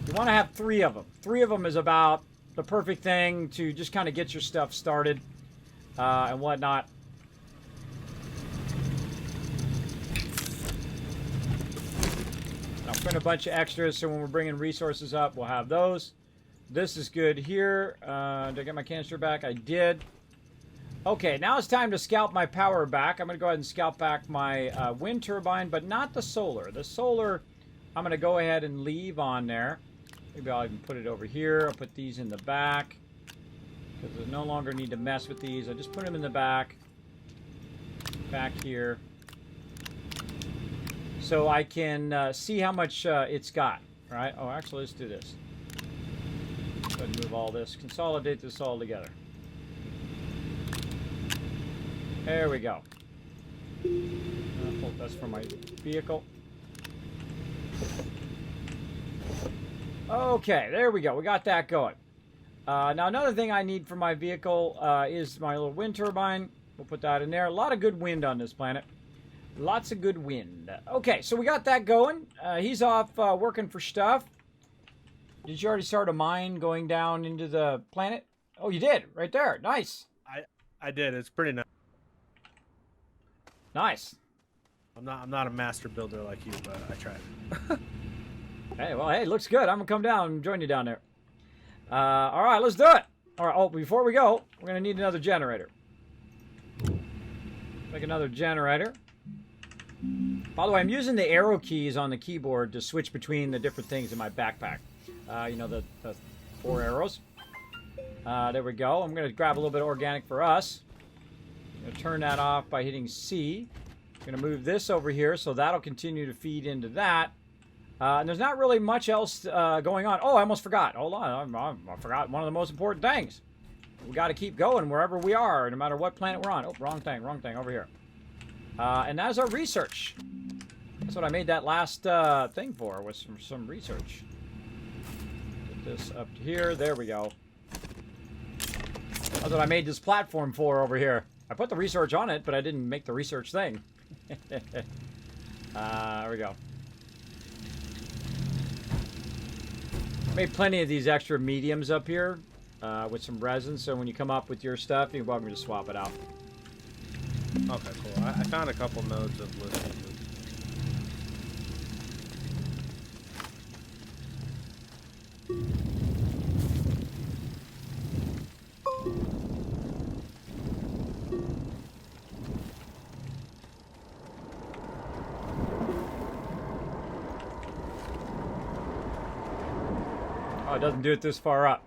You want to have 3 of them. 3 of them is about the perfect thing to just kind of get your stuff started and whatnot. I'll print a bunch of extras so when we're bringing resources up, we'll have those. This is good here. Did I get my canister back? I did. Okay, now it's time to scalp my power back. I'm going to go ahead and scalp back my wind turbine, but not the solar. The solar, I'm going to go ahead and leave on there. Maybe I'll even put it over here. I'll put these in the back, because there's no longer need to mess with these. I just put them in the back here, so I can see how much it's got. Right? Oh, actually, let's do this. Go ahead and move all this. Consolidate this all together. There we go. That's for my vehicle. Okay, there we go. We got that going. Now, another thing I need for my vehicle is my little wind turbine. We'll put that in there. A lot of good wind on this planet. Lots of good wind. Okay, so we got that going. He's off working for stuff. Did you already start a mine going down into the planet? Oh, you did. Right there. Nice. I did. It's pretty nice. Nice. I'm not a master builder like you, but I tried. Hey, well, hey, looks good. I'm gonna come down and join you down there. All right, let's do it. All right. Oh, before we go, we're gonna need another generator. Make another generator. By the way, I'm using the arrow keys on the keyboard to switch between the different things in my backpack. You know, the 4 arrows. There we go. I'm gonna grab a little bit of organic for us. I'm going to turn that off by hitting C. I'm going to move this over here, so that'll continue to feed into that. And there's not really much else going on. Oh, I almost forgot. Hold on. I forgot one of the most important things. We got to keep going wherever we are, no matter what planet we're on. Oh, wrong thing, over here. And that's our research. That's what I made that last thing for, was some research. Get this up to here. There we go. That's what I made this platform for over here. I put the research on it, but I didn't make the research thing. There we go. Made plenty of these extra mediums up here with some resin, so when you come up with your stuff, you're welcome to swap it out. Okay, cool. I found a couple nodes of lithium. Oh, it doesn't do it this far up.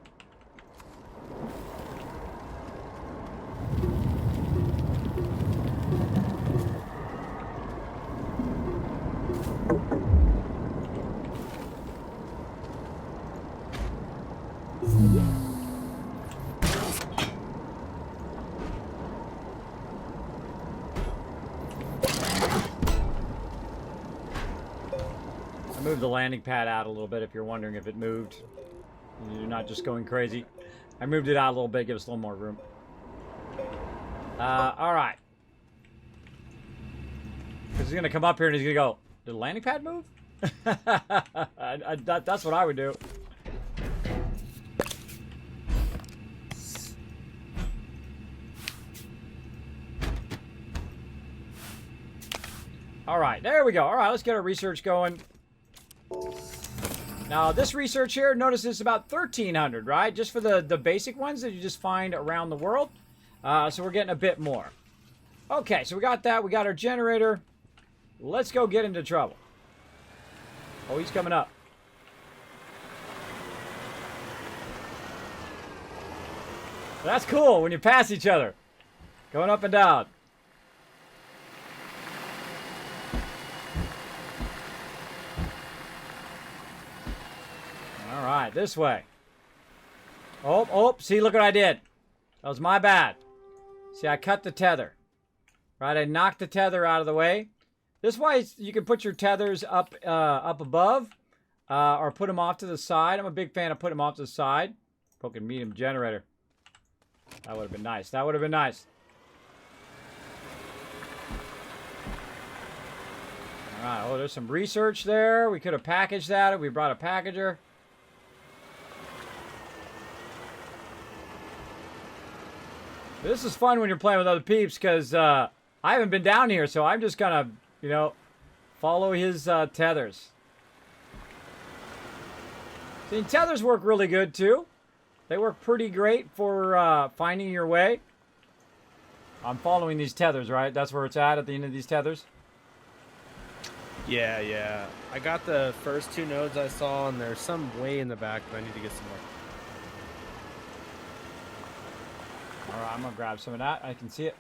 I moved the landing pad out a little bit if you're wondering if it moved. You're not just going crazy. I moved it out a little bit, give us a little more room. Alright. Because he's going to come up here and he's going to go, did the landing pad move? That's what I would do. Alright, there we go. Alright, let's get our research going. Now, this research here, notice it's about 1,300, right? Just for the basic ones that you just find around the world. So we're getting a bit more. Okay, so we got that. We got our generator. Let's go get into trouble. Oh, he's coming up. That's cool when you pass each other. Going up and down. All right, this way. Oh, see, look what I did. That was my bad. See, I cut the tether. Right, I knocked the tether out of the way. This way, you can put your tethers up above or put them off to the side. I'm a big fan of putting them off to the side. Broken medium generator. That would have been nice. That would have been nice. Alright, oh, there's some research there. We could have packaged that if we brought a packager. This is fun when you're playing with other peeps, because I haven't been down here, so I'm just gonna, you know, follow his tethers. See, tethers work really good, too. They work pretty great for finding your way. I'm following these tethers, right? That's where it's at the end of these tethers? Yeah, yeah. I got the first 2 nodes I saw, and there's some way in the back, but I need to get some more. Alright, I'm gonna grab some of that. I can see it.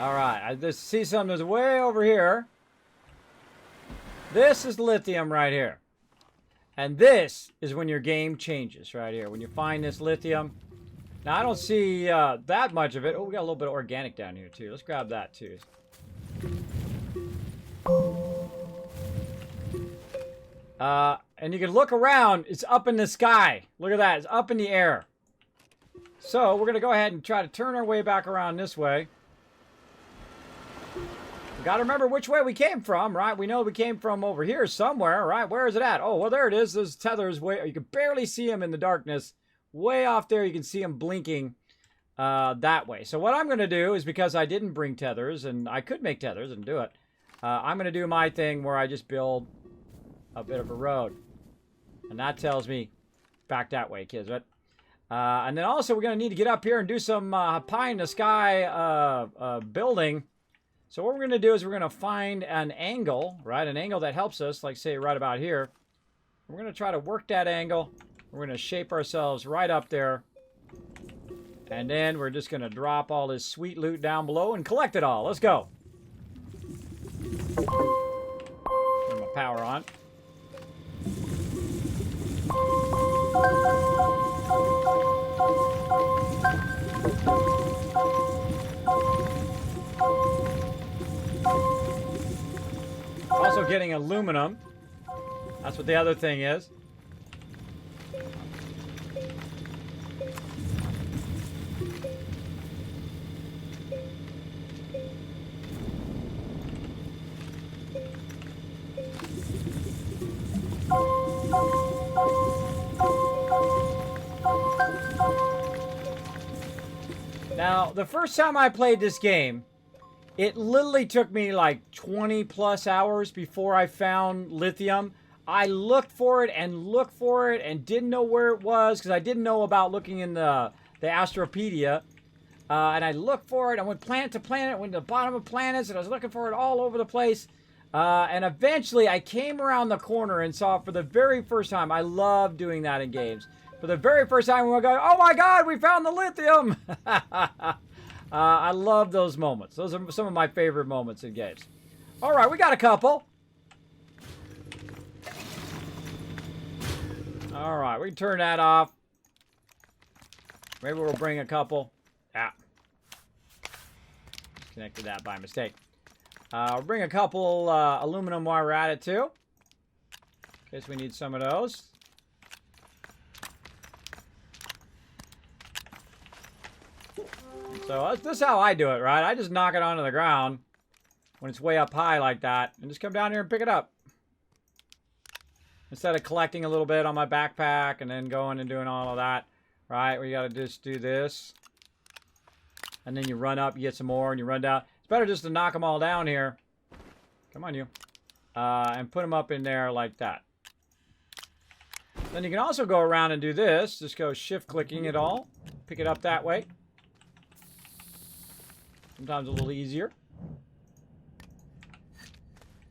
Alright, I just see some. There's way over here. This is lithium right here. And this is when your game changes right here. When you find this lithium. Now, I don't see that much of it. Oh, we got a little bit of organic down here, too. Let's grab that, too. And you can look around. It's up in the sky. Look at that. It's up in the air. So, we're going to go ahead and try to turn our way back around this way. We got to remember which way we came from, right? We know we came from over here somewhere, right? Where is it at? Oh, well, there it is. Those tethers, way, you can barely see them in the darkness. Way off there, you can see them blinking that way. So what I'm going to do is, because I didn't bring tethers, and I could make tethers and do it, I'm going to do my thing where I just build a bit of a road. And that tells me back that way, kids, right? And then also we're going to need to get up here and do some pie in the sky building. So what we're going to do is we're going to find an angle, right? An angle that helps us, like say right about here. We're going to try to work that angle. We're going to shape ourselves right up there. And then we're just going to drop all this sweet loot down below and collect it all. Let's go. Turn my power on. Also getting aluminum. That's what the other thing is. Now, the first time I played this game, it literally took me like 20 plus hours before I found lithium. I looked for it and didn't know where it was, because I didn't know about looking in the Astropedia. And I looked for it. I went planet to planet, went to the bottom of planets, and I was looking for it all over the place. And eventually I came around the corner and saw it for the very first time. I love doing that in games. For the very first time, we go, oh my God, we found the lithium! I love those moments. Those are some of my favorite moments in games. All right, we got a couple. All right, we can turn that off. Maybe we'll bring a couple. Ah. Connected that by mistake. We'll bring a couple aluminum while we're at it, too. In case we need some of those. So this is how I do it, right? I just knock it onto the ground when it's way up high like that, and just come down here and pick it up. Instead of collecting a little bit on my backpack and then going and doing all of that, right? We got to just do this. And then you run up, you get some more, and you run down. It's better just to knock them all down here. Come on, you. And put them up in there like that. Then you can also go around and do this. Just go shift-clicking it all. Pick it up that way. Sometimes a little easier.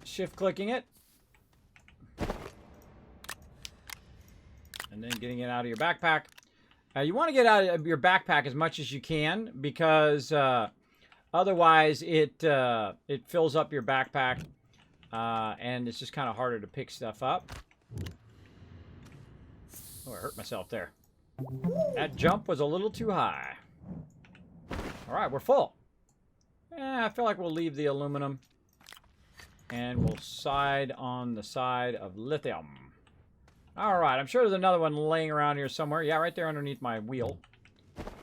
Shift-clicking it. And then getting it out of your backpack. You want to get out of your backpack as much as you can, because otherwise it fills up your backpack, and it's just kind of harder to pick stuff up. Oh, I hurt myself there. That jump was a little too high. All right, we're full. I feel like we'll leave the aluminum, and we'll side on the side of lithium. All right, I'm sure there's another one laying around here somewhere. Yeah, right there underneath my wheel.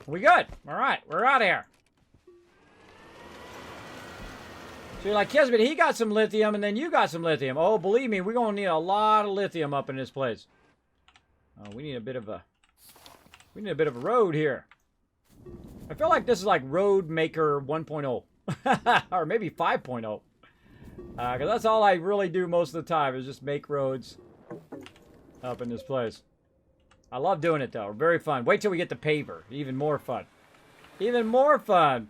We good. All right, we're out of here. So you're like, Kismet, he got some lithium, and then you got some lithium. Oh, believe me, we're going to need a lot of lithium up in this place. Oh, we need a bit of a road here. I feel like this is like Road Maker 1.0. Or maybe 5.0. Because that's all I really do most of the time is just make roads up in this place. I love doing it, though. Very fun. Wait till we get the paver. Even more fun. Even more fun.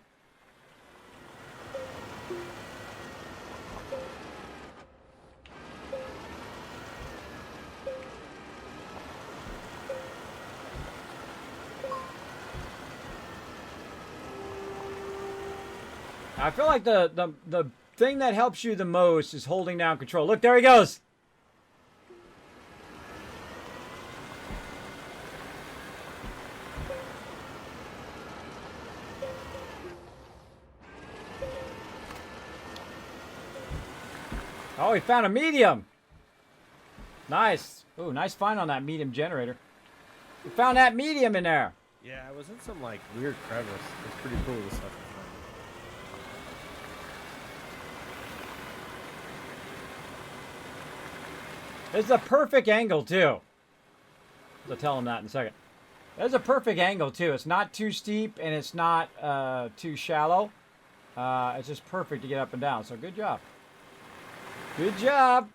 I feel like the thing that helps you the most is holding down control. Look, there he goes. Oh, he found a medium. Nice. Ooh, nice find on that medium generator. We found that medium in there. Yeah, I was in some like weird crevice. It's pretty cool, the stuff I found. It's a perfect angle, too. I'll tell him that in a second. It's a perfect angle, too. It's not too steep, and it's not too shallow. It's just perfect to get up and down. So, good job. Good job.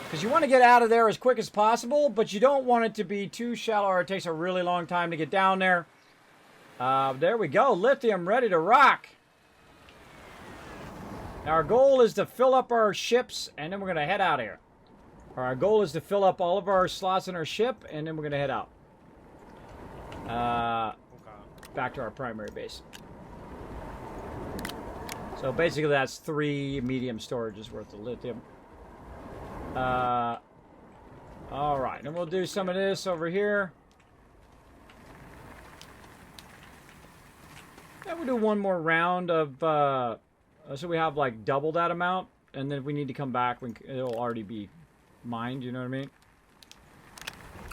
Because you want to get out of there as quick as possible, but you don't want it to be too shallow or it takes a really long time to get down there. There we go. Lithium ready to rock. Now our goal is to fill up our ships, and then we're going to head out of here. Our goal is to fill up all of our slots in our ship, and then we're going to head out. Back to our primary base. So basically that's 3 medium storages worth of lithium. Alright, and we'll do some of this over here. And we'll do one more round of... so we have like double that amount, and then if we need to come back, it'll already be mined, you know what I mean?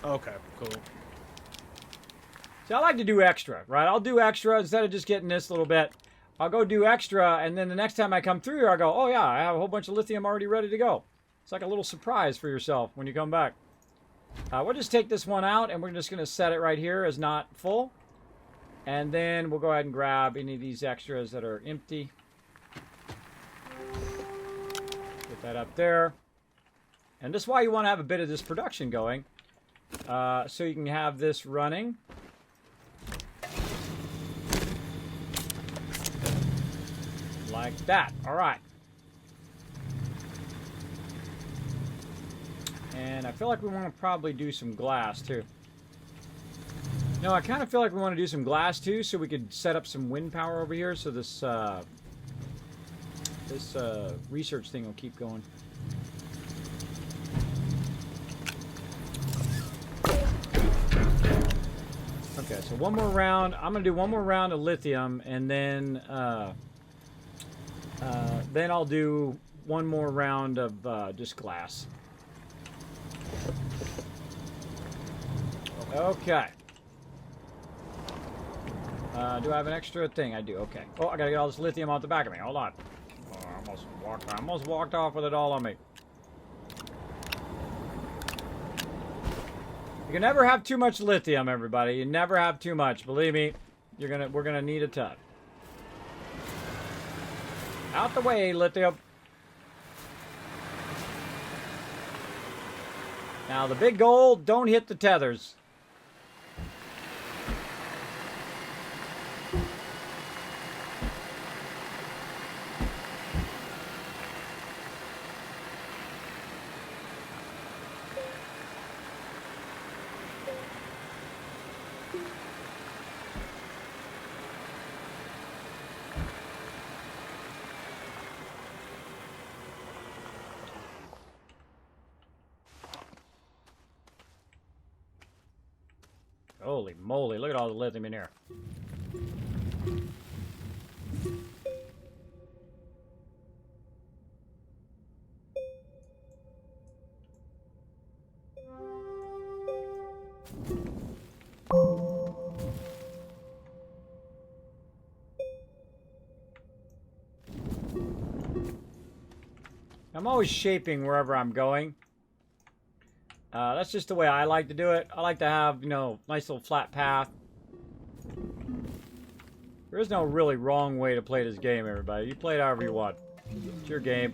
Okay, cool. See, I like to do extra, right? I'll do extra instead of just getting this little bit. I'll go do extra, and then the next time I come through here, I'll go, oh yeah, I have a whole bunch of lithium already ready to go. It's like a little surprise for yourself when you come back. We'll just take this one out, and we're just going to set it right here as not full. And then we'll go ahead and grab any of these extras that are empty. Get that up there. And this is why you want to have a bit of this production going. So you can have this running. Like that. All right. And I feel like we want to probably do some glass too. No, I kind of feel like we want to do some glass too, so we could set up some wind power over here, so this research thing will keep going. Okay, so one more round. I'm gonna do one more round of lithium, and then I'll do one more round of just glass. Okay. Do I have an extra thing? I do. Okay. Oh, I gotta get all this lithium off the back of me. Hold on. Oh, I almost walked off with it all on me. You can never have too much lithium, everybody. You never have too much. Believe me, we're gonna need a ton. Out the way, lithium. Now the big goal: don't hit the tethers. Holy moly, look at all the lithium in here. I'm always shaping wherever I'm going. That's just the way I like to do it. I like to have, you know, nice little flat path. There is no really wrong way to play this game, everybody. You play it however you want. It's your game.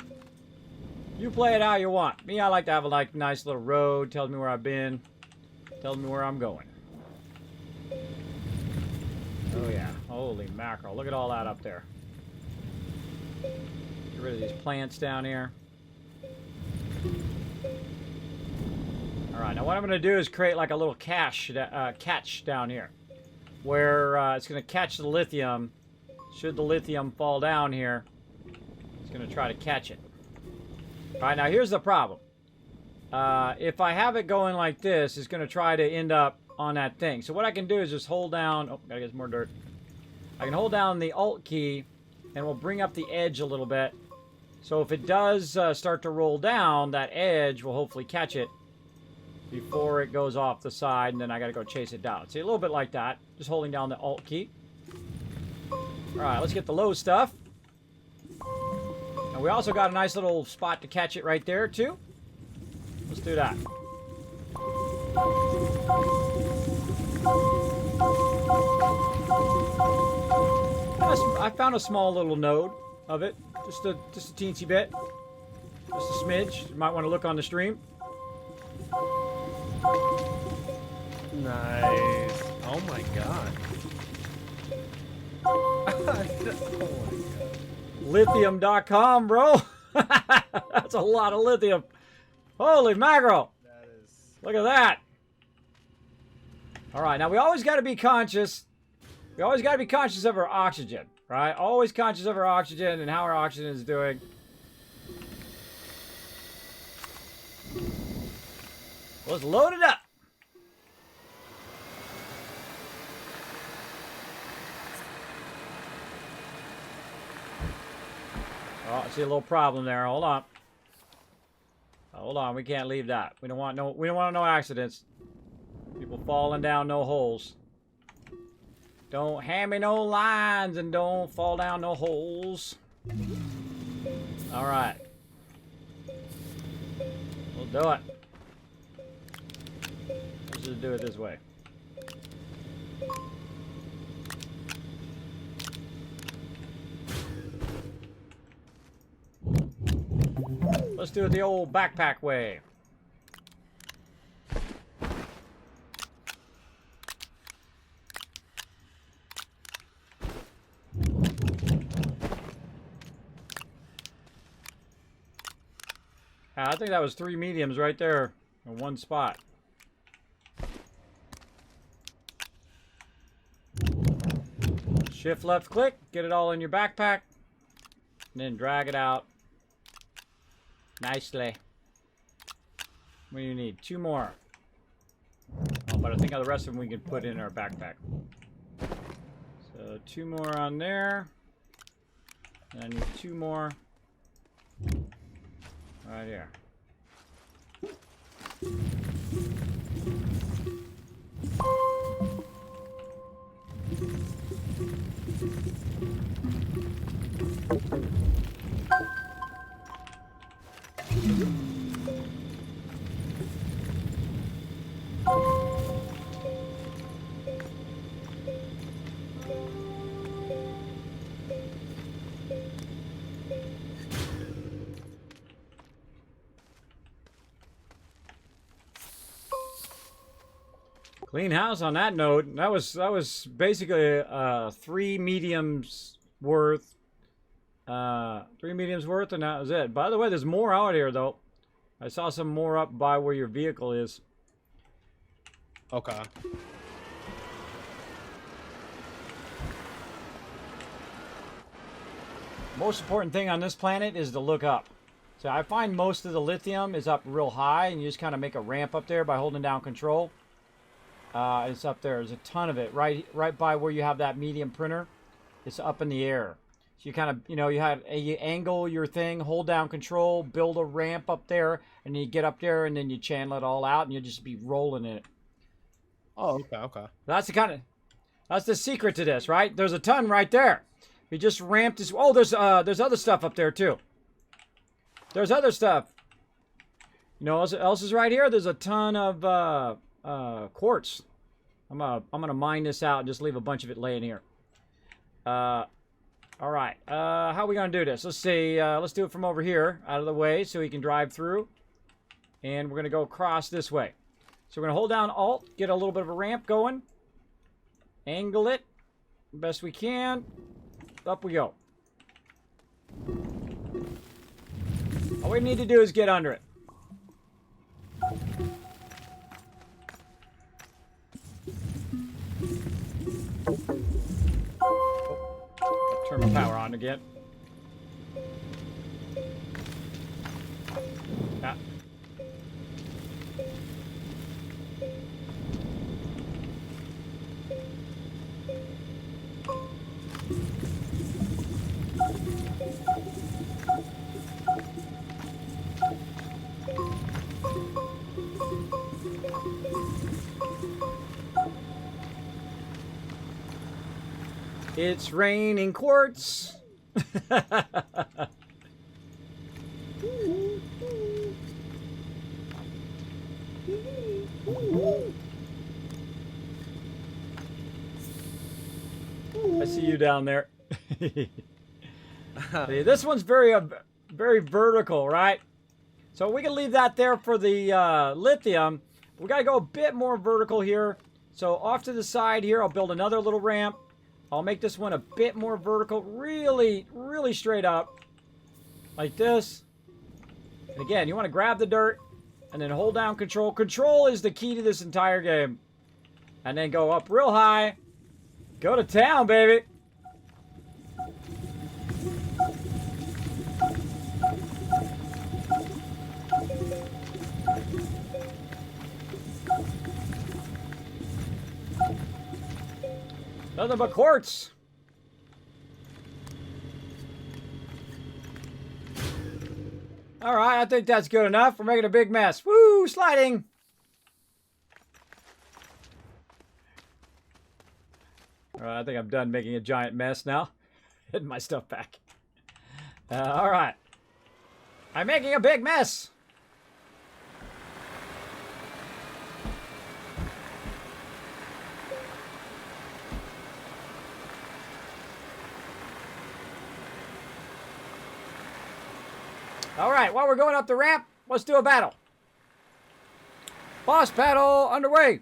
You play it how you want. Me, I like to have a nice little road. Tells me where I've been. Tells me where I'm going. Oh yeah. Holy mackerel. Look at all that up there. Get rid of these plants down here. Alright, now what I'm going to do is create like a little catch down here. Where it's going to catch the lithium. Should the lithium fall down here, it's going to try to catch it. Alright, now here's the problem. If I have it going like this, it's going to try to end up on that thing. So what I can do is just hold down... Oh, gotta get some more dirt. I can hold down the Alt key, and we'll bring up the edge a little bit. So if it does start to roll down, that edge will hopefully catch it before it goes off the side, and then I gotta go chase it down. See, a little bit like that. Just holding down the Alt key. Alright, let's get the low stuff. And we also got a nice little spot to catch it right there, too. Let's do that. I found a small little node of it. Just a teensy bit. Just a smidge. You might want to look on the stream. Nice. Oh my god. Oh my god. Lithium.com, bro. That's a lot of lithium. Holy mackerel. That is... Look at that. All right, now we always got to be conscious. We always got to be conscious of our oxygen, right? Always conscious of our oxygen and how our oxygen is doing. Let's load it up. Oh, I see a little problem there. Hold on. Hold on, we can't leave that. We don't want no accidents. People falling down no holes. Don't hand me no lines and don't fall down no holes. All right. We'll do it. Let's just do it this way. Let's do it the old backpack way. I think that was 3 mediums right there in one spot. Shift left click, get it all in your backpack, and then drag it out nicely. What do you need? 2 more. Oh, but I think the rest of them we can put in our backpack. So 2 more on there. And I need 2 more right here. Clean house on that note. That was basically 3 mediums worth. 3 mediums worth, and that was it. By the way, there's more out here though. I saw some more up by where your vehicle is. Okay. Most important thing on this planet is to look up. So I find most of the lithium is up real high, and you just kind of make a ramp up there by holding down control. It's up there. There's a ton of it right by where you have that medium printer. It's up in the air. So you kind of, you angle your thing, hold down control, build a ramp up there, and you get up there, and then you channel it all out, and you'll just be rolling in it. Oh, okay. That's the secret to this, right? There's a ton right there. We just ramped this. Oh, there's other stuff up there too. There's other stuff. You know what else is right here? There's a ton of quartz. I'm gonna mine this out and just leave a bunch of it laying here. All right. How are we gonna do this? Let's see. Let's do it from over here, out of the way, so he can drive through. And we're gonna go across this way. So we're gonna hold down Alt, get a little bit of a ramp going, angle it best we can. Up we go. All we need to do is get under it. Oh, turn my power on again. Ah. It's raining quartz. I see you down there. See, this one's very vertical, right? So we can leave that there for the lithium. We got to go a bit more vertical here. So off to the side here, I'll build another little ramp. I'll make this one a bit more vertical, really, really straight up, like this. And again, you want to grab the dirt and then hold down control. Control is the key to this entire game. And then go up real high. Go to town, baby. Nothing but quartz. All right, I think that's good enough. We're making a big mess. Woo, sliding. All right, I think I'm done making a giant mess now. Hitting my stuff back. All right. I'm making a big mess. All right, while we're going up the ramp, let's do a battle. Boss battle underway.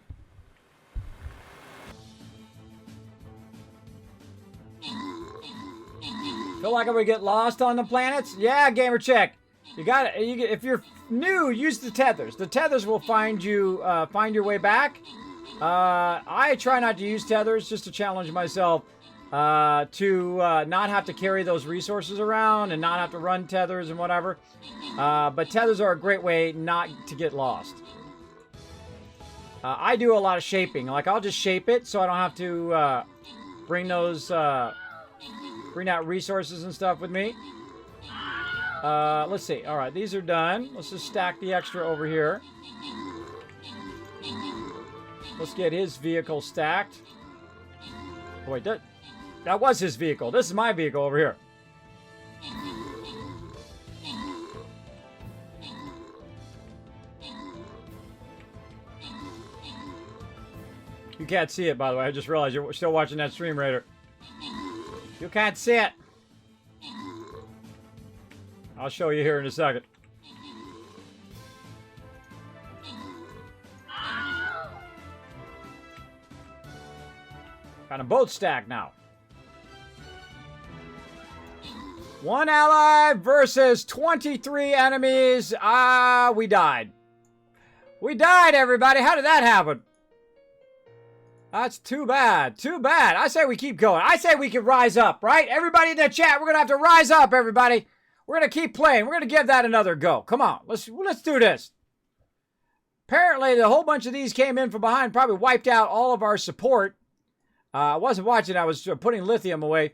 Feel like I'm gonna get lost on the planets? Yeah, gamer check. You got it. If you're new, use the tethers. The tethers will find you, find your way back. I try not to use tethers just to challenge myself. To not have to carry those resources around and not have to run tethers and whatever. But tethers are a great way not to get lost. I do a lot of shaping. Like, I'll just shape it so I don't have to bring those, bring out resources and stuff with me. Let's see. All right, these are done. Let's just stack the extra over here. Let's get his vehicle stacked. Oh, wait, that was his vehicle. This is my vehicle over here. You can't see it, by the way. I just realized you're still watching that stream, Raider. You can't see it. I'll show you here in a second. Got them both stacked now. One ally versus 23 enemies. We died. We died, everybody. How did that happen? That's too bad. Too bad. I say we keep going. I say we can rise up, right? Everybody in the chat, we're going to have to rise up, everybody. We're going to keep playing. We're going to give that another go. Come on. Let's do this. Apparently, a whole bunch of these came in from behind, probably wiped out all of our support. I wasn't watching. I was putting lithium away.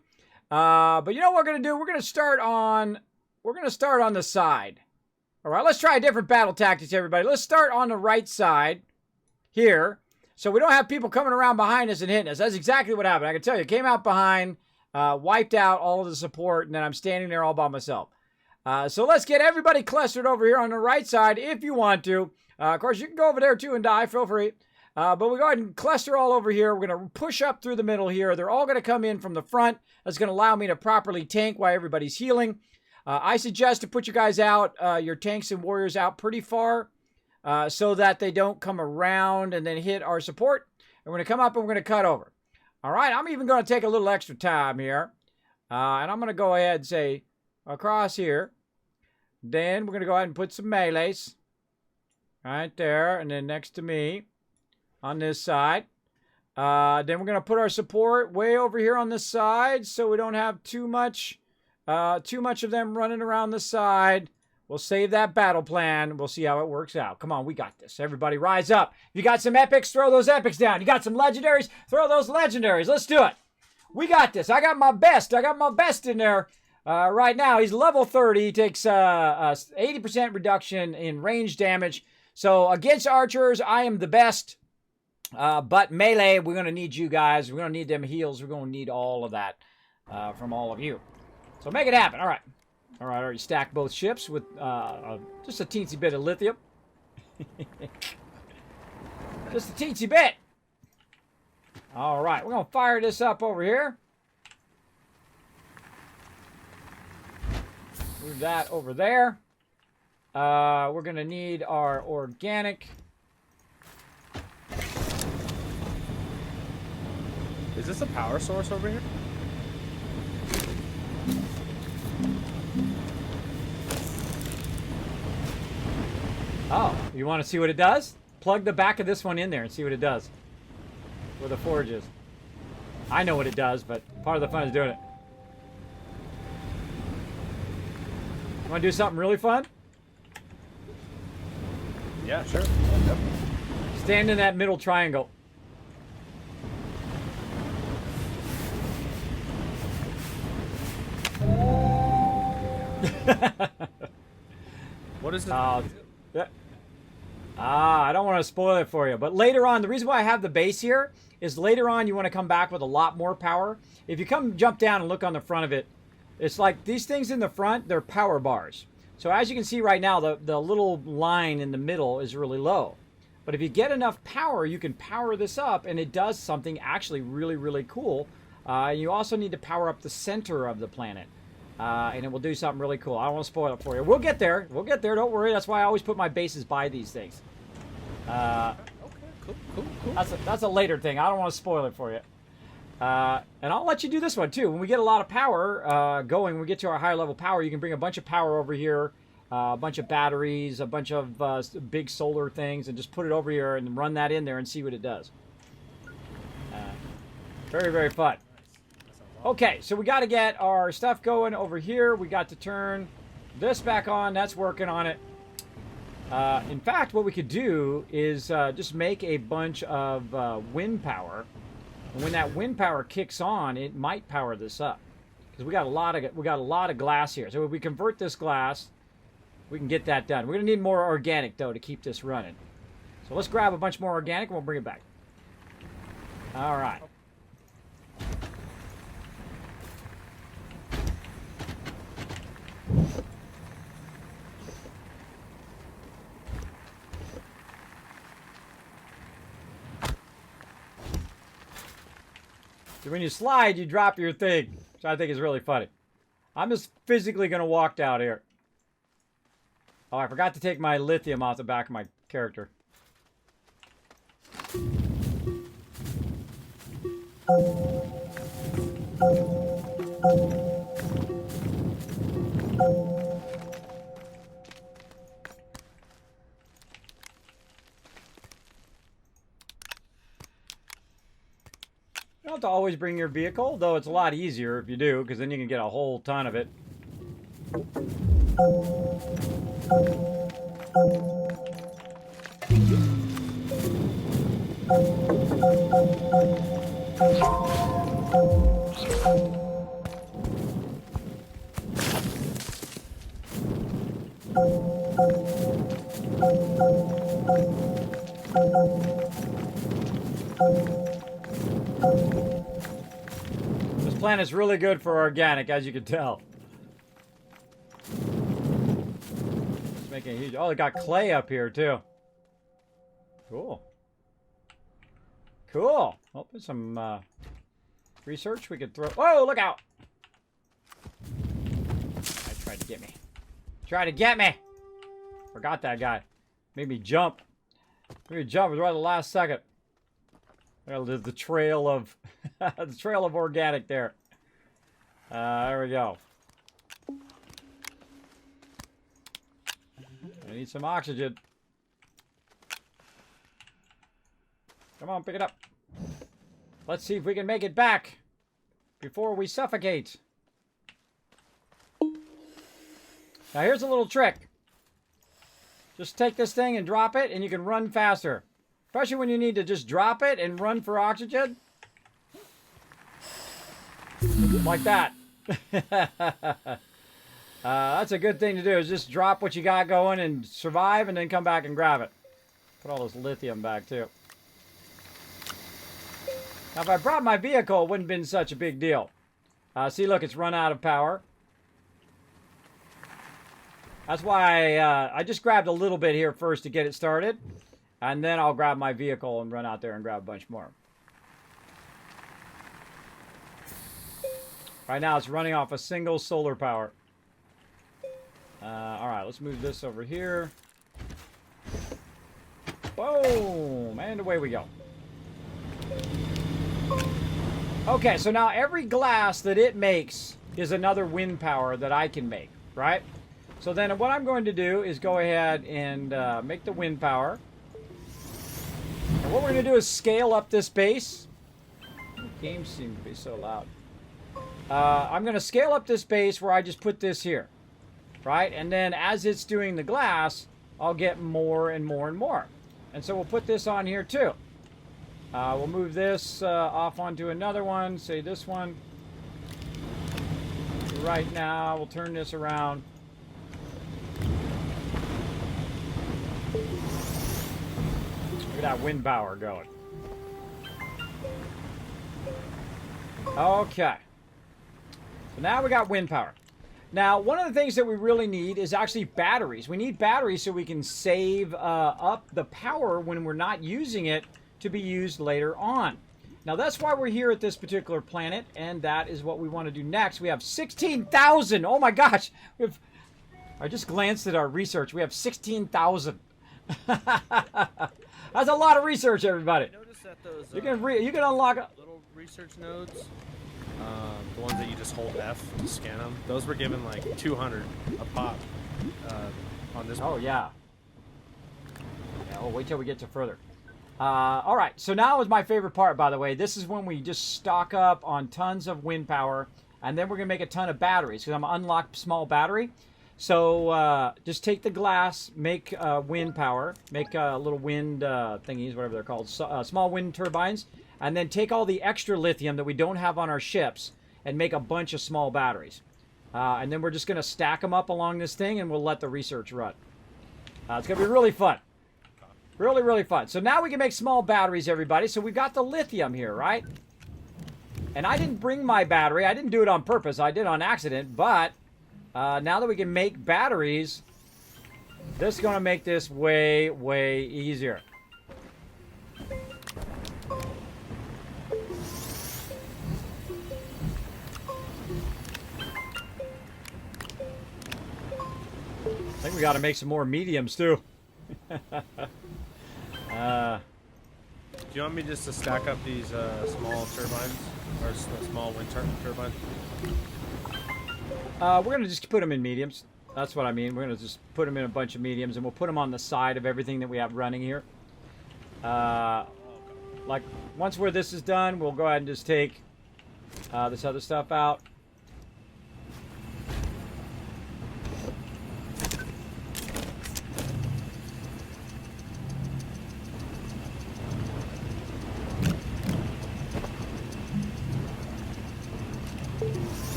But you know what we're going to do? We're going to start on the side. All right, let's try a different battle tactics, everybody. Let's start on the right side here. So we don't have people coming around behind us and hitting us. That's exactly what happened. I can tell you, came out behind, wiped out all of the support, and then I'm standing there all by myself. So let's get everybody clustered over here on the right side if you want to. Of course, you can go over there too and die. Feel free. But we go ahead and cluster all over here. We're going to push up through the middle here. They're all going to come in from the front. That's going to allow me to properly tank while everybody's healing. I suggest to put you guys out, your tanks and warriors out pretty far so that they don't come around and then hit our support. And we're going to come up and we're going to cut over. All right, I'm even going to take a little extra time here. And I'm going to go ahead and say across here. Then we're going to go ahead and put some melees right there. And then next to me on this side. Then we're going to put our support way over here on this side so we don't have too much of them running around the side. We'll save that battle plan. We'll see how it works out. Come on, we got this. Everybody rise up. You got some epics, throw those epics down. You got some legendaries, throw those legendaries. Let's do it. We got this. I got my best. I got my best in there right now. He's level 30. He takes 80% reduction in range damage. So against archers, I am the best. But melee, we're going to need you guys. We're going to need them heals. We're going to need all of that from all of you. So make it happen. All right. All right, I already stacked both ships with just a teensy bit of lithium. Just a teensy bit. All right, we're going to fire this up over here. Move that over there. We're going to need our organic. Is this a power source over here? Oh, you want to see what it does? Plug the back of this one in there and see what it does. Where the forge is. I know what it does, but part of the fun is doing it. You want to do something really fun? Yeah, sure. Yep. Stand in that middle triangle. What is it? Yeah. I don't want to spoil it for you, but later on, the reason why I have the base here is later on you want to come back with a lot more power. If you jump down and look on the front of it, it's like these things in the front, they're power bars. So as you can see right now, the little line in the middle is really low. But if you get enough power, you can power this up, and it does something actually really, really cool. You also need to power up the center of the planet. And it will do something really cool. I don't want to spoil it for you. We'll get there. We'll get there. Don't worry. That's why I always put my bases by these things. Okay, cool. That's a later thing. I don't want to spoil it for you. And I'll let you do this one too. When we get a lot of power going, when we get to our higher level power, you can bring a bunch of power over here, a bunch of batteries, a bunch of big solar things, and just put it over here and run that in there and see what it does. Very, very fun. Okay, so we got to get our stuff going over here. We got to turn this back on. That's working on it. In fact, what we could do is just make a bunch of wind power. And when that wind power kicks on, it might power this up. Because we got a lot of glass here. So if we convert this glass, we can get that done. We're going to need more organic, though, to keep this running. So let's grab a bunch more organic, and we'll bring it back. All right. So when you slide, you drop your thing, which I think is really funny. I'm just physically going to walk down here. Oh, I forgot to take my lithium off the back of my character. You don't have to always bring your vehicle, though it's a lot easier if you do, because then you can get a whole ton of it. This plant is really good for organic, as you can tell. making a huge... Oh, they got clay up here, too. Cool. Cool. Oh, there's some research we could throw... Whoa, look out! I tried to get me. Try to get me! Forgot that guy. Made me jump. Made me jump. It was right at the last second. Well, the trail of... the trail of organic there. There we go. I need some oxygen. Come on, pick it up. Let's see if we can make it back before we suffocate. Now here's a little trick. Just take this thing and drop it and you can run faster. Especially when you need to just drop it and run for oxygen. Like that. That's a good thing to do, is just drop what you got going and survive and then come back and grab it. Put all this lithium back too. Now if I brought my vehicle, it wouldn't have been such a big deal. See, look, it's run out of power. That's why I just grabbed a little bit here first to get it started. And then I'll grab my vehicle and run out there and grab a bunch more. Right now it's running off a single solar power. Alright, let's move this over here. Boom! And away we go. Okay, so now every glass that it makes is another wind power that I can make, right? So then what I'm going to do is go ahead and make the wind power. And what we're going to do is scale up this base. The games seem to be so loud. I'm going to scale up this base where I just put this here. Right? And then as it's doing the glass, I'll get more and more and more. And so we'll put this on here too. We'll move this off onto another one. Say this one. Right now, we'll turn this around. Look at that wind power going. Okay. So now we got wind power. Now, one of the things that we really need is actually batteries. We need batteries so we can save up the power when we're not using it to be used later on. Now, that's why we're here at this particular planet, and that is what we want to do next. We have 16,000. Oh my gosh. I just glanced at our research. We have 16,000. That's a lot of research, everybody. Notice that those, you can unlock little research nodes. The ones that you just hold F to scan them. Those were given like 200 a pop on this. Oh, yeah. Oh, wait till we get to further. All right, so now is my favorite part, by the way. This is when we just stock up on tons of wind power, and then we're going to make a ton of batteries, because I'm going to unlock small battery. So just take the glass, make wind power, make little wind thingies, whatever they're called, small wind turbines, and then take all the extra lithium that we don't have on our ships and make a bunch of small batteries. And then we're just going to stack them up along this thing, and we'll let the research run. It's going to be really fun. Really, really fun. So now we can make small batteries, everybody. So we've got the lithium here, right? And I didn't bring my battery. I didn't do it on purpose. I did on accident. But now that we can make batteries, this is going to make this way, way easier. I think we got to make some more mediums, too. Do you want me just to stack up these small turbines or small wind turbines? We're gonna just put them in mediums. That's what I mean. We're gonna just put them in a bunch of mediums, and we'll put them on the side of everything that we have running here. Like once where this is done, we'll go ahead and just take this other stuff out.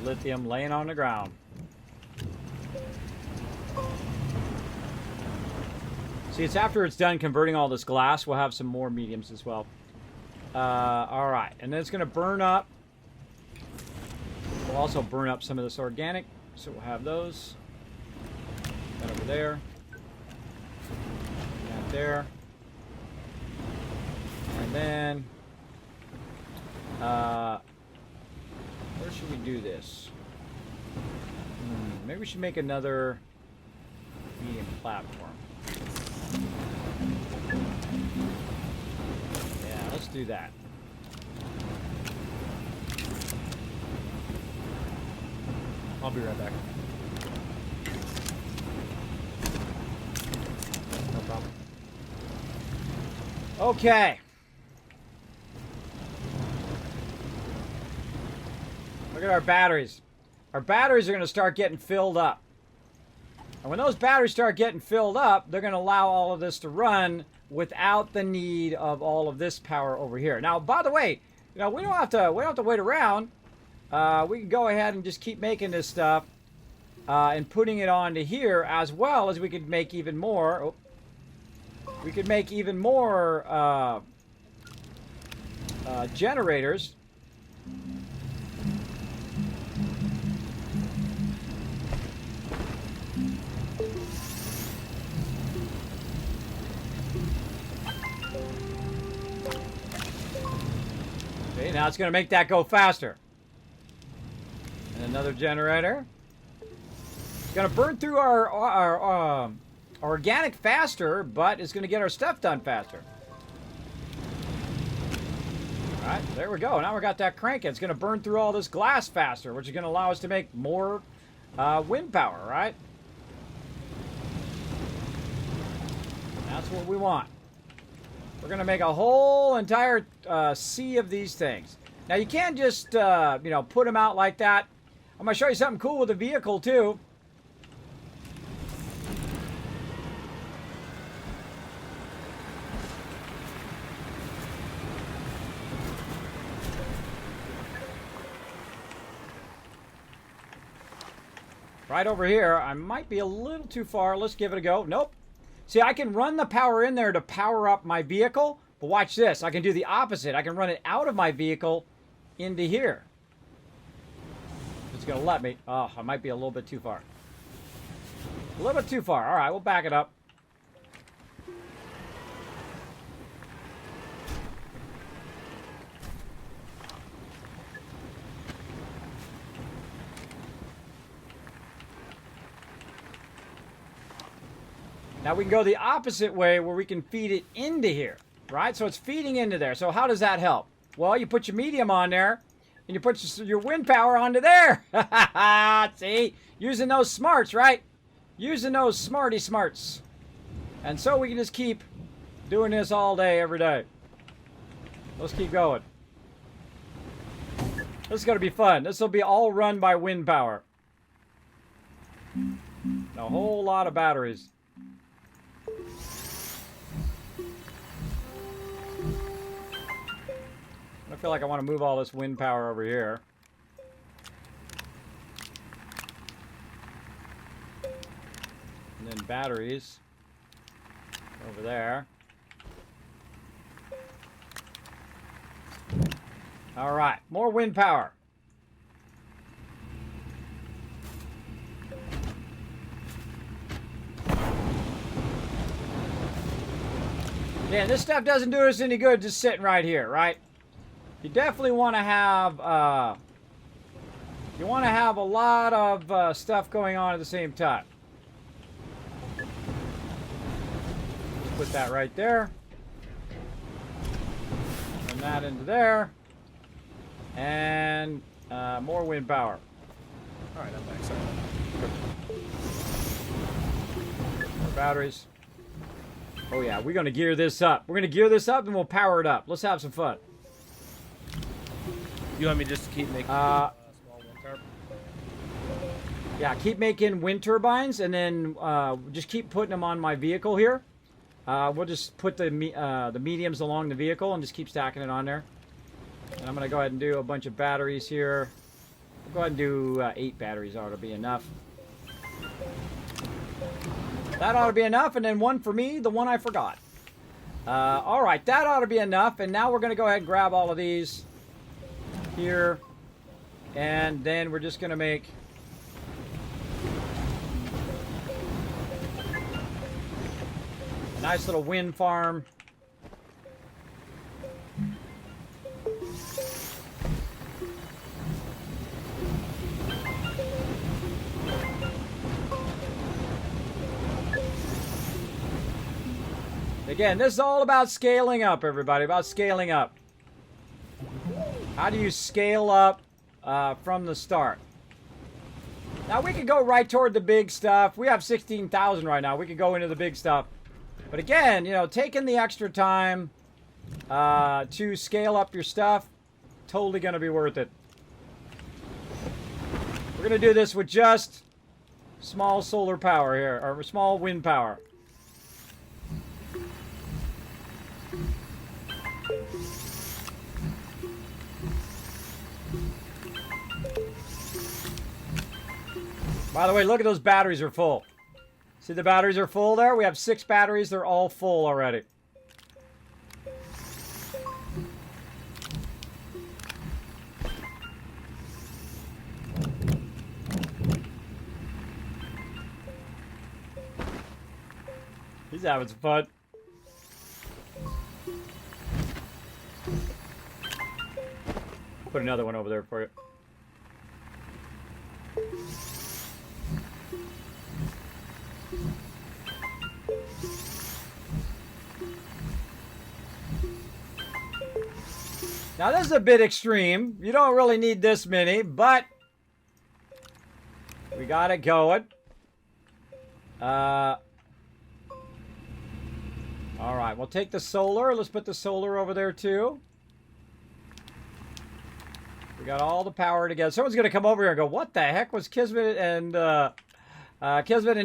Lithium laying on the ground. See, it's after it's done converting all this glass, we'll have some more mediums as well. All right, and then it's going to burn up We'll also burn up some of this organic, so we'll have those. That over there. That there. And then, where should we do this? Maybe we should make another medium platform. Yeah, let's do that. I'll be right back. No problem. Okay. Look at our batteries. Our batteries are going to start getting filled up. And when those batteries start getting filled up, they're going to allow all of this to run without the need of all of this power over here. Now, by the way, you know, we don't have to wait around. We can go ahead and just keep making this stuff and putting it onto here, as well as we could make even more. Oh, we could make even more generators. Okay, now it's going to make that go faster. And another generator. It's going to burn through our organic faster, but it's going to get our stuff done faster. All right, there we go. Now we got that cranking. It's going to burn through all this glass faster, which is going to allow us to make more wind power, right? That's what we want. We're going to make a whole entire sea of these things. Now, you can't just, you know, put them out like that. I'm going to show you something cool with the vehicle, too. Right over here. I might be a little too far. Let's give it a go. Nope. See, I can run the power in there to power up my vehicle, but watch this. I can do the opposite. I can run it out of my vehicle into here. It's going to let me. Oh, I might be a little bit too far. A little bit too far. All right, we'll back it up. Now we can go the opposite way where we can feed it into here, right? So it's feeding into there. So how does that help? Well, you put your medium on there, and you put your wind power onto there. See? Using those smarts, right? Using those smarty smarts. And so we can just keep doing this all day, every day. Let's keep going. This is going to be fun. This will be all run by wind power. A whole lot of batteries. I feel like I want to move all this wind power over here. And then batteries over there. All right, more wind power. Yeah, this stuff doesn't do us any good just sitting right here, right? You definitely want to have a lot of stuff going on at the same time. Put that right there. And that into there. And more wind power. All right, I'm back. Sorry. More batteries. Oh yeah, we're going to gear this up. We're going to gear this up and we'll power it up. Let's have some fun. You want me just to keep making small wind turbines? Yeah, keep making wind turbines, and then just keep putting them on my vehicle here. We'll just put the mediums along the vehicle and just keep stacking it on there. And I'm going to go ahead and do a bunch of batteries here. We'll go ahead and do 8 batteries. Ought to be enough. That ought to be enough, and then one for me, the one I forgot. All right, that ought to be enough, and now we're going to go ahead and grab all of these here. And then we're just going to make a nice little wind farm. Again, this is all about scaling up, everybody. About scaling up. How do you scale up from the start? Now, we could go right toward the big stuff. We have 16,000 right now. We could go into the big stuff. But again, you know, taking the extra time to scale up your stuff, totally going to be worth it. We're going to do this with just small solar power here, or small wind power. By the way, look at those batteries are full. See the batteries are full there? We have 6 batteries. They're all full already. He's having some fun. Put another one over there for you. Now, this is a bit extreme. You don't really need this many, but we got it going. All right, we'll take the solar. Let's put the solar over there, too. We got all the power together. Someone's going to come over here and go, what the heck was Kismet and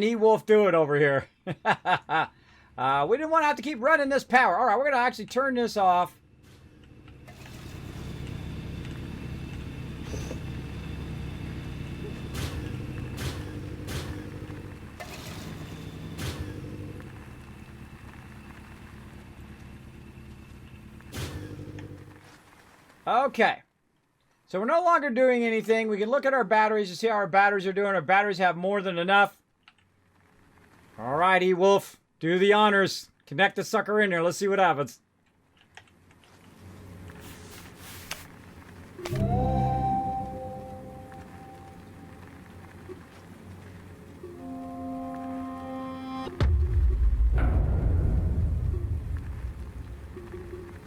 E-Wolf doing over here? We didn't want to have to keep running this power. All right, we're going to actually turn this off. Okay, so we're no longer doing anything. We can look at our batteries to see how our batteries are doing. Our batteries have more than enough. All right, E-Wolf, do the honors. Connect the sucker in there. Let's see what happens.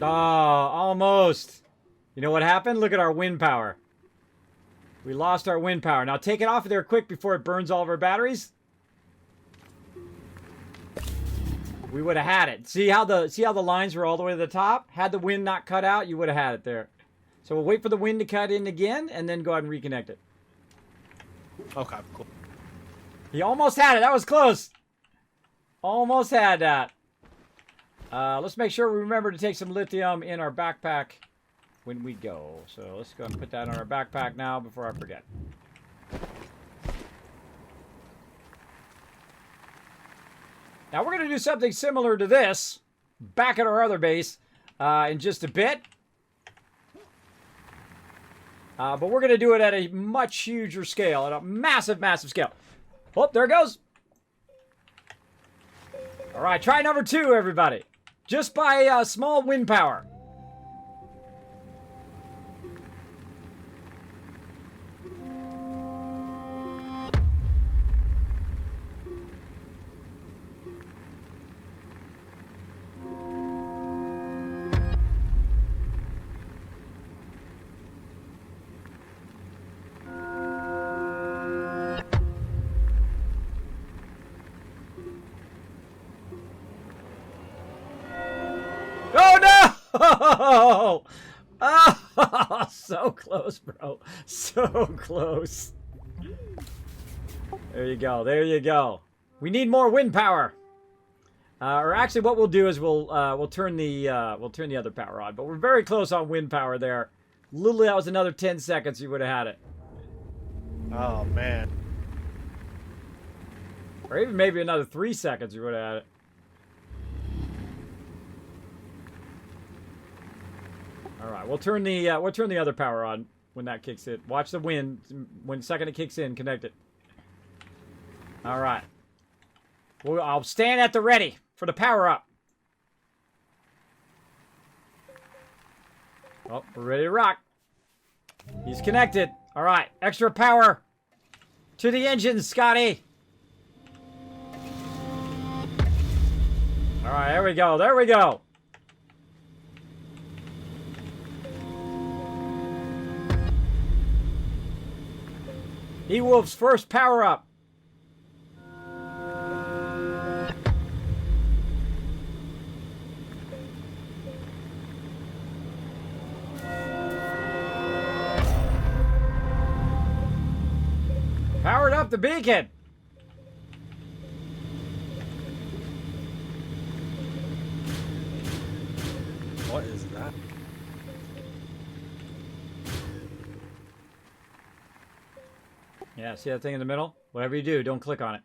Oh, almost. You know what happened? Look at our wind power. We lost our wind power. Now take it off of there quick before it burns all of our batteries. We would have had it. See how the lines were all the way to the top? Had the wind not cut out, you would have had it there. So we'll wait for the wind to cut in again and then go ahead and reconnect it. Okay, cool. He almost had it. That was close. Almost had that. Let's make sure we remember to take some lithium in our backpack when we go. So let's go and put that on our backpack now before I forget. Now we're going to do something similar to this back at our other base in just a bit. But we're going to do it at a much huger scale, at a massive, massive scale. Oh, there it goes. All right, try number 2, everybody. Just by small wind power. Oh, oh, so close, bro. So close. There you go. There you go. We need more wind power. Or actually, what we'll do is we'll turn the other power on. But we're very close on wind power there. Literally, that was another 10 seconds. You would have had it. Oh man. Or even maybe another 3 seconds. You would have had it. All right, we'll turn the other power on. when that kicks in. Watch the wind. When the second it kicks in, connect it. All right. Well, I'll stand at the ready for the power up. Oh, we're ready to rock. He's connected. All right. Extra power to the engines, Scotty. All right. There we go. There we go. E-Wolf's first power up. Powered up the beacon. What is that? Yeah, see that thing in the middle? Whatever you do, don't click on it.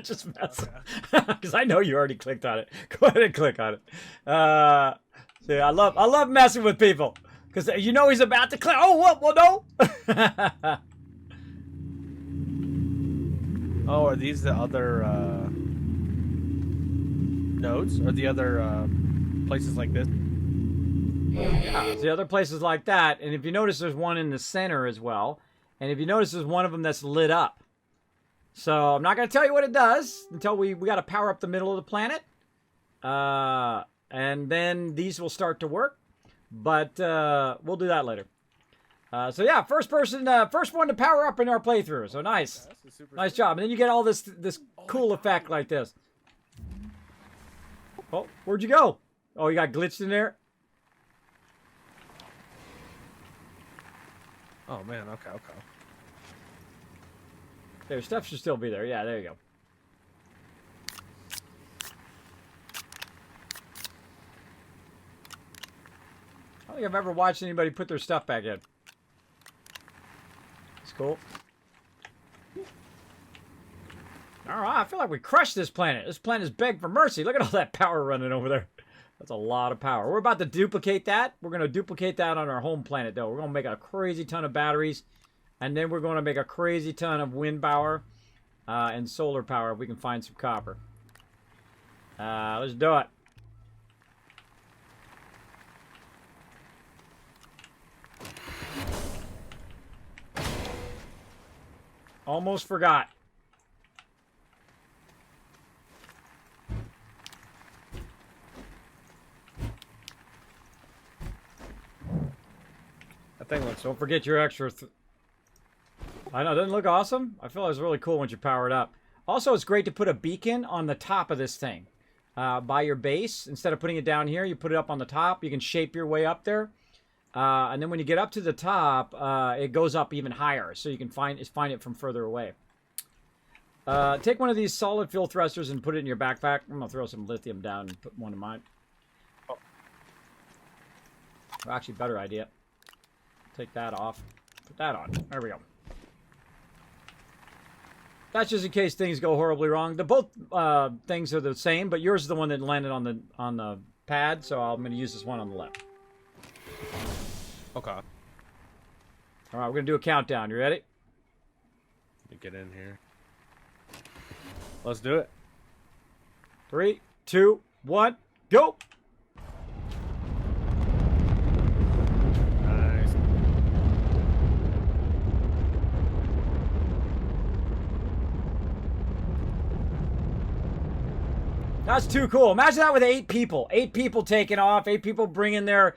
Just mess. Because I know you already clicked on it. Go ahead and click on it. See, I love messing with people. Because you know he's about to click. Oh, what? Well, no. Oh, are these the other nodes? Or the other places like this? Yeah, it's the other places like that. And if you notice, there's one in the center as well. And if you notice, there's one of them that's lit up. So I'm not going to tell you what it does until we got to power up the middle of the planet. And then these will start to work. But we'll do that later. So yeah, first one to power up in our playthrough. So nice. Nice job. And then you get all this cool effect like this. Oh, where'd you go? Oh, you got glitched in there? Oh man, okay. There, stuff should still be there. Yeah, there you go. I don't think I've ever watched anybody put their stuff back in. It's cool. Alright, I feel like we crushed this planet. This planet is begging for mercy. Look at all that power running over there. That's a lot of power. We're about to duplicate that. We're going to duplicate that on our home planet, though. We're going to make a crazy ton of batteries. And then we're going to make a crazy ton of wind power and solar power if we can find some copper. Let's do it. Almost forgot. That thing looks. Don't forget your extra. I know, doesn't it look awesome? I feel like it's really cool once you power it up. Also, it's great to put a beacon on the top of this thing by your base. Instead of putting it down here, you put it up on the top. You can shape your way up there. And then when you get up to the top, it goes up even higher, so you can find it from further away. Take one of these solid fuel thrusters and put it in your backpack. I'm going to throw some lithium down and put one in mine. Oh. Well, actually, better idea. Take that off. Put that on. There we go. That's just in case things go horribly wrong. Both things are the same, but yours is the one that landed on the pad, so I'm going to use this one on the left. Okay. All right, we're going to do a countdown. You ready? Let me get in here. Let's do it. 3, 2, 1, go! Nice. That's too cool. Imagine that with 8 people. 8 people taking off. 8 people bringing their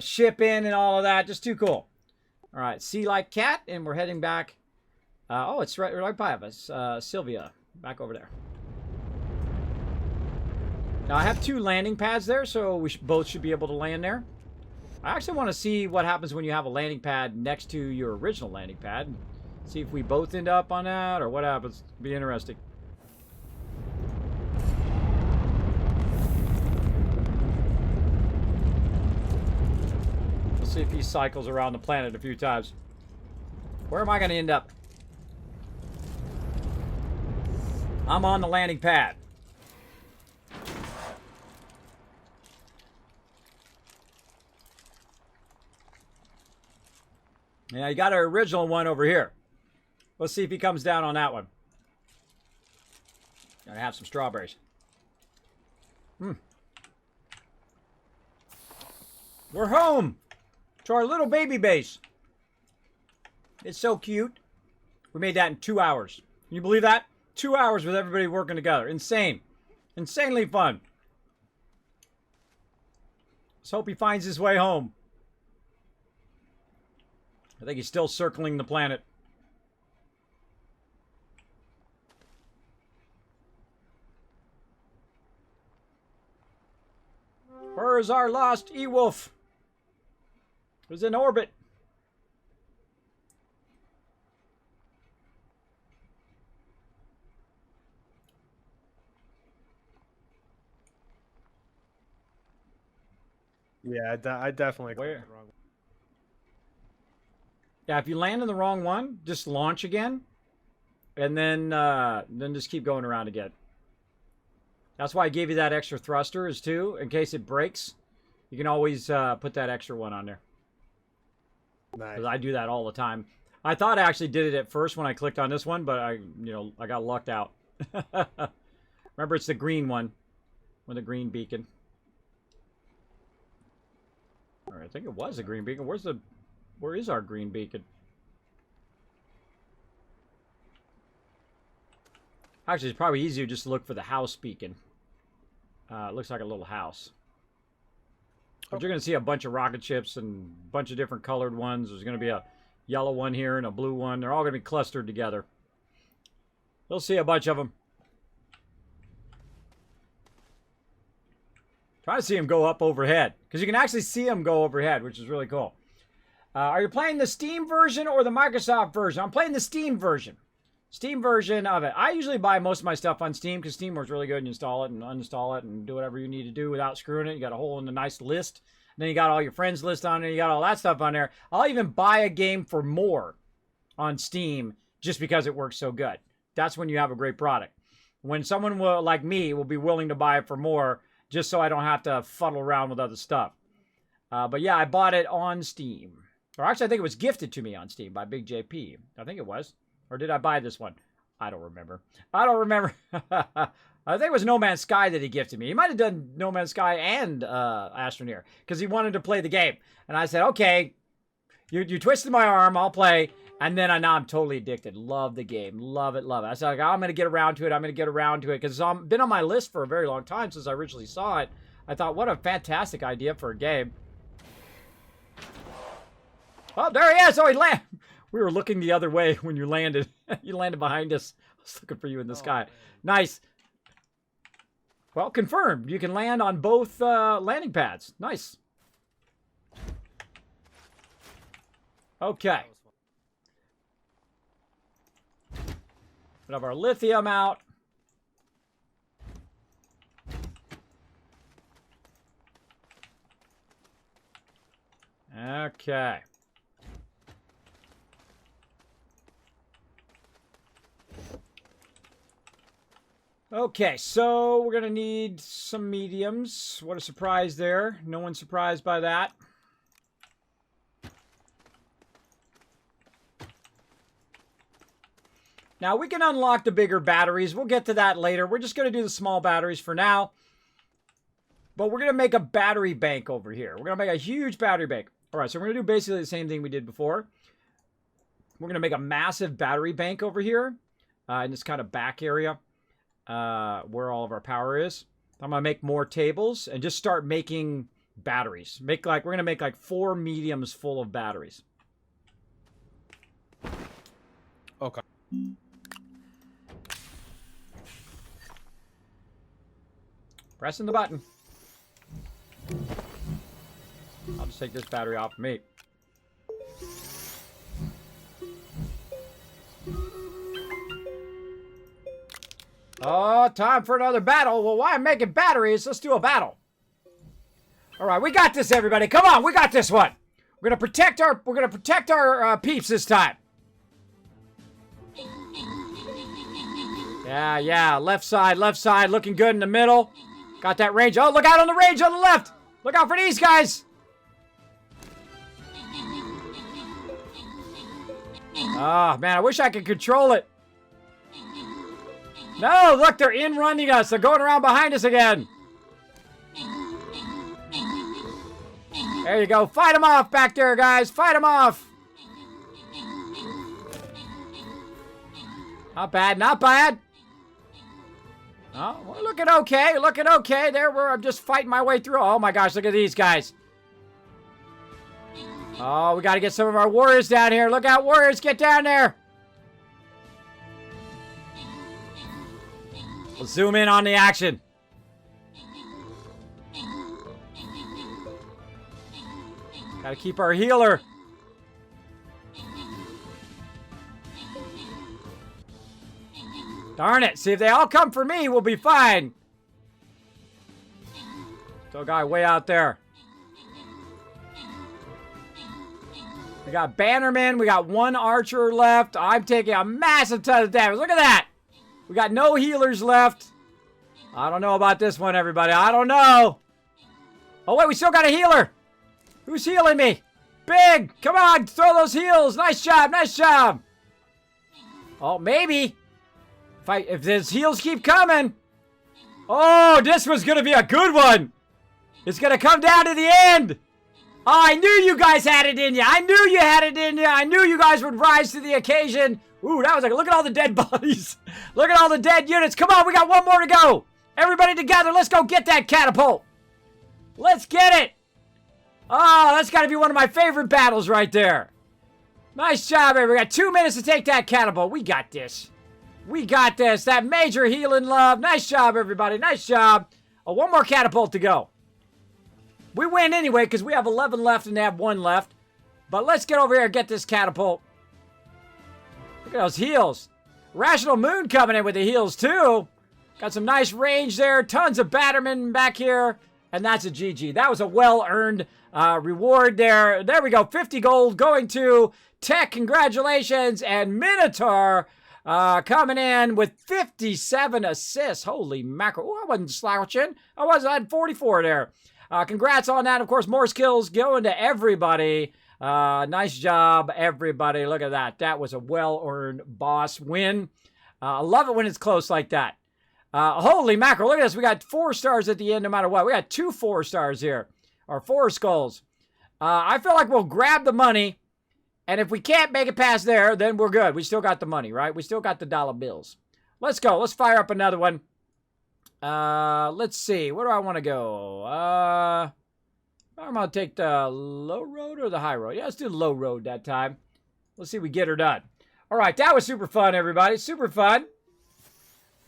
ship in and all of that. Just too cool. All right, sea like cat, and we're heading back. Oh, it's right by us. Sylvia, back over there. Now, I have 2 landing pads there, so we both should be able to land there. I actually want to see what happens when you have a landing pad next to your original landing pad. See if we both end up on that, or what happens. It'll be interesting. We'll see if he cycles around the planet a few times. Where am I going to end up? I'm on the landing pad. Yeah, you got our original one over here. Let's see if he comes down on that one. Gotta have some strawberries. We're home to our little baby base. It's so cute. We made that in 2 hours. Can you believe that? 2 hours with everybody working together. Insane. Insanely fun. Let's hope he finds his way home. I think he's still circling the planet. Where is our lost E-Wolf? It was in orbit. Yeah, I definitely clicked Where? the wrong one. Yeah, if you land in the wrong one, just launch again, and then just keep going around again. That's why I gave you that extra thruster, is too, in case it breaks. You can always put that extra one on there. Nice. Because I do that all the time. I thought I actually did it at first when I clicked on this one, but I got lucked out. Remember, it's the green one with the green beacon. All right, I think it was the green beacon. Where is our green beacon? Actually, it's probably easier just to look for the house beacon. It looks like a little house. But you're going to see a bunch of rocket ships and a bunch of different colored ones. There's going to be a yellow one here and a blue one. They're all going to be clustered together. You'll see a bunch of them. Try to see them go up overhead, because you can actually see them go overhead, which is really cool. Are you playing the Steam version or the Microsoft version? I'm playing the Steam version. Steam version of it. I usually buy most of my stuff on Steam because Steam works really good. You install it and uninstall it and do whatever you need to do without screwing it. You got a whole in a nice list. And then you got all your friends list on there. You got all that stuff on there. I'll even buy a game for more on Steam just because it works so good. That's when you have a great product. When someone like me will be willing to buy it for more just so I don't have to fuddle around with other stuff. But yeah, I bought it on Steam. Or actually, I think it was gifted to me on Steam by Big JP. I think it was. Or did I buy this one? I don't remember. I think it was No Man's Sky that he gifted me. He might have done No Man's Sky and Astroneer because he wanted to play the game. And I said, okay, you twisted my arm, I'll play. And then now I'm totally addicted. Love the game. Love it, love it. I said, I'm going to get around to it. I'm going to get around to it because it's been on my list for a very long time since I originally saw it. I thought, what a fantastic idea for a game. Oh, there he is. Oh, he landed. We were looking the other way when you landed. You landed behind us. I was looking for you in the sky. Man. Nice. Well, confirmed. You can land on both landing pads. Nice. Okay. We have our lithium out. Okay. Okay, so we're going to need some mediums. What a surprise there. No one's surprised by that. Now, we can unlock the bigger batteries. We'll get to that later. We're just going to do the small batteries for now. But we're going to make a battery bank over here. We're going to make a huge battery bank. All right, so we're going to do basically the same thing we did before. We're going to make a massive battery bank over here in this kind of back area where all of our power is. I'm going to make more tables and just start making batteries. We're going to make like 4 mediums full of batteries. Okay. Pressing the button. I'll just take this battery off of me. Oh, time for another battle. Well, why I'm making batteries? Let's do a battle. All right, we got this, everybody. Come on, we got this one. We're gonna protect our peeps this time. Yeah. Left side, looking good in the middle. Got that range. Oh, look out on the range on the left. Look out for these guys. Oh, man, I wish I could control it. No, look, they're in-running us. They're going around behind us again. There you go. Fight them off back there, guys. Fight them off. Not bad, not bad. Oh, we're looking okay, looking okay. There, I'm just fighting my way through. Oh my gosh, look at these guys. Oh, we got to get some of our warriors down here. Look out, warriors, get down there. We'll zoom in on the action. Got to keep our healer. Darn it. See, if they all come for me, we'll be fine. Still a guy way out there. We got Bannerman. We got one archer left. I'm taking a massive ton of damage. Look at that. We got no healers left. I don't know about this one, everybody. I don't know. Oh, wait. We still got a healer. Who's healing me? Big. Come on. Throw those heals. Nice job. Nice job. Oh, maybe. If these heals keep coming. Oh, this was going to be a good one. It's going to come down to the end. Oh, I knew you guys had it in you. I knew you had it in you. I knew you guys would rise to the occasion. Ooh, that was like, look at all the dead bodies. Look at all the dead units. Come on, we got one more to go. Everybody together, let's go get that catapult. Let's get it. Oh, that's got to be one of my favorite battles right there. Nice job, everybody. We got 2 minutes to take that catapult. We got this. We got this. That major healing love. Nice job, everybody. Nice job. Oh, one more catapult to go. We win anyway because we have 11 left and they have 1 left. But let's get over here and get this catapult. Look at those heals. Rational Moon coming in with the heals too. Got some nice range there. Tons of Battermen back here. And that's a GG. That was a well-earned reward there. There we go. 50 gold going to Tech. Congratulations. And Minotaur coming in with 57 assists. Holy mackerel. Oh, I wasn't slouching. I had 44 there. Congrats on that. Of course, more skills going to everybody. Nice job, everybody. Look at that. That was a well-earned boss win. I love it when it's close like that. Holy mackerel. Look at this. We got 4 stars at the end no matter what. We got 2 4 stars here. Or 4 skulls. I feel like we'll grab the money. And if we can't make it past there, then we're good. We still got the money, right? We still got the dollar bills. Let's go. Let's fire up another one. Let's see. Where do I want to go? I'm going to take the low road or the high road. Yeah, let's do the low road that time. Let's see if we get her done. All right, that was super fun, everybody. Super fun.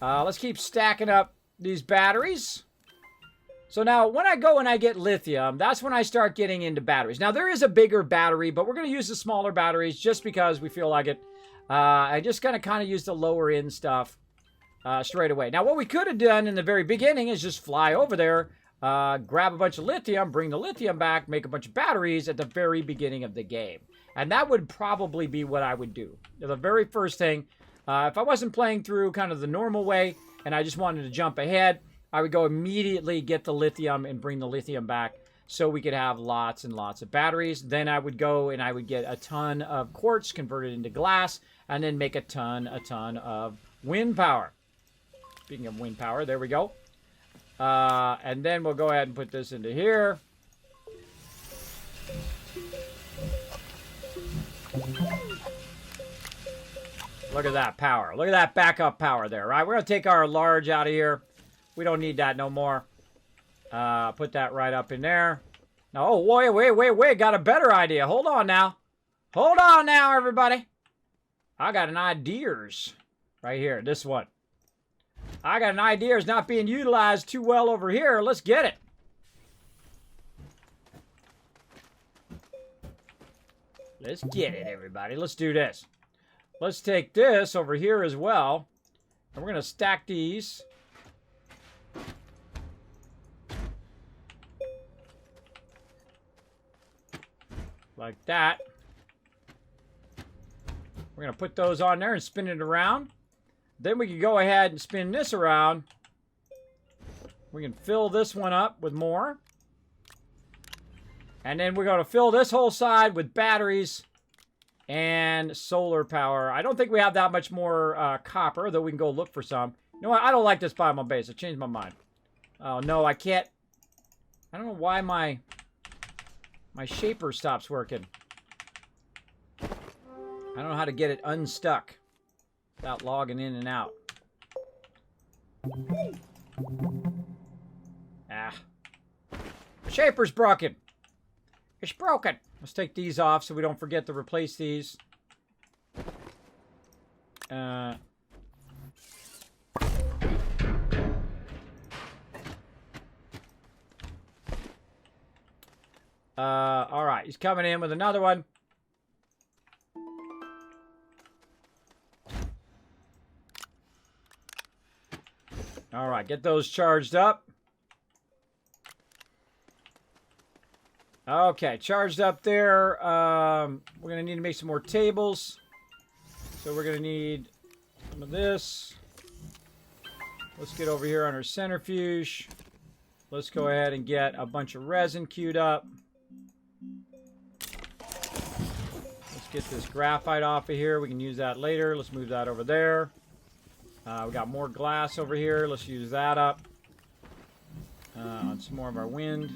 Let's keep stacking up these batteries. So now, when I go and I get lithium, that's when I start getting into batteries. Now, there is a bigger battery, but we're going to use the smaller batteries just because we feel like it. I just going to kind of use the lower end stuff straight away. Now, what we could have done in the very beginning is just fly over there, grab a bunch of lithium, bring the lithium back, make a bunch of batteries at the very beginning of the game. And that would probably be what I would do. The very first thing, if I wasn't playing through kind of the normal way and I just wanted to jump ahead, I would go immediately get the lithium and bring the lithium back so we could have lots and lots of batteries. Then I would go and I would get a ton of quartz converted into glass and then make a ton of wind power. Speaking of wind power, there we go. And then we'll go ahead and put this into here. Look at that power. Look at that backup power there, right? We're going to take our large out of here. We don't need that no more. Put that right up in there. Now, oh, wait. Got a better idea. Hold on now. Hold on now, everybody. I got an ideas right here. This one. I got an idea is not being utilized too well over here. Let's get it. Let's get it, everybody. Let's do this. Let's take this over here as well. And we're going to stack these. Like that. We're going to put those on there and spin it around. Then we can go ahead and spin this around. We can fill this one up with more. And then we're going to fill this whole side with batteries. and solar power. I don't think we have that much more copper, though we can go look for some. You know what? I don't like this biome on base. I changed my mind. Oh, no, I can't. I don't know why my shaper stops working. I don't know how to get it unstuck without logging in and out. Ah. Shaper's broken. It's broken. Let's take these off so we don't forget to replace these. All right, he's coming in with another one. All right, get those charged up. Okay, charged up there. We're going to need to make some more tables. So we're going to need some of this. Let's get over here on our centrifuge. Let's go ahead and get a bunch of resin queued up. Let's get this graphite off of here. We can use that later. Let's move that over there. We got more glass over here. Let's use that up on some more of our wind.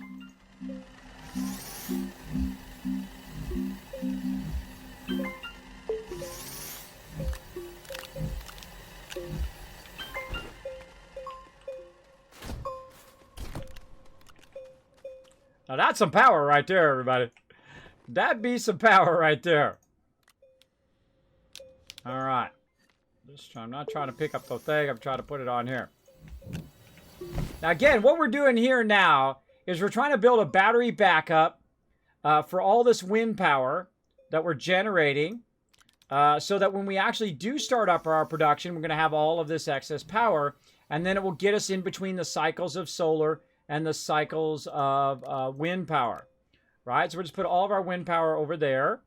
Now that's some power right there, everybody. That'd be some power right there. All right. I'm not trying to pick up the thing. I'm trying to put it on here. Now, again, what we're doing here now is we're trying to build a battery backup for all this wind power that we're generating so that when we actually do start up our production, we're going to have all of this excess power, and then it will get us in between the cycles of solar and the cycles of wind power, right? So we'll just put all of our wind power over there.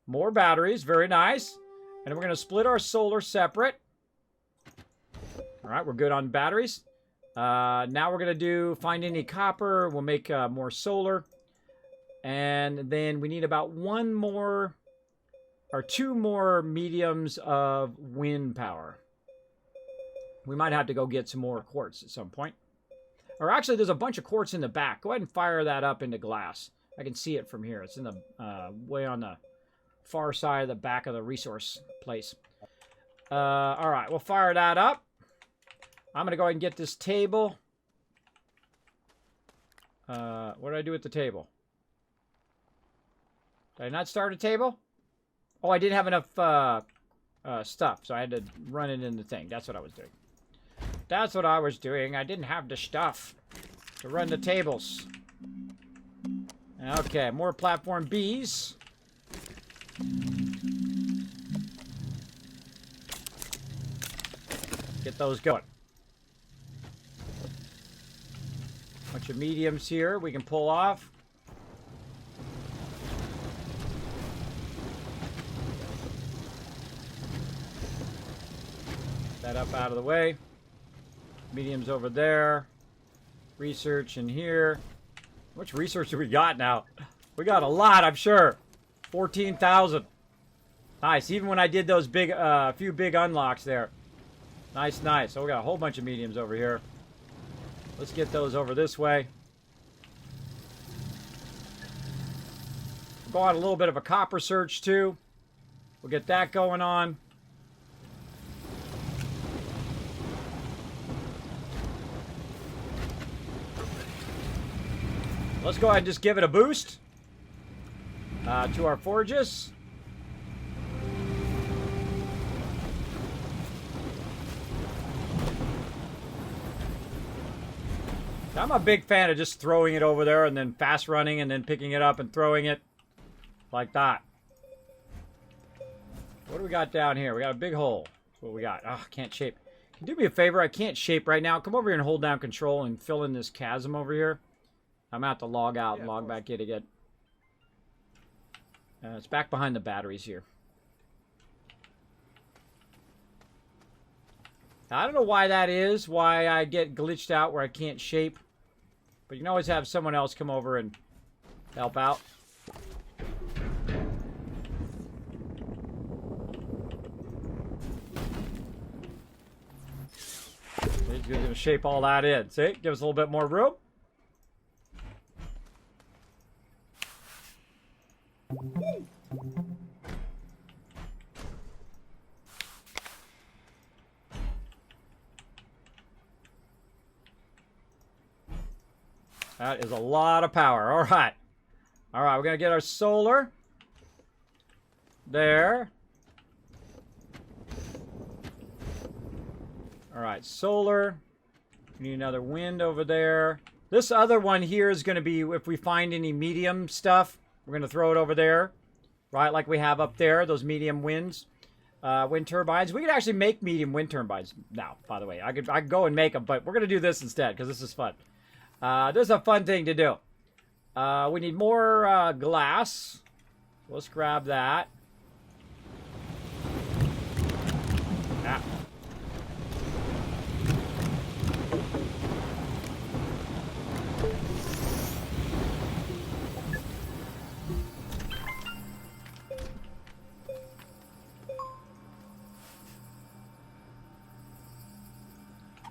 More batteries, very nice. And we're going to split our solar separate. All right, we're good on batteries. Now we're going to find any copper. We'll make more solar. And then we need about one more or two more mediums of wind power. We might have to go get some more quartz at some point. Or actually, there's a bunch of quartz in the back. Go ahead and fire that up into glass. I can see it from here. It's in the way on the far side of the back of the resource place. All right, we'll fire that up. I'm going to go ahead and get this table. What did I do with the table? Did I not start a table? Oh, I didn't have enough stuff, so I had to run it in the thing. That's what I was doing. That's what I was doing. I didn't have the stuff to run the tables. Okay, more platform Bs. Get those going. Bunch of mediums here we can pull off. That up out of the way. Mediums over there. Research in here. How much research do we got now? We got a lot, I'm sure. 14,000. Nice. Even when I did those big, few big unlocks there. Nice, nice. So we got a whole bunch of mediums over here. Let's get those over this way. We'll go on a little bit of a copper search too. We'll get that going on. Let's go ahead and just give it a boost to our forges. I'm a big fan of just throwing it over there and then fast running and then picking it up and throwing it like that. What do we got down here? We got a big hole. That's what we got. Oh, I can't shape. Can you do me a favor? I can't shape right now. Come over here and hold down control and fill in this chasm over here. I'm going to have to log out and log back in again. It's back behind the batteries here. Now, I don't know why that is, why I get glitched out where I can't shape. But you can always have someone else come over and help out. gonna shape all that in. See, give us a little bit more room. That is a lot of power. All right. All right, we're going to get our solar. There. All right, solar. We need another wind over there. This other one here is going to be, if we find any medium stuff, we're going to throw it over there. Right, like we have up there, those medium winds. Wind turbines. We could actually make medium wind turbines now, by the way. I could go and make them, but we're going to do this instead because this is fun. This is a fun thing to do. We need more glass. Let's grab that. Ah.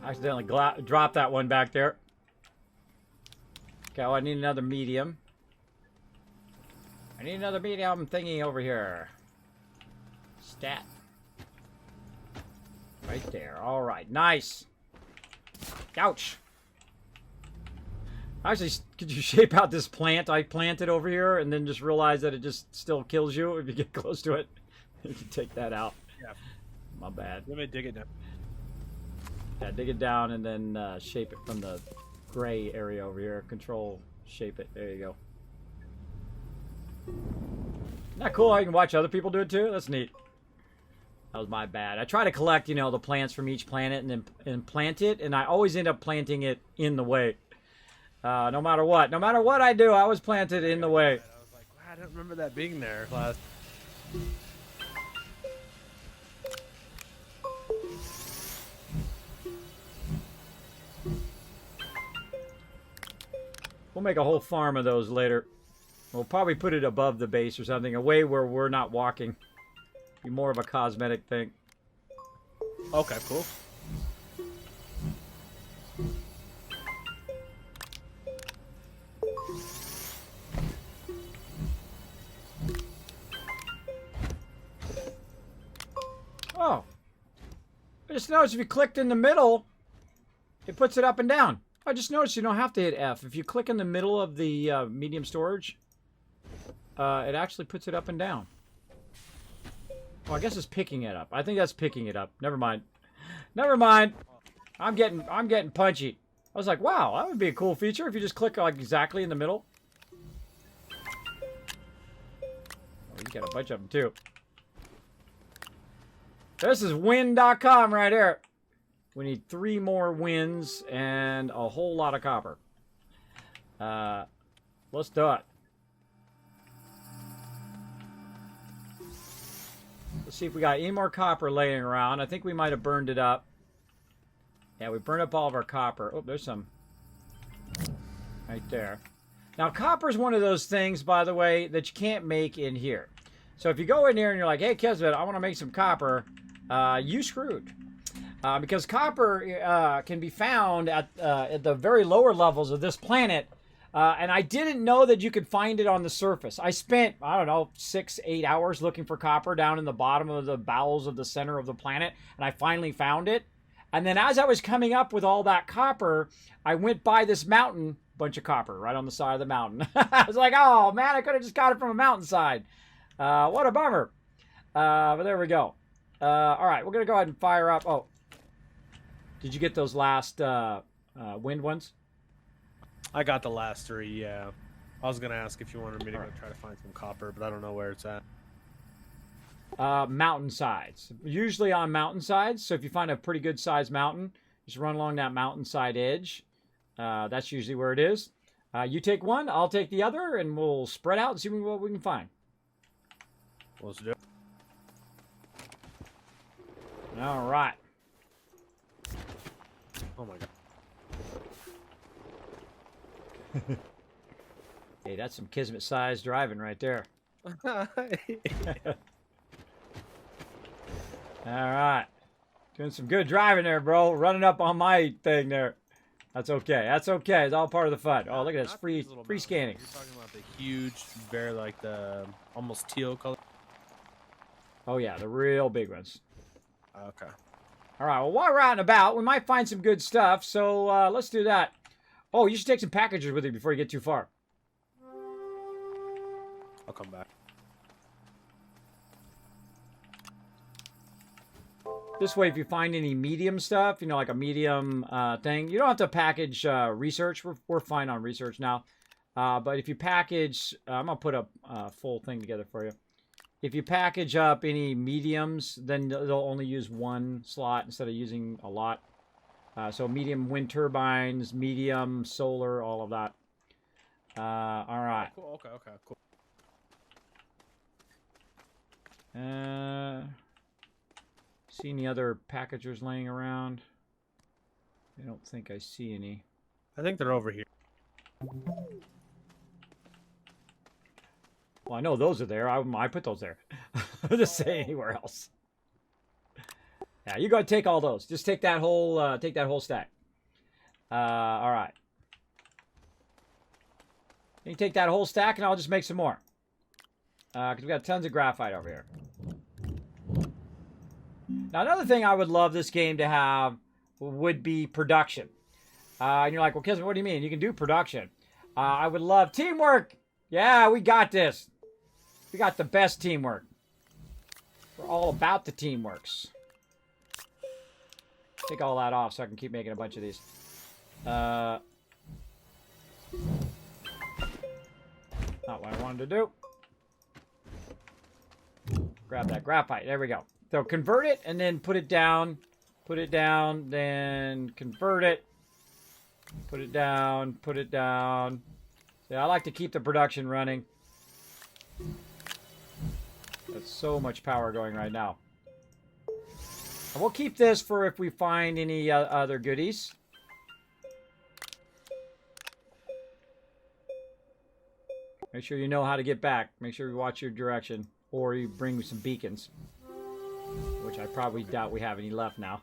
Accidentally dropped that one back there. Okay, well, I need another medium. I need another medium thingy over here. Stat. Right there. All right, nice. Ouch. Actually, could you shape out this plant I planted over here and then just realize that it just still kills you if you get close to it? You can take that out. Yeah. My bad. Let me dig it down. Yeah, dig it down and then shape it from the gray area over here. Control, shape it. There you go. Isn't that cool? I can watch other people do it too. That's neat. That was my bad. I try to collect, you know, the plants from each planet and plant it, and I always end up planting it in the way. No matter what. No matter what I do, I always plant it in the way. I was like, wow, I don't remember that being there last. We'll make a whole farm of those later. We'll probably put it above the base or something, away where we're not walking. Be more of a cosmetic thing. Okay, cool. Oh. I just noticed if you clicked in the middle, it puts it up and down. I just noticed you don't have to hit F. If you click in the middle of the medium storage, it actually puts it up and down. Oh, I guess it's picking it up. I think that's picking it up. Never mind. Never mind. I'm getting punchy. I was like, wow, that would be a cool feature if you just click like exactly in the middle. Oh, you got a bunch of them too. This is win.com right here. We need 3 more wins and a whole lot of copper. Let's do it. Let's see if we got any more copper laying around. I think we might have burned it up. Yeah, we burned up all of our copper. Oh, there's some right there. Now, copper is one of those things, by the way, that you can't make in here. So if you go in here and you're like, hey, Kismet, I want to make some copper, you screwed. Because copper can be found at the very lower levels of this planet. And I didn't know that you could find it on the surface. I spent, I don't know, 6-8 hours looking for copper down in the bottom of the bowels of the center of the planet. And I finally found it. And then as I was coming up with all that copper, I went by this mountain, bunch of copper right on the side of the mountain. I was like, oh, man, I could have just got it from a mountainside. What a bummer. But there we go. All right, we're going to go ahead and fire up. Oh, did you get those last wind ones? I got the last 3, yeah. I was going to ask if you wanted me to go try to find some copper, but I don't know where it's at. Mountainsides. Usually on mountainsides. So if you find a pretty good sized mountain, just run along that mountainside edge. That's usually where it is. You take one, I'll take the other, and we'll spread out and see what we can find. Let's do it. All right. Oh my god. Hey, that's some Kismet size driving right there. All right. Doing some good driving there, bro. Running up on my thing there. That's okay. That's okay. It's all part of the fun. Oh, look at this. Not Free these little free mountains. scanning. You're talking about the huge, very like the almost teal color. Oh, yeah. The real big ones. Okay. All right. Well, while we're out and about, we might find some good stuff. So let's do that. Oh, you should take some packages with you before you get too far. I'll come back. This way, if you find any medium stuff, you know, like a medium thing, you don't have to package research. We're fine on research now. But if you package, I'm going to put a full thing together for you. If you package up any mediums, then they'll only use one slot instead of using a lot. So medium wind turbines, medium solar, all of that. All right. Cool. Okay. Cool. See any other packagers laying around? I don't think I see any. I think they're over here. Well, I know those are there. I put those there. I'll just say anywhere else. Yeah, you go ahead and take all those. Just take that whole stack. All right. You can take that whole stack, and I'll just make some more. Because we've got tons of graphite over here. Now, another thing I would love this game to have would be production. And you're like, well, Kismet, what do you mean? You can do production. I would love teamwork. Yeah, we got this. We got the best teamwork. We're all about the teamworks. Take all that off so I can keep making a bunch of these. Not what I wanted to do. Grab that graphite. There we go. So convert it and then put it down. Put it down, then convert it. Put it down, put it down. Yeah, I like to keep the production running. That's so much power going right now. And we'll keep this for if we find any other goodies. Make sure you know how to get back. Make sure you watch your direction. Or you bring some beacons. Which I probably doubt we have any left now.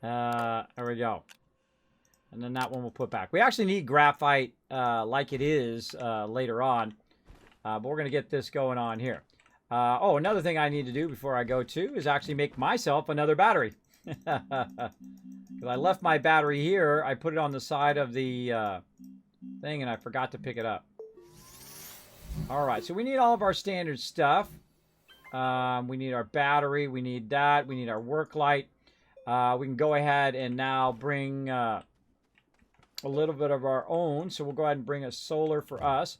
There we go. And then that one we'll put back. We actually need graphite like it is later on. But we're going to get this going on here. Oh, another thing I need to do before I go to is actually make myself another battery. Because I left my battery here. I put it on the side of the thing and I forgot to pick it up. Alright, so we need all of our standard stuff. We need our battery. We need that. We need our work light. We can go ahead and now bring a little bit of our own. So we'll go ahead and bring a solar for us.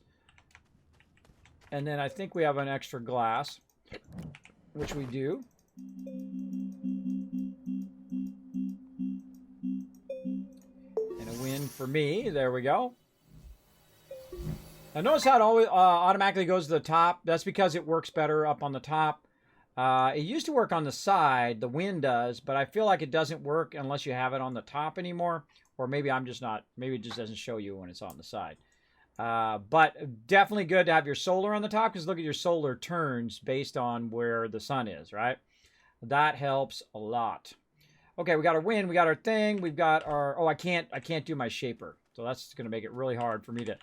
And then I think we have an extra glass, which we do. And a win for me. There we go. Now notice how it always automatically goes to the top. That's because it works better up on the top. It used to work on the side, the wind does, but I feel like it doesn't work unless you have it on the top anymore. Or maybe I'm just not, maybe it just doesn't show you when it's on the side. But definitely good to have your solar on the top, because look at your solar turns based on where the sun is, right? That helps a lot. Okay, we got our wind, we got our thing, we've got our, oh, I can't do my shaper. So that's going to make it really hard for me to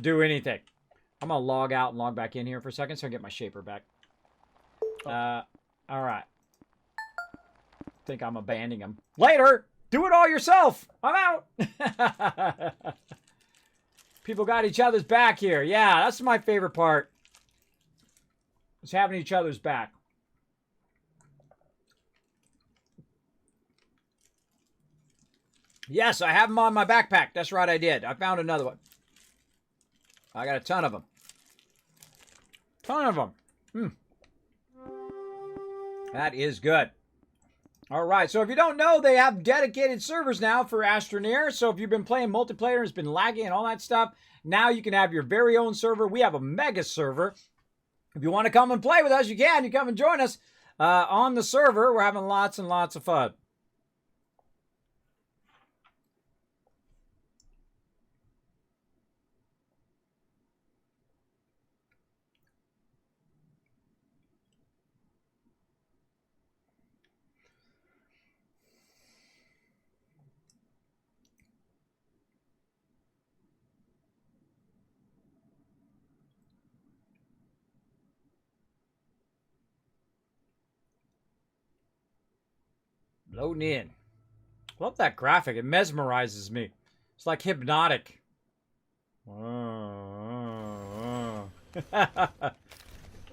do anything. I'm going to log out and log back in here for a second so I can get my shaper back. All right. Think I'm abandoning him. Later! Do it all yourself! I'm out! People got each other's back here. Yeah, that's my favorite part. Is having each other's back. Yes, I have them on my backpack. That's right, I did. I found another one. I got a ton of them. Ton of them. That is good. All right, so if you don't know, they have dedicated servers now for Astroneer. So if you've been playing multiplayer, it's been lagging and all that stuff, now you can have your very own server. We have a mega server. If you want to come and play with us, you can. You come and join us on the server. We're having lots and lots of fun. Loading in. Love that graphic. It mesmerizes me. It's like hypnotic. All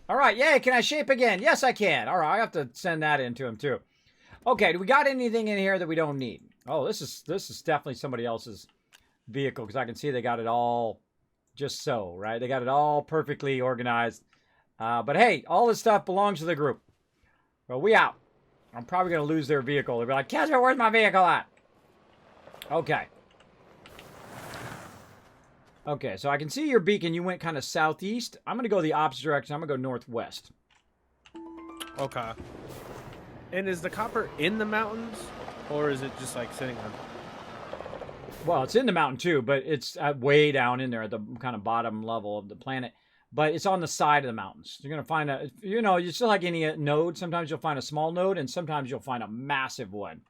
right, yay, can I shape again? Yes, I can. All right, I have to send that into him too. Okay, do we got anything in here that we don't need? Oh, this is definitely somebody else's vehicle because I can see they got it all just so, right? They got it all perfectly organized. But hey, all this stuff belongs to the group. Well, we out. I'm probably going to lose their vehicle. They'll be like, Kesmer, where's my vehicle at? Okay. Okay, so I can see your beacon. You went kind of southeast. I'm going to go the opposite direction. I'm going to go northwest. Okay. And is the copper in the mountains? Or is it just like sitting on... Well, it's in the mountain too, but it's way down in there at the kind of bottom level of the planet. But it's on the side of the mountains. You're going to find a, you know, it's just like any node. Sometimes you'll find a small node, and sometimes you'll find a massive one.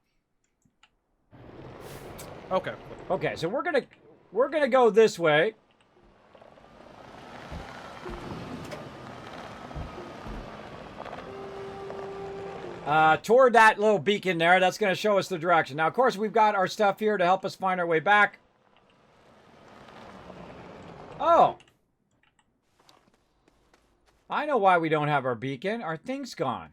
Okay. Okay, so we're gonna go this way. Toward that little beacon there. That's going to show us the direction. Now, of course, we've got our stuff here to help us find our way back. Oh. I know why we don't have our beacon. Our thing's gone.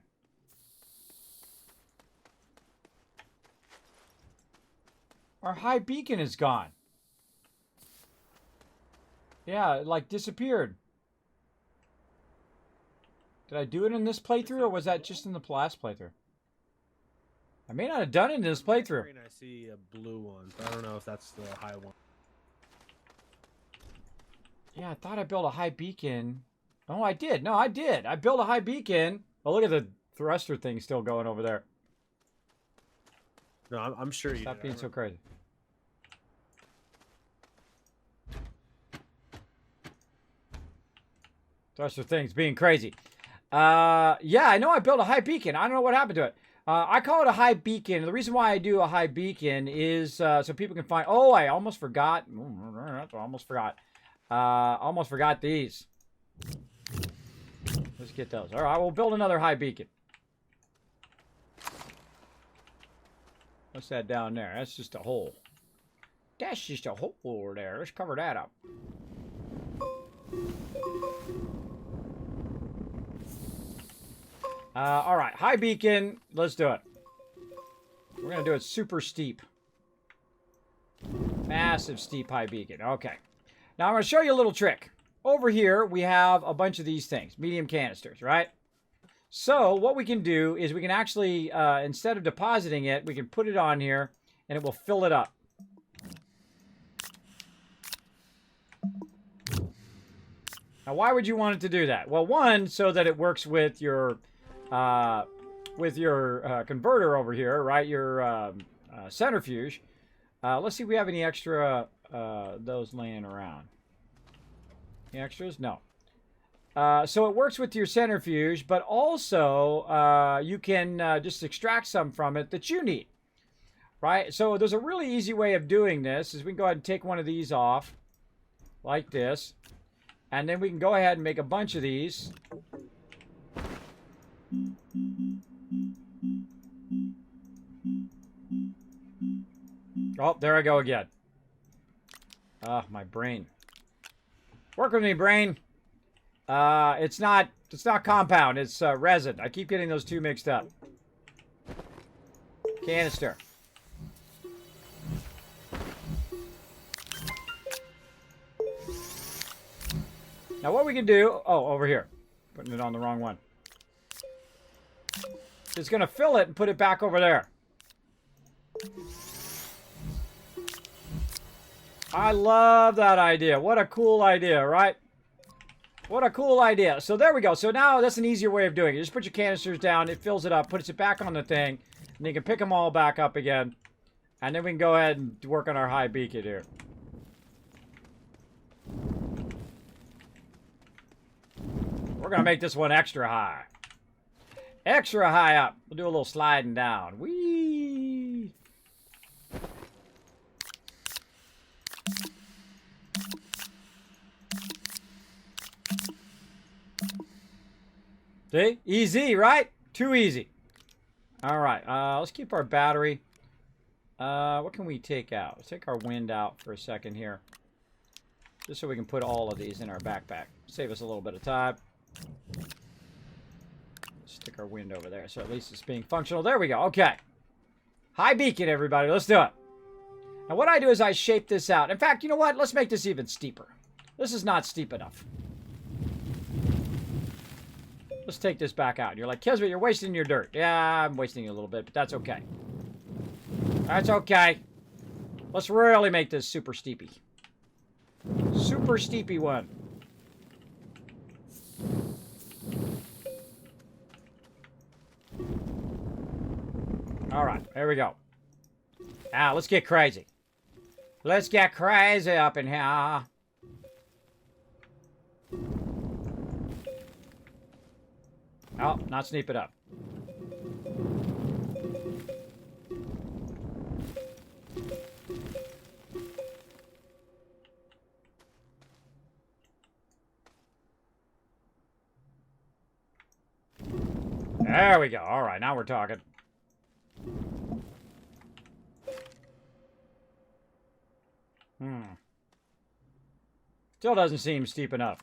Our high beacon is gone. Yeah, it like disappeared. Did I do it in this playthrough, or was that just in the last playthrough? I may not have done it in this playthrough. I see a blue one, but I don't know if that's the high one. Yeah, I thought I built a high beacon. Oh, I did. No, I did. I built a high beacon. Oh, look at the thruster thing still going over there. No, I'm sure you Stop did. being so crazy. Thruster thing's being crazy. Yeah, I know I built a high beacon. I don't know what happened to it. I call it a high beacon. The reason why I do a high beacon is so people can find... Oh, I almost forgot. Almost forgot these. Let's get those. All right, we'll build another high beacon. What's that down there? That's just a hole. That's just a hole over there. Let's cover that up. All right, high beacon. Let's do it. We're going to do it super steep. Massive steep high beacon. Okay. Now I'm going to show you a little trick. Over here, we have a bunch of these things. Medium canisters, right? So what we can do is we can actually, instead of depositing it, we can put it on here and it will fill it up. Now, why would you want it to do that? Well, one, so that it works with your converter over here, right? Your centrifuge. Let's see if we have any extra those laying around. Any extras? No. So it works with your centrifuge, but also you can just extract some from it that you need, right? So there's a really easy way of doing this. Is we can go ahead and take one of these off, like this, and then we can go ahead and make a bunch of these. Oh, there I go again. Ah, my brain. Work with me, brain. It's not compound. It's resin. I keep getting those two mixed up. Canister. Now what we can do... Oh, over here. Putting it on the wrong one. It's going to fill it and put it back over there. I love that idea. What a cool idea, right? What a cool idea. So there we go. So now that's an easier way of doing it. Just put your canisters down. It fills it up. Puts it back on the thing. And you can pick them all back up again. And then we can go ahead and work on our high beacon here. We're going to make this one extra high. Extra high up. We'll do a little sliding down. Whee! See? Easy, right? Too easy. All right. Let's keep our battery. What can we take out? Let's take our wind out for a second here. Just so we can put all of these in our backpack. Save us a little bit of time. Stick our wind over there, so at least it's being functional. There we go. Okay. High beacon, everybody. Let's do it. Now, what I do is I shape this out. In fact, you know what? Let's make this even steeper. This is not steep enough. Let's take this back out. You're like, Kismet, you're wasting your dirt. Yeah, I'm wasting a little bit, but that's okay. That's okay. Let's really make this super steepy. Super steepy one. All right, there we go. Now, let's get crazy. Let's get crazy up in here. Oh, not sneak it up. There we go. All right, now we're talking. Still doesn't seem steep enough.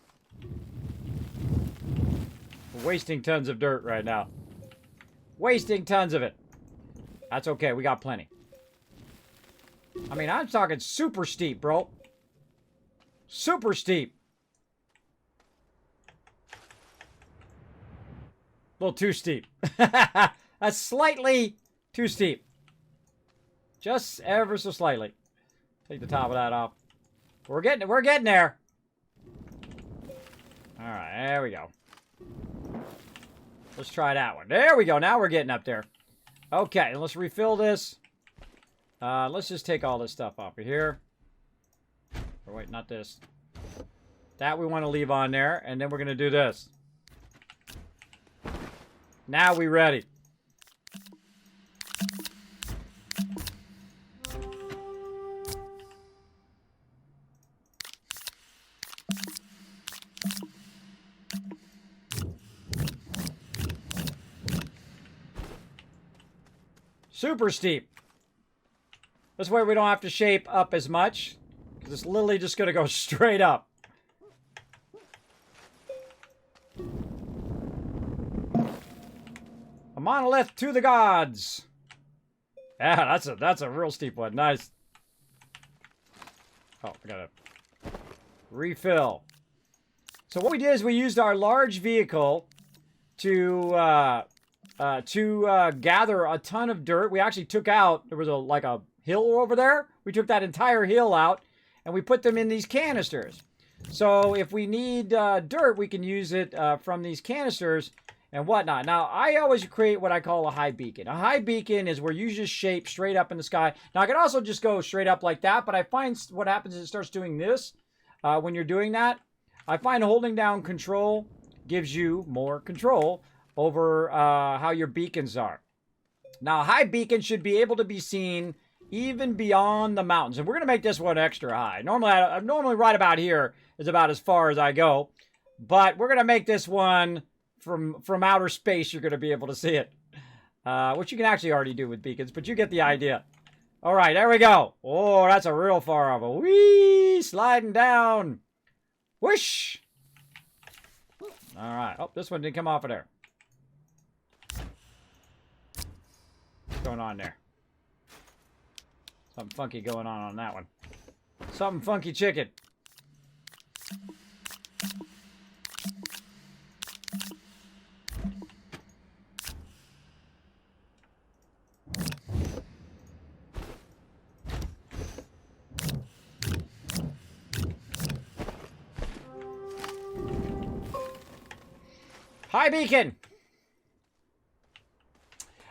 We're wasting tons of dirt right now. Wasting tons of it. That's okay. We got plenty. I mean, I'm talking super steep, bro. Super steep. A little too steep. That's slightly too steep. Just ever so slightly. Take the top of that off. We're getting there. All right, there we go. Let's try that one. There we go. Now we're getting up there. Okay, let's refill this. Let's just take all this stuff off of here. Or wait, not this. That we want to leave on there, and then we're going to do this. Now we ready. Super steep. This way we don't have to shape up as much, because it's literally just going to go straight up. A monolith to the gods. Yeah, that's a real steep one. Nice. Oh, I gotta refill. So what we did is we used our large vehicle to gather a ton of dirt. We actually took out, there was like a hill over there. We took that entire hill out and we put them in these canisters. So if we need dirt, we can use it from these canisters and whatnot. Now, I always create what I call a high beacon. A high beacon is where you just shape straight up in the sky. Now, I can also just go straight up like that, but I find what happens is it starts doing this when you're doing that. I find holding down control gives you more control over how your beacons are. Now, a high beacon should be able to be seen even beyond the mountains. And we're going to make this one extra high. Normally right about here is about as far as I go. But we're going to make this one from outer space. You're going to be able to see it. Which you can actually already do with beacons, but you get the idea. All right, there we go. Oh, that's a real far off. Whee! Sliding down. Whoosh! All right. Oh, this one didn't come off of there. What's going on there? Something funky going on that one. Something funky chicken. High beacon.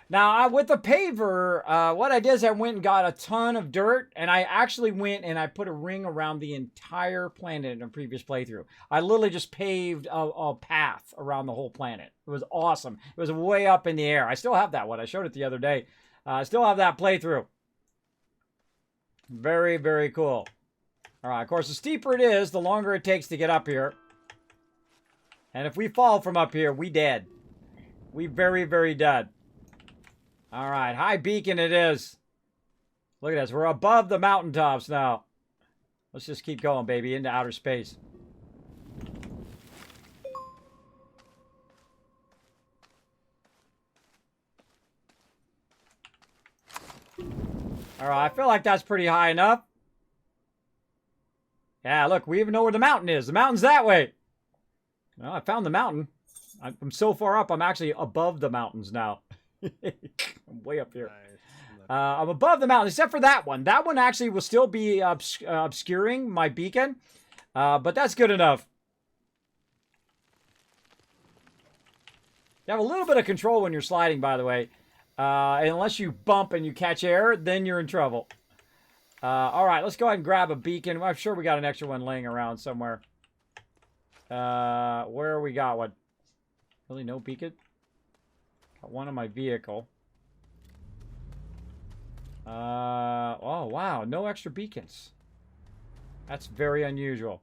Now, with the paver, what I did is I went and got a ton of dirt, and I actually went and I put a ring around the entire planet in a previous playthrough. I literally just paved a path around the whole planet. It was awesome. It was way up in the air. I still have that one. I showed it the other day. I still have that playthrough. Very, very cool. All right, of course, the steeper it is, the longer it takes to get up here. And if we fall from up here, we dead. We very, very dead. All right, high beacon it is. Look at this. We're above the mountaintops now. Let's just keep going, baby, into outer space. All right, I feel like that's pretty high enough. Yeah, look, we even know where the mountain is. The mountain's that way. Well, I found the mountain. I'm so far up, I'm actually above the mountains now. I'm way up here. Nice. I'm above the mountain, except for that one. That one actually will still be obscuring my beacon, but that's good enough. You have a little bit of control when you're sliding, by the way. Unless you bump and you catch air, then you're in trouble. All right, let's go ahead and grab a beacon. I'm sure we got an extra one laying around somewhere. Where we got one? Really, no beacon? Got one on my vehicle. Oh, wow, no extra beacons. That's very unusual.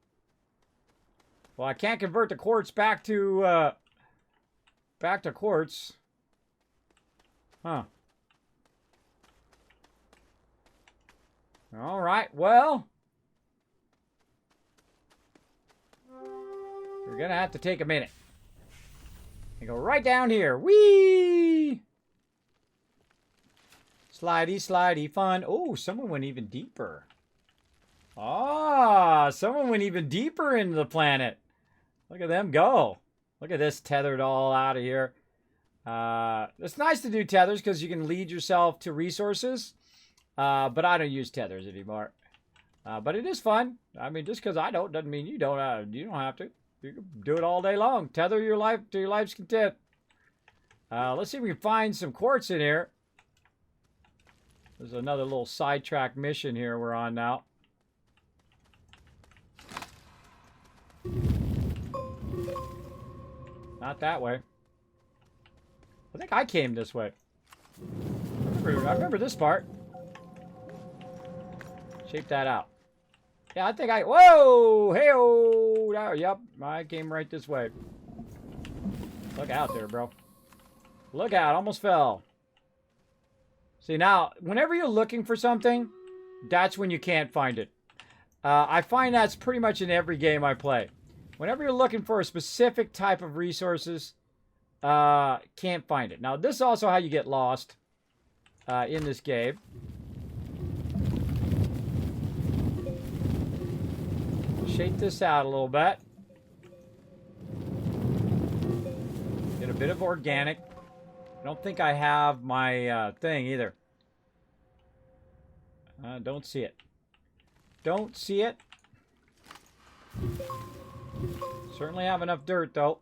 Well, I can't convert the quartz back to quartz. Huh. All right, well, we're gonna have to take a minute and go right down here. Whee! Slidey, slidey, fun. Oh, someone went even deeper. Ah, someone went even deeper into the planet. Look at them go. Look at this tethered all out of here. It's nice to do tethers because you can lead yourself to resources. But I don't use tethers anymore. But it is fun. I mean, just because I don't doesn't mean you don't. You don't have to. You can do it all day long. Tether your life to your life's content. Let's see if we can find some quartz in here. There's another little sidetrack mission here we're on now. Not that way. I think I came this way. I remember this part. Shape that out. Yeah, I think whoa! Hey-oh! Yep, I came right this way. Look out there, bro. Look out, almost fell. See, now, whenever you're looking for something, that's when you can't find it. I find that's pretty much in every game I play. Whenever you're looking for a specific type of resources, can't find it. Now, this is also how you get lost in this game. Shape this out a little bit. Get a bit of organic. I don't think I have my thing either. Don't see it. Don't see it. Certainly have enough dirt, though.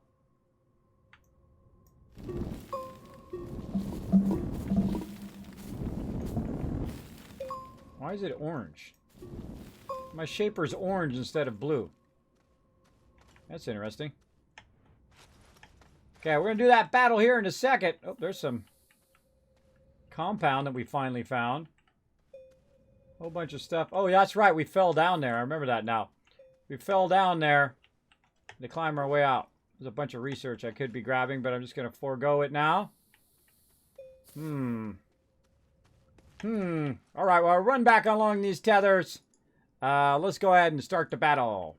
Why is it orange? My shaper's orange instead of blue. That's interesting. Okay, we're going to do that battle here in a second. Oh, there's some compound that we finally found. Whole bunch of stuff. Oh, yeah, that's right. We fell down there. I remember that now. We fell down there to climb our way out. There's a bunch of research I could be grabbing, but I'm just going to forego it now. All right, well, I'll run back along these tethers. Let's go ahead and start the battle.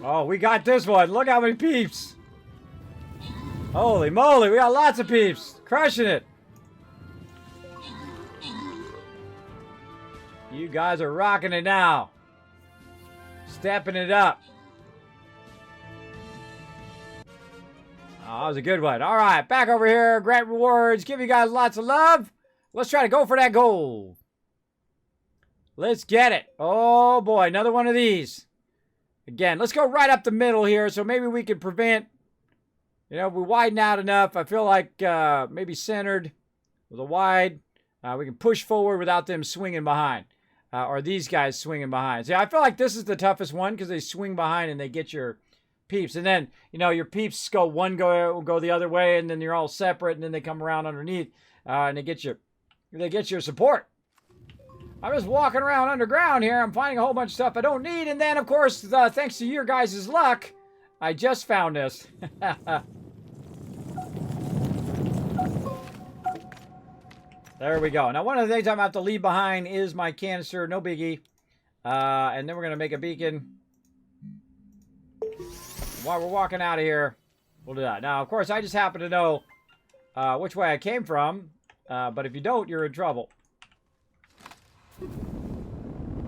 Oh, we got this one. Look how many peeps. Holy moly, we got lots of peeps. Crushing it. You guys are rocking it now. Stepping it up. Oh, that was a good one. All right, back over here. Grant rewards. Give you guys lots of love. Let's try to go for that goal. Let's get it. Oh, boy. Another one of these. Again, let's go right up the middle here. So maybe we can prevent, you know, if we widen out enough. I feel like maybe centered with a wide. We can push forward without them swinging behind. Or these guys swinging behind. See, I feel like this is the toughest one because they swing behind and they get your peeps. And then, you know, your peeps go the other way, and then you're all separate, and then they come around underneath and they get your support. I'm just walking around underground here. I'm finding a whole bunch of stuff I don't need. And then, of course, thanks to your guys' luck, I just found this. There we go. Now, one of the things I'm going to have to leave behind is my canister. No biggie. And then we're going to make a beacon. While we're walking out of here, we'll do that. Now, of course, I just happen to know which way I came from. But if you don't, you're in trouble.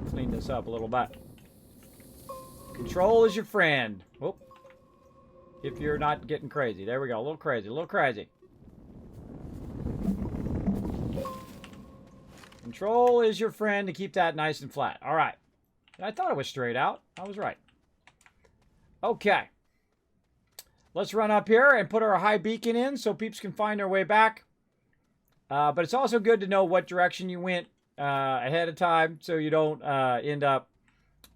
Clean this up a little bit. Control is your friend. Whoop. If you're not getting crazy. There we go. A little crazy. A little crazy. Control is your friend to keep that nice and flat. All right. I thought it was straight out. I was right. Okay. Let's run up here and put our high beacon in so peeps can find their way back. But it's also good to know what direction you went ahead of time so you don't end up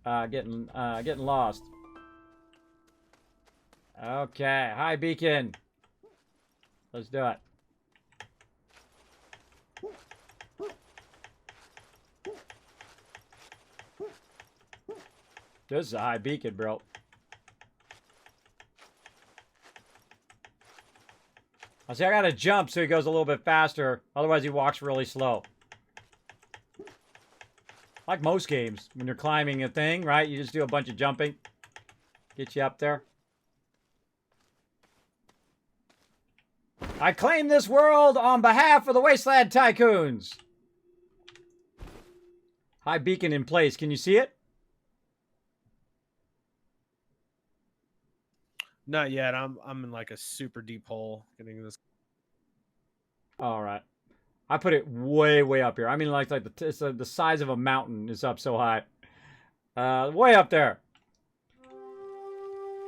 getting lost. Okay. High beacon. Let's do it. This is a high beacon, bro. I see I gotta jump so he goes a little bit faster. Otherwise he walks really slow. Like most games, when you're climbing a thing, right? You just do a bunch of jumping. Get you up there. I claim this world on behalf of the Wasteland Tycoons. High beacon in place. Can you see it? Not yet. I'm in like a super deep hole getting this. All right. I put it way up here. I mean, like it's the size of a mountain is up so high. Way up there.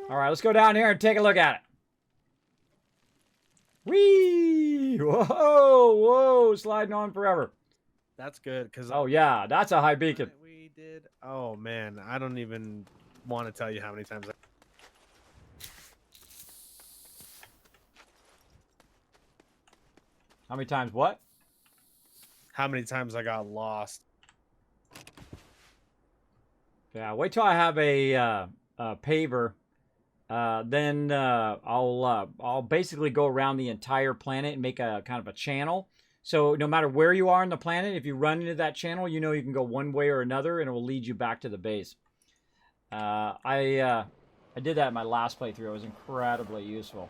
All right, let's go down here and take a look at it. Whee! Whoa! Sliding on forever. That's good because. Oh yeah, that's a high beacon. We did. Oh man, I don't even want to tell you how many times. How many times what? How many times I got lost. Yeah, wait till I have a paver. Then I'll basically go around the entire planet and make a kind of a channel. So no matter where you are on the planet, if you run into that channel, you know you can go one way or another, and it will lead you back to the base. I did that in my last playthrough. It was incredibly useful.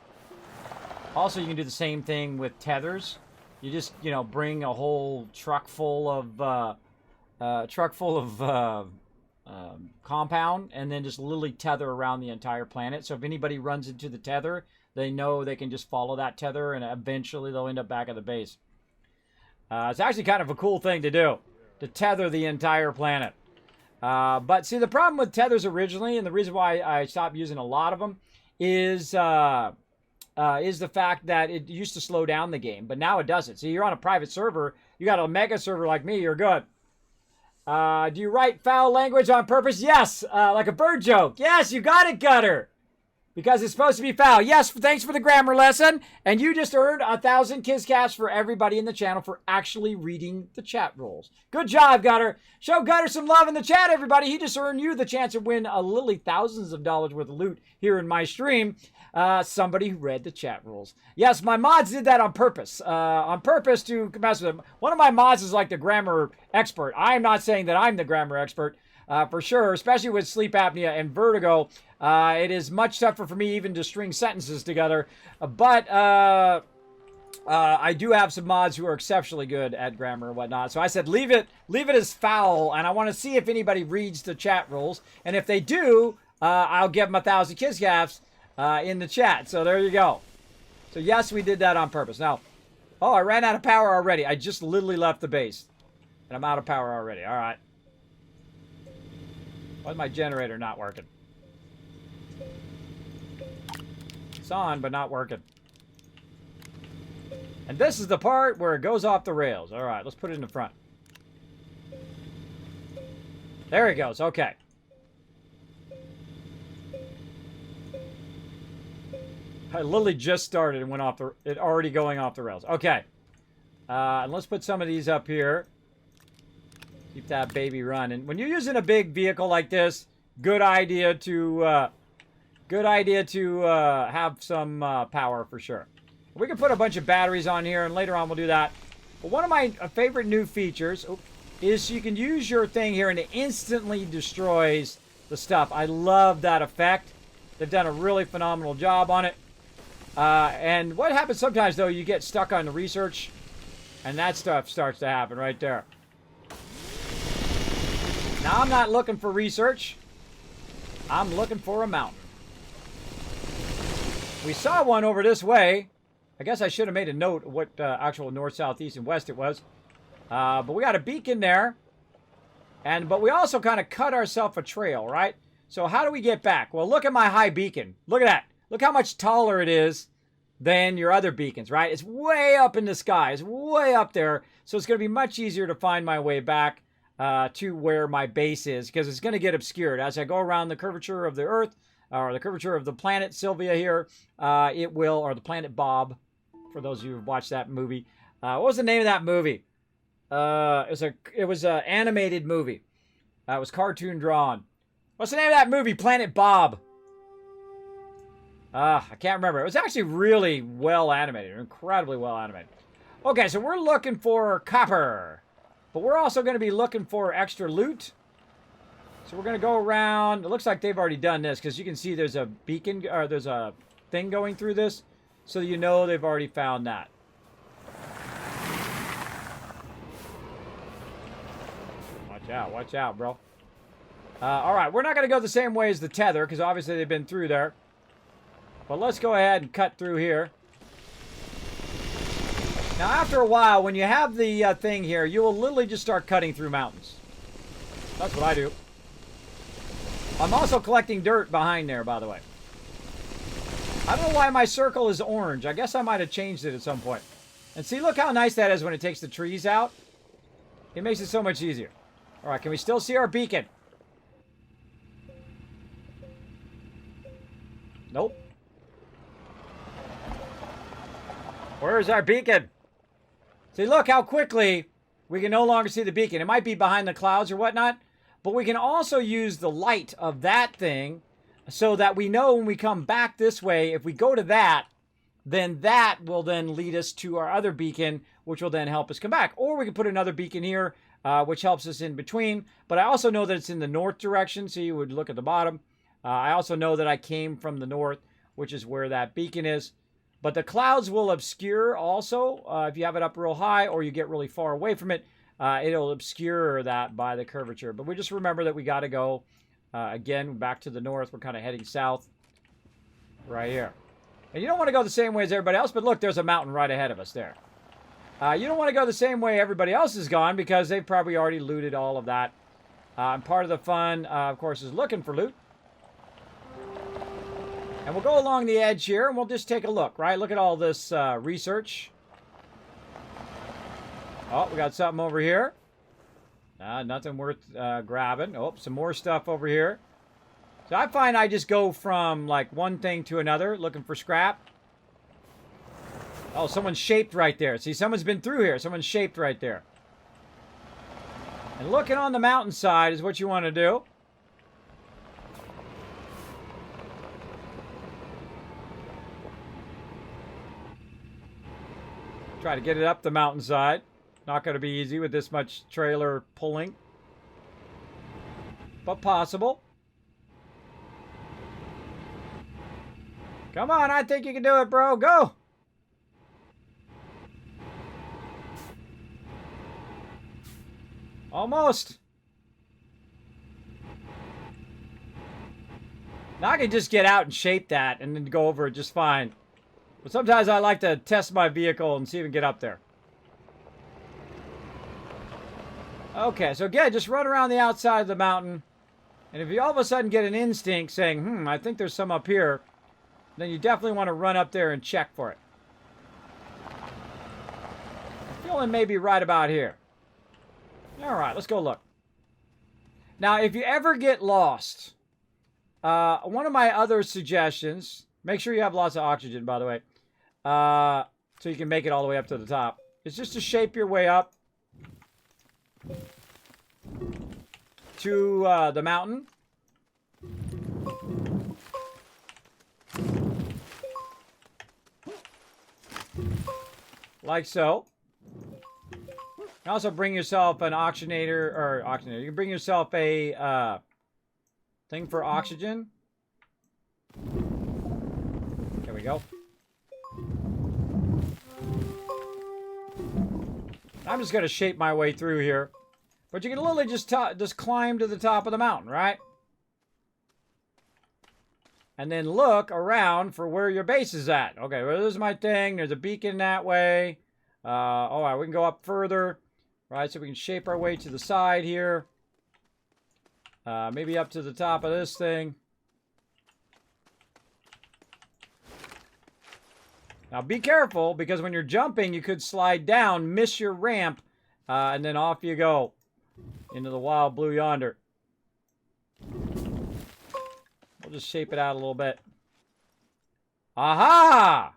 Also, you can do the same thing with tethers. You just, you know, bring a whole truck full of compound, and then just literally tether around the entire planet. So if anybody runs into the tether, they know they can just follow that tether, and eventually they'll end up back at the base. It's actually kind of a cool thing to do, to tether the entire planet. But see, the problem with tethers originally, and the reason why I stopped using a lot of them, is the fact that it used to slow down the game, but now it doesn't. See, you're on a private server. You got a mega server like me, you're good. Do you write foul language on purpose? Yes, like a bird joke. Yes, you got it, Gutter. Because it's supposed to be foul. Yes, thanks for the grammar lesson. And you just earned 1,000 Kizcaps for everybody in the channel for actually reading the chat rules. Good job, Gutter. Show Gutter some love in the chat, everybody. He just earned you the chance to win literally thousands of dollars worth of loot here in my stream. Somebody who read the chat rules. Yes, my mods did that on purpose. On purpose to mess with them. One of my mods is like the grammar expert. I'm not saying that I'm the grammar expert. For sure, especially with sleep apnea and vertigo. It is much tougher for me even to string sentences together. But I do have some mods who are exceptionally good at grammar and whatnot. So I said, leave it as foul, and I want to see if anybody reads the chat rules. And if they do, I'll give them 1,000 Kizcaps in the chat. So there you go. So yes, we did that on purpose. Now, oh, I ran out of power already. I just literally left the base, and I'm out of power already. All right. Why's my generator not working? It's on, but not working. And this is the part where it goes off the rails. All right, let's put it in the front. There it goes. Okay. I literally just started and went off the... It already going off the rails. Okay. And let's put some of these up here. Keep that baby running. When you're using a big vehicle like this, good idea to have some power for sure. We can put a bunch of batteries on here, and later on we'll do that. But one of my favorite new features is you can use your thing here, and it instantly destroys the stuff. I love that effect. They've done a really phenomenal job on it. And what happens sometimes, though, you get stuck on the research, and that stuff starts to happen right there. Now, I'm not looking for research. I'm looking for a mountain. We saw one over this way. I guess I should have made a note of what actual north, south, east, and west it was. But we got a beacon there. But we also kind of cut ourselves a trail, right? So how do we get back? Well, look at my high beacon. Look at that. Look how much taller it is than your other beacons, right? It's way up in the sky. It's way up there. So it's going to be much easier to find my way back to where my base is, because it's going to get obscured. As I go around the curvature of the Earth, or the curvature of the planet Sylvia here, it will, or the planet Bob, for those of you who've watched that movie. What was the name of that movie? It was an animated movie. It was cartoon drawn. What's the name of that movie? Planet Bob. I can't remember. It was actually really well animated. Incredibly well animated. Okay, so we're looking for copper. But we're also going to be looking for extra loot. So we're going to go around. It looks like they've already done this, because you can see there's a beacon, or there's a thing going through this. So you know they've already found that. Watch out, bro. All right, we're not going to go the same way as the tether, because obviously they've been through there. But let's go ahead and cut through here. Now, after a while, when you have the thing here, you will literally just start cutting through mountains. That's what I do. I'm also collecting dirt behind there, by the way. I don't know why my circle is orange. I guess I might have changed it at some point. And see, look how nice that is when it takes the trees out. It makes it so much easier. All right, can we still see our beacon? Nope. Where's our beacon? See, look how quickly we can no longer see the beacon. It might be behind the clouds or whatnot, but we can also use the light of that thing so that we know when we come back this way, if we go to that, then that will then lead us to our other beacon, which will then help us come back. Or we can put another beacon here, which helps us in between. But I also know that it's in the north direction, so you would look at the bottom. I also know that I came from the north, which is where that beacon is. But the clouds will obscure also. If you have it up real high or you get really far away from it, it'll obscure that by the curvature. But we just remember that we got to go, again, back to the north. We're kind of heading south right here. And you don't want to go the same way as everybody else, but look, there's a mountain right ahead of us there. You don't want to go the same way everybody else has gone, because they've probably already looted all of that. And part of the fun, of course, is looking for loot. And we'll go along the edge here, and we'll just take a look, right? Look at all this research. Oh, we got something over here. Nothing worth grabbing. Oh, some more stuff over here. So I find I just go from, like, one thing to another, looking for scrap. Oh, someone's shaped right there. See, someone's been through here. Someone's shaped right there. And looking on the mountainside is what you want to do. Try to get it up the mountainside. Not going to be easy with this much trailer pulling. But possible. Come on, I think you can do it, bro. Go! Almost. Now I can just get out and shape that and then go over it just fine. But sometimes I like to test my vehicle and see if we can get up there. Okay, so again, just run around the outside of the mountain. And if you all of a sudden get an instinct saying, I think there's some up here, then you definitely want to run up there and check for it. I'm feeling maybe right about here. All right, let's go look. Now, if you ever get lost, one of my other suggestions, make sure you have lots of oxygen, by the way, so you can make it all the way up to the top, is just to shape your way up to the mountain. Like so. And also bring yourself an oxygenator, you can bring yourself a thing for oxygen. There we go. I'm just going to shape my way through here. But you can literally just climb to the top of the mountain, right? And then look around for where your base is at. Okay, well, this is my thing. There's a beacon that way. All right, we can go up further. Right, so we can shape our way to the side here. Maybe up to the top of this thing. Now be careful, because when you're jumping, you could slide down, miss your ramp, and then off you go into the wild blue yonder. We'll just shape it out a little bit. Aha!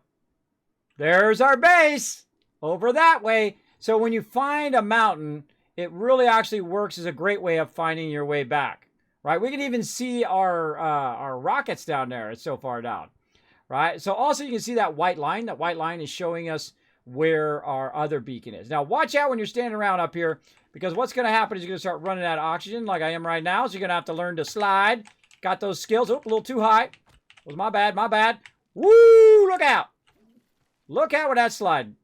There's our base over that way. So when you find a mountain, it really actually works as a great way of finding your way back, right? We can even see our rockets down there. It's so far down, right? So also you can see that white line. That white line is showing us where our other beacon is. Now watch out when you're standing around up here, because what's going to happen is you're going to start running out of oxygen like I am right now. So you're going to have to learn to slide. Got those skills. Oh, a little too high. Was my bad, my bad. Woo! Look out. Look out with that slide.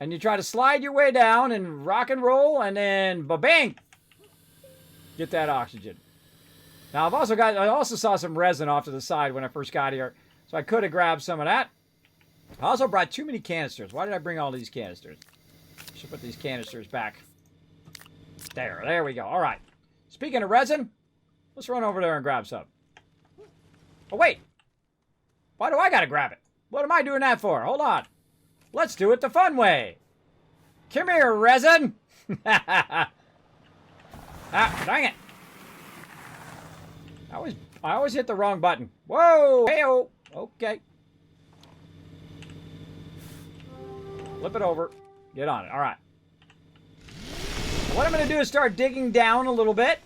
And you try to slide your way down and rock and roll, and then ba-bang! Get that oxygen. Now, I also saw some resin off to the side when I first got here, so I could have grabbed some of that. I also brought too many canisters. Why did I bring all these canisters? I should put these canisters back. There we go. All right. Speaking of resin, let's run over there and grab some. Oh, wait. Why do I got to grab it? What am I doing that for? Hold on. Let's do it the fun way. Come here, resin. Ah, dang it. I always hit the wrong button. Whoa, hey-oh. Okay. Flip it over. Get on it. All right. What I'm going to do is start digging down a little bit.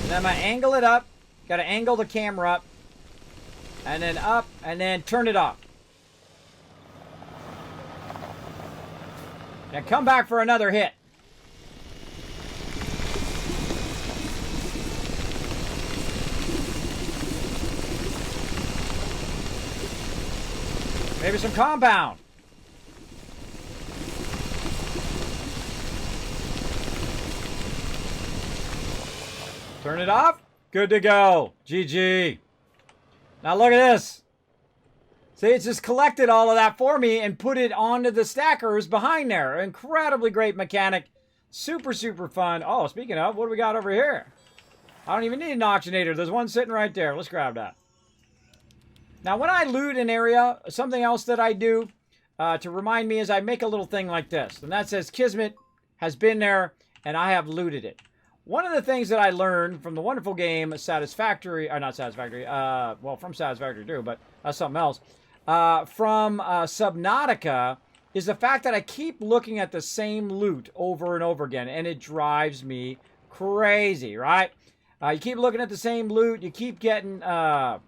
Then I'm going to angle it up. Got to angle the camera up. And then turn it off. And come back for another hit. Maybe some compound. Turn it off. Good to go. GG. Now look at this. See, it's just collected all of that for me and put it onto the stackers behind there. Incredibly great mechanic. Super, super fun. Oh, speaking of, what do we got over here? I don't even need an oxygenator. There's one sitting right there. Let's grab that. Now, when I loot an area, something else that I do to remind me is I make a little thing like this. And that says Kismet has been there and I have looted it. One of the things that I learned from the wonderful game Satisfactory, or not Satisfactory, well, from Satisfactory too, but that's something else. From Subnautica is the fact that I keep looking at the same loot over and over again, and it drives me crazy, right? You keep looking at the same loot, you keep getting back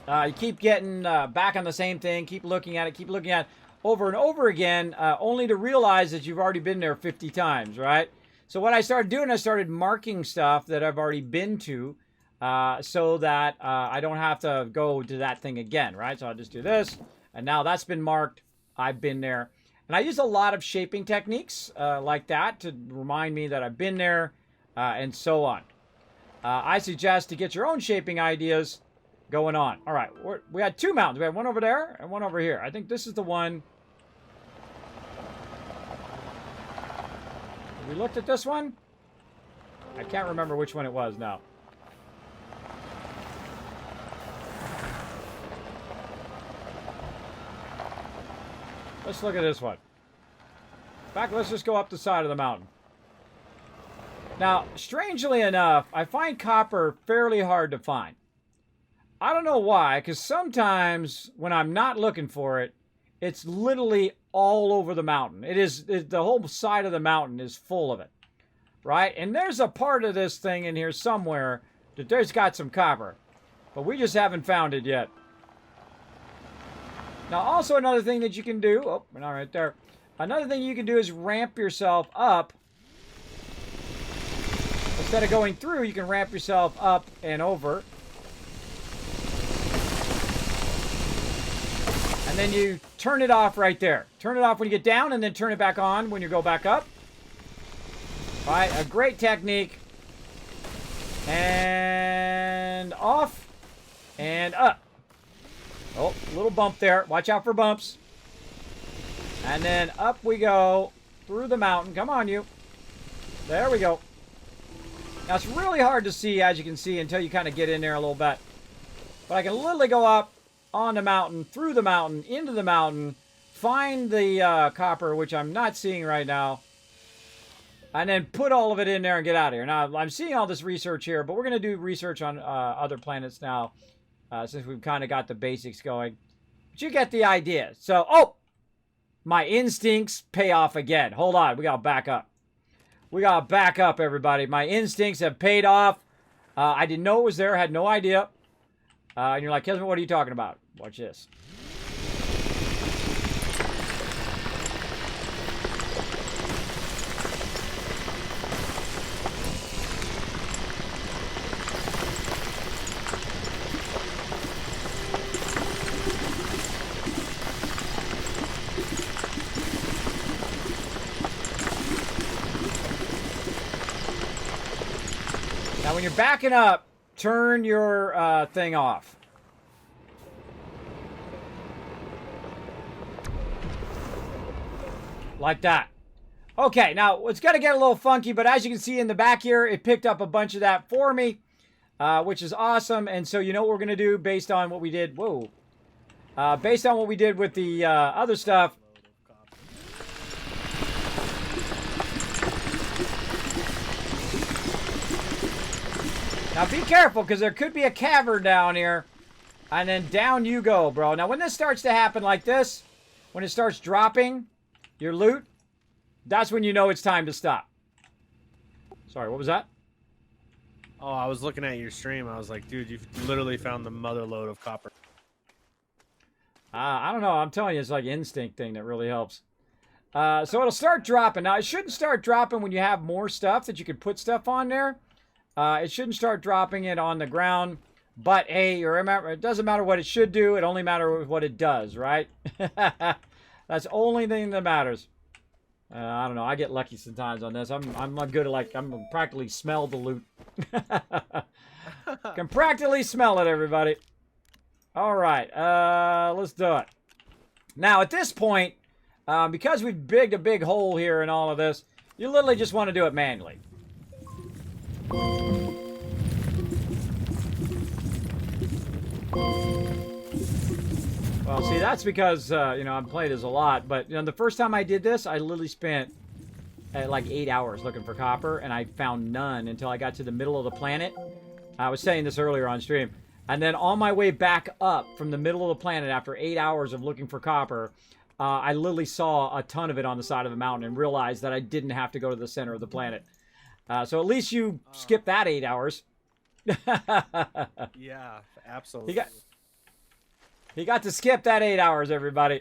on the same thing, keep looking at it over and over again, only to realize that you've already been there 50 times, right? So what I started doing, I started marking stuff that I've already been to, so that I don't have to go to that thing again, right? So I'll just do this, and now that's been marked. I've been there. And I use a lot of shaping techniques like that to remind me that I've been there, and so on. I suggest to get your own shaping ideas going on. All right, we had two mountains. We had one over there and one over here. I think this is the one. We looked at this one? I can't remember which one it was now. Let's look at this one. In fact, let's just go up the side of the mountain. Now, strangely enough, I find copper fairly hard to find. I don't know why, because sometimes when I'm not looking for it, it's literally all over the mountain. The whole side of the mountain is full of it, right? And there's a part of this thing in here somewhere that there's got some copper, but we just haven't found it yet. Now, also another thing that you can do, oh, we're not right there. Another thing you can do is ramp yourself up. Instead of going through, you can ramp yourself up and over. And then you turn it off right there. Turn it off when you get down, and then turn it back on when you go back up. All right, a great technique. And off. And up. Oh, a little bump there. Watch out for bumps. And then up we go through the mountain. Come on, you. There we go. Now, it's really hard to see, as you can see, until you kind of get in there a little bit. But I can literally go up on the mountain, through the mountain, into the mountain, find the copper, which I'm not seeing right now, and then put all of it in there and get out of here. Now, I'm seeing all this research here, but we're going to do research on other planets now, since we've kind of got the basics going. But you get the idea. So, oh! My instincts pay off again. Hold on. We got to back up. We got to back up, everybody. My instincts have paid off. I didn't know it was there. Had no idea. And you're like, Kismet, what are you talking about? Watch this. Now, when you're backing up, turn your thing off. Like that. Okay, now it's going to get a little funky, but as you can see in the back here, it picked up a bunch of that for me, which is awesome. And so you know what we're going to do based on what we did. Whoa. Based on what we did with the other stuff. Now be careful, because there could be a cavern down here. And then down you go, bro. Now when this starts to happen like this, when it starts dropping your loot, that's when you know it's time to stop. Sorry, what was that? Oh, I was looking at your stream. I was like, dude, you've literally found the mother load of copper. I don't know. I'm telling you, it's like an instinct thing that really helps. So it'll start dropping. Now, it shouldn't start dropping when you have more stuff that you can put stuff on there. It shouldn't start dropping it on the ground. But, hey, you remember, it doesn't matter what it should do. It only matters what it does, right? That's the only thing that matters. I don't know. I get lucky sometimes on this. I'm not good at, like, I'm practically smell the loot. Can practically smell it, everybody. All right. Let's do it. Now, at this point, because we've digged a big hole here in all of this, you literally just want to do it manually. Well, see, that's because, you know, I've played this a lot. But, you know, the first time I did this, I literally spent, like, 8 hours looking for copper. And I found none until I got to the middle of the planet. I was saying this earlier on stream. And then on my way back up from the middle of the planet after 8 hours of looking for copper, I literally saw a ton of it on the side of the mountain and realized that I didn't have to go to the center of the planet. So at least you skip that 8 hours. Yeah, absolutely. He got to skip that 8 hours, everybody.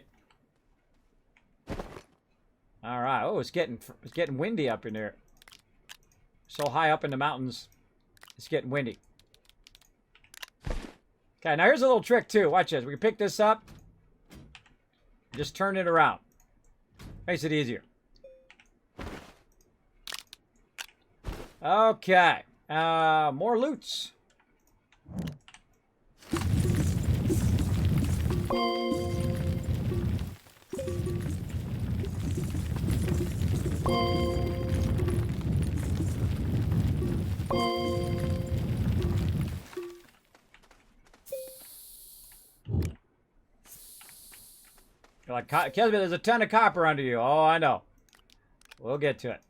All right. Oh, it's getting windy up in there. So high up in the mountains, it's getting windy. Okay, now here's a little trick too. Watch this. We can pick this up. Just turn it around. Makes it easier. Okay. More loots. You're like, Kismet, there's a ton of copper under you. Oh, I know. We'll get to it.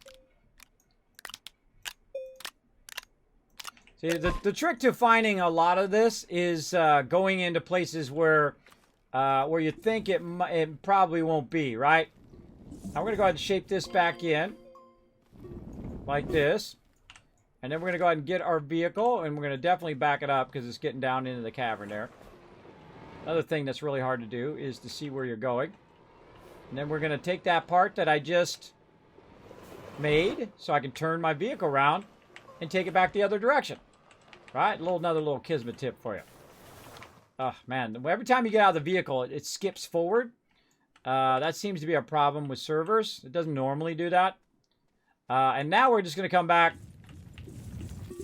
See, the trick to finding a lot of this is going into places where you think it probably won't be, right? Now we're going to go ahead and shape this back in. Like this. And then we're going to go ahead and get our vehicle, and we're going to definitely back it up because it's getting down into the cavern there. Another thing that's really hard to do is to see where you're going. And then we're going to take that part that I just made so I can turn my vehicle around and take it back the other direction. Right? Another little Kismet tip for you. Oh, man. Every time you get out of the vehicle, it skips forward. That seems to be a problem with servers. It doesn't normally do that. And now we're just going to come back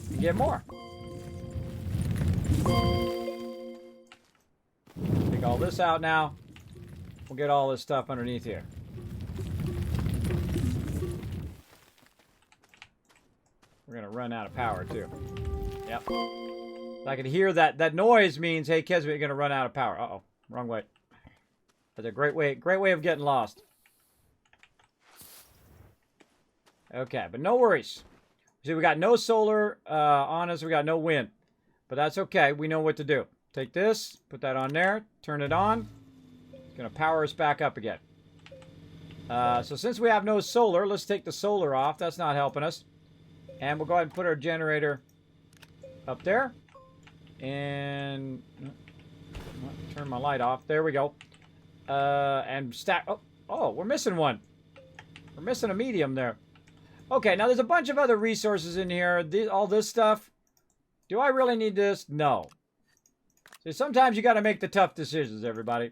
and get more. Take all this out now. We'll get all this stuff underneath here. We're going to run out of power, too. Yep. I can hear that noise means, hey, Kismet, you're going to run out of power. Uh-oh. Wrong way. That's a great way of getting lost. Okay, but no worries. See, we got no solar on us. We got no wind. But that's okay. We know what to do. Take this, put that on there, turn it on. It's going to power us back up again. So since we have no solar, let's take the solar off. That's not helping us. And we'll go ahead and put our generator up there. And turn my light off. There we go. And stack. Oh, we're missing one. We're missing a medium there. Okay, now there's a bunch of other resources in here. All this stuff. Do I really need this? No. See, sometimes you got to make the tough decisions, everybody.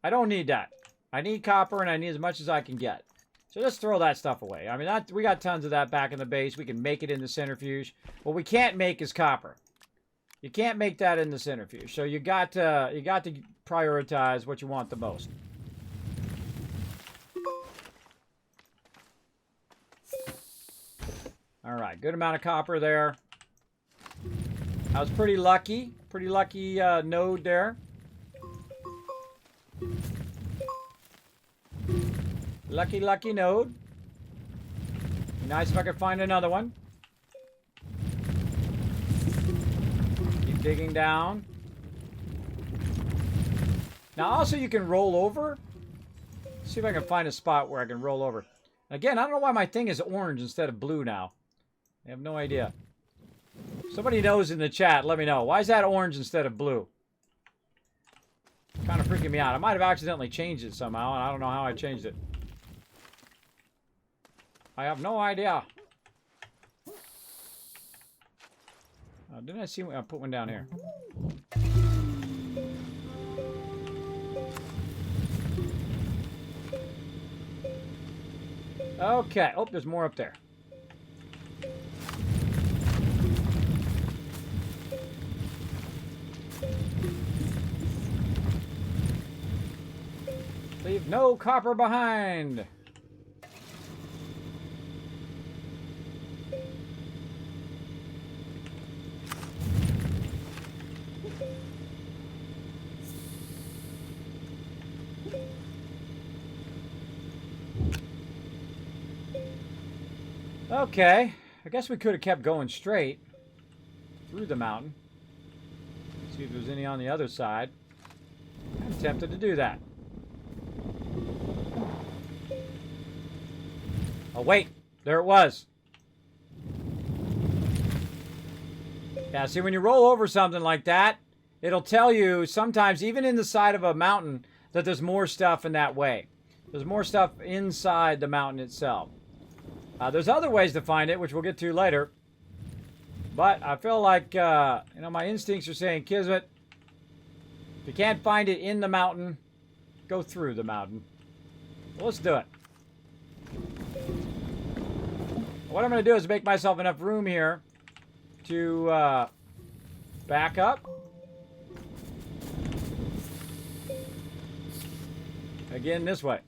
I don't need that. I need copper, and I need as much as I can get. So let's throw that stuff away. I mean, we got tons of that back in the base. We can make it in the centrifuge. What we can't make is copper. You can't make that in the centrifuge. So you got to prioritize what you want the most. All right, good amount of copper there. I was pretty lucky. Pretty lucky node there. Lucky node. Be nice if I could find another one. Keep digging down. Now also you can roll over. Let's see if I can find a spot where I can roll over. Again, I don't know why my thing is orange instead of blue now. I have no idea. Somebody knows in the chat, let me know. Why is that orange instead of blue? Kind of freaking me out. I might have accidentally changed it somehow, and I don't know how I changed it. I have no idea. Didn't I see one? I put one down here. Okay. Oh, there's more up there. Leave no copper behind. Okay, I guess we could have kept going straight through the mountain. See if there's any on the other side. I'm tempted to do that. Oh, wait. There it was. Yeah, see, when you roll over something like that, it'll tell you sometimes, even in the side of a mountain, that there's more stuff in that way. There's more stuff inside the mountain itself. There's other ways to find it, which we'll get to later. But I feel like, you know, my instincts are saying, Kismet, if you can't find it in the mountain, go through the mountain. Well, let's do it. What I'm going to do is make myself enough room here to back up. Again, this way.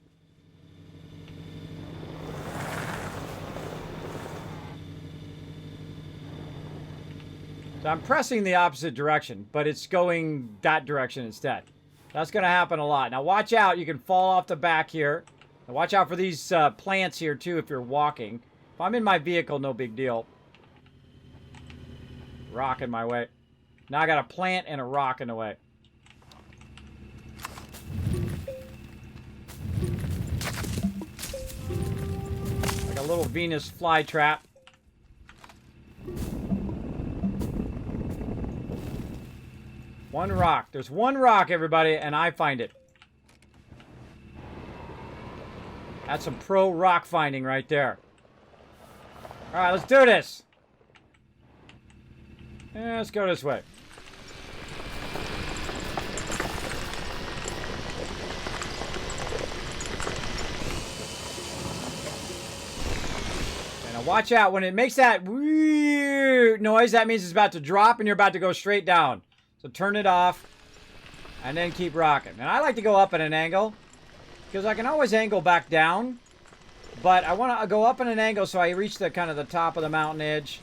So I'm pressing the opposite direction, but it's going that direction instead. That's going to happen a lot. Now, watch out. You can fall off the back here. Now, watch out for these plants here, too, if you're walking. If I'm in my vehicle, no big deal. Rock in my way. Now I got a plant and a rock in the way. Like a little Venus flytrap. One rock. There's one rock, everybody, and I find it. That's some pro rock finding right there. All right, let's do this. Yeah, let's go this way. And now watch out. When it makes that weird noise, that means it's about to drop and you're about to go straight down. So turn it off and then keep rocking. And I like to go up at an angle because I can always angle back down. But I want to go up at an angle so I reach the kind of the top of the mountain edge.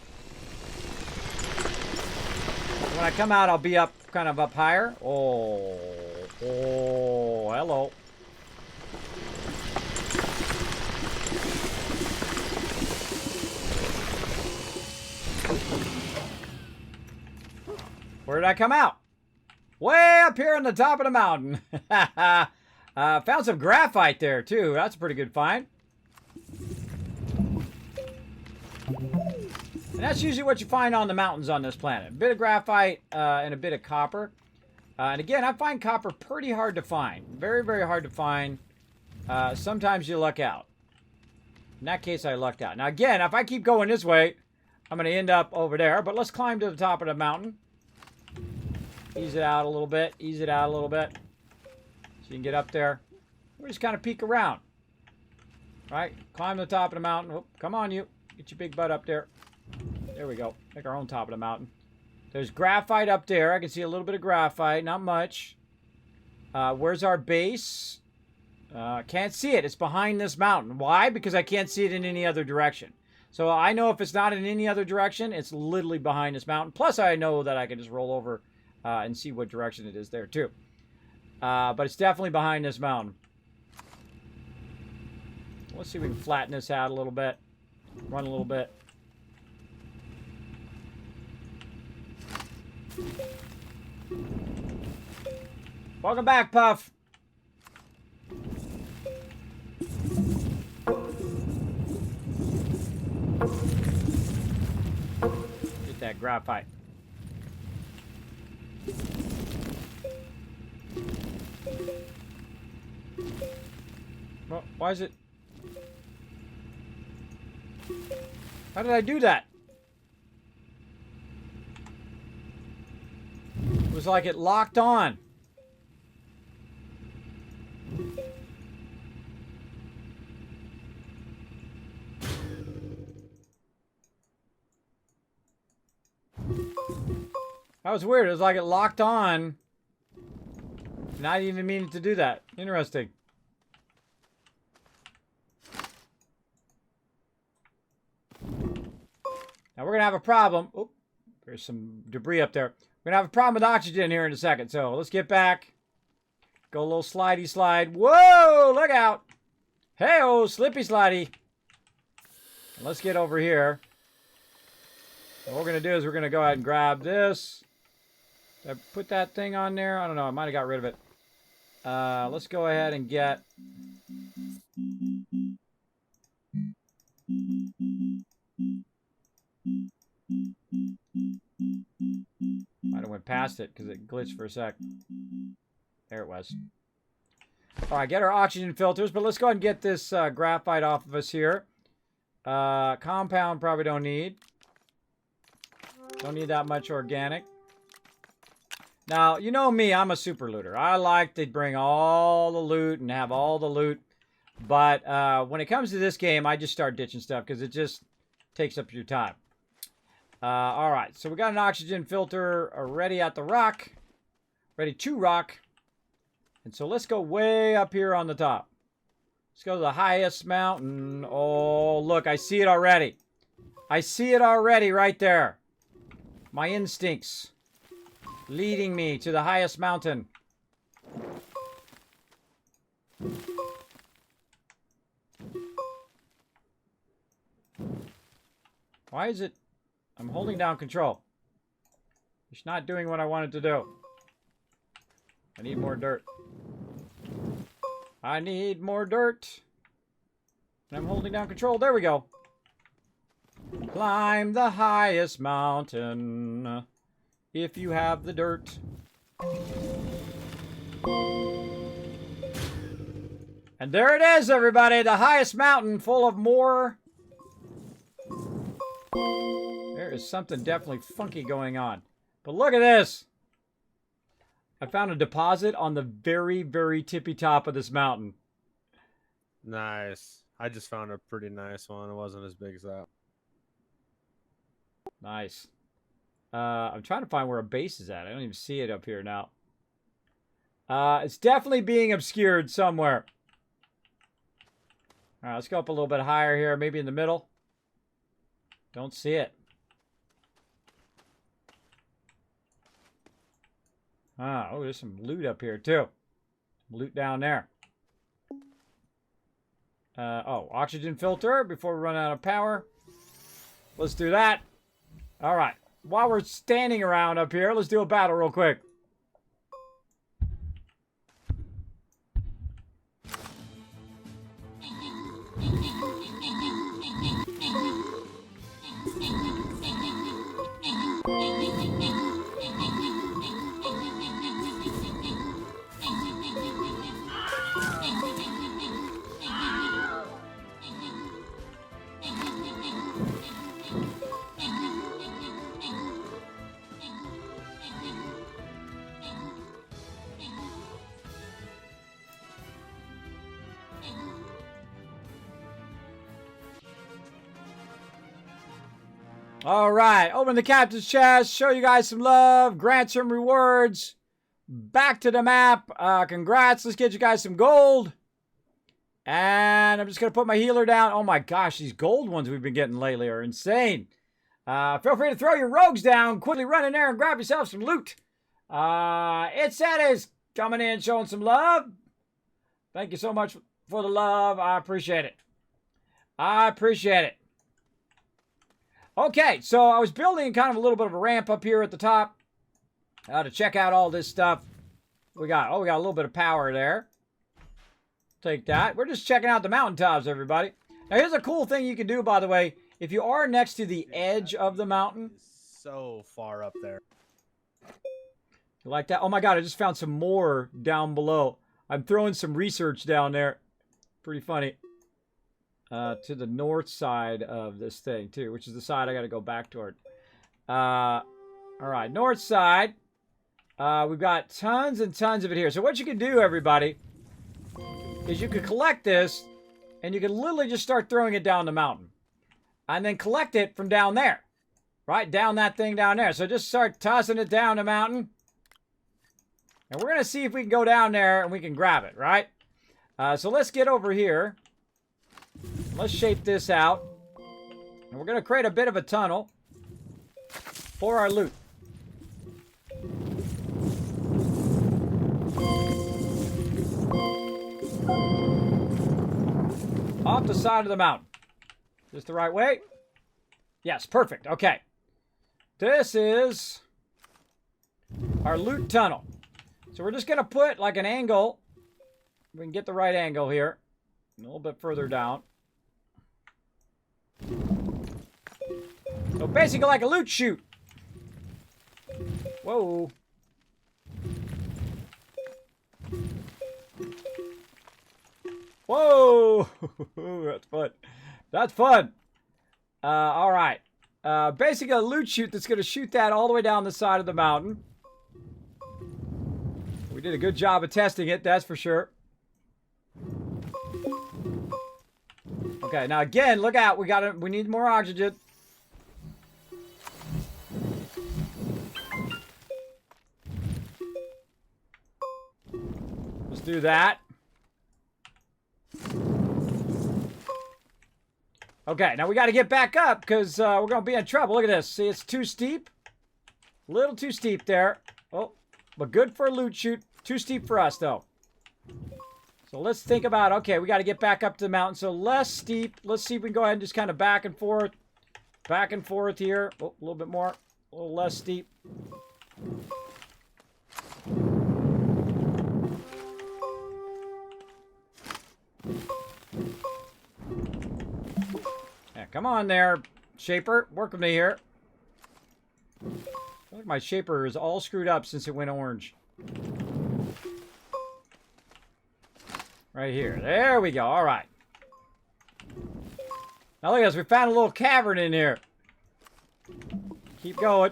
When I come out, I'll be up, kind of up higher. Oh, hello. Where did I come out? Way up here on the top of the mountain. Found some graphite there, too. That's a pretty good find. And that's usually what you find on the mountains on this planet. A bit of graphite and a bit of copper. And again, I find copper pretty hard to find. Very, very hard to find. Sometimes you luck out. In that case, I lucked out. Now again, if I keep going this way, I'm going to end up over there. But let's climb to the top of the mountain. Ease it out a little bit. Ease it out a little bit. So you can get up there. We'll just kind of peek around. Right? Climb to the top of the mountain. Oh, come on, you. Get your big butt up there. There we go. Make our own top of the mountain. There's graphite up there. I can see a little bit of graphite. Not much. Where's our base? Can't see it. It's behind this mountain. Why? Because I can't see it in any other direction. So I know if it's not in any other direction, it's literally behind this mountain. Plus, I know that I can just roll over and see what direction it is there, too. But it's definitely behind this mountain. Let's see if we can flatten this out a little bit. Run a little bit. Welcome back, Puff. Get that graphite. Well, why is it? How did I do that? It was like it locked on. That was weird. It was like it locked on. And I didn't even mean to do that. Interesting. Now we're going to have a problem. Oh, there's some debris up there. We're going to have a problem with oxygen here in a second. So let's get back. Go a little slidey slide. Whoa, look out. Hey-oh, slippy slidey. Let's get over here. And what we're going to do is we're going to go ahead and grab this. Did I put that thing on there? I don't know. I might have got rid of it. Let's go ahead and get... Might have went past it because it glitched for a sec. There it was. All right, get our oxygen filters, but let's go ahead and get this graphite off of us here. Compound probably don't need. Don't need that much organic. Now, you know me, I'm a super looter. I like to bring all the loot and have all the loot. But when it comes to this game, I just start ditching stuff because it just takes up your time. All right, so we got an oxygen filter ready at the rock. Ready to rock. And so let's go way up here on the top. Let's go to the highest mountain. Oh, look, I see it already. I see it already right there. My instincts leading me to the highest mountain. Why is it... I'm holding down control. It's not doing what I wanted to do. I need more dirt. I need more dirt. And I'm holding down control. There we go. Climb the highest mountain if you have the dirt. And there it is, everybody. The highest mountain full of more... There is something definitely funky going on. But look at this. I found a deposit on the very, very tippy top of this mountain. Nice. I just found a pretty nice one. It wasn't as big as that. Nice. I'm trying to find where a base is at. I don't even see it up here now. It's definitely being obscured somewhere. All right, let's go up a little bit higher here. Maybe in the middle. Don't see it. Oh, there's some loot up here, too. Loot down there. Oh, oxygen filter before we run out of power. Let's do that. All right. While we're standing around up here, let's do a battle real quick. All right, open the captain's chest, show you guys some love, grant some rewards. Back to the map. Congrats. Let's get you guys some gold. And I'm just going to put my healer down. Oh my gosh, these gold ones we've been getting lately are insane. Feel free to throw your rogues down. Quickly run in there and grab yourself some loot. It said is coming in, showing some love. Thank you so much for the love. I appreciate it. I appreciate it. Okay, so I was building kind of a little bit of a ramp up here at the top to check out all this stuff. We got a little bit of power there. Take that. We're just checking out the mountaintops, everybody. Now, here's a cool thing you can do, by the way. If you are next to the edge of the mountain. So far up there. You like that? Oh my God, I just found some more down below. I'm throwing some research down there. Pretty funny. To the north side of this thing, too, which is the side I got to go back toward. All right, north side. We've got tons and tons of it here. So what you can do, everybody, is you can collect this, and you can literally just start throwing it down the mountain. And then collect it from down there. Right? Down that thing down there. So just start tossing it down the mountain. And we're going to see if we can go down there and we can grab it, right? So let's get over here. Let's shape this out. And we're going to create a bit of a tunnel for our loot. Off the side of the mountain. Just the right way? Yes, perfect. Okay. This is our loot tunnel. So we're just going to put like an angle. We can get the right angle here. A little bit further down. So basically like a loot chute. Whoa. Whoa. That's fun. That's fun. All right. Basically a loot chute that's going to shoot that all the way down the side of the mountain. We did a good job of testing it, that's for sure. Okay, now again, look out. We need more oxygen. Let's do that. Okay, now we got to get back up because we're going to be in trouble. Look at this. See, it's too steep. A little too steep there. Oh, but good for a loot chute. Too steep for us, though. So let's think about, okay, we got to get back up to the mountain. So less steep. Let's see if we can go ahead and just kind of back and forth here. Oh, a little bit more, a little less steep. Yeah, come on there, Shaper. Work with me here. I feel like my Shaper is all screwed up since it went orange. Right here. There we go. All right. Now look at this. We found a little cavern in here. Keep going.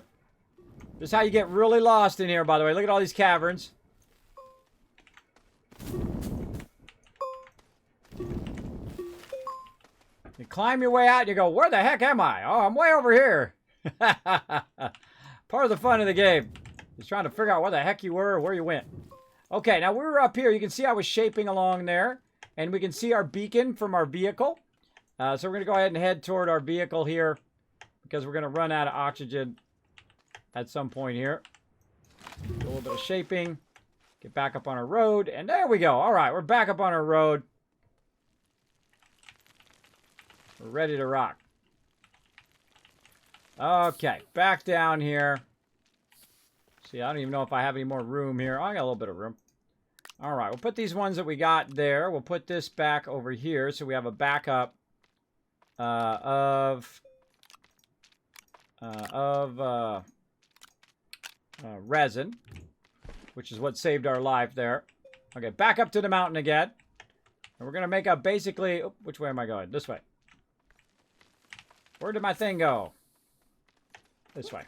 This is how you get really lost in here, by the way. Look at all these caverns. You climb your way out and you go, where the heck am I? Oh, I'm way over here. Part of the fun of the game is trying to figure out where the heck you were or where you went. Okay, now we were up here. You can see I was shaping along there. And we can see our beacon from our vehicle. So we're going to go ahead and head toward our vehicle here. Because we're going to run out of oxygen at some point here. Do a little bit of shaping. Get back up on our road. And there we go. All right, we're back up on our road. We're ready to rock. Okay, back down here. See, I don't even know if I have any more room here. Oh, I got a little bit of room. All right, we'll put these ones that we got there. We'll put this back over here so we have a backup of resin, which is what saved our life there. Okay, back up to the mountain again. And we're going to make up basically... Oh, which way am I going? This way. Where did my thing go? This way.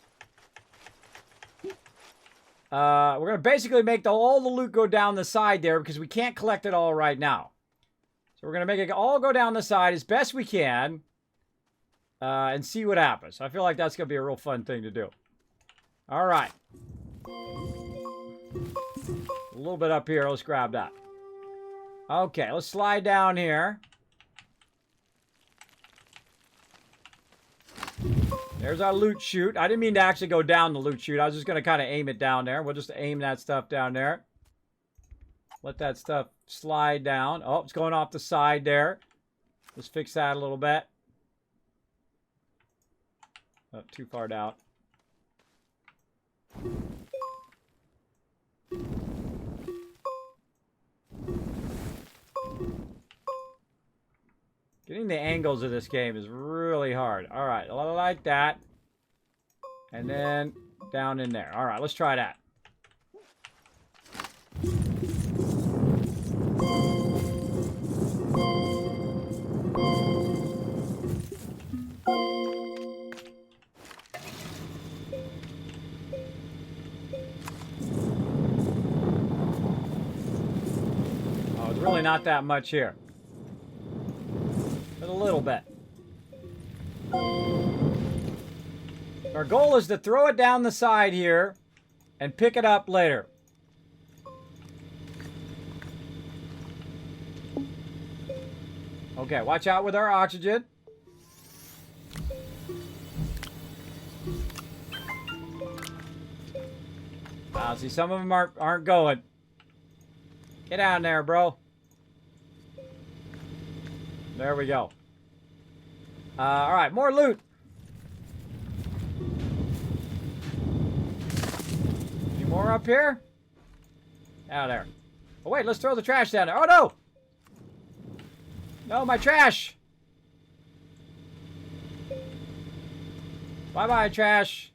We're going to basically make all the loot go down the side there because we can't collect it all right now. So we're going to make it all go down the side as best we can and see what happens. I feel like that's going to be a real fun thing to do. All right. A little bit up here. Let's grab that. Okay, let's slide down here. There's our loot chute. I didn't mean to actually go down the loot chute. I was just going to kind of aim it down there. We'll just aim that stuff down there. Let that stuff slide down. Oh, it's going off the side there. Let's fix that a little bit. Oh, too far down. Getting the angles of this game is really hard. All right, like that. And then down in there. All right, let's try that. Oh, it's really not that much here. A little bit. Our goal is to throw it down the side here and pick it up later. Okay, watch out with our oxygen. See, some of them aren't going. Get down there, bro. There we go. All right, more loot. Any more up here? Out there. Oh, wait, let's throw the trash down there. Oh, no! No, my trash! Bye-bye, trash.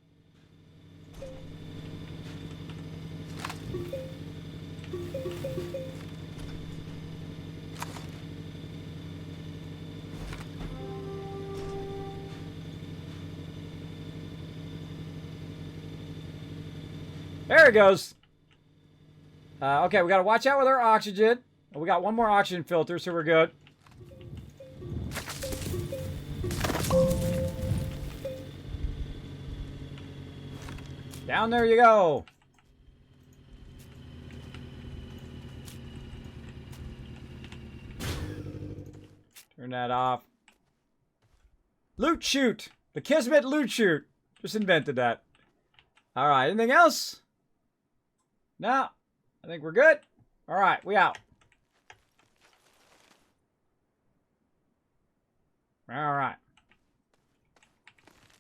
There it goes. Okay, we got to watch out with our oxygen. We got one more oxygen filter, so we're good. Down there you go. Turn that off. Loot chute. The Kismet loot chute. Just invented that. All right, anything else? No, I think we're good. All right, we out. All right.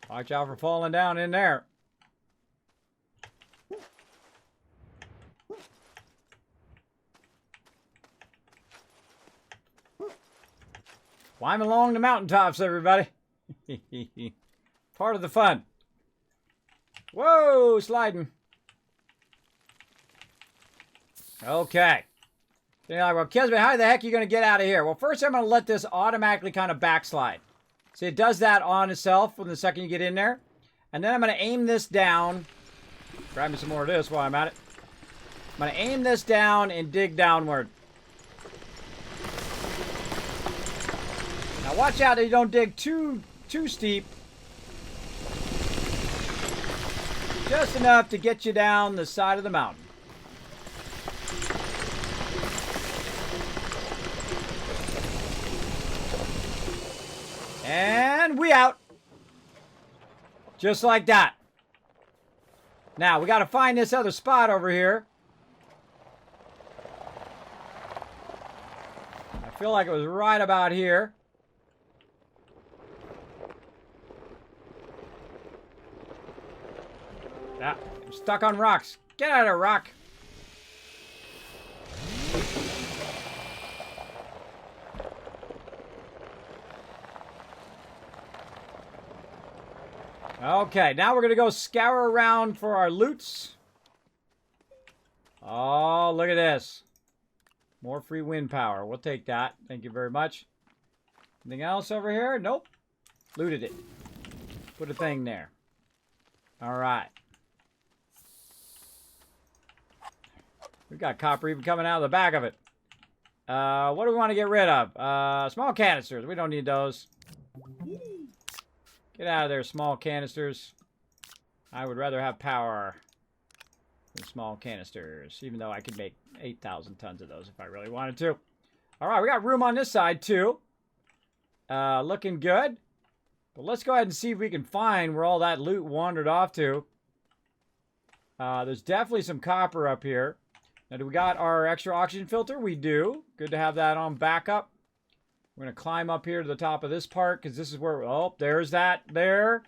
Watch out for falling down in there. Climb along the mountaintops, everybody. Part of the fun. Whoa, sliding. Okay. You're like, well, Kismet, how the heck are you going to get out of here? Well, first I'm going to let this automatically kind of backslide. See, it does that on itself when the second you get in there. And then I'm going to aim this down. Grab me some more of this while I'm at it. I'm going to aim this down and dig downward. Now watch out that you don't dig too steep. Just enough to get you down the side of the mountain. And we out. Just like that. Now, we got to find this other spot over here. I feel like it was right about here. Ah, I'm stuck on rocks. Get out of there, rock. Okay, now we're going to go scour around for our loots. Oh, look at this. More free wind power. We'll take that. Thank you very much. Anything else over here? Nope. Looted it. Put a thing there. All right. We've got copper even coming out of the back of it. What do we want to get rid of? Small canisters. We don't need those. Get out of there, small canisters. I would rather have power than small canisters, even though I could make 8,000 tons of those if I really wanted to. All right, we got room on this side, too. Looking good. But let's go ahead and see if we can find where all that loot wandered off to. There's definitely some copper up here. Now, do we got our extra oxygen filter? We do. Good to have that on backup. We're going to climb up here to the top of this part because this is where... Oh, there's that there.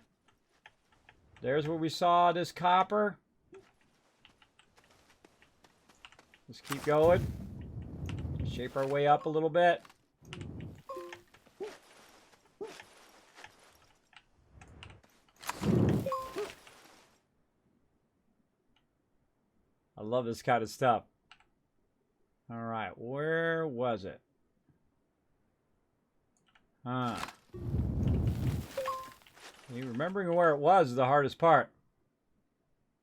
There's where we saw this copper. Let's keep going. Shape our way up a little bit. I love this kind of stuff. All right, where was it? Remembering where it was is the hardest part.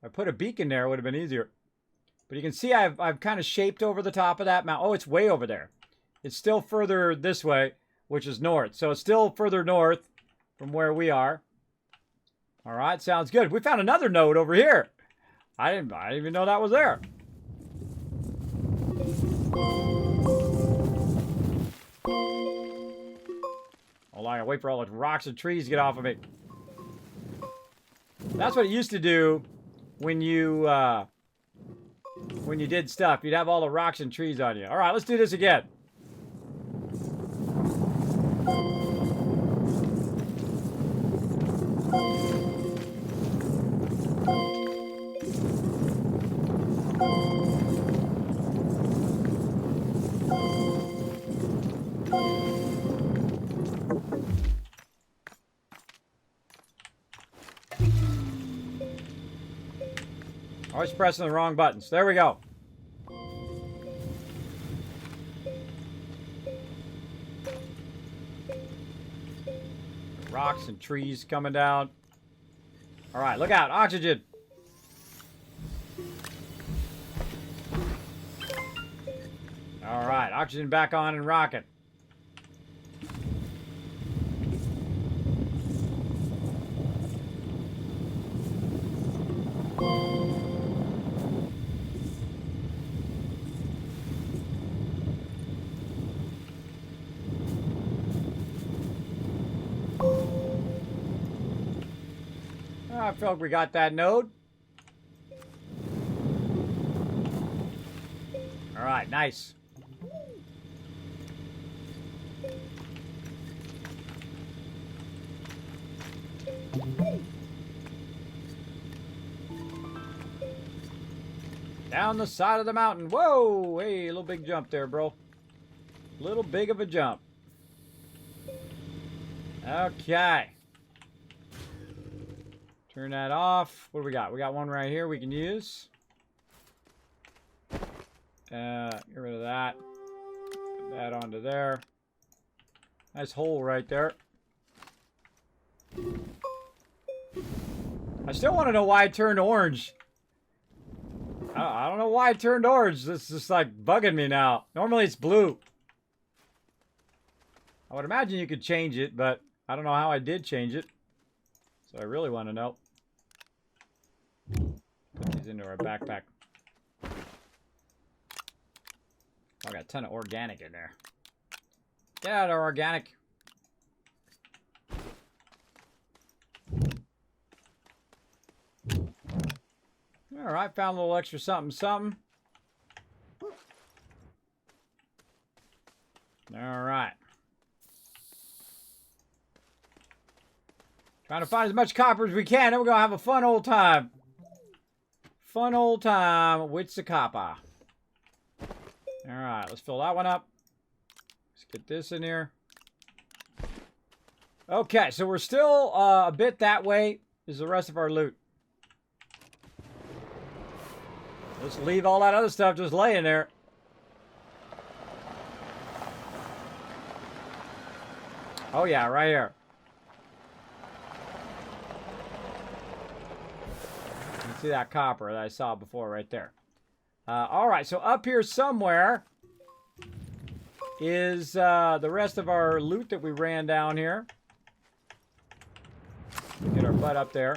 If I put a beacon there, it would have been easier. But you can see I've kind of shaped over the top of that mountain. Oh, it's way over there. It's still further this way, which is north. So it's still further north from where we are. All right, sounds good. We found another node over here. I didn't even know that was there. Hold on, I gotta wait for all the rocks and trees to get off of me. That's what it used to do when you did stuff. You'd have all the rocks and trees on you. All right, let's do this again. Always pressing the wrong buttons. There we go. Rocks and trees coming down. All right, look out. Oxygen. All right, oxygen back on and rocking. I feel like we got that node. All right, nice. Down the side of the mountain. Whoa! Hey, a little big jump there, bro. Little big of a jump. Okay. Turn that off. What do we got? We got one right here we can use. Get rid of that. Put that onto there. Nice hole right there. I still want to know why it turned orange. I don't know why it turned orange. This is just like bugging me now. Normally it's blue. I would imagine you could change it, but I don't know how I did change it. So I really want to know. Put these into our backpack. I got a ton of organic in there. Get out of organic. All right, found a little extra something, something. All right. Trying to find as much copper as we can, and we're going to have a fun old time. Fun old time with the copper. All right, let's fill that one up. Let's get this in here. Okay, so we're still a bit that way is the rest of our loot. Let's leave all that other stuff just laying there. Oh yeah, right here. You can see that copper that I saw before right there. All right, so up here somewhere is the rest of our loot that we ran down here. Get our butt up there.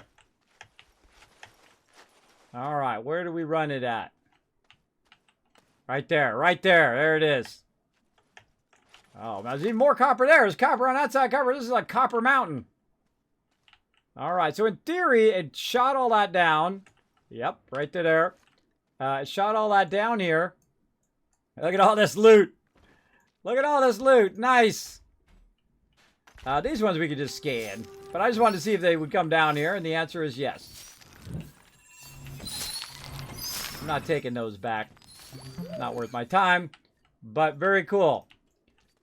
All right, where do we run it at? Right there, right there. There it is. Oh, there's even more copper there. There's copper on that side. Copper. This is like Copper Mountain. All right, so in theory, it shot all that down. Yep, right there. It shot all that down here. Look at all this loot. Look at all this loot. Nice. These ones we could just scan. But I just wanted to see if they would come down here, and the answer is yes. I'm not taking those back. Not worth my time, but very cool.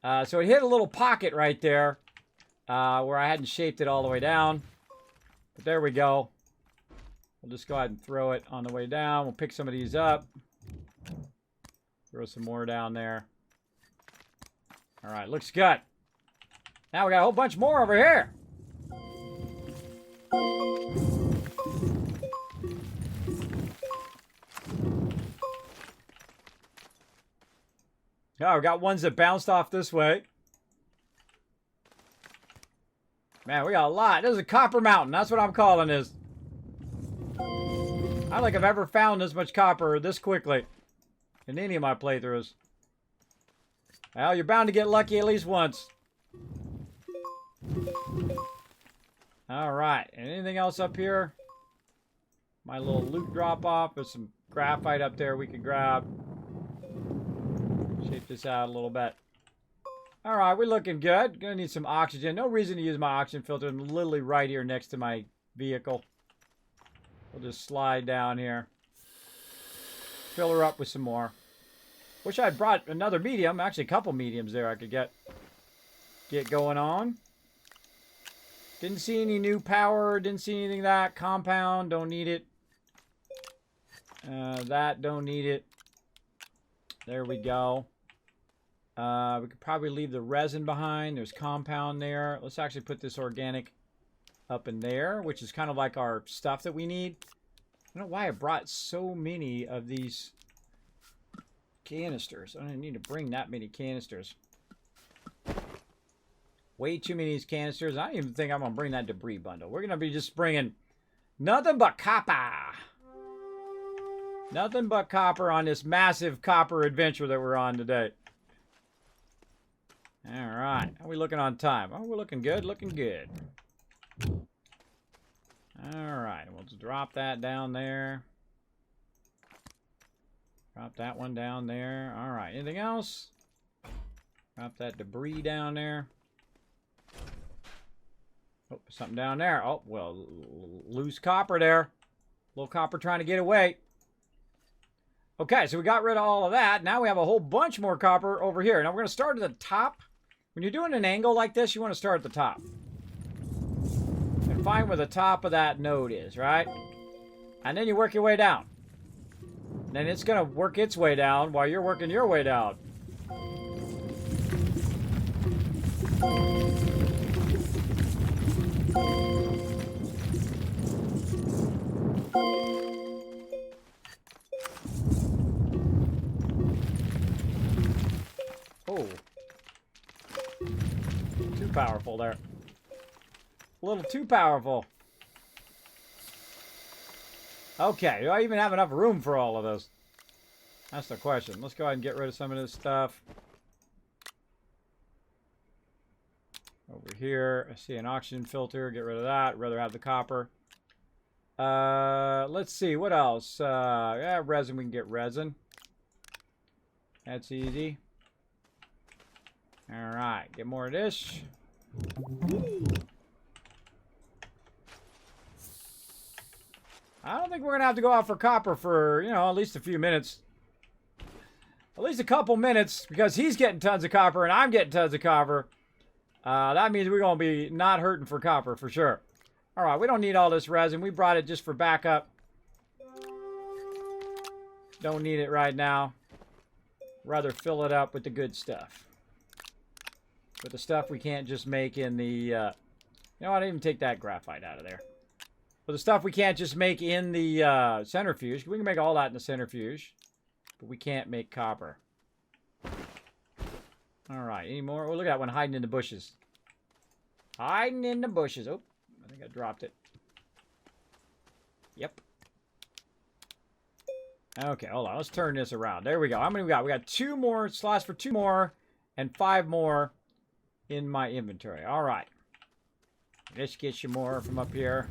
So it hit a little pocket right there where I hadn't shaped it all the way down. But there we go. We'll just go ahead and throw it on the way down. We'll pick some of these up. Throw some more down there. All right, looks good. Now we got a whole bunch more over here. Oh, we got ones that bounced off this way. Man, we got a lot. This is a Copper Mountain. That's what I'm calling this. I don't think I've ever found this much copper this quickly in any of my playthroughs. Well, you're bound to get lucky at least once. All right. Anything else up here? My little loot drop off. There's some graphite up there we could grab. Shape this out a little bit. All right, we're looking good. Gonna need some oxygen. No reason to use my oxygen filter. I'm literally right here next to my vehicle. We'll just slide down here. Fill her up with some more. Wish I had brought another medium. Actually, a couple mediums there I could get going on. Didn't see any new power. Didn't see anything that. Compound, don't need it. That, don't need it. There we go. We could probably leave the resin behind. There's compound there. Let's actually put this organic up in there, which is kind of like our stuff that we need. I don't know why I brought so many of these canisters. I don't need to bring that many canisters. Way too many of these canisters. I don't even think I'm going to bring that debris bundle. We're going to be just bringing nothing but copper. Nothing but copper on this massive copper adventure that we're on today. All right. How are we looking on time? Oh, we're looking good. Looking good. All right. We'll just drop that down there. Drop that one down there. All right. Anything else? Drop that debris down there. Oh, something down there. Oh, well, loose copper there. Little copper trying to get away. Okay, so we got rid of all of that. Now we have a whole bunch more copper over here. Now we're going to start at the top. When you're doing an angle like this, you want to start at the top. And find where the top of that node is, right? And then you work your way down. Then it's going to work its way down while you're working your way down. Oh. Too powerful there. A little too powerful. Okay, do I even have enough room for all of this? That's the question. Let's go ahead and get rid of some of this stuff. Over here, I see an oxygen filter. Get rid of that. I'd rather have the copper. Let's see. What else? Yeah, resin. We can get resin. That's easy. All right. Get more of this. I don't think we're going to have to go out for copper for, you know, at least a few minutes. At least a couple minutes, because he's getting tons of copper and I'm getting tons of copper. That means we're going to be not hurting for copper for sure. All right, we don't need all this resin. We brought it just for backup. Don't need it right now. Rather fill it up with the good stuff. With the stuff we can't just make in the... you know what? I didn't even take that graphite out of there. But the stuff we can't just make in the centrifuge. We can make all that in the centrifuge. But we can't make copper. Alright, any more? Oh, look at that one hiding in the bushes. Hiding in the bushes. Oh, I think I dropped it. Yep. Okay, hold on. Let's turn this around. There we go. How many we got? We got 2 more slots for 2 more and 5 more in my inventory. Alright. Let's get you more from up here.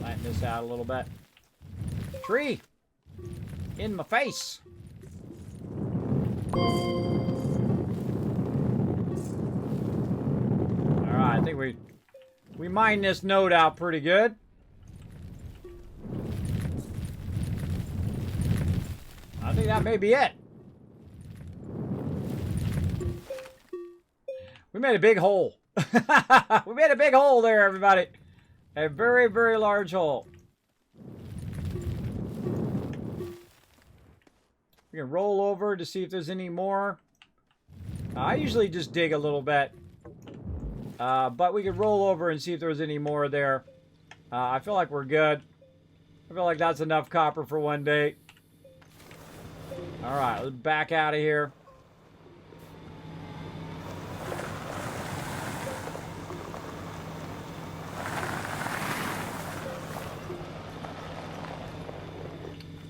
Lighten this out a little bit. Tree! In my face! Alright, I think we mined this node out pretty good. I think that may be it. We made a big hole. We made a big hole there, everybody. A very, very large hole. We can roll over to see if there's any more. I usually just dig a little bit. But we could roll over and see if there's any more there. I feel like we're good. I feel like that's enough copper for one day. Alright, let's back out of here.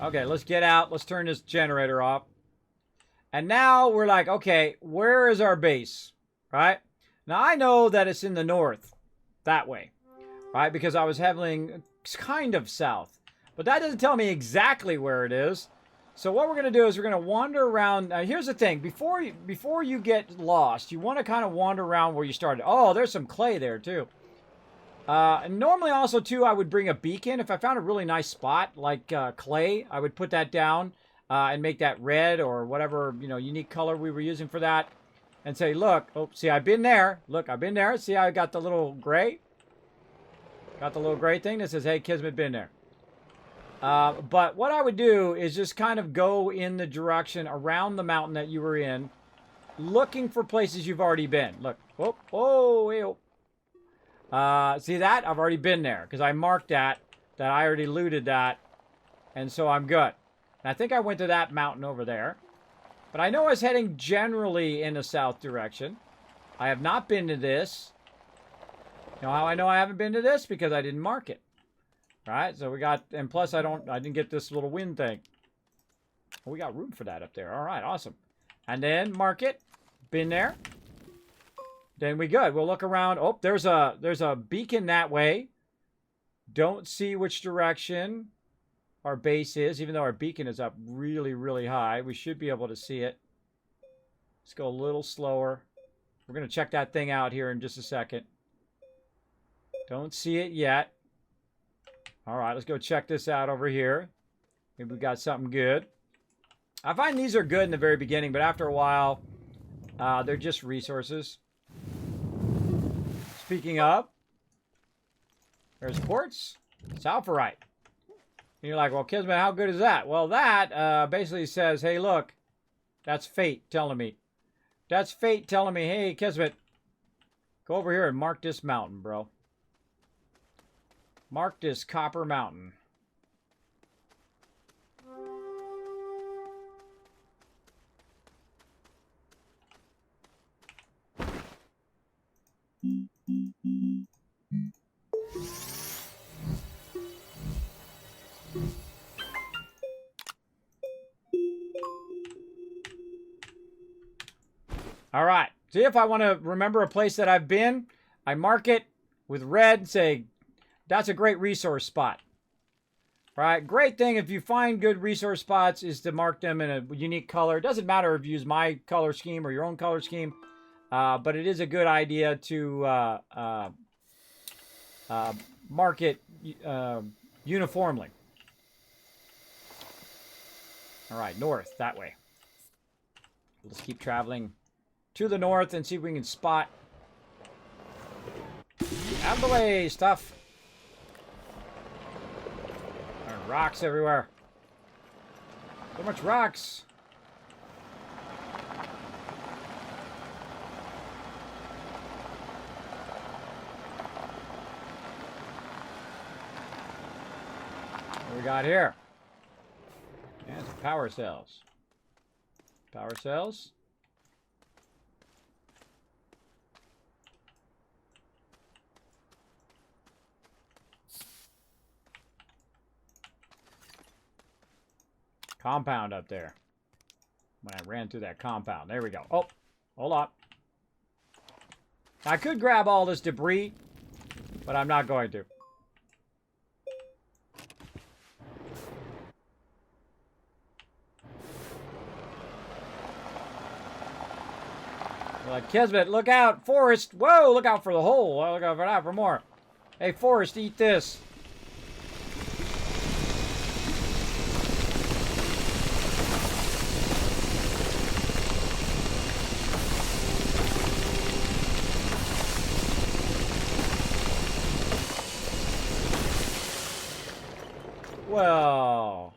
Okay, let's get out. Let's turn this generator off. And now we're like, okay, where is our base? Right? Now, I know that it's in the north. That way. Right? Because I was heading kind of south. But that doesn't tell me exactly where it is. So what we're going to do is we're going to wander around. Now, here's the thing. Before you get lost, you want to kind of wander around where you started. Oh, there's some clay there, too. And normally also, too, I would bring a beacon. If I found a really nice spot, like clay, I would put that down and make that red or whatever, you know, unique color we were using for that. And say, look, oh, see, I've been there. Look, I've been there. See how I got the little gray? Got the little gray thing that says, hey, Kismet, been there. But what I would do is just kind of go in the direction around the mountain that you were in, looking for places you've already been. Look, oh, oh, hey, oh. See that? I've already been there because I marked that I already looted that, and so I'm good. And I think I went to that mountain over there, but I know I was heading generally in the south direction. I have not been to this. You know how I know I haven't been to this? Because I didn't mark it. Right? So we got, and plus I didn't get this little wind thing. Well, we got room for that up there. All right, awesome. And then mark it. Been there. Then we good. We'll look around. Oh, there's a beacon that way. Don't see which direction our base is, even though our beacon is up really, really high. We should be able to see it. Let's go a little slower. We're going to check that thing out here in just a second. Don't see it yet. All right, let's go check this out over here. Maybe we got something good. I find these are good in the very beginning, but after a while, they're just resources. Speaking of, there's quartz, sulfurite. And you're like, well, Kismet, how good is that? Well, that basically says, hey, look, that's fate telling me. That's fate telling me, hey, Kismet, go over here and mark this mountain, bro. Mark this copper mountain. All right. See, if I want to remember a place that I've been, I mark it with red and say, that's a great resource spot. All right. Great thing if you find good resource spots is to mark them in a unique color. It doesn't matter if you use my color scheme or your own color scheme, but it is a good idea to mark it uniformly. All right. North, that way. Let's keep traveling to the north and see if we can spot out of the way stuff. There are rocks everywhere. So much rocks. What we got here? Yeah, some power cells. Power cells. Compound up there. When I ran through that compound. There we go. Oh, hold on. I could grab all this debris, but I'm not going to. Like, Kismet, look out, Forest. Whoa, look out for the hole. Look out for more. Hey, Forest, eat this. Well,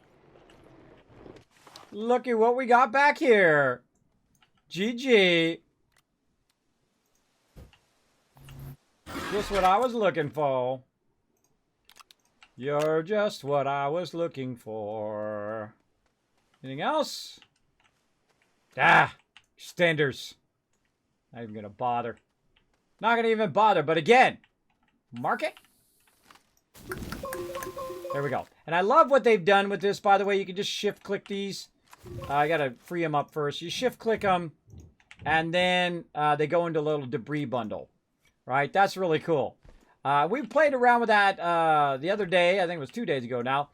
look at what we got back here. GG. Just what I was looking for. You're just what I was looking for. Anything else? Ah, extenders. Not even gonna bother. Not gonna even bother, but again, mark it. There we go. And I love what they've done with this, by the way. You can just shift-click these. I got to free them up first. You shift-click them, and then they go into a little debris bundle. Right? That's really cool. We played around with that the other day. I think it was 2 days ago now.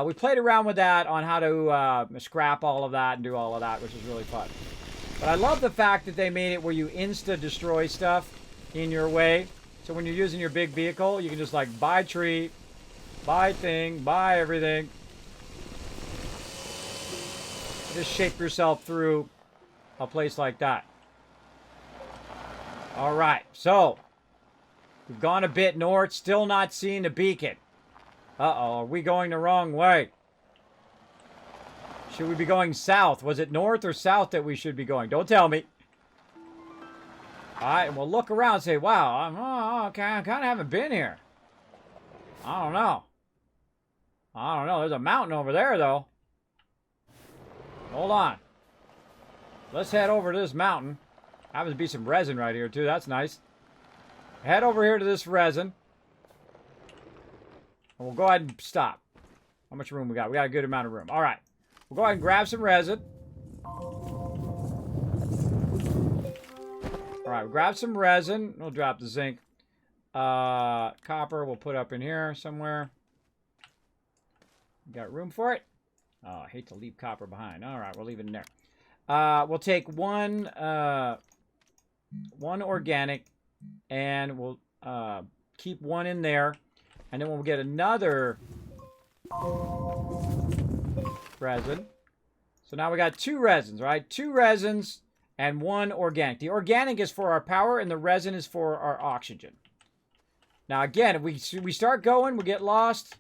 We played around with that on how to scrap all of that and do all of that, which was really fun. But I love the fact that they made it where you insta-destroy stuff in your way. So when you're using your big vehicle, you can just like buy tree, buy thing, buy everything. Just shape yourself through a place like that. All right, so we've gone a bit north, still not seeing the beacon. Uh-oh, are we going the wrong way? Should we be going south? Was it north or south that we should be going? Don't tell me. All right, and we'll look around and say, wow, okay, I kind of haven't been here. I don't know. There's a mountain over there, though. Hold on. Let's head over to this mountain. Happens to be some resin right here, too. That's nice. Head over here to this resin. And we'll go ahead and stop. How much room we got? We got a good amount of room. All right. We'll go ahead and grab some resin. All right, we'll grab some resin. We'll drop the zinc. Copper we'll put up in here somewhere. Got room for it? Oh, I hate to leave copper behind. All right, we'll leave it in there. We'll take one organic, and we'll keep one in there. And then we'll get another Resin. So now we got 2 resins, right? 2 resins and 1 organic. The organic is for our power, and the resin is for our oxygen. Now, again, if we start going, we get lost.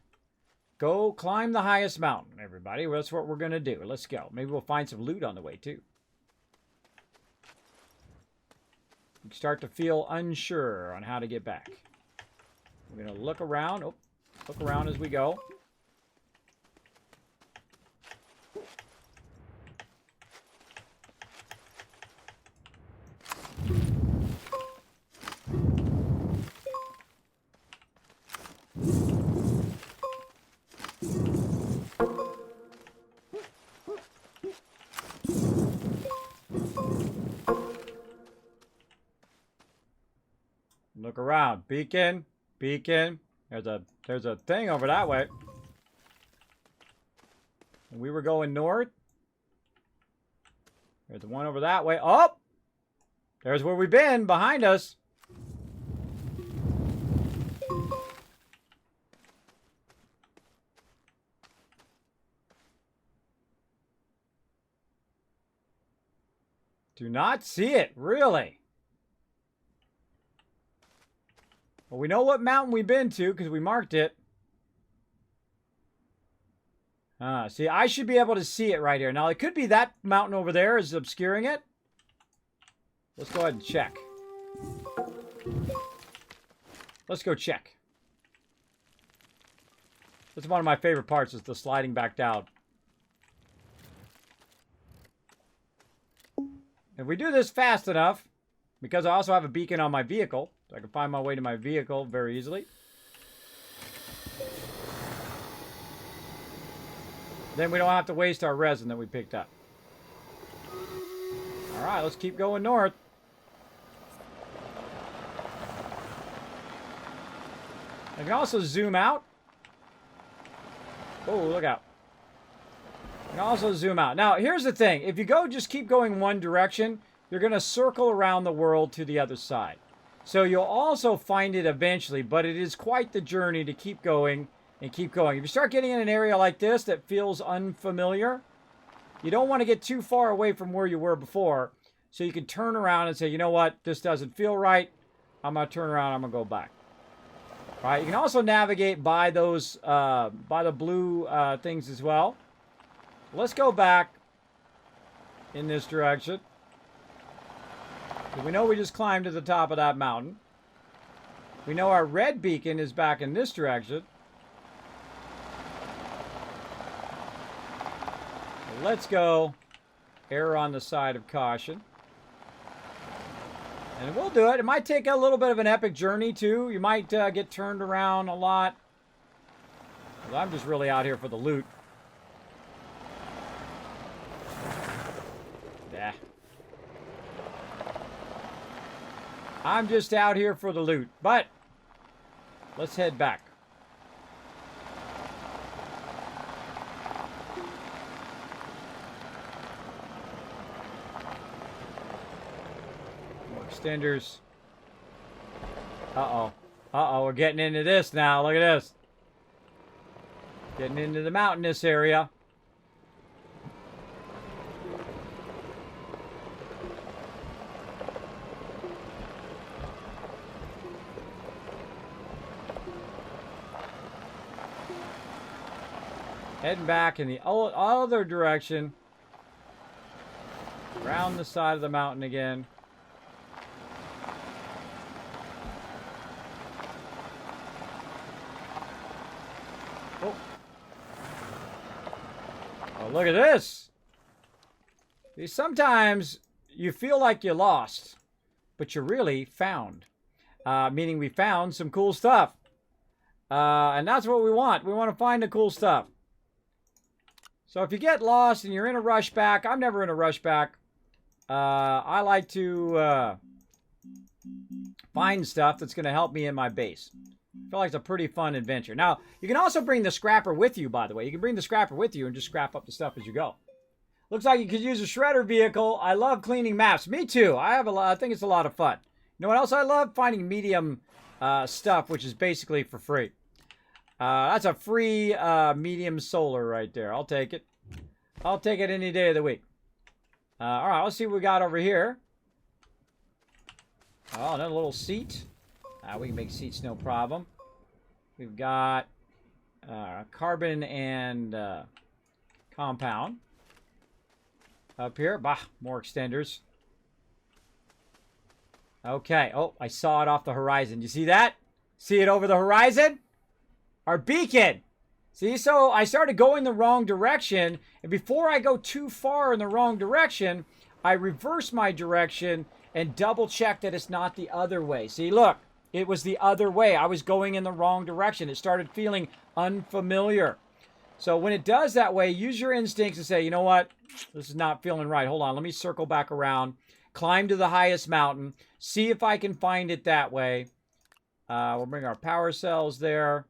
Go climb the highest mountain, everybody. That's what we're going to do. Let's go. Maybe we'll find some loot on the way, too. You start to feel unsure on how to get back. We're going to look around. Oh, look around as we go. Look around. Beacon. Beacon. There's a thing over that way. And we were going north. There's one over that way. Oh! There's where we've been, behind us. Do not see it, really. Well, we know what mountain we've been to because we marked it. See, I should be able to see it right here. Now, it could be that mountain over there is obscuring it. Let's go ahead and check. Let's go check. That's one of my favorite parts, is the sliding back down. If we do this fast enough, because I also have a beacon on my vehicle, so I can find my way to my vehicle very easily. Then we don't have to waste our resin that we picked up. Alright, let's keep going north. I can also zoom out. Oh, look out. I can also zoom out. Now, here's the thing. If you just keep going one direction, you're going to circle around the world to the other side. So you'll also find it eventually, but it is quite the journey to keep going and keep going. If you start getting in an area like this that feels unfamiliar, you don't want to get too far away from where you were before, so you can turn around and say, you know what, this doesn't feel right. I'm going to turn around, I'm going to go back. All right, you can also navigate by those, by the blue things as well. Let's go back in this direction. We know we just climbed to the top of that mountain. We know our red beacon is back in this direction. So let's go err on the side of caution. And we'll do it. It might take a little bit of an epic journey, too. You might get turned around a lot. Well, I'm just really out here for the loot. Yeah. I'm just out here for the loot. But let's head back. Extenders. Uh-oh. Uh-oh, we're getting into this now. Look at this. Getting into the mountainous area. Heading back in the other direction. Around the side of the mountain again. Oh, look at this. See, sometimes you feel like you lost, but you really found. Meaning we found some cool stuff. And that's what we want. We want to find the cool stuff. So if you get lost and you're in a rush back, I'm never in a rush back. I like to find stuff that's going to help me in my base. I feel like it's a pretty fun adventure. Now, you can also bring the scrapper with you, by the way. You can bring the scrapper with you and just scrap up the stuff as you go. Looks like you could use a shredder vehicle. I love cleaning maps. Me too. I think it's a lot of fun. You know what else I love? Finding medium stuff, which is basically for free. That's a free medium solar right there. I'll take it. I'll take it any day of the week. All right, let's see what we got over here. Oh, another little seat. We can make seats no problem. We've got carbon and compound. Up here. Bah, more extenders. Okay. Oh, I saw it off the horizon. You see that? See it over the horizon? Our beacon. See, so I started going the wrong direction, and before I go too far in the wrong direction, I reverse my direction and double check that it's not the other way. See, look, it was the other way. I was going in the wrong direction. It started feeling unfamiliar. So when it does that way, use your instincts and say, you know what? This is not feeling right. Hold on, let me circle back around, climb to the highest mountain, see if I can find it that way. We'll bring our power cells there.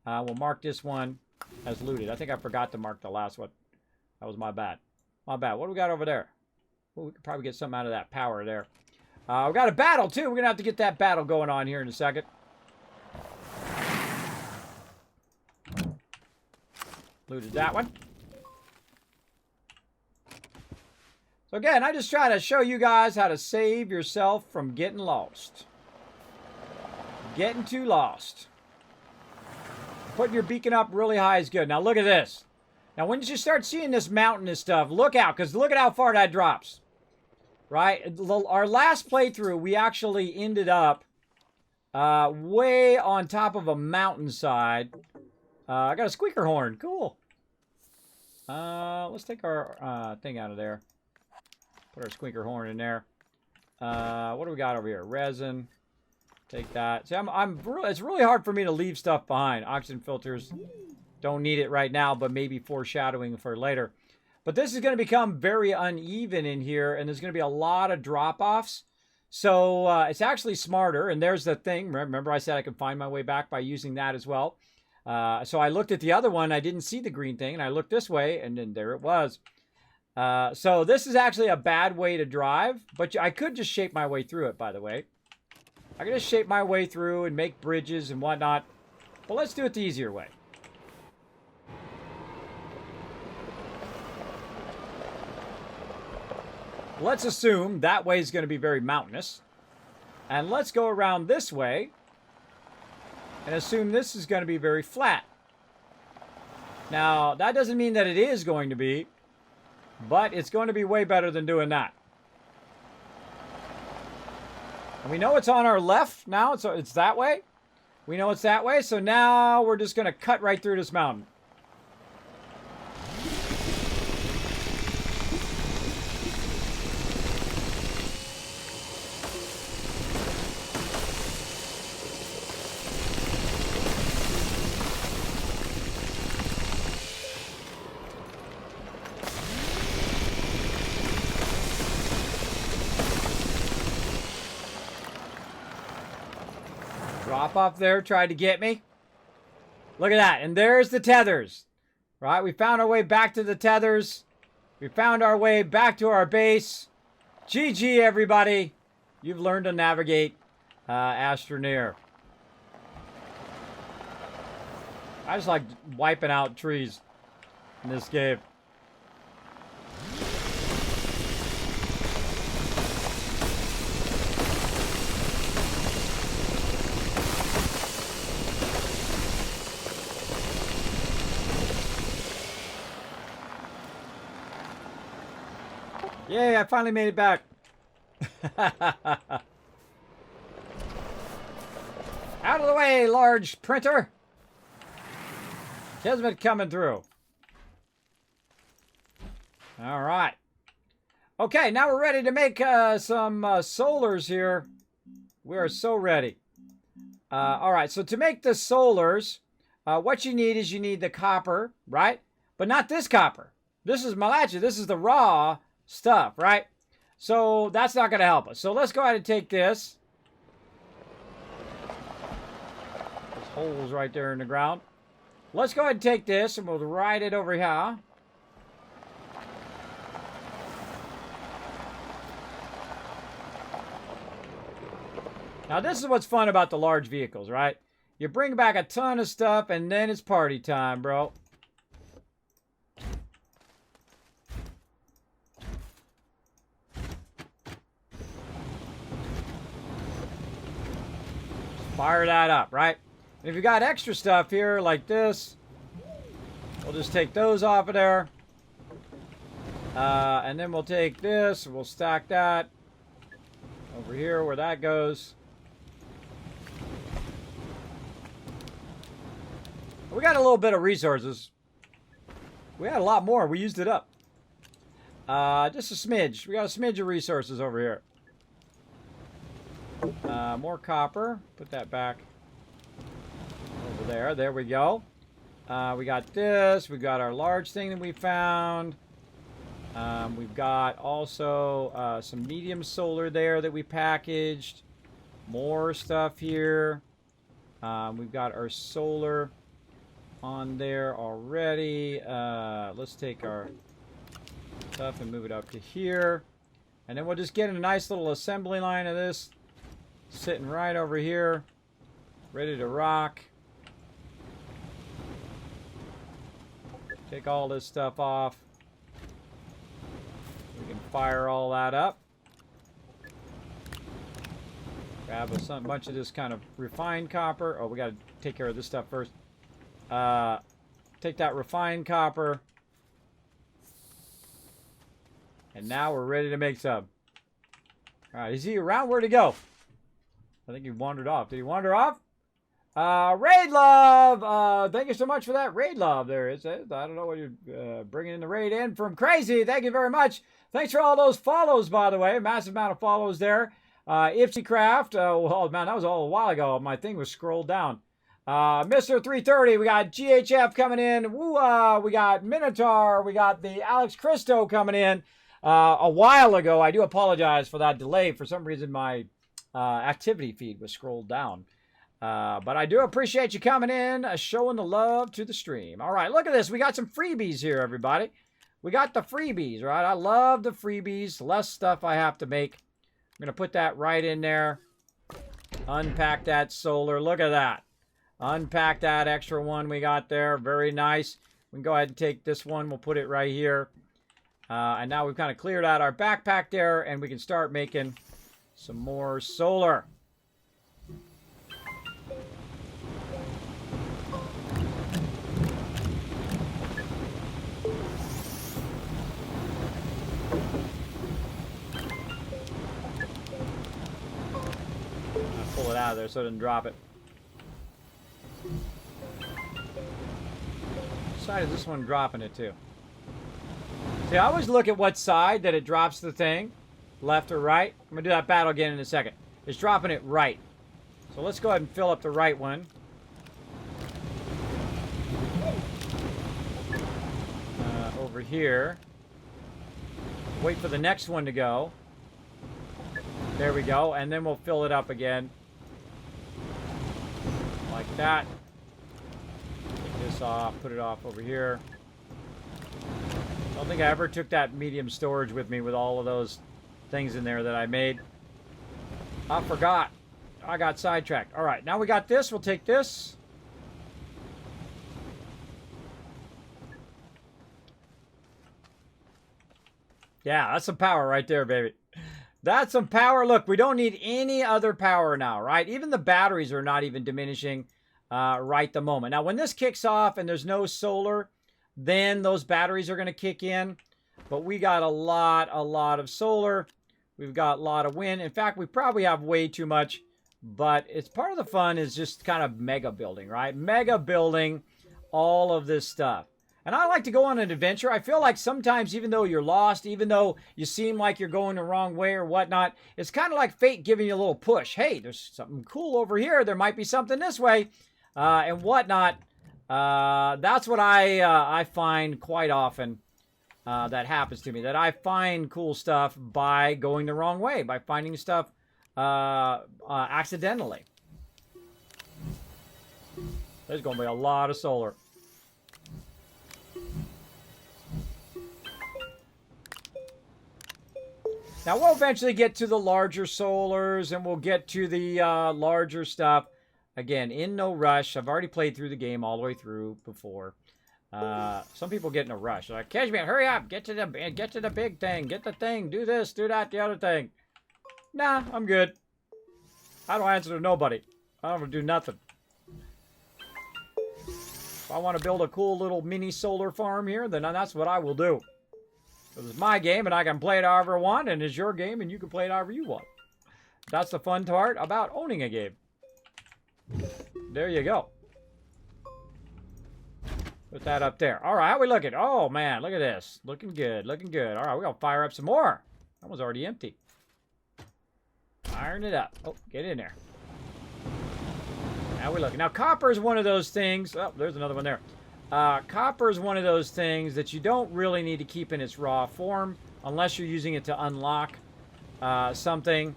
We'll mark this one as looted. I think I forgot to mark the last one. That was my bad. My bad. What do we got over there? Well, we could probably get something out of that power there. We got a battle, too. We're going to have to get that battle going on here in a second. Looted that one. So again, I just try to show you guys how to save yourself from getting lost. Getting too lost. Putting your beacon up really high is good. Now look at this. Now when you start seeing this mountainous stuff, look out, because look at how far that drops. Right? Our last playthrough, we actually ended up way on top of a mountainside. I got a squeaker horn. Cool. Let's take our thing out of there. Put our squeaker horn in there. What do we got over here? Resin. Take that. See, it's really hard for me to leave stuff behind. Oxygen filters. Don't need it right now, but maybe foreshadowing for later. But this is going to become very uneven in here, and there's going to be a lot of drop-offs. So it's actually smarter, and there's the thing. Remember I said I could find my way back by using that as well. So I looked at the other one. I didn't see the green thing, and I looked this way, and then there it was. So this is actually a bad way to drive, but I could just shape my way through it, by the way. I can just shape my way through and make bridges and whatnot. But let's do it the easier way. Let's assume that way is going to be very mountainous. And let's go around this way and assume this is going to be very flat. Now, that doesn't mean that it is going to be, but it's going to be way better than doing that. And we know it's on our left now. It's that way. We know it's that way. So now we're just going to cut right through this mountain. Drop off there, tried to get me. Look at that. And there's the tethers. Right? We found our way back to the tethers. We found our way back to our base. GG, everybody. You've learned to navigate Astroneer. I just like wiping out trees in this game. Yay, I finally made it back. Out of the way, large printer. Kismet coming through. All right. Okay, now we're ready to make some solars here. We are so ready. All right, so to make the solars, what you need is you need the copper, right? But not this copper. This is malachi. This is the raw stuff, right? So that's not going to help us. So let's go ahead and take this. There's holes right there in the ground. Let's go ahead and take this and we'll ride it over here. Now this is what's fun about the large vehicles, right? You bring back a ton of stuff, and then it's party time, bro. Fire that up, right? And if you got extra stuff here, like this, we'll just take those off of there. And then we'll take this, we'll stack that over here where that goes. We got a little bit of resources. We had a lot more. We used it up. Just a smidge. We got a smidge of resources over here. More copper. Put that back over there. There we go. We got this. We got our large thing that we found. We've got also some medium solar there that we packaged. More stuff here. We've got our solar on there already. Let's take our stuff and move it up to here. And then we'll just get a nice little assembly line of this sitting right over here, ready to rock. Take all this stuff off. We can fire all that up. Grab a bunch of this kind of refined copper. Oh, we got to take care of this stuff first. Take that refined copper. And now we're ready to make some. Alright, is he around? Where'd he go? I think he wandered off. Did he wander off? Raid Love! Thank you so much for that. Raid Love there. I don't know what you're bringing in the raid in from Crazy. Thank you very much. Thanks for all those follows, by the way. Massive amount of follows there. Ipsy Craft. Well, man, that was all a while ago. My thing was scrolled down. Mr. 330. We got GHF coming in. Woo! We got Minotaur. We got the Alex Christo coming in a while ago. I do apologize for that delay. For some reason, my activity feed was scrolled down. But I do appreciate you coming in, showing the love to the stream. All right, look at this. We got some freebies here, everybody. We got the freebies, right? I love the freebies. Less stuff I have to make. I'm going to put that right in there. Unpack that solar. Look at that. Unpack that extra one we got there. Very nice. We can go ahead and take this one. We'll put it right here. And now we've kind of cleared out our backpack there, and we can start making some more solar. Pull it out of there so it doesn't drop it. Which side is this one dropping it to? See, I always look at what side that it drops the thing. Left or right. I'm going to do that battle again in a second. It's dropping it right. So let's go ahead and fill up the right one. Over here. Wait for the next one to go. There we go. And then we'll fill it up again. Like that. Take this off. Put it off over here. I don't think I ever took that medium storage with me with all of those things in there that I made. I forgot. I got sidetracked. All right, now we got this. We'll take this. Yeah, that's some power right there, baby. That's some power. Look, we don't need any other power now, right? Even the batteries are not even diminishing right the moment. Now, when this kicks off and there's no solar, then those batteries are going to kick in. But we got a lot of solar. We've got a lot of wind. In fact, we probably have way too much. But it's part of the fun is just kind of mega building, right? Mega building all of this stuff. And I like to go on an adventure. I feel like sometimes even though you're lost, even though you seem like you're going the wrong way or whatnot, it's kind of like fate giving you a little push. Hey, there's something cool over here. There might be something this way and whatnot. That's what I find quite often that happens to me. That I find cool stuff by going the wrong way, by finding stuff accidentally. There's going to be a lot of solar. Now, we'll eventually get to the larger solars, and we'll get to the larger stuff. Again, in no rush. I've already played through the game all the way through before. Some people get in a rush. They're like, Kismet, hurry up, get to the big thing, get the thing, do this, do that, the other thing. Nah, I'm good. I don't answer to nobody. I don't do nothing. If I want to build a cool little mini solar farm here, then that's what I will do. This is my game, and I can play it however I want, and it's your game, and you can play it however you want. That's the fun part about owning a game. There you go. Put that up there. All right, how we looking? Oh, man, look at this. Looking good, looking good. All right, we're going to fire up some more. That one's already empty. Iron it up. Oh, get in there. How we looking? Now, copper is one of those things. Oh, there's another one there. Copper is one of those things that you don't really need to keep in its raw form unless you're using it to unlock something.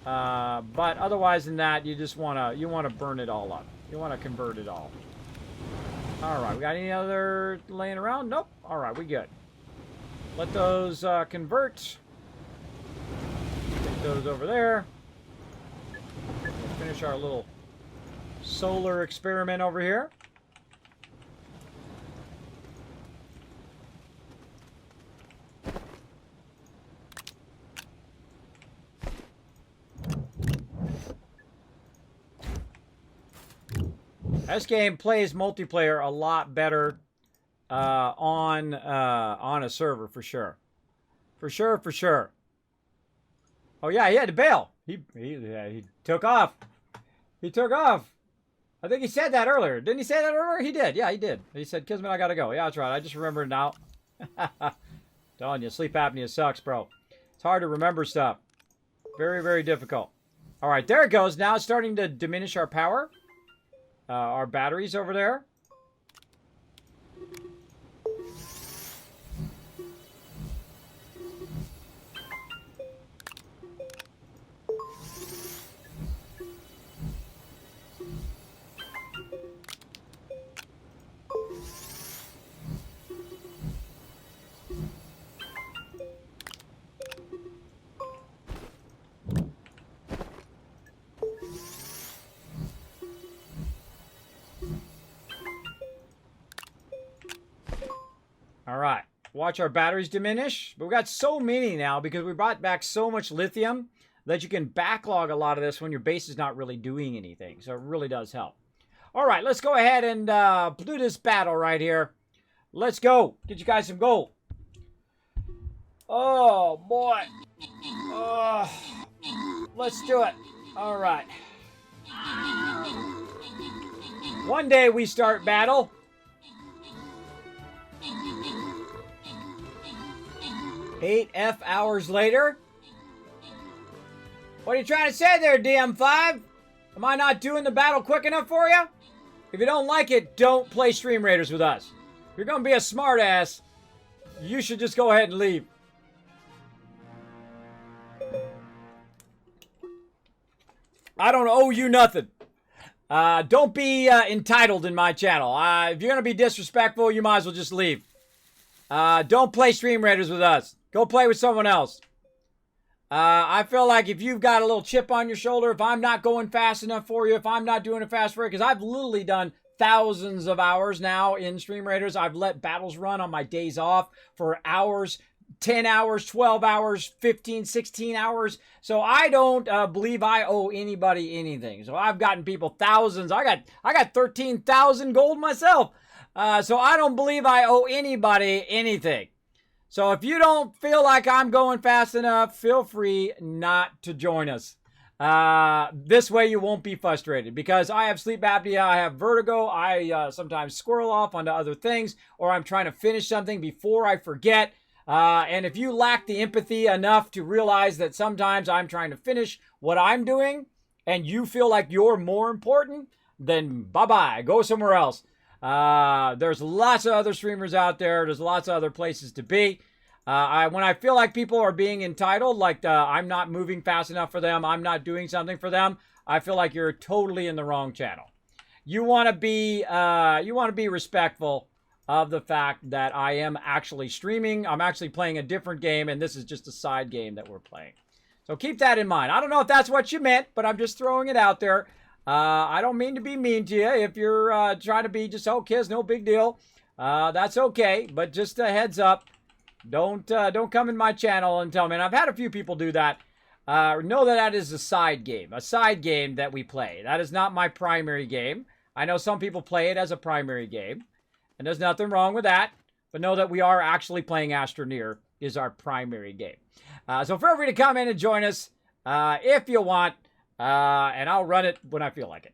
But otherwise than that, you just want to burn it all up. You want to convert it all. All right, we got any other laying around? Nope. All right, we good. Let those convert. Take those over there. Finish our little solar experiment over here. This game plays multiplayer a lot better on a server for sure. For sure. Oh yeah, he had to bail. He took off. He took off. I think he said that earlier. Didn't he say that earlier? He did. Yeah, he did. He said, Kismet, I gotta go. Yeah, that's right. I just remembered now. Telling you, sleep apnea sucks, bro. It's hard to remember stuff. Very, very difficult. All right, there it goes. Now it's starting to diminish our power. Our batteries over there. All right, watch our batteries diminish. But we got so many now because we brought back so much lithium that you can backlog a lot of this when your base is not really doing anything. So it really does help. All right, let's go ahead and do this battle right here. Let's go. Get you guys some gold. Oh, boy. Let's do it. All right. One day we start battle. 8 hours later. What are you trying to say there, DM5? Am I not doing the battle quick enough for you? If you don't like it, don't play Stream Raiders with us. If you're going to be a smartass, you should just go ahead and leave. I don't owe you nothing. Don't be entitled in my channel. If you're going to be disrespectful, you might as well just leave. Don't play Stream Raiders with us. Go play with someone else. I feel like if you've got a little chip on your shoulder, if I'm not going fast enough for you, if I'm not doing it fast for you, because I've literally done thousands of hours now in Stream Raiders. I've let battles run on my days off for hours, 10 hours, 12 hours, 15, 16 hours. So I don't believe I owe anybody anything. So I've gotten people thousands. I got 13,000 gold myself. So I don't believe I owe anybody anything. So if you don't feel like I'm going fast enough, feel free not to join us. This way you won't be frustrated because I have sleep apnea, I have vertigo, I sometimes squirrel off onto other things, or I'm trying to finish something before I forget. And if you lack the empathy enough to realize that sometimes I'm trying to finish what I'm doing and you feel like you're more important, then bye-bye, go somewhere else. There's lots of other streamers out there. There's lots of other places to be. When I feel like people are being entitled, like I'm not moving fast enough for them, I'm not doing something for them, I feel like you're totally in the wrong channel. You want to be respectful of the fact that I am actually streaming. I'm actually playing a different game, and this is just a side game that we're playing. So keep that in mind. I don't know if that's what you meant, but I'm just throwing it out there. I don't mean to be mean to you. If you're trying to be just, oh, kids, no big deal. That's okay. But just a heads up. Don't come in my channel and tell me. And I've had a few people do that. Know that is a side game that we play. That is not my primary game. I know some people play it as a primary game, and there's nothing wrong with that. But know that we are actually playing Astroneer is our primary game. So feel free to come in and join us if you want, and I'll run it when I feel like it.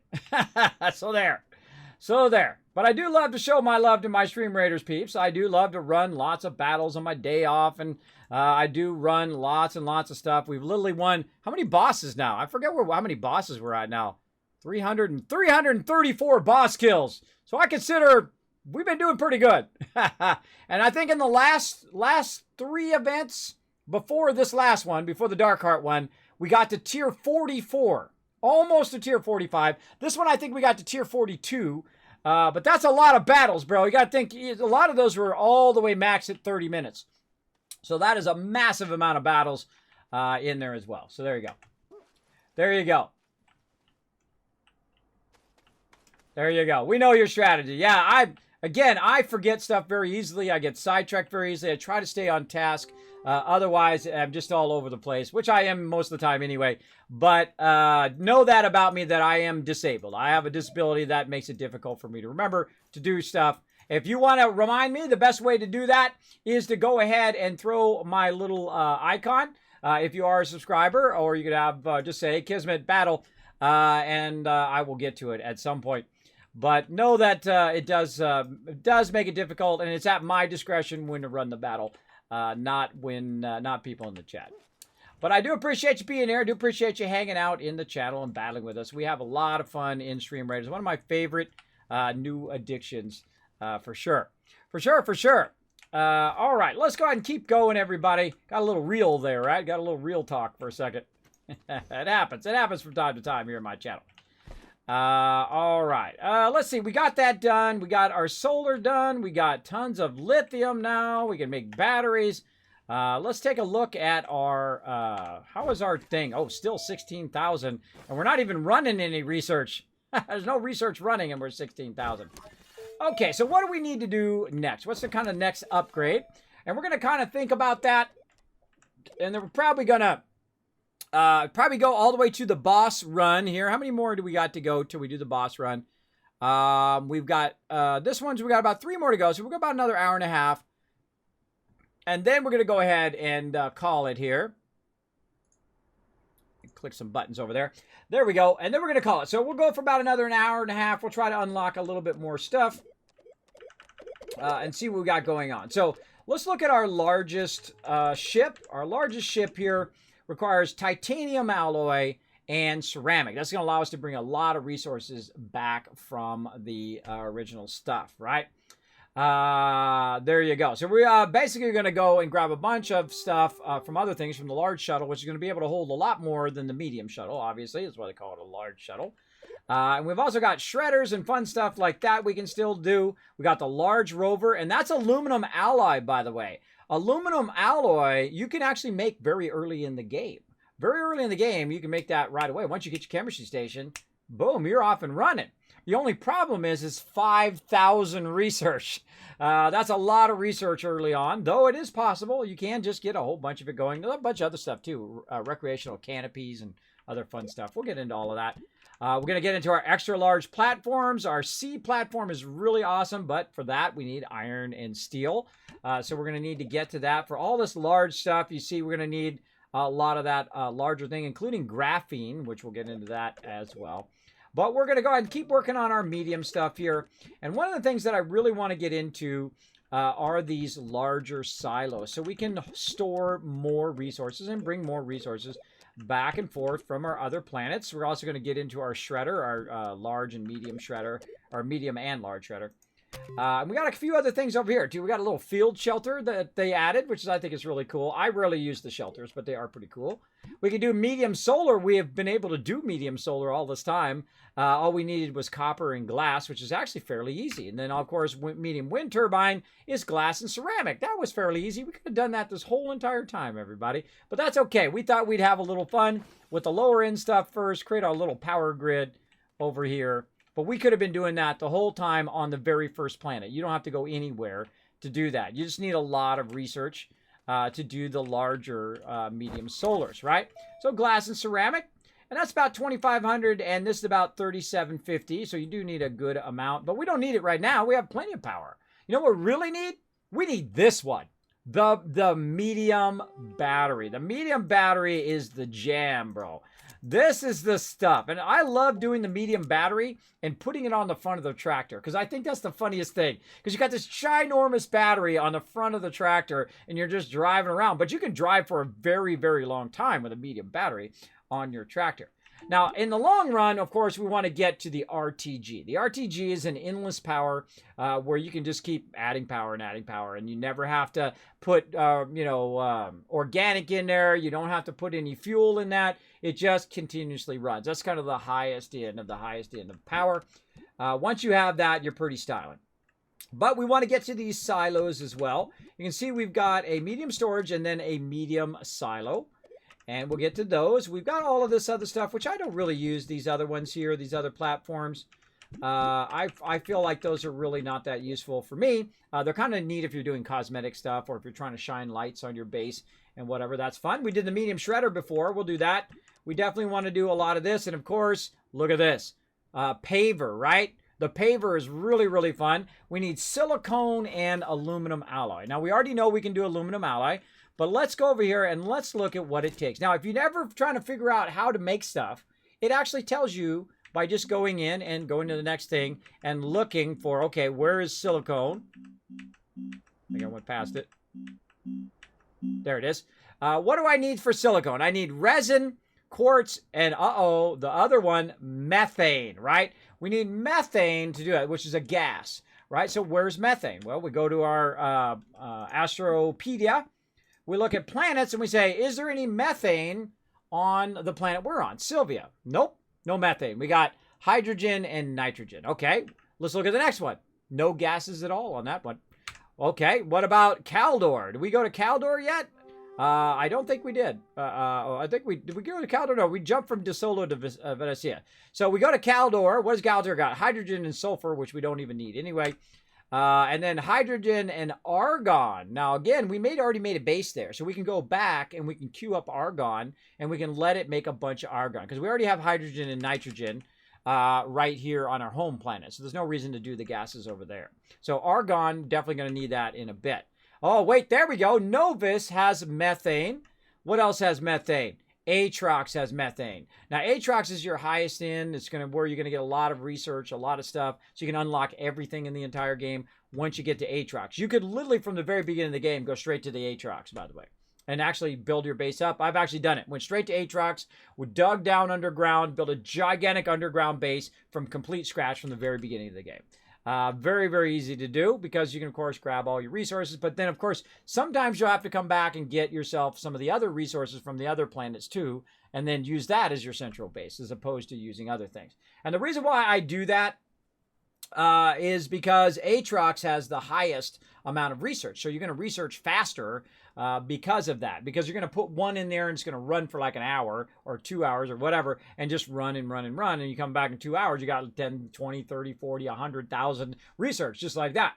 So there. But I do love to show my love to my Stream Raiders peeps. I do love to run lots of battles on my day off, and I do run lots and lots of stuff. We've literally won, how many bosses now? I forget how many bosses we're at now. 334 boss kills. So I consider we've been doing pretty good. And I think in the last 3 events, before this last one, before the Dark Heart one, we got to tier 44. Almost to tier 45. This one I think we got to tier 42. But that's a lot of battles, bro. You got to think, a lot of those were all the way max at 30 minutes. So that is a massive amount of battles in there as well. So there you go. There you go. There you go. We know your strategy. Yeah, I forget stuff very easily. I get sidetracked very easily. I try to stay on task. Otherwise, I'm just all over the place, which I am most of the time anyway. But know that about me, that I am disabled. I have a disability that makes it difficult for me to remember to do stuff. If you want to remind me, the best way to do that is to go ahead and throw my little icon. If you are a subscriber, or you could have just say Kismet Battle, and I will get to it at some point. But know that it does make it difficult, and it's at my discretion when to run the battle, not people in the chat. But I do appreciate you being here. I do appreciate you hanging out in the channel and battling with us. We have a lot of fun in Stream Raiders. One of my favorite new addictions, for sure. For sure. All right, let's go ahead and keep going, everybody. Got a little reel there, right? Got a little real talk for a second. It happens. It happens from time to time here in my channel. All right. Let's see. We got that done. We got our solar done. We got tons of lithium now. We can make batteries. Let's take a look at our, how is our thing? Oh, still 16,000. And we're not even running any research. There's no research running, and we're 16,000. Okay, so what do we need to do next? What's the kind of next upgrade? And we're going to kind of think about that. And then we're probably going to probably go all the way to the boss run here. How many more do we got to go till we do the boss run? We've got, we got about 3 more to go. So we've got about another hour and a half. And then we're going to go ahead and call it here. Click some buttons over there. There we go. And then we're going to call it. So we'll go for about another hour and a half. We'll try to unlock a little bit more stuff. And see what we got going on. So let's look at our largest ship. Our largest ship here requires titanium alloy and ceramic. That's going to allow us to bring a lot of resources back from the original stuff, right? There you go. So we're basically going to go and grab a bunch of stuff from other things from the large shuttle, which is going to be able to hold a lot more than the medium shuttle, obviously. That's why they call it a large shuttle. And we've also got shredders and fun stuff like that we can still do. We got the large rover, and that's aluminum alloy, by the way. Aluminum alloy, you can actually make very early in the game. Very early in the game, you can make that right away. Once you get your chemistry station, boom, you're off and running. The only problem is 5,000 research. That's a lot of research early on, though it is possible. You can just get a whole bunch of it going. There's a bunch of other stuff, too. Recreational canopies and other fun stuff. We'll get into all of that. We're going to get into our extra large platforms. Our C platform is really awesome, but for that, we need iron and steel. So we're going to need to get to that. For all this large stuff, you see, we're going to need a lot of that larger thing, including graphene, which we'll get into that as well. But we're going to go ahead and keep working on our medium stuff here. And one of the things that I really want to get into are these larger silos. So we can store more resources and bring more resources back and forth from our other planets. We're also going to get into our shredder, our large and medium shredder, our medium and large shredder. And we got a few other things over here, too. We got a little field shelter that they added, which I think is really cool. I rarely use the shelters, but they are pretty cool. We can do medium solar. We have been able to do medium solar all this time. All we needed was copper and glass, which is actually fairly easy. And then, of course, medium wind turbine is glass and ceramic. That was fairly easy. We could have done that this whole entire time, everybody. But that's okay. We thought we'd have a little fun with the lower end stuff first, create our little power grid. over here. But we could have been doing that the whole time on the very first planet. You don't have to go anywhere to do that. You just need a lot of research to do the larger medium solars, right? So glass and ceramic, and that's about 2,500, and this is about 3,750. So you do need a good amount, but we don't need it right now. We have plenty of power. You know what we really need? We need this one, the medium battery. The medium battery is the jam, bro. This is the stuff. And I love doing the medium battery and putting it on the front of the tractor because I think that's the funniest thing. Because you got this ginormous battery on the front of the tractor and you're just driving around. But you can drive for a very, very long time with a medium battery on your tractor. Now, in the long run, of course, we want to get to the RTG. The RTG is an endless power where you can just keep adding power, and you never have to put, organic in there. You don't have to put any fuel in that. It just continuously runs. That's kind of the highest end of power. Once you have that, you're pretty styling. But we want to get to these silos as well. You can see we've got a medium storage and then a medium silo. And we'll get to those. We've got all of this other stuff, which I don't really use, these other ones here, these other platforms. I feel like those are really not that useful for me. They're kind of neat if you're doing cosmetic stuff or if you're trying to shine lights on your base and whatever. That's fun. We did the medium shredder before. We'll do that. We definitely want to do a lot of this. And, of course, look at this. Paver, right? The paver is really, really fun. We need silicone and aluminum alloy. Now, we already know we can do aluminum alloy. But let's go over here and let's look at what it takes. Now, if you're never trying to figure out how to make stuff, it actually tells you by just going in and going to the next thing and looking for, okay, where is silicone? I think I went past it. There it is. What do I need for silicone? I need resin, quartz, and the other one, methane, right? We need methane to do it, which is a gas, right? So where's methane? Well, we go to our Astropedia. We look at planets and we say, is there any methane on the planet we're on? Sylvia. Nope. No methane. We got hydrogen and nitrogen. Okay. Let's look at the next one. No gases at all on that one. Okay. What about Caldor? Did we go to Caldor yet? I don't think we did. Did we go to Caldor? No, we jumped from Desolo to Venecia. So we go to Caldor. What does Caldor got? Hydrogen and sulfur, which we don't even need anyway. And then hydrogen and argon. Now, again, we already made a base there. So we can go back and we can queue up argon and we can let it make a bunch of argon. Because we already have hydrogen and nitrogen right here on our home planet. So there's no reason to do the gases over there. So argon, definitely going to need that in a bit. Oh, wait, there we go. Novus has methane. What else has methane? Atrox has methane. Now, Atrox is your highest end. It's where you're going to get a lot of research, a lot of stuff, so you can unlock everything in the entire game once you get to Atrox. You could literally, from the very beginning of the game, go straight to the Atrox, by the way, and actually build your base up. I've actually done it. Went straight to Atrox, we dug down underground, built a gigantic underground base from complete scratch from the very beginning of the game. Very, very easy to do because you can, of course, grab all your resources. But then, of course, sometimes you'll have to come back and get yourself some of the other resources from the other planets, too, and then use that as your central base as opposed to using other things. And the reason why I do that is because Atrox has the highest amount of research. So you're going to research faster because of that. Because you're going to put one in there and it's going to run for like an hour or 2 hours or whatever and just run and run and run. And you come back in 2 hours, you got 10, 20, 30, 40, 100,000 research just like that.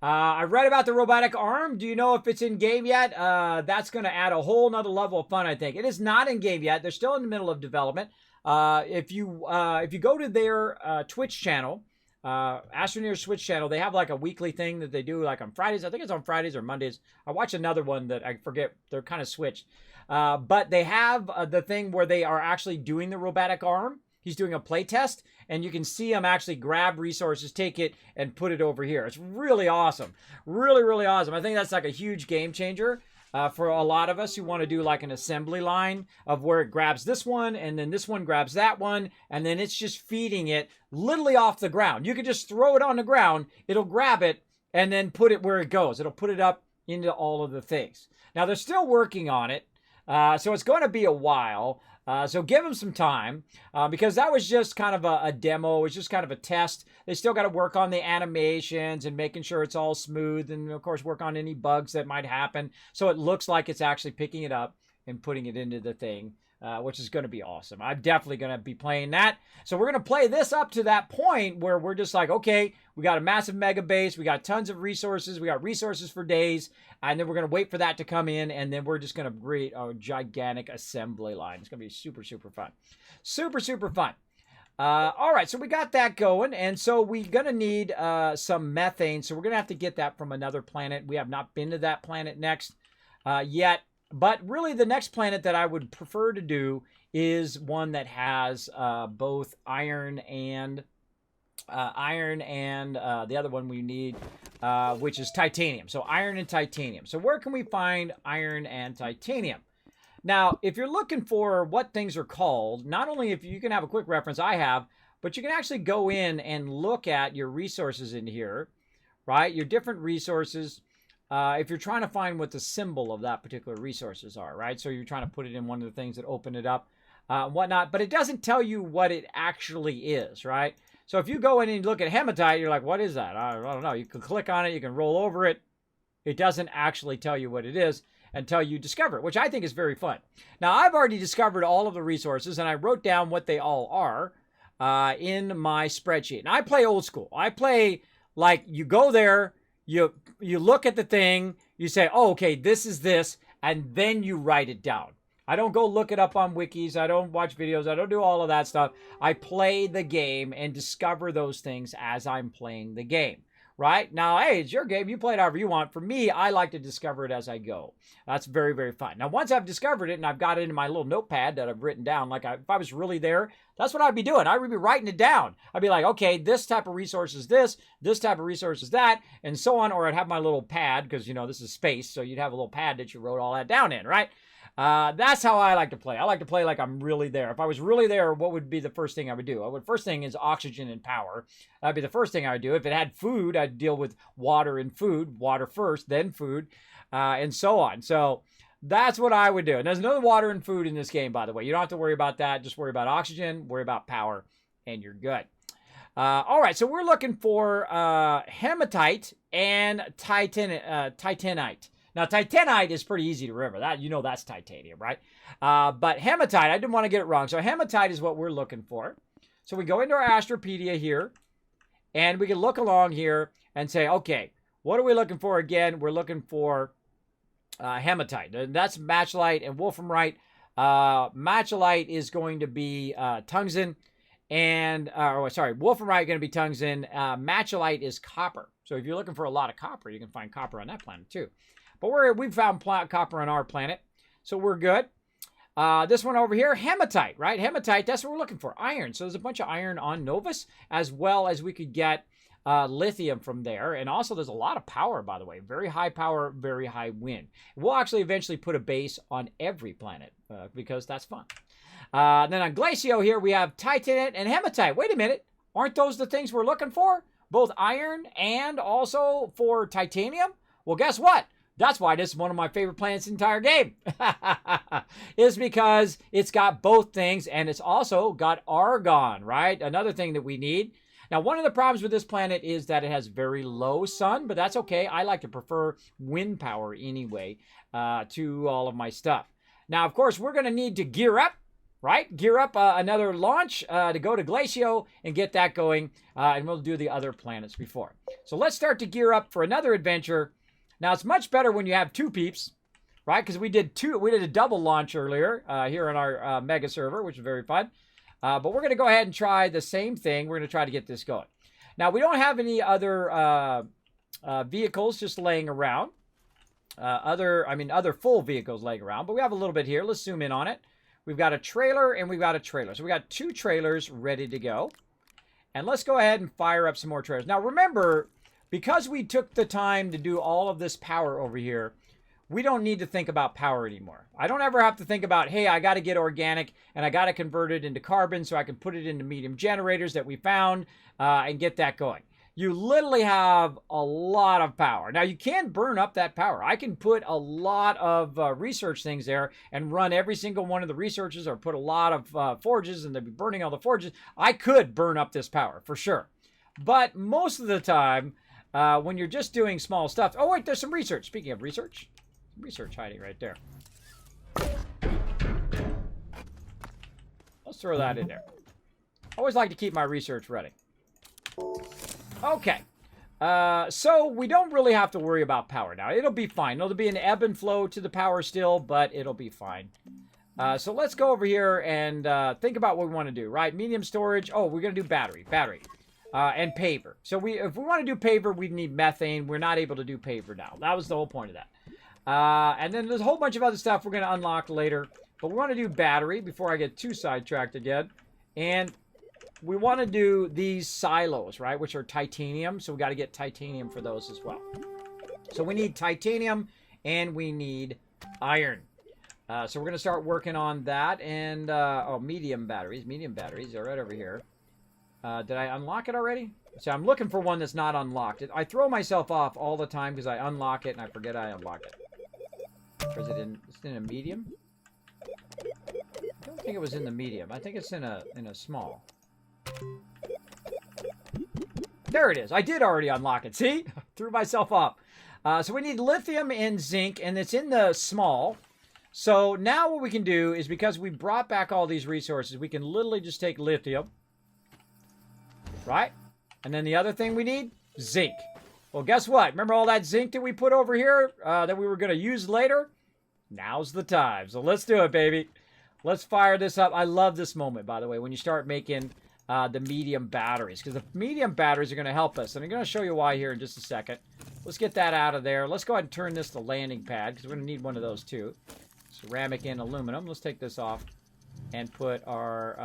I read about the robotic arm. Do you know if it's in game yet? That's going to add a whole nother level of fun, I think. It is not in game yet. They're still in the middle of development. If you go to their Twitch channel, Astroneer Switch channel, they have like a weekly thing that they do like on Fridays. I think it's on Fridays or Mondays. I watch another one that I forget. They're kind of switched. But they have the thing where they are actually doing the robotic arm. He's doing a play test, and you can see him actually grab resources, take it, and put it over here. It's really awesome. Really, really awesome. I think that's like a huge game changer for a lot of us who want to do like an assembly line of where it grabs this one, and then this one grabs that one, and then it's just feeding it literally off the ground. You could just throw it on the ground. It'll grab it and then put it where it goes. It'll put it up into all of the things. Now, they're still working on it, so it's going to be a while. So give them some time because that was just kind of a demo. It was just kind of a test. They still got to work on the animations and making sure it's all smooth and, of course, work on any bugs that might happen. So it looks like it's actually picking it up and putting it into the thing which is going to be awesome. I'm definitely going to be playing that. So we're going to play this up to that point where we're just like, okay, we got a massive mega base. We got tons of resources. We got resources for days. And then we're going to wait for that to come in. And then we're just going to create a gigantic assembly line. It's going to be super, super fun. Super, super fun. All right, so we got that going. And so we're going to need some methane. So we're going to have to get that from another planet. We have not been to that planet next yet. But really, the next planet that I would prefer to do is one that has both iron and the other one we need, which is titanium. So iron and titanium. So where can we find iron and titanium? Now, if you're looking for what things are called, not only if you can have a quick reference, I have, but you can actually go in and look at your resources in here, right? Your different resources. If you're trying to find what the symbol of that particular resources are, right? So you're trying to put it in one of the things that open it up, whatnot, but it doesn't tell you what it actually is, right? So if you go in and look at hematite, you're like, what is that? I don't know. You can click on it. You can roll over it. It doesn't actually tell you what it is until you discover it, which I think is very fun. Now, I've already discovered all of the resources, and I wrote down what they all are in my spreadsheet. And I play old school. I play like you go there, you look at the thing, you say, oh, okay, this is this, and then you write it down. I don't go look it up on wikis. I don't watch videos. I don't do all of that stuff. I play the game and discover those things as I'm playing the game, right? Now, hey, it's your game. You play it however you want. For me, I like to discover it as I go. That's very, very fun. Now, once I've discovered it and I've got it in my little notepad that I've written down, like if I was really there, that's what I'd be doing. I would be writing it down. I'd be like, okay, this type of resource is this type of resource is that, and so on. Or I'd have my little pad, because, you know, this is space, so you'd have a little pad that you wrote all that down in, right? That's how I like to play. I like to play like I'm really there. If I was really there, what would be the first thing I would do? First thing is oxygen and power. That'd be the first thing I would do. If it had food, I'd deal with water and food. Water first, then food, and so on. So that's what I would do. And there's no water and food in this game, by the way. You don't have to worry about that. Just worry about oxygen, worry about power, and you're good. All right, so we're looking for hematite and titanite. Now, titanite is pretty easy to remember. That, you know, that's titanium, right? But hematite, I didn't want to get it wrong. So hematite is what we're looking for. So we go into our Astropedia here, and we can look along here and say, okay, what are we looking for again? We're looking for hematite. And that's matchlite and wolframite. Matchlite is going to be tungsten, and wolframite going to be tungsten. Matchlite is copper. So if you're looking for a lot of copper, you can find copper on that planet too. But we've found copper on our planet, so we're good. This one over here, hematite, right? Hematite, that's what we're looking for, iron. So there's a bunch of iron on Novus, as well as we could get lithium from there. And also there's a lot of power, by the way. Very high power, very high wind. We'll actually eventually put a base on every planet because that's fun. Then on Glacio here, we have titanite and hematite. Wait a minute. Aren't those the things we're looking for? Both iron and also for titanium? Well, guess what? That's why this is one of my favorite planets in the entire game. Is because it's got both things, and it's also got argon, right? Another thing that we need. Now, one of the problems with this planet is that it has very low sun, but that's okay. I like to prefer wind power anyway to all of my stuff. Now, of course, we're going to need to gear up, right? Gear up another launch to go to Glacio and get that going, and we'll do the other planets before. So let's start to gear up for another adventure. Now, it's much better when you have two peeps, right? Because we did a double launch earlier here on our mega server, which is very fun. But we're going to go ahead and try the same thing. We're going to try to get this going. Now, we don't have any other vehicles just laying around. Other full vehicles laying around. But we have a little bit here. Let's zoom in on it. We've got a trailer and we've got a trailer. So we got two trailers ready to go. And let's go ahead and fire up some more trailers. Now, remember, because we took the time to do all of this power over here, we don't need to think about power anymore. I don't ever have to think about, hey, I got to get organic and I got to convert it into carbon so I can put it into medium generators that we found and get that going. You literally have a lot of power. Now, you can burn up that power. I can put a lot of research things there and run every single one of the researches, or put a lot of forges and they'd be burning all the forges. I could burn up this power for sure. But most of the time, when you're just doing small stuff... Oh, wait, there's some research. Speaking of research hiding right there. Let's throw that in there. I always like to keep my research ready. Okay. So we don't really have to worry about power now. It'll be fine. There'll be an ebb and flow to the power still, but it'll be fine. So let's go over here and think about what we want to do, right? Medium storage. Oh, we're going to do battery. And paver. So if we want to do paver, we need methane. We're not able to do paver now. That was the whole point of that. And then there's a whole bunch of other stuff we're going to unlock later. But we want to do battery before I get too sidetracked again. And we want to do these silos, right? Which are titanium. So we got to get titanium for those as well. So we need titanium and we need iron. So we're going to start working on that. And, medium batteries. Medium batteries are right over here. Did I unlock it already? So I'm looking for one that's not unlocked. I throw myself off all the time because I unlock it and I forget I unlocked it. Or is it in a medium? I don't think it was in the medium. I think it's in a small. There it is. I did already unlock it. See? Threw myself off. So we need lithium and zinc, and it's in the small. So now what we can do is, because we brought back all these resources, we can literally just take lithium. Right? And then the other thing we need? Zinc. Well, guess what? Remember all that zinc that we put over here that we were going to use later? Now's the time. So let's do it, baby. Let's fire this up. I love this moment, by the way, when you start making the medium batteries, because the medium batteries are going to help us. And I'm going to show you why here in just a second. Let's get that out of there. Let's go ahead and turn this to landing pad, because we're going to need one of those too. Ceramic and aluminum. Let's take this off and put our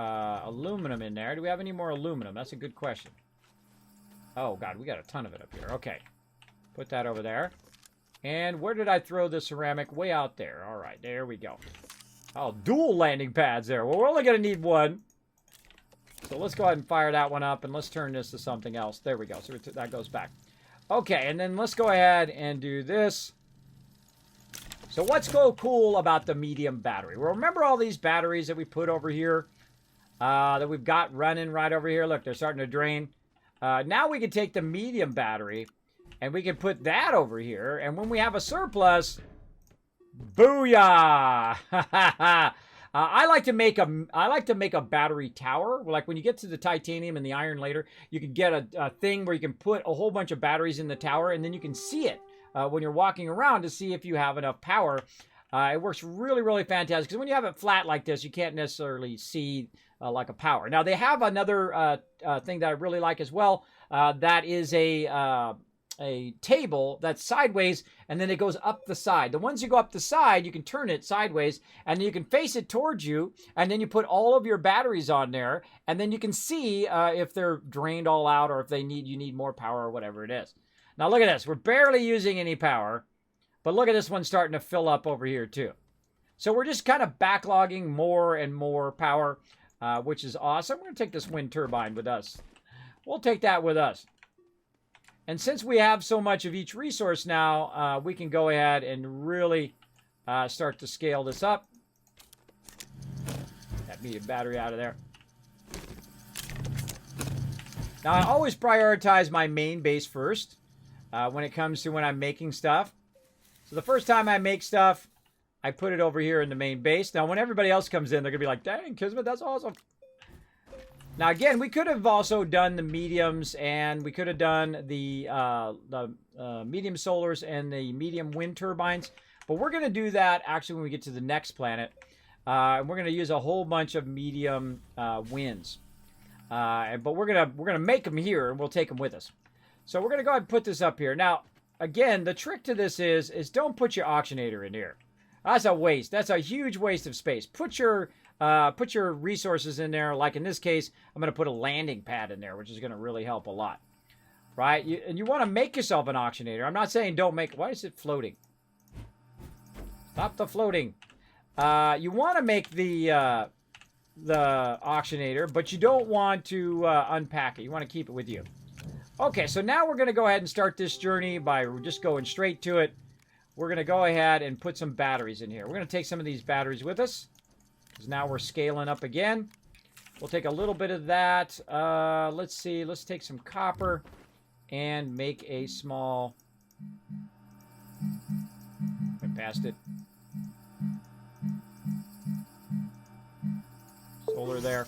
aluminum in there. Do we have any more aluminum? That's a good question. Oh, God, we got a ton of it up here. Okay. Put that over there. And where did I throw the ceramic? Way out there. All right, there we go. Oh, dual landing pads there. Well, we're only going to need one. So let's go ahead and fire that one up, and let's turn this to something else. There we go. So that goes back. Okay, and then let's go ahead and do this. So what's so cool about the medium battery? Well, remember all these batteries that we put over here that we've got running right over here? Look, they're starting to drain. Now we can take the medium battery and we can put that over here. And when we have a surplus, booyah! I like to make a battery tower. Like when you get to the titanium and the iron later, you can get a thing where you can put a whole bunch of batteries in the tower, and then you can see it when you're walking around to see if you have enough power. It works really, really fantastic, because when you have it flat like this, you can't necessarily see like a power. Now, they have another thing that I really like as well. That is a table that's sideways, and then it goes up the side. The ones you go up the side, you can turn it sideways, and then you can face it towards you, and then you put all of your batteries on there, and then you can see if they're drained all out, or if you need more power, or whatever it is. Now look at this. We're barely using any power, but look at this one starting to fill up over here too. So we're just kind of backlogging more and more power, which is awesome. We're going to take this wind turbine with us. We'll take that with us. And since we have so much of each resource now, we can go ahead and really start to scale this up. That medium battery out of there. Now, I always prioritize my main base first when it comes to when I'm making stuff. So the first time I make stuff, I put it over here in the main base. Now, when everybody else comes in, they're going to be like, dang, Kismet, that's awesome. Now, again, we could have also done the mediums, and we could have done the medium solars and the medium wind turbines. But we're going to do that, actually, when we get to the next planet. And we're going to use a whole bunch of medium winds. But we're gonna make them here, and we'll take them with us. So we're going to go ahead and put this up here. Now, again, the trick to this is don't put your auctionator in here. That's a waste. That's a huge waste of space. Put your resources in there. Like in this case, I'm going to put a landing pad in there, which is going to really help a lot. Right? And you want to make yourself an auctionator. I'm not saying don't make... Why is it floating? Stop the floating. You want to make the auctionator, but you don't want to unpack it. You want to keep it with you. Okay, so now we're going to go ahead and start this journey by just going straight to it. We're going to go ahead and put some batteries in here. We're going to take some of these batteries with us, because now we're scaling up again. We'll take a little bit of that. Let's see. Let's take some copper and make a small... Went past it. So solar there.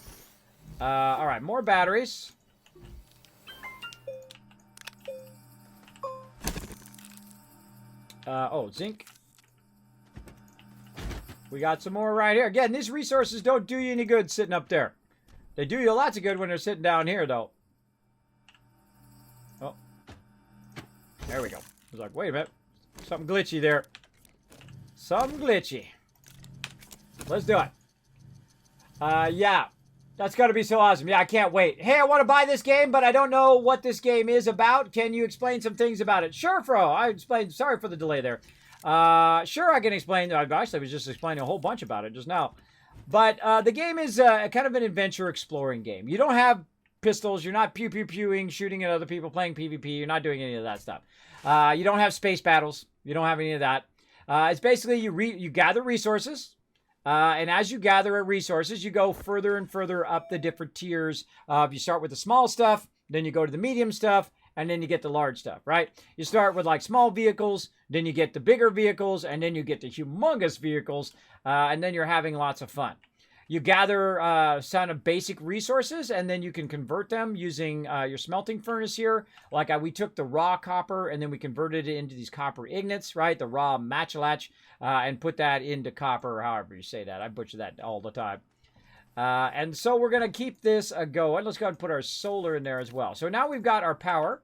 All right, more batteries. Oh, zinc. We got some more right here. Again, these resources don't do you any good sitting up there. They do you lots of good when they're sitting down here, though. Oh. There we go. I was like, wait a minute. Something glitchy there. Something glitchy. Let's do it. Yeah. That's got to be so awesome. Yeah, I can't wait. Hey, I want to buy this game, but I don't know what this game is about. Can you explain some things about it? Sure, Fro. I explained. Sorry for the delay there. Sure, I can explain. I actually was just explaining a whole bunch about it just now. But the game is kind of an adventure exploring game. You don't have pistols. You're not pew-pew-pewing, shooting at other people, playing PvP. You're not doing any of that stuff. You don't have space battles. You don't have any of that. It's basically you gather resources. And as you gather resources, you go further and further up the different tiers. You start with the small stuff, then you go to the medium stuff, and then you get the large stuff, right? You start with like small vehicles, then you get the bigger vehicles, and then you get the humongous vehicles, and then you're having lots of fun. You gather some of basic resources, and then you can convert them using your smelting furnace here. Like we took the raw copper, and then we converted it into these copper ingots, right? The raw matchalach, and put that into copper, or however you say that. I butcher that all the time. And so we're going to keep this going. Let's go ahead and put our solar in there as well. So now we've got our power,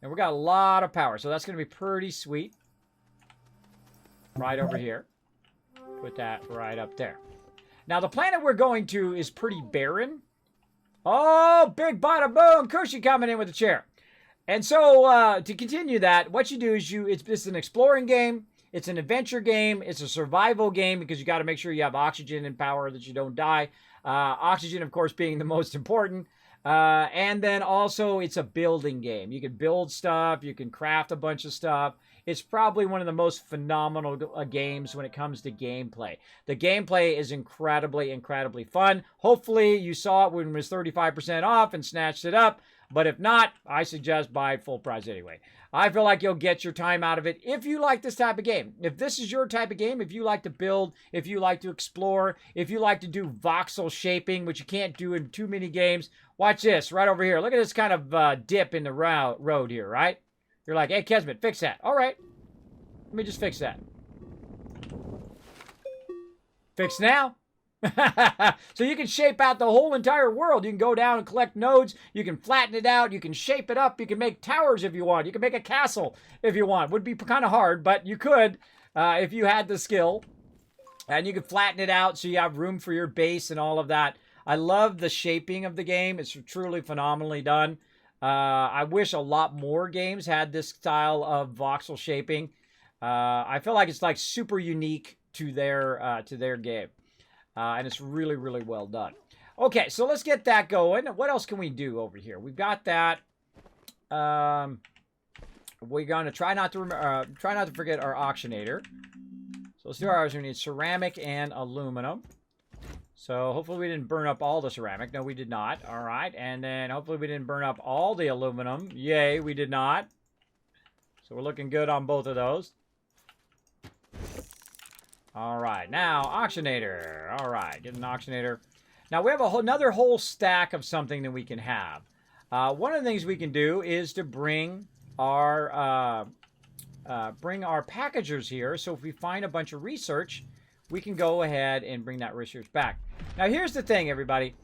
and we've got a lot of power. So that's going to be pretty sweet. Right over here. Put that right up there. Now, the planet we're going to is pretty barren. Oh, big bada boom. Kushi coming in with a chair. And so, to continue that, what you do is it's an exploring game. It's an adventure game. It's a survival game because you got to make sure you have oxygen and power that you don't die. Oxygen, of course, being the most important. And then also, it's a building game. You can build stuff. You can craft a bunch of stuff. It's probably one of the most phenomenal games when it comes to gameplay. The gameplay is incredibly, incredibly fun. Hopefully, you saw it when it was 35% off and snatched it up. But if not, I suggest buy it full price anyway. I feel like you'll get your time out of it if you like this type of game. If this is your type of game, if you like to build, if you like to explore, if you like to do voxel shaping, which you can't do in too many games, watch this right over here. Look at this kind of dip in the road here, right? You're like, hey, Kismet, fix that. All right. Let me just fix that. Fix now. So you can shape out the whole entire world. You can go down and collect nodes. You can flatten it out. You can shape it up. You can make towers if you want. You can make a castle if you want. Would be kind of hard, but you could if you had the skill. And you can flatten it out so you have room for your base and all of that. I love the shaping of the game. It's truly phenomenally done. I wish a lot more games had this style of voxel shaping. I feel like it's like super unique to their game. And it's really, really well done. Okay, so let's get that going. What else can we do over here? We've got that. We're going to try not to forget our auctionator. So let's do ours. We need ceramic and aluminum. So hopefully we didn't burn up all the ceramic. No, we did not. All right, and then hopefully we didn't burn up all the aluminum. Yay, we did not. So we're looking good on both of those. All right, now, auctionator. All right, get an auctionator. Now, we have another whole stack of something that we can have. One of the things we can do is to bring our packagers here. So if we find a bunch of research, we can go ahead and bring that research back. Now, here's the thing, everybody.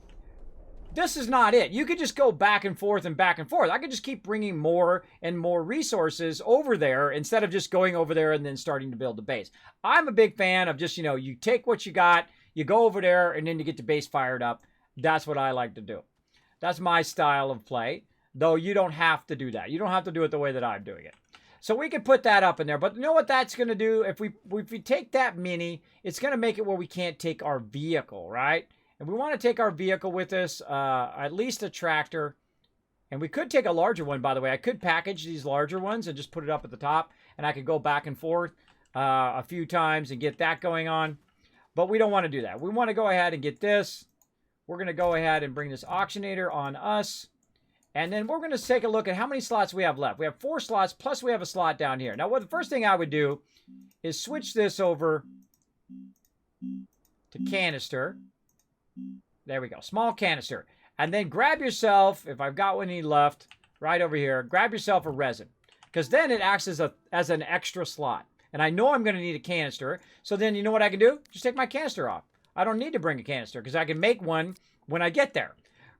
This is not it. You could just go back and forth and back and forth. I could just keep bringing more and more resources over there instead of just going over there and then starting to build the base. I'm a big fan of just, you take what you got, you go over there, and then you get the base fired up. That's what I like to do. That's my style of play, though you don't have to do that. You don't have to do it the way that I'm doing it. So we could put that up in there. But you know what that's going to do? If we take that mini, it's going to make it where we can't take our vehicle, right? And we want to take our vehicle with us, at least a tractor. And we could take a larger one, by the way. I could package these larger ones and just put it up at the top. And I could go back and forth a few times and get that going on. But we don't want to do that. We want to go ahead and get this. We're going to go ahead and bring this auctionator on us. And then we're going to take a look at how many slots we have left. We have 4 slots, plus we have a slot down here. Now, the first thing I would do is switch this over to canister. There we go. Small canister. And then grab yourself, if I've got any left, right over here, grab yourself a resin. Because then it acts as an extra slot. And I know I'm going to need a canister. So then you know what I can do? Just take my canister off. I don't need to bring a canister because I can make one when I get there.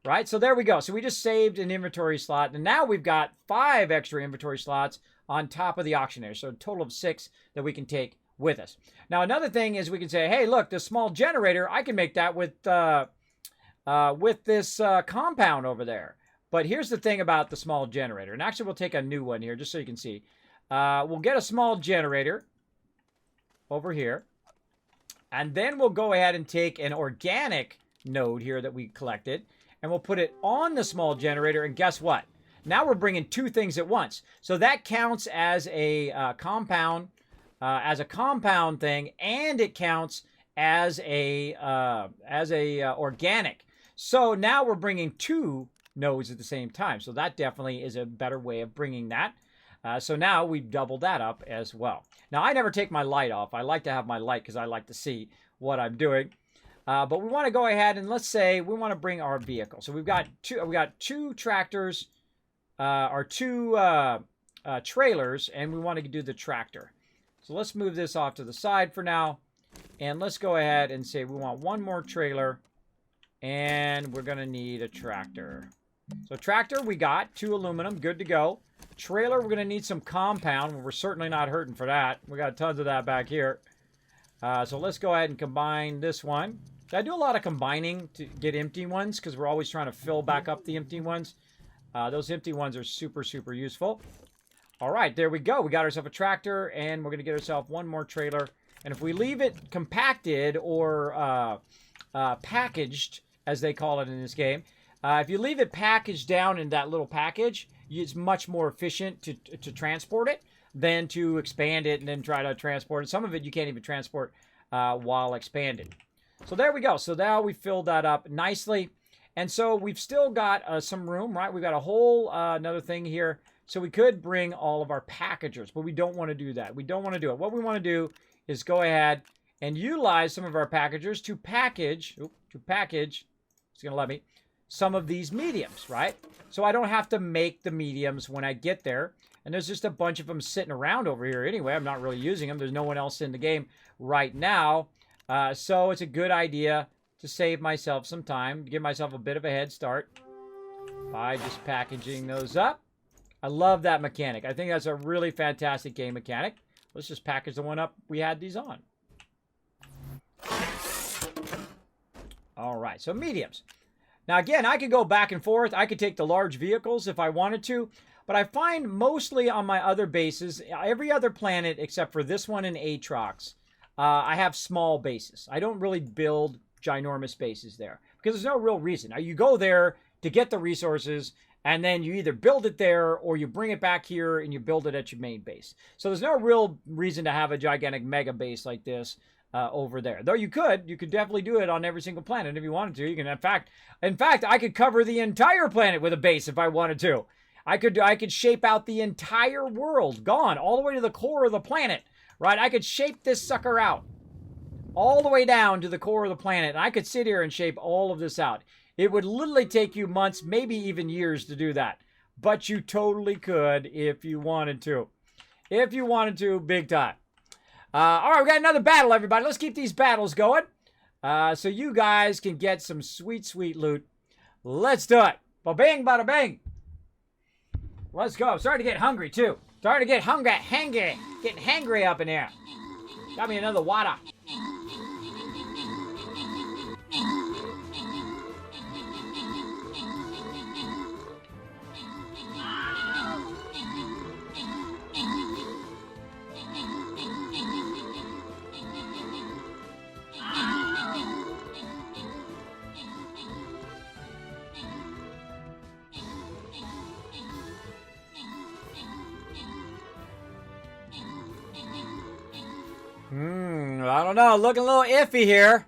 Right? So there we go. So we just saved an inventory slot. And now we've got 5 extra inventory slots on top of the auctioneer. So a total of 6 that we can take with us. Now another thing is we can say, hey, look, this small generator, I can make that with this compound over there. But here's the thing about the small generator. And actually, we'll take a new one here just so you can see. We'll get a small generator over here. And then we'll go ahead and take an organic node here that we collected. And we'll put it on the small generator. And guess what? Now we're bringing 2 things at once. So that counts as a compound thing. And it counts as a organic. So now we're bringing 2 nodes at the same time. So that definitely is a better way of bringing that. So now we've doubled that up as well. Now I never take my light off. I like to have my light because I like to see what I'm doing. But we want to go ahead and let's say we want to bring our vehicle. So we've got 2 tractors, or 2 trailers, and we want to do the tractor. So let's move this off to the side for now. And let's go ahead and say we want 1 more trailer. And we're going to need a tractor. So tractor, we got 2 aluminum, good to go. Trailer, we're going to need some compound. We're certainly not hurting for that. We got tons of that back here. So let's go ahead and combine this one. I do a lot of combining to get empty ones because we're always trying to fill back up the empty ones. Those empty ones are super, super useful. All right, there we go. We got ourselves a tractor, and we're going to get ourselves 1 more trailer. And if we leave it compacted or packaged, as they call it in this game, if you leave it packaged down in that little package, it's much more efficient to transport it than to expand it and then try to transport it. Some of it you can't even transport while expanded. So there we go. So now we filled that up nicely. And so we've still got some room, right? We've got a whole another thing here. So we could bring all of our packagers, but we don't want to do that. We don't want to do it. What we want to do is go ahead and utilize some of our packagers to package, it's going to let me, some of these mediums, right? So I don't have to make the mediums when I get there. And there's just a bunch of them sitting around over here anyway. I'm not really using them. There's no one else in the game right now. So it's a good idea to save myself some time, to give myself a bit of a head start by just packaging those up. I love that mechanic. I think that's a really fantastic game mechanic. Let's just package the one up we had these on. All right, so mediums. Now, again, I could go back and forth. I could take the large vehicles if I wanted to, but I find mostly on my other bases, every other planet except for this one in Aatrox, I have small bases. I don't really build ginormous bases there because there's no real reason. You go there to get the resources, and then you either build it there or you bring it back here and you build it at your main base. So there's no real reason to have a gigantic mega base like this over there. Though you could definitely do it on every single planet if you wanted to. You can, in fact, I could cover the entire planet with a base if I wanted to. I could shape out the entire world, gone all the way to the core of the planet, right? I could shape this sucker out all the way down to the core of the planet, and I could sit here and shape all of this out. It would literally take you months, maybe even years to do that. But you totally could if you wanted to. If you wanted to, big time. All right, we got another battle, everybody. Let's keep these battles going. So you guys can get some sweet, sweet loot. Let's do it. Ba-bing, bada bing. Let's go. I'm starting to get hungry, too. Starting to get hangry. Getting hangry up in here. Got me another water. I don't know. Looking a little iffy here.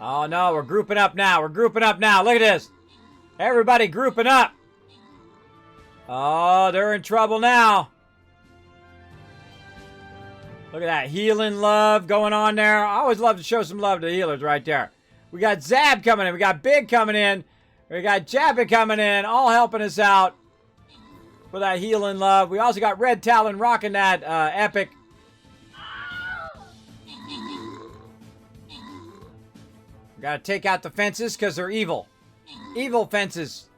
Oh, no. We're grouping up now. Look at this. Everybody grouping up. Oh, they're in trouble now. Look at that. Healing love going on there. I always love to show some love to the healers right there. We got Zab coming in. We got Big coming in. We got Jappet coming in, all helping us out for that healing love. We also got Red Talon rocking that epic. Got to take out the fences because they're evil. Evil fences.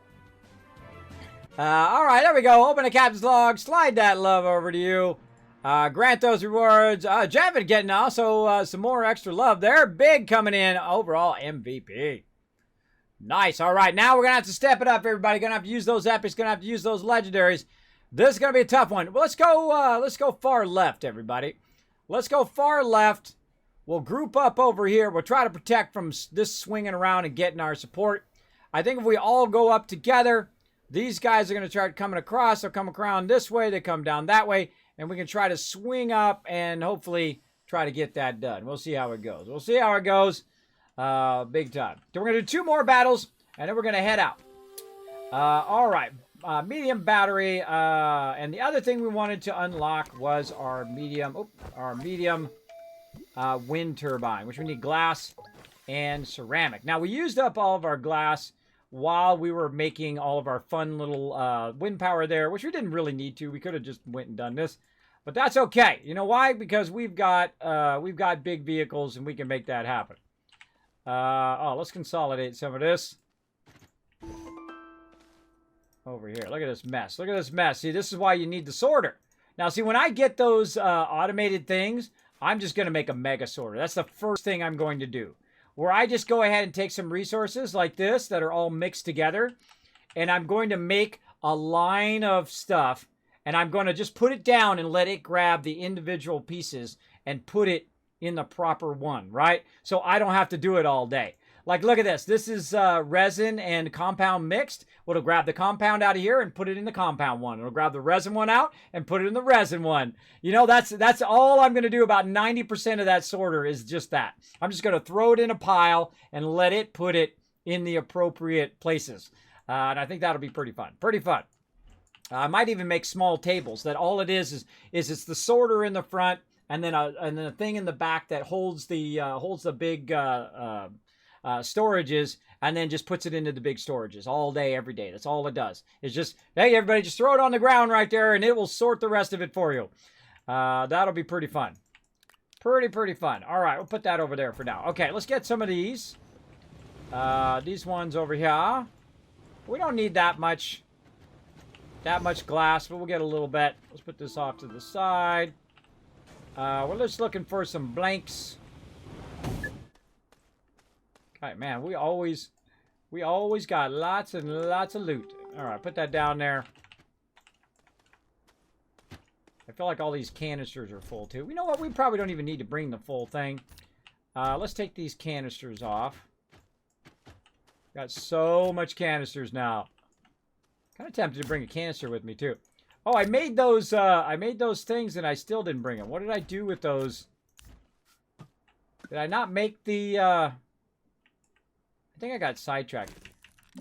All right, there we go. Open the captain's log. Slide that love over to you. Grant those rewards. Javid getting also some more extra love there. Big coming in. Overall MVP. Nice. All right, now we're going to have to step it up, everybody. Going to have to use those epics. Going to have to use those legendaries. This is going to be a tough one. Well, let's go far left, everybody. Let's go far left. We'll group up over here. We'll try to protect from this swinging around and getting our support. I think if we all go up together, these guys are going to try coming across. They'll come around this way. They come down that way. And we can try to swing up and hopefully try to get that done. We'll see how it goes. We'll see how it goes. Big time. So we're going to do 2 more battles, and then we're going to head out. All right. Medium battery. And the other thing we wanted to unlock was our medium wind turbine, which we need glass and ceramic. Now, we used up all of our glass while we were making all of our fun little wind power there, which we didn't really need to. We could have just went and done this, but that's okay. You know why? Because we've got big vehicles and we can make that happen. Let's consolidate some of this over here. Look at this mess. Look at this mess. See, this is why you need the sorter. Now, see, when I get those automated things, I'm just going to make a mega sorter. That's the first thing I'm going to do. Where I just go ahead and take some resources like this that are all mixed together, and I'm going to make a line of stuff, and I'm going to just put it down and let it grab the individual pieces and put it in the proper one, right? So I don't have to do it all day. Like, look at this. This is resin and compound mixed. Well, it'll grab the compound out of here and put it in the compound one. It'll grab the resin one out and put it in the resin one. You know, that's all I'm going to do. About 90% of that sorter is just that. I'm just going to throw it in a pile and let it put it in the appropriate places. And I think that'll be pretty fun. Pretty fun. I might even make small tables that all it is it's the sorter in the front and then a thing in the back that holds the big storages, and then just puts it into the big storages all day, every day. That's all it does. It's just, hey, everybody, just throw it on the ground right there, and it will sort the rest of it for you. That'll be pretty fun. Pretty fun. All right, we'll put that over there for now. Okay, let's get some of these. These ones over here. We don't need that much glass, but we'll get a little bit. Let's put this off to the side. We're just looking for some blanks. Right, man, we always got lots and lots of loot. All right, put that down there. I feel like all these canisters are full too. You know what? We probably don't even need to bring the full thing. Let's take these canisters off. Got so much canisters now. Kind of tempted to bring a canister with me too. Oh, I made those things and I still didn't bring them. What did I do with those? Did I not make the I think I got sidetracked.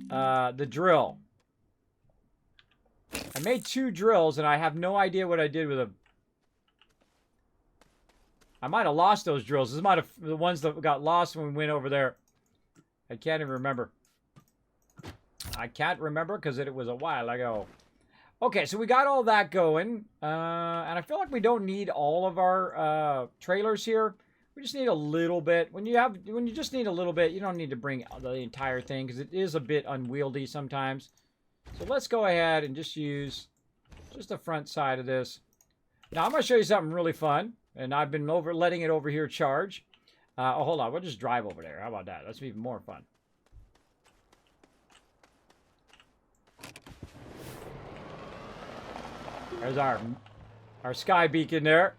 The drill. I made 2 drills, and I have no idea what I did with them. I might have lost those drills. This might have the ones that got lost when we went over there. I can't even remember. I can't remember because it was a while ago. Okay, so we got all that going. And I feel like we don't need all of our trailers here. We just need a little bit. When you just need a little bit, you don't need to bring the entire thing because it is a bit unwieldy sometimes. So let's go ahead and just use just the front side of this. Now I'm going to show you something really fun, and I've been letting it over here charge. Oh, hold on, we'll just drive over there. How about that? That's even more fun. There's our sky beacon there.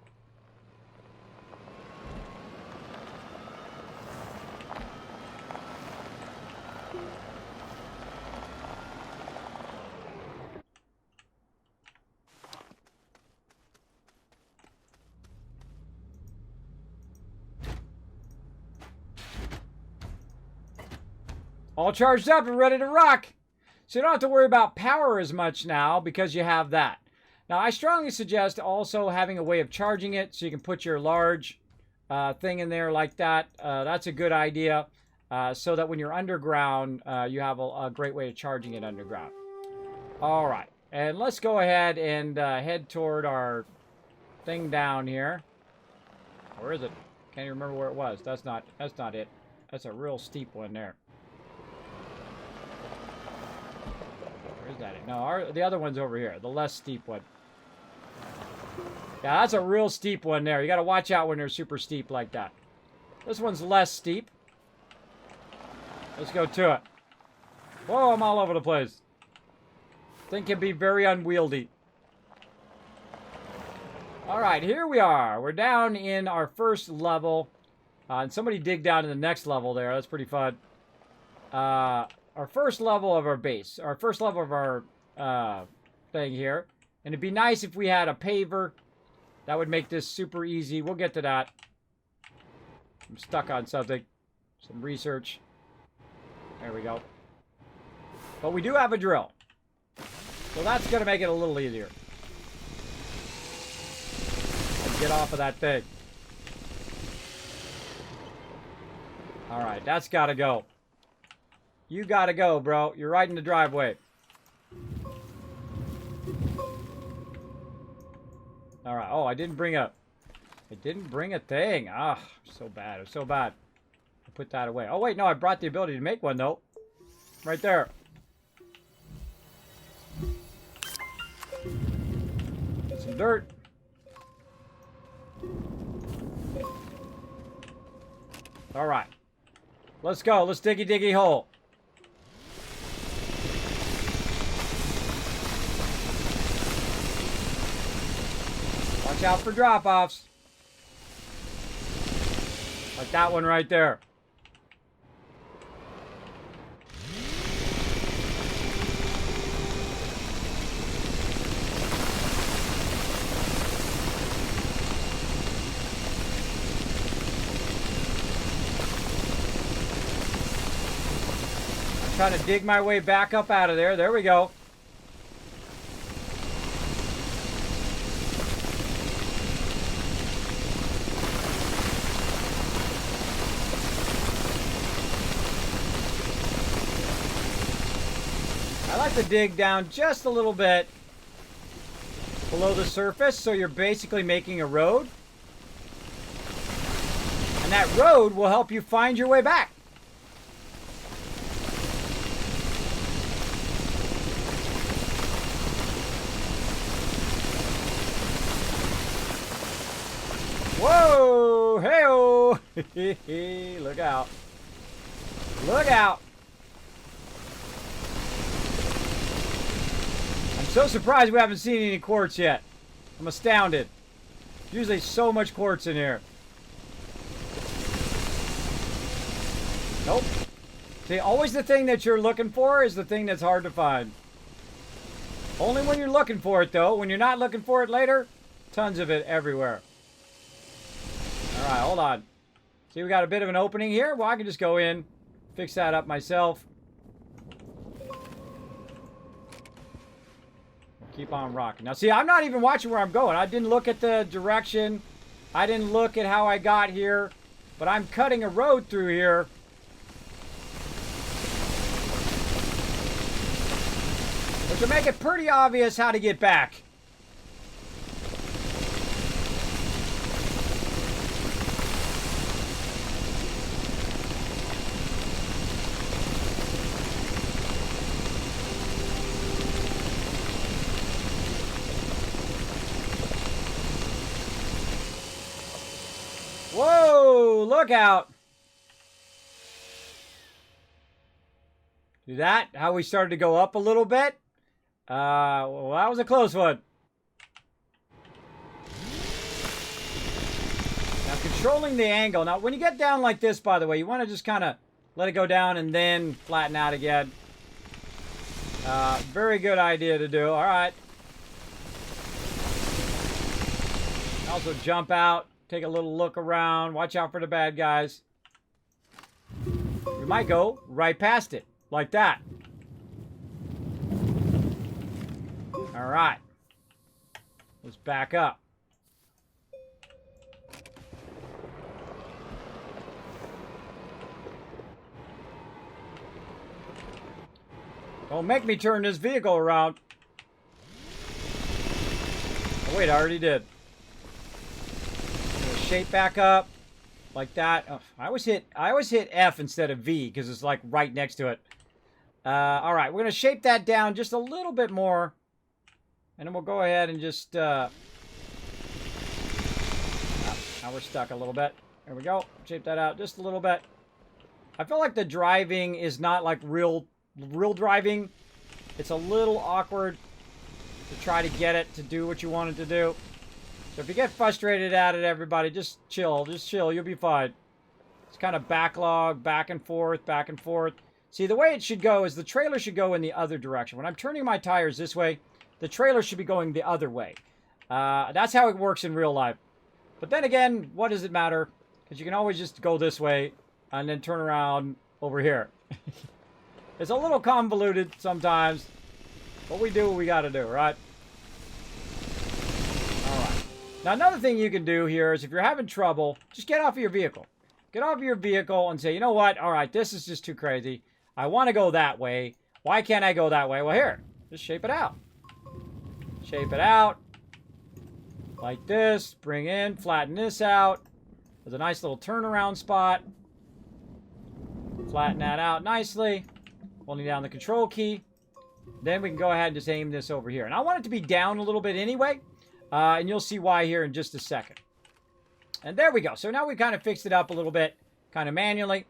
All charged up and ready to rock. So you don't have to worry about power as much now because you have that. Now, I strongly suggest also having a way of charging it so you can put your large thing in there like that. That's a good idea. so that when you're underground, you have a great way of charging it underground. All right, and let's go ahead and head toward our thing down here. Where is it? Can't even remember where it was. That's not it. That's a real steep one there. Where's that? No, the other one's over here. The less steep one. Yeah, that's a real steep one there. You got to watch out when they're super steep like that. This one's less steep. Let's go to it. Whoa, I'm all over the place. Thing can be very unwieldy. All right, here we are. We're down in our first level. And somebody dig down to the next level there. That's pretty fun. Our first level of our base. Our first level of our thing here. And it'd be nice if we had a paver. That would make this super easy. We'll get to that. I'm stuck on something. Some research. There we go. But we do have a drill. So that's going to make it a little easier. Get off of that thing. Alright, that's got to go. You got to go, bro. You're right in the driveway. Alright. Oh, I didn't bring a thing. Ah, so bad. It was so bad. I put that away. Oh, wait. No, I brought the ability to make one, though. Right there. Get some dirt. All right. Let's go. Let's diggy hole. Watch out for drop-offs. Like that one right there. Trying to dig my way back up out of there. There we go. I like to dig down just a little bit below the surface, so you're basically making a road. And that road will help you find your way back. Whoa! Hey-oh! Look out. Look out! I'm so surprised we haven't seen any quartz yet. I'm astounded. Usually so much quartz in here. Nope. See, always the thing that you're looking for is the thing that's hard to find. Only when you're looking for it, though. When you're not looking for it later, tons of it everywhere. Alright, hold on. See, we got a bit of an opening here. Well, I can just go in, fix that up myself. Keep on rocking. Now, see, I'm not even watching where I'm going. I didn't look at the direction. I didn't look at how I got here. But I'm cutting a road through here. Which will make it pretty obvious how to get back. Whoa, look out. See that? How we started to go up a little bit? Well, that was a close one. Now, controlling the angle. Now, when you get down like this, by the way, you want to just kind of let it go down and then flatten out again. Very good idea to do. All right. Also jump out. Take a little look around. Watch out for the bad guys. We might go right past it. Like that. All right. Let's back up. Don't make me turn this vehicle around. Oh, wait, I already did. Shape back up like that. Oh, I always hit F instead of V because it's like right next to it. All right, we're gonna shape that down just a little bit more, and then we'll go ahead and just. Now we're stuck a little bit. There we go. Shape that out just a little bit. I feel like the driving is not like real driving. It's a little awkward to try to get it to do what you want it to do. So if you get frustrated at it, everybody, just chill. Just chill. You'll be fine. It's kind of backlog, back and forth, back and forth. See, the way it should go is the trailer should go in the other direction. When I'm turning my tires this way, the trailer should be going the other way. That's how it works in real life. But then again, what does it matter? Because you can always just go this way and then turn around over here. It's a little convoluted sometimes, but we do what we got to do, right? All right. Now, another thing you can do here is if you're having trouble, just get off of your vehicle. Get off of your vehicle and say, you know what? All right, this is just too crazy. I want to go that way. Why can't I go that way? Well, here, just shape it out. Shape it out. Like this. Bring in, flatten this out. There's a nice little turnaround spot. Flatten that out nicely. Holding down the control key. Then we can go ahead and just aim this over here. And I want it to be down a little bit anyway. And you'll see why here in just a second. And there we go. So now we kind of fixed it up a little bit. Kind of manually.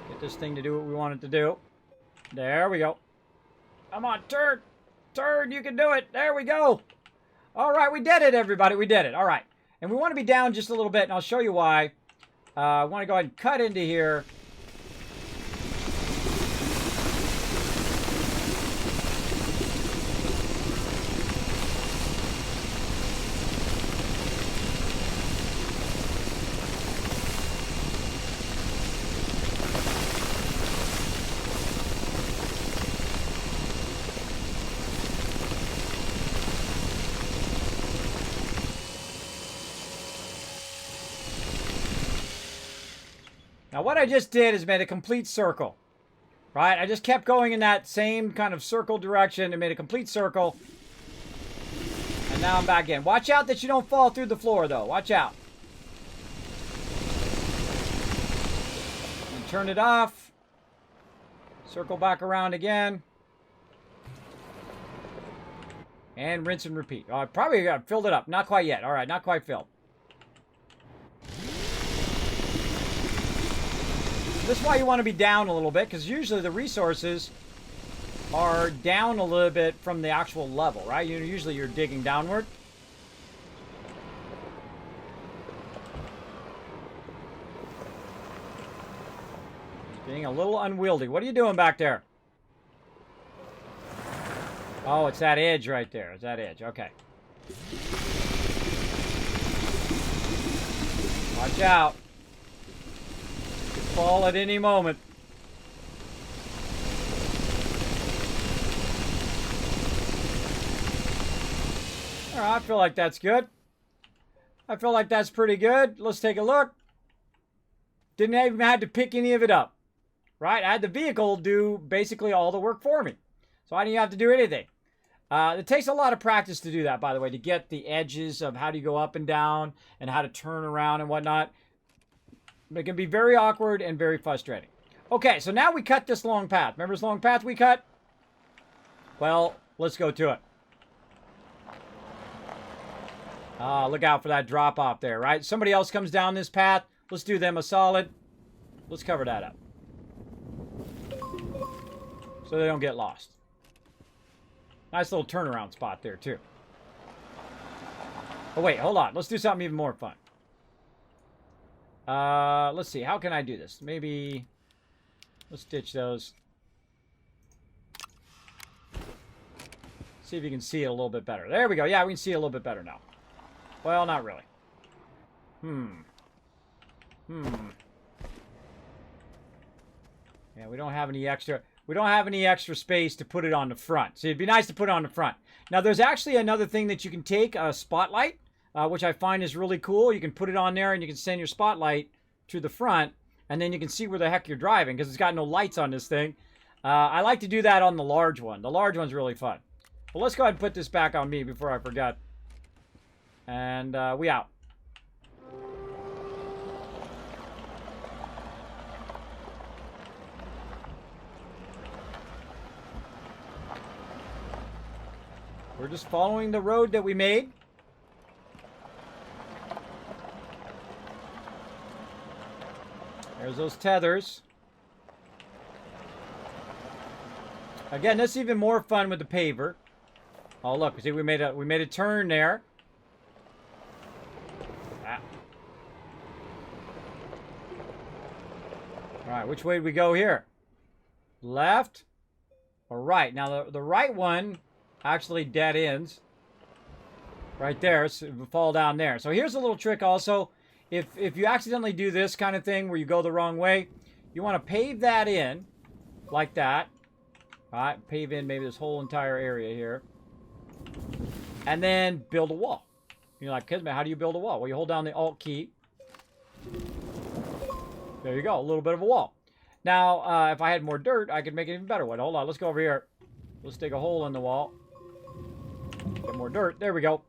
Get this thing to do what we want it to do. There we go. Come on, turn. Turn, you can do it. There we go. All right, we did it, everybody. We did it. All right. And we want to be down just a little bit, and I'll show you why. I want to go ahead and cut into here. Now, what I just did is made a complete circle, right? I just kept going in that same kind of circle direction and made a complete circle. And now I'm back in. Watch out that you don't fall through the floor, though. Watch out. And turn it off. Circle back around again. And rinse and repeat. Oh, I probably filled it up. Not quite yet. All right, not quite filled. This is why you want to be down a little bit, because usually the resources are down a little bit from the actual level, right? Usually you're digging downward. It's being a little unwieldy. What are you doing back there? Oh, it's that edge right there. It's that edge. Okay. Watch out. Fall at any moment. All right, I feel like that's good. I feel like that's pretty good. Let's take a look. Didn't even have to pick any of it up, right? I had the vehicle do basically all the work for me. So I didn't have to do anything. It takes a lot of practice to do that, by the way, to get the edges of how do you go up and down and how to turn around and whatnot. It can be very awkward and very frustrating. Okay, so now we cut this long path. Remember this long path we cut? Well, let's go to it. Look out for that drop off there, right? Somebody else comes down this path. Let's do them a solid. Let's cover that up. So they don't get lost. Nice little turnaround spot there, too. Oh, wait, hold on. Let's do something even more fun. Let's see. How can I do this? Maybe let's ditch those. See if you can see it a little bit better. There we go. Yeah, we can see it a little bit better now. Well, not really. Yeah, we don't have any extra. We don't have any extra space to put it on the front. So it'd be nice to put it on the front. Now, there's actually another thing that you can take, a spotlight. Which I find is really cool. You can put it on there and you can send your spotlight to the front. and then you can see where the heck you're driving because it's got no lights on this thing. I like to do that on the large one. The large one's really fun. Well, let's go ahead and put this back on me before I forget. And we out. We're just following the road that we made. There's those tethers. Again, this is even more fun with the paver. Oh, look, see, we made a turn there. Ah. All right, which way do we go here? Left or right? Now, the right one actually dead ends. Right there, so it will fall down there. So here's a little trick also. If you accidentally do this kind of thing where you go the wrong way, you want to pave that in like that. All right, pave in maybe this whole entire area here. And then build a wall. You're like, Kismet, how do you build a wall? Well, you hold down the Alt key. There you go, a little bit of a wall. Now, if I had more dirt, I could make an even better one. Hold on, let's go over here. Let's dig a hole in the wall. Get more dirt. There we go.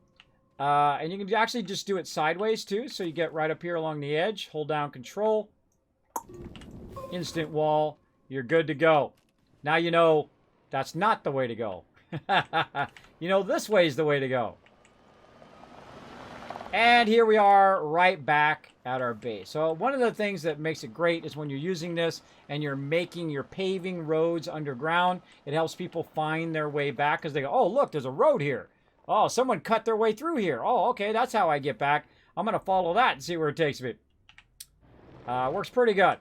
And you can actually just do it sideways, too. So you get right up here along the edge. Hold down Control. Instant wall. You're good to go. Now you know that's not the way to go. You know this way is the way to go. And here we are right back at our base. So one of the things that makes it great is when you're using this and you're paving roads underground, it helps people find their way back because they go, oh, look, there's a road here. Oh, someone cut their way through here. Oh, okay, that's how I get back. I'm going to follow that and see where it takes me. Works pretty good.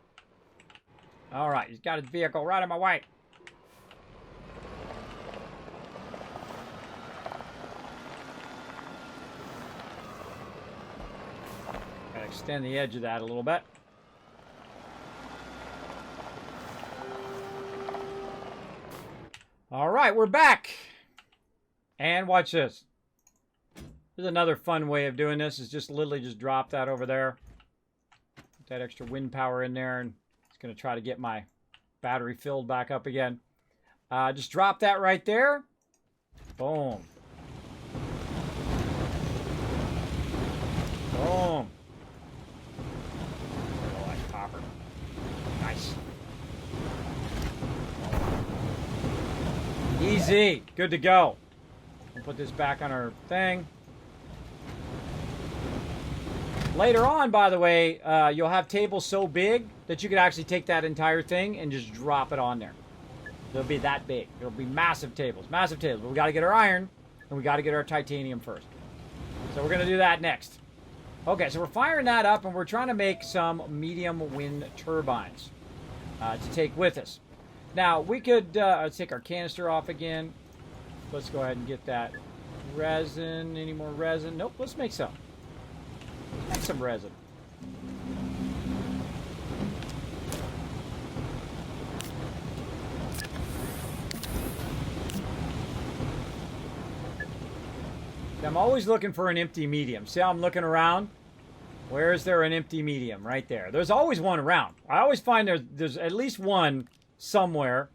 All right, he's got his vehicle right in my way. Gotta extend the edge of that a little bit. All right, we're back. And watch this. There's another fun way of doing this is just literally just drop that over there. Put that extra wind power in there, and it's going to try to get my battery filled back up again. Just drop that right there. Boom. Boom. Look at all that copper. Nice. Easy. Good to go. We'll put this back on our thing. Later on, by the way, you'll have tables so big that you could actually take that entire thing and just drop it on there. They'll be that big. It'll be massive tables. Massive tables. But we got to get our iron, and we got to get our titanium first. So we're going to do that next. Okay, so we're firing that up, and we're trying to make some medium wind turbines to take with us. Now, we could let's take our canister off again. Let's go ahead and get that resin. Any more resin? Nope, let's make some. Let's make some resin. I'm always looking for an empty medium. See how I'm looking around? Where is there an empty medium? Right there. There's always one around. I always find there's at least one somewhere.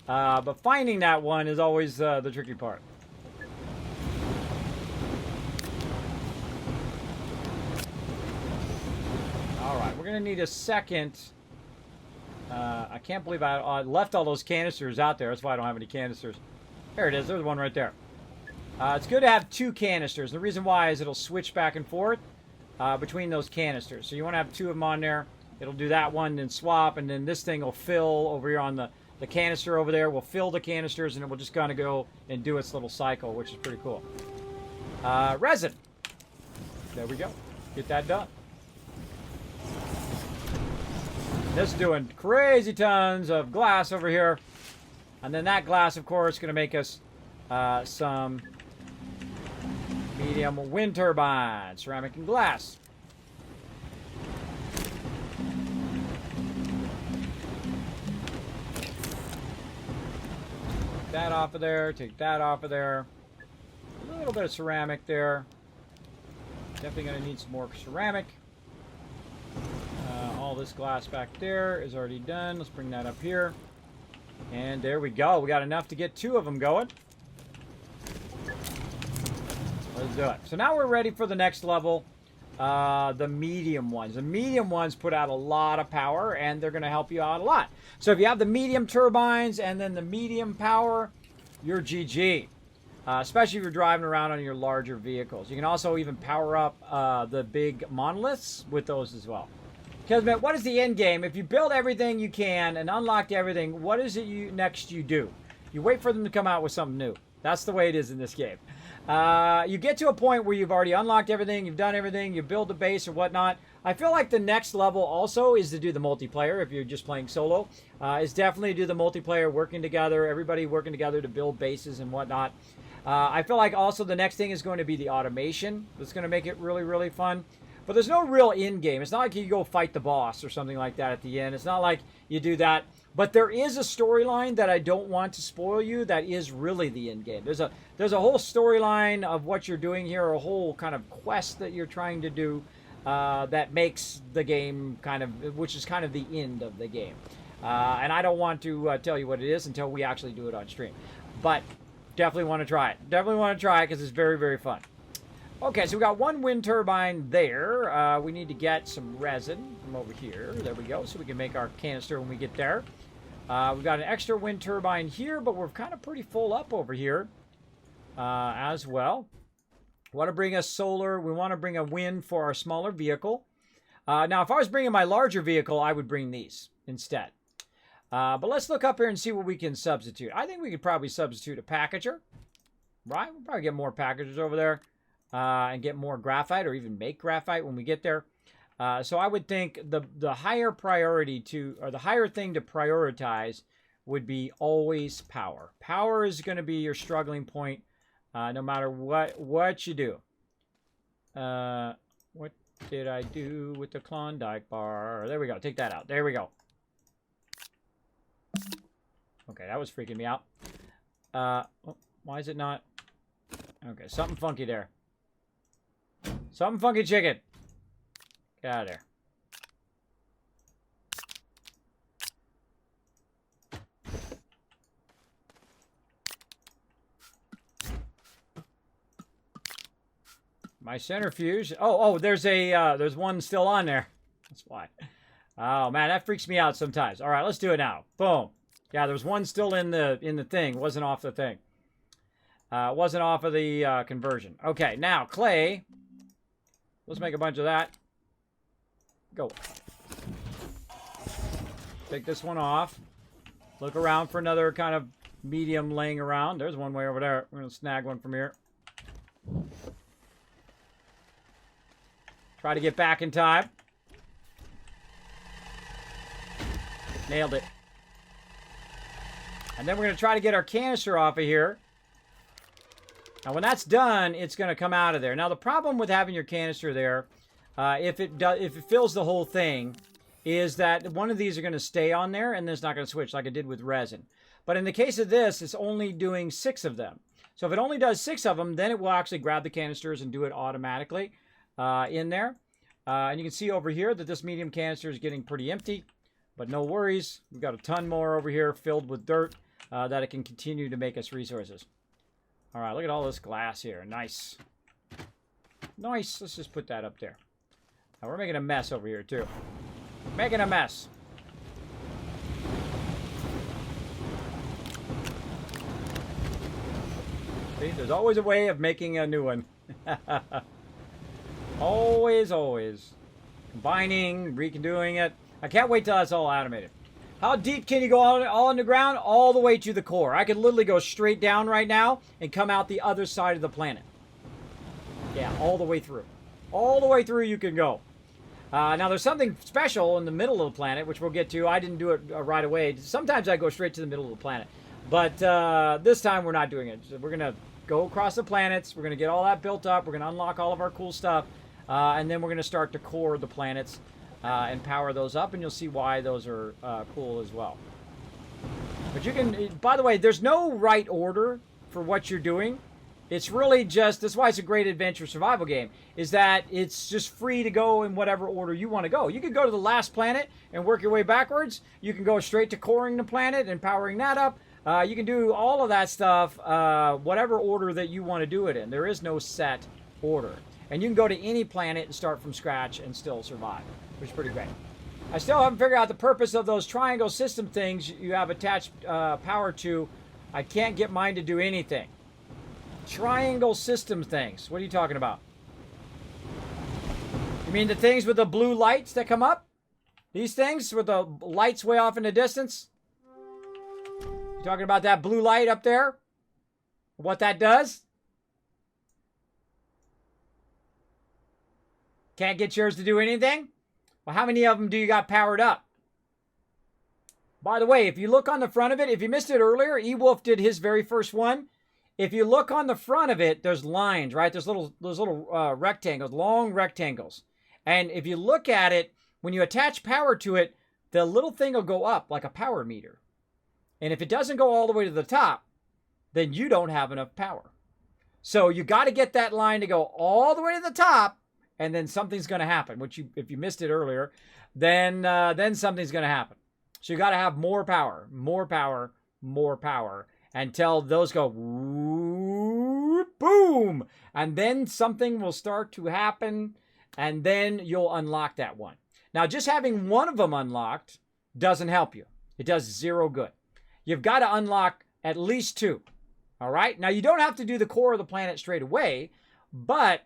But finding that one is always the tricky part. Alright, we're going to need a second. I can't believe I left all those canisters out there. That's why I don't have any canisters. There it is. There's one right there. It's good to have two canisters. The reason why is it'll switch back and forth between those canisters. So you want to have two of them on there. It'll do that one, then swap, and then this thing will fill over here on the canister over there. Will fill the canisters, and it will just kind of go and do its little cycle, which is pretty cool. Resin. There we go. Get that done. This is doing crazy tons of glass over here. And then that glass, of course, is going to make us some medium wind turbines, ceramic and glass. Take that off of there, take that off of there. A little bit of ceramic there. Definitely going to need some more ceramic. All all this glass back there is already done. Let's bring that up here. And there we go. We got enough to get 2 of them going. Let's do it. So now we're ready for the next level. The medium ones. The medium ones put out a lot of power, and they're going to help you out a lot. So if you have the medium turbines and then the medium power, you're GG. Especially if you're driving around on your larger vehicles. You can also even power up the big monoliths with those as well. Kismet, what is the end game? If you build everything you can and unlock everything, what is it next you do? You wait for them to come out with something new. That's the way it is in this game. You get to a point where you've already unlocked everything, you've done everything, you build the base or whatnot. I feel like the next level also is to do the multiplayer if you're just playing solo. Is definitely to do the multiplayer, working together, everybody working together to build bases and whatnot. I feel like also the next thing is going to be the automation. That's going to make it really, really fun. But there's no real end game. It's not like you go fight the boss or something like that at the end. It's not like you do that. But there is a storyline that I don't want to spoil you that is really the end game. There's a whole storyline of what you're doing here, a whole kind of quest that you're trying to do that makes the game kind of, which is kind of the end of the game. And I don't want to tell you what it is until we actually do it on stream. But definitely want to try it. Definitely want to try it because it's very, very fun. Okay, so we got 1 wind turbine there. We need to get some resin from over here. There we go, so we can make our canister when we get there. We've got an extra wind turbine here, but we're kind of pretty full up over here as well. We want to bring a solar. We want to bring a wind for our smaller vehicle. Now, if I was bringing my larger vehicle, I would bring these instead. But let's look up here and see what we can substitute. I think we could probably substitute a packager, right? We'll probably get more packagers over there and get more graphite or even make graphite when we get there. So I would think the higher priority to, or the higher thing to prioritize would be always power. Power is going to be your struggling point no matter what you do. What did I do with the Klondike bar? There we go. Take that out. There we go. Okay, that was freaking me out. Why is it not? Okay, something funky there. Something funky, chicken. Get out of there. My centrifuge. Oh, there's one still on there. That's why. Oh man, that freaks me out sometimes. All right, let's do it now. Boom. Yeah, there's one still in the thing. Wasn't off the thing. Wasn't off of the conversion. Okay, now clay. Let's make a bunch of that. Go. Take this one off. Look around for another kind of medium laying around. There's one way over there. We're gonna snag one from here. Try to get back in time. Nailed it. And then we're going to try to get our canister off of here. Now, when that's done, it's going to come out of there. Now, the problem with having your canister there, if it fills the whole thing, is that one of these are going to stay on there, and then it's not going to switch like it did with resin. But in the case of this, it's only doing 6 of them. So if it only does 6 of them, then it will actually grab the canisters and do it automatically in there. And you can see over here that this medium canister is getting pretty empty. But no worries. We've got a ton more over here filled with dirt that it can continue to make us resources. All right, look at all this glass here. Nice. Nice. Let's just put that up there. Now, we're making a mess over here, too. Making a mess. See, there's always a way of making a new one. Always, always. Combining, redoing it. I can't wait till that's all automated. How deep can you go all underground? All the way to the core. I could literally go straight down right now and come out the other side of the planet. Yeah, all the way through. All the way through you can go. Now, there's something special in the middle of the planet, which we'll get to. I didn't do it right away. Sometimes I go straight to the middle of the planet. But this time we're not doing it. So we're going to go across the planets. We're going to get all that built up. We're going to unlock all of our cool stuff. And then we're going to start to core the planets. And power those up, and you'll see why those are cool as well. But you can, by the way, there's no right order for what you're doing. It's really just, that's why it's a great adventure survival game, is that it's just free to go in whatever order you want to go. You can go to the last planet and work your way backwards. You can go straight to coring the planet and powering that up. You can do all of that stuff, whatever order that you want to do it in. There is no set order. And you can go to any planet and start from scratch and still survive, which is pretty great. I still haven't figured out the purpose of those triangle system things you have attached power to. I can't get mine to do anything. Triangle system things. What are you talking about? You mean the things with the blue lights that come up? These things with the lights way off in the distance? You talking about that blue light up there? What that does? Can't get yours to do anything? Well, how many of them do you got powered up? By the way, if you look on the front of it, if you missed it earlier, E-Wolf did his very first one. If you look on the front of it, there's lines, right? There's little rectangles, long rectangles. And if you look at it, when you attach power to it, the little thing will go up like a power meter. And if it doesn't go all the way to the top, then you don't have enough power. So you got to get that line to go all the way to the top, and then something's going to happen. Which if you missed it earlier, then something's going to happen. So you got to have more power, more power, more power, until those go boom, and then something will start to happen, and then you'll unlock that one. Now, just having one of them unlocked doesn't help you. It does zero good. You've got to unlock at least two. All right? Now, you don't have to do the core of the planet straight away, but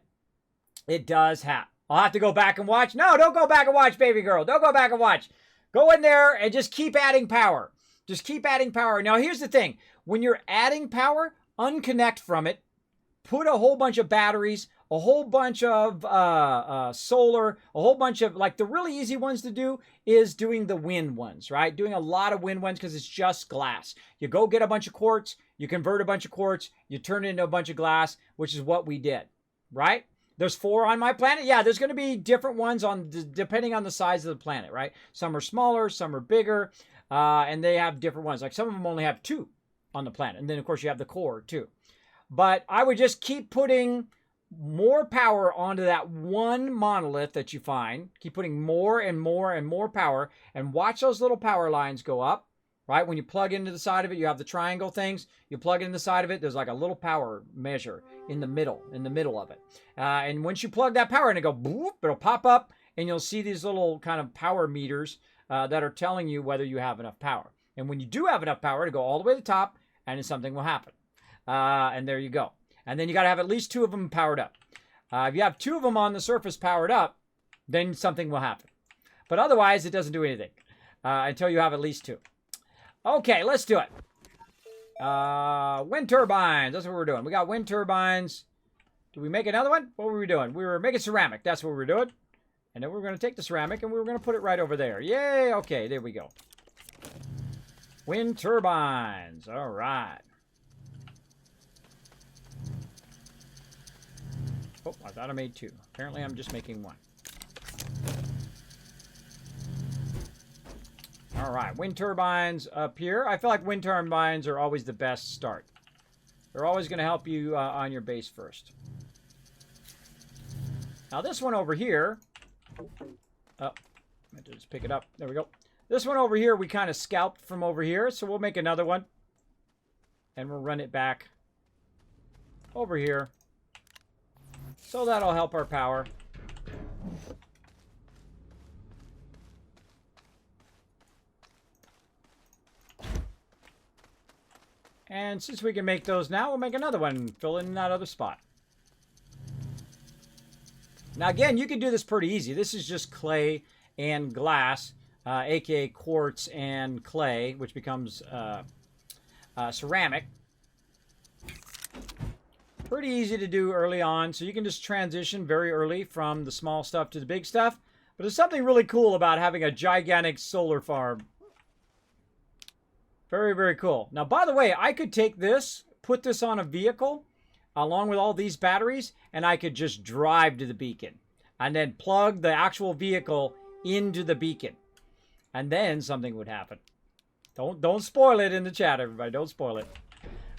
it does happen. I'll have to go back and watch. No, don't go back and watch, baby girl. Don't go back and watch. Go in there and just keep adding power. Just keep adding power. Now, here's the thing. When you're adding power, unconnect from it. Put a whole bunch of batteries, a whole bunch of solar, a whole bunch of, like, the really easy ones to do is doing the wind ones, right? Doing a lot of wind ones because it's just glass. You go get a bunch of quartz, you convert a bunch of quartz, you turn it into a bunch of glass, which is what we did, right? There's 4 on my planet. Yeah, there's going to be different ones depending on the size of the planet, right? Some are smaller, some are bigger, and they have different ones. Like some of them only have 2 on the planet. And then, of course, you have the core, too. But I would just keep putting more power onto that one monolith that you find. Keep putting more and more and more power. And watch those little power lines go up, right? When you plug into the side of it, you have the triangle things. You plug in the side of it, there's like a little power measure in the middle of it. And once you plug that power in, it go boop, it'll pop up, and you'll see these little kind of power meters that are telling you whether you have enough power. And when you do have enough power to go all the way to the top, and then something will happen. And there you go. And then you got to have at least 2 of them powered up. If you have 2 of them on the surface powered up, then something will happen. But otherwise, it doesn't do anything until you have at least 2. Okay, let's do it. Wind turbines. That's what we're doing. We got wind turbines. Did we make another one? What were we doing? We were making ceramic. That's what we were doing. And then we were going to take the ceramic and we were going to put it right over there. Yay! Okay, there we go. Wind turbines. All right. Oh, I thought I made 2. Apparently, I'm just making 1. All right, wind turbines up here. I feel like wind turbines are always the best start. They're always going to help you on your base first. Now, this one over here. Oh, I have to just pick it up. There we go. This one over here, we kind of scalped from over here, so we'll make another one. And we'll run it back over here. So that'll help our power. And since we can make those now, we'll make another one, fill in that other spot. Now again, you can do this pretty easy. This is just clay and glass, aka quartz and clay, which becomes ceramic. Pretty easy to do early on, so you can just transition very early from the small stuff to the big stuff. But there's something really cool about having a gigantic solar farm. Very, very cool. Now, by the way, I could take this, put this on a vehicle, along with all these batteries, and I could just drive to the beacon. And then plug the actual vehicle into the beacon. And then something would happen. Don't spoil it in the chat, everybody. Don't spoil it.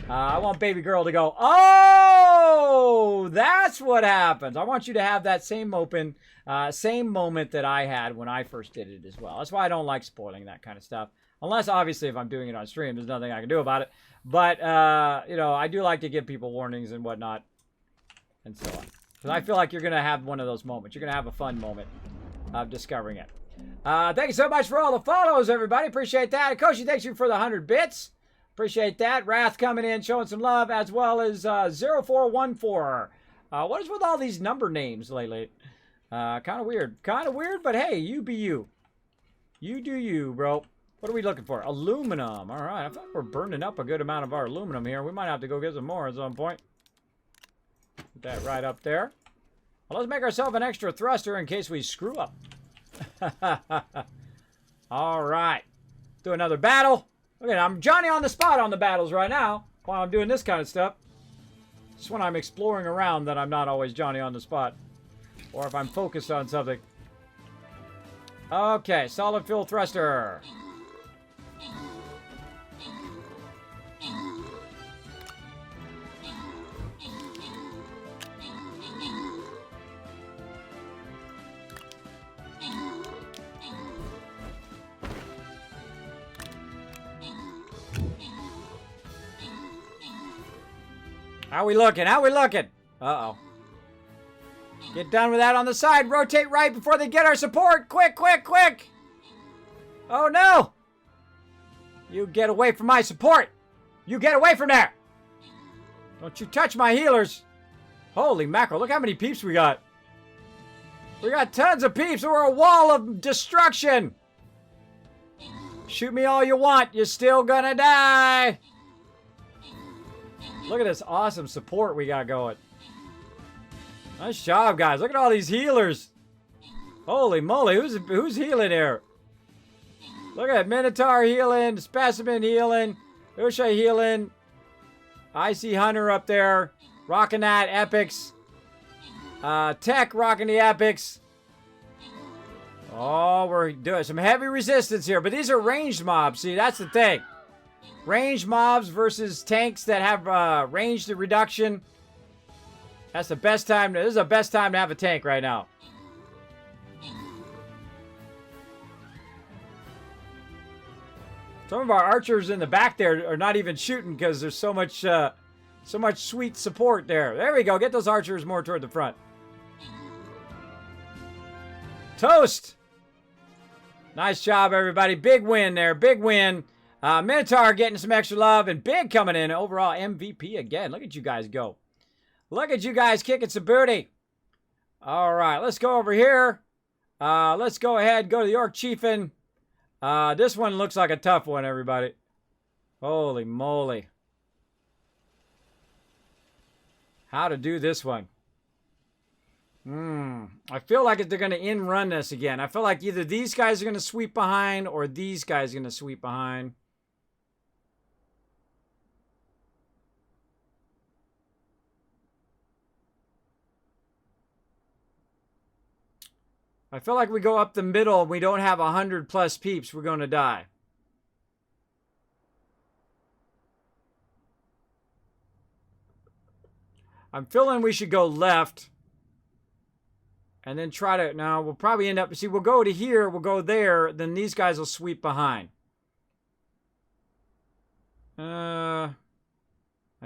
I want baby girl to go, oh! Oh, that's what happens. I want you to have that same moment that I had when I first did it as well. That's why I don't like spoiling that kind of stuff. Unless, obviously, if I'm doing it on stream, there's nothing I can do about it. But, you know, I do like to give people warnings and whatnot. And so on. Because I feel like you're going to have one of those moments. You're going to have a fun moment of discovering it. Thank you so much for all the follows, everybody. Appreciate that. Koshi, thanks you for the 100 bits. Appreciate that. Wrath coming in, showing some love, as well as 0414. What is with all these number names lately? Kind of weird. Kind of weird, but hey, you be you. You do you, bro. What are we looking for? Aluminum. All right. I thought we're burning up a good amount of our aluminum here. We might have to go get some more at some point. Put that right up there. Well, let's make ourselves an extra thruster in case we screw up. All right. Do another battle. Look at it. I'm Johnny on the spot on the battles right now while I'm doing this kind of stuff. Just when I'm exploring around that I'm not always Johnny on the spot. Or if I'm focused on something. Okay, solid fuel thruster. How we looking? How we looking? Uh-oh. Get done with that on the side. Rotate right before they get our support. Quick, quick, quick. Oh, no. You get away from my support. You get away from there. Don't you touch my healers. Holy mackerel. Look how many peeps we got. We got tons of peeps. We're a wall of destruction. Shoot me all you want. You're still gonna die. Look at this awesome support we got going. Nice job, guys. Look at all these healers. Holy moly, who's healing here? Look at Minotaur healing, Specimen healing, Usha healing, Icy Hunter up there, rocking that, Epics. Tech rocking the Epics. Oh, we're doing some heavy resistance here, but these are ranged mobs. See, that's the thing. Ranged mobs versus tanks that have range reduction. That's the best time. This is the best time to have a tank right now. Some of our archers in the back there are not even shooting because there's so much sweet support there. There we go. Get those archers more toward the front. Toast. Nice job, everybody. Big win there. Big win. Minotaur getting some extra love, and Big coming in. Overall MVP again. Look at you guys go. Look at you guys kicking some booty. All right, let's go over here. Let's go ahead, go to the Orc Chiefin. This one looks like a tough one, everybody. Holy moly. How to do this one. I feel like they're going to in-run this again. I feel like either these guys are going to sweep behind or these guys are going to sweep behind. I feel like we go up the middle and we don't have 100 plus peeps, we're going to die. I'm feeling we should go left. And then try to... Now, we'll probably end up... See, we'll go to here, we'll go there, then these guys will sweep behind. I'm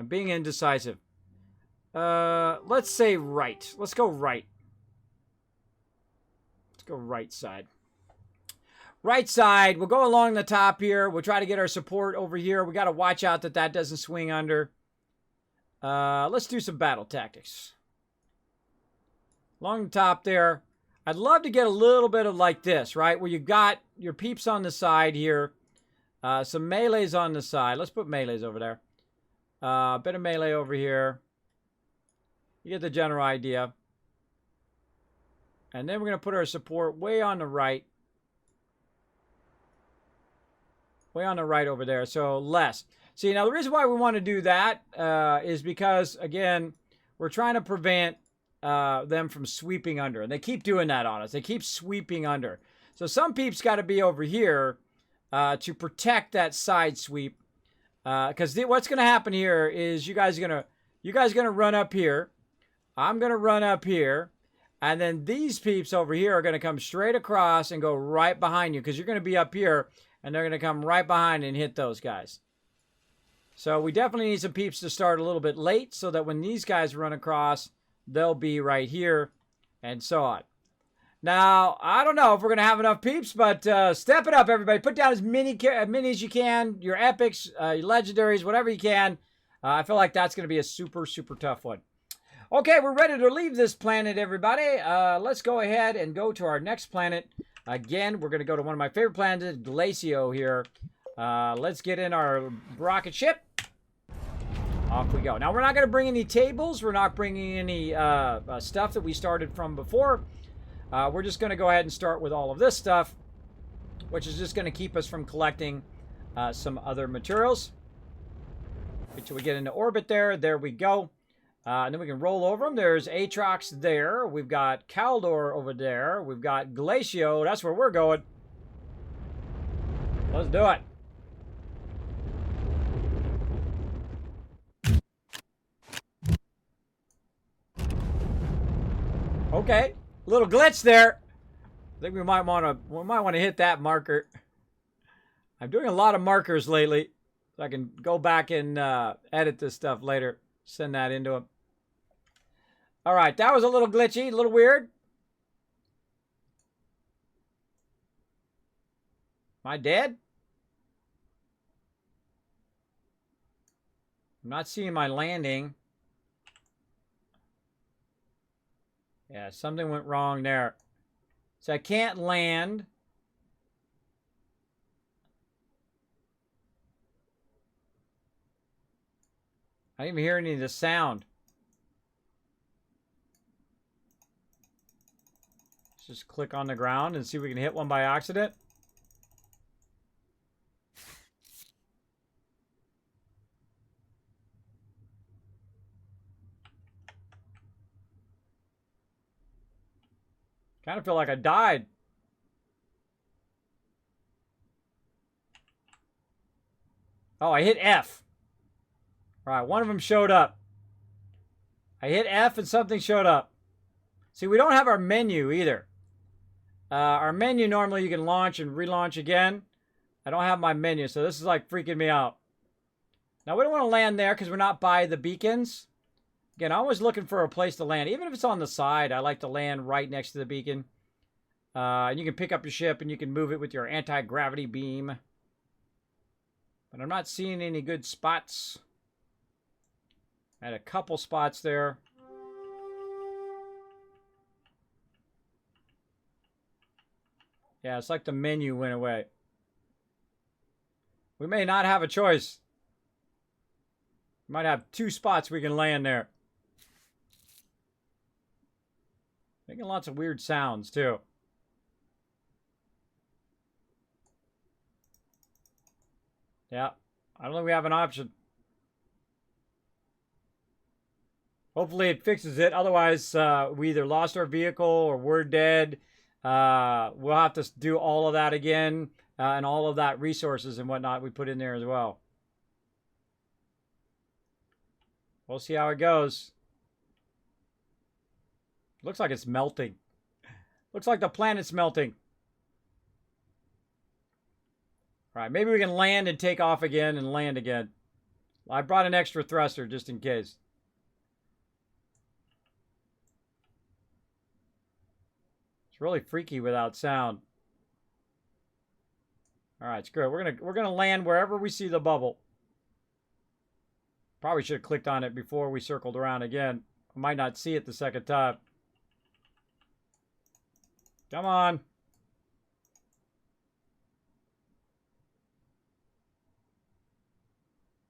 being indecisive. Let's say right. Let's go right. Go right side. Right side. We'll go along the top here. We'll try to get our support over here. We got to watch out that that doesn't swing under. Let's do some battle tactics. Along the top there. I'd love to get a little bit of like this, right? Where you got your peeps on the side here. Some melees on the side. Let's put melees over there. A bit of melee over here. You get the general idea. And then we're going to put our support way on the right. Way on the right over there. So less. See, now the reason why we want to do that is because, again, we're trying to prevent them from sweeping under. And they keep doing that on us. They keep sweeping under. So some peeps got to be over here to protect that side sweep. Because what's going to happen here is you guys are going to You guys are going to run up here. I'm going to run up here. And then these peeps over here are going to come straight across and go right behind you because you're going to be up here and they're going to come right behind and hit those guys. So we definitely need some peeps to start a little bit late so that when these guys run across, they'll be right here and so on. Now, I don't know if we're going to have enough peeps, but step it up, everybody. Put down as many as you can, your epics, your legendaries, whatever you can. I feel like that's going to be a super, super tough one. Okay, we're ready to leave this planet, everybody. Let's go ahead and go to our next planet. Again, we're going to go to one of my favorite planets, Glacio here. Let's get in our rocket ship. Off we go. Now, we're not going to bring any tables. We're not bringing any stuff that we started from before. We're just going to go ahead and start with all of this stuff, which is just going to keep us from collecting some other materials. Until we get into orbit there. There we go. And then we can roll over them. There's Atrox there. We've got Caldor over there. We've got Glacio. That's where we're going. Let's do it. Okay. Little glitch there. I think we might want to hit that marker. I'm doing a lot of markers lately. So I can go back and edit this stuff later. Send that into them. All right, that was a little glitchy, a little weird. Am I dead? I'm not seeing my landing. Yeah, something went wrong there. So I can't land. I didn't even hear any of the sound. Let's just click on the ground and see if we can hit one by accident. Kind of feel like I died. Oh, I hit F. All right, one of them showed up. I hit F and something showed up. See, we don't have our menu either. Our menu, normally you can launch and relaunch again. I don't have my menu, so this is like freaking me out. Now, we don't want to land there because we're not by the beacons. Again, I'm always looking for a place to land. Even if it's on the side, I like to land right next to the beacon. And you can pick up your ship and you can move it with your anti-gravity beam. But I'm not seeing any good spots. I had a couple spots there. Yeah, it's like the menu went away. We may not have a choice. We might have 2 spots we can land there. Making lots of weird sounds, too. Yeah, I don't think we have an option. Hopefully it fixes it. Otherwise, we either lost our vehicle or we're dead. We'll have to do all of that again. And all of that resources and whatnot we put in there as well. We'll see how it goes. Looks like it's melting. Looks like the planet's melting. All right, maybe we can land and take off again and land again. I brought an extra thruster just in case. It's really freaky without sound. All right, screw it. We're gonna land wherever we see the bubble. Probably should have clicked on it before we circled around again. I might not see it the second time. Come on.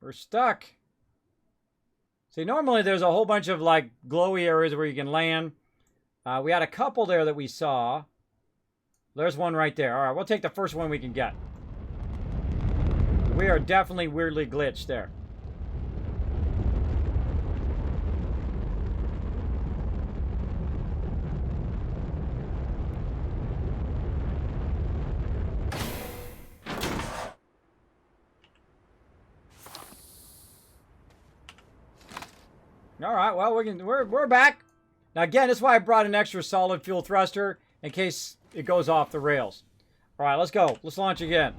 We're stuck. See, normally there's a whole bunch of like glowy areas where you can land. We had a couple there that we saw. There's one right there. All right, we'll take the first one we can get. We are definitely weirdly glitched there. All right, well, we're back. Now, again, that's why I brought an extra solid fuel thruster in case it goes off the rails. All right, let's go. Let's launch again.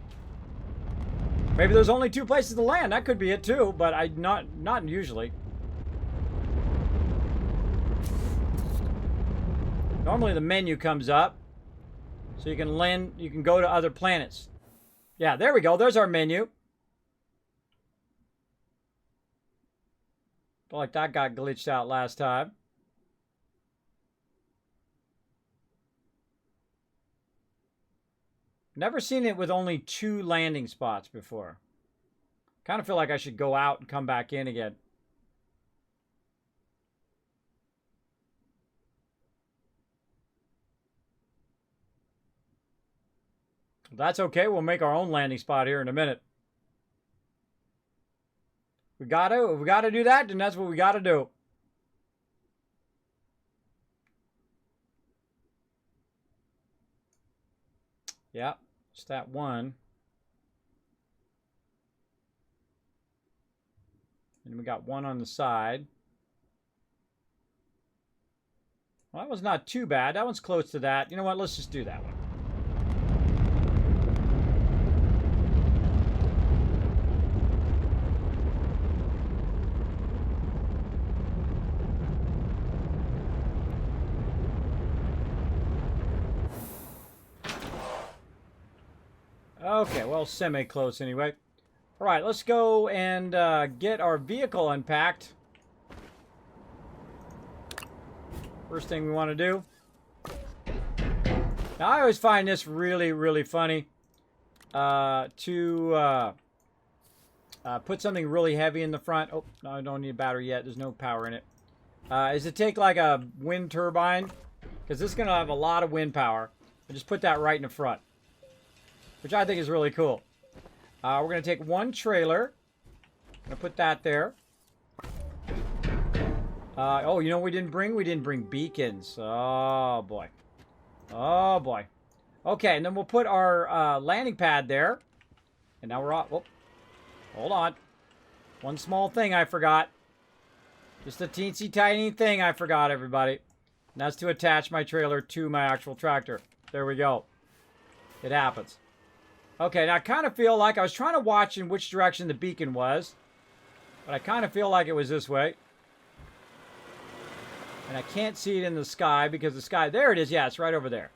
Maybe there's only 2 places to land. That could be it too, but not usually. Normally the menu comes up, so you can land. You can go to other planets. Yeah, there we go. There's our menu. Feel like that got glitched out last time. Never seen it with only 2 landing spots before. Kind of feel like I should go out and come back in again. That's okay. We'll make our own landing spot here in a minute. If we gotta do that, then that's what we gotta do. Yeah, it's that one. And we got one on the side. Well, that was not too bad. That one's close to that. You know what? Let's just do that one. Okay, well, semi-close anyway. All right, let's go and get our vehicle unpacked. First thing we want to do. Now, I always find this really, really funny to put something really heavy in the front. Oh, no, I don't need a battery yet. There's no power in it. Is to take like a wind turbine, because this is going to have a lot of wind power, and just put that right in the front, which I think is really cool. We're going to take one trailer. I'm going to put that there. Oh, you know what we didn't bring? We didn't bring beacons. Oh, boy. Oh, boy. Okay, and then we'll put our landing pad there. And now we're off. Oh, hold on. One small thing I forgot. Just a teensy tiny thing I forgot, everybody. And that's to attach my trailer to my actual tractor. There we go. It happens. Okay, now I kind of feel like I was trying to watch in which direction the beacon was. But I kind of feel like it was this way. And I can't see it in the sky because the sky... There it is. Yeah, it's right over there.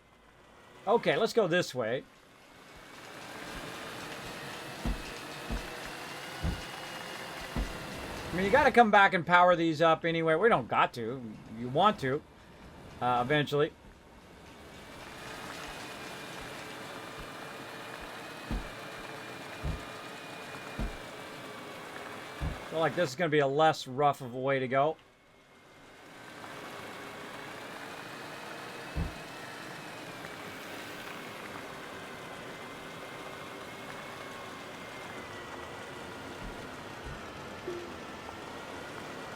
Okay, let's go this way. I mean, you got to come back and power these up anyway. We don't got to. You want to. Eventually. I feel like this is going to be a less rough of a way to go.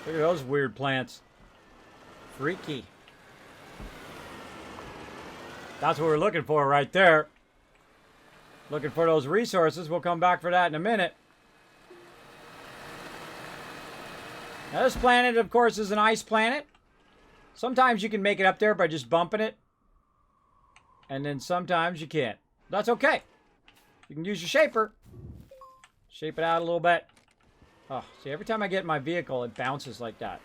Look at those weird plants. Freaky. That's what we're looking for right there. Looking for those resources. We'll come back for that in a minute. Now this planet, of course, is an ice planet. Sometimes you can make it up there by just bumping it. And then sometimes you can't. That's okay. You can use your shaper. Shape it out a little bit. Oh, see, every time I get in my vehicle, it bounces like that.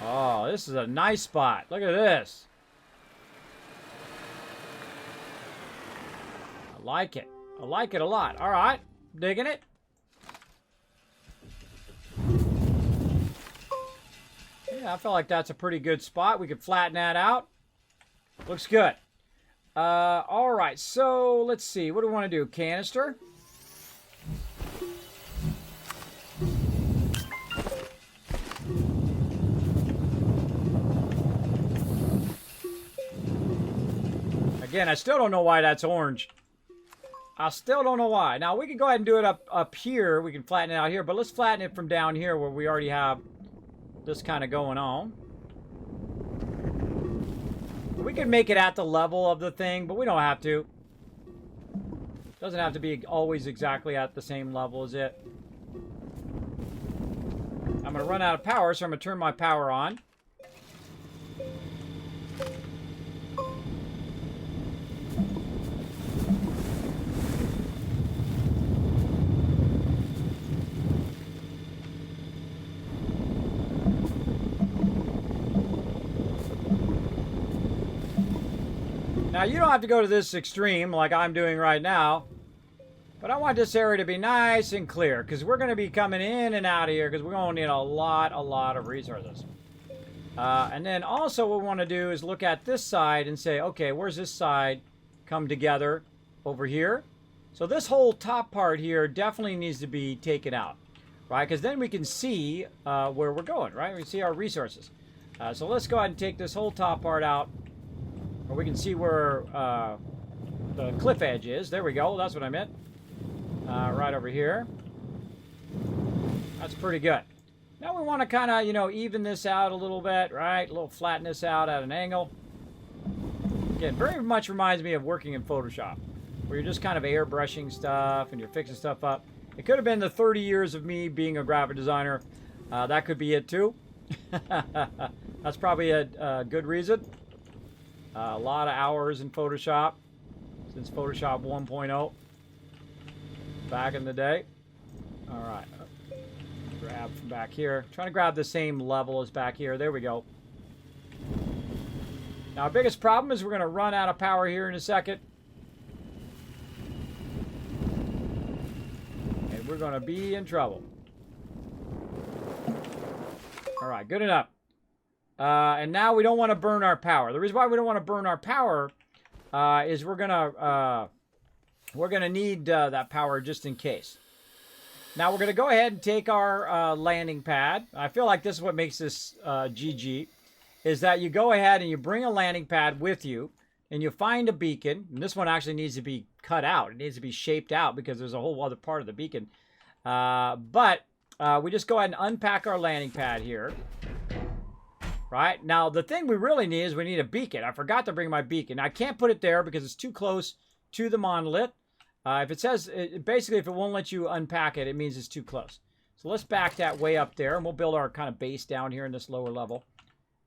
Oh, this is a nice spot. Look at this. I like it. I like it a lot. All right. Digging it. Yeah, I feel like that's a pretty good spot. We could flatten that out. Looks good. All right, so let's see. What do we want to do? Canister? Again, I still don't know why that's orange. I still don't know why. Now, we can go ahead and do it up here. We can flatten it out here, but let's flatten it from down here where we already have this kind of going on. We could make it at the level of the thing, but we don't have to. Doesn't have to be always exactly at the same level as it. I'm going to run out of power, so I'm going to turn my power on. Now, you don't have to go to this extreme like I'm doing right now, but I want this area to be nice and clear because we're going to be coming in and out of here because we're going to need a lot of resources. And then also what we want to do is look at this side and say, okay, where's this side come together over here? So this whole top part here definitely needs to be taken out, right? Because then we can see where we're going, right? We can see our resources. So let's go ahead and take this whole top part out. Or we can see where the cliff edge is. There we go. That's what I meant. Right over here. That's pretty good. Now we want to kind of, you know, even this out a little bit, right? A little flatten this out at an angle. Again, very much reminds me of working in Photoshop, where you're just kind of airbrushing stuff and you're fixing stuff up. It could have been the 30 years of me being a graphic designer. That could be it too. That's probably a good reason. A lot of hours in Photoshop since Photoshop 1.0 back in the day. All right, grab from back here. Trying to grab the same level as back here. There we go. Now, our biggest problem is we're going to run out of power here in a second. And we're going to be in trouble. All right, good enough. And now we don't want to burn our power. The reason why we don't want to burn our power is we're gonna need that power just in case. Now we're gonna go ahead and take our landing pad. I feel like this is what makes this GG, is that you go ahead and you bring a landing pad with you, and you find a beacon. And this one actually needs to be cut out. It needs to be shaped out because there's a whole other part of the beacon. But we just go ahead and unpack our landing pad here. Right? Now, the thing we really need is we need a beacon. I forgot to bring my beacon. I can't put it there because it's too close to the monolith. If it says, basically, if it won't let you unpack it, it means it's too close. So let's back that way up there, and we'll build our kind of base down here in this lower level.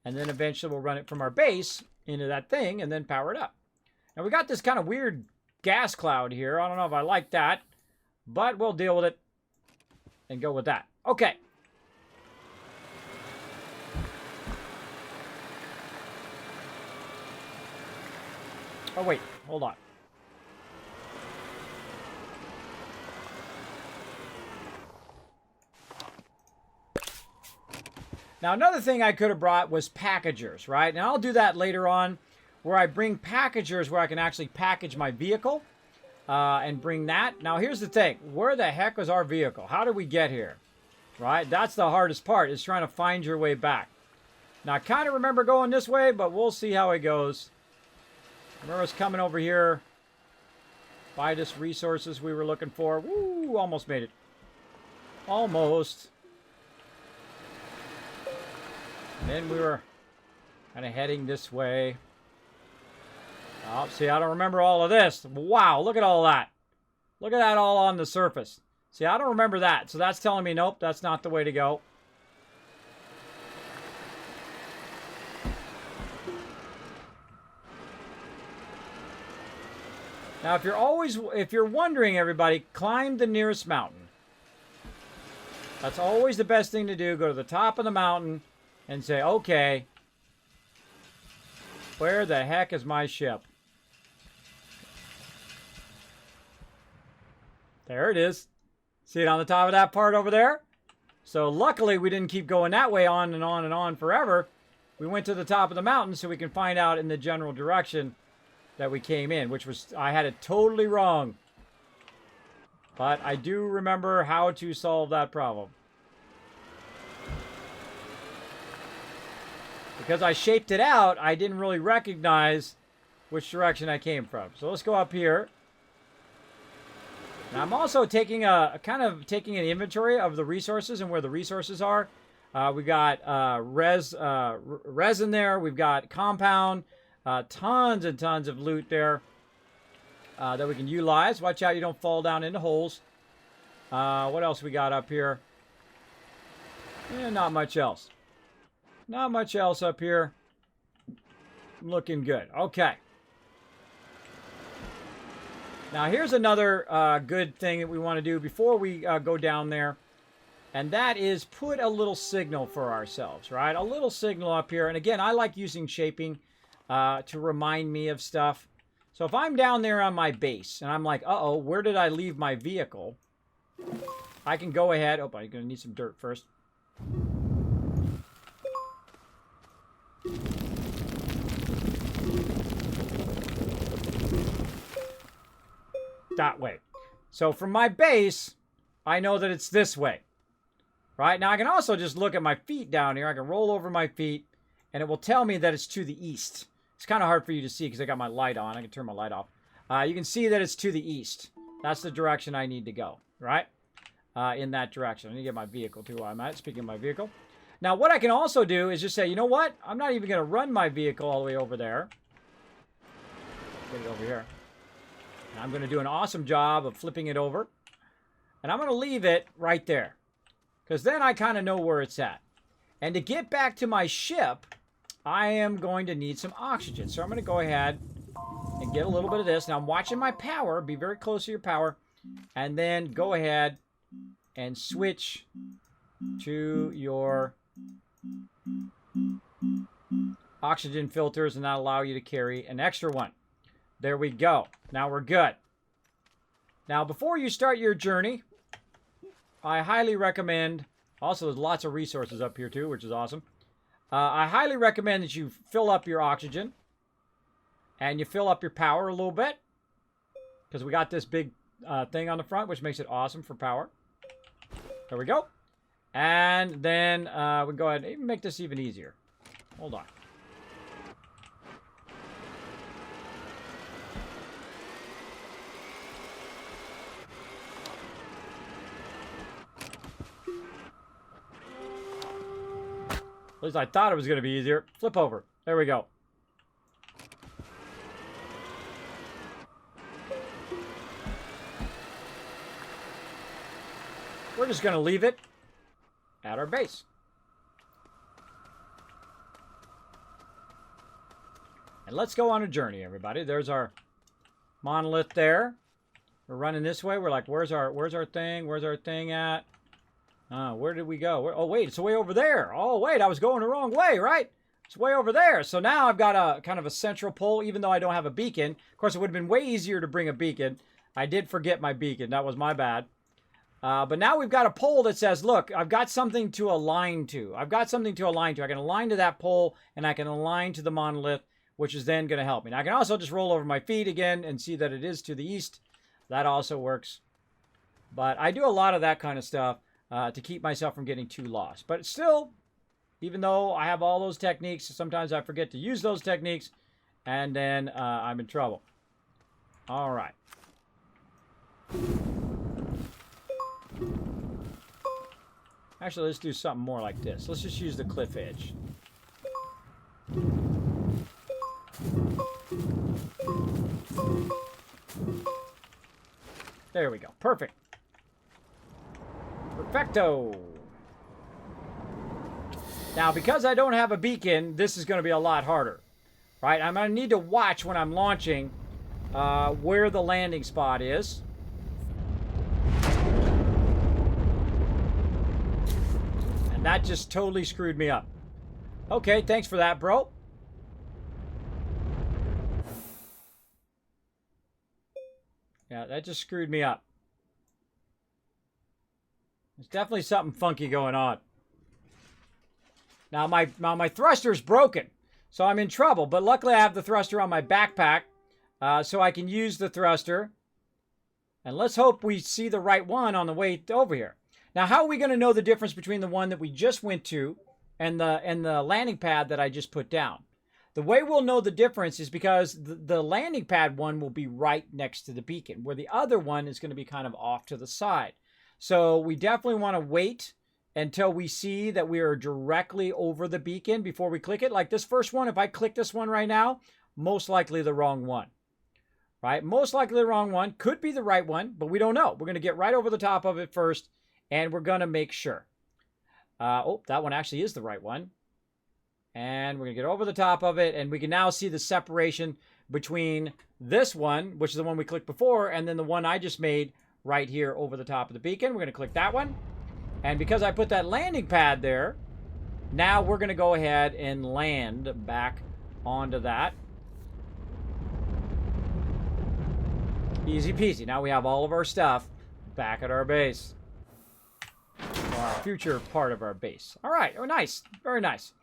And then eventually we'll run it from our base into that thing and then power it up. Now, we got this kind of weird gas cloud here. I don't know if I like that, but we'll deal with it and go with that. Okay. Oh, wait. Hold on. Now, another thing I could have brought was packagers, right? And I'll do that later on, where I bring packagers where I can actually package my vehicle and bring that. Now, here's the thing. Where the heck was our vehicle? How did we get here? Right? That's the hardest part, is trying to find your way back. Now, I kind of remember going this way, but we'll see how it goes. I remember us coming over here, buy this resources we were looking for. Woo, almost made it. Almost. And then we were kind of heading this way. Oh, see, I don't remember all of this. Wow, look at all that. Look at that all on the surface. See, I don't remember that. So that's telling me, nope, that's not the way to go. Now, if you're wondering, everybody, climb the nearest mountain. That's always the best thing to do. Go to the top of the mountain and say, okay, where the heck is my ship? There it is. See it on the top of that part over there? So luckily we didn't keep going that way on and on and on forever. We went to the top of the mountain so we can find out in the general direction that we came in, which was, I had it totally wrong. But I do remember how to solve that problem. Because I shaped it out, I didn't really recognize which direction I came from. So let's go up here. Now I'm also taking an inventory of the resources and where the resources are. We got resin there. We've got compound. Tons and tons of loot there. that we can utilize. Watch out you don't fall down into holes. What else we got up here? Not much else. Not much else up here. Looking good. Okay. Now here's another good thing that we want to do before we go down there. And that is put a little signal for ourselves, right? A little signal up here. And again, I like using shaping to remind me of stuff. So if I'm down there on my base and I'm like, uh-oh, where did I leave my vehicle? I can go ahead. Oh, I'm going to need some dirt first. That way. So from my base, I know that it's this way. Right? Now I can also just look at my feet down here. I can roll over my feet and it will tell me that it's to the east. It's kind of hard for you to see because I got my light on. I can turn my light off. You can see that it's to the east. That's the direction I need to go. Right? In that direction. I need to get my vehicle to where I'm at. Speaking of my vehicle. Now what I can also do is just say, you know what? I'm not even going to run my vehicle all the way over there. Get it over here. And I'm going to do an awesome job of flipping it over. And I'm going to leave it right there. Because then I kind of know where it's at. And to get back to my ship, I am going to need some oxygen. So I'm going to go ahead and get a little bit of this. Now I'm watching my power. Be very close to your power. And then go ahead and switch to your oxygen filters. And that'll allow you to carry an extra one. There we go. Now we're good. Now before you start your journey, I highly recommend, also there's lots of resources up here too, which is awesome. I highly recommend that you fill up your oxygen and you fill up your power a little bit because we got this big thing on the front, which makes it awesome for power. There we go. And then we can go ahead and even make this even easier. Hold on. At least I thought it was going to be easier. Flip over. There we go. We're just going to leave it at our base. And let's go on a journey, everybody. There's our monolith there. We're running this way. We're like, where's our thing? Where's our thing at? Where did we go? Oh, wait, it's way over there. Oh, wait, I was going the wrong way, right? It's way over there. So now I've got a kind of a central pole, even though I don't have a beacon. Of course, it would have been way easier to bring a beacon. I did forget my beacon. That was my bad. But now we've got a pole that says, look, I've got something to align to. I've got something to align to. I can align to that pole, and I can align to the monolith, which is then going to help me. Now, I can also just roll over my feet again and see that it is to the east. That also works. But I do a lot of that kind of stuff. To keep myself from getting too lost. But still, even though I have all those techniques, sometimes I forget to use those techniques, and then I'm in trouble. All right. Actually, let's do something more like this. Let's just use the cliff edge. There we go. Perfect. Perfecto. Now, because I don't have a beacon, this is going to be a lot harder. Right? I'm going to need to watch when I'm launching where the landing spot is. And that just totally screwed me up. Okay, thanks for that, bro. Yeah, that just screwed me up. There's definitely something funky going on. Now my thruster's broken, so I'm in trouble. But luckily I have the thruster on my backpack, so I can use the thruster. And let's hope we see the right one on the way over here. Now, how are we going to know the difference between the one that we just went to and the landing pad that I just put down? The way we'll know the difference is because the landing pad one will be right next to the beacon, where the other one is going to be kind of off to the side. So we definitely want to wait until we see that we are directly over the beacon before we click it. Like this first one, if I click this one right now, most likely the wrong one. right? Most likely the wrong one. Could be the right one, but we don't know. We're going to get right over the top of it first, and we're going to make sure. Oh, that one actually is the right one. And we're going to get over the top of it, and we can now see the separation between this one, which is the one we clicked before, and then the one I just made right here over the top of the beacon. We're going to click that one. And because I put that landing pad there, now we're going to go ahead and land back onto that. Easy peasy. Now we have all of our stuff back at our base. Or our future part of our base. All right. Oh, nice. Very nice.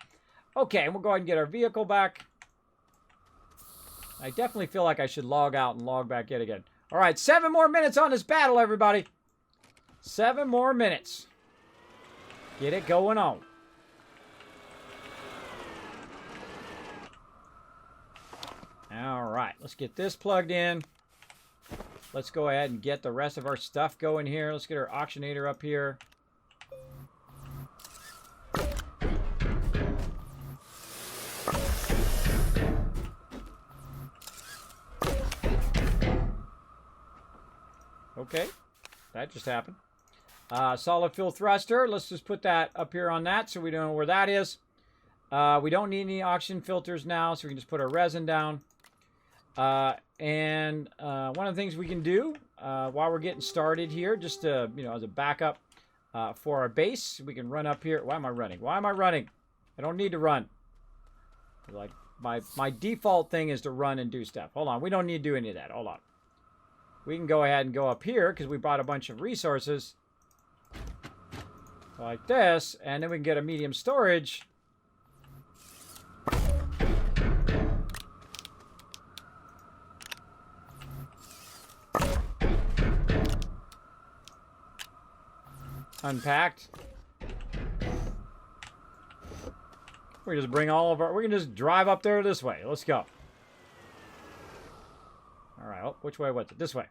Okay, and we'll go ahead and get our vehicle back. I definitely feel like I should log out and log back in again. All right, 7 more minutes on this battle, everybody. 7 more minutes. Get it going on. All right, let's get this plugged in. Let's go ahead and get the rest of our stuff going here. Let's get our auctionator up here. Okay, that just happened. Solid fuel thruster. Let's just put that up here on that so we know where that is. We don't need any oxygen filters now, so we can just put our resin down. And one of the things we can do while we're getting started here, just to, as a backup for our base, we can run up here. Why am I running? Why am I running? I don't need to run. Like my default thing is to run and do stuff. Hold on, we don't need to do any of that. Hold on. We can go ahead and go up here because we bought a bunch of resources like this, and then we can get a medium storage. Unpacked. We can just bring all of our, we can just drive up there this way. Let's go. All right, oh, which way was it? This way.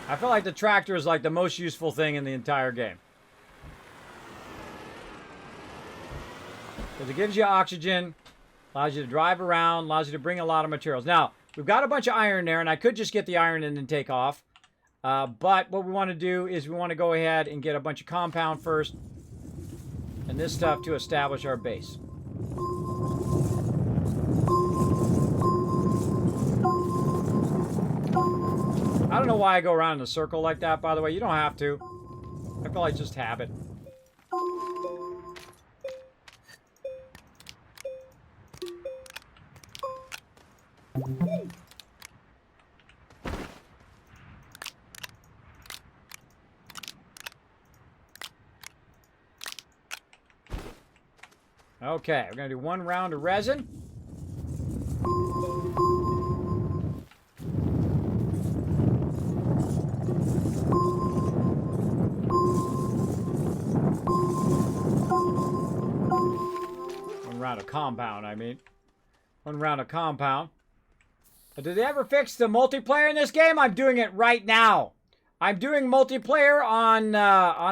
I feel like the tractor is like the most useful thing in the entire game. Because it gives you oxygen, allows you to drive around, allows you to bring a lot of materials. Now, we've got a bunch of iron there, and I could just get the iron and then take off. But what we want to do is we want to go ahead and get a bunch of compound first. And this stuff to establish our base. I don't know why I go around in a circle like that, by the way. You don't have to. I feel like just habit. Okay, we're going to do 1 round of resin. One round of compound, I mean. 1 round of compound. Did they ever fix the multiplayer in this game? I'm doing it right now. I'm doing multiplayer on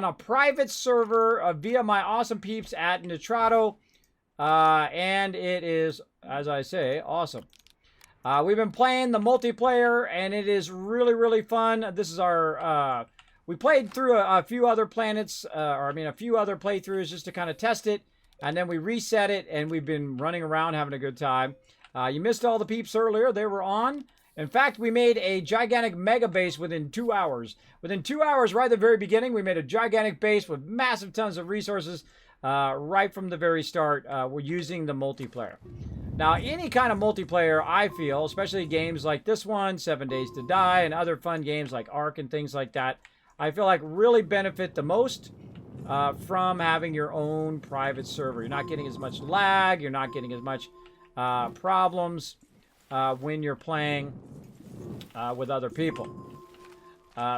a private server via my awesome peeps at Nitrato. And it is, as I say, awesome. We've been playing the multiplayer, and it is really, really fun. This is our, we played through a few other planets, a few other playthroughs just to kind of test it. And then we reset it, and we've been running around having a good time. You missed all the peeps earlier. They were on. In fact, we made a gigantic mega base within 2 hours. Within 2 hours, right at the very beginning, we made a gigantic base with massive tons of resources. Right from the very start, we're using the multiplayer. Now, any kind of multiplayer, I feel, especially games like this one, 7 Days to Die, and other fun games like Ark and things like that, I feel like really benefit the most from having your own private server. You're not getting as much lag, you're not getting as much problems when you're playing with other people.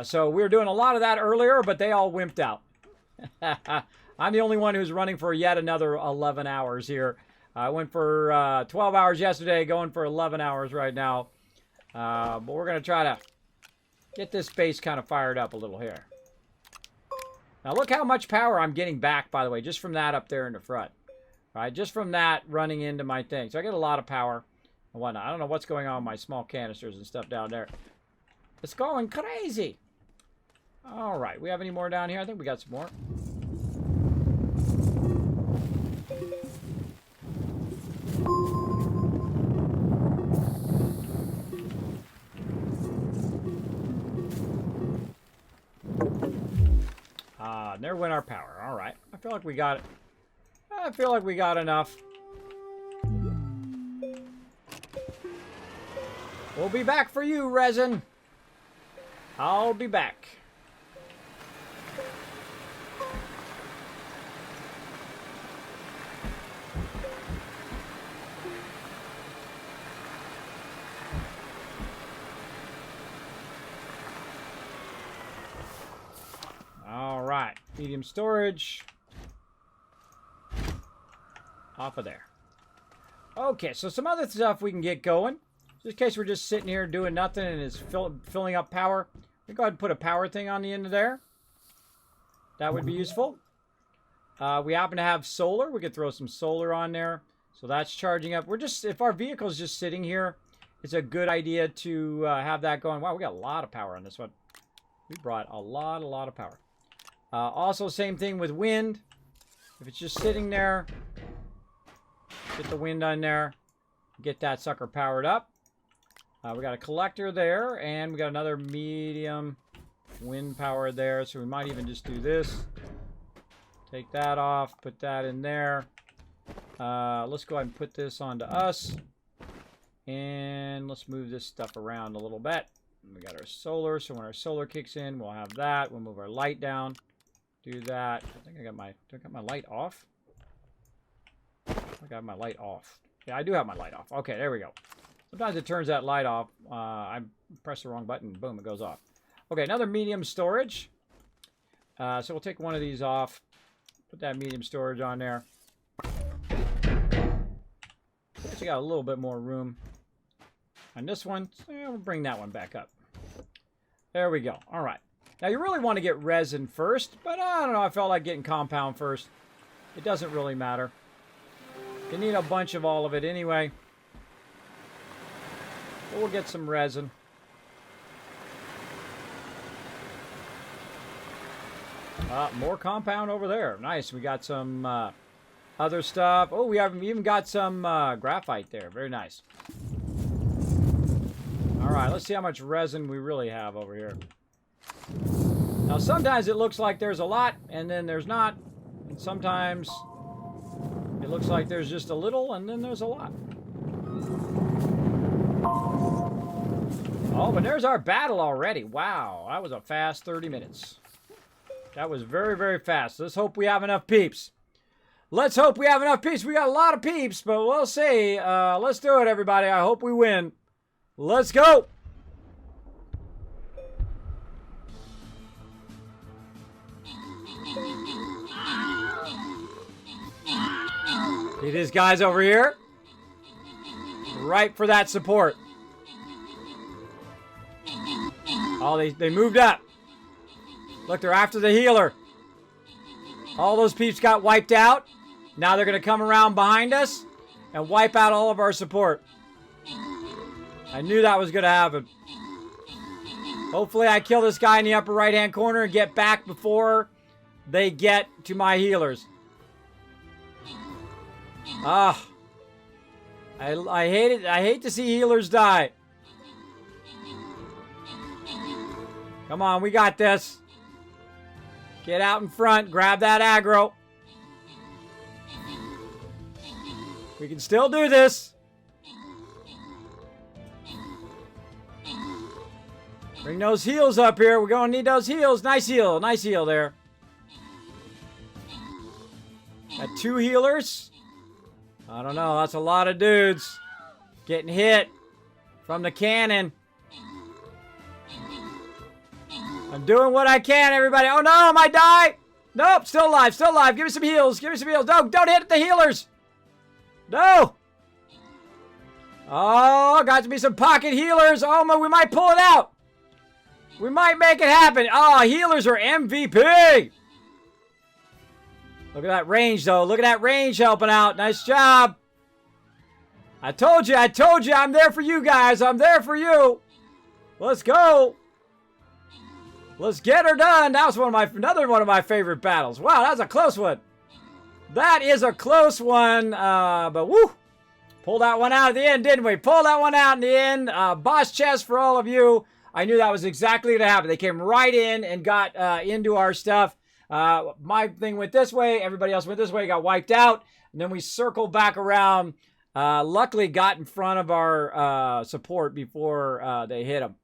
So we were doing a lot of that earlier, but they all wimped out. I'm the only one who's running for yet another 11 hours here. I went for 12 hours yesterday, going for 11 hours right now. But we're going to try to get this base kind of fired up a little here. Now look how much power I'm getting back, by the way, just from that up there in the front. All right, just from that running into my thing. So I get a lot of power and whatnot. I don't know what's going on with my small canisters and stuff down there. It's going crazy. All right, we have any more down here? I think we got some more. And there went our power. All right. I feel like we got it. I feel like we got enough. We'll be back for you, resin. I'll be back. All right, medium storage. Off of there. Okay, so some other stuff we can get going. Just in case we're just sitting here doing nothing and it's filling up power. We go ahead and put a power thing on the end of there. That would be useful. We happen to have solar. We could throw some solar on there. So that's charging up. We're just, if our vehicle's just sitting here, it's a good idea to have that going. Wow, we got a lot of power on this one. We brought a lot of power. Also, same thing with wind. If it's just sitting there, get the wind on there, get that sucker powered up. We got a collector there, and we got another medium wind power there, so we might even just do this. Take that off, put that in there. Let's go ahead and put this onto us. And let's move this stuff around a little bit. We got our solar, so when our solar kicks in, we'll have that. We'll move our light down. Do that. I think I got my light off. I got my light off. Yeah, I do have my light off. Okay, there we go. Sometimes it turns that light off. I press the wrong button. Boom, it goes off. Okay, another medium storage. So we'll take one of these off. Put that medium storage on there. Actually got a little bit more room on this one. So we'll bring that one back up. There we go. All right. Now, you really want to get resin first, but I don't know. I felt like getting compound first. It doesn't really matter. You need a bunch of all of it anyway. But we'll get some resin. More compound over there. Nice. We got some other stuff. Oh, we have even got some graphite there. Very nice. All right, let's see how much resin we really have over here. Now, sometimes it looks like there's a lot, and then there's not. And sometimes it looks like there's just a little, and then there's a lot. Oh, but there's our battle already. Wow, that was a fast 30 minutes. That was very, very fast. Let's hope we have enough peeps. Let's hope we have enough peeps. We got a lot of peeps, but we'll see. Let's do it, everybody. I hope we win. Let's go. See these guys over here? Right for that support. Oh, they moved up. Look, they're after the healer. All those peeps got wiped out. Now they're going to come around behind us and wipe out all of our support. I knew that was going to happen. Hopefully I kill this guy in the upper right-hand corner and get back before they get to my healers. Ah. I hate it. I hate to see healers die. Come on, we got this. Get out in front. Grab that aggro. We can still do this. Bring those heals up here. We're going to need those heals. Nice heal. Nice heal there. Got 2 healers. I don't know. That's a lot of dudes getting hit from the cannon. I'm doing what I can, everybody. Oh, no. I might die. Nope. Still alive. Still alive. Give me some heals. Give me some heals. No, don't hit the healers. No. Oh, got to be some pocket healers. Oh, we might pull it out. We might make it happen. Oh, healers are MVP. Look at that range, though. Look at that range helping out. Nice job. I told you, I'm there for you guys. I'm there for you. Let's go. Let's get her done. That was another one of my favorite battles. Wow, that was a close one. That is a close one, but woo. Pulled that one out at the end, didn't we? Pulled that one out in the end. Boss chest for all of you. I knew that was exactly going to happen. They came right in and got into our stuff. My thing went this way. Everybody else went this way. Got wiped out. And then we circled back around. Luckily got in front of our support before they hit them.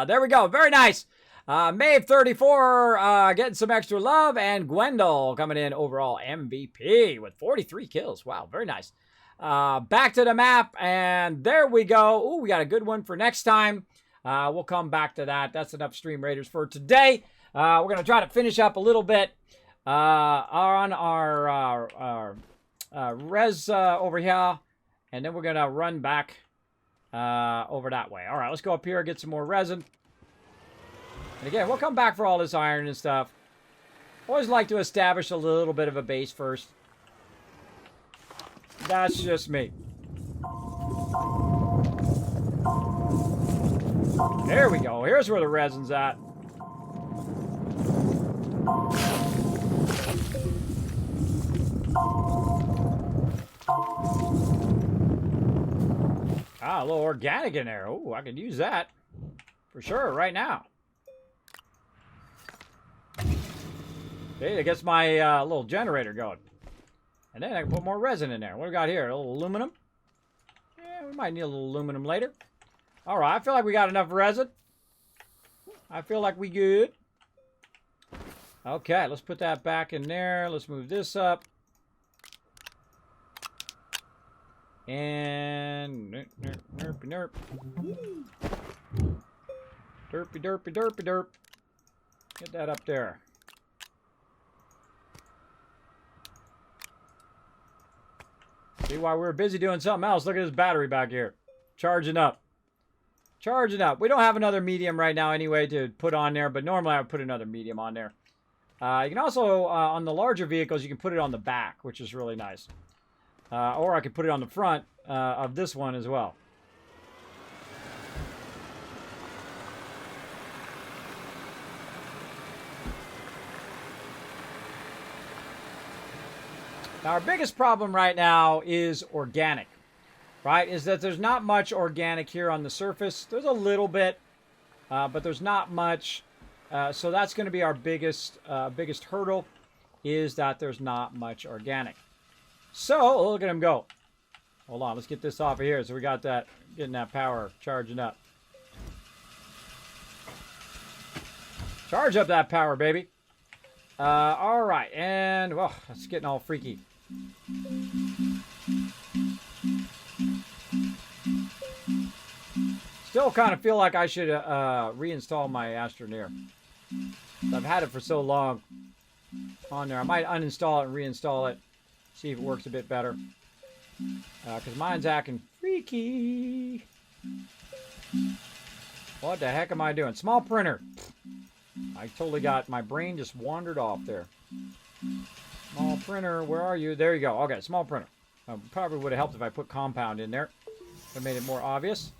There we go. Very nice. Maeve 34 getting some extra love. And Gwendol coming in overall MVP with 43 kills. Wow, very nice. Back to the map. And there we go. Ooh, we got a good one for next time. We'll come back to that. That's enough Stream Raiders for today. We're going to try to finish up a little bit on our res over here. And then we're going to run back over that way. All right, let's go up here, get some more resin. And again, we'll come back for all this iron and stuff. Always like to establish a little bit of a base first. That's just me. There we go. Here's where the resin's at. Ah, a little organic in there. Oh, I could use that for sure right now. Okay, it gets my little generator going. And then I can put more resin in there. What do we got here? A little aluminum? Yeah, we might need a little aluminum later. All right, I feel like we got enough resin. I feel like we good. Okay, let's put that back in there. Let's move this up. And nerpy nerp. Derpy derpy derpy derp. Get that up there. See, while we were busy doing something else, look at this battery back here. Charging up. Charging up. We don't have another medium right now anyway to put on there, but normally I would put another medium on there. You can also, on the larger vehicles, you can put it on the back, which is really nice. Or I could put it on the front of this one as well. Now, our biggest problem right now is organic, right? Is that there's not much organic here on the surface. There's a little bit, but there's not much. So that's going to be our biggest hurdle, is that there's not much organic. So look at him go. Hold on, let's get this off of here. So we got that, getting that power charging up. Charge up that power, baby. All right, and well, it's getting all freaky. Still kind of feel like I should reinstall my Astroneer. I've had it for so long on there. I might uninstall it and reinstall it. See if it works a bit better. Because mine's acting freaky. What the heck am I doing? Small printer. I totally got, my brain just wandered off there. Small printer, where are you? There you go. Okay, small printer. Probably would have helped if I put compound in there. That made it more obvious.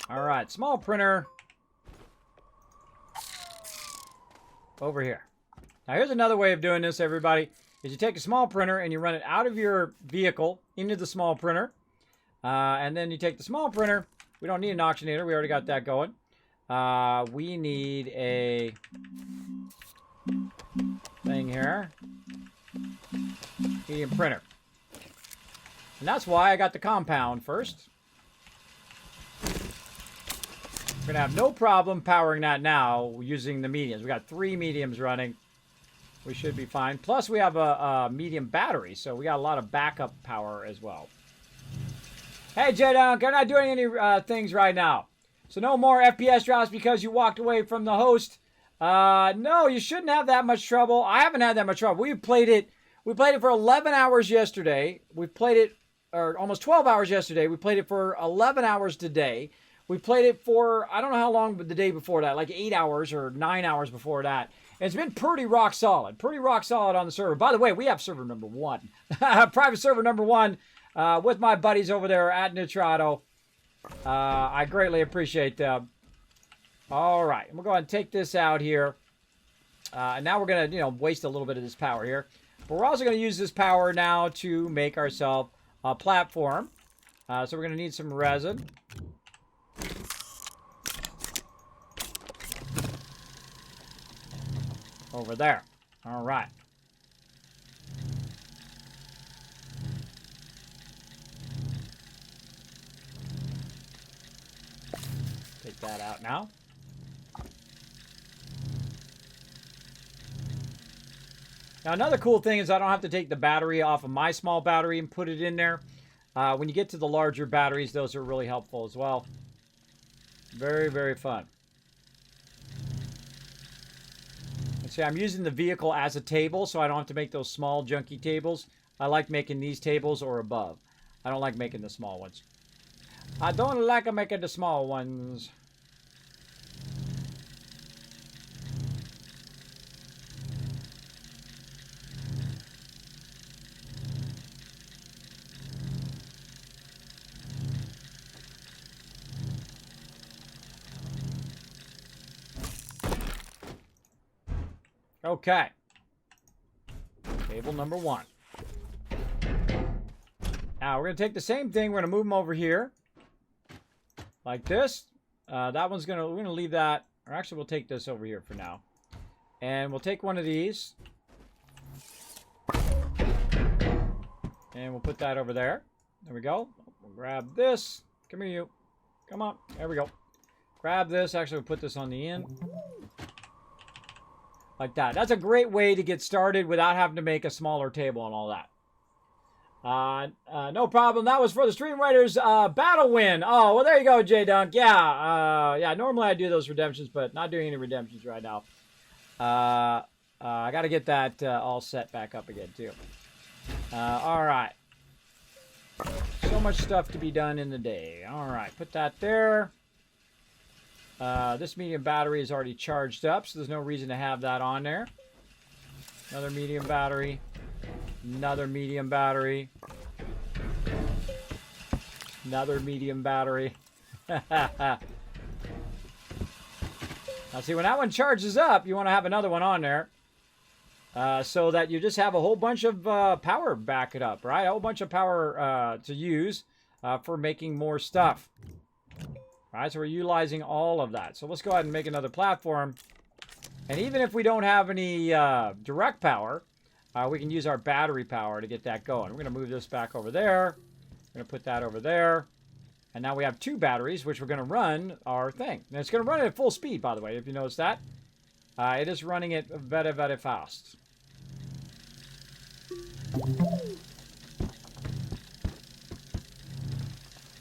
Alright, small printer. Over here. Now here's another way of doing this, everybody. Is you take a small printer and you run it out of your vehicle into the small printer. And then you take the small printer. We don't need an auctionator. We already got that going. We need a thing here. Medium printer. And that's why I got the compound first. We're going to have no problem powering that now using the mediums. We got 3 mediums running. We should be fine. Plus, we have a medium battery, so we got a lot of backup power as well. Hey, J-Dunk, I'm not doing any things right now. So no more FPS drops because you walked away from the host. No, you shouldn't have that much trouble. I haven't had that much trouble. We played it for 11 hours yesterday. We played it, or almost 12 hours yesterday. We played it for 11 hours today. We played it for, I don't know how long, but the day before that, like 8 hours or 9 hours before that. And it's been pretty rock solid on the server. By the way, we have server number 1. Private server number 1 with my buddies over there at Nitrado. I greatly appreciate them. All right, we'll go ahead and take this out here. And now we're going to, waste a little bit of this power here. But we're also going to use this power now to make ourselves a platform. So we're going to need some resin. Over there. All right. Take that out now. Now, another cool thing is I don't have to take the battery off of my small battery and put it in there. When you get to the larger batteries, those are really helpful as well. Very, very fun. And see, I'm using the vehicle as a table, so I don't have to make those small, junky tables. I like making these tables or above. I don't like making the small ones. I don't like making the small ones. Okay. Table number 1. Now, we're going to take the same thing. We're going to move them over here. Like this. That one's going to... We're going to leave that... Or actually, we'll take this over here for now. And we'll take one of these. And we'll put that over there. There we go. We'll grab this. Come here, you. Come on. There we go. Grab this. Actually, we'll put this on the end. Like that. That's a great way to get started without having to make a smaller table and all that. No problem. That was for the Stream Raiders battle win. Oh, well, there you go, J-Dunk. Yeah, yeah. Normally I do those redemptions, but not doing any redemptions right now. I got to get that all set back up again, too. All right. So much stuff to be done in the day. All right. Put that there. This medium battery is already charged up, so there's no reason to have that on there. Another medium battery. Another medium battery. Another medium battery. Now see, when that one charges up, you want to have another one on there. So that you just have a whole bunch of power back it up, right? A whole bunch of power to use for making more stuff. All right, so we're utilizing all of that. So let's go ahead and make another platform. And even if we don't have any direct power, we can use our battery power to get that going. We're going to move this back over there. We're going to put that over there. And now we have 2 batteries, which we're going to run our thing. And it's going to run at full speed, by the way, if you notice that. It is running it very, very fast.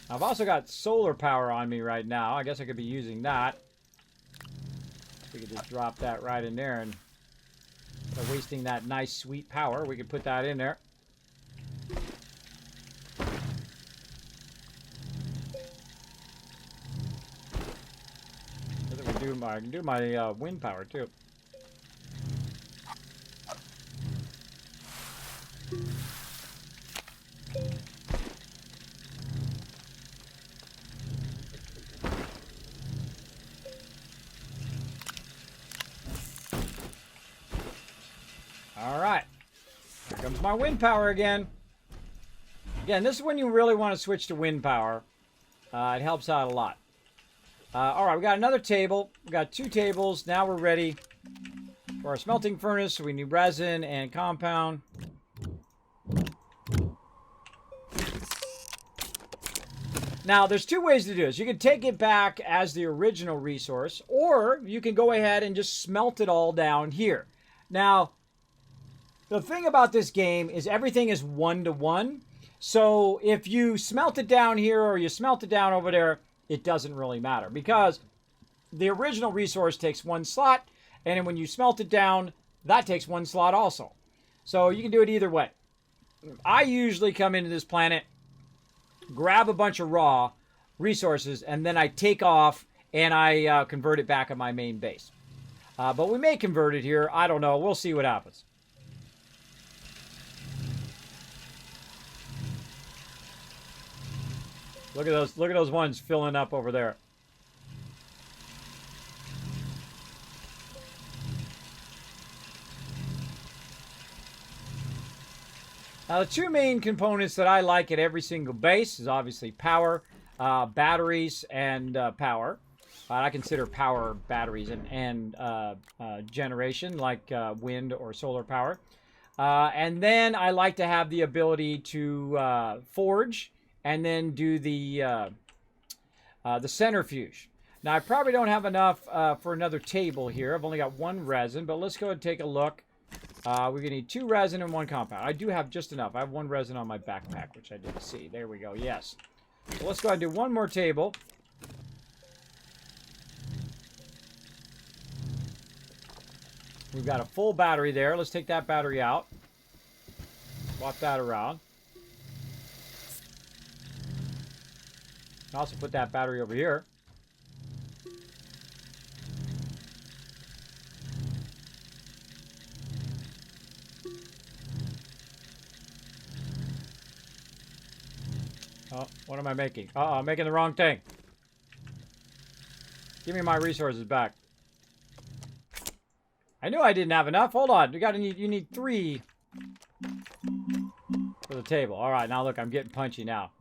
I've also got solar power on me right now. I guess I could be using that. We could just drop that right in there, and instead of wasting that nice sweet power, we could put that in there. I can do my wind power too. All right, here comes my wind power again. Again, this is when you really want to switch to wind power. It helps out a lot. All right, we got another table. We got 2 tables. Now we're ready for our smelting furnace. So we need resin and compound. Now, there's 2 ways to do this. You can take it back as the original resource, or you can go ahead and just smelt it all down here. Now, the thing about this game is everything is 1-to-1. So if you smelt it down here or you smelt it down over there, it doesn't really matter because the original resource takes 1 slot, and then when you smelt it down, that takes 1 slot also. So you can do it either way. I usually come into this planet, grab a bunch of raw, resources, and then I take off and I convert it back on my main base. But we may convert it here. I don't know. We'll see what happens. Look at those. Look at those ones filling up over there. Now, the two main components that I like at every single base is obviously power, batteries, and power. I consider power batteries and generation, like wind or solar power. And then I like to have the ability to forge and then do the centrifuge. Now, I probably don't have enough for another table here. I've only got one resin, but let's go and take a look. We're going to need 2 resin and 1 compound. I do have just enough. I have 1 resin on my backpack, which I didn't see. There we go. Yes. So let's go ahead and do one more table. We've got a full battery there. Let's take that battery out. Swap that around. Also put that battery over here. Oh, what am I making? Uh-oh, I'm making the wrong thing. Give me my resources back. I knew I didn't have enough. Hold on. You need 3 for the table. All right, now look, I'm getting punchy now.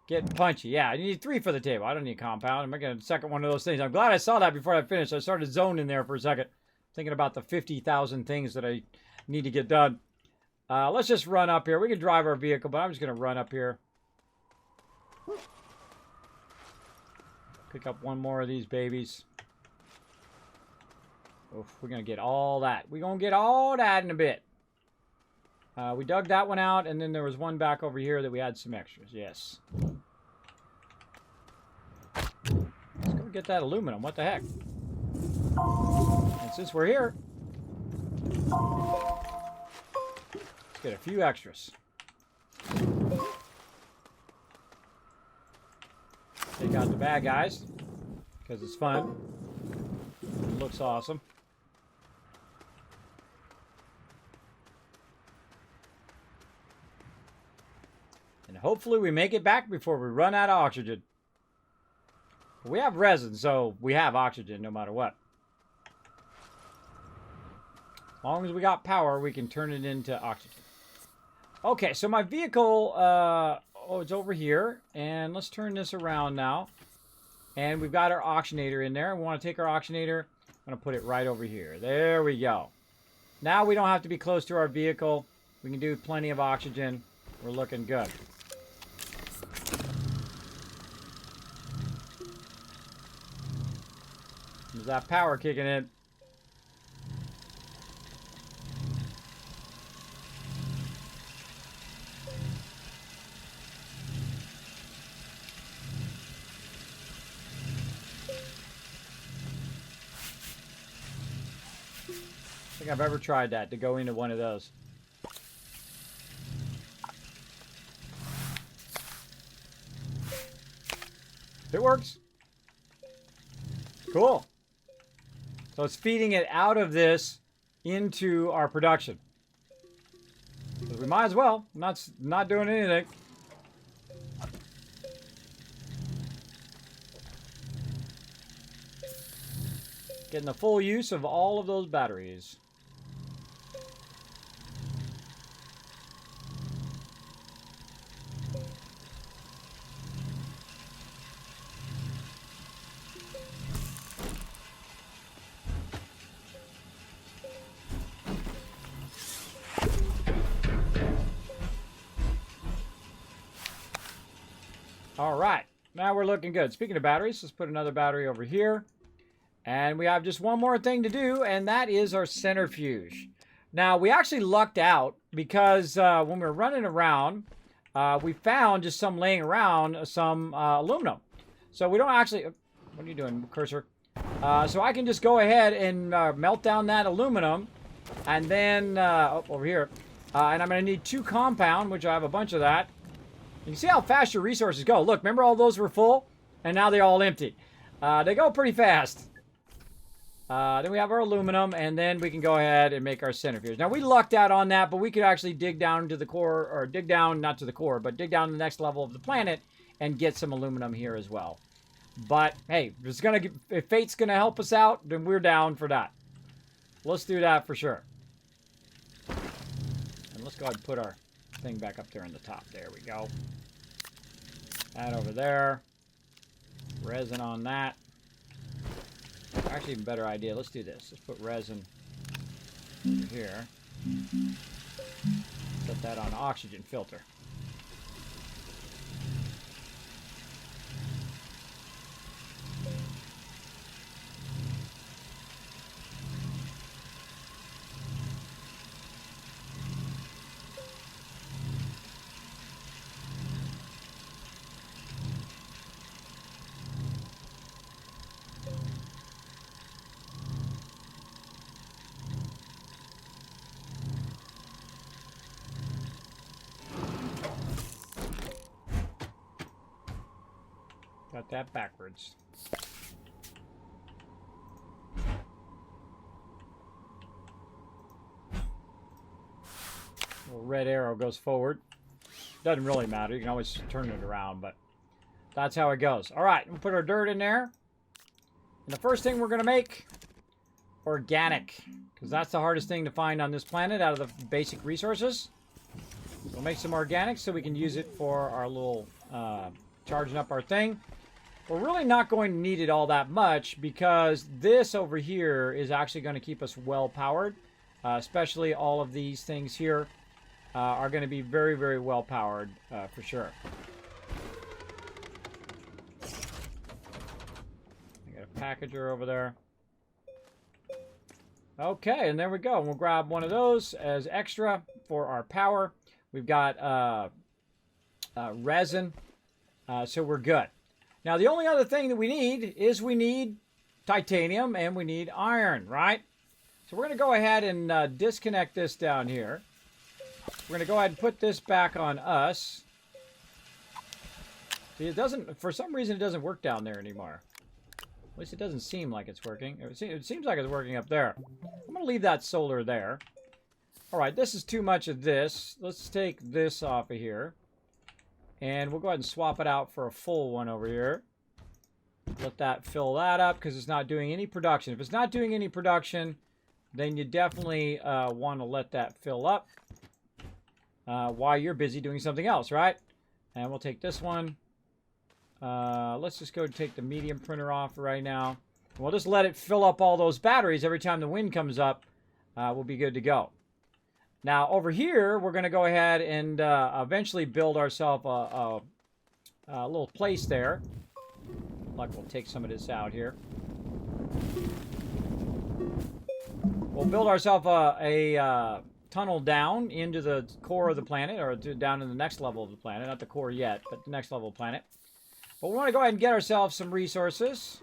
Getting punchy. Yeah, you need 3 for the table. I don't need compound. I'm making a second one of those things. I'm glad I saw that before I finished. I started zoning there for a second, thinking about the 50,000 things that I need to get done. Let's just run up here. We can drive our vehicle, but I'm just going to run up here. Pick up one more of these babies. Oof, we're going to get all that. We're going to get all that in a bit. We dug that one out, and then there was one back over here that we had some extras. Yes. Let's go get that aluminum. What the heck? And since we're here, let's get a few extras. Take out the bad guys, because it's fun. It looks awesome. And hopefully we make it back before we run out of oxygen. We have resin, so we have oxygen no matter what. As long as we got power, we can turn it into oxygen. Okay, so my vehicle, it's over here. And let's turn this around now. And we've got our oxygenator in there. We want to take our oxygenator. I'm going to put it right over here. There we go. Now we don't have to be close to our vehicle. We can do plenty of oxygen. We're looking good. There's that power kicking in. I think I've ever tried that, to go into one of those. It works. Cool. So it's feeding it out of this into our production. So we might as well. Not doing anything. Getting the full use of all of those batteries. All right, now we're looking good. Speaking of batteries, let's put another battery over here. And we have just one more thing to do, and that is our centrifuge. Now, we actually lucked out because when we were running around, we found just some laying around some aluminum. So we don't actually... What are you doing, cursor? So I can just go ahead and melt down that aluminum, and then... over here. And I'm going to need 2 compound, which I have a bunch of that. You can see how fast your resources go. Look, remember all those were full? And now they're all empty. They go pretty fast. Then we have our aluminum, and then we can go ahead and make our centrifuge. Now, we lucked out on that, but we could actually dig down to the core, or dig down, not to the core, but dig down to the next level of the planet and get some aluminum here as well. But, hey, if fate's going to help us out, then we're down for that. Let's do that for sure. And let's go ahead and put our thing back up there in the top. There we go. That over there. Resin on that. Actually, even better idea. Let's do this. Let's put resin over here. Put that on oxygen filter. Got that backwards. Little red arrow goes forward. Doesn't really matter. You can always turn it around, but that's how it goes. All right, we'll put our dirt in there. And the first thing we're going to make, organic, because that's the hardest thing to find on this planet out of the basic resources. We'll make some organic so we can use it for our little charging up our thing. We're really not going to need it all that much because this over here is actually going to keep us well powered. Especially all of these things here are going to be very, very well powered for sure. I got a packager over there. Okay, and there we go. We'll grab one of those as extra for our power. We've got resin, so we're good. Now, the only other thing that we need titanium and we need iron, right? So we're going to go ahead and disconnect this down here. We're going to go ahead and put this back on us. See, it doesn't, for some reason, it doesn't work down there anymore. At least it doesn't seem like it's working. It seems like it's working up there. I'm going to leave that solar there. All right, this is too much of this. Let's take this off of here. And we'll go ahead and swap it out for a full one over here. Let that fill that up because it's not doing any production. If it's not doing any production, then you definitely want to let that fill up while you're busy doing something else, right? And we'll take this one. Let's just go take the medium printer off right now. We'll just let it fill up all those batteries every time the wind comes up. We'll be good to go. Now, over here, we're going to go ahead and eventually build ourselves a little place there. Like, we'll take some of this out here. We'll build ourselves a tunnel down into the core of the planet, or down in the next level of the planet. Not the core yet, but the next level of the planet. But we want to go ahead and get ourselves some resources.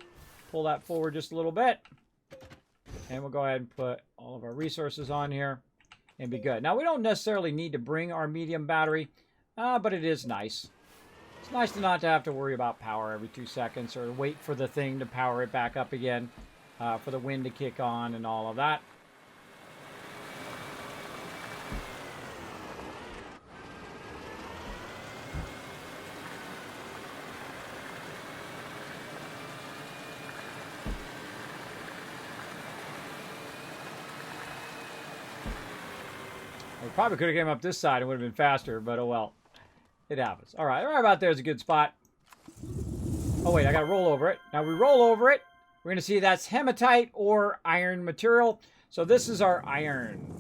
Pull that forward just a little bit. And we'll go ahead and put all of our resources on here. And be good. Now, we don't necessarily need to bring our medium battery, but it is nice. It's nice to not have to worry about power every 2 seconds or wait for the thing to power it back up again, for the wind to kick on and all of that. We probably could have came up this side and would have been faster, but oh well. It happens. All right about there is a good spot. Oh wait, I got to roll over it. Now we roll over it. We're going to see that's hematite or iron material. So this is our iron.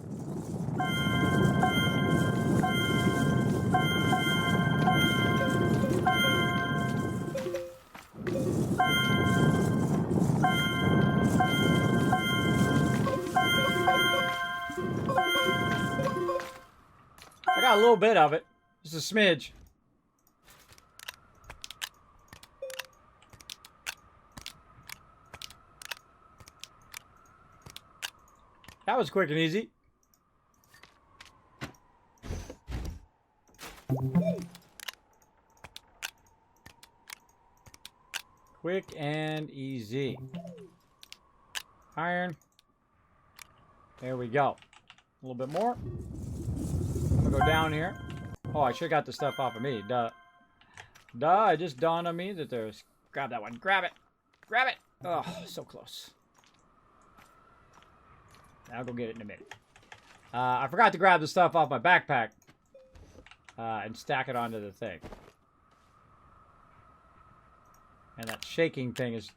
I got a little bit of it. Just a smidge. That was quick and easy. Quick and easy. Iron. There we go. A little bit more. I'm gonna go down here. Oh, I should have got the stuff off of me. Duh. Duh, it just dawned on me that there's... Grab that one. Grab it. Grab it. Oh, so close. I'll go get it in a minute. I forgot to grab the stuff off my backpack. And stack it onto the thing. And that shaking thing is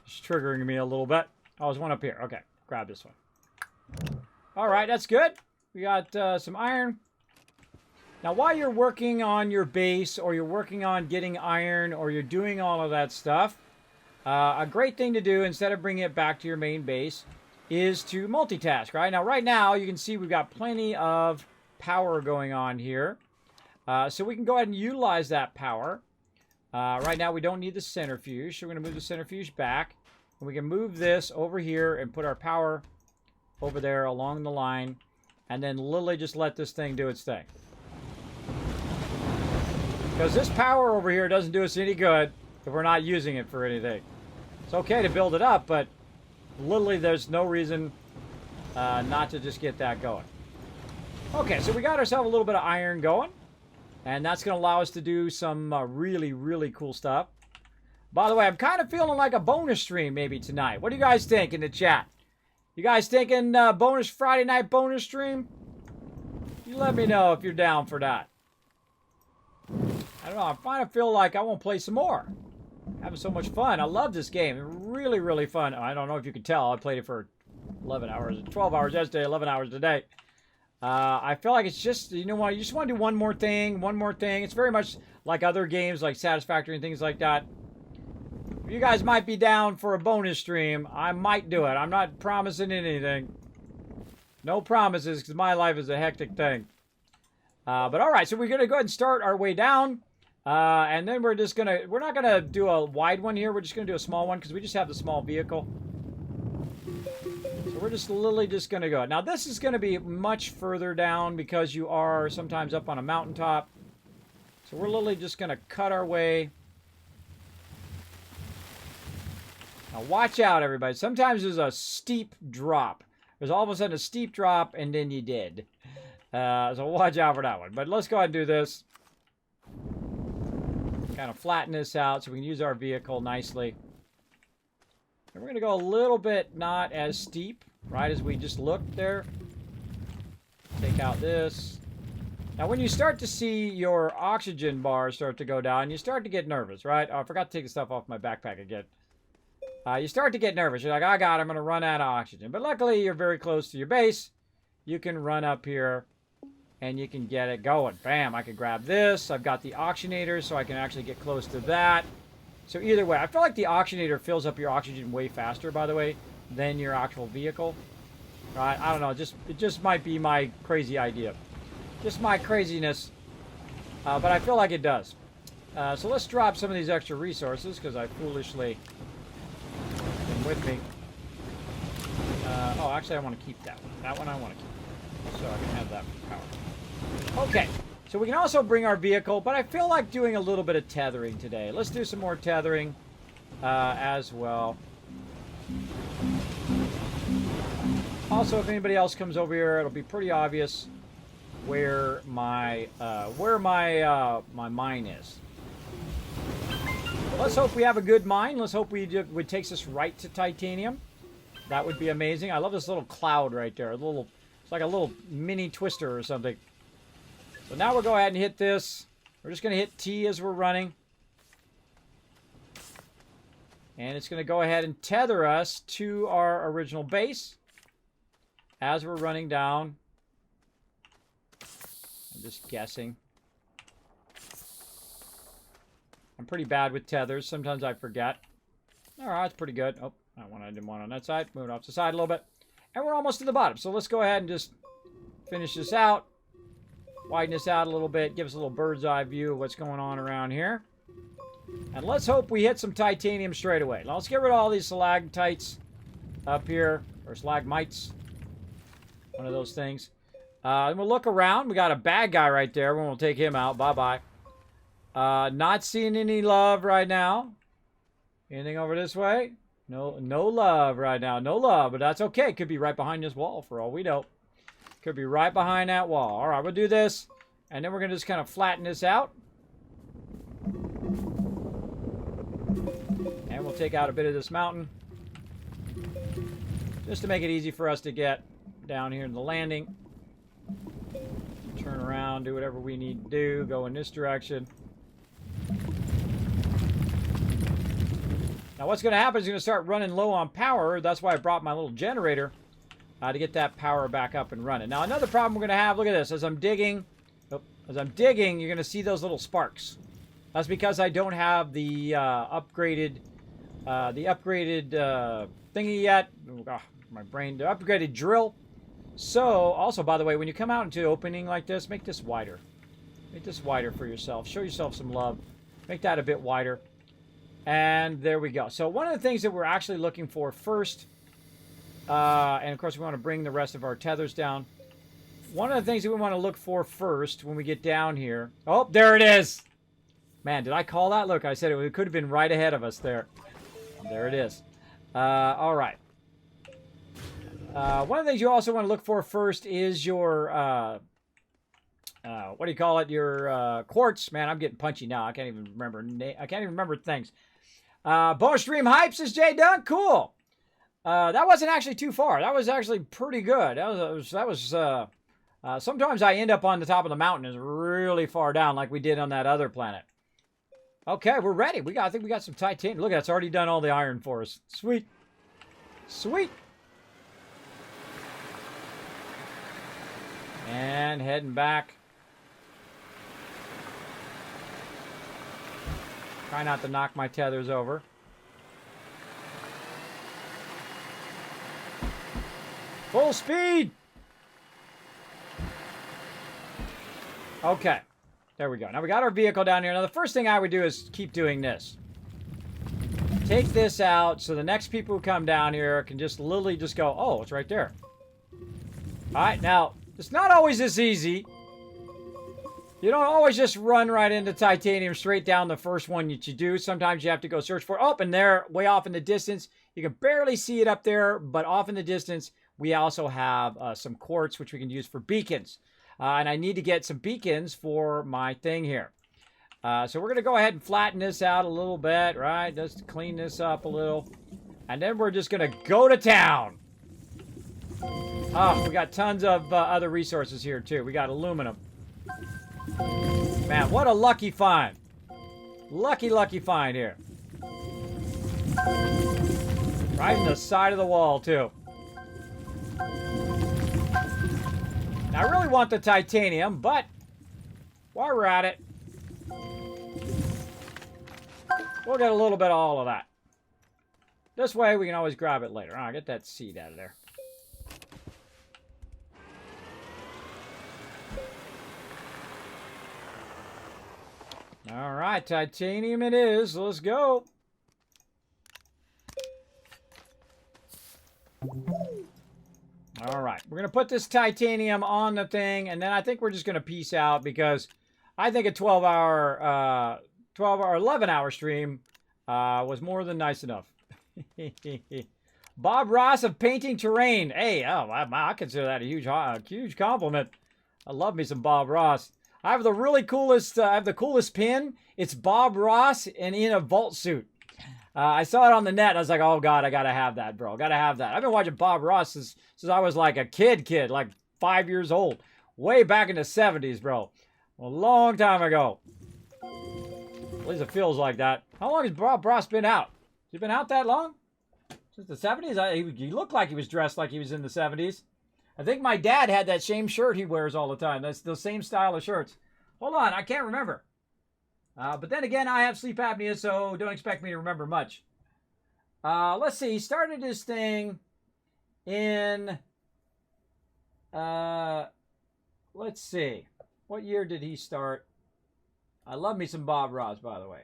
triggering me a little bit. Oh, there's one up here. Okay, grab this one. All right, that's good. We got some iron. Now, while you're working on your base, or you're working on getting iron, or you're doing all of that stuff, a great thing to do, instead of bringing it back to your main base, is to multitask, right? Now, right now, you can see we've got plenty of power going on here. So we can go ahead and utilize that power. Right now, we don't need the centrifuge, so we're going to move the centrifuge back. And we can move this over here and put our power over there along the line. And then literally just let this thing do its thing. Because this power over here doesn't do us any good if we're not using it for anything. It's okay to build it up, but literally there's no reason not to just get that going. Okay, so we got ourselves a little bit of iron going. And that's going to allow us to do some really, really cool stuff. By the way, I'm kind of feeling like a bonus stream maybe tonight. What do you guys think in the chat? You guys thinking bonus Friday night bonus stream? You let me know if you're down for that. I don't know. I kind of feel like I want to play some more. Having so much fun. I love this game. Really, really fun. I don't know if you could tell. I played it for 11 hours, 12 hours yesterday, 11 hours today. I feel like it's just, you know what, you just want to do one more thing. It's very much like other games like Satisfactory and things like that. You guys might be down for a bonus stream. I might do it. I'm not promising anything. No promises, because my life is a hectic thing. But all right, so we're going to go ahead and start our way down. And then we're not going to do a wide one here. We're just going to do a small one because we just have the small vehicle. So we're just literally just going to go. Now, this is going to be much further down because you are sometimes up on a mountaintop. So we're literally just going to cut our way. Now, watch out, everybody. Sometimes there's a steep drop. There's all of a sudden a steep drop, and then you did. So watch out for that one. But let's go ahead and do this. Kind of flatten this out so we can use our vehicle nicely. And we're going to go a little bit not as steep, right, as we just looked there. Take out this. Now, when you start to see your oxygen bars start to go down, you start to get nervous, right? Oh, I forgot to take the stuff off my backpack again. You start to get nervous. You're like, I got it. I'm going to run out of oxygen. But luckily, you're very close to your base. You can run up here, and you can get it going. Bam, I can grab this. I've got the oxygenator, so I can actually get close to that. So either way, I feel like the oxygenator fills up your oxygen way faster, by the way, than your actual vehicle. Right? I don't know. It just might be my crazy idea. Just my craziness. But I feel like it does. So let's drop some of these extra resources, because I foolishly... with me. Oh, actually, I want to keep that one. That one I want to keep. So I can have that for power. Okay. So we can also bring our vehicle, but I feel like doing a little bit of tethering today. Let's do some more tethering as well. Also, if anybody else comes over here, it'll be pretty obvious where my mine is. Let's hope we have a good mine. Let's hope it takes us right to titanium. That would be amazing. I love this little cloud right there. It's like a little mini twister or something. So now we'll go ahead and hit this. We're just going to hit T as we're running. And it's going to go ahead and tether us to our original base as we're running down. I'm just guessing. I'm pretty bad with tethers. Sometimes I forget. All right, it's pretty good. Oh, I didn't want on that side. Move it off to the side a little bit. And we're almost to the bottom. So let's go ahead and just finish this out. Widen this out a little bit. Give us a little bird's eye view of what's going on around here. And let's hope we hit some titanium straight away. Now let's get rid of all these stalactites up here. Or stalagmites. One of those things. And we'll look around. We got a bad guy right there. We'll take him out. Bye-bye. Not seeing any love right now. Anything over this way? No, no love right now. No love, but that's okay. Could be right behind this wall for all we know. Could be right behind that wall. All right, we'll do this, and then we're going to just kind of flatten this out. And we'll take out a bit of this mountain, just to make it easy for us to get down here in the landing. Turn around, do whatever we need to do, go in this direction. Now what's going to happen is it's going to start running low on power. That's why I brought my little generator to get that power back up and running. Now another problem we're going to have, look at this, as I'm digging, you're going to see those little sparks. That's because I don't have the upgraded thingy yet. Oh, my brain, the upgraded drill. So, also, by the way, when you come out into an opening like this, make this wider. Make this wider for yourself. Show yourself some love. Make that a bit wider. And there we go. So, one of the things that we're actually looking for first, and of course, we want to bring the rest of our tethers down. One of the things that we want to look for first when we get down here. Oh, there it is. Man, did I call that? Look, I said it could have been right ahead of us there. There it is. All right. One of the things you also want to look for first is your, what do you call it? Your quartz. Man, I'm getting punchy now. I can't even remember things. Bonus stream hype, says Jay Dunk. Cool. That wasn't actually too far. That was actually pretty good. Sometimes I end up on the top of the mountain, is really far down, like we did on that other planet. Okay, we're ready. I think we got some titanium. Look, it's already done all the iron for us. Sweet. Sweet. And heading back. Try not to knock my tethers over. Full speed! Okay. There we go. Now we got our vehicle down here. Now the first thing I would do is keep doing this. Take this out so the next people who come down here can just literally just go, oh, it's right there. Alright, now, it's not always this easy. You don't always just run right into titanium straight down the first one that you do. Sometimes you have to go search for it. Oh, and there, way off in the distance. You can barely see it up there, but off in the distance, we also have some quartz, which we can use for beacons. And I need to get some beacons for my thing here. So we're going to go ahead and flatten this out a little bit, right? Just clean this up a little. And then we're just going to go to town. Oh, we got tons of other resources here, too. We got aluminum. Man, what a lucky find. Lucky, lucky find here. Right in the side of the wall, too. Now, I really want the titanium, but while we're at it, we'll get a little bit of all of that. This way, we can always grab it later. All right, get that seed out of there. All right, titanium it is. Let's go. All right, we're going to put this titanium on the thing, and then I think we're just going to peace out because I think a 11-hour stream was more than nice enough. Bob Ross of Painting Terrain. Hey, oh, I consider that a huge compliment. I love me some Bob Ross. I have the really coolest, I have the coolest pin. It's Bob Ross and in a vault suit. I saw it on the net. And I was like, oh, God, I got to have that, bro. Got to have that. I've been watching Bob Ross since I was like a kid, like 5 years old. Way back in the 70s, bro. A long time ago. At least it feels like that. How long has Bob Ross been out? Has he been out that long? Since the 70s? He looked like he was dressed like he was in the 70s. I think my dad had that same shirt he wears all the time. That's the same style of shirts. Hold on, I can't remember. But then again, I have sleep apnea, so don't expect me to remember much. Let's see. He started his thing in... let's see. What year did he start? I love me some Bob Ross, by the way.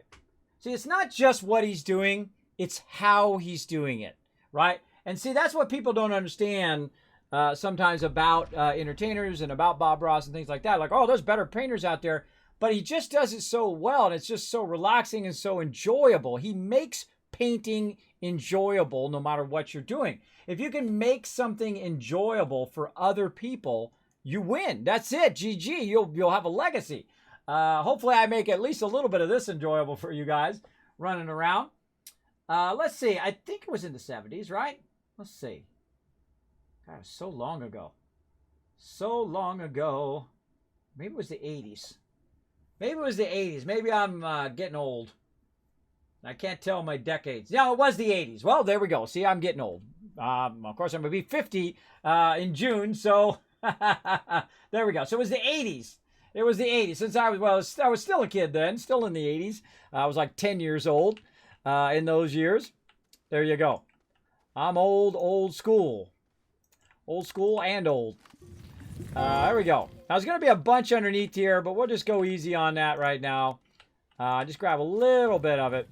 See, it's not just what he's doing. It's how he's doing it, right? And see, that's what people don't understand sometimes about entertainers and about Bob Ross and things like that. Like, oh, there's better painters out there. But he just does it so well, and it's just so relaxing and so enjoyable. He makes painting enjoyable no matter what you're doing. If you can make something enjoyable for other people, you win. That's it. GG. You'll have a legacy. Hopefully I make at least a little bit of this enjoyable for you guys running around. Let's see. I think it was in the 70s, right? Let's see. God, it was so long ago. So long ago. Maybe it was the 80s. Maybe it was the 80s. Maybe I'm getting old. I can't tell my decades. No, it was the 80s. Well, there we go. See, I'm getting old. Of course, I'm going to be 50 in June, so there we go. So it was the 80s. It was the 80s. Since I was still a kid then, still in the 80s. I was like 10 years old in those years. There you go. I'm old school. Old school and old. There we go. Now, there's going to be a bunch underneath here, but we'll just go easy on that right now. Just grab a little bit of it.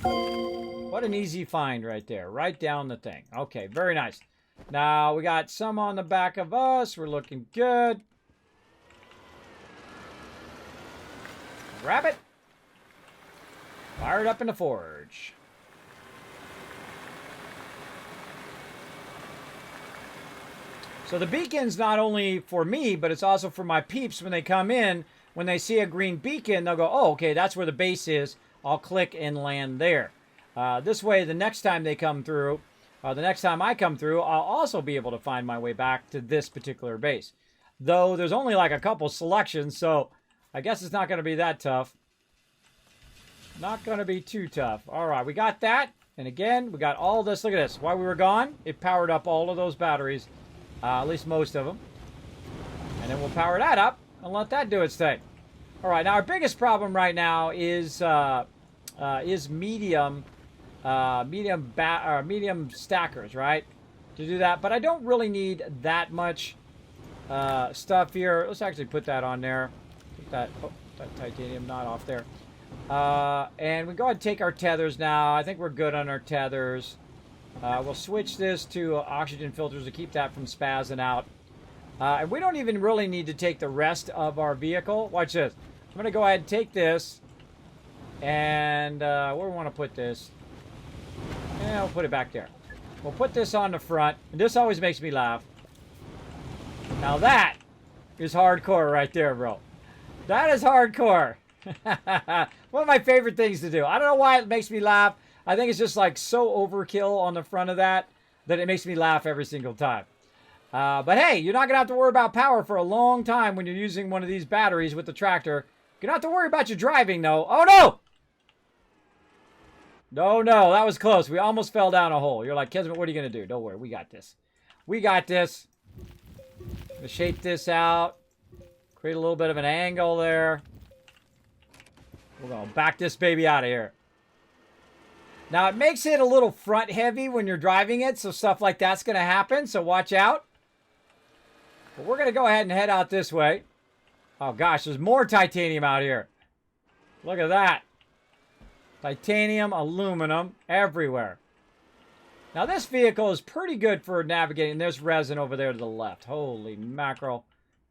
What an easy find right there. Right down the thing. Okay, very nice. Now, we got some on the back of us. We're looking good. Grab it. Fire it up in the forge. So the beacon's not only for me, but it's also for my peeps when they come in. When they see a green beacon, they'll go, oh, okay, that's where the base is. I'll click and land there. This way, the next time they come through, the next time I come through, I'll also be able to find my way back to this particular base. Though there's only like a couple selections, so I guess it's not going to be that tough. Not going to be too tough. All right, we got that. And again, we got all this. Look at this. While we were gone, it powered up all of those batteries. At least most of them. And then we'll power that up and let that do its thing. All right, now our biggest problem right now is medium stackers, right? To do that, but I don't really need that much stuff here. Let's actually put that on there. Put that titanium knot off there. And we go ahead and take our tethers now. I think we're good on our tethers. We'll switch this to oxygen filters to keep that from spazzing out. And we don't even really need to take the rest of our vehicle. Watch this. I'm going to go ahead and take this. And where do we want to put this? And we'll put it back there. We'll put this on the front. And this always makes me laugh. Now that is hardcore right there, bro. That is hardcore. One of my favorite things to do. I don't know why it makes me laugh. I think it's just like so overkill on the front of that it makes me laugh every single time. But hey, you're not going to have to worry about power for a long time when you're using one of these batteries with the tractor. You don't have to worry about your driving, though. Oh, no! No, that was close. We almost fell down a hole. You're like, Kismet, what are you going to do? Don't worry, we got this. We got this. Gonna shape this out. Create a little bit of an angle there. We're going to back this baby out of here. Now, it makes it a little front heavy when you're driving it, so stuff like that's going to happen, so watch out. But we're going to go ahead and head out this way. Oh, gosh, there's more titanium out here. Look at that. Titanium, aluminum, everywhere. Now, this vehicle is pretty good for navigating. There's resin over there to the left. Holy mackerel.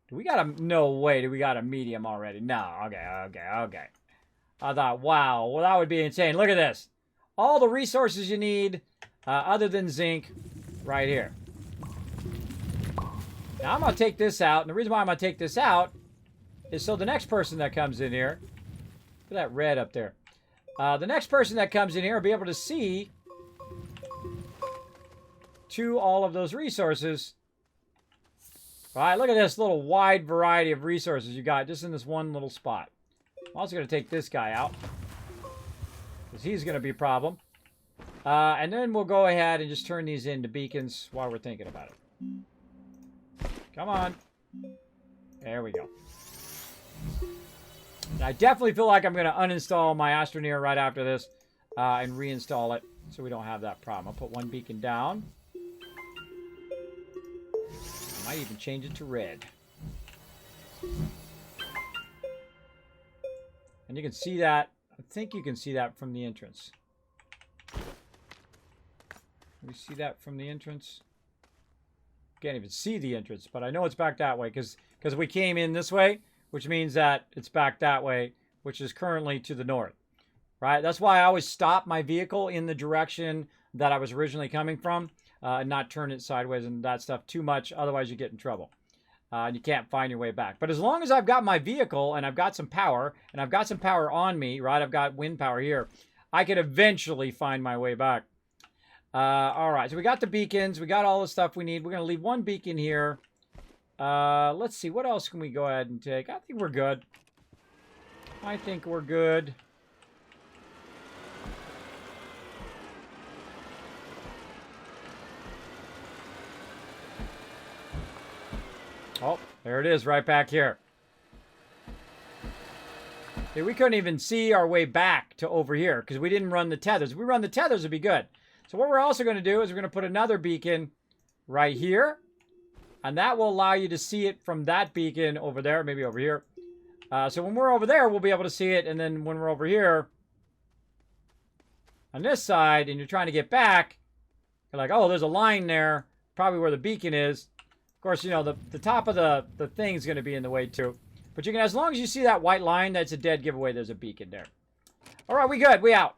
Do we got a... No way, do we got a medium already? No, okay. I thought, wow, well, that would be insane. Look at this. All the resources you need, other than zinc, right here. Now, I'm going to take this out. And the reason why I'm going to take this out is so the next person that comes in here, look at that red up there. The next person that comes in here will be able to see to all of those resources. All right, look at this little wide variety of resources you got just in this one little spot. I'm also going to take this guy out, because he's going to be a problem. And then we'll go ahead and just turn these into beacons while we're thinking about it. Come on. There we go. And I definitely feel like I'm going to uninstall my Astroneer right after this and reinstall it so we don't have that problem. I'll put one beacon down. I might even change it to red. And you can see that. I think you can see that from the entrance. Can we see that from the entrance? Can't even see the entrance, but I know it's back that way because we came in this way, which means that it's back that way, which is currently to the north. right? That's why I always stop my vehicle in the direction that I was originally coming from, and not turn it sideways and that stuff too much. Otherwise, you get in trouble. And you can't find your way back. But as long as I've got my vehicle and I've got some power, and I've got some power on me, right? I've got wind power here. I could eventually find my way back. All right, so we got the beacons. We got all the stuff we need. We're going to leave one beacon here. Let's see. What else can we go ahead and take? I think we're good. I think we're good. Oh, there it is right back here. See, we couldn't even see our way back to over here because we didn't run the tethers. If we run the tethers, it'd be good. So what we're also going to do is we're going to put another beacon right here. And that will allow you to see it from that beacon over there, maybe over here. So when we're over there, we'll be able to see it. And then when we're over here on this side and you're trying to get back, you're like, oh, there's a line there, probably where the beacon is. Of course, you know, the top of the thing is going to be in the way too. But you can, as long as you see that white line, that's a dead giveaway. There's a beacon there. All right, we good. We out.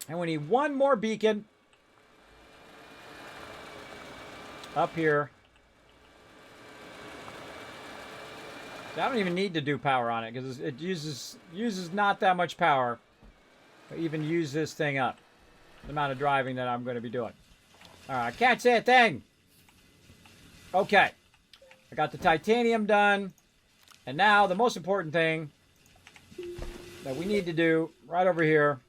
And we need one more beacon up here. I don't even need to do power on it because it uses not that much power to even use this thing up. The amount of driving that I'm going to be doing. All right, I can't say a thing. Okay, I got the titanium done. And now the most important thing that we need to do right over here.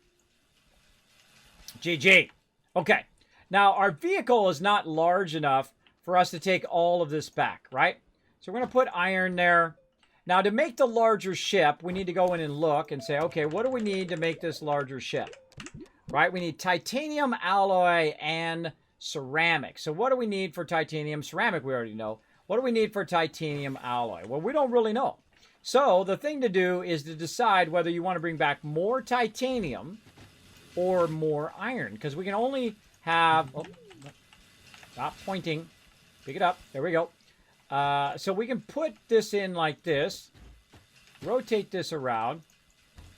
GG. Okay, now our vehicle is not large enough for us to take all of this back, right? So we're going to put iron there. Now, to make the larger ship, we need to go in and look and say, okay, what do we need to make this larger ship? Right? We need titanium alloy and ceramic. So what do we need for titanium? Ceramic, we already know. What do we need for titanium alloy? Well, we don't really know. So the thing to do is to decide whether you want to bring back more titanium or more iron. Because we can only have... Oh, stop pointing. Pick it up. There we go. So we can put this in like this, rotate this around,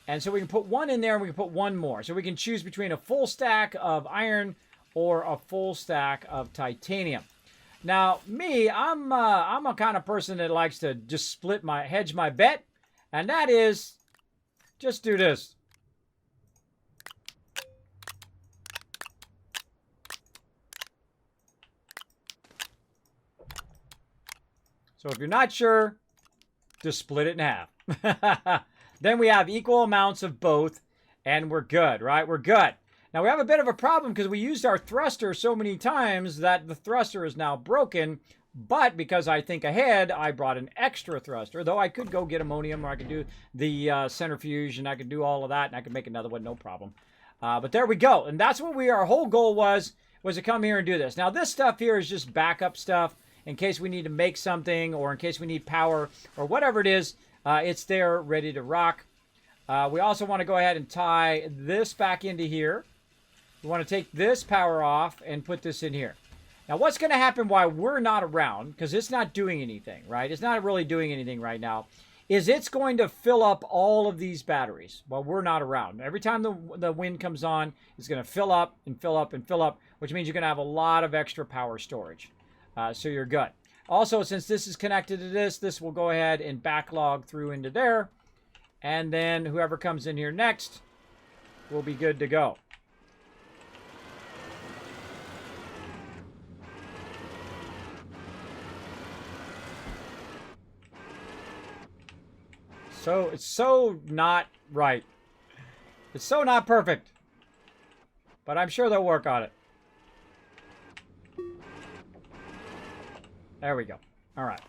and so we can put one in there and we can put one more. So we can choose between a full stack of iron or a full stack of titanium. Now, me, I'm a kind of person that likes to just hedge my bet, and that is just do this. So if you're not sure, just split it in half. Then we have equal amounts of both, and we're good, right? We're good. Now, we have a bit of a problem because we used our thruster so many times that the thruster is now broken. But because I think ahead, I brought an extra thruster. Though I could go get ammonium, or I could do the centrifuge, and I could do all of that, and I could make another one, no problem. But there we go. And that's what our whole goal was to come here and do this. Now, this stuff here is just backup stuff. In case we need to make something, or in case we need power, or whatever it is, it's there, ready to rock. We also want to go ahead and tie this back into here. We want to take this power off and put this in here. Now, what's going to happen while we're not around, because it's not doing anything, right? It's not really doing anything right now, is it's going to fill up all of these batteries while we're not around. Every time the wind comes on, it's going to fill up and fill up and fill up, which means you're going to have a lot of extra power storage. So you're good. Also, since this is connected to this will go ahead and backlog through into there. And then whoever comes in here next will be good to go. So it's so not right. It's so not perfect. But I'm sure they'll work on it. There we go. All right.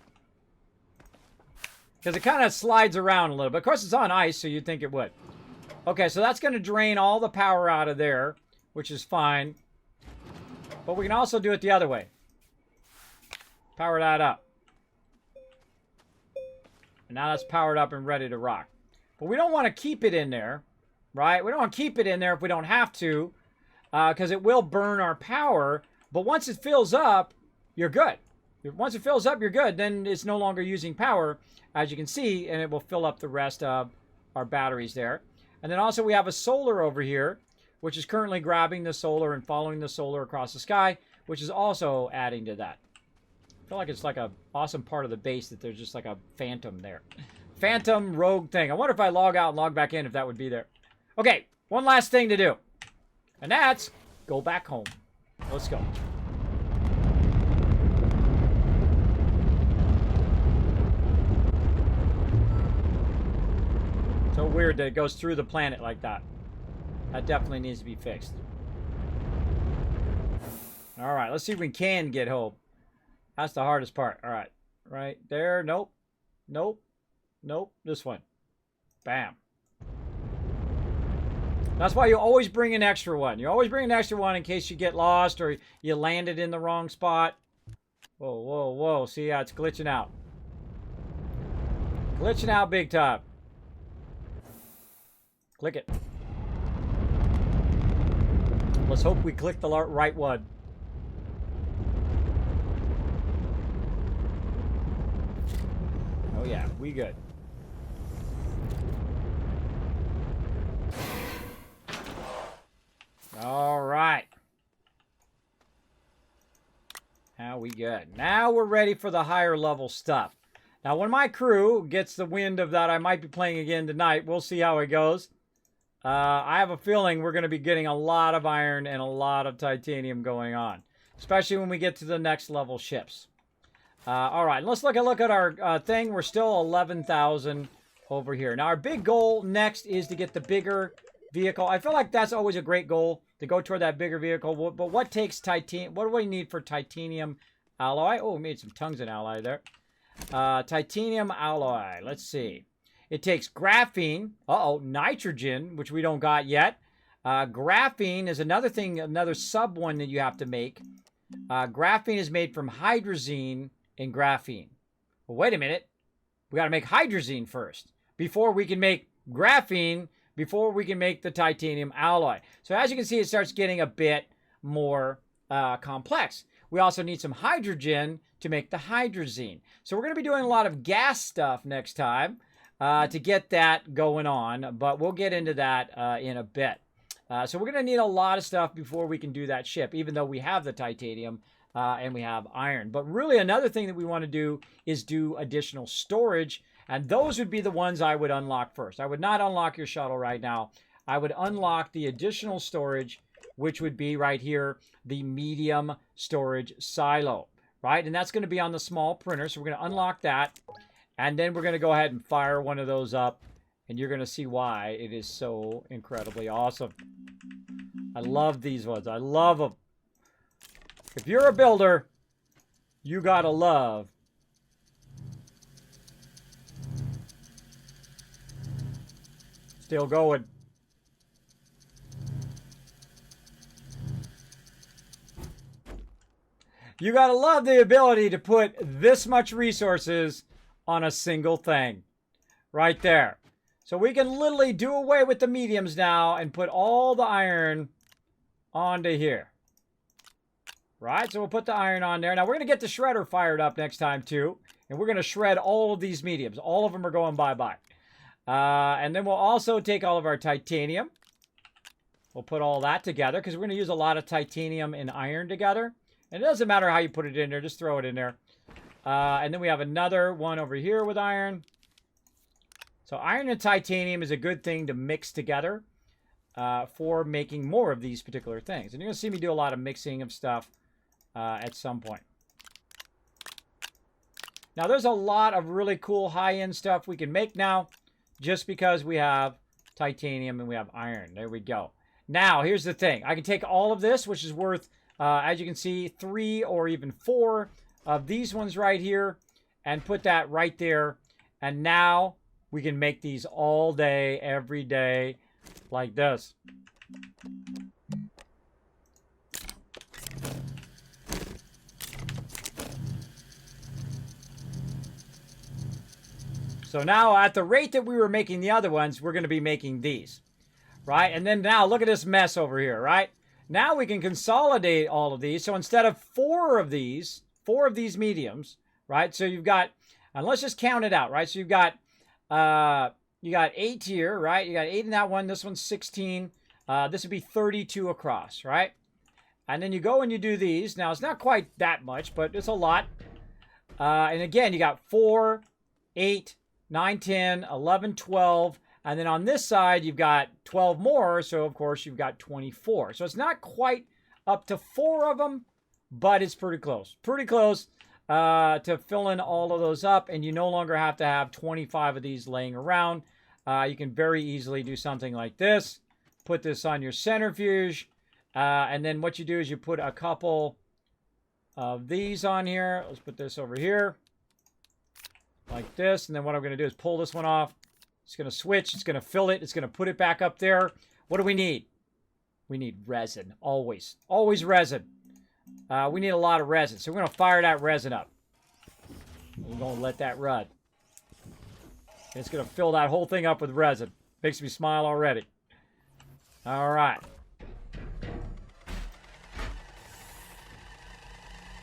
Because it kind of slides around a little bit. Of course, it's on ice, so you'd think it would. Okay, so that's going to drain all the power out of there, which is fine. But we can also do it the other way. Power that up. And now that's powered up and ready to rock. But we don't want to keep it in there, right? We don't want to keep it in there if we don't have to, because it will burn our power. But once it fills up, you're good. Once it fills up, you're good. Then it's no longer using power, as you can see, and it will fill up the rest of our batteries there. And then also we have a solar over here, which is currently grabbing the solar and following the solar across the sky, which is also adding to that. I feel like it's like a awesome part of the base that there's just like a phantom there. Phantom rogue thing. I wonder if I log out and log back in if that would be there. Okay, one last thing to do. And that's go back home. Let's go. So weird that it goes through the planet like that. That definitely needs to be fixed. All right, let's see if we can get home. That's the hardest part. All right, right there. Nope. Nope. Nope. This one. Bam. That's why you always bring an extra one. You always bring an extra one in case you get lost or you landed in the wrong spot. Whoa, whoa, whoa. See how it's glitching out. Glitching out big time. Click it. Let's hope we click the right one. Oh yeah, we good. All right. Now we good. Now we're ready for the higher level stuff. Now when my crew gets the wind of that I might be playing again tonight, we'll see how it goes. I have a feeling we're going to be getting a lot of iron and a lot of titanium going on, especially when we get to the next level ships. All right, let's look at our thing. We're still 11,000 over here. Now, our big goal next is to get the bigger vehicle. I feel like that's always a great goal, to go toward that bigger vehicle. But what takes titanium? What do we need for titanium alloy? Oh, we made some tungsten alloy there. Titanium alloy. Let's see. It takes graphene. Nitrogen, which we don't got yet. Graphene is another thing, another sub one that you have to make. Graphene is made from hydrazine and graphene. Well, wait a minute. We got to make hydrazine first before we can make graphene, before we can make the titanium alloy. So as you can see, it starts getting a bit more complex. We also need some hydrogen to make the hydrazine. So we're going to be doing a lot of gas stuff next time to get that going on, but we'll get into that in a bit. So we're going to need a lot of stuff before we can do that ship, even though we have the titanium and we have iron. But really another thing that we want to do is do additional storage, and those would be the ones I would unlock first. I would not unlock your shuttle right now. I would unlock the additional storage, which would be right here, the medium storage silo, right? And that's going to be on the small printer, so we're going to unlock that, and then we're going to go ahead and fire one of those up, and you're going to see why it is so incredibly awesome. I love these ones. I love them. If you're a builder, you got to love. Still going. You got to love the ability to put this much resources on a single thing. Right there. So we can literally do away with the mediums now and put all the iron onto here. Right? So we'll put the iron on there. Now we're going to get the shredder fired up next time too. And we're going to shred all of these mediums. All of them are going bye-bye. And then we'll also take all of our titanium. We'll put all that together because we're going to use a lot of titanium and iron together. And it doesn't matter how you put it in there. Just throw it in there. And then we have another one over here with iron. So iron and titanium is a good thing to mix together for making more of these particular things. And you're going to see me do a lot of mixing of stuff at some point. Now, there's a lot of really cool high-end stuff we can make now just because we have titanium and we have iron. There we go. Now, here's the thing. I can take all of this, which is worth, as you can see, 3 or even 4 of these ones right here and put that right there. And now we can make these all day, every day, like this. So now at the rate that we were making the other ones, we're going to be making these, right? And then now look at this mess over here, right? Now we can consolidate all of these. So instead of 4 of these mediums, right? So you've got, and let's just count it out, right? So you've got You got 8 here, right? You got 8 in that one. This one's 16. This would be 32 across, right? And then you go and you do these. Now, it's not quite that much, but it's a lot. And again, you got 4, 8, 9, 10, 11, 12. And then on this side, you've got 12 more. So, of course, you've got 24. So, it's not quite up to 4 of them, but it's pretty close. Pretty close to filling all of those up. And you no longer have to have 25 of these laying around. You can very easily do something like this. Put this on your centrifuge. And then what you do is you put a couple of these on here. Let's put this over here. Like this. And then what I'm going to do is pull this one off. It's going to switch. It's going to fill it. It's going to put it back up there. What do we need? We need resin. Always. Always resin. We need a lot of resin. So we're going to fire that resin up. We're going to let that run. It's going to fill that whole thing up with resin. Makes me smile already. All right.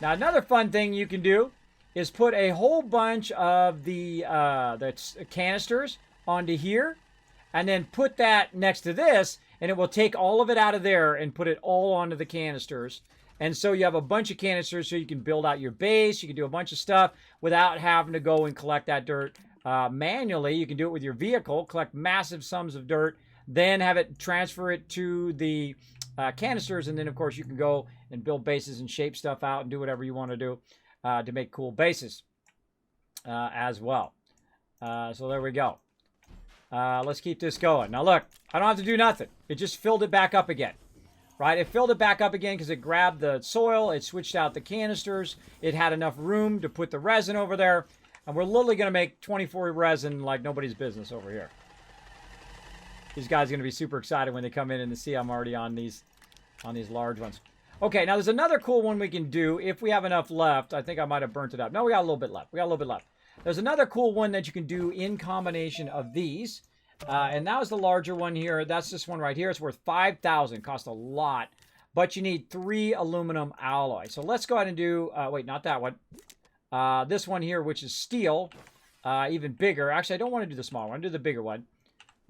Now, another fun thing you can do is put a whole bunch of the canisters onto here, and then put that next to this, and it will take all of it out of there and put it all onto the canisters. And so you have a bunch of canisters so you can build out your base. You can do a bunch of stuff without having to go and collect that dirt manually. You can do it with your vehicle, collect massive sums of dirt, then have it transfer it to the canisters, and then, of course, you can go and build bases and shape stuff out and do whatever you want to do to make cool bases as well. So there we go. Let's keep this going. Now, look, I don't have to do nothing. It just filled it back up again, right? It filled it back up again because it grabbed the soil. It switched out the canisters. It had enough room to put the resin over there. And we're literally going to make 24 resin like nobody's business over here. These guys are going to be super excited when they come in and they see I'm already on these large ones. Okay, now there's another cool one we can do if we have enough left. I think I might have burnt it up. No, we got a little bit left. There's another cool one that you can do in combination of these. And that was the larger one here. That's this one right here. It's worth 5,000. Cost a lot. But you need 3 aluminum alloy. So let's go ahead and do... wait, not that one. This one here, which is steel. Even bigger. Actually, I don't want to do the smaller one. Do the bigger one.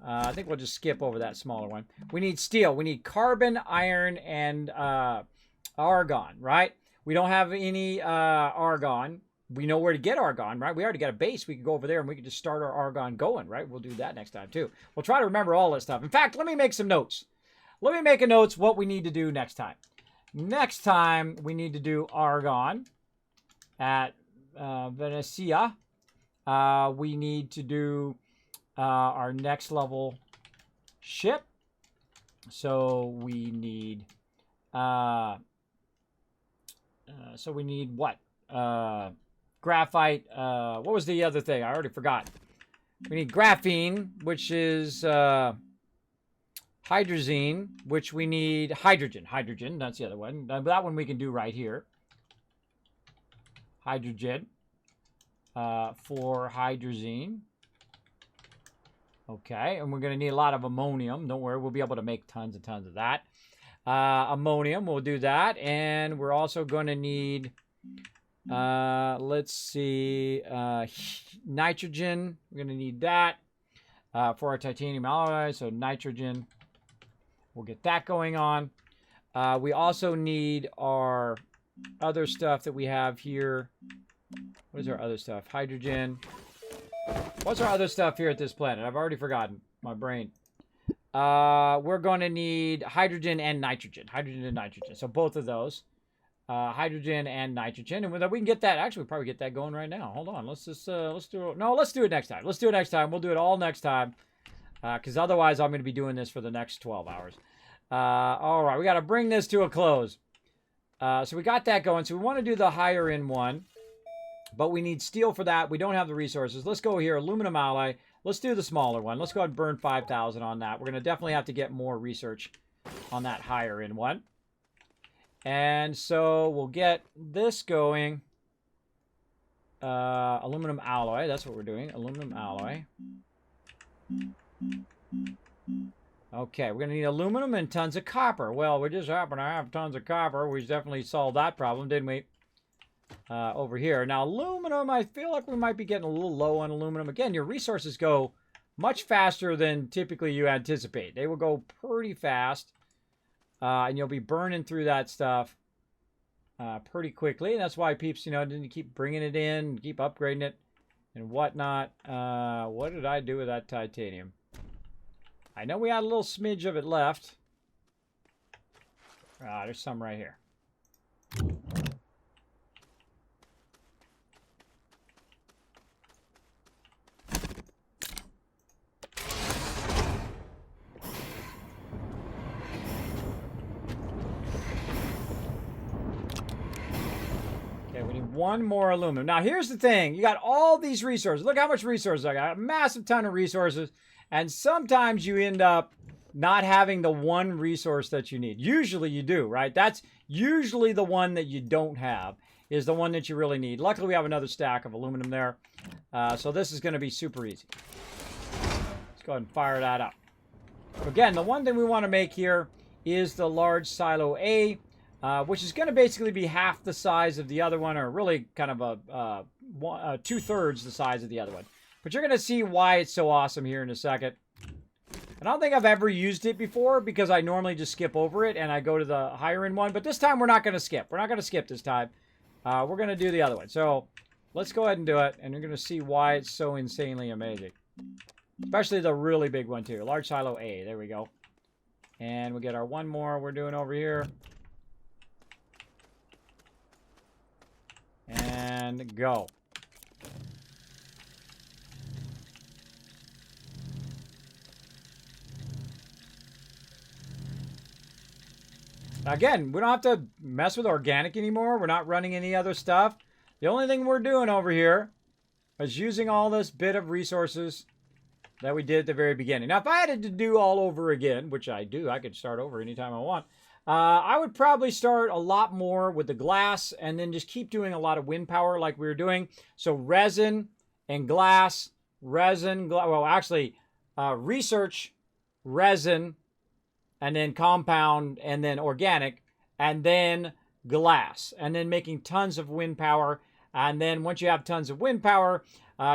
I think we'll just skip over that smaller one. We need steel. We need carbon, iron, and argon, right? We don't have any argon. We know where to get argon, right? We already got a base. We can go over there and we can just start our argon going, right? We'll do that next time, too. We'll try to remember all this stuff. In fact, let me make some notes. Let me make a notes what we need to do next time. Next time, we need to do argon at Venecia. We need to do our next level ship. So we need what? Graphite. What was the other thing? I already forgot. We need graphene, which is hydrazine, which we need hydrogen. Hydrogen, that's the other one. That one we can do right here. Hydrogen for hydrazine. Okay, and we're going to need a lot of ammonium. Don't worry, we'll be able to make tons and tons of that. Ammonium, we'll do that. And we're also going to need... let's see, nitrogen. We're going to need that for our titanium alloy. So nitrogen, we'll get that going on. We also need our other stuff that we have here. What is our other stuff? Hydrogen. What's our other stuff here at this planet? I've already forgotten. My brain. We're going to need hydrogen and nitrogen. Hydrogen and nitrogen. So both of those. Hydrogen and nitrogen, and we can get that. Actually, we'll probably get that going right now. Hold on, let's do it. No, let's do it next time. Let's do it next time. We'll do it all next time, because otherwise I'm going to be doing this for the next 12 hours. All right, we got to bring this to a close. So we got that going. So we want to do the higher end one, but we need steel for that. We don't have the resources. Let's go here, aluminum alloy. Let's do the smaller one. Let's go ahead and burn 5,000 on that. We're going to definitely have to get more research on that higher end one. And so we'll get this going. Aluminum alloy. That's what we're doing. Aluminum alloy. Okay, we're going to need aluminum and tons of copper. Well, we just happen to have tons of copper. We definitely solved that problem, didn't we? Over here. Now, aluminum, I feel like we might be getting a little low on aluminum. Again, your resources go much faster than typically you anticipate. They will go pretty fast, and you'll be burning through that stuff pretty quickly. And that's why peeps, you know, didn't keep bringing it in, keep upgrading it and whatnot. What did I do with that titanium? I know we had a little smidge of it left. There's some right here. Okay, we need one more aluminum. Now, here's the thing. You got all these resources. Look how much resources I got. A massive ton of resources. And sometimes you end up not having the one resource that you need. Usually you do, right? That's usually the one that you don't have is the one that you really need. Luckily, we have another stack of aluminum there. So this is going to be super easy. Let's go ahead and fire that up. Again, the one thing we want to make here is the large silo A, which is going to basically be half the size of the other one, or really kind of a 2/3 the size of the other one. But you're going to see why it's so awesome here in a second. I don't think I've ever used it before because I normally just skip over it and I go to the higher end one. But this time we're not going to skip. We're not going to skip this time. We're going to do the other one. So let's go ahead and do it. And you're going to see why it's so insanely amazing. Especially the really big one too. Large silo A. There we go. And we get our one more we're doing over here. And go. Again, we don't have to mess with organic anymore. We're not running any other stuff. The only thing we're doing over here is using all this bit of resources that we did at the very beginning. Now, if I had to do all over again, which I do, I could start over anytime I want. I would probably start a lot more with the glass and then just keep doing a lot of wind power like we were doing. So resin and glass, research, resin, and then compound, and then organic, and then glass, and then making tons of wind power. And then once you have tons of wind power,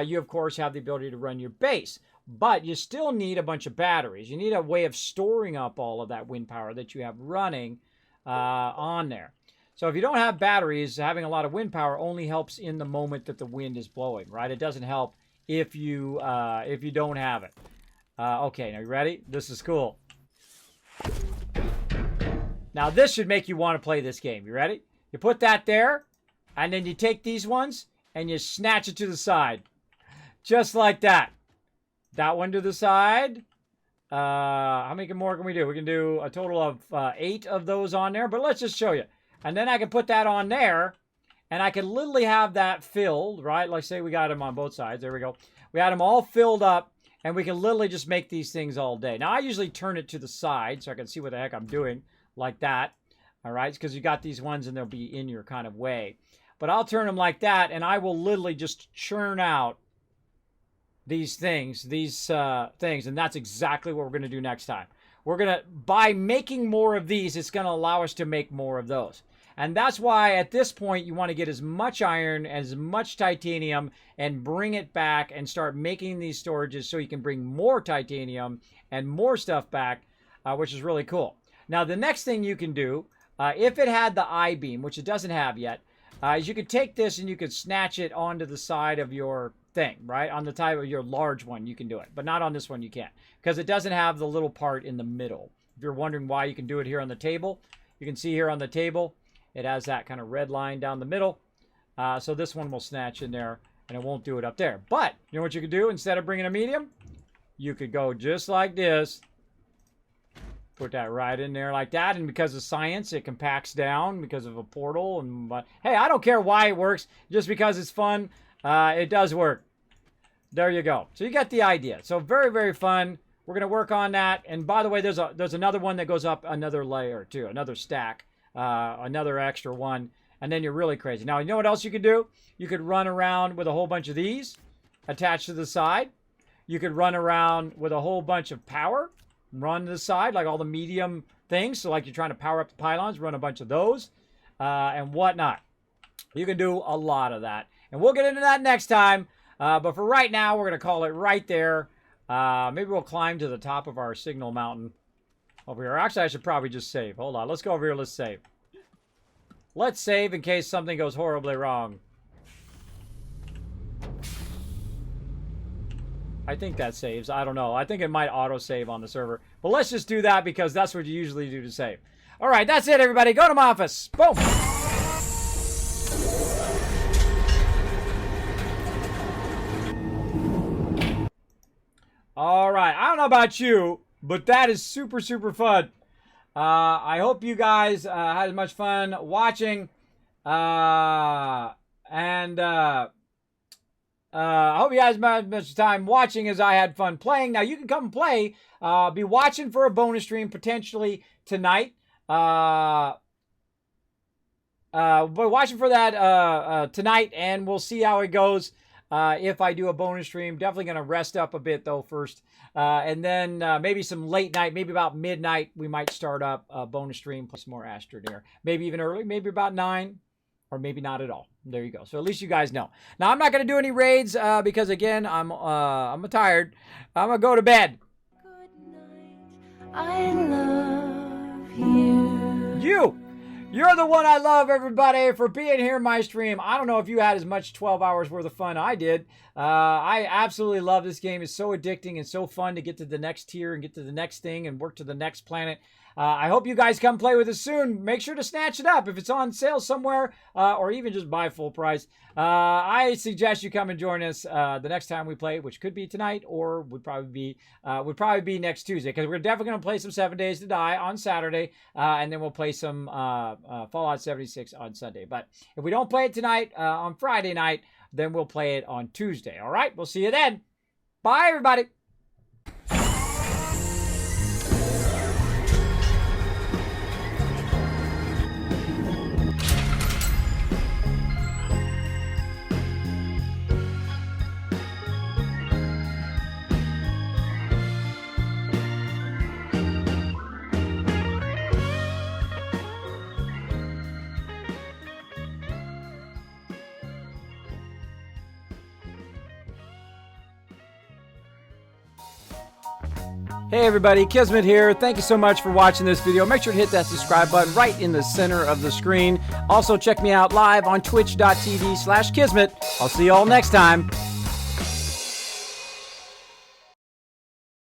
you of course have the ability to run your base. But you still need a bunch of batteries. You need a way of storing up all of that wind power that you have running on there. So if you don't have batteries, having a lot of wind power only helps in the moment that the wind is blowing, right? It doesn't help if you don't have it. Okay, now you ready? This is cool. Now this should make you want to play this game. You ready? You put that there, and then you take these ones and you snatch it to the side. Just like that. That one to the side. How many more can we do? We can do a total of 8 of those on there, but let's just show you. And then I can put that on there, and I can literally have that filled, right? Like say we got them on both sides. There we go. We had them all filled up, and we can literally just make these things all day. Now, I usually turn it to the side so I can see what the heck I'm doing, like that. All right? Because you got these ones, and they'll be in your kind of way. But I'll turn them like that, and I will literally just churn out these things, and that's exactly what we're going to do next time. We're going to, by making more of these, it's going to allow us to make more of those. And that's why at this point you want to get as much iron, as much titanium, and bring it back and start making these storages so you can bring more titanium and more stuff back, which is really cool. Now the next thing you can do, if it had the I-beam, which it doesn't have yet, is you could take this and you could snatch it onto the side of your thing, right? On the type of your large one, you can do it, but not on this one you can't, because it doesn't have the little part in the middle. If you're wondering why you can do it here on the table, you can see here on the table, it has that kind of red line down the middle. So this one will snatch in there, and it won't do it up there. But you know what you could do instead of bringing a medium? You could go just like this. Put that right in there like that, and because of science, it compacts down because of a portal. And but hey, I don't care why it works, just because it's fun. It does work. There you go. So you got the idea. So very, very fun. We're going to work on that. And by the way, there's another one that goes up another layer too, another stack, another extra one. And then you're really crazy. Now, you know what else you could do? You could run around with a whole bunch of these attached to the side. You could run around with a whole bunch of power, run to the side, like all the medium things. So like you're trying to power up the pylons, run a bunch of those and whatnot. You can do a lot of that. And we'll get into that next time. But for right now, we're going to call it right there. Maybe we'll climb to the top of our signal mountain over here. Actually, I should probably just save. Hold on. Let's go over here. Let's save. Let's save in case something goes horribly wrong. I think that saves. I don't know. I think it might auto-save on the server. But let's just do that because that's what you usually do to save. All right, that's it, everybody. Go to my office. Boom. All right. I don't know about you, but that is super, super fun. I hope you guys had as much fun watching. I hope you guys had as much time watching as I had fun playing. Now, you can come and play. Be watching for a bonus stream potentially tonight. But watching for that tonight, and we'll see how it goes. If I do a bonus stream, definitely going to rest up a bit, though, first. And then maybe some late night, maybe about midnight, we might start up a bonus stream, plus more Astroneer. Maybe even early, maybe about 9. Or maybe not at all. There you go. So at least you guys know. Now, I'm not going to do any raids because, again, I'm tired. I'm going to go to bed. Good night. I love you. You're the one I love, everybody, for being here in my stream. I don't know if you had as much 12 hours worth of fun I did. I absolutely love this game. It's so addicting and so fun to get to the next tier and get to the next thing and work to the next planet. I hope you guys come play with us soon. Make sure to snatch it up if it's on sale somewhere, or even just buy full price. I suggest you come and join us the next time we play, which could be tonight or would probably be next Tuesday, because we're definitely going to play some 7 Days to Die on Saturday, and then we'll play some Fallout 76 on Sunday. But if we don't play it tonight on Friday night, then we'll play it on Tuesday. All right, we'll see you then. Bye, everybody. Hey everybody, Kismet here. Thank you so much for watching this video. Make sure to hit that subscribe button right in the center of the screen. Also check me out live on twitch.tv/Kismet. I'll see you all next time.